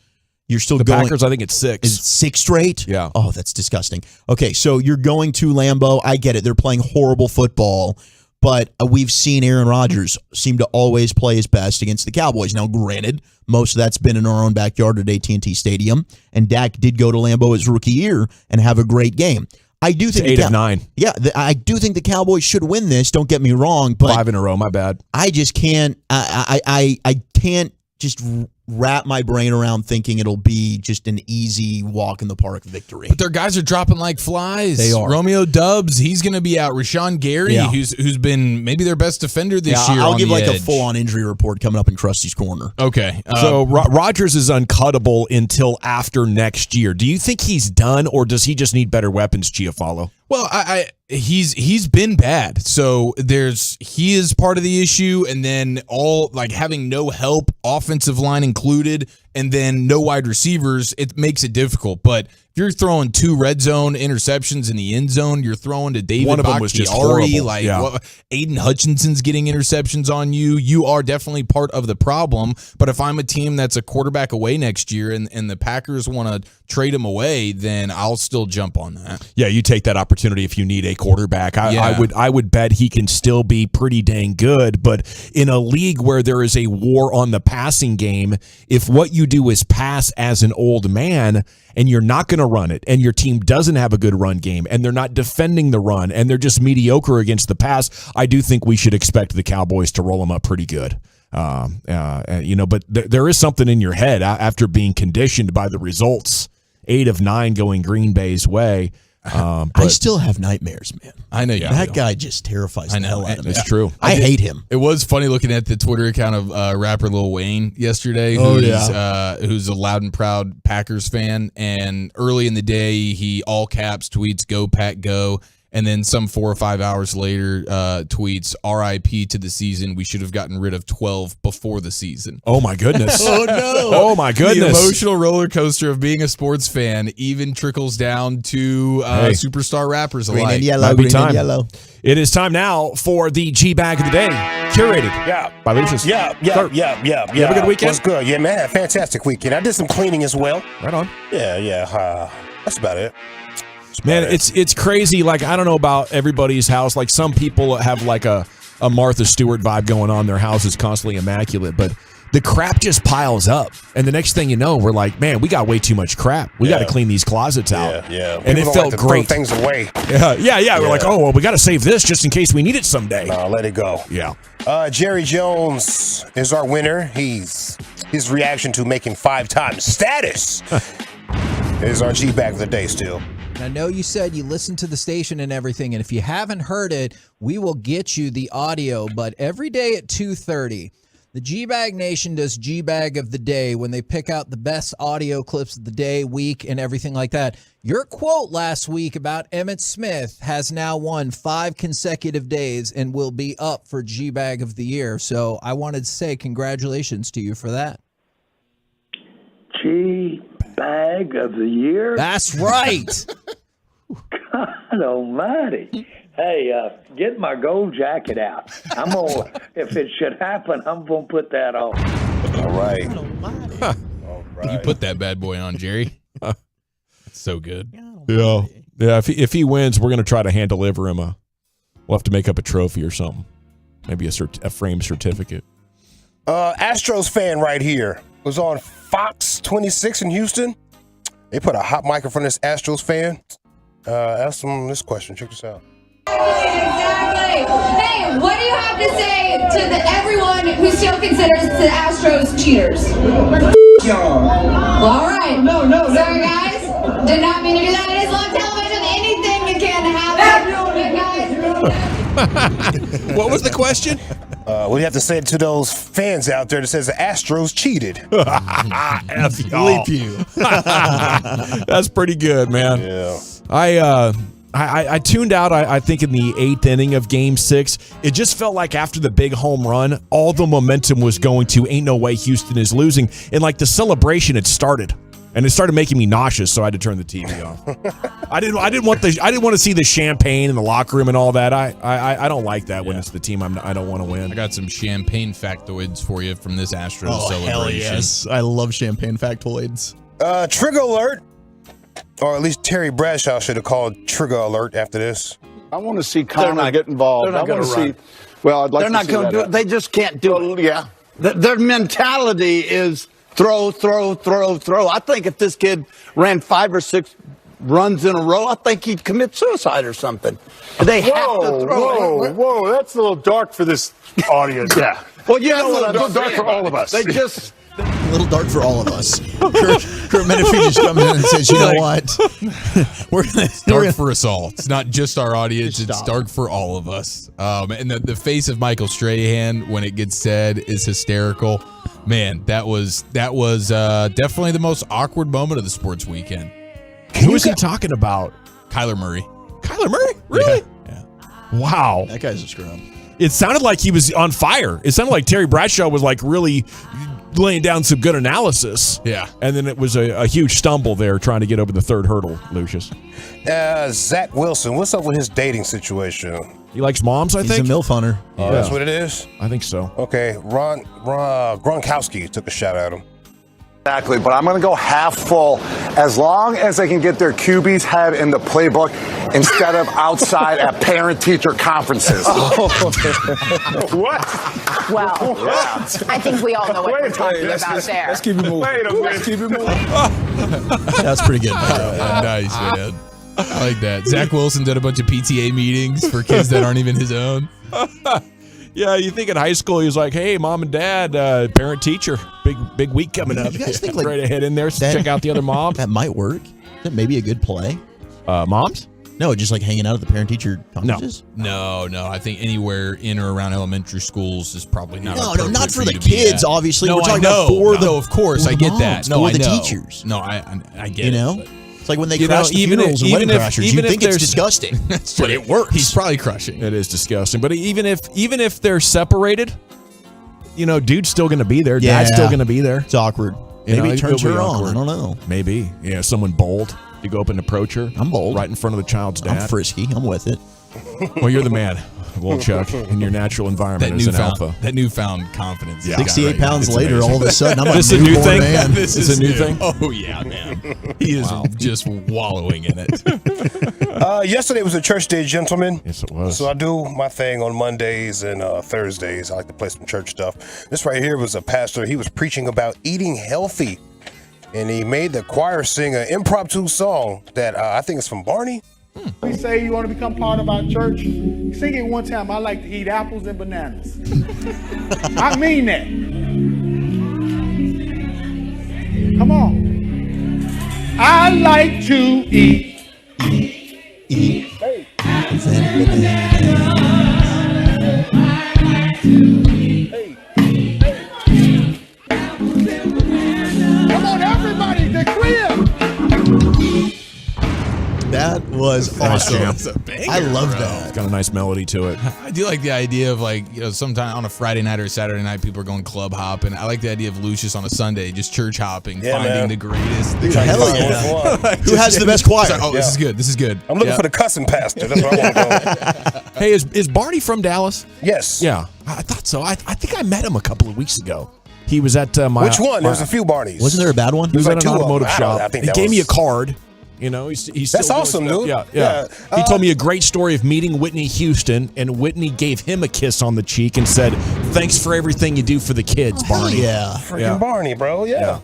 You're still the going. Packers, I think it's 6. Is it 6 straight? Yeah. Oh, that's disgusting. Okay, so you're going to Lambeau. I get it. They're playing horrible football, but we've seen Aaron Rodgers seem to always play his best against the Cowboys. Now, granted, most of that's been in our own backyard at AT&T Stadium, and Dak did go to Lambeau his rookie year and have a great game. I do think 8 of 9. Yeah, I do think the Cowboys should win this. Don't get me wrong, but 5 in a row. My bad. I just can't. I can't just wrap my brain around thinking it'll be just an easy walk in the park victory. But their guys are dropping like flies. They are. Romeo Doubs, he's going to be out. Rashawn Gary, Yeah. who's been maybe their best defender this year. I'll give the a edge. full-on injury report coming up in Krusty's corner. Okay. So Rodgers is uncuttable until after next year. Do you think he's done, or does he just need better weapons, Giafalo? Well, he's been bad. So he is part of the issue, and then having no help, offensive line included, and then no wide receivers, it makes it difficult. But if you're throwing 2 red zone interceptions in the end zone, you're throwing to David One of them was just Bakhtiari, horrible. Aiden Hutchinson's getting interceptions on you. You are definitely part of the problem. But if I'm a team that's a quarterback away next year and the Packers want to trade him away, then I'll still jump on that. Yeah, you take that opportunity if you need a quarterback. Yeah. I would bet he can still be pretty dang good, but in a league where there is a war on the passing game, if what you do is pass as an old man and you're not going to run it and your team doesn't have a good run game and they're not defending the run and they're just mediocre against the pass, I do think we should expect the Cowboys to roll them up pretty good. But there is something in your head after being conditioned by the results. 8 of 9 going Green Bay's way. I still have nightmares, man. I know you that do. guy just terrifies the hell out of me. It's true. I hate him. It was funny looking at the Twitter account of rapper Lil Wayne yesterday, who's a loud and proud Packers fan. And early in the day, he all caps tweets "Go Pack Go," and then some 4 or 5 hours later tweets "RIP to the season. We should have gotten rid of 12 before the season." Oh my goodness! Oh no! Oh my goodness! The emotional roller coaster of being a sports fan even trickles down to superstar rappers Green alike. and yellow, Might be green time. and yellow. It is time now for the G Bag of the Day, curated by Lucius. Sir, You have a good weekend? What's good? Yeah, man, fantastic weekend. I did some cleaning as well. Right on. Yeah. That's about it. Man, it's crazy. Like, I don't know about everybody's house. Like, some people have like a Martha Stewart vibe going on. Their house is constantly immaculate, but the crap just piles up. And the next thing you know, we're like, man, we got way too much crap. We got to clean these closets out. Yeah. And People it don't felt like to great. Throw things away. Yeah. We're like, oh, well, we got to save this just in case we need it someday. No, let it go. Yeah. Jerry Jones is our winner. His reaction to making 5-time status is our G-Bag of the day still. I know you said you listened to the station and everything, and if you haven't heard it, we will get you the audio, but every day at 2:30, the G-Bag Nation does G-Bag of the day when they pick out the best audio clips of the day, week, and everything like that. Your quote last week about Emmitt Smith has now won 5 consecutive days and will be up for G-Bag of the year, so I wanted to say congratulations to you for that. G-Bag of the year? That's right. God almighty. Hey, get my gold jacket out. I'm gonna, if it should happen, I'm going to put that on. All right. You put that bad boy on, Jerry. That's so good. Yeah. If he wins, we're going to try to hand deliver him we'll have to make up a trophy or something. Maybe a framed certificate. Astros fan right here was on Fox 26 in Houston. They put a hot mic in front of this Astros fan. Ask them this question. Check this out. Exactly. Hey, what do you have to say to everyone who still considers the Astros cheaters? All right. No. Sorry, guys. Did not mean to do that. It is live television. Anything you can have. But guys. What was the question? What do you have to say to those fans out there that says the Astros cheated? F y'all. Bleep you. That's pretty good, man. Yeah. I tuned out, I think, in the 8th inning of Game 6. It just felt like after the big home run, all the momentum was going to ain't no way Houston is losing. And, like, the celebration had started. And it started making me nauseous, so I had to turn the TV off. I didn't want to see the champagne in the locker room and all that. I don't like that when it's the team I don't want to win. I got some champagne factoids for you from this Astros celebration. Hell yes. I love champagne factoids. Trigger alert. Or at least Terry Bradshaw should have called trigger alert after this. I want to see Connor get involved. They're not going to run. Well, I'd like they're to not see going to do that. it. They just can't do it. Yeah. Their mentality is throw, throw, throw, throw. I think if this kid ran 5 or 6 runs in a row, I think he'd commit suicide or something. They have to throw. Whoa, that's a little dark for this audience. Yeah. Well, you know what a little I'm dark saying. for all of us. They just... A little dark for all of us. Kurt Menefee comes in and says, you know what? It's dark for us all. It's not just our audience. It's dark for all of us. And the face of Michael Strahan when it gets said is hysterical. Man, that was definitely the most awkward moment of the sports weekend. Who was he talking about? Kyler Murray. Kyler Murray? Really? Yeah. Wow. That guy's a scrum. It sounded like he was on fire. It sounded like Terry Bradshaw was like really laying down some good analysis. Yeah. And then it was a huge stumble there trying to get over the third hurdle, Lucius. Zach Wilson, what's up with his dating situation? He likes moms, I think. He's a MILF hunter. Oh, that's what it is? I think so. Okay, Gronkowski took a shot at him. Exactly, but I'm going to go half full. As long as they can get their QB's head in the playbook instead of outside at parent-teacher conferences. What? Well, I think we all know what we're talking about there. Let's keep it moving. Let's keep it moving. That's pretty good. Nice, man. I like that. Zach Wilson did a bunch of PTA meetings for kids that aren't even his own. Yeah, you think in high school he was like, "Hey, mom and dad, parent teacher, big week coming up." You guys think like right ahead in there, check out the other mom. That might work. That may be a good play. Moms? No, just like hanging out at the parent-teacher conferences. No. I think anywhere in or around elementary schools is probably not. No, not for the you to be kids. at. Obviously, No, we're talking I know. about for the. No, of course, for I the get moms, that. No, for I the know. teachers. No, I get You it. know. but- It's like when they You crash know, the funerals and wedding if- crashers. even You if think it's there's- disgusting, That's but true. it works. He's probably crushing. It is disgusting. But even if they're separated, dude's still going to be there. Yeah. Dad's still going to be there. It's awkward. You Maybe know, it turns it'll be her on. awkward. I don't know. Maybe. Yeah, someone bold. You go up and approach her. I'm bold. Right in front of the child's dad. I'm frisky. I'm with it. Well, you're the man, Wolchuk, in your natural environment as an alpha. That newfound confidence. Yeah. 68 pounds It's later, amazing. all of a sudden, I'm a This a new newborn thing? man. This is a new thing? Oh yeah, man. He is just wallowing in it. Yesterday was a church day, gentlemen. Yes, it was. So I do my thing on Mondays and Thursdays. I like to play some church stuff. This right here was a pastor. He was preaching about eating healthy. And he made the choir sing an impromptu song that I think is from Barney. We say you want to become part of our church. Sing it one time. I like to eat apples and bananas. I mean that. Come on. I like to eat. Hey. Come on, everybody, declare. That was awesome. I love that. It's got a nice melody to it. I do like the idea of sometime on a Friday night or a Saturday night, people are going club hopping. I like the idea of Lucius on a Sunday, just church hopping, finding man. the greatest. Hell yeah. Who has the best choir? Like, this is good. This is good. I'm looking for the cussing pastor. That's what I want to go. Hey, is Barney from Dallas? Yes. Yeah, I thought so. I think I met him a couple of weeks ago. He was at my. Which one? There's a few Barneys. Wasn't there a bad one? He was There's at like an two of them. automotive I don't know. shop. I think He that gave me a was- card. He's That's still doing awesome, stuff. dude. Yeah. He told me a great story of meeting Whitney Houston, and Whitney gave him a kiss on the cheek and said, "Thanks for everything you do for the kids, Barney." Yeah. Freaking Barney, bro. Yeah.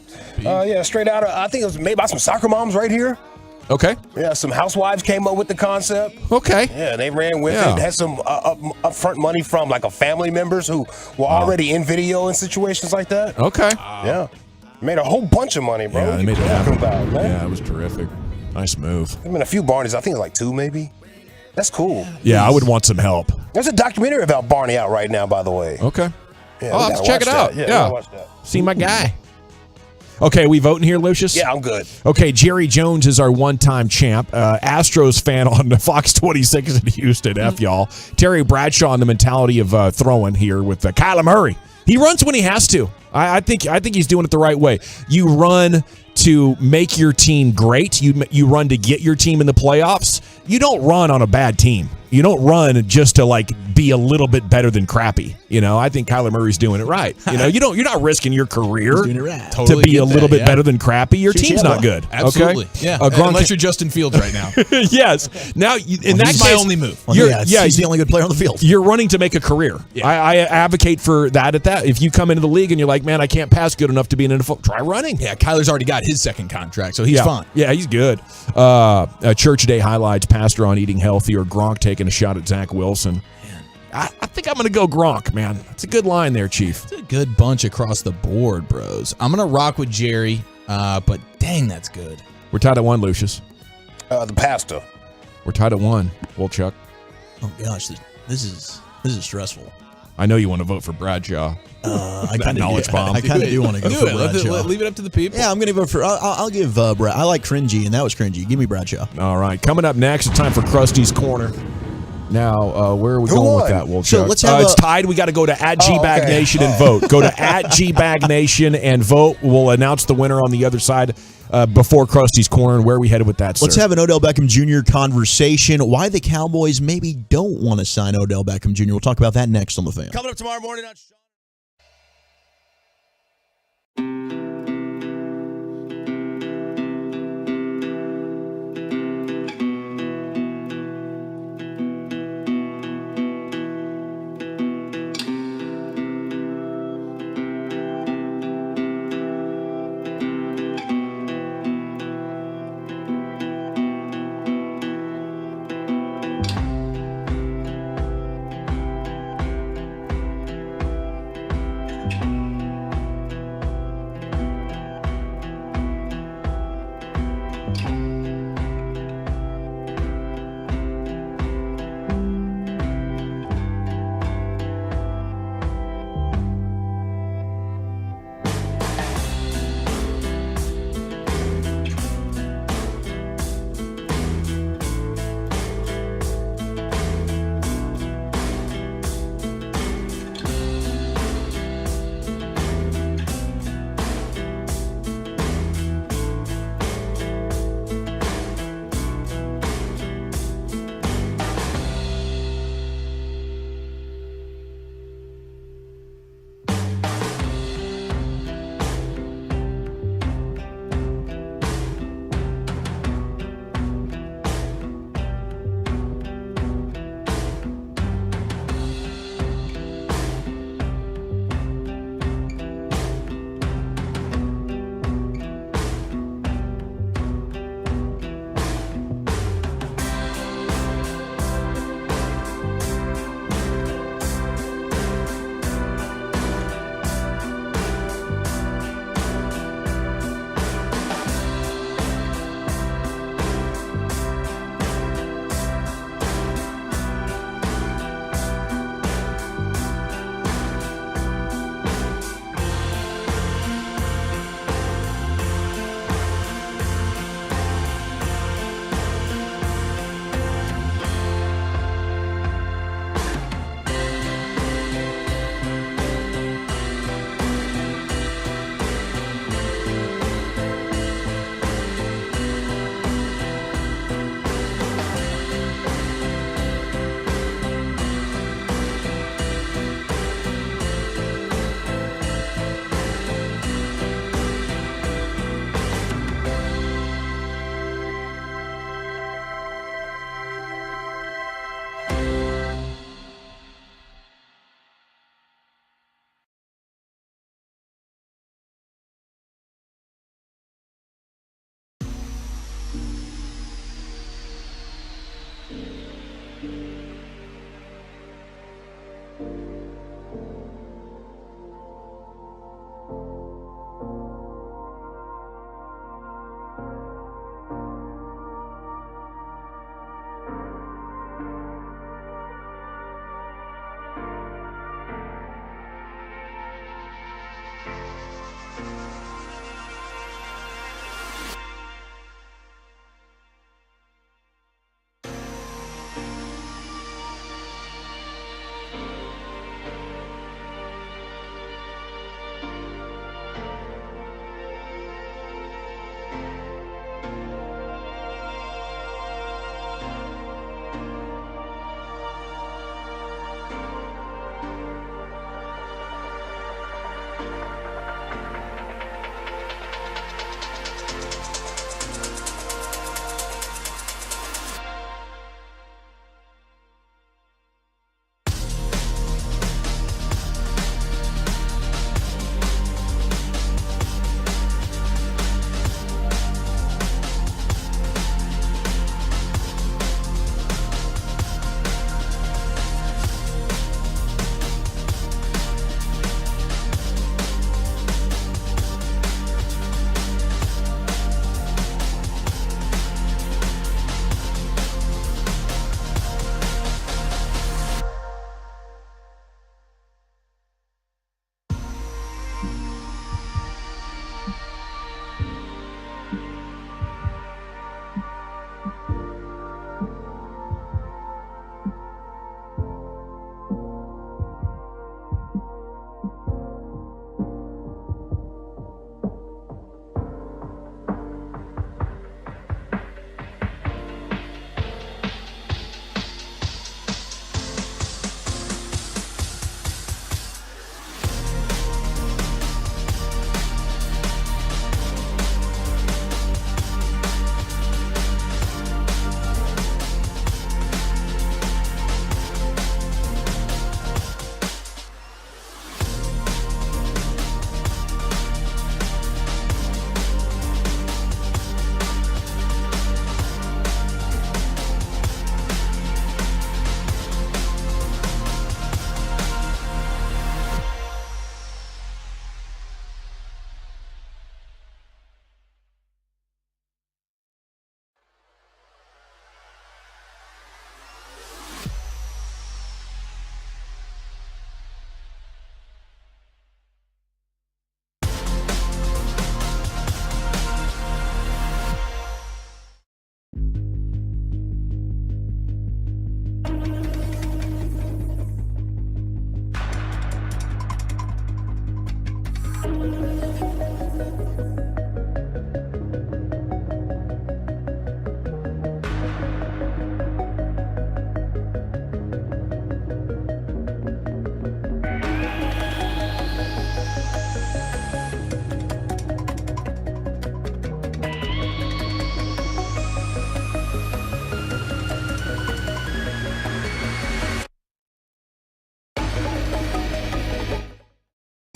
Straight out of, I think it was made by some soccer moms right here. Okay. Yeah, some housewives came up with the concept. Okay. Yeah, they ran with Yeah. it. Had some upfront money from like a family members who were already in video in situations like that. Okay. Yeah. Made a whole bunch of money, bro. Yeah, they What made you it talking happen. about, man? Yeah, it was terrific. Nice move. I mean, a few Barneys. I think like 2 maybe. That's cool. Yeah, I would want some help. There's a documentary about Barney out right now, by the way. Okay. Yeah, I'll have to check it out. Yeah. we gotta watch that. See my guy. Okay, we voting here, Lucius? Yeah, I'm good. Okay, Jerry Jones is our one-time champ. Astros fan on Fox 26 in Houston. F y'all. Terry Bradshaw on the mentality of throwing here with Kyler Murray. He runs when he has to. I think he's doing it the right way. You run to make your team great. You run to get your team in the playoffs. You don't run on a bad team. You don't run just to like be a little bit better than crappy. I think Kyler Murray's doing it right. You're not risking your career to be a little bit better than crappy. Your team's not good. Absolutely. Okay? Yeah. Unless you're Justin Fields right now. Yes. Now, in that he's case, my only move. He's the only good player on the field. You're running to make a career. Yeah. I advocate for that at that. If you come into the league and you're like, man, I can't pass good enough to be an NFL, try running. Yeah, Kyler's already got his second contract, so he's fine. Yeah, he's good. Church Day highlights, Pastor on eating healthy, or Gronk taking a shot at Zach Wilson. I think I'm going to go Gronk, man. That's a good line there, Chief. It's a good bunch across the board, bros. I'm going to rock with Jerry, but dang, that's good. We're tied at 1, Lucius. The pastor. We're tied at 1, Wolchuk. Oh, gosh, this is stressful. I know you want to vote for Bradshaw. I kind of do want to go for Bradshaw. Leave it up to the people. Yeah, I'm going to vote for. I'll give Brad. I like cringy, and that was cringy. Give me Bradshaw. All right, coming up next, it's time for Krusty's Corner. Now, where are we going with that, Wolchuk? So let's have it's tied. We got to go to @GBagNation and vote. Go to @GBagNation and vote. We'll announce the winner on the other side before Krusty's Corner. And where are we headed with that, sir? Let's have an Odell Beckham Jr. conversation. Why the Cowboys maybe don't want to sign Odell Beckham Jr. We'll talk about that next on The Fan. Coming up tomorrow morning on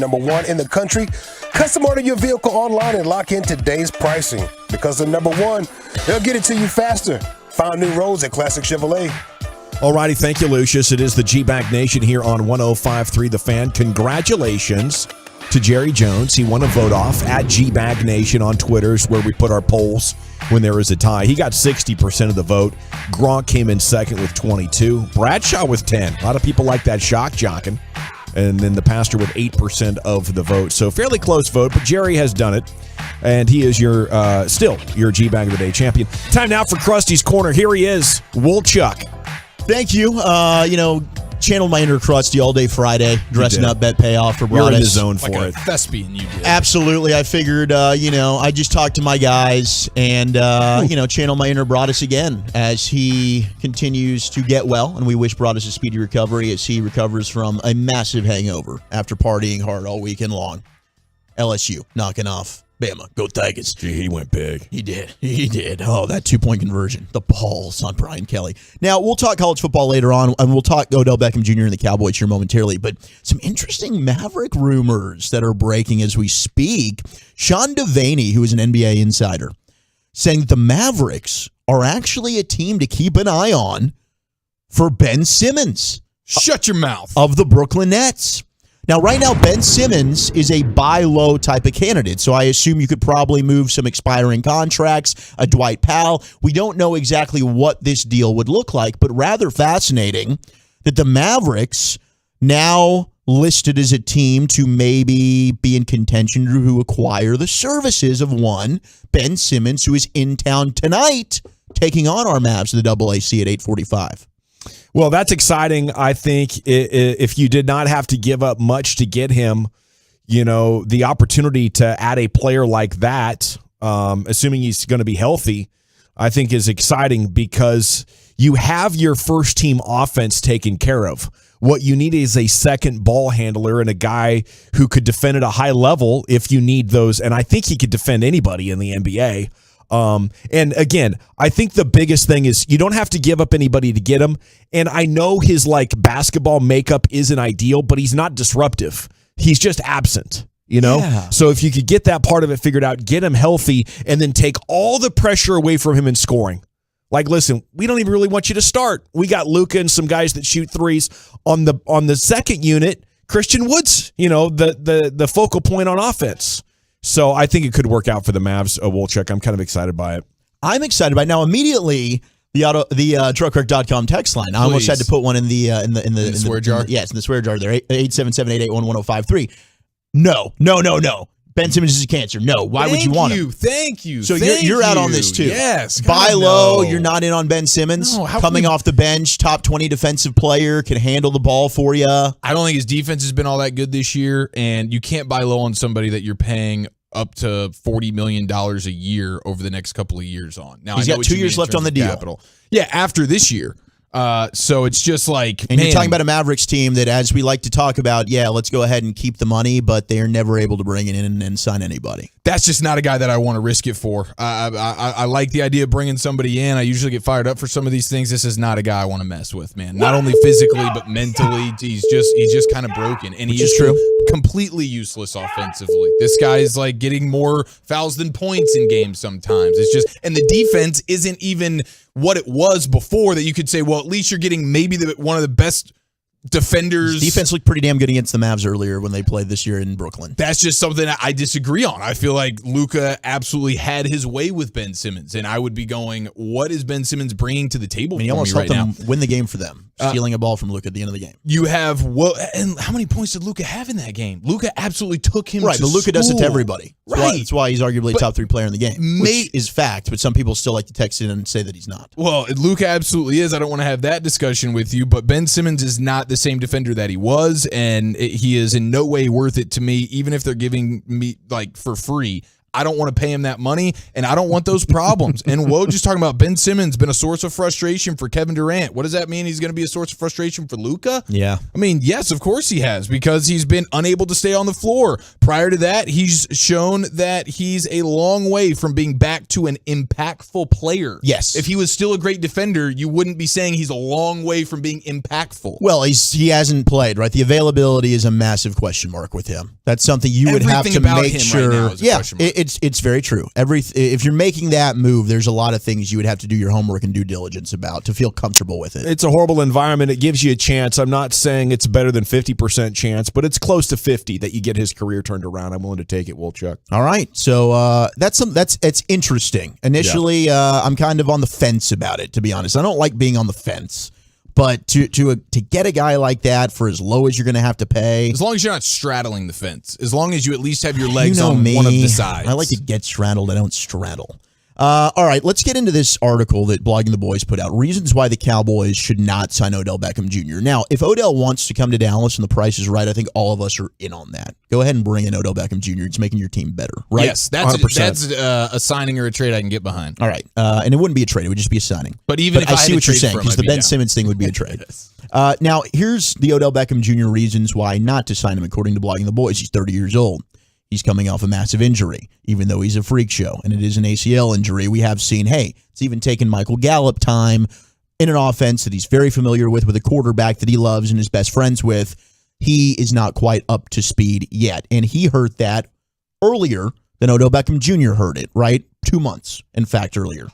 #1 in the country. Custom order your vehicle online and lock in today's pricing. Because of #1, they'll get it to you faster. Found new roads at Classic Chevrolet. Alrighty, thank you, Lucius. It is the G-Bag Nation here on 105.3 The Fan. Congratulations to Jerry Jones. He won a vote off at G-Bag Nation on Twitter, where we put our polls when there is a tie. He got 60% of the vote. Gronk came in second with 22. Bradshaw with 10. A lot of people like that shock jocking. And then the pastor with 8% of the vote. So fairly close vote, but Jerry has done it. And he is your still your G-Bag of the Day champion. Time now for Krusty's Corner. Here he is, Woolchuck. Thank you. Channeled my inner Krusty all day Friday, dressing up, bet payoff for Broadus. You're in the zone for Like it. a thespian, you did. Absolutely. I figured, I just talked to my guys and, channel my inner Broadus again as he continues to get well. And we wish Broadus a speedy recovery as he recovers from a massive hangover after partying hard all weekend long. LSU knocking off Bama. Go Tigers. Gee, he went big. He did. He did. Oh, that 2-point conversion. The balls on Brian Kelly. Now, we'll talk college football later on, and we'll talk Odell Beckham Jr. and the Cowboys here momentarily, but some interesting Maverick rumors that are breaking as we speak. Sean Devaney, who is an NBA insider, saying that the Mavericks are actually a team to keep an eye on for Ben Simmons. Shut your mouth. Of the Brooklyn Nets. Now, right now, Ben Simmons is a buy low type of candidate, so I assume you could probably move some expiring contracts, a Dwight Powell. We don't know exactly what this deal would look like, but rather fascinating that the Mavericks now listed as a team to maybe be in contention to acquire the services of one Ben Simmons, who is in town tonight, taking on our Mavs, the AAC at 8:45. Well, that's exciting. I think if you did not have to give up much to get him, the opportunity to add a player like that, assuming he's going to be healthy, I think is exciting because you have your first team offense taken care of. What you need is a second ball handler and a guy who could defend at a high level if you need those. And I think he could defend anybody in the NBA. And again, I think the biggest thing is you don't have to give up anybody to get him. And I know his basketball makeup isn't ideal, but he's not disruptive. He's just absent, Yeah. So if you could get that part of it figured out, get him healthy, and then take all the pressure away from him in scoring. Listen, we don't even really want you to start. We got Luka and some guys that shoot threes on the second unit. Christian Wood's, the focal point on offense. So I think it could work out for the Mavs. Woolchuck, I'm kind of excited by it. I'm excited by it. Now immediately the truckcrack.com text line. I almost had to put one in the swear jar. Yes, in the swear jar there. 877-881-1053. No. Ben Simmons is a cancer. No. Why would you want him? Thank you. So you're out on this too. Yes. Buy low. You're not in on Ben Simmons. No, coming off the bench, top 20 defensive player, can handle the ball for you. I don't think his defense has been all that good this year, and you can't buy low on somebody that you're paying up to $40 million a year over the next couple of years on. Now he's got 2 years left on the deal. Capital. Yeah, after this year. So it's just and you're talking about a Mavericks team that, as we like to talk about, let's go ahead and keep the money, but they're never able to bring it in and sign anybody. That's just not a guy that I want to risk it for. I like the idea of bringing somebody in. I usually get fired up for some of these things. This is not a guy I want to mess with, man. Not only physically, but mentally. He's just kind of broken, and he is true. Completely useless offensively. This guy is getting more fouls than points in games sometimes. It's just, and the defense isn't even what it was before that you could say, well, at least you're getting maybe one of the best defenders. His defense looked pretty damn good against the Mavs earlier when they played this year in Brooklyn. That's just something I disagree on. I feel like Luka absolutely had his way with Ben Simmons, and I would be going, what is Ben Simmons bringing to the table? He almost helped them win the game for them, stealing a ball from Luka at the end of the game. You have and how many points did Luka have in that game? Luka absolutely took him right, to but Luka does it to everybody. Right. That's why he's arguably a top 3 player in the game, which is fact, but some people still like to text in and say that he's not. Well, Luka absolutely is. I don't want to have that discussion with you, but Ben Simmons is not the same defender that he was, and he is in no way worth it to me, even if they're giving me for free. I don't want to pay him that money, and I don't want those problems. And Woj just talking about Ben Simmons been a source of frustration for Kevin Durant. What does that mean? He's going to be a source of frustration for Luka? Yeah. I mean, yes, of course he has, because he's been unable to stay on the floor. Prior to that, he's shown that he's a long way from being back to an impactful player. Yes. If he was still a great defender, you wouldn't be saying he's a long way from being impactful. Well, he hasn't played, right? The availability is a massive question mark with him. That's something you would have to make sure. Right now is a question mark. It's very true. If you're making that move, there's a lot of things you would have to do your homework and due diligence about to feel comfortable with it. It's a horrible environment. It gives you a chance. I'm not saying it's better than 50% chance, but it's close to 50 that you get his career turned around. I'm willing to take it, Wolchuk. All right, so that's interesting. Initially, I'm kind of on the fence about it, to be honest. I don't like being on the fence. But to get a guy like that for as low as you're going to have to pay. As long as you're not straddling the fence. As long as you at least have your legs on me. one of the sides. I like to get straddled. I don't straddle. All right, let's get into this article that Blogging the Boys put out. Reasons why the Cowboys should not sign Odell Beckham Jr. Now, if Odell wants to come to Dallas and the price is right, I think all of us are in on that. Go ahead and bring in Odell Beckham Jr. It's making your team better, right? Yes, that's a signing or a trade I can get behind. All right, and it wouldn't be a trade. It would just be a signing. But even if I see had what to you're trade saying, for him, because the I'd be Ben down. Simmons thing would be a trade. Yes. Now, here's the Odell Beckham Jr. reasons why not to sign him, according to Blogging the Boys. He's 30 years old. He's coming off a massive injury, even though he's a freak show, and it is an ACL injury. We have seen, it's even taken Michael Gallup time in an offense that he's very familiar with a quarterback that he loves and is best friends with. He is not quite up to speed yet, and he heard that earlier than Odell Beckham Jr. heard it, right? 2 months, in fact, earlier.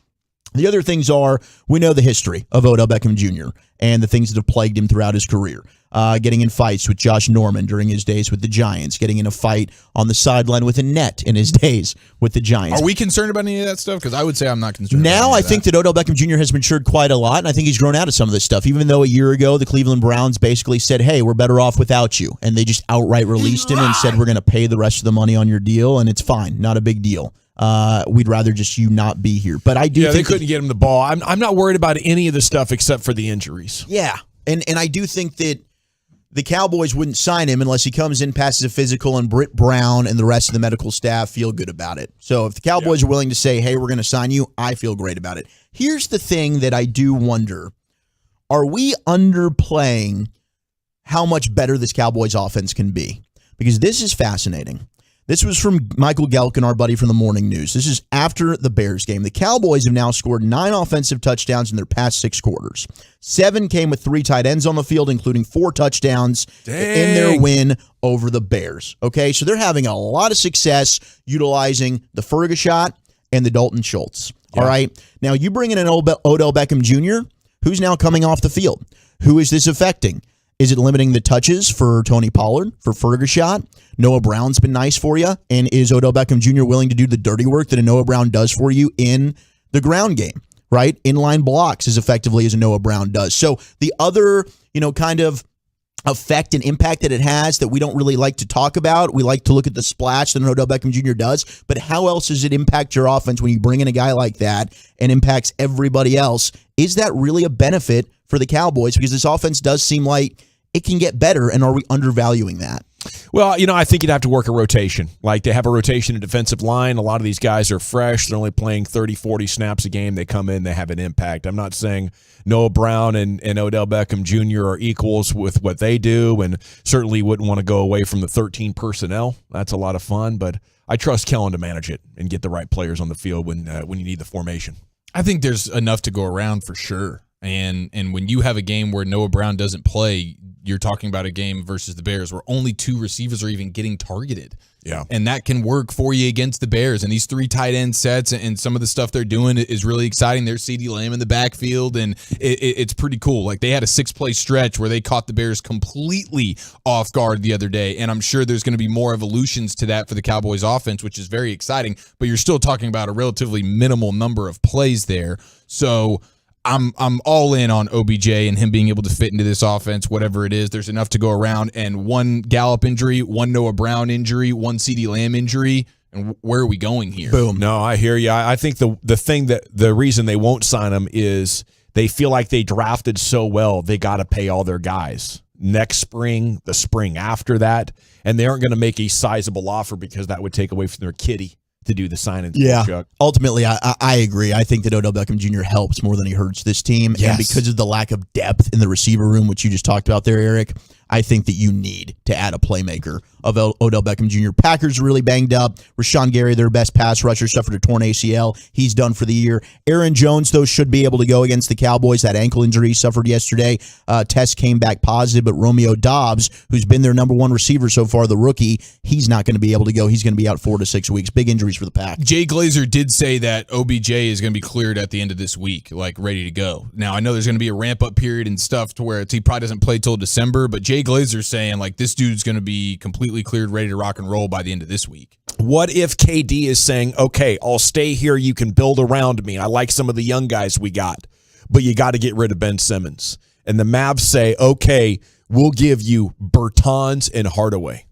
The other things are, we know the history of Odell Beckham Jr. and the things that have plagued him throughout his career. Getting in fights with Josh Norman during his days with the Giants, getting in a fight on the sideline with a net in his days with the Giants. Are we concerned about any of that stuff? Because I would say I'm not concerned. Now I think that Odell Beckham Jr. has matured quite a lot, and I think he's grown out of some of this stuff. Even though a year ago the Cleveland Browns basically said, hey, we're better off without you. And they just outright released him and said, we're going to pay the rest of the money on your deal, and it's fine. Not a big deal. We'd rather just you not be here. But I do think they couldn't get him the ball. I'm not worried about any of the stuff except for the injuries. Yeah, and I do think that the Cowboys wouldn't sign him unless he comes in, passes a physical, and Britt Brown and the rest of the medical staff feel good about it. So if the Cowboys are willing to say, hey, we're going to sign you, I feel great about it. Here's the thing that I do wonder. Are we underplaying how much better this Cowboys offense can be? Because this is fascinating. This was from Michael Gelkin, our buddy from the Morning News. This is after the Bears game. The Cowboys have now scored 9 offensive touchdowns in their past 6 quarters. 7 came with 3 tight ends on the field, including 4 touchdowns in their win over the Bears. Okay, so they're having a lot of success utilizing the Ferguson and the Dalton Schultz. All right, now you bring in an Odell Beckham Jr., who's now coming off the field. Who is this affecting? Is it limiting the touches for Tony Pollard, for Ferguson? Noah Brown's been nice for you. And is Odell Beckham Jr. willing to do the dirty work that a Noah Brown does for you in the ground game, right? Inline blocks as effectively as a Noah Brown does. So the other, kind of effect and impact that it has that we don't really like to talk about, we like to look at the splash that Odell Beckham Jr. does, but how else does it impact your offense when you bring in a guy like that and impacts everybody else? Is that really a benefit for the Cowboys? Because this offense does seem like it can get better, and are we undervaluing that? Well, I think you'd have to work a rotation. Like, they have a rotation in defensive line. A lot of these guys are fresh. They're only playing 30, 40 snaps a game. They come in, they have an impact. I'm not saying Noah Brown and Odell Beckham Jr. are equals with what they do, and certainly wouldn't want to go away from the 13 personnel. That's a lot of fun, but I trust Kellen to manage it and get the right players on the field when you need the formation. I think there's enough to go around for sure. And when you have a game where Noah Brown doesn't play, you're talking about a game versus the Bears where only 2 receivers are even getting targeted. Yeah. And that can work for you against the Bears. And these 3 tight end sets and some of the stuff they're doing is really exciting. There's CeeDee Lamb in the backfield, and it's pretty cool. Like, they had a 6-play stretch where they caught the Bears completely off guard the other day. And I'm sure there's going to be more evolutions to that for the Cowboys offense, which is very exciting. But you're still talking about a relatively minimal number of plays there. So I'm all in on OBJ and him being able to fit into this offense, whatever it is. There's enough to go around, and 1 Gallup injury, 1 Noah Brown injury, 1 CeeDee Lamb injury, and where are we going here? Boom. No, I hear you. I think the reason they won't sign him is they feel like they drafted so well, they got to pay all their guys next spring, the spring after that, and they aren't going to make a sizable offer because that would take away from their kitty to do the signing. Yeah. Chuck. Ultimately, I agree. I think that Odell Beckham Jr. helps more than he hurts this team. Yes. And because of the lack of depth in the receiver room, which you just talked about there, Eric, I think that you need to add a playmaker of Odell Beckham Jr. Packers are really banged up. Rashawn Gary, their best pass rusher, suffered a torn ACL. He's done for the year. Aaron Jones, though, should be able to go against the Cowboys. That ankle injury he suffered yesterday. Test came back positive, but Romeo Doubs, who's been their number one receiver so far, the rookie, he's not going to be able to go. He's going to be out 4 to 6 weeks. Big injuries for the Pack. Jay Glazer did say that OBJ is going to be cleared at the end of this week, like ready to go. Now, I know there's going to be a ramp-up period and stuff to where he probably doesn't play till December, but Jay Glazer's saying, like, this dude's going to be completely cleared, ready to rock and roll by the end of this week. What if KD is saying, okay, I'll stay here, you can build around me. I like some of the young guys we got, but you got to get rid of Ben Simmons. And the Mavs say, okay, we'll give you Bertans and Hardaway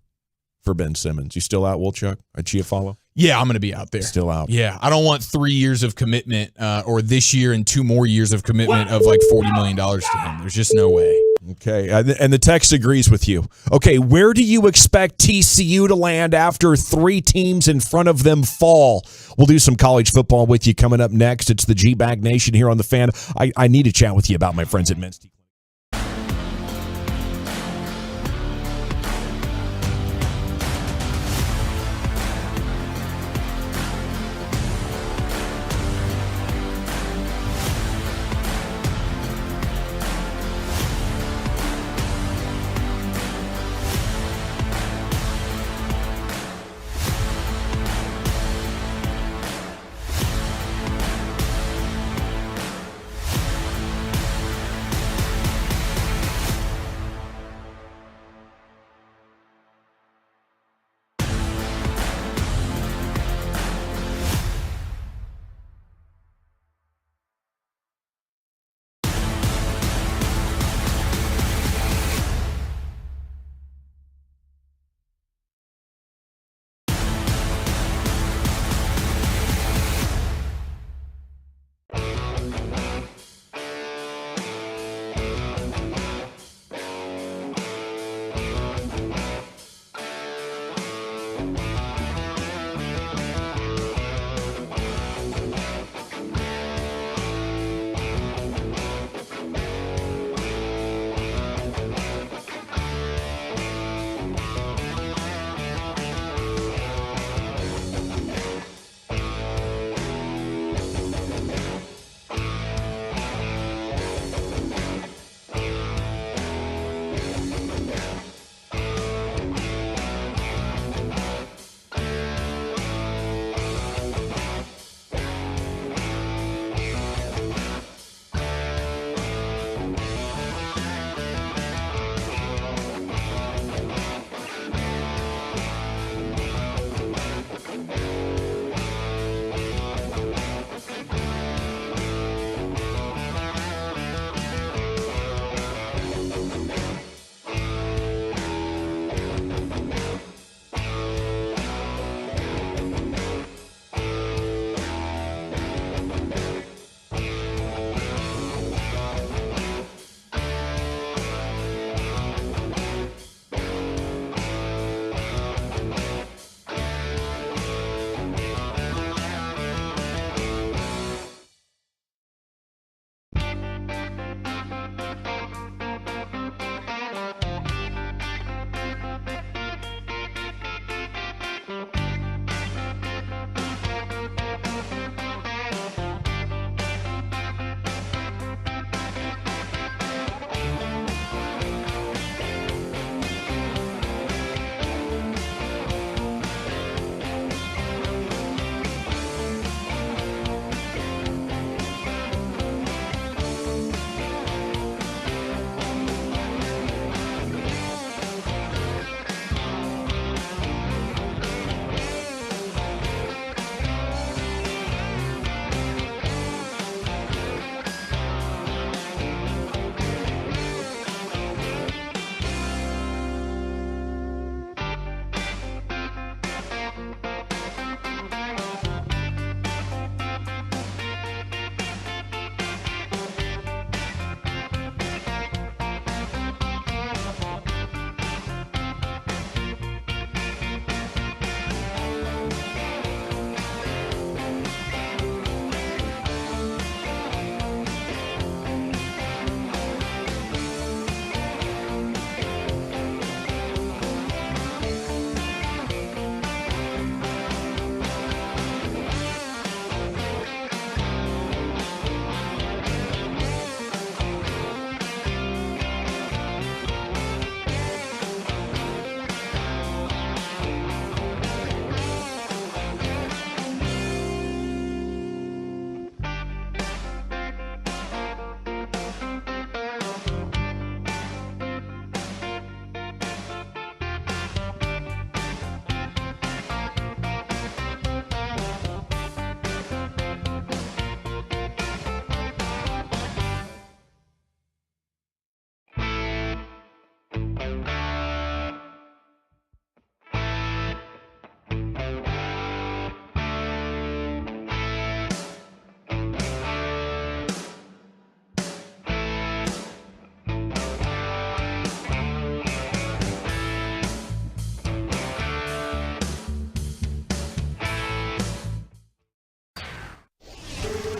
for Ben Simmons. You still out, Wolchuk? A Chia follow? Yeah, I'm going to be out there. Still out. Yeah, I don't want 3 years of commitment or this year and 2 more years of commitment of like $40 million to him. There's just no way. Okay, and the text agrees with you. Okay, where do you expect TCU to land after 3 teams in front of them fall? We'll do some college football with you coming up next. It's the G-Bag Nation here on The Fan. I need to chat with you about my friends at Men's T.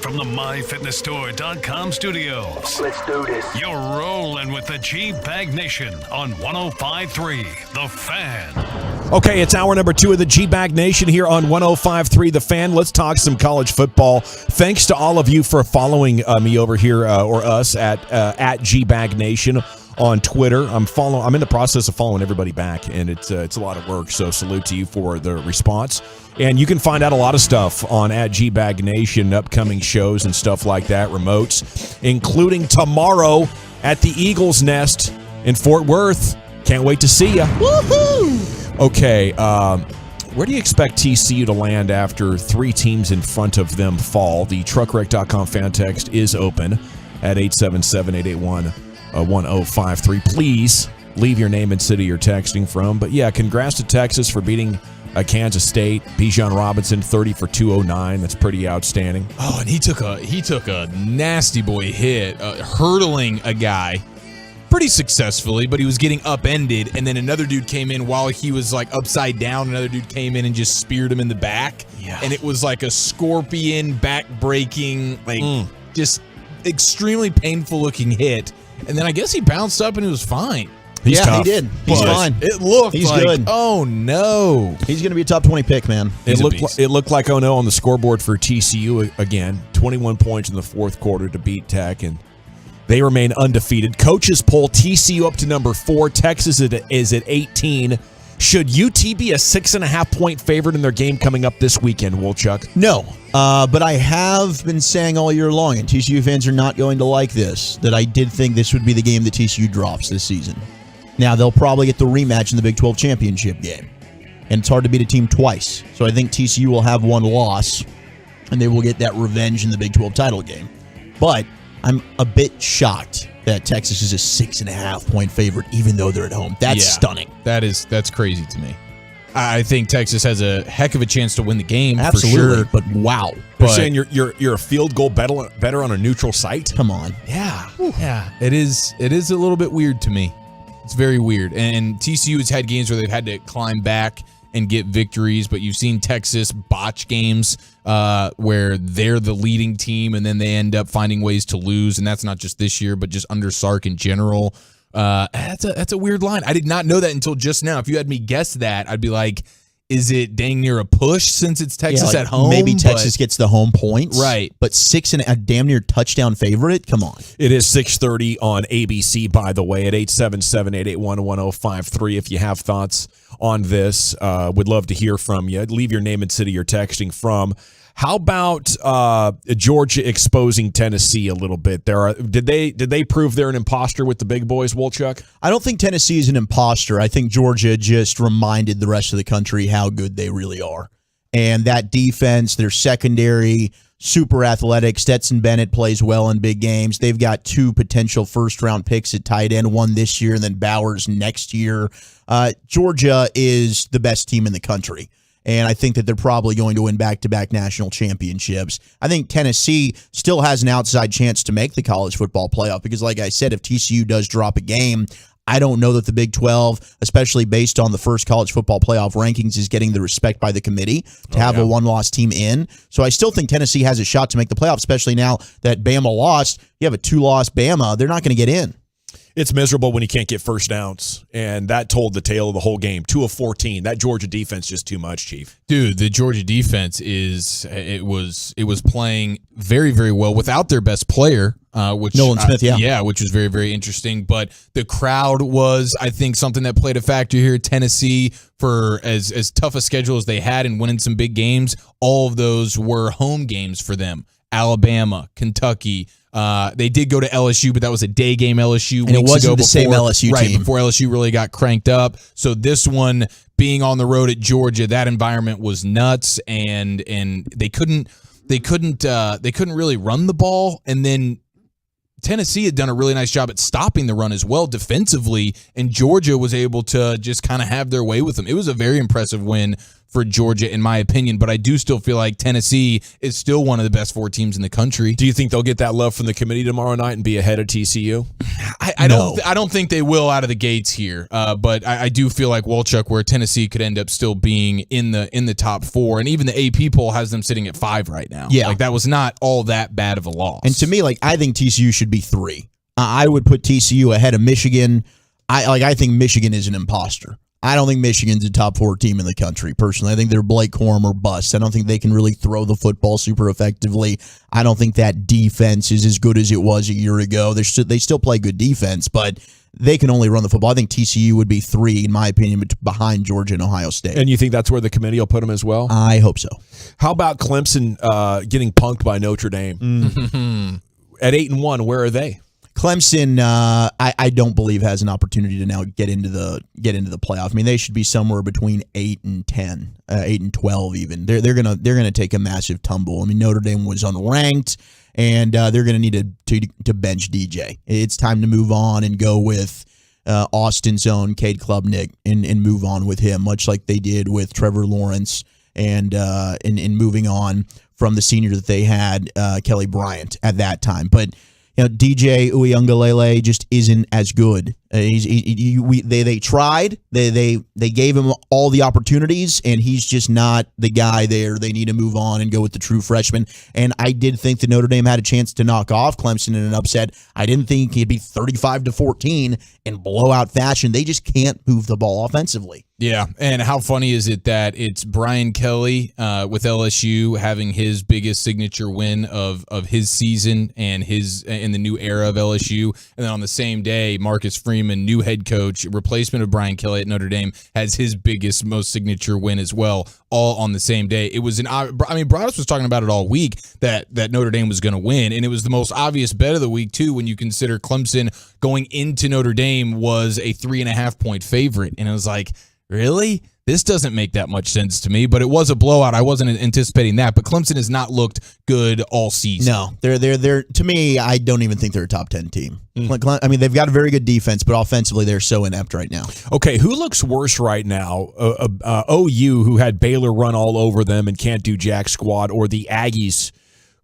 from the MyFitnessStore.com studios. Let's do this. You're rolling with the G-Bag Nation on 105.3 The Fan. Okay, it's hour number 2 of the G-Bag Nation here on 105.3 The Fan. Let's talk some college football. Thanks to all of you for following me over here, or us, at G-Bag Nation on Twitter. I'm in the process of following everybody back, and it's a lot of work, so salute to you for the response. And you can find out a lot of stuff on at G-Bag Nation, upcoming shows and stuff like that, remotes, including tomorrow at the Eagles Nest in Fort Worth. Can't wait to see you. Woohoo! Okay, where do you expect TCU to land after 3 teams in front of them fall? The truckwreck.com fan text is open at 877-881-1053. Please leave your name and city you're texting from. But yeah, congrats to Texas for beating Kansas State. Bijan Robinson 30 for 209. That's pretty outstanding. Oh, and he took a nasty boy hit, hurdling a guy pretty successfully, but he was getting upended, and then another dude came in while he was like upside down. Another dude came in and just speared him in the back. Yeah. And it was like a scorpion back-breaking, just extremely painful looking hit. And then I guess he bounced up and it was fine. He's tough. He did. He's fine. It looked He's like, good. oh no. He's going to be a top 20 pick, man. It looked like oh no on the scoreboard for TCU again. 21 points in the fourth quarter to beat Tech, and they remain undefeated. Coaches poll TCU up to number 4. Texas is at 18. Should UT be a 6.5-point favorite in their game coming up this weekend, Wolchuk? No, but I have been saying all year long, and TCU fans are not going to like this, that I did think this would be the game that TCU drops this season. Now, they'll probably get the rematch in the Big 12 championship game, and it's hard to beat a team twice. So I think TCU will have one loss, and they will get that revenge in the Big 12 title game. But I'm a bit shocked that Texas is a 6.5-point favorite, even though they're at home. That's stunning. That's crazy to me. I think Texas has a heck of a chance to win the game. Absolutely, for sure. but wow. You're saying you're a field goal better on a neutral site? Come on. Yeah. Yeah. It is a little bit weird to me. It's very weird. And TCU has had games where they've had to climb back and get victories, but you've seen Texas botch games where they're the leading team and then they end up finding ways to lose, and that's not just this year, but just under Sark in general. That's a weird line. I did not know that until just now. If you had me guess that, I'd be like, is it dang near a push since it's Texas at home? Maybe Texas gets the home points. Right. But 6 and a damn near touchdown favorite? Come on. It is 6:30 on ABC, by the way, at 877-881-1053. If you have thoughts on this, would love to hear from you. Leave your name and city you're texting from. How about Georgia exposing Tennessee a little bit? Did they prove they're an imposter with the big boys, Wolchuk? I don't think Tennessee is an imposter. I think Georgia just reminded the rest of the country how good they really are. And that defense, their secondary, super athletic. Stetson Bennett plays well in big games. They've got 2 potential first-round picks at tight end, one this year and then Bowers next year. Georgia is the best team in the country. And I think that they're probably going to win back-to-back national championships. I think Tennessee still has an outside chance to make the college football playoff because, like I said, if TCU does drop a game, I don't know that the Big 12, especially based on the first college football playoff rankings, is getting the respect by the committee to have a one-loss team in. So I still think Tennessee has a shot to make the playoff, especially now that Bama lost. You have a 2-loss Bama. They're not going to get in. It's miserable when you can't get first downs, and that told the tale of the whole game. 2 of 14. That Georgia defense just too much, Chief. Dude, the Georgia defense was playing very, very well without their best player, which Nolan Smith, which was very, very interesting. But the crowd was, I think, something that played a factor here. Tennessee, for as tough a schedule as they had and winning some big games, all of those were home games for them. Alabama, Kentucky. They did go to LSU, but that was a day game LSU. And it wasn't the same LSU right, team. Before LSU really got cranked up. So this one, being on the road at Georgia, that environment was nuts, and they couldn't really run the ball. And then Tennessee had done a really nice job at stopping the run as well defensively, and Georgia was able to just kind of have their way with them. It was a very impressive win for Georgia, in my opinion, but I do still feel like Tennessee is still one of the best 4 teams in the country. Do you think they'll get that love from the committee tomorrow night and be ahead of TCU? I don't think they will out of the gates here. But I do feel like Wolchuk, where Tennessee could end up still being in the top 4, and even the AP poll has them sitting at 5 right now. Yeah, like that was not all that bad of a loss. And to me, like I think TCU should be 3. I would put TCU ahead of Michigan. I think Michigan is an imposter. I don't think Michigan's a top 4 team in the country, personally. I think they're Blake Corum or bust. I don't think they can really throw the football super effectively. I don't think that defense is as good as it was a year ago. They still play good defense, but they can only run the football. I think TCU would be 3, in my opinion, behind Georgia and Ohio State. And you think that's where the committee will put them as well? I hope so. How about Clemson getting punked by Notre Dame? At 8-1, where are they? Clemson, I don't believe has an opportunity to now get into the playoff. I mean, they should be somewhere between 8 and 10, 8 and 12 even. They're gonna take a massive tumble. I mean, Notre Dame was unranked, and they're gonna need to bench DJ. It's time to move on and go with Austin's own Cade Klubnik and move on with him, much like they did with Trevor Lawrence and moving on from the senior that they had, Kelly Bryant at that time, but. DJ Uiagalelei just isn't as good. They tried. They gave him all the opportunities, and he's just not the guy there. They need to move on and go with the true freshman. And I did think that Notre Dame had a chance to knock off Clemson in an upset. I didn't think he'd be 35-14 in blowout fashion. They just can't move the ball offensively. Yeah, and how funny is it that it's Brian Kelly with LSU having his biggest signature win of his season and his in the new era of LSU, and then on the same day, Marcus Freeman, new head coach, replacement of Brian Kelly at Notre Dame, has his biggest, most signature win as well, all on the same day. It was Broadus was talking about it all week that Notre Dame was going to win, and it was the most obvious bet of the week too when you consider Clemson going into Notre Dame was a 3.5-point favorite, and it was like, really? This doesn't make that much sense to me, but it was a blowout. I wasn't anticipating that, but Clemson has not looked good all season. No, they're to me, I don't even think they're a top 10 team. I mean, they've got a very good defense, but offensively, they're so inept right now. Okay, who looks worse right now? OU, who had Baylor run all over them and can't do jack squat, or the Aggies,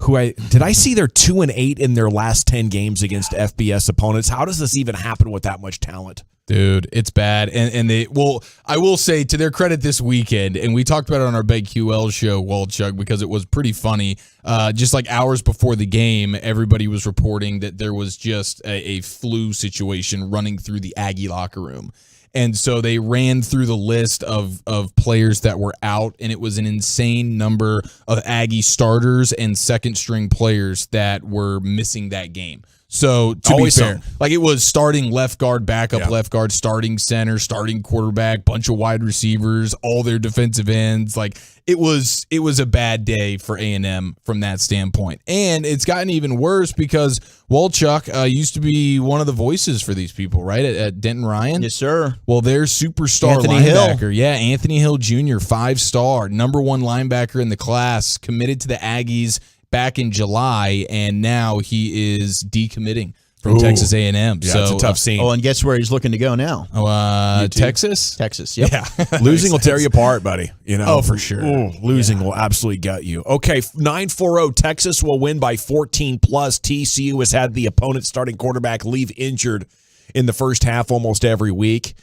who did I see they're 2-8 in their last 10 games against FBS opponents? How does this even happen with that much talent? Dude, it's bad. And I will say, to their credit this weekend, and we talked about it on our BegQL show, Walchuk, because it was pretty funny. Just like hours before the game, everybody was reporting that there was just a flu situation running through the Aggie locker room. And so they ran through the list of players that were out, and it was an insane number of Aggie starters and second-string players that were missing that game. So, to be fair, like it was starting left guard, backup left guard, starting center, starting quarterback, bunch of wide receivers, all their defensive ends. Like it was a bad day for A&M from that standpoint. And it's gotten even worse because Walchuk used to be one of the voices for these people, right? At Denton Ryan? Yes, sir. Well, their superstar Anthony linebacker. Hill. Yeah, Anthony Hill Jr., 5-star, number 1 linebacker in the class, committed to the Aggies back in July, and now he is decommitting from Texas A&M. Yeah, so it's a tough scene. Oh, and guess where he's looking to go now? Texas? Texas, yep. Yeah. Losing will tear you apart, buddy. You know? Oh, for sure. Losing will absolutely gut you. Okay, 9-4-0. Texas will win by 14+. TCU has had the opponent's starting quarterback leave injured in the first half almost every week.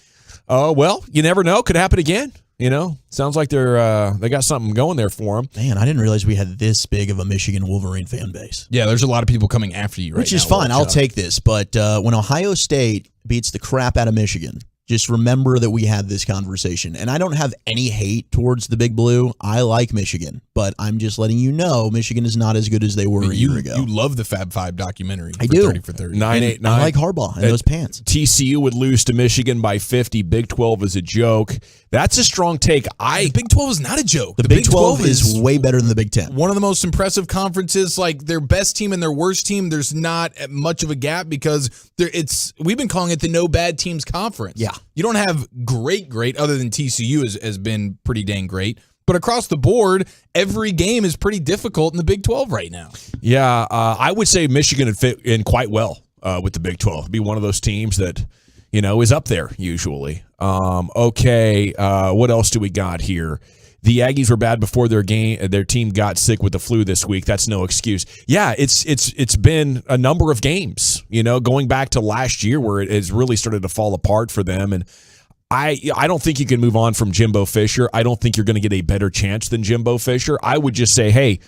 Well, you never know. Could happen again. You know, sounds like they got something going there for them. Man, I didn't realize we had this big of a Michigan Wolverine fan base. Yeah, there's a lot of people coming after you right now. Which is fine. I'll take this. But when Ohio State beats the crap out of Michigan, just remember that we had this conversation. And I don't have any hate towards the Big Blue. I like Michigan. But I'm just letting you know Michigan is not as good as they were a year ago. You love the Fab Five documentary. I do. 30 for 30. 9-8-9. I like Harbaugh and those pants. TCU would lose to Michigan by 50. Big 12 is a joke. That's a strong take. The Big 12 is not a joke. The Big 12 is way better than the Big 10. One of the most impressive conferences. Like their best team and their worst team, there's not much of a gap because we've been calling it the no bad teams conference. Yeah. You don't have great, other than TCU has been pretty dang great. But across the board, every game is pretty difficult in the Big 12 right now. Yeah, I would say Michigan would fit in quite well with the Big 12. It'd be one of those teams that, is up there usually. Okay, what else do we got here? The Aggies were bad before their team got sick with the flu this week. That's no excuse. Yeah, it's been a number of games, going back to last year where it has really started to fall apart for them. And I don't think you can move on from Jimbo Fisher. I don't think you're going to get a better chance than Jimbo Fisher. I would just say, hey,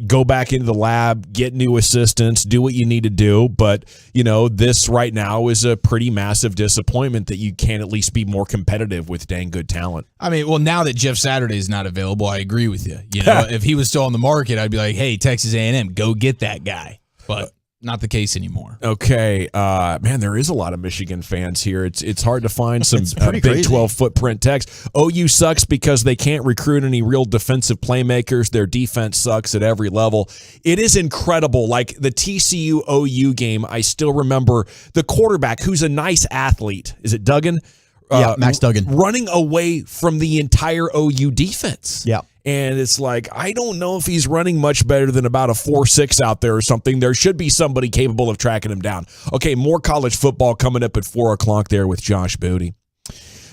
go back into the lab, get new assistants, do what you need to do. But, this right now is a pretty massive disappointment that you can't at least be more competitive with dang good talent. I mean, well, now that Jeff Saturday is not available, I agree with you. If he was still on the market, I'd be like, hey, Texas A&M, go get that guy. But not the case anymore. Okay, man, there is a lot of Michigan fans here. It's hard to find some Big crazy. 12 footprint text. OU sucks because they can't recruit any real defensive playmakers. Their defense sucks at every level. It is incredible. Like the TCU OU game, I still remember the quarterback, who's a nice athlete. Is it Duggan? Yeah, Max Duggan. Running away from the entire OU defense. Yeah. And it's like, I don't know if he's running much better than about a 4.6 out there or something. There should be somebody capable of tracking him down. Okay, more college football coming up at 4 o'clock there with Josh Booty.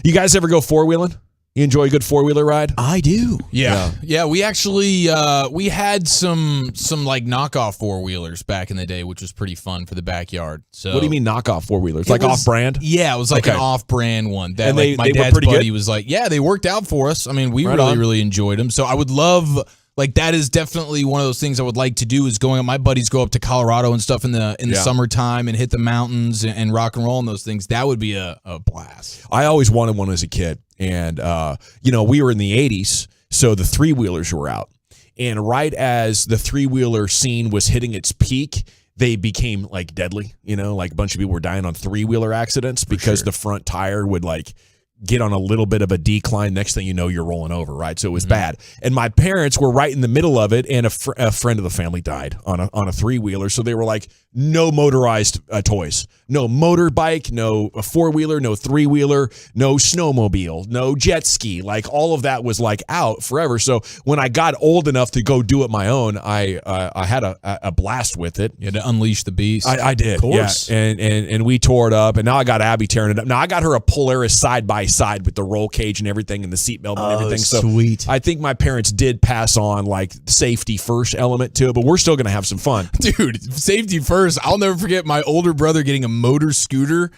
You guys ever go four-wheeling? You enjoy a good four-wheeler ride? I do. Yeah. We actually we had some like knockoff four-wheelers back in the day, which was pretty fun for the backyard. So What do you mean knockoff four-wheelers? Like off-brand? Yeah, it was like Okay. an off-brand one. That And like, my they were dad's pretty buddy good? was like, yeah, they worked out for us. I mean, we Right really, on. really enjoyed them. So I would love, like, that is definitely one of those things I would like to do is going, my buddies go up to Colorado and stuff in the Yeah. summertime and hit the mountains and rock and roll and those things. That would be a blast. I always wanted one as a kid. And, we were in the 80s, so the three-wheelers were out. And right as the three-wheeler scene was hitting its peak, they became, like, deadly. Like a bunch of people were dying on three-wheeler accidents because the front tire would, like, get on a little bit of a decline. Next thing you know, you're rolling over, right? So it was bad. And my parents were right in the middle of it, and a friend of the family died on a three-wheeler. So they were like, no motorized toys. No motorbike, no four-wheeler, no three-wheeler, no snowmobile, no jet ski. Like, all of that was, like, out forever. So when I got old enough to go do it my own, I had a blast with it. You had to unleash the beast. I did, Of course. yeah. And we tore it up, and now I got Abby tearing it up. Now I got her a Polaris side-by-side with the roll cage and everything and the seatbelt and everything. So sweet. I think my parents did pass on, like, safety first element to it, but we're still going to have some fun. Dude, safety first. I'll never forget my older brother getting a motor scooter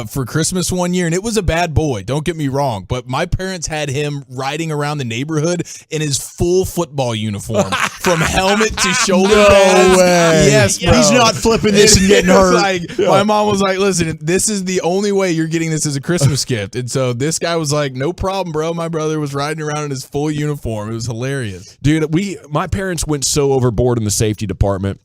for Christmas one year, and it was a bad boy. Don't get me wrong, but my parents had him riding around the neighborhood in his full football uniform, from helmet to shoulder pads. way. Yes, bro. He's not flipping this and getting It was hurt. like, my mom was like, "Listen, this is the only way you're getting this as a Christmas gift." And so this guy was like, "No problem, bro." My brother was riding around in his full uniform. It was hilarious. Dude, my parents went so overboard in the safety department.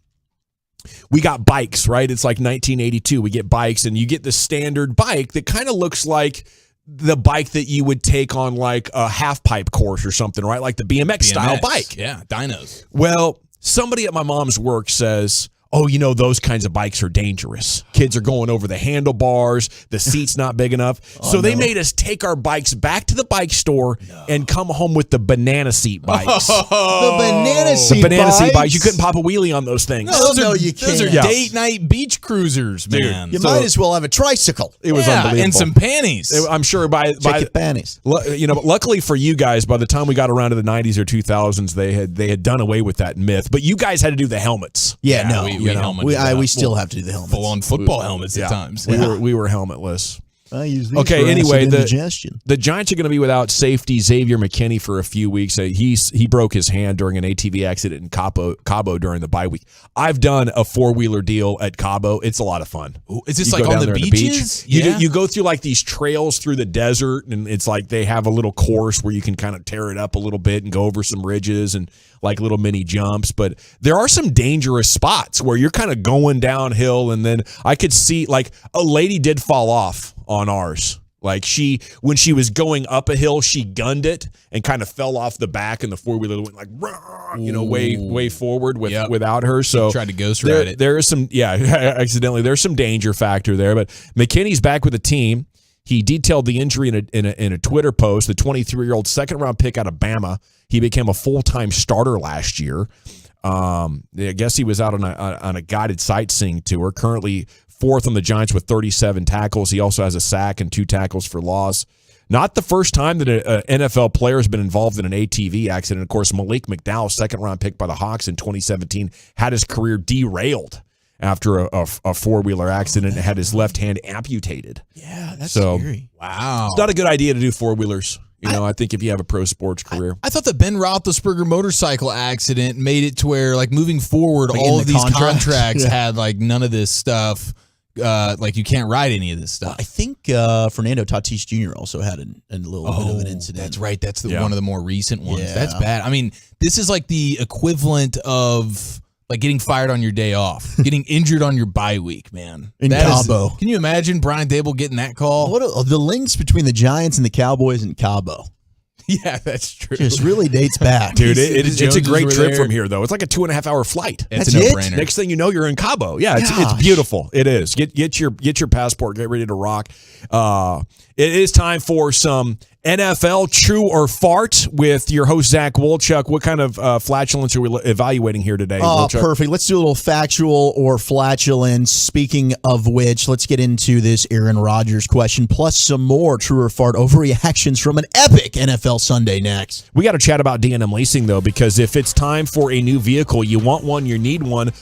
We got bikes, right? It's like 1982. We get bikes, and you get the standard bike that kind of looks like the bike that you would take on like a half pipe course or something, right? Like the BMX style bike. Yeah, dynos. Well, somebody at my mom's work says, oh, those kinds of bikes are dangerous. Kids are going over the handlebars. The seat's not big enough. So they made us take our bikes back to the bike store and come home with the banana seat bikes. The banana seat The banana seat bikes? bikes. You couldn't pop a wheelie on those things. You can't. Those are date night beach cruisers, man. You might as well have a tricycle. It was unbelievable. And some panties. I'm sure by panties. Luckily for you guys, by the time we got around to the 90s or 2000s, they had done away with that myth. But you guys had to do the helmets. Yeah, no. We We still have to do the helmets. Full on football helmets at times. We were helmetless. I use these Okay, for anyway, acid indigestion. the Giants are going to be without safety Xavier McKinney for a few weeks. He broke his hand during an ATV accident in Cabo during the bye week. I've done a four-wheeler deal at Cabo. It's a lot of fun. Ooh, is this You like go on down the there at beaches? beach. Yeah. You go through like these trails through the desert, and it's like they have a little course where you can kind of tear it up a little bit and go over some ridges and like little mini jumps. But there are some dangerous spots where you're kind of going downhill, and then I could see like a lady did fall off on ours. Like when she was going up a hill, she gunned it and kind of fell off the back, and the four-wheeler went like, way forward without her. So She tried to ghost ride it. There is some, accidentally. There's some danger factor there, but McKinney's back with the team. He detailed the injury in a Twitter post. The 23-year-old second-round pick out of Bama. He became a full-time starter last year. I guess he was out on a guided sightseeing tour. Currently fourth on the Giants with 37 tackles. He also has a sack and 2 tackles for loss. Not the first time that an NFL player has been involved in an ATV accident. Of course, Malik McDowell, second-round pick by the Hawks in 2017, had his career derailed after a four-wheeler accident and had his left hand amputated. Yeah, that's so, scary. Wow. It's not a good idea to do four-wheelers. I think if you have a pro sports career. I thought the Ben Roethlisberger motorcycle accident made it to where, like, moving forward, Like all in of the these contract? contracts Yeah. had, like, none of this stuff. Like, you can't ride any of this stuff. I think Fernando Tatis Jr. also had a little bit of an incident. That's right. That's Yeah. one of the more recent ones. Yeah. That's bad. I mean, this is like the equivalent of like getting fired on your day off, getting injured on your bye week, man. In That is- Cabo. can you imagine Brian Dable getting that call? What are the links between the Giants and the Cowboys in Cabo? Yeah, that's true. Just really dates back. Dude, it's a Joneses great were trip there. from here, though. It's like a 2.5-hour flight. It's That's a it? no-brainer. Next thing you know, you're in Cabo. Yeah, it's Gosh. beautiful. It is. Get your passport. Get ready to rock. It is time for some NFL True or Fart with your host Zach Wolchuk. What kind of flatulence are we evaluating here today? Oh, Wolchuk? perfect. Let's do a little factual or flatulence. Speaking of which, let's get into this Aaron Rodgers question, plus some more true or fart overreactions from an epic NFL Sunday next. We got to chat about D&M leasing though, because if it's time for a new vehicle, you want one, you need one.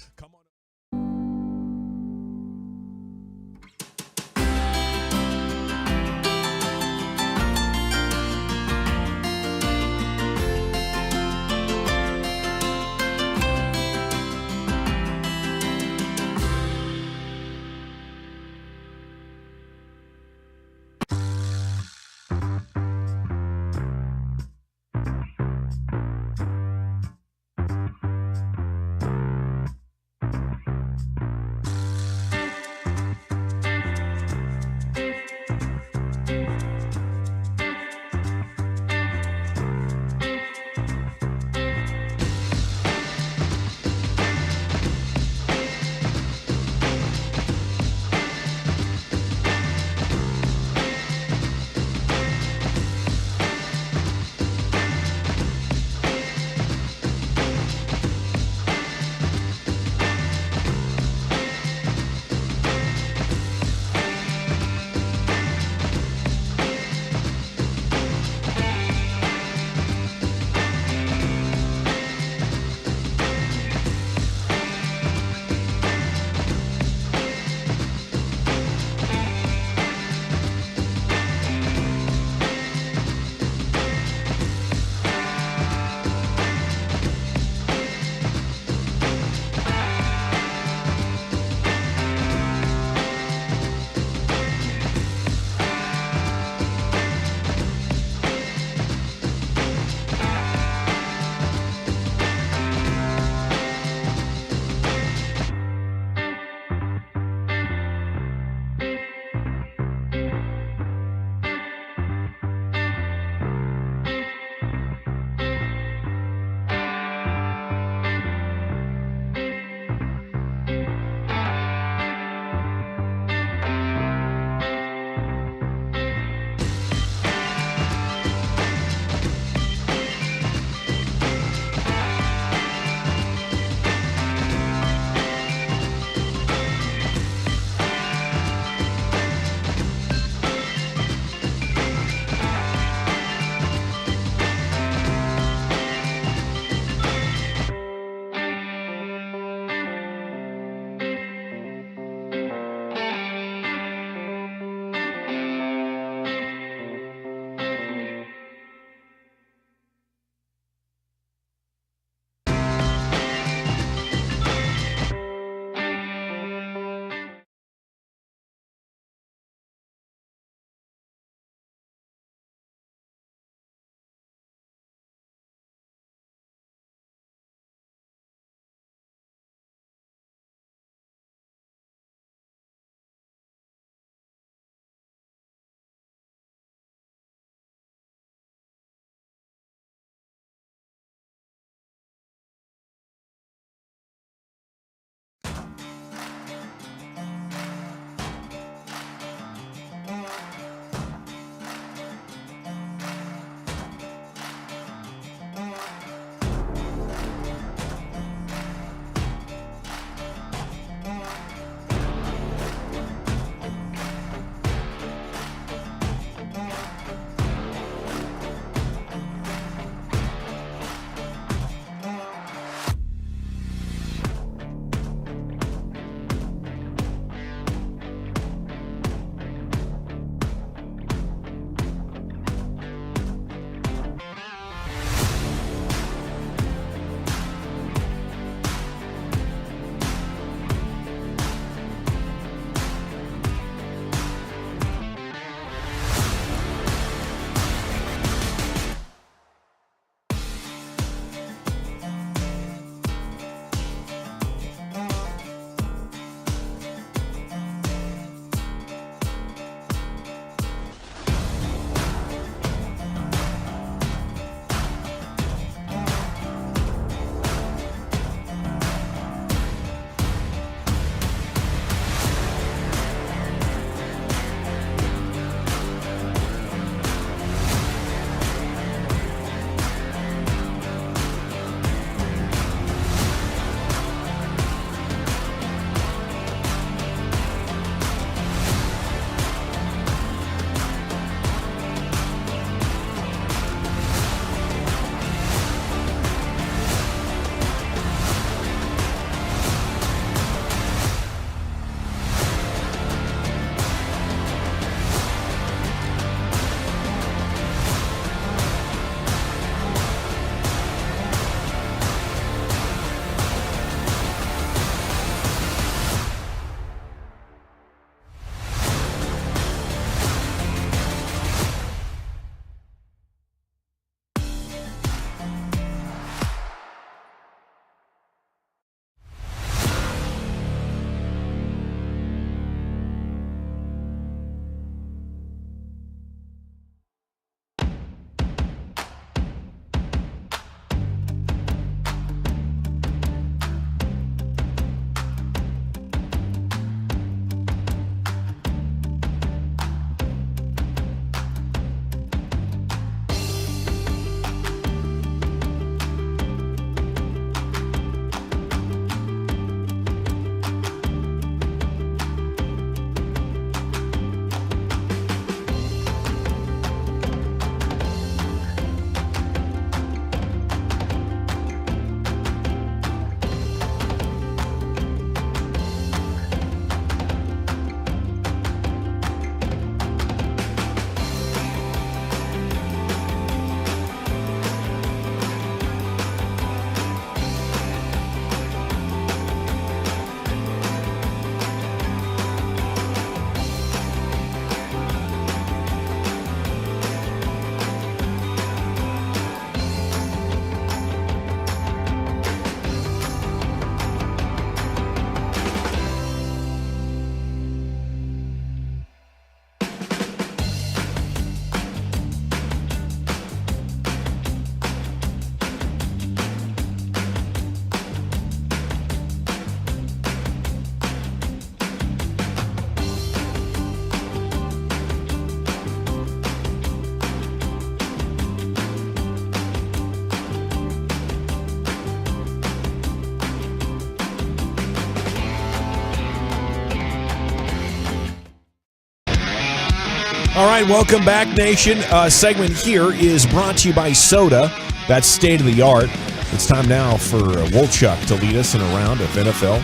All right, welcome back, Nation. Segment here is brought to you by Soda. That's state of the art. It's time now for Wolchuk to lead us in a round of NFL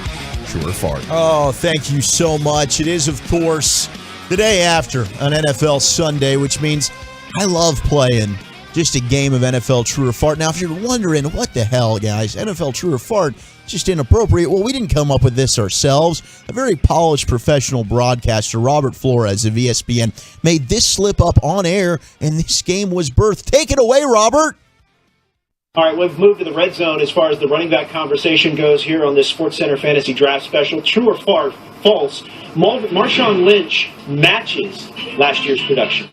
True or Fart. Oh, thank you so much. It is, of course, the day after an NFL Sunday, which means I love playing just a game of NFL True or Fart. Now, if you're wondering, what the hell, guys, NFL True or Fart, just inappropriate. Well, we didn't come up with this ourselves. A very polished professional broadcaster, Robert Flores of ESPN, made this slip up on air, and this game was birthed. Take it away, Robert. All right, we've moved to the red zone as far as the running back conversation goes here on this SportsCenter Fantasy Draft Special. True or fart? False. Marshawn Lynch matches last year's production.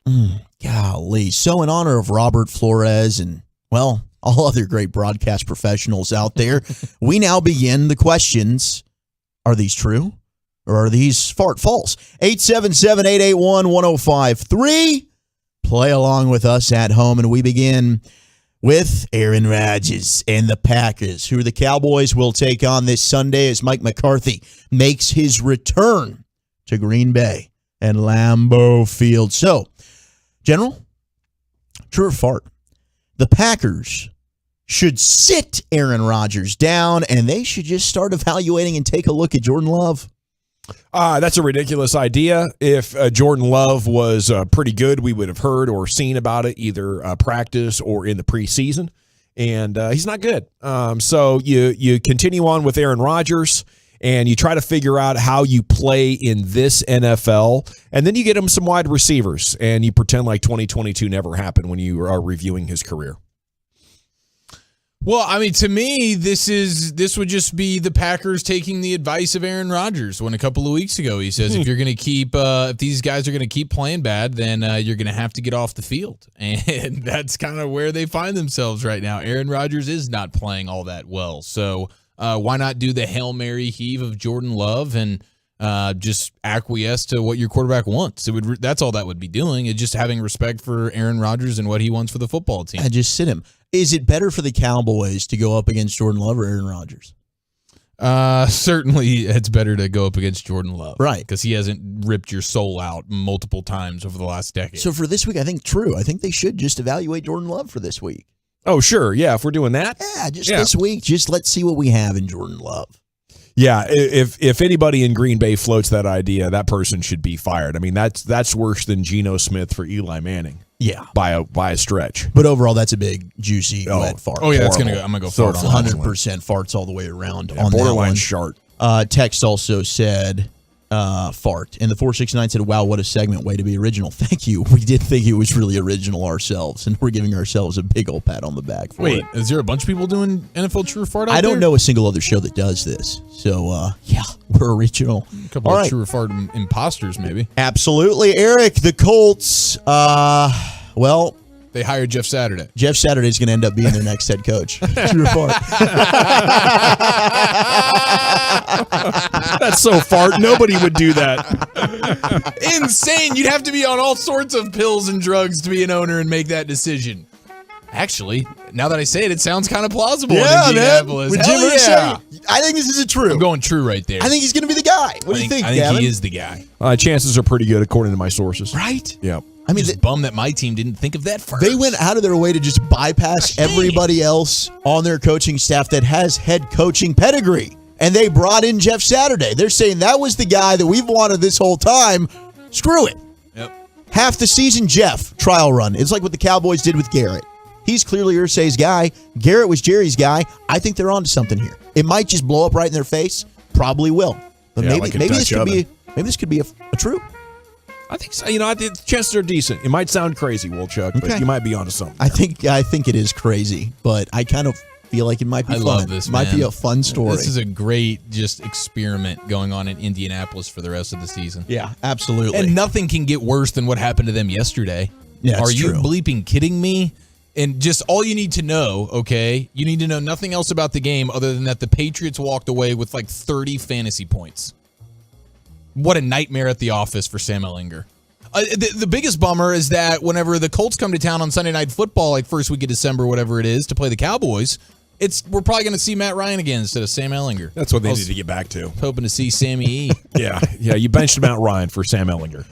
Golly. So in honor of Robert Flores and, well, all other great broadcast professionals out there, we now begin the questions. Are these true or are these false? 877-881-1053. Play along with us at home, and we begin with Aaron Rodgers and the Packers, who the Cowboys will take on this Sunday as Mike McCarthy makes his return to Green Bay and Lambeau Field. So, General, true or fart? The Packers should sit Aaron Rodgers down, and they should just start evaluating and take a look at Jordan Love. That's a ridiculous idea. If Jordan Love was pretty good, we would have heard or seen about it either practice or in the preseason, and he's not good. So you continue on with Aaron Rodgers, and you try to figure out how you play in this NFL, and then you get him some wide receivers, and you pretend like 2022 never happened when you are reviewing his career. Well, I mean, to me, this would just be the Packers taking the advice of Aaron Rodgers when a couple of weeks ago he says if you're going to keep if these guys are going to keep playing bad, then you're going to have to get off the field, and that's kind of where they find themselves right now. Aaron Rodgers is not playing all that well, so why not do the Hail Mary heave of Jordan Love and just acquiesce to what your quarterback wants? That's all that would be doing. It's just having respect for Aaron Rodgers and what he wants for the football team. I just sit him. Is it better for the Cowboys to go up against Jordan Love or Aaron Rodgers? Certainly, it's better to go up against Jordan Love. Right. Because he hasn't ripped your soul out multiple times over the last decade. So for this week, I think true. I think they should just evaluate Jordan Love for this week. Oh, sure. Yeah, if we're doing that. This week, just let's see what we have in Jordan Love. Yeah, if anybody in Green Bay floats that idea, that person should be fired. I mean, that's worse than Geno Smith for Eli Manning. Yeah, by a stretch. But overall, that's a big, juicy, wet fart. Oh yeah, I'm gonna go fart on 100% farts all the way around on borderline that one. shart. Text also said fart, and the 469 said, "Wow, what a segment! Way to be original." Thank you. We did think it was really original ourselves, and we're giving ourselves a big old pat on the back for it. Wait, is there a bunch of people doing NFL True or Fart out I don't there? know a single other show that does this. So, yeah, we're original. A couple All of right. True or Fart imposters, maybe. Absolutely. Eric, the Colts, well, they hired Jeff Saturday. Jeff Saturday is going to end up being their next head coach. True or fart? That's so fart. Nobody would do that. Insane. You'd have to be on all sorts of pills and drugs to be an owner and make that decision. Actually, now that I say it, it sounds kind of plausible in Indianapolis. With Hell Jim yeah. Irsay, I think this is a true. I'm going true right there. I think he's going to be the guy. What do you think, I think Gavin? he is the guy. Chances are pretty good according to my sources. Right? Yeah. I mean, just bummed that my team didn't think of that first. They went out of their way to just bypass everybody else on their coaching staff that has head coaching pedigree. And they brought in Jeff Saturday. They're saying that was the guy that we've wanted this whole time. Screw it. Yep. Half the season, Jeff, trial run. It's like what the Cowboys did with Garrett. He's clearly Irsay's guy. Garrett was Jerry's guy. I think they're on to something here. It might just blow up right in their face. Probably will. But maybe this could be a true. I think so. I think the chances are decent. It might sound crazy, Wolchuk, but you might be onto something. I think it is crazy, but I kind of feel like it might be I fun. love this, man. Might be a fun story. This is a great just experiment going on in Indianapolis for the rest of the season. Yeah, absolutely. And nothing can get worse than what happened to them yesterday. Yeah, Are it's you true. bleeping kidding me? And just all you need to know, okay, you need to know nothing else about the game other than that the Patriots walked away with like 30 fantasy points. What a nightmare at the office for Sam Ehlinger. The biggest bummer is that whenever the Colts come to town on Sunday Night Football, like first week of December, whatever it is, to play the Cowboys, we're probably going to see Matt Ryan again instead of Sam Ehlinger. That's what they need to get back to. Hoping to see Sammy E. Yeah, you benched Matt Ryan for Sam Ehlinger.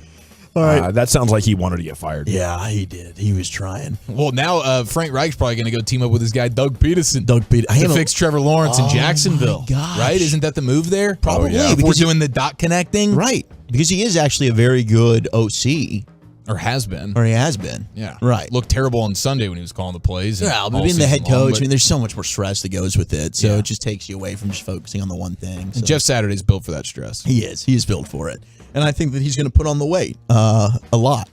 All right. That sounds like he wanted to get fired. Yeah, he did. He was trying. Well, now Frank Reich's probably going to go team up with his guy Doug Peterson. To fix Trevor Lawrence in Jacksonville. Right? Isn't that the move there? Probably. If we're doing the dot connecting. Right. Because he is actually a very good OC. Or has been. Or he has been. Yeah. Right. Looked terrible on Sunday when he was calling the plays. Yeah, but being the head coach, I mean, there's so much more stress that goes with it. So it just takes you away from just focusing on the one thing. So. Jeff Saturday's built for that stress. He is. He is built for it. And I think that he's going to put on the weight a lot.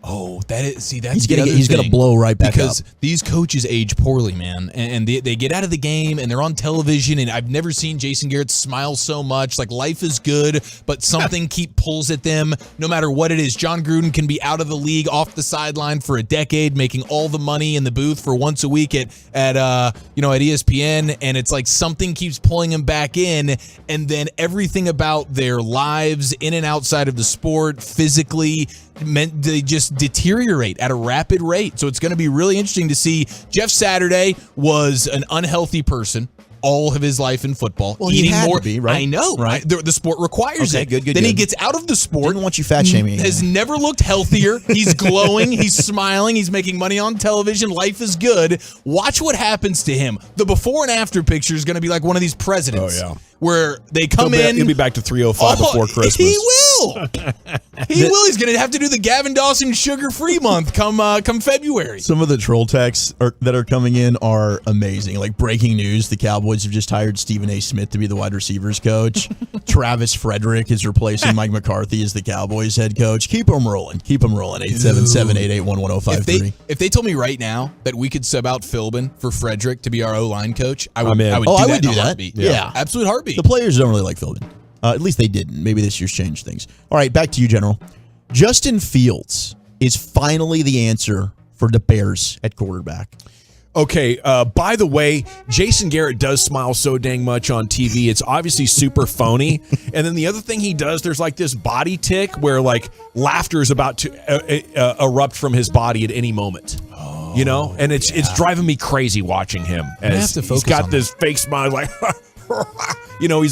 Oh, that's he's gonna blow right back because up. These coaches age poorly, man, and they get out of the game and they're on television. And I've never seen Jason Garrett smile so much. Like life is good, but something pulls at them. No matter what it is, John Gruden can be out of the league, off the sideline for a decade, making all the money in the booth for once a week at ESPN, and it's like something keeps pulling him back in, and then everything about their lives in and outside of the sport, physically, meant they just deteriorate at a rapid rate. So it's going to be really interesting to see. Jeff Saturday was an unhealthy person all of his life in football. Well, eating he had more. to be, right? I know. Right. The sport requires it. Good. Then he gets out of the sport. Didn't want you fat shaming. Has never looked healthier. He's glowing. He's smiling. He's making money on television. Life is good. Watch what happens to him. The before and after picture is going to be like one of these presidents. Oh, yeah. Where they come in. He'll be back to 305 before Christmas. He will. He will. He's going to have to do the Gavin Dawson sugar-free month come February. Some of the troll texts that are coming in are amazing. Like breaking news, the Cowboys have just hired Stephen A. Smith to be the wide receivers coach. Travis Frederick is replacing Mike McCarthy as the Cowboys head coach. Keep them rolling. 877-881-1053. If they told me right now that we could sub out Philbin for Frederick to be our O-line coach, I would do that. Yeah. Absolute heartbeat. The players don't really like Philbin. At least they didn't. Maybe this year's changed things. All right, back to you, General. Justin Fields is finally the answer for the Bears at quarterback. Okay, by the way, Jason Garrett does smile so dang much on TV. It's obviously super phony. And then the other thing he does, there's like this body tick where like laughter is about to erupt from his body at any moment. You know? And it's driving me crazy watching him. As he's got this fake smile like, you know, he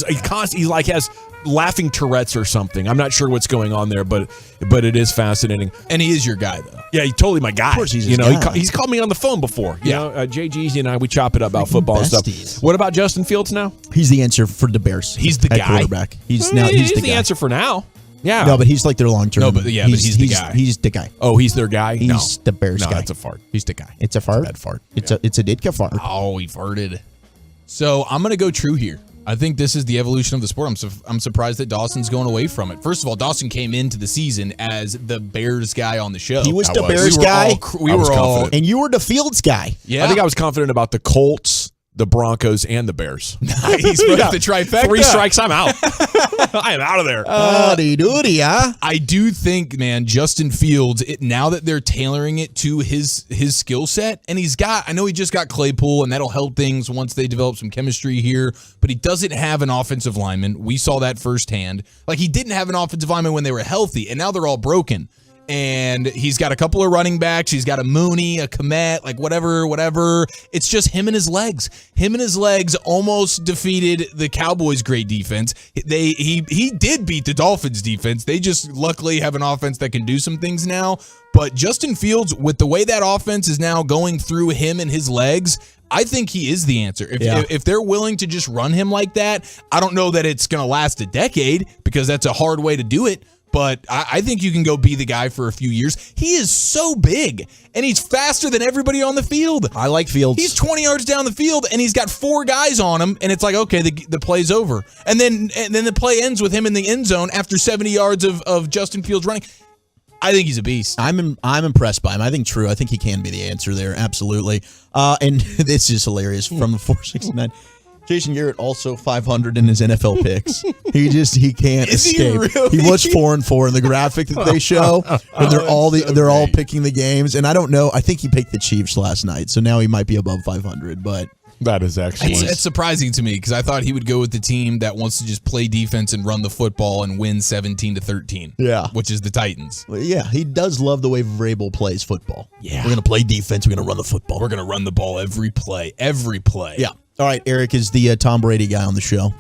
like has laughing Tourette's or something. I'm not sure what's going on there, but it is fascinating. And he is your guy, though. Yeah, he's totally my guy. Of course he's his guy. He's called me on the phone before. You know, JG's and I, we chop it up about football and stuff. What about Justin Fields now? He's the answer for the Bears. He's the at guy. quarterback. He's the the guy. answer for now. Yeah. No, but he's like their long term. No, but he's the guy. He's the guy. Oh, he's their guy? He's the Bears guy. No, that's a fart. He's the guy. It's a fart? It's a bad fart. It's a Ditka fart. Oh, he farted. So I'm going to go true here. I think this is the evolution of the sport. I'm surprised that Dawson's going away from it. First of all, Dawson came into the season as the Bears guy on the show. He was the Bears guy. We were all, and you were the Fields guy. Yeah. I think I was confident about the Colts, the Broncos, and the Bears. Nice. Yeah. The trifecta. 3 strikes, I'm out. I am out of there. Doody, huh? I do think, man, Justin Fields, now that they're tailoring it to his skill set, and I know he just got Claypool, and that'll help things once they develop some chemistry here, but he doesn't have an offensive lineman. We saw that firsthand. Like, he didn't have an offensive lineman when they were healthy, and now they're all broken. And he's got a couple of running backs. He's got a Mooney, a Komet, like whatever. It's just him and his legs. Him and his legs almost defeated the Cowboys' great defense. He did beat the Dolphins' defense. They just luckily have an offense that can do some things now. But Justin Fields, with the way that offense is now going through him and his legs, I think he is the answer. If they're willing to just run him like that, I don't know that it's going to last a decade because that's a hard way to do it. But I think you can go be the guy for a few years. He is so big, and he's faster than everybody on the field. I like Fields. He's 20 yards down the field, and he's got 4 guys on him, and it's like, okay, the play's over. And then the play ends with him in the end zone after 70 yards of Justin Fields running. I think he's a beast. I'm impressed by him. I think he can be the answer there. Absolutely. And this is hilarious from the 469. Jason Garrett also 500 in his NFL picks. He can't escape. He was 4-4 in the graphic that they show. And they're all picking the games. And I don't know. I think he picked the Chiefs last night, so now he might be above 500. But that is excellent. It's surprising to me because I thought he would go with the team that wants to just play defense and run the football and win 17-13. Yeah, which is the Titans. Yeah, he does love the way Vrabel plays football. Yeah, we're gonna play defense. We're gonna run the football. We're gonna run the ball every play. Yeah. All right, Eric is the Tom Brady guy on the show.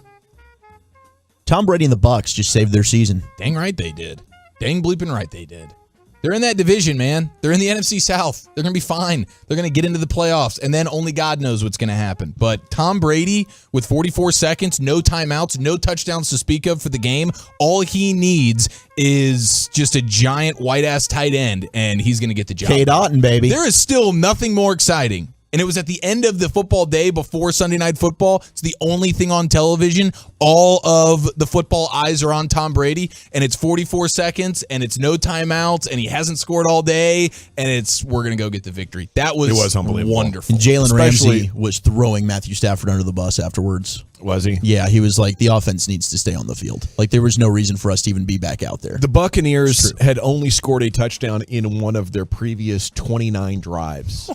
Tom Brady and the Bucs just saved their season. Dang right they did. Dang bleeping right they did. They're in that division, man. They're in the NFC South. They're going to be fine. They're going to get into the playoffs, and then only God knows what's going to happen. But Tom Brady, with 44 seconds, no timeouts, no touchdowns to speak of for the game, all he needs is just a giant white-ass tight end, and he's going to get the job. Cade Otton, baby. There is still nothing more exciting. And it was at the end of the football day before Sunday Night Football. It's the only thing on television. All of the football eyes are on Tom Brady, and it's 44 seconds, and it's no timeouts, and he hasn't scored all day, and we're going to go get the victory. It was unbelievable. Wonderful. And Jalen Especially- Ramsey was throwing Matthew Stafford under the bus afterwards. Was he? Yeah, he was like, the offense needs to stay on the field. Like, there was no reason for us to even be back out there. The Buccaneers had only scored a touchdown in one of their previous 29 drives.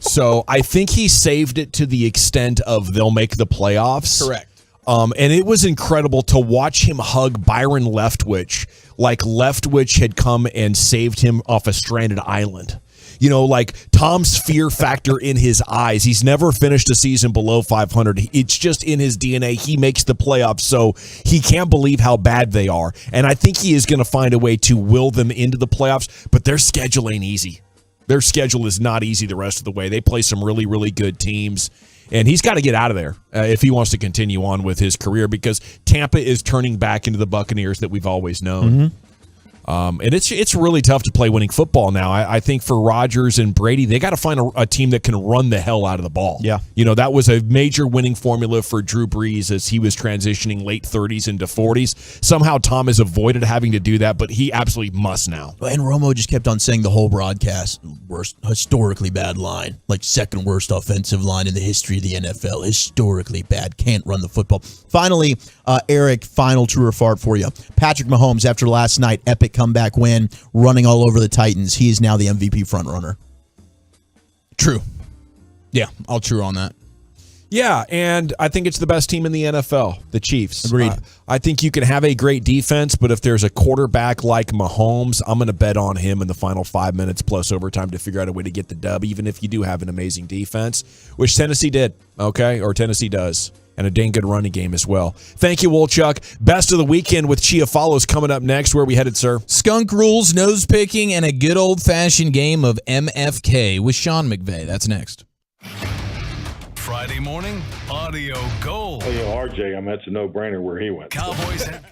So I think he saved it to the extent of they'll make the playoffs. Correct. And it was incredible to watch him hug Byron Leftwich like Leftwich had come and saved him off a stranded island. You know, like Tom's fear factor in his eyes. He's never finished a season below 500. It's just in his DNA. He makes the playoffs, so he can't believe how bad they are. And I think he is going to find a way to will them into the playoffs, but their schedule ain't easy. Their schedule is not easy the rest of the way. They play some really, really good teams. And he's got to get out of there if he wants to continue on with his career, because Tampa is turning back into the Buccaneers that we've always known. Mm-hmm. And it's really tough to play winning football now. I think for Rodgers and Brady, they got to find a team that can run the hell out of the ball. Yeah. You know, that was a major winning formula for Drew Brees as he was transitioning late 30s into 40s. Somehow Tom has avoided having to do that, but he absolutely must now. And Romo just kept on saying the whole broadcast, worst, historically bad line, like second worst offensive line in the history of the NFL. Historically bad, can't run the football. Finally, Eric, final true or fart for you. Patrick Mahomes, after last night, epic comeback win, running all over the Titans. He is now the MVP frontrunner. True. Yeah, I'll true on that. Yeah, and I think it's the best team in the NFL, the Chiefs. Agreed. I think you can have a great defense, but if there's a quarterback like Mahomes, I'm going to bet on him in the final 5 minutes plus overtime to figure out a way to get the dub, even if you do have an amazing defense, which Tennessee did, okay, or Tennessee does. And a dang good running game as well. Thank you, Wolchuk. Best of the weekend with Chia Follows coming up next. Where are we headed, sir? Skunk rules, nose picking, and a good old-fashioned game of MFK with Sean McVay. That's next. Friday morning, audio gold. Oh, yeah, RJ, I mean, that's a no-brainer where he went. Cowboys head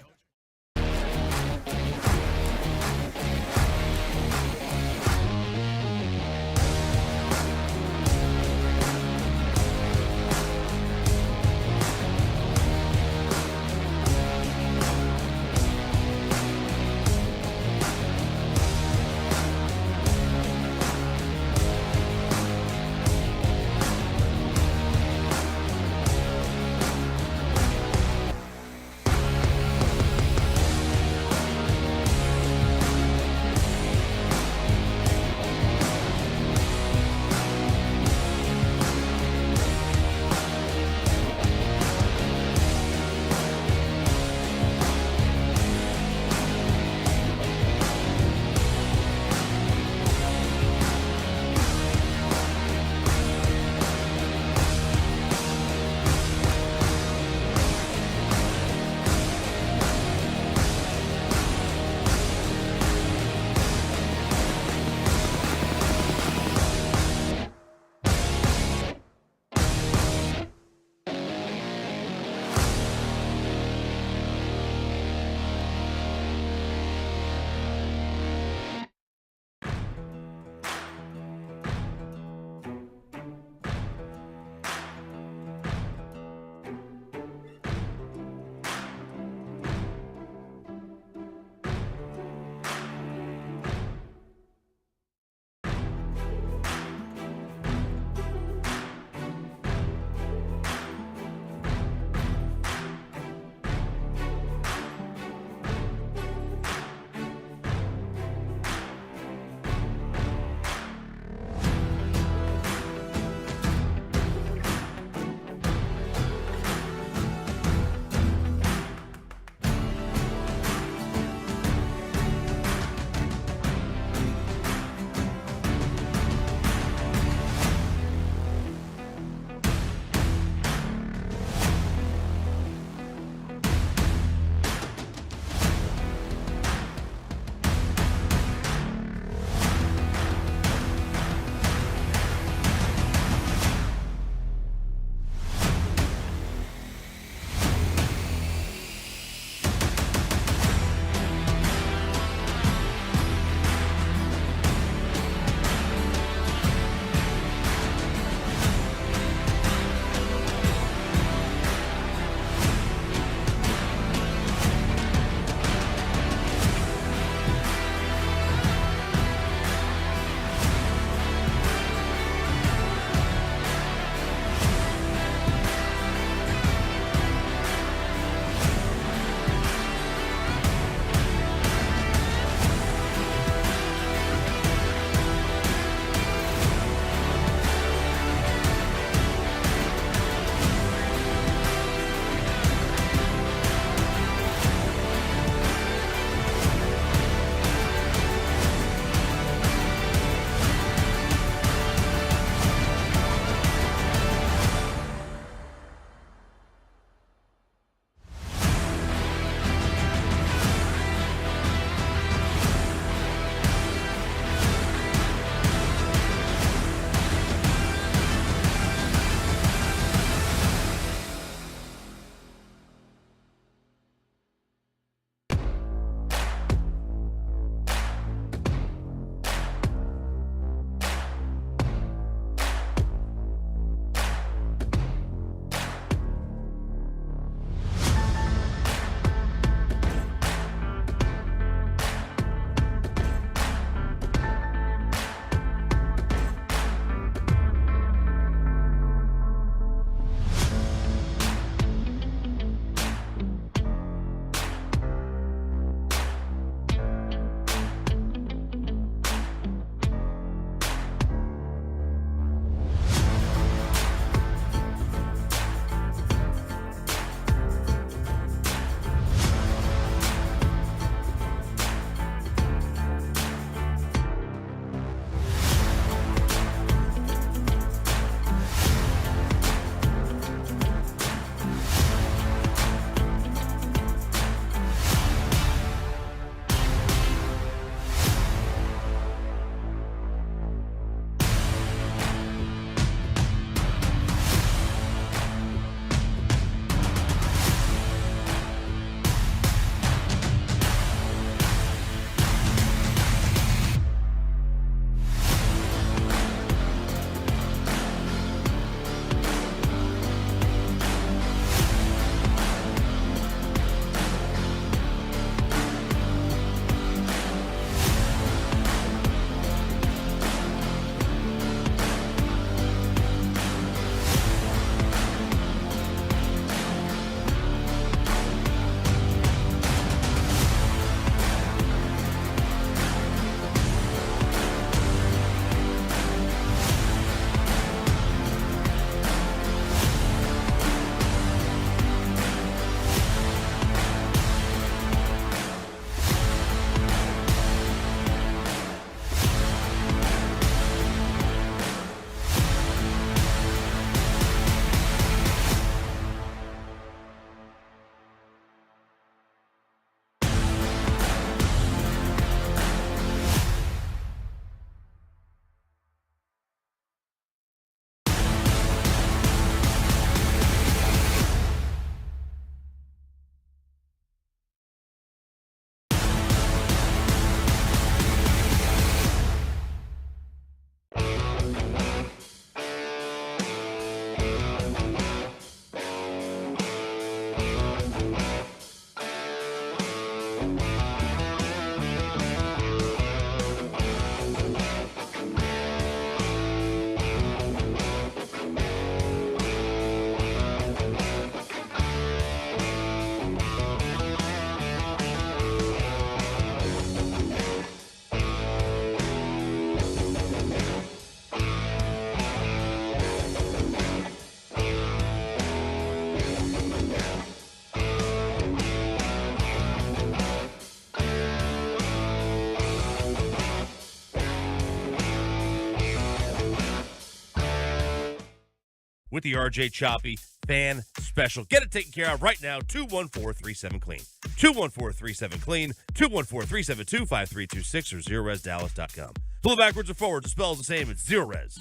With the RJ Choppy Fan Special. Get it taken care of right now. 214-37-CLEAN. 214-37-CLEAN. 214-372-5326 or ZeroResDallas.com. Pull it backwards or forward. The spell is the same. It's Zero Res.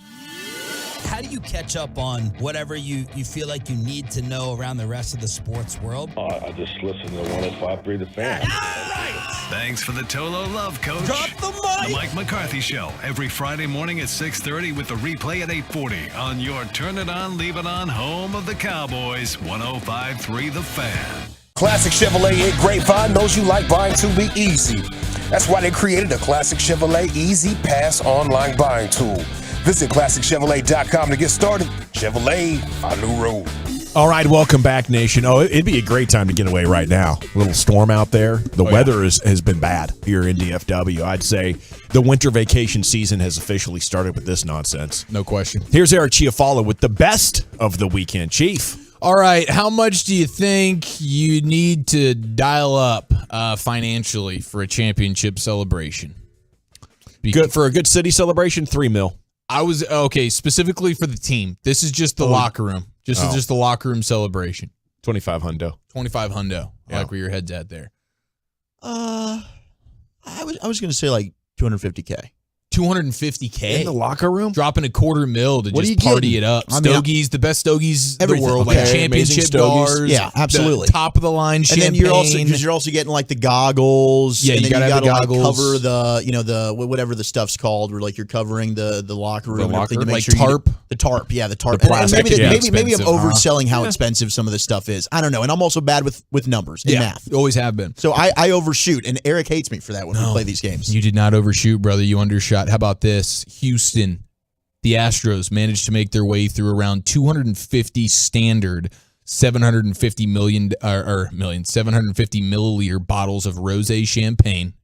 How do you catch up on whatever you feel like you need to know around the rest of the sports world? I just listen to 105.3 The Fan. Thanks for the Tolo love, Coach. Drop the mic. The Mike McCarthy Show, every Friday morning at 6:30 with the replay at 8:40 on your Turn It On, Leave It On home of the Cowboys, 105.3 The Fan. Classic Chevrolet in Grapevine knows you like buying to be easy. That's why they created the Classic Chevrolet Easy Pass online buying tool. Visit ClassicChevrolet.com to get started. Chevrolet, a new road. All right, welcome back, Nation. Oh, it'd be a great time to get away right now. A little storm out there. The weather has been bad here in DFW. I'd say the winter vacation season has officially started with this nonsense. No question. Here's Eric Chiafalo with the best of the weekend. Chief. All right, how much do you think you need to dial up financially for a championship celebration? Good for a good city celebration, $3 million. I was okay specifically for the team. This is just the locker room. Just the locker room celebration. 25 hundo. 25 hundo. I like where your head's at there. I was going to say like $250K. $250K in the locker room, dropping $250,000 to just party it up. Stogies, the best stogies in the world, like championship bars. Yeah, absolutely. Top of the line champagne. And then you're also getting like the goggles. Yeah, and you then got to have the like goggles. cover the whatever the stuff's called, where like you're covering the locker room, The and everything locker? to make Like sure tarp? The tarp, yeah, the tarp. The plastic, and maybe I'm expensive, overselling how Yeah. expensive some of this stuff is. I don't know, and I'm also bad with numbers and math. Always have been. So I overshoot, and Eric hates me for that when we play these games. You did not overshoot, brother. You undershot. How about this? Houston, the Astros managed to make their way through around 250 standard 750 milliliter bottles of rosé champagne,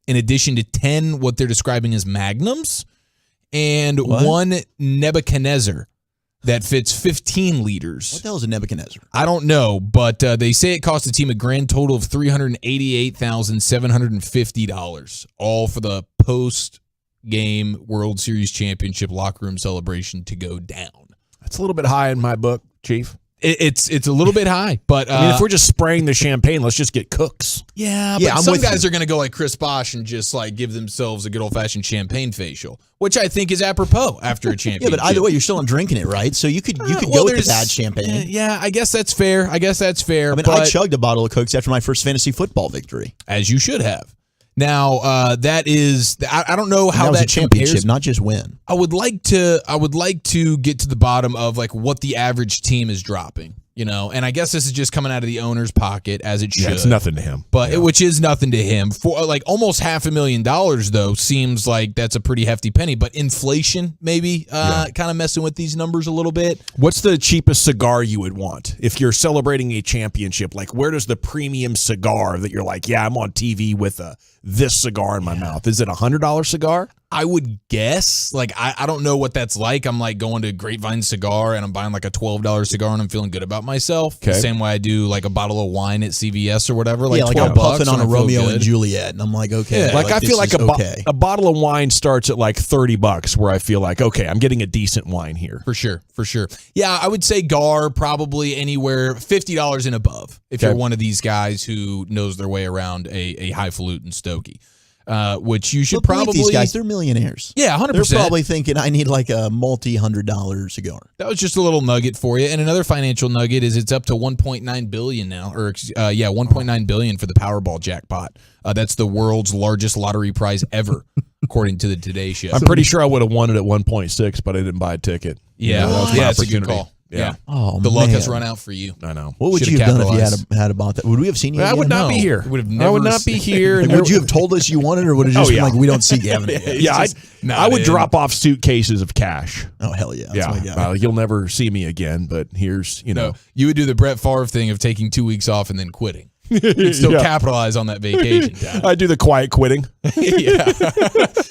in addition to 10 what they're describing as magnums and one Nebuchadnezzar that fits 15 liters. What the hell is a Nebuchadnezzar? I don't know, but they say it cost the team a grand total of $388,750, all for the post-game World Series championship locker room celebration to go down. That's a little bit high in my book, Chief. It's a little bit high, but I mean, if we're just spraying the champagne, let's just get Cooks. Yeah, but some guys are going to go like Chris Bosh and just like give themselves a good old-fashioned champagne facial, which I think is apropos after a championship. Yeah, but either way, you're still not drinking it, right? So you could go with the bad champagne. Yeah, I guess that's fair. I mean, I chugged a bottle of Cokes after my first fantasy football victory. As you should have. Now, that is, I don't know how that was a championship, compares. not just win. I would like to get to the bottom of like what the average team is dropping, and I guess this is just coming out of the owner's pocket as it should. Yeah, it's nothing to him. But which is nothing to him. For like almost $500,000 though, seems like that's a pretty hefty penny, but inflation maybe kind of messing with these numbers a little bit. What's the cheapest cigar you would want if you're celebrating a championship? Like, where does the premium cigar that you're like, yeah, I'm on TV with this cigar in my mouth? Is it $100 cigar? I would guess. Like, I don't know what that's like. I'm like going to Grapevine Cigar and I'm buying like a $12 cigar and I'm feeling good about myself. Okay. The same way I do like a bottle of wine at CVS or whatever. Like, like I'm puffing on a Romeo and Juliet, and I'm like, okay. Yeah. Like I feel like a bottle of wine starts at like $30, where I feel like, okay, I'm getting a decent wine here. For sure. Yeah, I would say GAR probably anywhere $50 and above if you're one of these guys who knows their way around a highfalutin stogie. Which you should probably. These guys, they're millionaires. Yeah, 100%. They're probably thinking, I need like a multi-$100 cigar. That was just a little nugget for you. And another financial nugget is it's up to $1.9 billion now, $1.9 billion for the Powerball jackpot. That's the world's largest lottery prize ever, according to the Today Show. I'm pretty sure I would have won it at 1.6, but I didn't buy a ticket. Yeah, that was my that's a good opportunity. call. Yeah. Oh, the luck man. has run out for you. I know. What would Should've you have done if you capitalized. had about that? Would we have seen you? I would again? not be No. here. Would have I would never not be here. Like, would you have told us you wanted, or would it just been like, we don't see Gavin again? Yeah, just I would not drop off suitcases of cash. Oh, hell yeah. That's my guy. You'll never see me again, but here's, No, you would do the Brett Favre thing of taking 2 weeks off and then quitting. You'd still Yeah. capitalize on that vacation time. I do the quiet quitting. Yeah.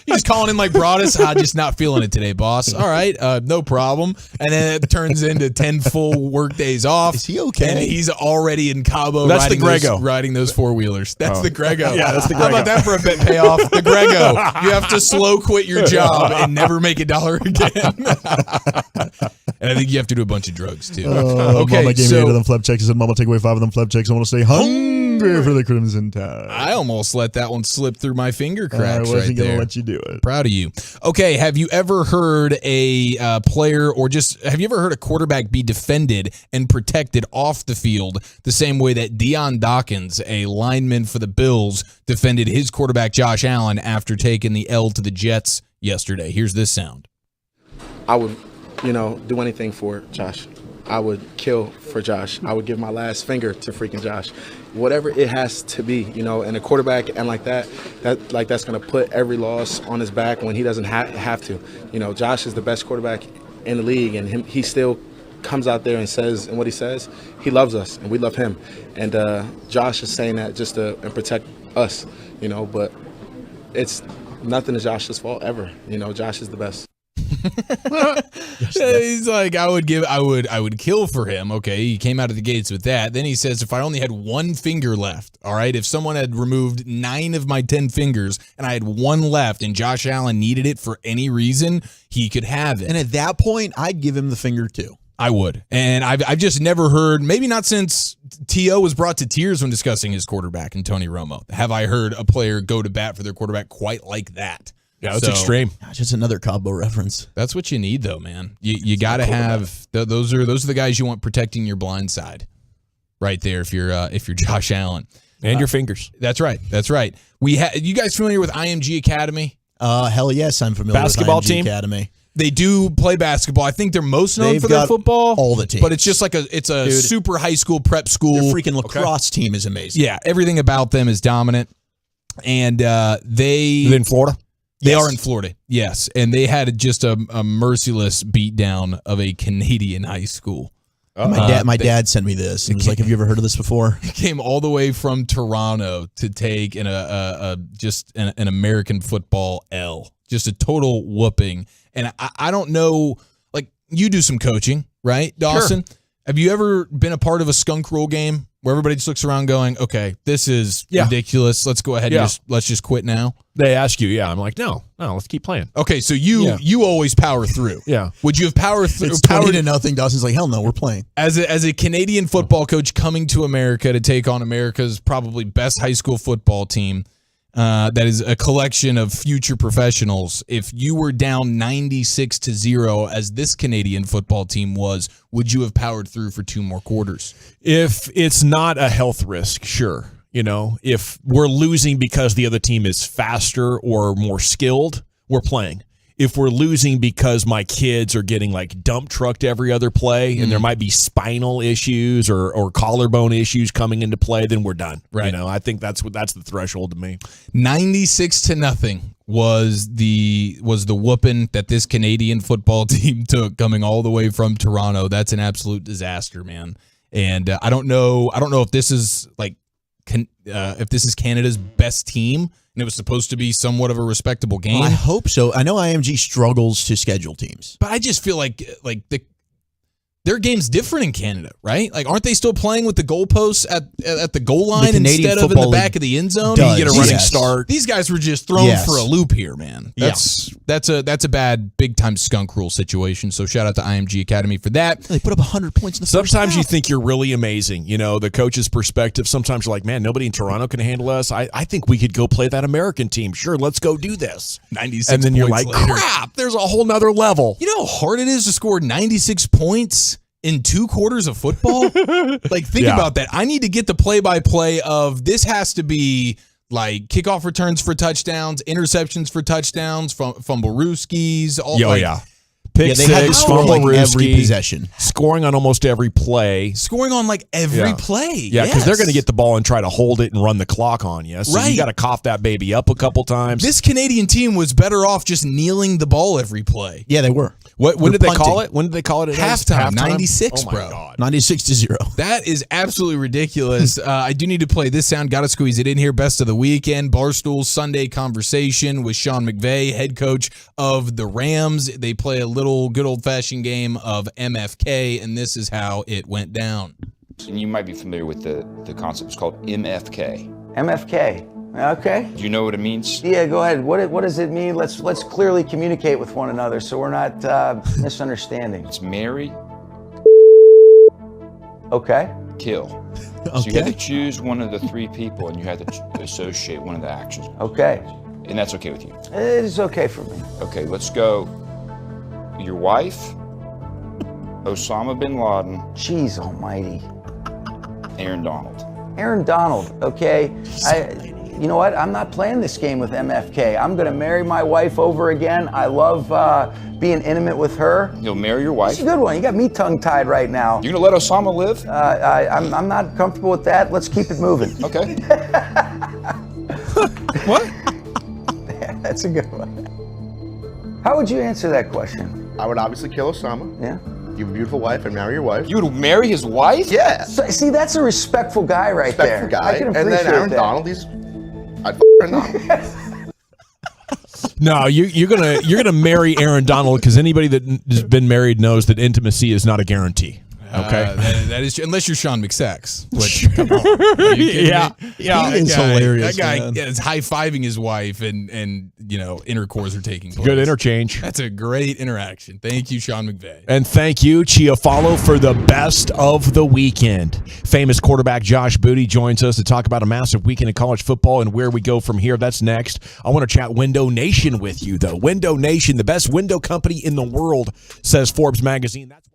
You're just calling in like Broadus. Just not feeling it today, boss. All right, no problem. And then it turns into 10 full work days off. Is he okay? And he's already in Cabo That's the Grego. riding those four-wheelers. That's the Grego. Yeah, that's the How about Grego. that for a bet payoff? The Grego. You have to slow quit your job and never make $1 again. And I think you have to do a bunch of drugs, too. Okay, Mama gave me 8 so of them flap checks. I said, Mama, take away 5 of them flap checks. I want to stay hungry for the Crimson Tide. I almost let that one slip through my finger cracks I wasn't right going there. to let you do it. Proud of you. Okay, have you ever heard a player or just have you ever heard a quarterback be defended and protected off the field the same way that Deion Dawkins, a lineman for the Bills, defended his quarterback Josh Allen after taking the L to the Jets yesterday? Here's this sound. I would, do anything for Josh. I would kill for Josh. I would give my last finger to freaking Josh. Whatever it has to be, and a quarterback and that's going to put every loss on his back when he doesn't have to. Josh is the best quarterback in the league, and he still comes out there and says, and what he says, he loves us and we love him. And Josh is saying that just to protect us, but it's nothing to Josh's fault ever. Josh is the best. He's like, I would kill for him. Okay, he came out of the gates with that. Then he says, if I only had one finger left, all right, if someone had removed 9 of my 10 fingers and I had one left and Josh Allen needed it for any reason, he could have it. And at that point, I'd give him the finger too. I would. And I've just never heard, maybe not since T.O. was brought to tears when discussing his quarterback and Tony Romo, have I heard a player go to bat for their quarterback quite like that. Yeah, that's extreme. Just another Cabo reference. That's what you need, though, man. You got to have those are the guys you want protecting your blind side, right there. If you're Josh Allen and your fingers. That's right. That's right. You guys familiar with IMG Academy? Hell yes, I'm familiar Basketball with IMG team? Academy. They do play basketball. I think they're most known They've for their got football. all the teams. But it's just like it's a Dude, super high school prep school. Their freaking lacrosse team is amazing. Yeah, everything about them is dominant. And they in Florida? They are in Florida, yes. And they had just a merciless beatdown of a Canadian high school. My dad sent me this. He was like, "Have you ever heard of this before?" He came all the way from Toronto to take an American football L, just a total whooping. And I don't know, like you do some coaching, right, Dawson? Sure. Have you ever been a part of a skunk roll game where everybody just looks around going, "Okay, this is ridiculous. Let's go ahead and let's just quit now"? They ask you, I'm like, no, let's keep playing. Okay, so you always power through. Yeah. Would you have powered through? It's 20-0. Dawson's like, hell no, we're playing. As a Canadian football coach coming to America to take on America's probably best high school football team, that is a collection of future professionals. If you were down 96-0 as this Canadian football team was, would you have powered through for 2 more quarters? If it's not a health risk, sure. If we're losing because the other team is faster or more skilled, we're playing. If we're losing because my kids are getting like dump trucked every other play and there might be spinal issues or collarbone issues coming into play, then we're done. Right. I think that's the threshold to me. 96-0 was the whooping that this Canadian football team took coming all the way from Toronto. That's an absolute disaster, man. And I don't know if this is like if this is Canada's best team and it was supposed to be somewhat of a respectable game. I hope so. I know IMG struggles to schedule teams, but I just feel like their game's different in Canada, right? Like, aren't they still playing with the goalposts at the goal line instead of in the back of the end zone? You get a running start. These guys were just thrown for a loop here, man. That's a bad big time skunk rule situation. So shout out to IMG Academy for that. They put up 100 points in the first Sometimes you half. think you're really amazing. The coach's perspective. Sometimes you're like, man, nobody in Toronto can handle us. I think we could go play that American team. Sure, let's go do this. 96 and then you're like, points later. crap, there's a whole nother level. You know how hard it is to score 96 points in 2 quarters of football? Like, think about that. I need to get the play-by-play of this has to be like kickoff returns for touchdowns, interceptions for touchdowns, fumble rooskies, Pick they had the six, score fumble like every Ruski, possession. scoring on almost every play. Scoring on like every play. Yeah, because they're going to get the ball and try to hold it and run the clock on you. So you got to cough that baby up a couple times. This Canadian team was better off just kneeling the ball every play. Yeah, they were. When did they call it? When did they call it? Halftime, 96, oh bro. God. 96-0. That is absolutely ridiculous. I do need to play this sound. Got to squeeze it in here. Best of the weekend. Barstool Sunday conversation with Sean McVay, head coach of the Rams. They play a little good old-fashioned game of MFK, and this is how it went down. And you might be familiar with the concept. It's called MFK. MFK. Okay. Do you know what it means? Yeah, go ahead. What does it mean? Let's clearly communicate with one another so we're not misunderstanding. It's marry. Okay. Kill. So you had to choose one of the three people, and you had to associate one of the actions. Okay. And that's okay with you? It is okay for me. Okay, let's go. Your wife, Osama bin Laden. Jeez almighty. Aaron Donald. Aaron Donald, okay. You know what? I'm not playing this game with MFK. I'm going to marry my wife over again. I love being intimate with her. You'll marry your wife? It's a good one. You got me tongue-tied right now. You going to let Osama live? I'm not comfortable with that. Let's keep it moving. Okay. What? Yeah, that's a good one. How would you answer that question? I would obviously kill Osama. Yeah. You have a beautiful wife and marry your wife. You would marry his wife? Yeah. So, see, that's a respectful guy right there. Respectful guy. I can And appreciate then Aaron that. Donald, I'd Aaron Donald. No, you're gonna marry Aaron Donald because anybody that has been married knows that intimacy is not a guarantee. Okay, that is true, unless you're Sean McSax. Which, come on, are you kidding Yeah. me? Yeah. That He is guy, hilarious, That guy man. is high fiving his wife, and intercourse are taking place. Good interchange. That's a great interaction. Thank you, Sean McVay. And thank you, Chiafalo, for the best of the weekend. Famous quarterback Josh Booty joins us to talk about a massive weekend in college football and where we go from here. That's next. I want to chat Window Nation with you, though. Window Nation, the best window company in the world, says Forbes magazine. That's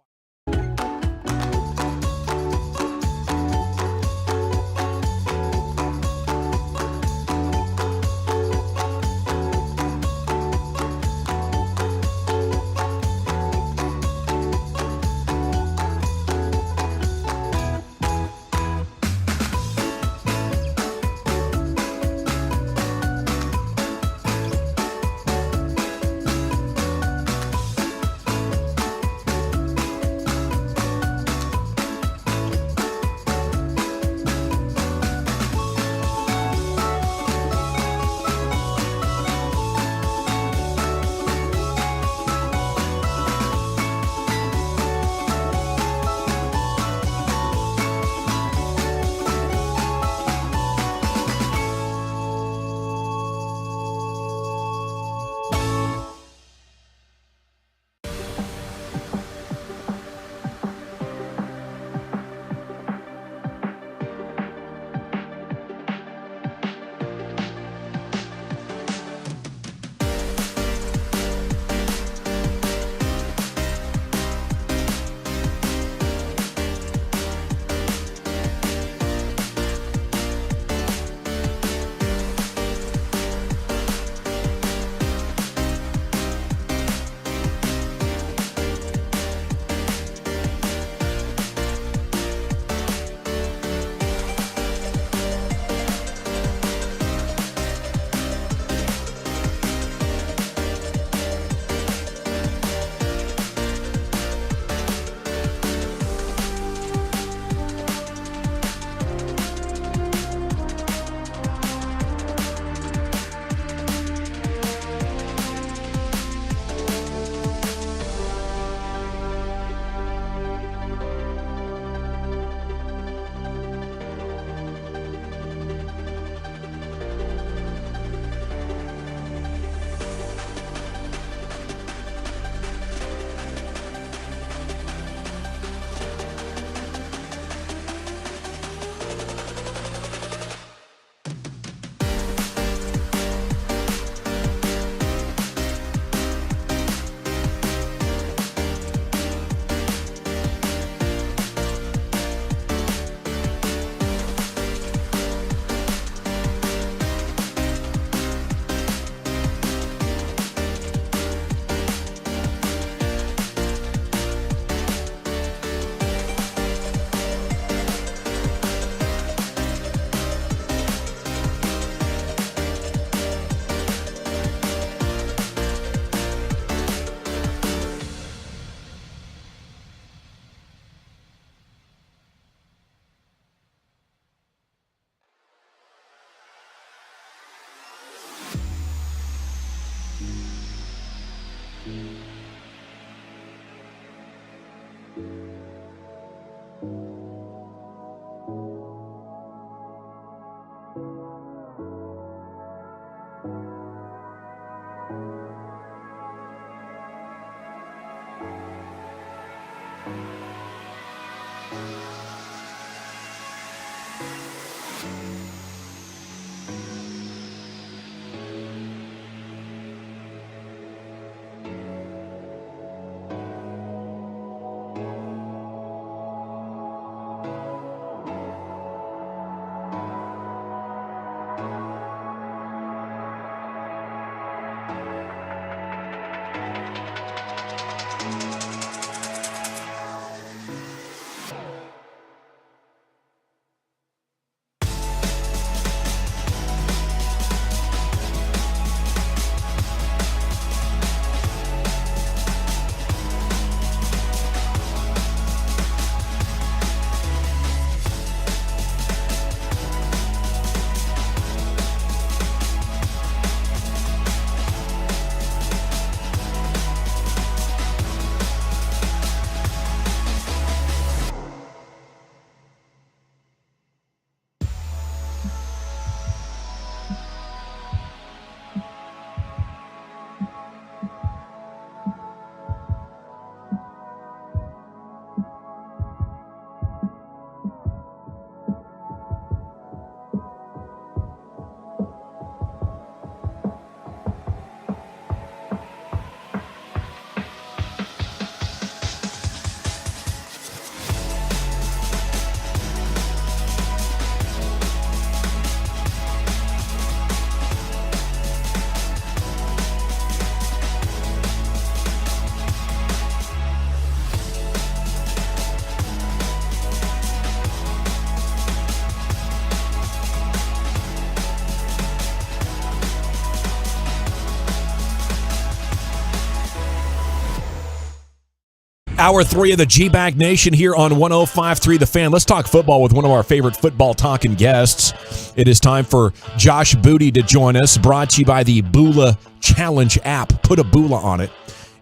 Hour 3 of the G-Bag Nation here on 105.3 The Fan. Let's talk football with one of our favorite football talking guests. It is time for Josh Booty to join us, brought to you by the Bula Challenge app. Put a Bula on it.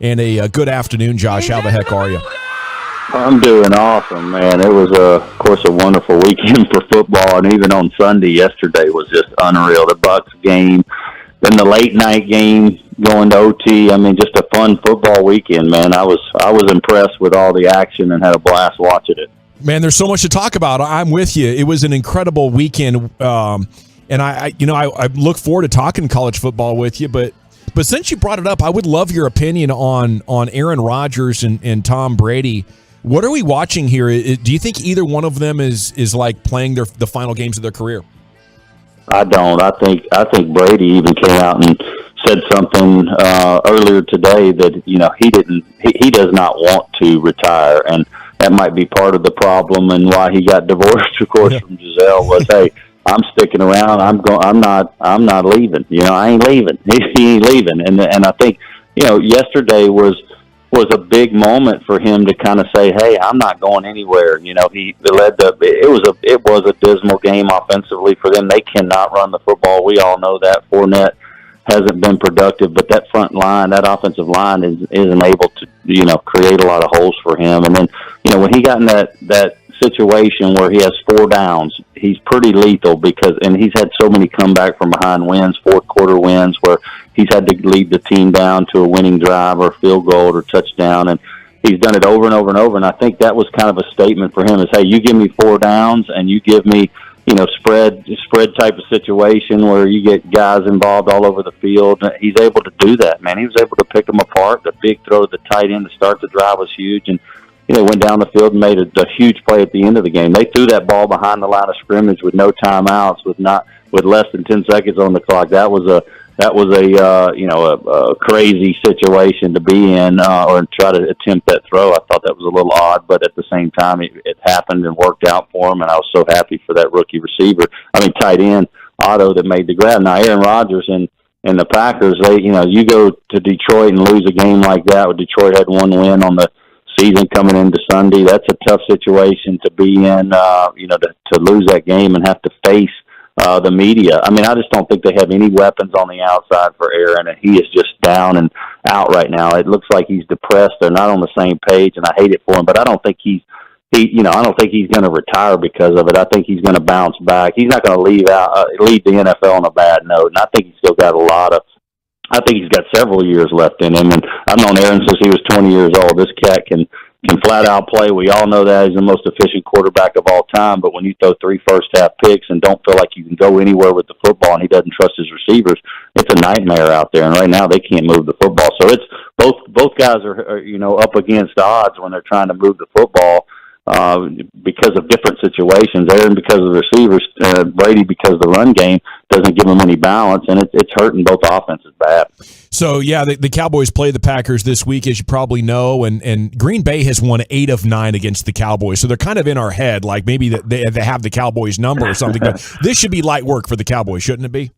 And a good afternoon, Josh. How the heck are you? I'm doing awesome, man. It was, of course, a wonderful weekend for football, and even on Sunday yesterday was just unreal. The Bucks game, then the late night game going to OT. I mean, just a fun football weekend, man. I was impressed with all the action and had a blast watching it. Man, there's so much to talk about. I'm with you. It was an incredible weekend, and I look forward to talking college football with you, But since you brought it up, I would love your opinion on Aaron Rodgers and Tom Brady. What are we watching here? Do you think either one of them is like playing the final games of their career? I don't. I think Brady even came out and said something earlier today that he does not want to retire, and that might be part of the problem and why he got divorced, of course, from Giselle was, hey, I'm sticking around. I'm not leaving. I ain't leaving. He ain't leaving. And I think, yesterday was a big moment for him to kind of say, hey, I'm not going anywhere. It was a dismal game offensively for them. They cannot run the football. We all know that. Fournette hasn't been productive, but that front line, that offensive line isn't able to, create a lot of holes for him. And then, when he got in that situation where he has 4 downs, he's pretty lethal and he's had so many comeback from behind wins, fourth quarter wins, where he's had to lead the team down to a winning drive or field goal or touchdown, and he's done it over and over and over. And I think that was kind of a statement for him is, hey, you give me 4 downs and you give me, spread type of situation where you get guys involved all over the field. He's able to do that, man. He was able to pick them apart. The big throw to the tight end to start the drive was huge, and went down the field and made a huge play at the end of the game. They threw that ball behind the line of scrimmage with no timeouts, with less than 10 seconds on the clock. That was a crazy situation to be in, or try to attempt that throw. I thought that was a little odd, but at the same time, it happened and worked out for him, and I was so happy for that rookie receiver. Tight end Otto that made the grab. Now Aaron Rodgers and the Packers, you go to Detroit and lose a game like that. With Detroit had 1 win on the season coming into Sunday. That's a tough situation to be in, to lose that game and have to face the media. I just don't think they have any weapons on the outside for Aaron, and he is just down and out right now. It looks like he's depressed. They're not on the same page, and I hate it for him, but I don't think I don't think he's going to retire because of it. I think he's going to bounce back. He's not going to lead the NFL on a bad note, and I think he's still got I think he's got several years left in him, and I've known Aaron since he was 20 years old. This cat can flat out play. We all know that he's the most efficient quarterback of all time, but when you throw 3 first-half picks and don't feel like you can go anywhere with the football and he doesn't trust his receivers, it's a nightmare out there, and right now they can't move the football. So it's both guys are up against odds when they're trying to move the football because of different situations. Aaron because of the receivers, Brady because the run game doesn't give them any balance, and it's hurting both offenses bad. So, yeah, the Cowboys play the Packers this week, as you probably know, and Green Bay has won 8 of 9 against the Cowboys. So they're kind of in our head, like maybe they have the Cowboys number or something. But this should be light work for the Cowboys, shouldn't it be?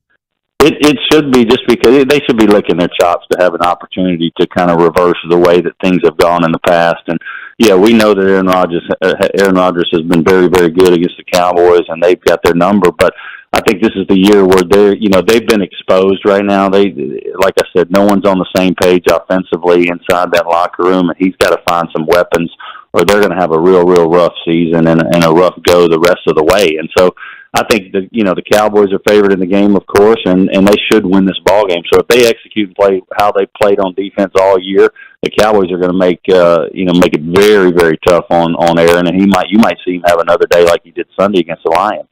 It should be, just because they should be licking their chops to have an opportunity to kind of reverse the way that things have gone in the past. And, yeah, we know that Aaron Rodgers has been very, very good against the Cowboys, and they've got their number. But I think this is the year where they've been exposed right now. Like I said, no one's on the same page offensively inside that locker room, and he's got to find some weapons, or they're going to have a real, real rough season and a rough go the rest of the way. And so I think the Cowboys are favored in the game, of course, and they should win this ball game. So if they execute and play how they played on defense all year, the Cowboys are going to make it very, very tough on Aaron, and you might see him have another day like he did Sunday against the Lions.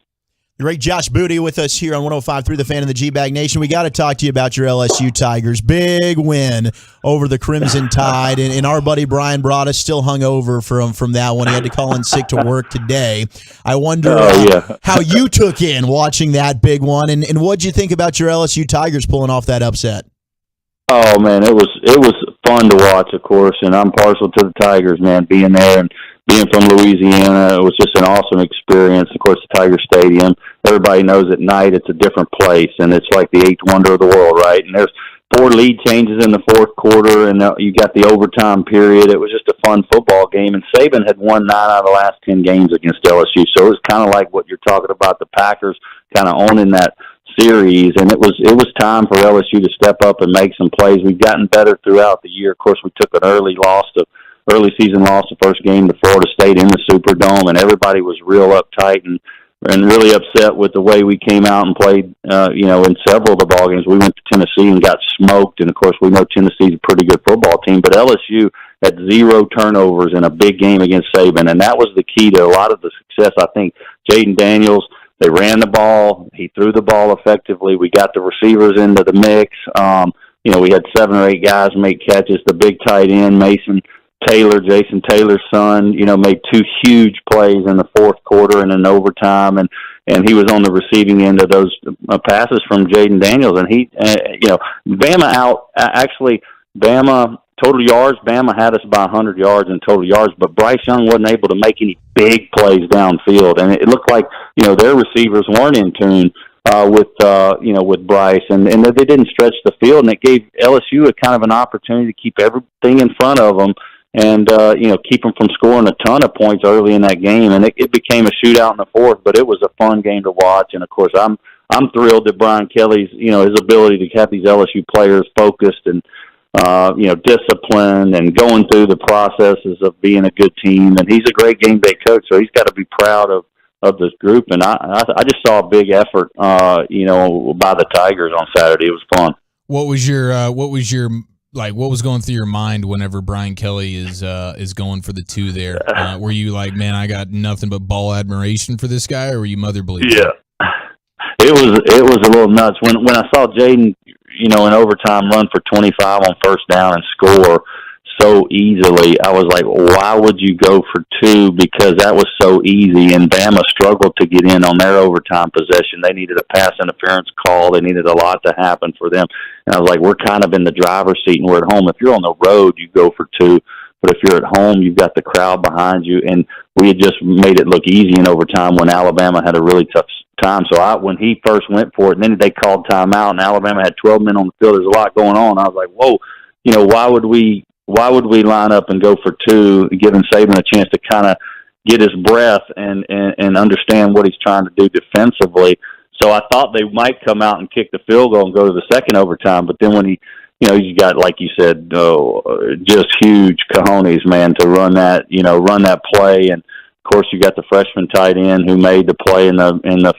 Great Josh Booty with us here on 105.3 The Fan and the G-Bag Nation. We got to talk to you about your LSU Tigers. Big win over the Crimson Tide, and our buddy Brian brought us still hungover from that one. He had to call in sick to work today. I wonder how you took in watching that big one, and what'd you think about your LSU Tigers pulling off that upset? Oh, man, it was fun to watch, of course, and I'm partial to the Tigers, man, being there and being from Louisiana. It was just an awesome experience. Of course, the Tiger Stadium, everybody knows at night it's a different place, and it's like the eighth wonder of the world, right? And there's 4 lead changes in the fourth quarter, and you got the overtime period. It was just a fun football game, and Saban had won 9 out of the last 10 games against LSU, so it was kind of like what you're talking about, the Packers kind of owning that series, and it was time for LSU to step up and make some plays. We've gotten better throughout the year. Of course, we took an early season loss the first game to Florida State in the Superdome, and everybody was real uptight and really upset with the way we came out and played, in several of the ball games. We went to Tennessee and got smoked, and of course we know Tennessee's a pretty good football team, but LSU had 0 turnovers in a big game against Saban, and that was the key to a lot of the success. I think Jaden Daniels, they ran the ball, he threw the ball effectively, we got the receivers into the mix. We had 7 or 8 guys make catches. The big tight end, Mason Taylor, Jason Taylor's son, made 2 huge plays in the fourth quarter and in overtime, and he was on the receiving end of those passes from Jaden Daniels. And he, Bama out. Actually, Bama total yards. Bama had us by 100 yards in total yards, but Bryce Young wasn't able to make any big plays downfield, and it looked like their receivers weren't in tune with Bryce, and they didn't stretch the field, and it gave LSU a kind of an opportunity to keep everything in front of them and keep them from scoring a ton of points early in that game. And it became a shootout in the fourth, but it was a fun game to watch. And of course, I'm thrilled that Brian Kelly's his ability to have these LSU players focused and disciplined and going through the processes of being a good team. And he's a great game day coach, so he's got to be proud of this group. And I just saw a big effort, by the Tigers on Saturday. It was fun. What was going through your mind whenever Brian Kelly is going for the 2 there? Were you like, man, I got nothing but ball admiration for this guy, or were you mother bleeding? Yeah, it was a little nuts when I saw Jaden, in overtime run for 25 on first down and score so easily. I was like, why would you go for 2? Because that was so easy, and Bama struggled to get in on their overtime possession. They needed a pass interference call. They needed a lot to happen for them. And I was like, we're kind of in the driver's seat, and we're at home. If you're on the road, you go for 2. But if you're at home, you've got the crowd behind you. And we had just made it look easy in overtime when Alabama had a really tough time. So when he first went for it, and then they called timeout, and Alabama had 12 men on the field. There's a lot going on. I was like, whoa, why would we line up and go for 2, giving Saban a chance to kind of get his breath and understand what he's trying to do defensively? So I thought they might come out and kick the field goal and go to the second overtime, but then when you got, like you said, just huge cojones, man, to run that play. And of course you got the freshman tight end who made the play on the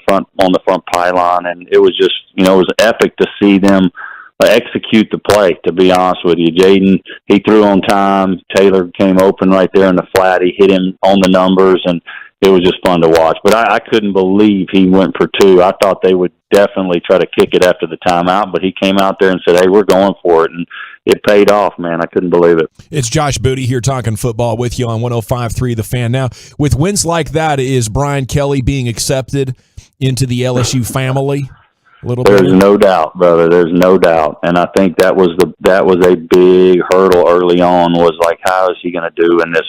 front pylon, and it was just, it was epic to see them execute the play, to be honest with you. Jaden, he threw on time. Taylor came open right there in the flat. He hit him on the numbers, and it was just fun to watch. But I couldn't believe he went for 2. I thought they would definitely try to kick it after the timeout, but he came out there and said, hey, we're going for it, and it paid off, man. I couldn't believe it. It's Josh Booty here talking football with you on 105.3 The Fan. Now, with wins like that, is Brian Kelly being accepted into the LSU family? There's no doubt, brother. There's no doubt, and I think that was a big hurdle early on. Was like, how is he going to do in this,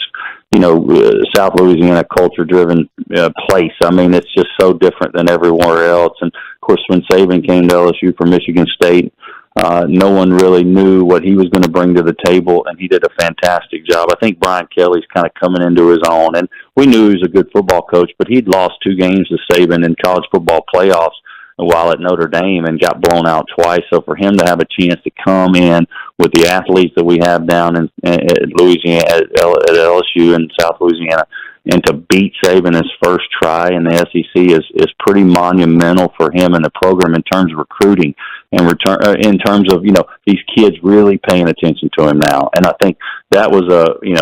South Louisiana culture-driven place? I mean, it's just so different than everywhere else. And of course, when Saban came to LSU from Michigan State, no one really knew what he was going to bring to the table, and he did a fantastic job. I think Brian Kelly's kind of coming into his own, and we knew he was a good football coach, but he'd lost 2 games to Saban in college football playoffs while at Notre Dame and got blown out twice. So for him to have a chance to come in with the athletes that we have down in Louisiana, at LSU in South Louisiana, and to beat Saban his first try in the SEC is pretty monumental for him and the program in terms of recruiting and in terms of these kids really paying attention to him now. And I think that was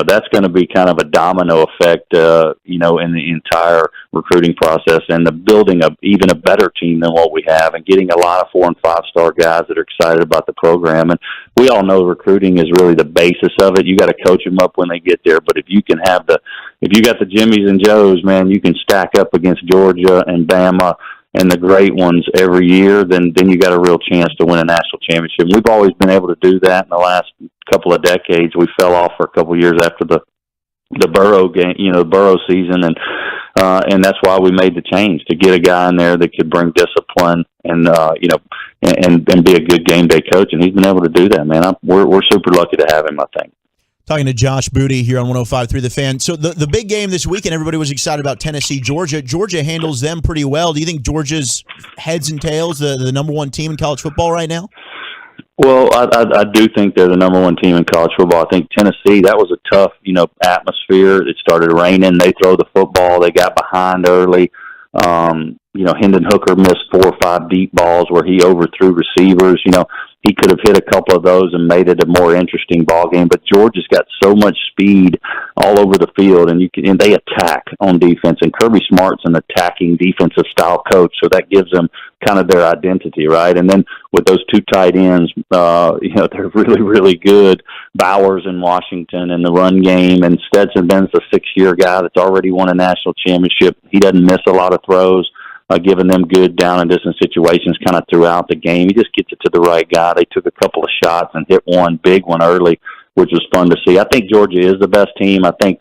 that's going to be kind of a domino effect in the entire recruiting process and the building of even a better team than what we have, and getting a lot of 4- and 5-star guys that are excited about the program. And we all know recruiting is really the basis of it. You got to coach them up when they get there, but if you got the Jimmies and Joes, man, you can stack up against Georgia and Bama and the great ones every year, then you got a real chance to win a national championship. We've always been able to do that in the last couple of decades. We fell off for a couple of years after the Burrow game, Burrow season, and And that's why we made the change, to get a guy in there that could bring discipline and and be a good game day coach. And he's been able to do that, man. We're super lucky to have him, I think. Talking to Josh Booty here on 105.3 The Fan. So the big game this weekend, everybody was excited about Tennessee, Georgia. Georgia handles them pretty well. Do you think Georgia's heads and tails the number one team in college football right now? Well, I do think they're the number one team in college football. I think Tennessee, that was a tough, atmosphere. It started raining. They throw the football. They got behind early. Hendon Hooker missed 4 or 5 deep balls where he overthrew receivers. He could have hit a couple of those and made it a more interesting ball game. But Georgia's got so much speed all over the field, and they attack on defense. And Kirby Smart's an attacking defensive style coach, so that gives them kind of their identity, right? And then with those 2 tight ends, they're really, really good. Bowers in Washington in the run game, and Stetson Benn's a 6-year guy that's already won a national championship. He doesn't miss a lot of throws. Giving them good down and distance situations kind of throughout the game. He just gets it to the right guy. They took a couple of shots and hit one big one early, which was fun to see. I think Georgia is the best team. I think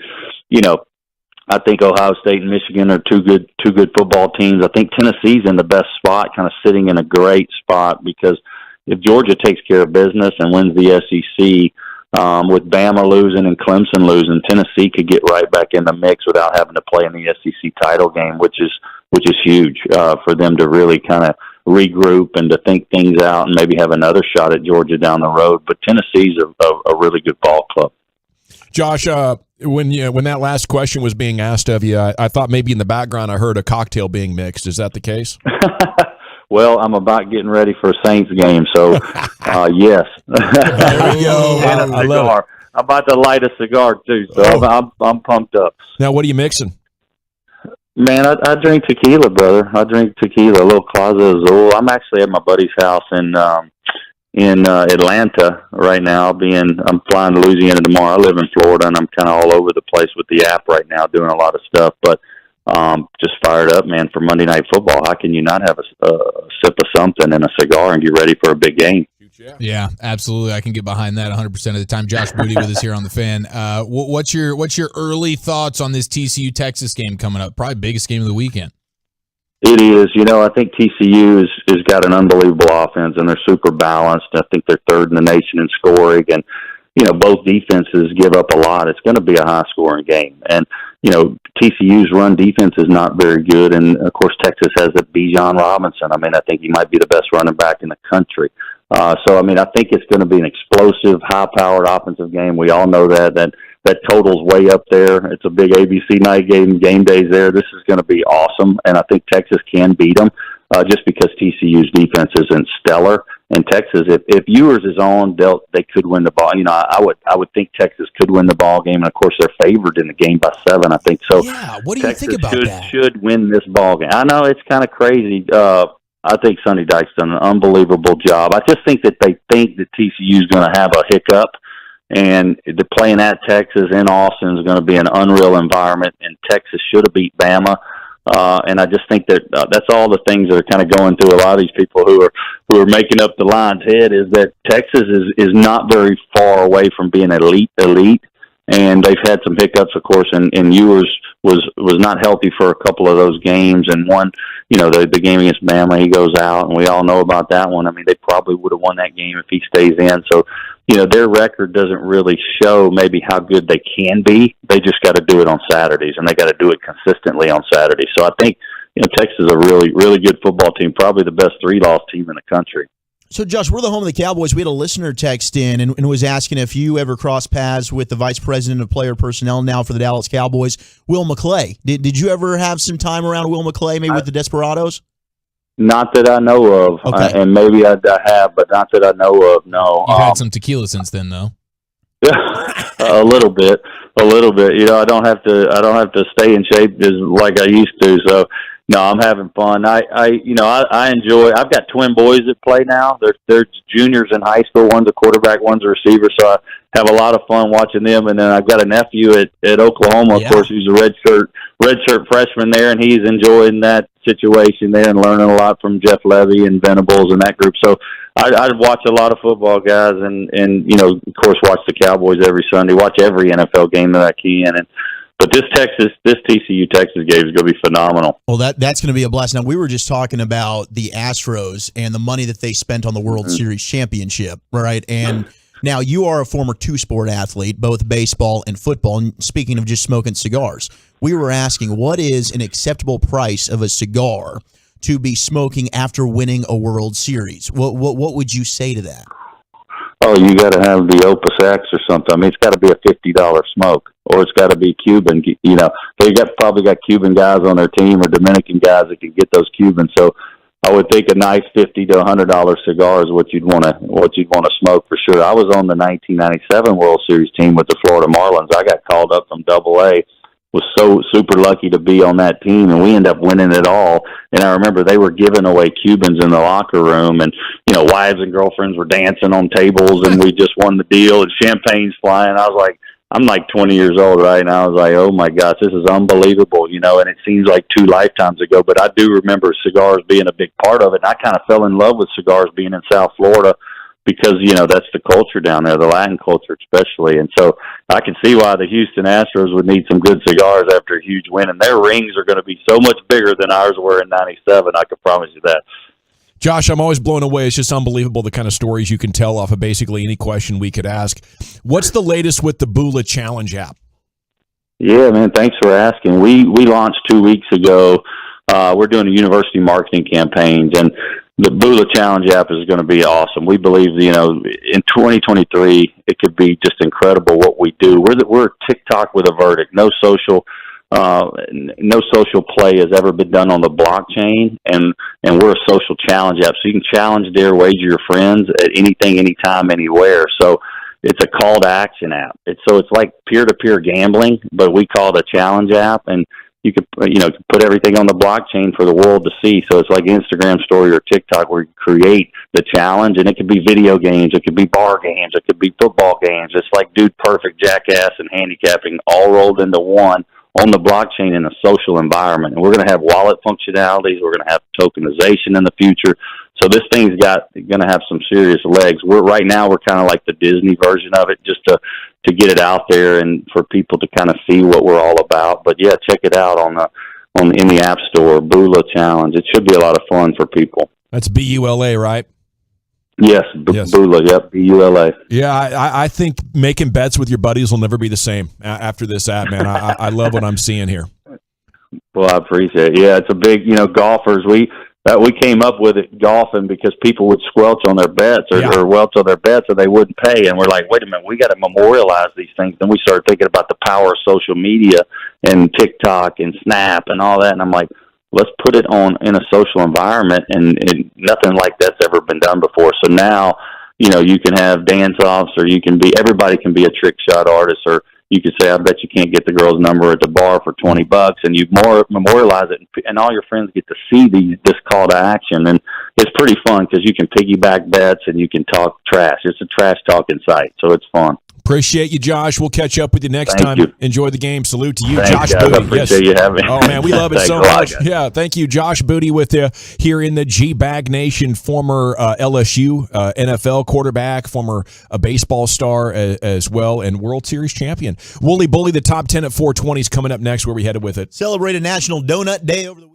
Ohio State and Michigan are two good football teams. I think Tennessee's in the best spot, kind of sitting in a great spot, because if Georgia takes care of business and wins the SEC, with Bama losing and Clemson losing, Tennessee could get right back in the mix without having to play in the SEC title game, which is huge for them to really kind of regroup and to think things out and maybe have another shot at Georgia down the road. But Tennessee's a really good ball club. Josh, when that last question was being asked of you, I thought maybe in the background I heard a cocktail being mixed. Is that the case? Well, I'm about getting ready for a Saints game, so yes. There we go. And a cigar. I'm about to light a cigar too, so I'm pumped up. Now, what are you mixing? Man, I drink tequila, brother. I drink tequila, a little Clase Azul. I'm actually at my buddy's house in Atlanta right now. I'm flying to Louisiana tomorrow. I live in Florida, and I'm kind of all over the place with the app right now, doing a lot of stuff. But just fired up, man, for Monday Night Football. How can you not have a sip of something and a cigar and get ready for a big game? Yeah, absolutely. I can get behind that 100% of the time. Josh Booty with us here on The Fan. What's your early thoughts on this TCU-Texas game coming up? Probably biggest game of the weekend. It is. I think TCU has got an unbelievable offense, and they're super balanced. I think they're third in the nation in scoring, and both defenses give up a lot. It's going to be a high-scoring game. And, TCU's run defense is not very good. And, of course, Texas has the Bijan Robinson. I think he might be the best running back in the country. I think it's going to be an explosive, high-powered offensive game. We all know that total's way up there. It's a big ABC night game. Game day's there. This is going to be awesome. And I think Texas can beat them just because TCU's defense isn't stellar. And Texas, if Ewers is on, they could win the ball. I would think Texas could win the ball game, and of course they're favored in the game by 7. I think so. Yeah, what do you think about that? Should win this ball game. I know it's kind of crazy. I think Sonny Dykes done an unbelievable job. I just think that they think that TCU is going to have a hiccup, and the playing at Texas in Austin is going to be an unreal environment. And Texas should have beat Bama. And I just think that that's all the things that are kind of going through a lot of these people who are making up the line's head, is that Texas is not very far away from being elite, and they've had some hiccups, of course. And Ewers was not healthy for a couple of those games, and one, the game against Bama, he goes out, and we all know about that one. They probably would have won that game if he stays in. So, their record doesn't really show maybe how good they can be. They just got to do it on Saturdays, and they got to do it consistently on Saturdays. So I think, Texas is a really, really good football team, probably the best 3-loss team in the country. So, Josh, we're the home of the Cowboys. We had a listener text in and was asking if you ever crossed paths with the vice president of player personnel now for the Dallas Cowboys, Will McClay. Did you ever have some time around Will McClay, maybe with the Desperados? Not that I know of, okay. And maybe I have, but not that I know of. No, you've had some tequila since then, though. a little bit. I don't have to stay in shape like I used to. So, no, I'm having fun. I enjoy. I've got twin boys that play now. They're juniors in high school. One's a quarterback, one's a receiver. So I have a lot of fun watching them. And then I've got a nephew at Oklahoma, of course, who's a redshirt freshman there, and he's enjoying that situation there and learning a lot from Jeff Levy and Venables and that group. So I watch a lot of football, guys, and of course, watch the Cowboys every Sunday. Watch every NFL game that I can, But this TCU Texas game is going to be phenomenal. Well, that's going to be a blast. Now, we were just talking about the Astros and the money that they spent on the World Series championship, right? And now you are a former two-sport athlete, both baseball and football. And speaking of just smoking cigars, we were asking, what is an acceptable price of a cigar to be smoking after winning a World Series? What would you say to that? Oh, you got to have the Opus X or something. I mean, it's got to be a $50 smoke, or it's got to be Cuban. You know, they probably got Cuban guys on their team or Dominican guys that can get those Cubans. So I would think a nice $50 to $100 cigar is what you'd want to smoke for sure. I was on the 1997 World Series team with the Florida Marlins. I got called up from Double-A. Was so super lucky to be on that team, and we ended up winning it all. And I remember they were giving away Cubans in the locker room, and wives and girlfriends were dancing on tables, and we just won the deal, and champagne's flying. I was like, I'm like 20 years old right now. I was like, oh my gosh, this is unbelievable, and it seems like 2 lifetimes ago, but I do remember cigars being a big part of it. And I kind of fell in love with cigars being in South Florida, because, that's the culture down there, the Latin culture especially. And so I can see why the Houston Astros would need some good cigars after a huge win. And their rings are going to be so much bigger than ours were in 97. I can promise you that. Josh, I'm always blown away. It's just unbelievable the kind of stories you can tell off of basically any question we could ask. What's the latest with the Bula Challenge app? Yeah, man, thanks for asking. We launched 2 weeks ago. We're doing a university marketing campaigns, and the Bula Challenge app is going to be awesome. We believe, in 2023, it could be just incredible what we do. We're TikTok with a verdict. No social play has ever been done on the blockchain, and we're a social challenge app. So you can challenge, dare, wager your friends at anything, anytime, anywhere. So it's a call to action app. It's like peer-to-peer gambling, but we call it a challenge app, and you could put everything on the blockchain for the world to see. So it's like Instagram story or TikTok, where you create the challenge, and it could be video games, it could be bar games, it could be football games. It's like Dude Perfect, Jackass, and handicapping all rolled into one on the blockchain in a social environment. And we're going to have wallet functionalities. We're going to have tokenization in the future. So this thing's going to have some serious legs. Right now we're kind of like the Disney version of it, just to get it out there and for people to kind of see what we're all about. But yeah, check it out in the App Store, Bula Challenge. It should be a lot of fun for people. That's BULA, right? Yes, Bula, yep, BULA. Yeah, I think making bets with your buddies will never be the same after this app, man. I love what I'm seeing here. Well, I appreciate it. Yeah, it's a big, golfers. We came up with it golfing because people would squelch on their bets or welch on their bets, and they wouldn't pay. And we're like, wait a minute, we got to memorialize these things. Then we started thinking about the power of social media and TikTok and Snap and all that. And I'm like, let's put it on in a social environment, and nothing like that's ever been done before. So now, you can have dance-offs, or everybody can be a trick shot artist, or you could say, I bet you can't get the girl's number at the bar for $20, and you memorialize it, and all your friends get to see this call to action. And it's pretty fun because you can piggyback bets and you can talk trash. It's a trash talking site, so it's fun. Appreciate you, Josh. We'll catch up with you next time. You. Enjoy the game. Salute to you, Thanks, Josh guys. Booty. I appreciate you having me. Oh, man, we love it so Thanks much. a lot, Yeah, thank you, Josh Booty, with you here in the G-Bag Nation, former LSU NFL quarterback, former baseball star as well, and World Series champion. Wooly Bully, the top 10 at 420 is coming up next. Where we headed with it? Celebrate a National Donut Day over the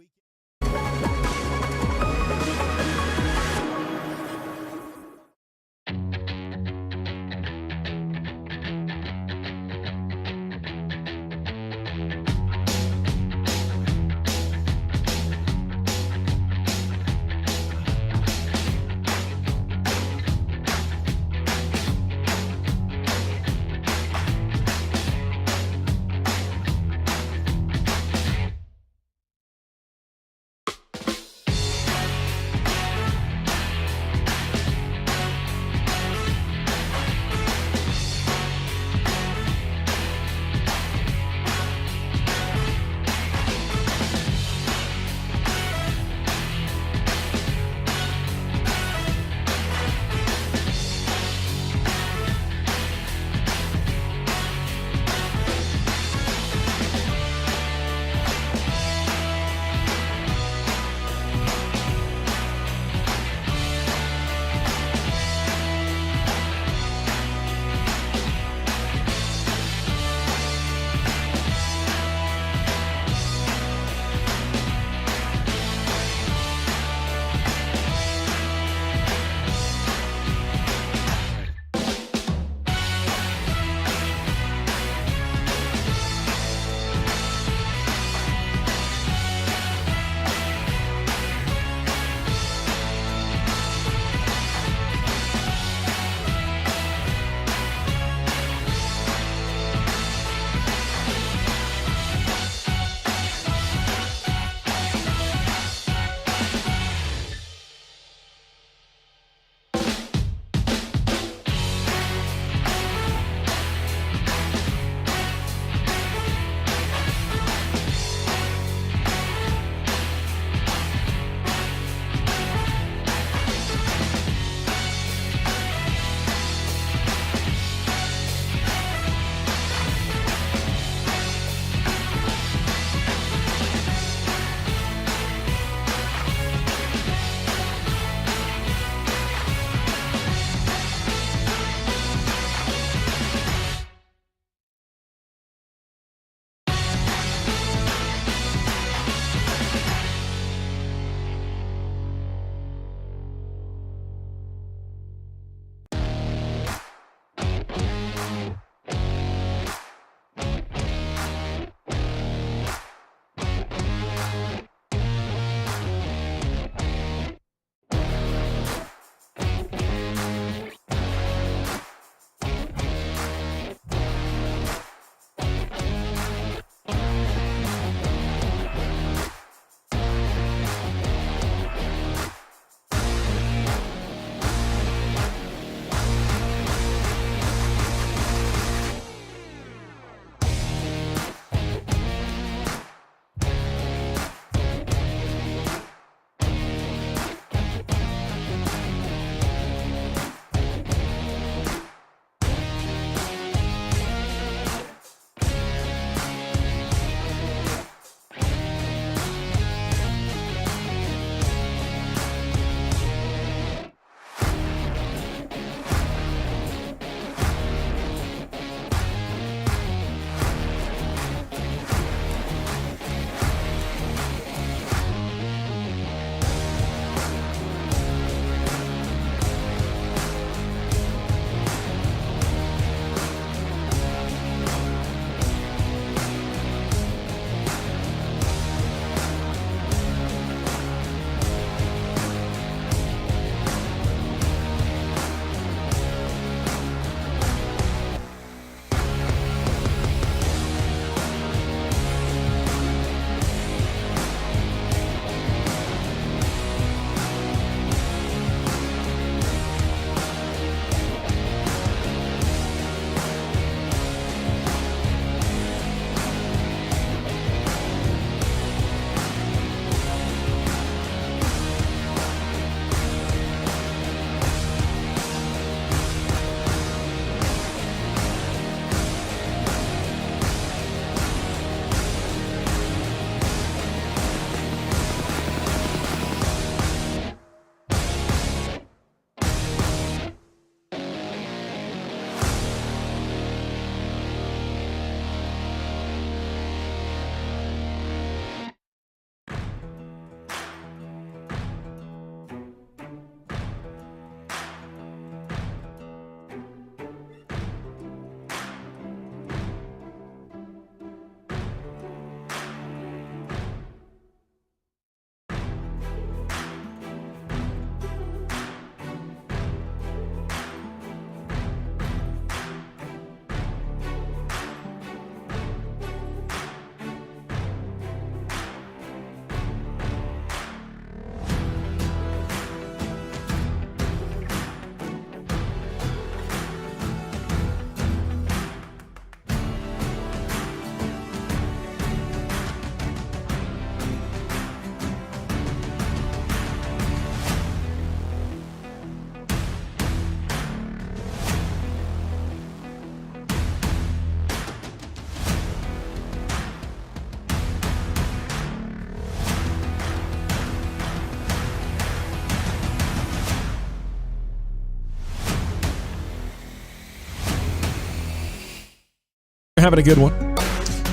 You're having a good one.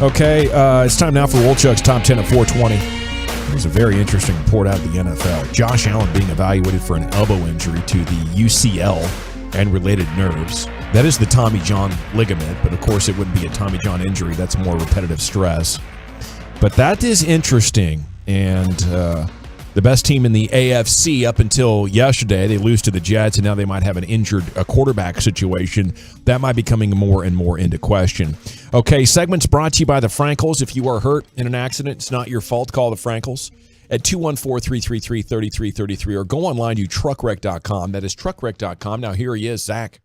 Okay, it's time now for Wolchuk's Top 10 at 420. There's a very interesting report out of the NFL. Josh Allen being evaluated for an elbow injury to the UCL and related nerves. That is the Tommy John ligament, but of course it wouldn't be a Tommy John injury. That's more repetitive stress. But that is interesting. And the best team in the AFC up until yesterday, they lose to the Jets, and now they might have an injured quarterback situation. That might be coming more and more into question. Okay, segments brought to you by the Frankels. If you are hurt in an accident, it's not your fault. Call the Frankels at 214-333-3333 or go online to truckwreck.com. That is truckwreck.com. Now here he is, Zach.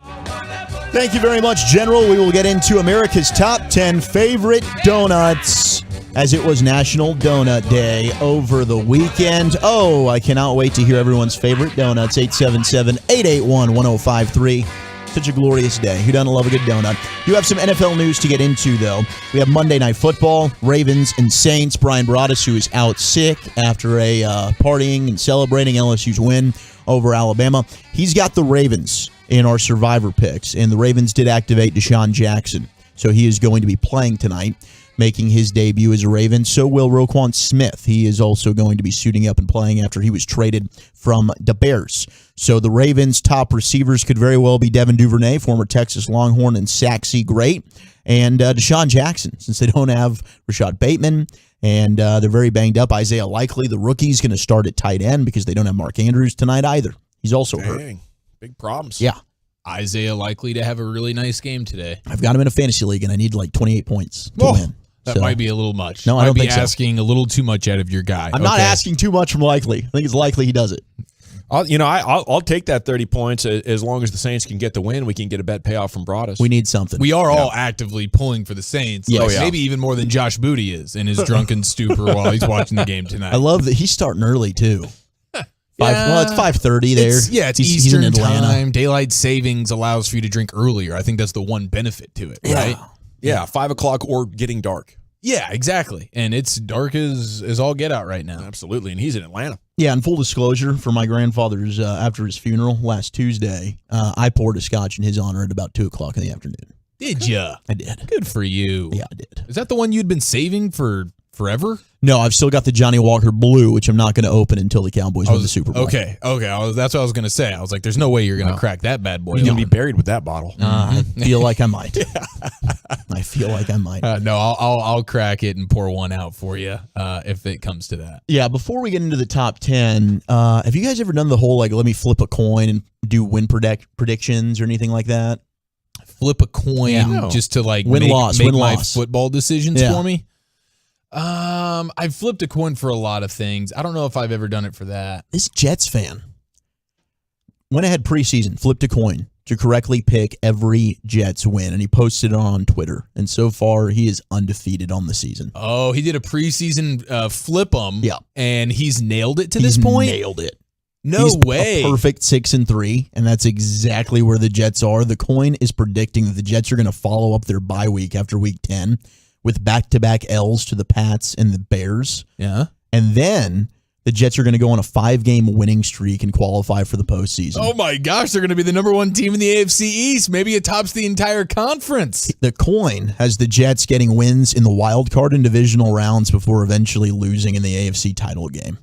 Thank you very much, General. We will get into America's top 10 favorite donuts, as it was National Donut Day over the weekend. Oh, I cannot wait to hear everyone's favorite donuts. 877-881-1053. Such a glorious day. Who doesn't love a good donut? You have some NFL news to get into, though. We have Monday Night Football, Ravens and Saints. Brian Broaddus, who is out sick after a partying and celebrating LSU's win over Alabama. He's got the Ravens in our Survivor picks, and the Ravens did activate Deshaun Jackson. So he is going to be playing tonight, making his debut as a Raven. So will Roquan Smith. He is also going to be suiting up and playing after he was traded from the Bears. So the Ravens' top receivers could very well be Devin Duvernay, former Texas Longhorn and Saxy great, and Deshaun Jackson, since they don't have Rashad Bateman, and they're very banged up. Isaiah Likely, the rookie, is going to start at tight end because they don't have Mark Andrews tonight either. He's also hurt. Big problems. Yeah. Isaiah likely to have a really nice game today. I've got him in a fantasy league, and I need like 28 points to win. That might be a little much. No, I don't think so. Asking a little too much out of your guy. I'm not asking too much from Likely. I think it's likely he does it. I'll take that 30 points as long as the Saints can get the win. We can get a bet payoff from Broaddus. We need something. We are all actively pulling for the Saints. Yes. Maybe even more than Josh Booty is in his drunken stupor while he's watching the game tonight. I love that he's starting early too. It's 5:30 there. It's he's Eastern in Atlanta. time. Daylight savings allows for you to drink earlier. I think that's the one benefit to it, right? Yeah, 5 o'clock or getting dark. Yeah, exactly. And it's dark as all get out right now. Absolutely. And he's in Atlanta. Yeah, and full disclosure, for my grandfather's, after his funeral last Tuesday, I poured a scotch in his honor at about 2 o'clock in the afternoon. Did ya? I did. Good for you. Yeah, I did. Is that the one you'd been saving for forever? No, I've still got the Johnny Walker Blue, which I'm not going to open until the Cowboys win the Super Bowl. Okay. That's what I was going to say. I was like, there's no way you're going to crack that bad boy. You're going to be buried with that bottle. I feel like I might. I feel like I might. No, I'll crack it and pour one out for you if it comes to that. Yeah, before we get into the top 10, have you guys ever done the whole, like, let me flip a coin and do win predictions or anything like that? Flip a coin just to, like, make my football decisions for me? I've flipped a coin for a lot of things. I don't know if I've ever done it for that. This Jets fan went ahead preseason, flipped a coin to correctly pick every Jets win, and he posted it on Twitter. And so far, he is undefeated on the season. Oh, he did a preseason flip 'em. Yeah, and he's nailed it to this point. Nailed it. No way. A perfect 6-3, and that's exactly where the Jets are. The coin is predicting that the Jets are going to follow up their bye week after week 10 with back-to-back L's to the Pats and the Bears. Yeah. And then the Jets are going to go on a 5-game winning streak and qualify for the postseason. Oh, my gosh. They're going to be the number 1 team in the AFC East. Maybe it tops the entire conference. The coin has the Jets getting wins in the wild card and divisional rounds before eventually losing in the AFC title game.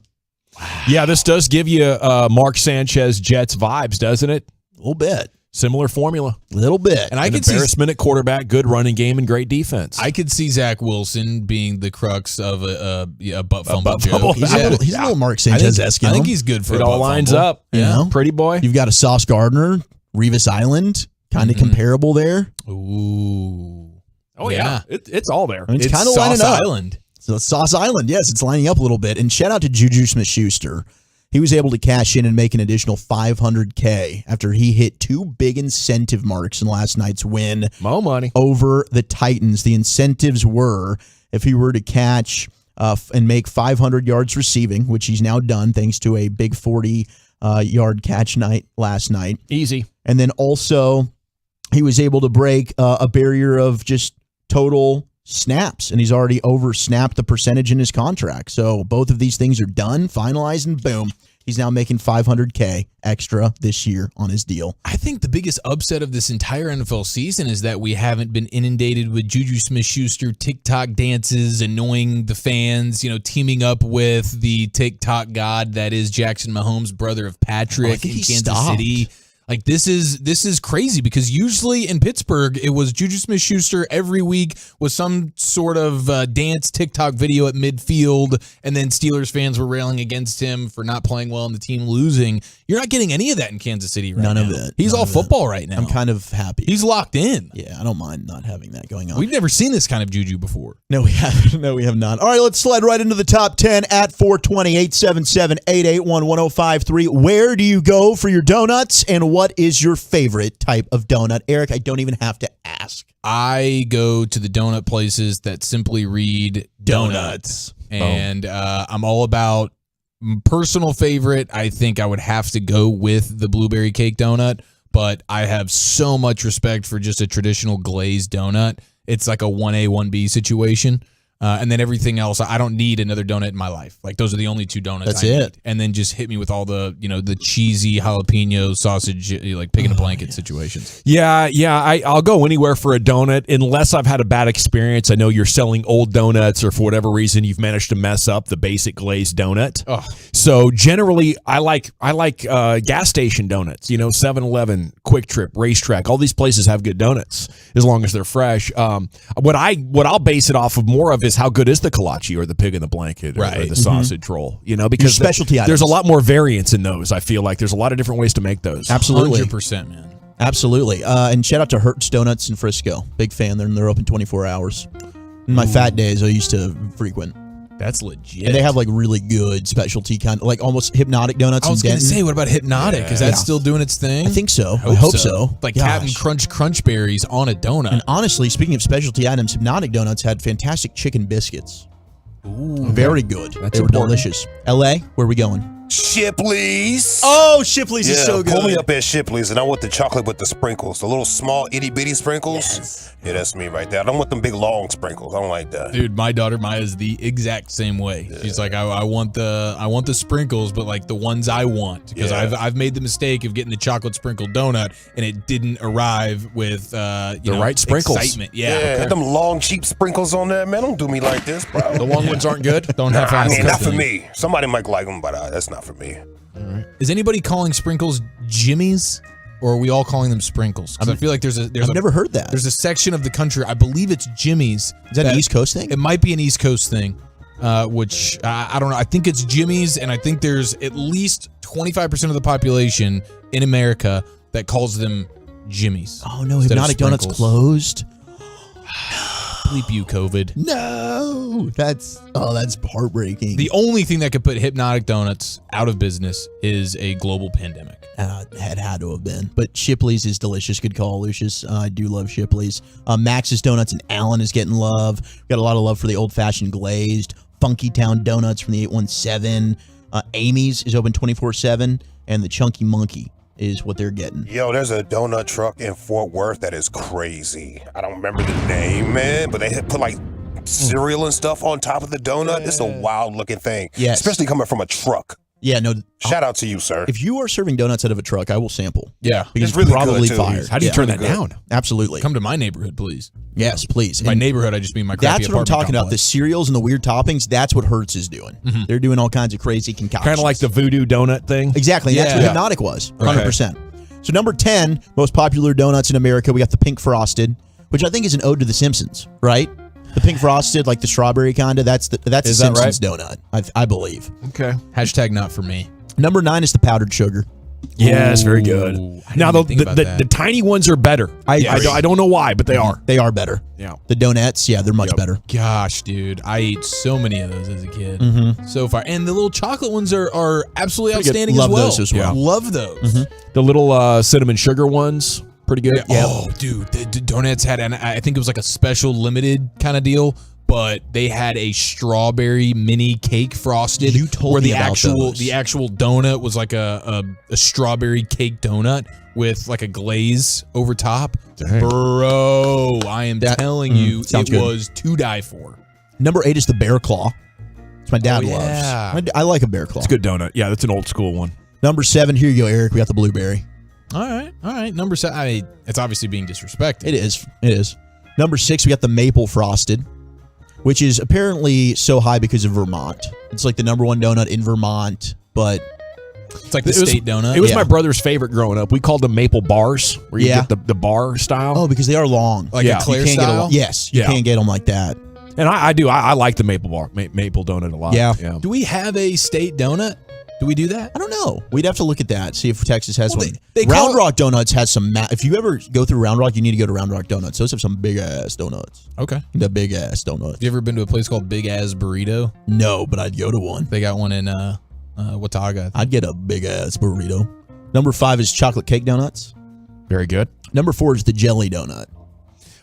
Yeah, this does give you Mark Sanchez Jets vibes, doesn't it? A little bit. Similar formula. A little bit. And I could embarrassment at quarterback, good running game, and great defense. I could see Zach Wilson being the crux of a butt fumble joke. He's a little Mark Sanchez-esque. I think he's good for it. It all lines up. Yeah. Pretty boy. You've got a Sauce Gardner, Revis Island, kind of comparable there. Ooh. Oh, yeah. It's all there. I mean, it's kind of lining Sauce up. Island. So Sauce Island, yes, it's lining up a little bit. And shout out to Juju Smith-Schuster. He was able to cash in and make an additional $500K after he hit 2 big incentive marks in last night's win. Mo money. Over the Titans. The incentives were, if he were to catch and make 500 yards receiving, which he's now done thanks to a big 40-yard catch night last night. Easy. And then also he was able to break a barrier of just total snaps, and he's already over-snapped the percentage in his contract. So both of these things are done, finalized, and boom, He's now making $500K extra this year on his deal. I think the biggest upset of this entire NFL season is that we haven't been inundated with Juju Smith-Schuster TikTok dances, annoying the fans, teaming up with the TikTok god that is Jackson Mahomes, brother of Patrick in Kansas City. Like this is crazy because usually in Pittsburgh it was Juju Smith-Schuster every week with some sort of dance TikTok video at midfield, and then Steelers fans were railing against him for not playing well and the team losing. You're not getting any of that in Kansas City right now. None of it. He's all football right now. I'm kind of happy. He's locked in. Yeah, I don't mind not having that going on. We've never seen this kind of Juju before. No, we haven't. No, we have not. All right, let's slide right into the top 10 at 420-877-881-1053. Where do you go for your donuts, and what is your favorite type of donut? Eric, I don't even have to ask. I go to the donut places that simply read donuts. And I'm all about personal favorite. I think I would have to go with the blueberry cake donut, but I have so much respect for just a traditional glazed donut. It's like a 1A, 1B situation. And then everything else, I don't need another donut in my life. Like those are the only two donuts That's I it. need. And then just hit me with all the, the cheesy jalapeno sausage, like pig in a blanket situations. Yeah, I'll go anywhere for a donut unless I've had a bad experience. I know you're selling old donuts, or for whatever reason you've managed to mess up the basic glazed donut. Oh. So generally, I like gas station donuts. 7-Eleven, Quick Trip, Racetrack. All these places have good donuts as long as they're fresh. What I'll base it off of more of is how good is the kolache or the pig in the blanket or the sausage roll. Because specialty there's a items. lot more variance in those. I feel like there's a lot of different ways to make those. Absolutely. 100%, man. Absolutely. And shout out to Hertz Donuts in Frisco. Big fan. They're open 24 hours. In my fat days, I used to frequent. That's legit. And they have like really good specialty kind, like almost Hypnotic donuts. I was in going to Denton. say, what about Hypnotic? Is that still doing its thing? I think so. I hope so. Like Gosh. Captain Crunch Berries on a donut. And honestly, speaking of specialty items, Hypnotic Donuts had fantastic chicken biscuits. Ooh, very good. That's they were important. delicious. LA, where are we going? Shipley's. Oh, Shipley's is so good. Pull me up at Shipley's, and I want the chocolate with the sprinkles, the little small itty bitty sprinkles. Yes. Yeah, that's me right there. I don't want them big long sprinkles. I don't like that. Dude, my daughter Maya is the exact same way. She's like, I want the sprinkles, but like the ones I want, because I've made the mistake of getting the chocolate sprinkled donut and it didn't arrive with the right sprinkles. Excitement. Got them long cheap sprinkles on there, man. Don't do me like this, bro. The long ones aren't good. Don't have. I mean, not for me. Somebody might like them, but that's not for me. Is anybody calling sprinkles Jimmies, or are we all calling them sprinkles? Because I feel like I've never heard that. There's a section of the country, I believe it's Jimmy's. Is that an East Coast thing? It might be an East Coast thing, which I don't know. I think it's Jimmy's, and I think there's at least 25% of the population in America that calls them Jimmy's. Oh no, instead of Hypnotic Donuts sprinkles. closed. Bleep you, COVID. No, that's heartbreaking. The only thing that could put Hypnotic Donuts out of business is a global pandemic. Had to have been. But Shipley's is delicious. Good call, Lucius. I do love Shipley's. Max's Donuts in Allen is getting love. Got a lot of love for the old-fashioned glazed. Funky Town Donuts from the 817. Amy's is open 24/7. And the Chunky Monkey is what they're getting. Yo, there's a donut truck in Fort Worth that is crazy. I don't remember the name, man, but they had put like cereal and stuff on top of the donut. It's a wild looking thing. Yes. Especially coming from a truck. Yeah, no. Shout out to you, sir. If you are serving donuts out of a truck, I will sample. Yeah. Because It's really probably good, too. fired. How do you turn that down? Absolutely. Come to my neighborhood, please. Yes, please. By And neighborhood, I just mean my crappy that's what I'm apartment talking about. The complex. cereals and the weird toppings, that's what Hertz is doing. Mm-hmm. They're doing all kinds of crazy concoctions. Kind of like the voodoo donut thing. Exactly. That's what Yeah. Hypnotic was. Okay. 100%. So number 10, most popular donuts in America, we got the Pink Frosted, which I think is an ode to the Simpsons, right? The Pink Frosted, like the strawberry kind of, that's the Is that Simpsons donut, I believe. Okay. Hashtag not for me. Number 9 is the powdered sugar. Yeah, it's very good. Ooh, I Now, didn't even think about that. the tiny ones are better. I don't know why, but they are. They are better. Yeah. The donuts, yeah, they're much better. Gosh, dude, I ate so many of those as a kid. Mhm. So far. And the little chocolate ones are absolutely Pretty good. outstanding Love as well. those as well. Love those. The little cinnamon sugar ones, pretty good. Oh, dude, the donuts had, and I think it was like a special limited kind of deal, but they had a strawberry mini cake frosted. You told where me the about actual those. the actual donut was like a strawberry cake donut with like a glaze over top. Dang. Bro, I am telling you, sounds it good. was to die for. Number 8 is the Bear Claw. It's my dad yeah. loves. I like a bear claw. It's a good donut. Yeah, that's an old school one. Number 7, here you go, Eric. We got the blueberry. All right. Number 7. It's obviously being disrespected. It is. Number 6, we got the maple frosted, which is apparently so high because of Vermont. It's like the number 1 donut in Vermont, but it's like the state donut. It was my brother's favorite growing up. We called them maple bars, where you get the bar style. Oh, because they are long. Like a Claire style? Yes, you can't get them like that. And I do. I like the maple bar, maple donut a lot. Yeah. Do we have a state donut? Do we do that? I don't know. We'd have to look at that, see if Texas has one. they Round Rock Donuts has some. If you ever go through Round Rock, you need to go to Round Rock Donuts. Those have some big ass donuts. Okay. The big ass donuts. Have you ever been to a place called Big Ass Burrito? No, but I'd go to one. They got one in Watauga. I'd get a big ass burrito. Number 5 is chocolate cake donuts. Very good. Number 4 is the jelly donut.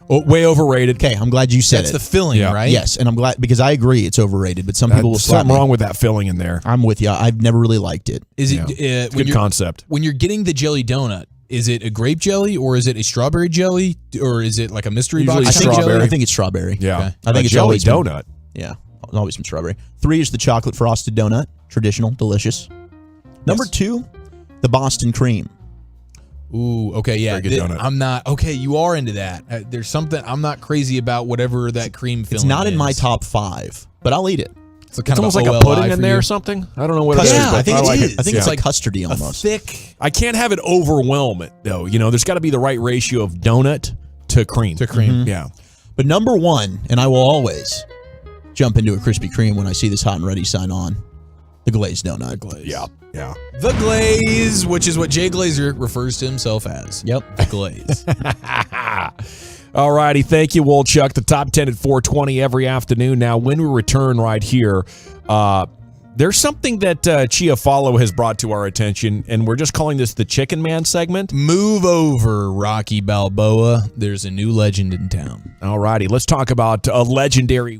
Oh, way overrated. Okay, I'm glad you said That's it. the filling, right? Yes, and I'm glad because I agree it's overrated, but some people will slap something me. wrong with that filling in there. I'm with you. I've never really liked it. Is it It's a good concept. When you're getting the jelly donut, is it a grape jelly or is it a strawberry jelly or is it like a mystery Usually box? strawberry. I think it's strawberry. Yeah. Okay. I think A it's jelly always been- donut. Yeah, always been strawberry. 3 is the chocolate frosted donut, traditional, delicious. Number 2, the Boston cream. Ooh, okay, yeah. Very good donut. I'm not okay. You are into that. There's something I'm not crazy about. Whatever that cream filling. It's not in is. my top 5, but I'll eat it. It's kind It's almost of like a OLI pudding in for there you. or something. I don't know what Custard. it is. But I think like it is. it. I think it's Yeah. like custardy almost. Thick. I can't have it overwhelm it though. You know, there's got to be the right ratio of donut to cream. Yeah. But number 1, and I will always jump into a Krispy Kreme when I see this hot and ready sign on, the glazed donut. Yeah. Yeah. The Glaze, which is what Jay Glazer refers to himself as. Yep. The Glaze. All righty. Thank you, Wolchuk. The top 10 at 420 every afternoon. Now, when we return right here, there's something that Chia Follow has brought to our attention, and we're just calling this the Chicken Man segment. Move over, Rocky Balboa. There's a new legend in town. All righty. Let's talk about a legendary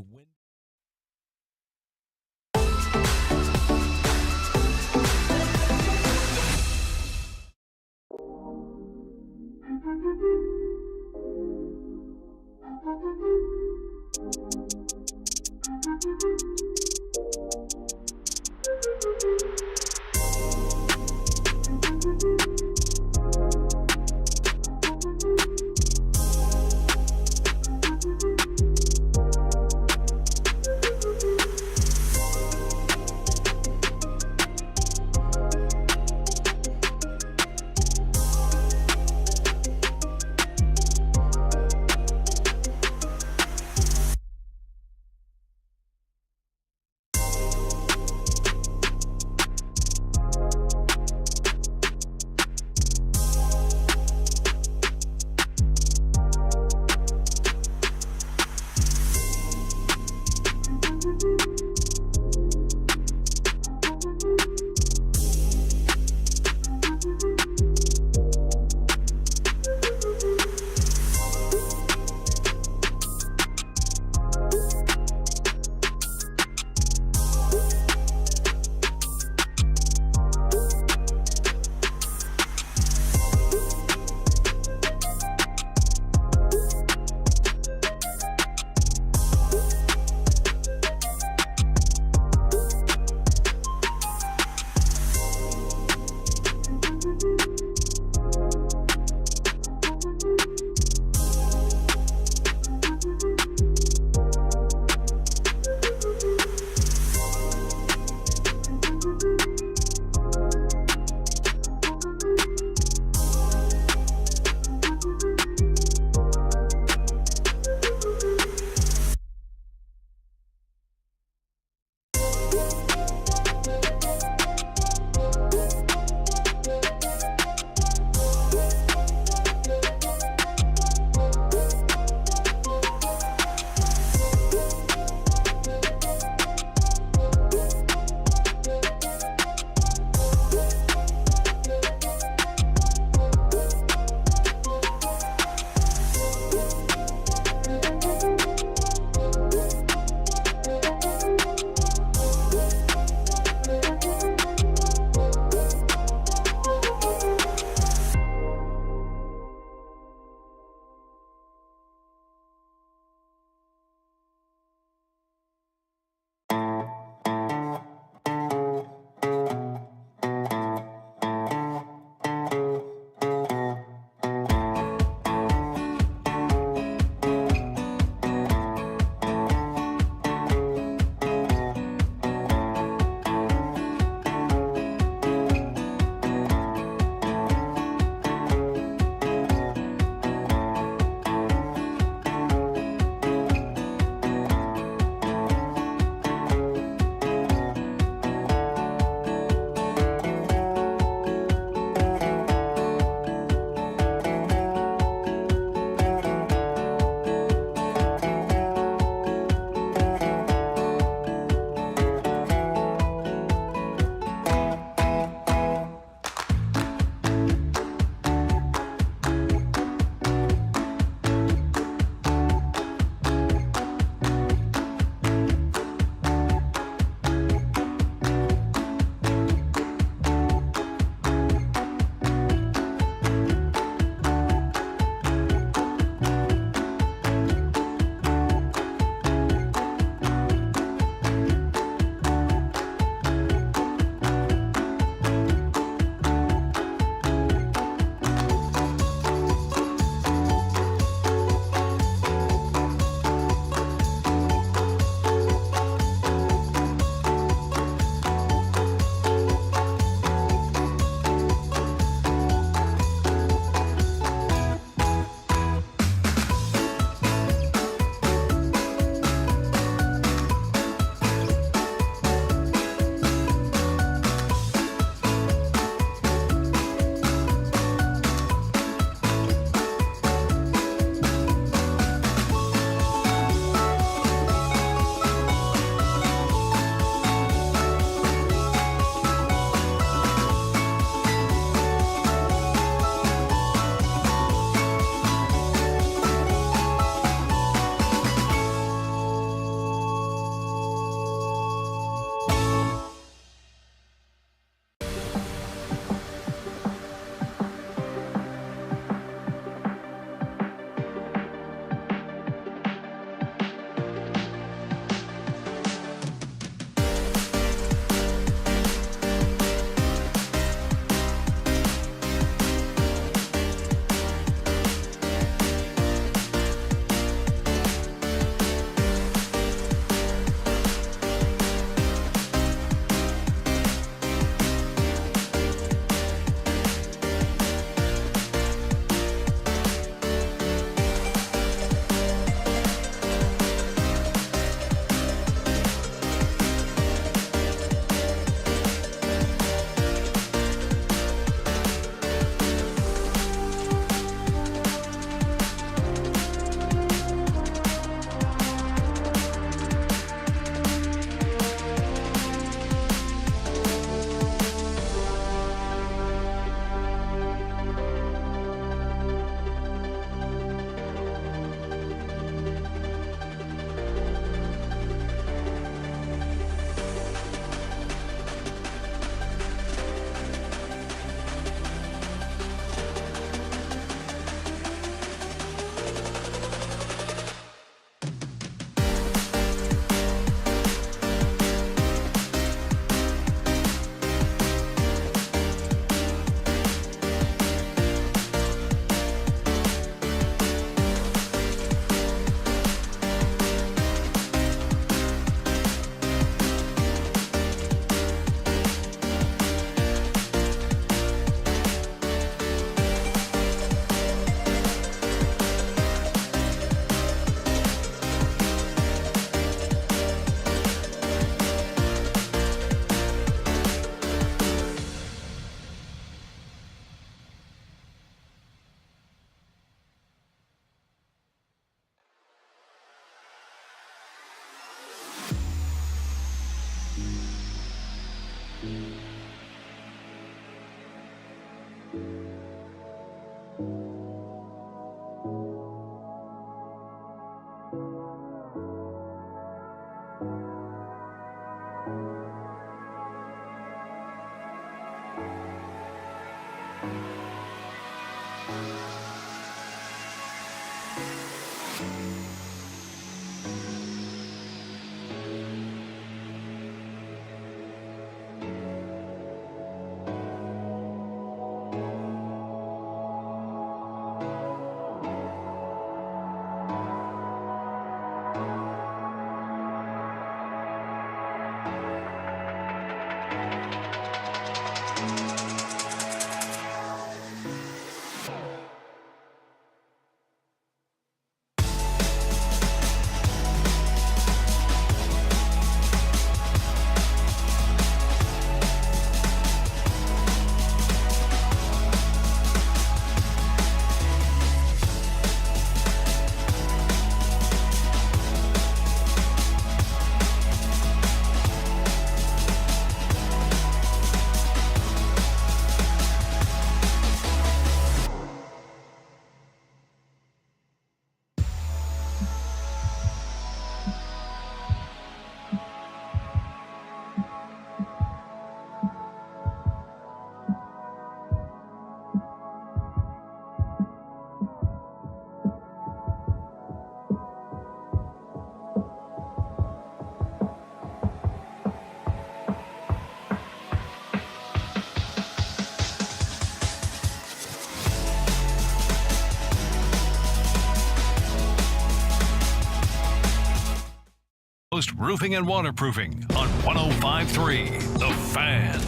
Roofing and Waterproofing on 105.3 The Fan.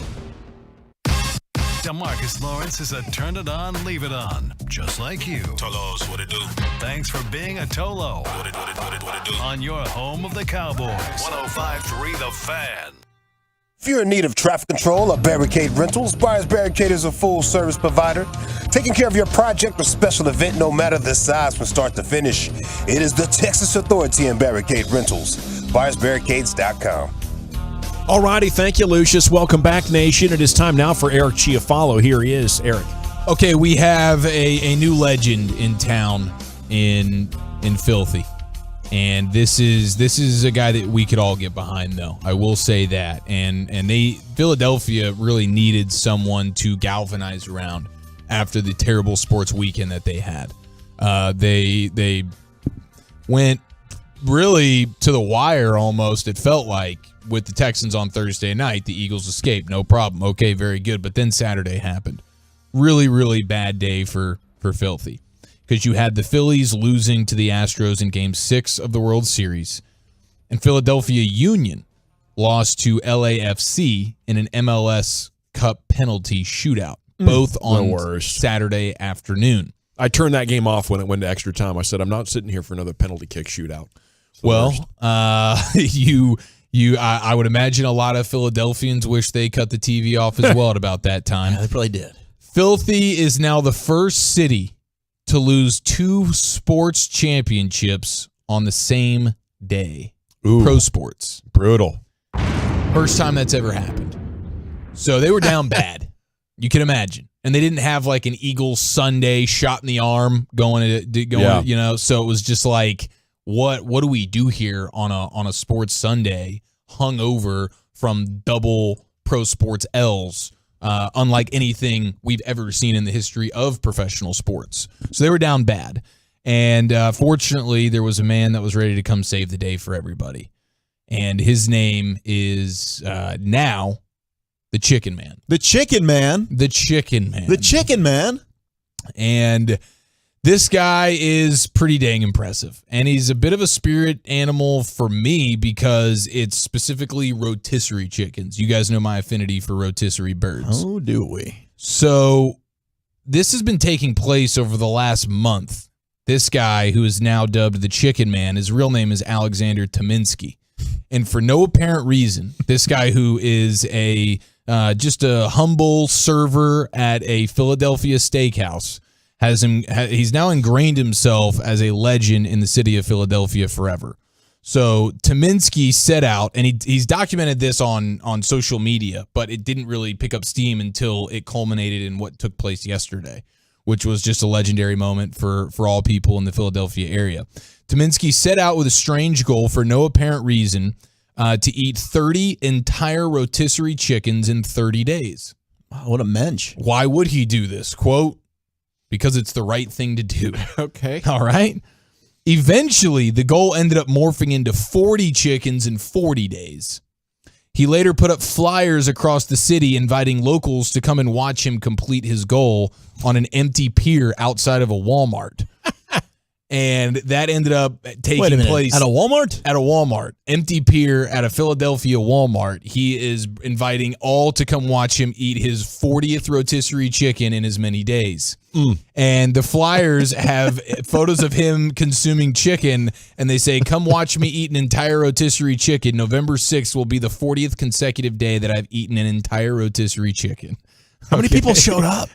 DeMarcus Lawrence is a turn it on, leave it on, just like you. Tolos, what it do? Thanks for being a Tolo. What it do? On your home of the Cowboys. 105.3 The Fan. If you're in need of traffic control or barricade rentals, Buyers Barricade is a full-service provider, taking care of your project or special event no matter the size from start to finish. It is the Texas Authority in barricade rentals. BuyersBarricades.com. All righty, thank you, Lucius. Welcome back, Nation. It is time now for Eric Chiafalo. Here he is, Eric. Okay, we have a new legend in town in Filthy. And this is a guy that we could all get behind, though. I will say that. And Philadelphia really needed someone to galvanize around after the terrible sports weekend that they had. They went really to the wire almost, it felt like, with the Texans on Thursday night. The Eagles escaped, no problem. Okay, very good. But then Saturday happened. Really, really bad day for Filthy. Because you had the Phillies losing to the Astros in Game 6 of the World Series. And Philadelphia Union lost to LAFC in an MLS Cup penalty shootout. Both on Saturday afternoon. I turned that game off when it went to extra time. I said, I'm not sitting here for another penalty kick shootout. Well, I would imagine a lot of Philadelphians wish they cut the TV off as well at about that time. Yeah, they probably did. Filthy is now the first city to lose 2 sports championships on the same day. Ooh, pro sports. Brutal. First time that's ever happened. So they were down bad. You can imagine. And they didn't have like an Eagles Sunday shot in the arm going, you know, so it was just like, what do we do here on a sports Sunday hungover from double pro sports L's? Unlike anything we've ever seen in the history of professional sports. So they were down bad. And fortunately, there was a man that was ready to come save the day for everybody. And his name is now the Chicken Man. The Chicken Man? The Chicken Man. The Chicken Man? And this guy is pretty dang impressive. And he's a bit of a spirit animal for me because it's specifically rotisserie chickens. You guys know my affinity for rotisserie birds. Oh, do we? So this has been taking place over the last month. This guy, who is now dubbed the Chicken Man, his real name is Alexander Tominski. And for no apparent reason, this guy, who is just a humble server at a Philadelphia steakhouse, he's now ingrained himself as a legend in the city of Philadelphia forever. So Tominski set out, and he's documented this on social media, but it didn't really pick up steam until it culminated in what took place yesterday, which was just a legendary moment for all people in the Philadelphia area. Tominski set out with a strange goal for no apparent reason to eat 30 entire rotisserie chickens in 30 days. Wow, what a mensch. Why would he do this? Quote, because it's the right thing to do. Okay. All right. Eventually, the goal ended up morphing into 40 chickens in 40 days. He later put up flyers across the city inviting locals to come and watch him complete his goal on an empty pier outside of a Walmart. And that ended up taking place at a Walmart? At a Walmart. Empty pier at a Philadelphia Walmart. He is inviting all to come watch him eat his 40th rotisserie chicken in as many days. And the flyers have photos of him consuming chicken, and they say, come watch me eat an entire rotisserie chicken. November 6th will be the 40th consecutive day that I've eaten an entire rotisserie chicken. How many people showed up?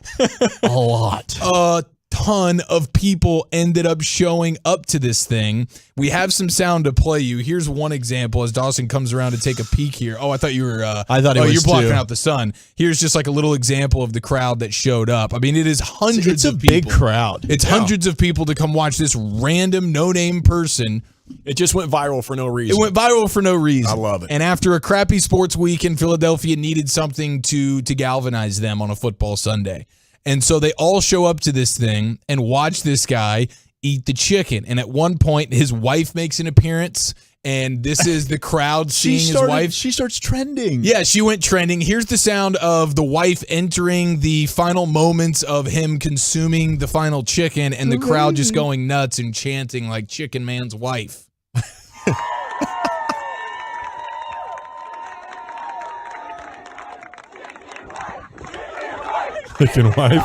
A lot. A ton of people ended up showing up to this thing. We have some sound to play you. Here's one example as Dawson comes around to take a peek here. Oh, I thought you were I thought he was you're blocking too. out the sun. Here's just like a little example of the crowd that showed up. I mean, it is hundreds of people. It's a big crowd. It's hundreds of people to come watch this random no-name person. It just went viral for no reason. It went viral for no reason. I love it. And after a crappy sports weekend, Philadelphia needed something to galvanize them on a football Sunday. And so they all show up to this thing and watch this guy eat the chicken. And at one point, his wife makes an appearance, and this is the crowd seeing his wife. She starts trending. Yeah, she went trending. Here's the sound of the wife entering the final moments of him consuming the final chicken, and the crowd just going nuts and chanting like Chicken Man's wife. Chicken wife.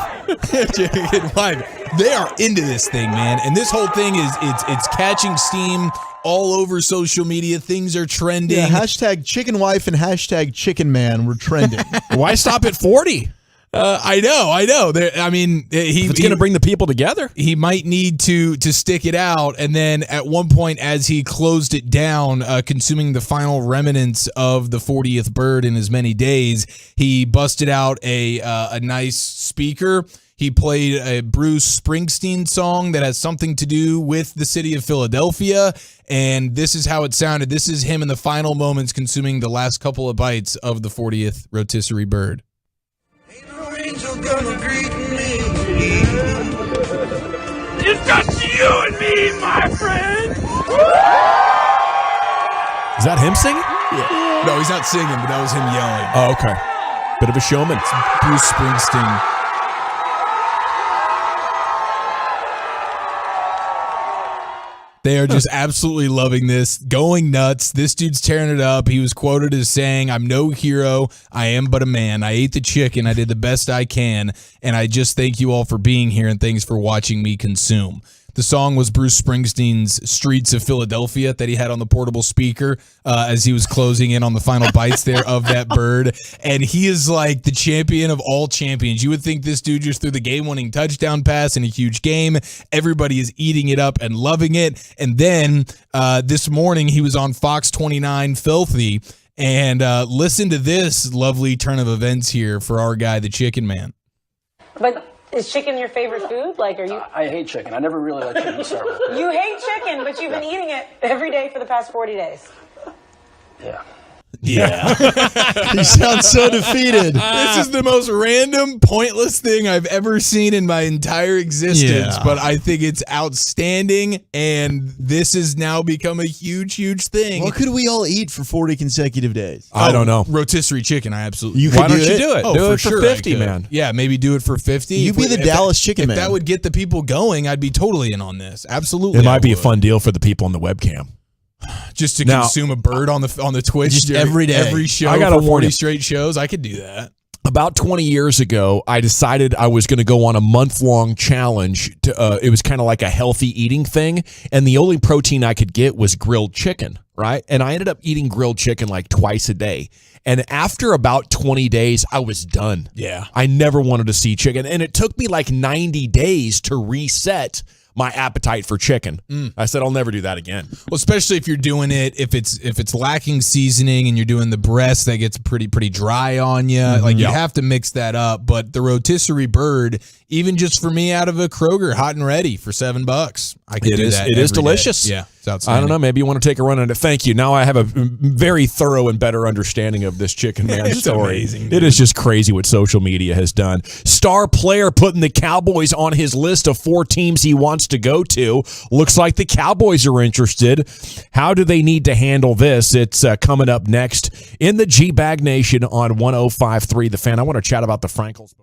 Chicken wife. They are into this thing, man. And this whole thing is it's catching steam all over social media. Things are trending. Yeah, hashtag chicken wife and hashtag chicken man were trending. Why stop at 40? I know. It's going to bring the people together. He might need to stick it out, and then at one point, as he closed it down, consuming the final remnants of the 40th bird in as many days, he busted out a nice speaker. He played a Bruce Springsteen song that has something to do with the city of Philadelphia, and this is how it sounded. This is him in the final moments consuming the last couple of bites of the 40th rotisserie bird. Angel gonna greet me. It's just you and me, my friend. Is that him singing? Yeah. No, he's not singing, but that was him yelling. Oh, okay. Bit of a showman. It's Bruce Springsteen. They are just absolutely loving this, going nuts. This dude's tearing it up. He was quoted as saying, "I'm no hero. I am but a man. I ate the chicken. I did the best I can. And I just thank you all for being here and thanks for watching me consume." The song was Bruce Springsteen's Streets of Philadelphia that he had on the portable speaker as he was closing in on the final bites there of that bird. And he is like the champion of all champions. You would think this dude just threw the game-winning touchdown pass in a huge game. Everybody is eating it up and loving it. And then this morning he was on Fox 29 Filthy. And listen to this lovely turn of events here for our guy, the Chicken Man. But is chicken your favorite food? Like, are you? I hate chicken. I never really liked chicken to start with. You hate chicken, but you've been eating it every day for the past 40 days. Yeah. Yeah. You sound so defeated. This is the most random, pointless thing I've ever seen in my entire existence, but I think it's outstanding, and this has now become a huge, huge thing. What could we all eat for 40 consecutive days? I don't know. Rotisserie chicken, I absolutely. Why don't you do it? Oh, do for it for sure 50, man. Yeah, maybe do it for 50. You'd be the Dallas Chicken Man. If that would get the people going, I'd be totally in on this. Absolutely. It might be a fun deal for the people on the webcam. Just to consume a bird on the Twitch just every day. every show. I gotta for 40 warn you. straight shows. I could do that. About 20 years ago, I decided I was going to go on a month-long challenge. It was kind of like a healthy eating thing, and the only protein I could get was grilled chicken, right? And I ended up eating grilled chicken like twice a day. And after about 20 days, I was done. Yeah. I never wanted to see chicken, and it took me like 90 days to reset my appetite for chicken. I said I'll never do that again. Well, especially if you're doing it, if it's lacking seasoning and you're doing the breast, that gets pretty dry on you. Like you have to mix that up. But the rotisserie bird, even just for me out of a Kroger, hot and ready for $7, I could do that. It is every delicious. day. Yeah, it's outstanding. I don't know. Maybe you want to take a run at it. Thank you. Now I have a very thorough and better understanding of this Chicken Man It's story. amazing, dude. It is just crazy what social media has done. Star player putting the Cowboys on his list of 4 teams he wants to go to. Looks like the Cowboys are interested. How do they need to handle this? It's coming up next in the G-Bag Nation on 105.3 The Fan. I want to chat about the Frankels.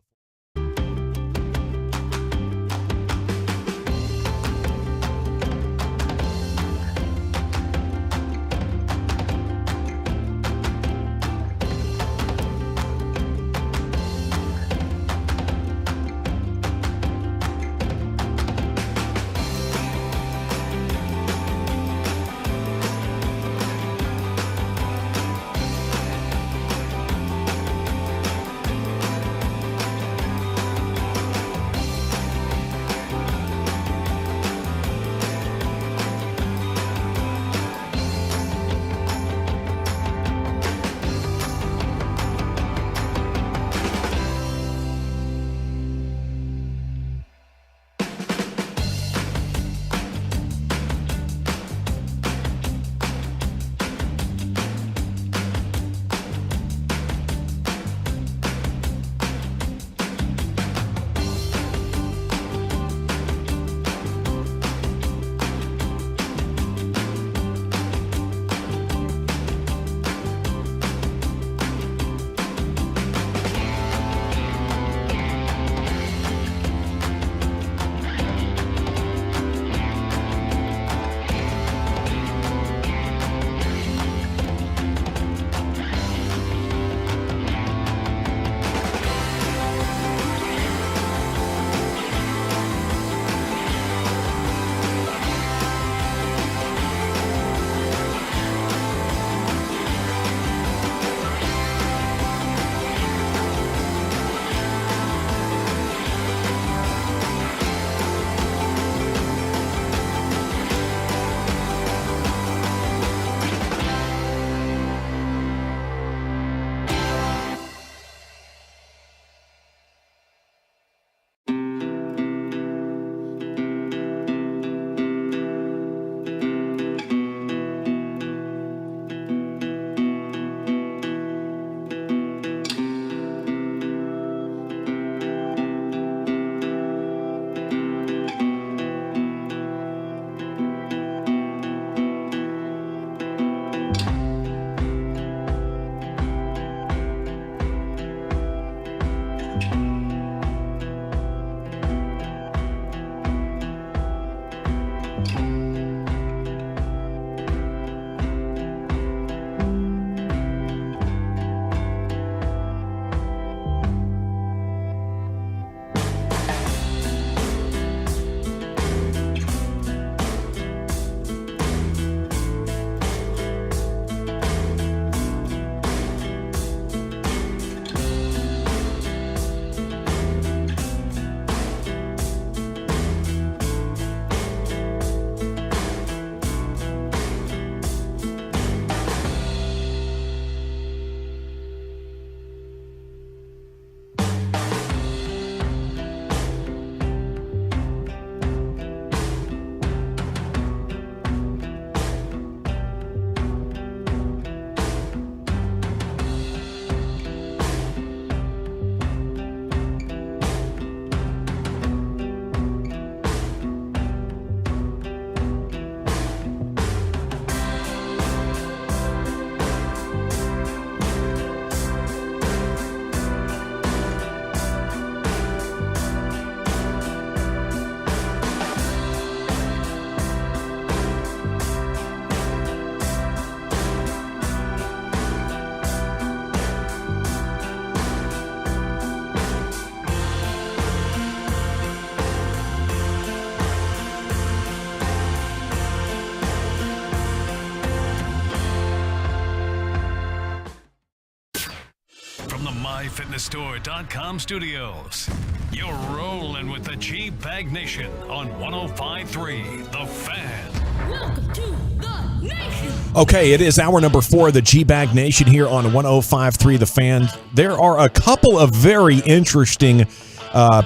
MyFitnessStore.com studios. You're rolling with the G-Bag Nation on 105.3 The Fan. Welcome to the nation. Okay, it is hour number 4 of the G-Bag Nation here on 105.3 The Fan. There are a couple of very interesting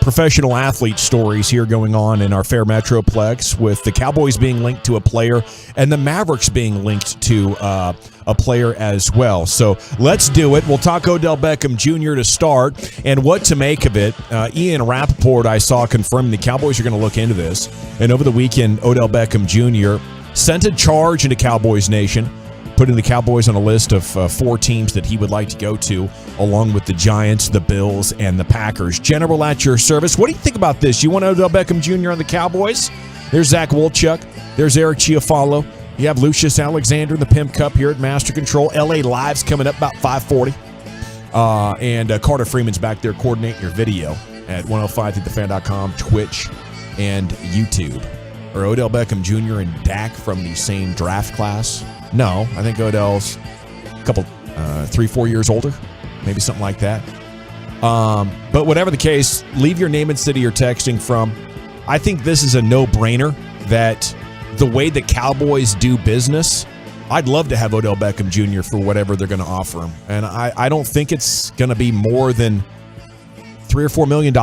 professional athlete stories here going on in our fair Metroplex, with the Cowboys being linked to a player and the Mavericks being linked to a player as well. So let's do it. We'll talk Odell Beckham Jr. to start and what to make of it. Ian Rappaport, I saw, confirming the Cowboys are going to look into this. And over the weekend, Odell Beckham Jr. sent a charge into Cowboys Nation, putting the Cowboys on a list of 4 teams that he would like to go to, along with the Giants, the Bills, and the Packers. General, at your service. What do you think about this? You want Odell Beckham Jr. on the Cowboys? There's Zach Wolchuk. There's Eric Chiafalo. You have Lucius Alexander in the Pimp Cup here at Master Control. LA Live's coming up about 5:40. And Carter Freeman's back there coordinating your video at 105thethefan.com, Twitch, and YouTube. Are Odell Beckham Jr. and Dak from the same draft class? No, I think Odell's a couple, 3-4 years older, maybe something like that. But whatever the case, leave your name and city you're texting from. I think this is a no-brainer that the way the Cowboys do business, I'd love to have Odell Beckham Jr. for whatever they're going to offer him. And I don't think it's going to be more than $3 or $4 million.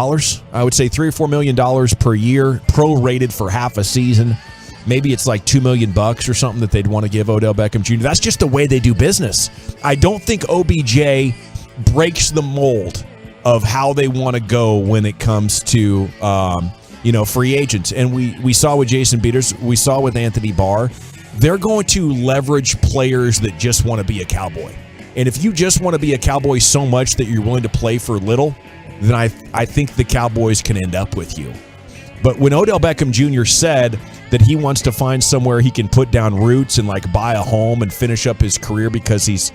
I would say $3 or $4 million per year, prorated for half a season. Maybe it's like $2 million or something that they'd want to give Odell Beckham Jr. That's just the way they do business. I don't think OBJ breaks the mold of how they want to go when it comes to free agents. And we saw with Jason Peters, we saw with Anthony Barr, they're going to leverage players that just want to be a Cowboy. And if you just want to be a Cowboy so much that you're willing to play for little, then I think the Cowboys can end up with you. But when Odell Beckham Jr. said that he wants to find somewhere he can put down roots and like buy a home and finish up his career because he's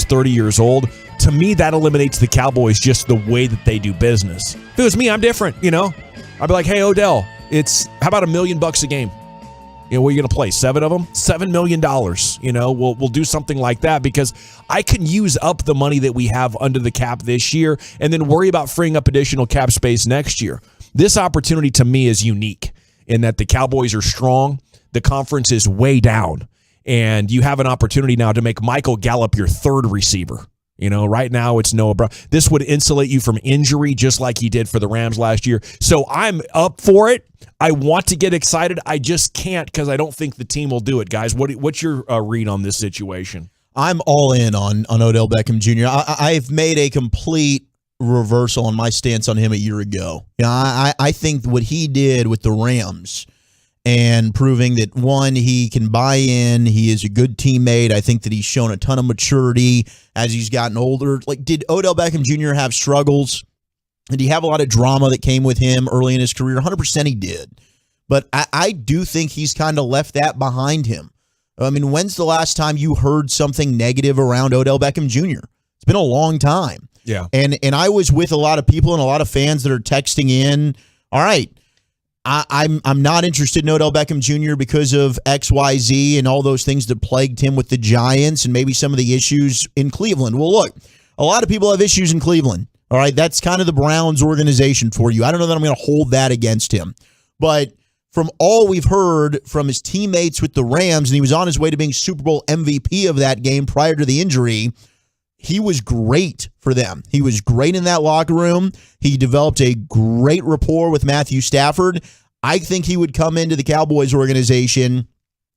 30 years old, to me that eliminates the Cowboys, just the way that they do business. If it was me, I'm different, I'd be like, hey, Odell, how about $1 million a game? What are you going to play? 7 of them? $7 million. We'll do something like that, because I can use up the money that we have under the cap this year and then worry about freeing up additional cap space next year. This opportunity to me is unique in that the Cowboys are strong. The conference is way down, and you have an opportunity now to make Michael Gallup your third receiver. Right now it's Noah Brown. This would insulate you from injury just like he did for the Rams last year. So I'm up for it. I want to get excited. I just can't, because I don't think the team will do it, guys. What's your read on this situation? I'm all in on Odell Beckham Jr. I've made a complete reversal on my stance on him a year ago. I think what he did with the Rams and proving that, one, he can buy in, he is a good teammate. I think that he's shown a ton of maturity as he's gotten older. Like, did Odell Beckham Jr. have struggles? Did he have a lot of drama that came with him early in his career? 100% he did. But I do think he's kind of left that behind him. I mean, when's the last time you heard something negative around Odell Beckham Jr.? It's been a long time. Yeah. And I was with a lot of people and a lot of fans that are texting in, all right, I'm not interested in Odell Beckham Jr. because of XYZ and all those things that plagued him with the Giants and maybe some of the issues in Cleveland. Well, look, a lot of people have issues in Cleveland. All right, that's kind of the Browns organization for you. I don't know that I'm going to hold that against him. But from all we've heard from his teammates with the Rams, and he was on his way to being Super Bowl MVP of that game prior to the injury, he was great for them. He was great in that locker room. He developed a great rapport with Matthew Stafford. I think he would come into the Cowboys organization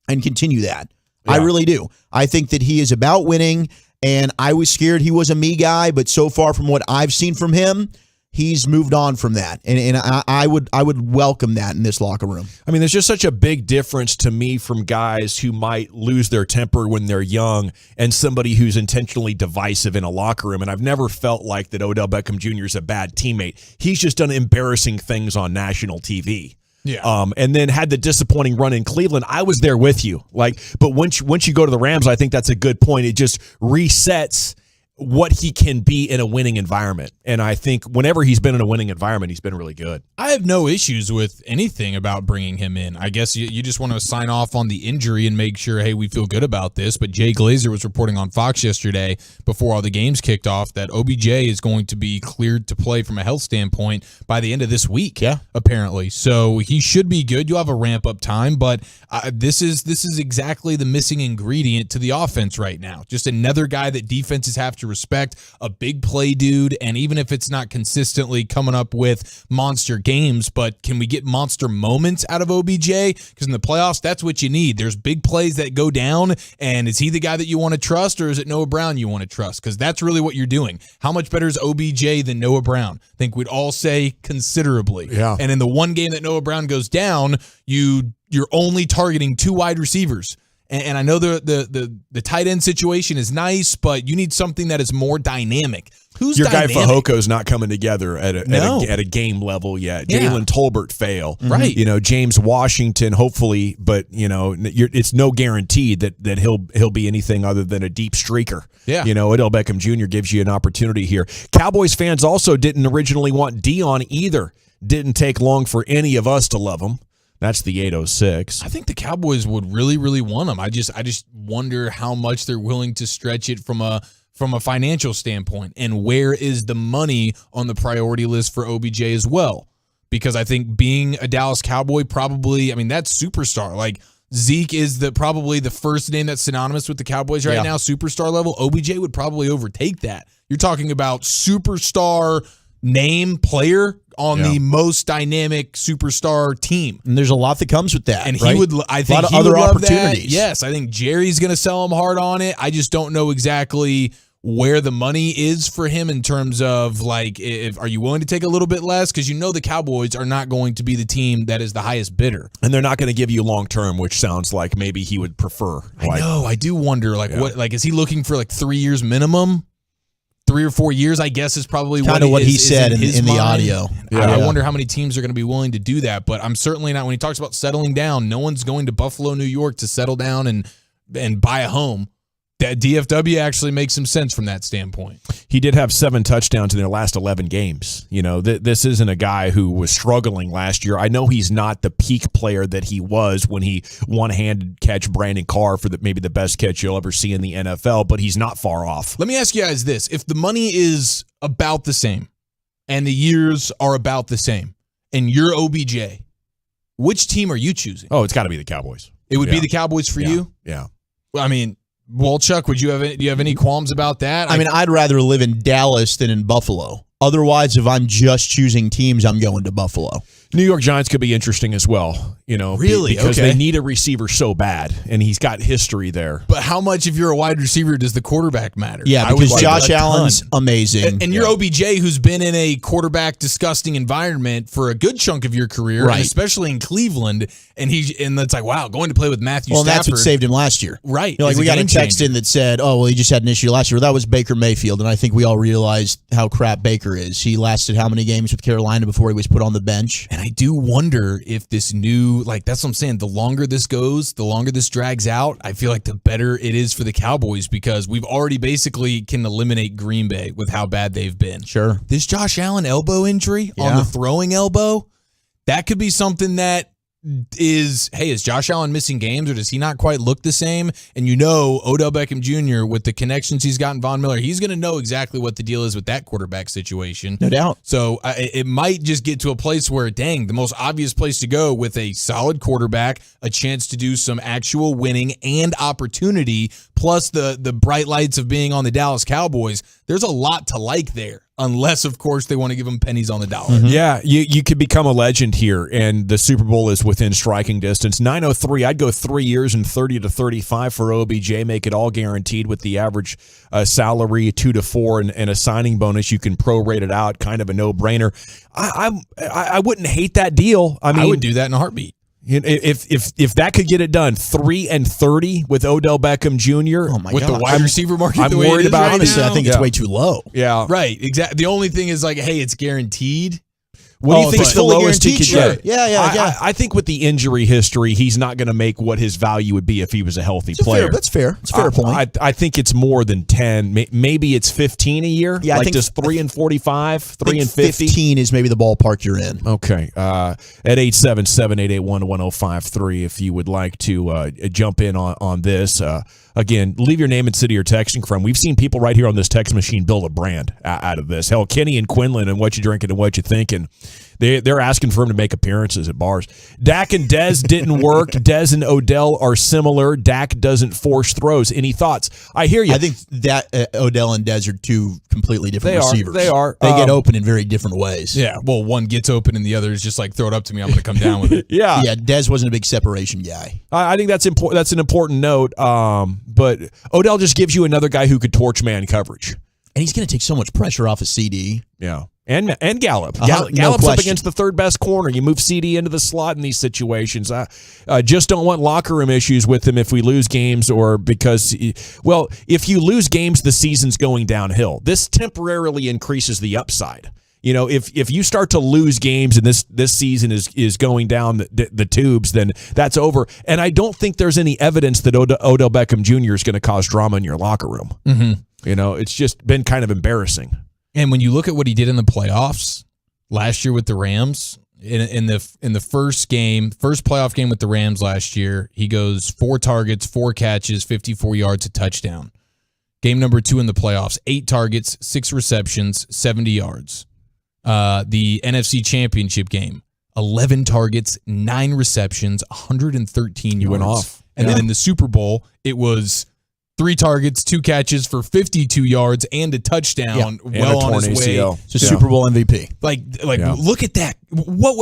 and continue that. Yeah. I really do. I think that he is about winning, and I was scared he was a me guy, but so far from what I've seen from him, he's moved on from that, and I would welcome that in this locker room. I mean, there's just such a big difference to me from guys who might lose their temper when they're young and somebody who's intentionally divisive in a locker room, and I've never felt like that Odell Beckham Jr. is a bad teammate. He's just done embarrassing things on national TV. Yeah. And then had the disappointing run in Cleveland. I was there with you. But once you go to the Rams, I think that's a good point. It just resets what he can be in a winning environment. And I think whenever he's been in a winning environment, he's been really good. I have no issues with anything about bringing him in. I guess you just want to sign off on the injury and make sure, hey, we feel good about this. But Jay Glazer was reporting on Fox yesterday before all the games kicked off that OBJ is going to be cleared to play from a health standpoint by the end of this week, apparently. So he should be good. You'll have a ramp-up time, but this is exactly the missing ingredient to the offense right now. Just another guy that defenses have to respect, a big play dude, and even if it's not consistently coming up with monster games, but can we get monster moments out of OBJ? Because in the playoffs, that's what you need. There's big plays that go down, and is he the guy that you want to trust, or is it Noah Brown you want to trust? Because that's really what you're doing. How much better is OBJ than Noah Brown? I think we'd all say considerably. Yeah. And in the one game that Noah Brown goes down, you're only targeting 2 wide receivers. And I know the tight end situation is nice, but you need something that is more dynamic. Who's your dynamic? guy Fajoko's not coming together at a game level yet. Yeah. Jalen Tolbert fail, Right. James Washington, hopefully, but it's no guarantee that he'll be anything other than a deep streaker. Yeah. Odell Beckham Jr. gives you an opportunity here. Cowboys fans also didn't originally want Dion either. Didn't take long for any of us to love him. That's the 806. I think the Cowboys would really, really want him. I just wonder how much they're willing to stretch it from a financial standpoint, and where is the money on the priority list for OBJ as well? Because I think being a Dallas Cowboy that's superstar. Like Zeke is probably the first name that's synonymous with the Cowboys right now, superstar level. OBJ would probably overtake that. You're talking about superstar name player on the most dynamic superstar team. And there's a lot that comes with that. And right? he would, I think, a lot of he other would love opportunities. that. Yes, I think Jerry's going to sell him hard on it. I just don't know exactly where the money is for him in terms of, like, are you willing to take a little bit less? Because the Cowboys are not going to be the team that is the highest bidder. And they're not going to give you long term, which sounds like maybe he would prefer. I know. I do wonder, is he looking for 3 years minimum? 3 or 4 years, I guess, is probably kind of what he said in the the audio. I wonder how many teams are going to be willing to do that, but I'm certainly not. When he talks about settling down, no one's going to Buffalo, New York to settle down and buy a home. That DFW actually makes some sense from that standpoint. He did have 7 touchdowns in their last 11 games. This isn't a guy who was struggling last year. I know he's not the peak player that he was when he one-handed catch Brandon Carr for maybe the best catch you'll ever see in the NFL, but he's not far off. Let me ask you guys this. If the money is about the same and the years are about the same and you're OBJ, which team are you choosing? Oh, it's got to be the Cowboys. It would be the Cowboys for you? Yeah. Well, well, Chuck, do you have any qualms about that? I'd rather live in Dallas than in Buffalo. Otherwise, if I'm just choosing teams, I'm going to Buffalo. New York Giants could be interesting as well, Really? because Okay. they need a receiver so bad, and he's got history there. But how much, if you're a wide receiver, does the quarterback matter? Yeah, because Josh Allen's amazing. And you're OBJ, who's been in a quarterback disgusting environment for a good chunk of your career, Right. and especially in Cleveland. And it's like, wow, going to play with Matthew Stafford. That's what saved him last year. Right. We got a game text changer. in that said, he just had an issue last year. Well, that was Baker Mayfield, and I think we all realized how crap Baker is. He lasted how many games with Carolina before he was put on the bench? And I do wonder if this new, that's what I'm saying, the longer this goes, the longer this drags out, I feel like the better it is for the Cowboys, because we've already basically can eliminate Green Bay with how bad they've been. Sure. This Josh Allen elbow injury on the throwing elbow, that could be something that is Josh Allen missing games, or does he not quite look the same? And Odell Beckham Jr., with the connections he's got in Von Miller, he's going to know exactly what the deal is with that quarterback situation. No doubt. So it might just get to a place where, the most obvious place to go with a solid quarterback, a chance to do some actual winning and opportunity, plus the bright lights of being on the Dallas Cowboys, there's a lot to like there. Unless, of course, they want to give them pennies on the dollar. Mm-hmm. Yeah, you could become a legend here, and the Super Bowl is within striking distance. 903, I'd go 3 years and 30 to 35 for OBJ, make it all guaranteed with the average salary 2 to 4 and a signing bonus. You can prorate it out, kind of a no-brainer. I wouldn't hate that deal. I would do that in a heartbeat. If that could get it done, 3 and 30 with Odell Beckham Jr. Oh my with gosh. the wide receiver market, I'm the way worried it is about. right Honestly, now. I think it's way too low. Yeah, right. Exactly. The only thing is it's guaranteed. What do you think is the lowest he could get? Yeah. I think with the injury history, he's not going to make what his value would be if he was a healthy player. That's fair. It's a fair point. I think it's more than 10. Maybe it's 15 a year. Yeah, like I think just 3 and 45, 3 and 50. 15 is maybe the ballpark you're in. Okay. At 877-881-1053, if you would like to jump in on this. Again, leave your name and city you're texting from. We've seen people right here on this text machine build a brand out of this. Hell, Kenny and Quinlan and What You Drinking and What You Thinking. They're asking for him to make appearances at bars. Dak and Dez didn't work. Dez and Odell are similar. Dak doesn't force throws. Any thoughts? I hear you. I think that Odell and Dez are two completely different receivers. They are. They get open in very different ways. Yeah, well, one gets open and the other is just like, throw it up to me, I'm going to come down with it. Yeah. Yeah, Dez wasn't a big separation guy. I think that's important. That's an important note. But Odell just gives you another guy who could torch man coverage. And he's going to take so much pressure off of CD. Yeah. And Gallup. No Gallup's up question. against the third best corner. You move CD into the slot in these situations. I just don't want locker room issues with him if we lose games or because, well, if you lose games, the season's going downhill. This temporarily increases the upside. You know, if you start to lose games and this season is going down the tubes, then that's over. And I don't think there's any evidence that Odell Beckham Jr. is going to cause drama in your locker room. Mm-hmm. You know, it's just been kind of embarrassing. And when you look at what he did in the playoffs last year with the Rams, in the first playoff game with the Rams last year, he goes 4 targets, 4 catches, 54 yards, a touchdown. Game number 2 in the playoffs, 8 targets, 6 receptions, 70 yards. The NFC Championship game, 11 targets, 9 receptions, 113 yards. You went off. And then in the Super Bowl, it was 3 targets, 2 catches for 52 yards and a touchdown. Well on his way. It's a Super Bowl MVP. Look at that.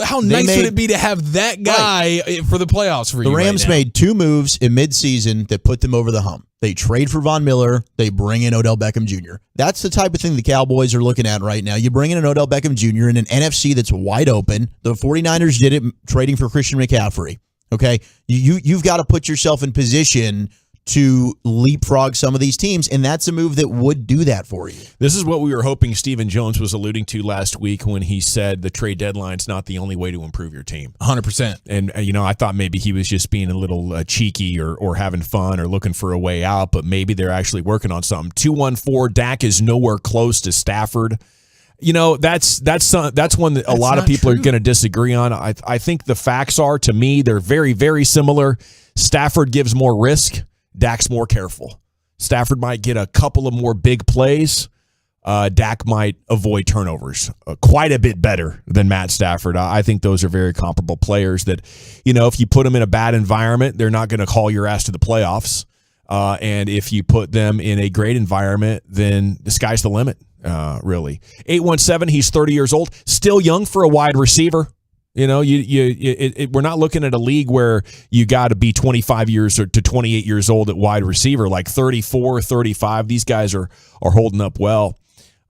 How nice would it be to have that guy for the playoffs for you? The Rams made 2 moves in midseason that put them over the hump. They trade for Von Miller. They bring in Odell Beckham Jr. That's the type of thing the Cowboys are looking at right now. You bring in an Odell Beckham Jr. in an NFC that's wide open. The 49ers did it trading for Christian McCaffrey. Okay? You've got to put yourself in position to leapfrog some of these teams, and that's a move that would do that for you. This is what we were hoping Stephen Jones was alluding to last week when he said the trade deadline's not the only way to improve your team. 100%. And, I thought maybe he was just being a little cheeky or having fun or looking for a way out, but maybe they're actually working on something. 214, Dak is nowhere close to Stafford. That's one that a lot of people are going to disagree on. I think the facts are, to me, they're very, very similar. Stafford gives more risk. Dak's more careful. Stafford might get a couple of more big plays. Dak might avoid turnovers quite a bit better than Matt Stafford. I think those are very comparable players that, if you put them in a bad environment, they're not going to call your ass to the playoffs. And if you put them in a great environment, then the sky's the limit, really. 817, he's 30 years old, still young for a wide receiver. We're not looking at a league where you got to be 25 years or to 28 years old at wide receiver, like 34, 35. These guys are holding up well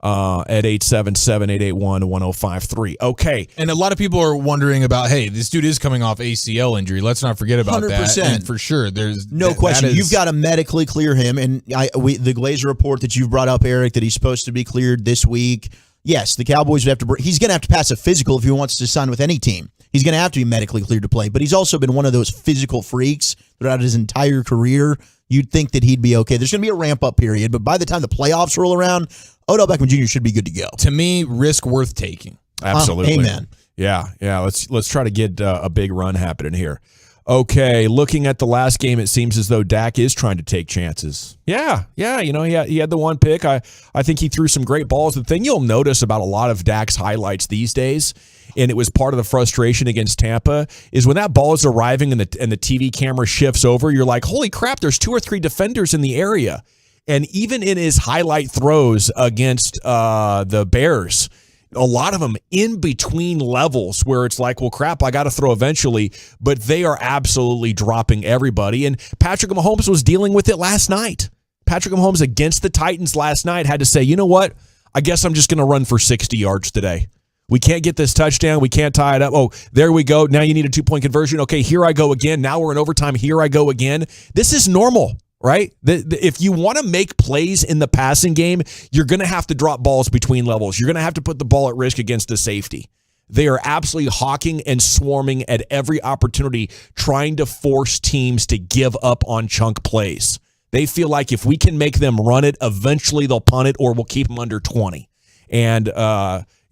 at 877-881-1053. Okay. And a lot of people are wondering about, hey, this dude is coming off ACL injury. Let's not forget about 100%. that. And for sure, there's no question. You've got to medically clear him. And the Glazer report that you've brought up, Eric, that he's supposed to be cleared this week. Yes, the Cowboys would have to. He's going to have to pass a physical if he wants to sign with any team. He's going to have to be medically cleared to play. But he's also been one of those physical freaks throughout his entire career. You'd think that he'd be okay. There's going to be a ramp-up period, but by the time the playoffs roll around, Odell Beckham Jr. should be good to go. To me, risk worth taking. Absolutely. Amen. Yeah. Let's try to get a big run happening here. Okay, looking at the last game, it seems as though Dak is trying to take chances. Yeah, he had the one pick. I think he threw some great balls. The thing you'll notice about a lot of Dak's highlights these days, and it was part of the frustration against Tampa, is when that ball is arriving and the TV camera shifts over, you're like, holy crap, there's 2 or 3 defenders in the area. And even in his highlight throws against the Bears, a lot of them in between levels where it's like, well, crap, I got to throw eventually, but they are absolutely dropping everybody. And Patrick Mahomes was dealing with it last night. Patrick Mahomes against the Titans last night had to say, you know what? I guess I'm just going to run for 60 yards today. We can't get this touchdown. We can't tie it up. Oh, there we go. Now you need a 2-point conversion. Okay, here I go again. Now we're in overtime. Here I go again. This is normal. Right? If you want to make plays in the passing game, you're going to have to drop balls between levels. You're going to have to put the ball at risk against the safety. They are absolutely hawking and swarming at every opportunity, trying to force teams to give up on chunk plays. They feel like if we can make them run it, eventually they'll punt it or we'll keep them under 20. And,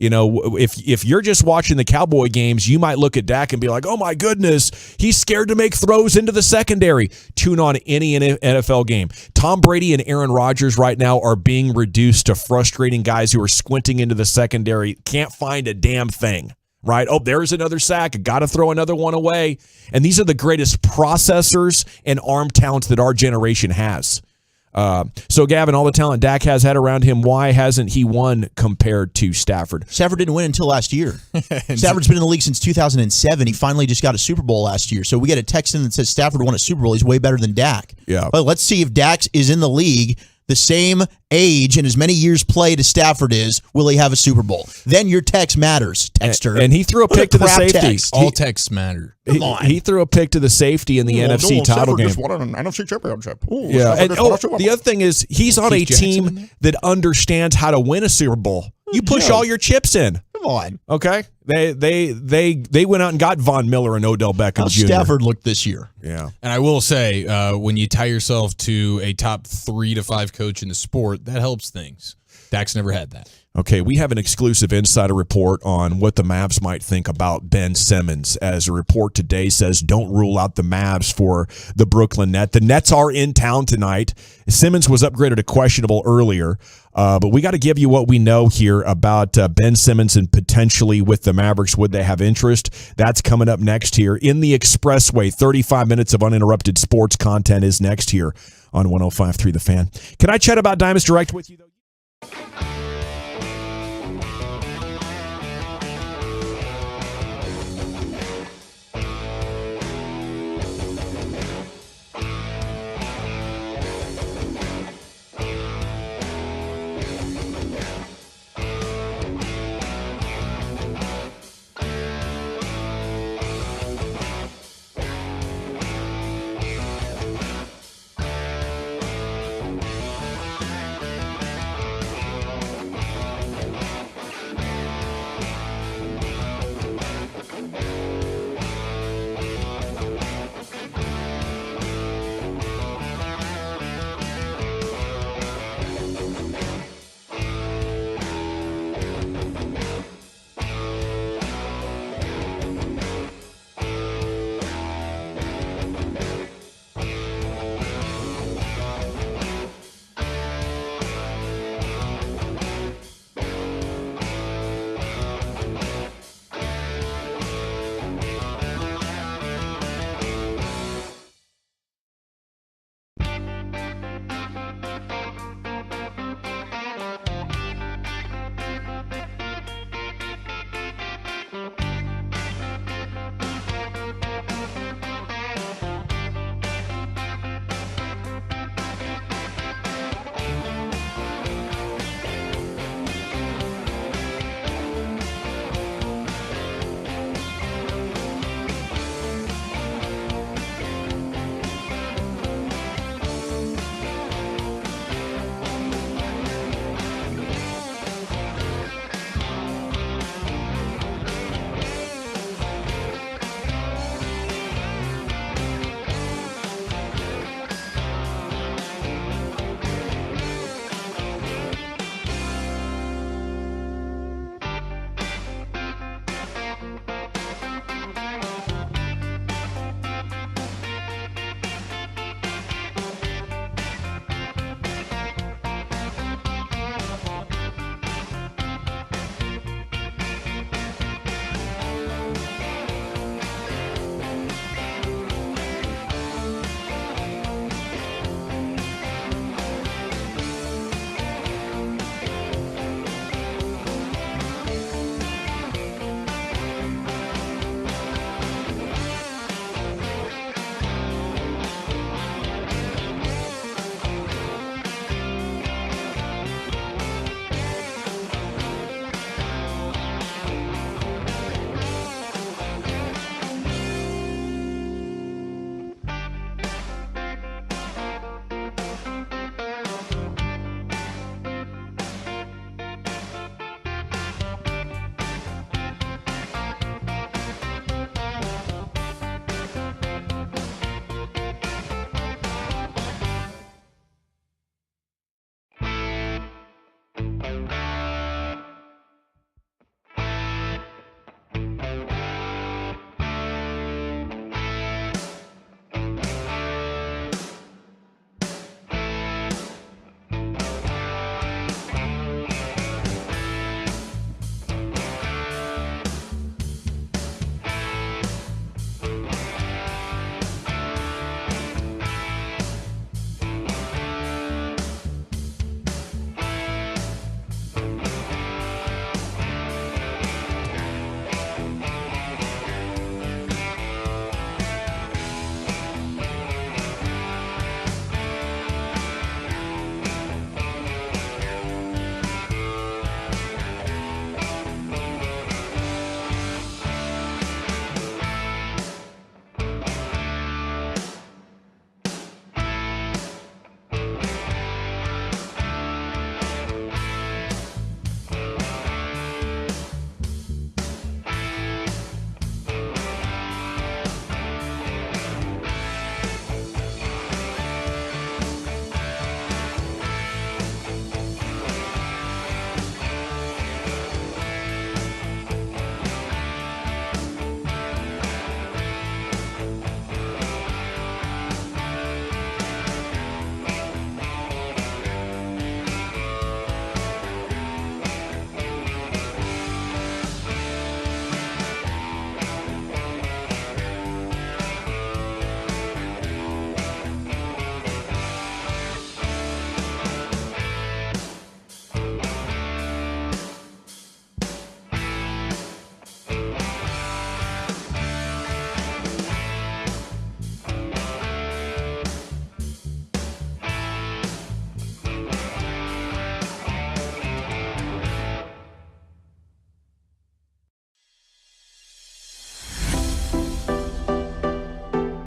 if you're just watching the Cowboy games, you might look at Dak and be like, oh, my goodness, he's scared to make throws into the secondary. Tune on any NFL game. Tom Brady and Aaron Rodgers right now are being reduced to frustrating guys who are squinting into the secondary, can't find a damn thing. Right? Oh, there's another sack. Got to throw another one away. And these are the greatest processors and arm talents that our generation has. So, Gavin, all the talent Dak has had around him, why hasn't he won compared to Stafford? Stafford didn't win until last year. Stafford's been in the league since 2007. He finally just got a Super Bowl last year. So we get a text in that says Stafford won a Super Bowl. He's way better than Dak. Yeah. But let's see if Dak is in the league the same age and as many years played as Stafford is, will he have a Super Bowl? Then your text matters, texter. And he threw a pick to the safety. Text. All texts matter. He threw a pick to the safety in the NFC title game. Just won an NFC championship. Ooh, yeah, and the other thing is he's on a team that understands how to win a Super Bowl. You push all your chips in. Come on. Okay? They went out and got Von Miller and Odell Beckham How Jr. Stafford looked this year. Yeah. And I will say, when you tie yourself to a top 3 to 5 coach in the sport, that helps things. Dak's never had that. Okay, we have an exclusive insider report on what the Mavs might think about Ben Simmons. As a report today says, don't rule out the Mavs for the Brooklyn Nets. The Nets are in town tonight. Simmons was upgraded to questionable earlier, but we got to give you what we know here about Ben Simmons and potentially with the Mavericks. Would they have interest? That's coming up next here in the Expressway. 35 minutes of uninterrupted sports content is next here on 105.3 The Fan. Can I chat about Diamonds Direct with you, though?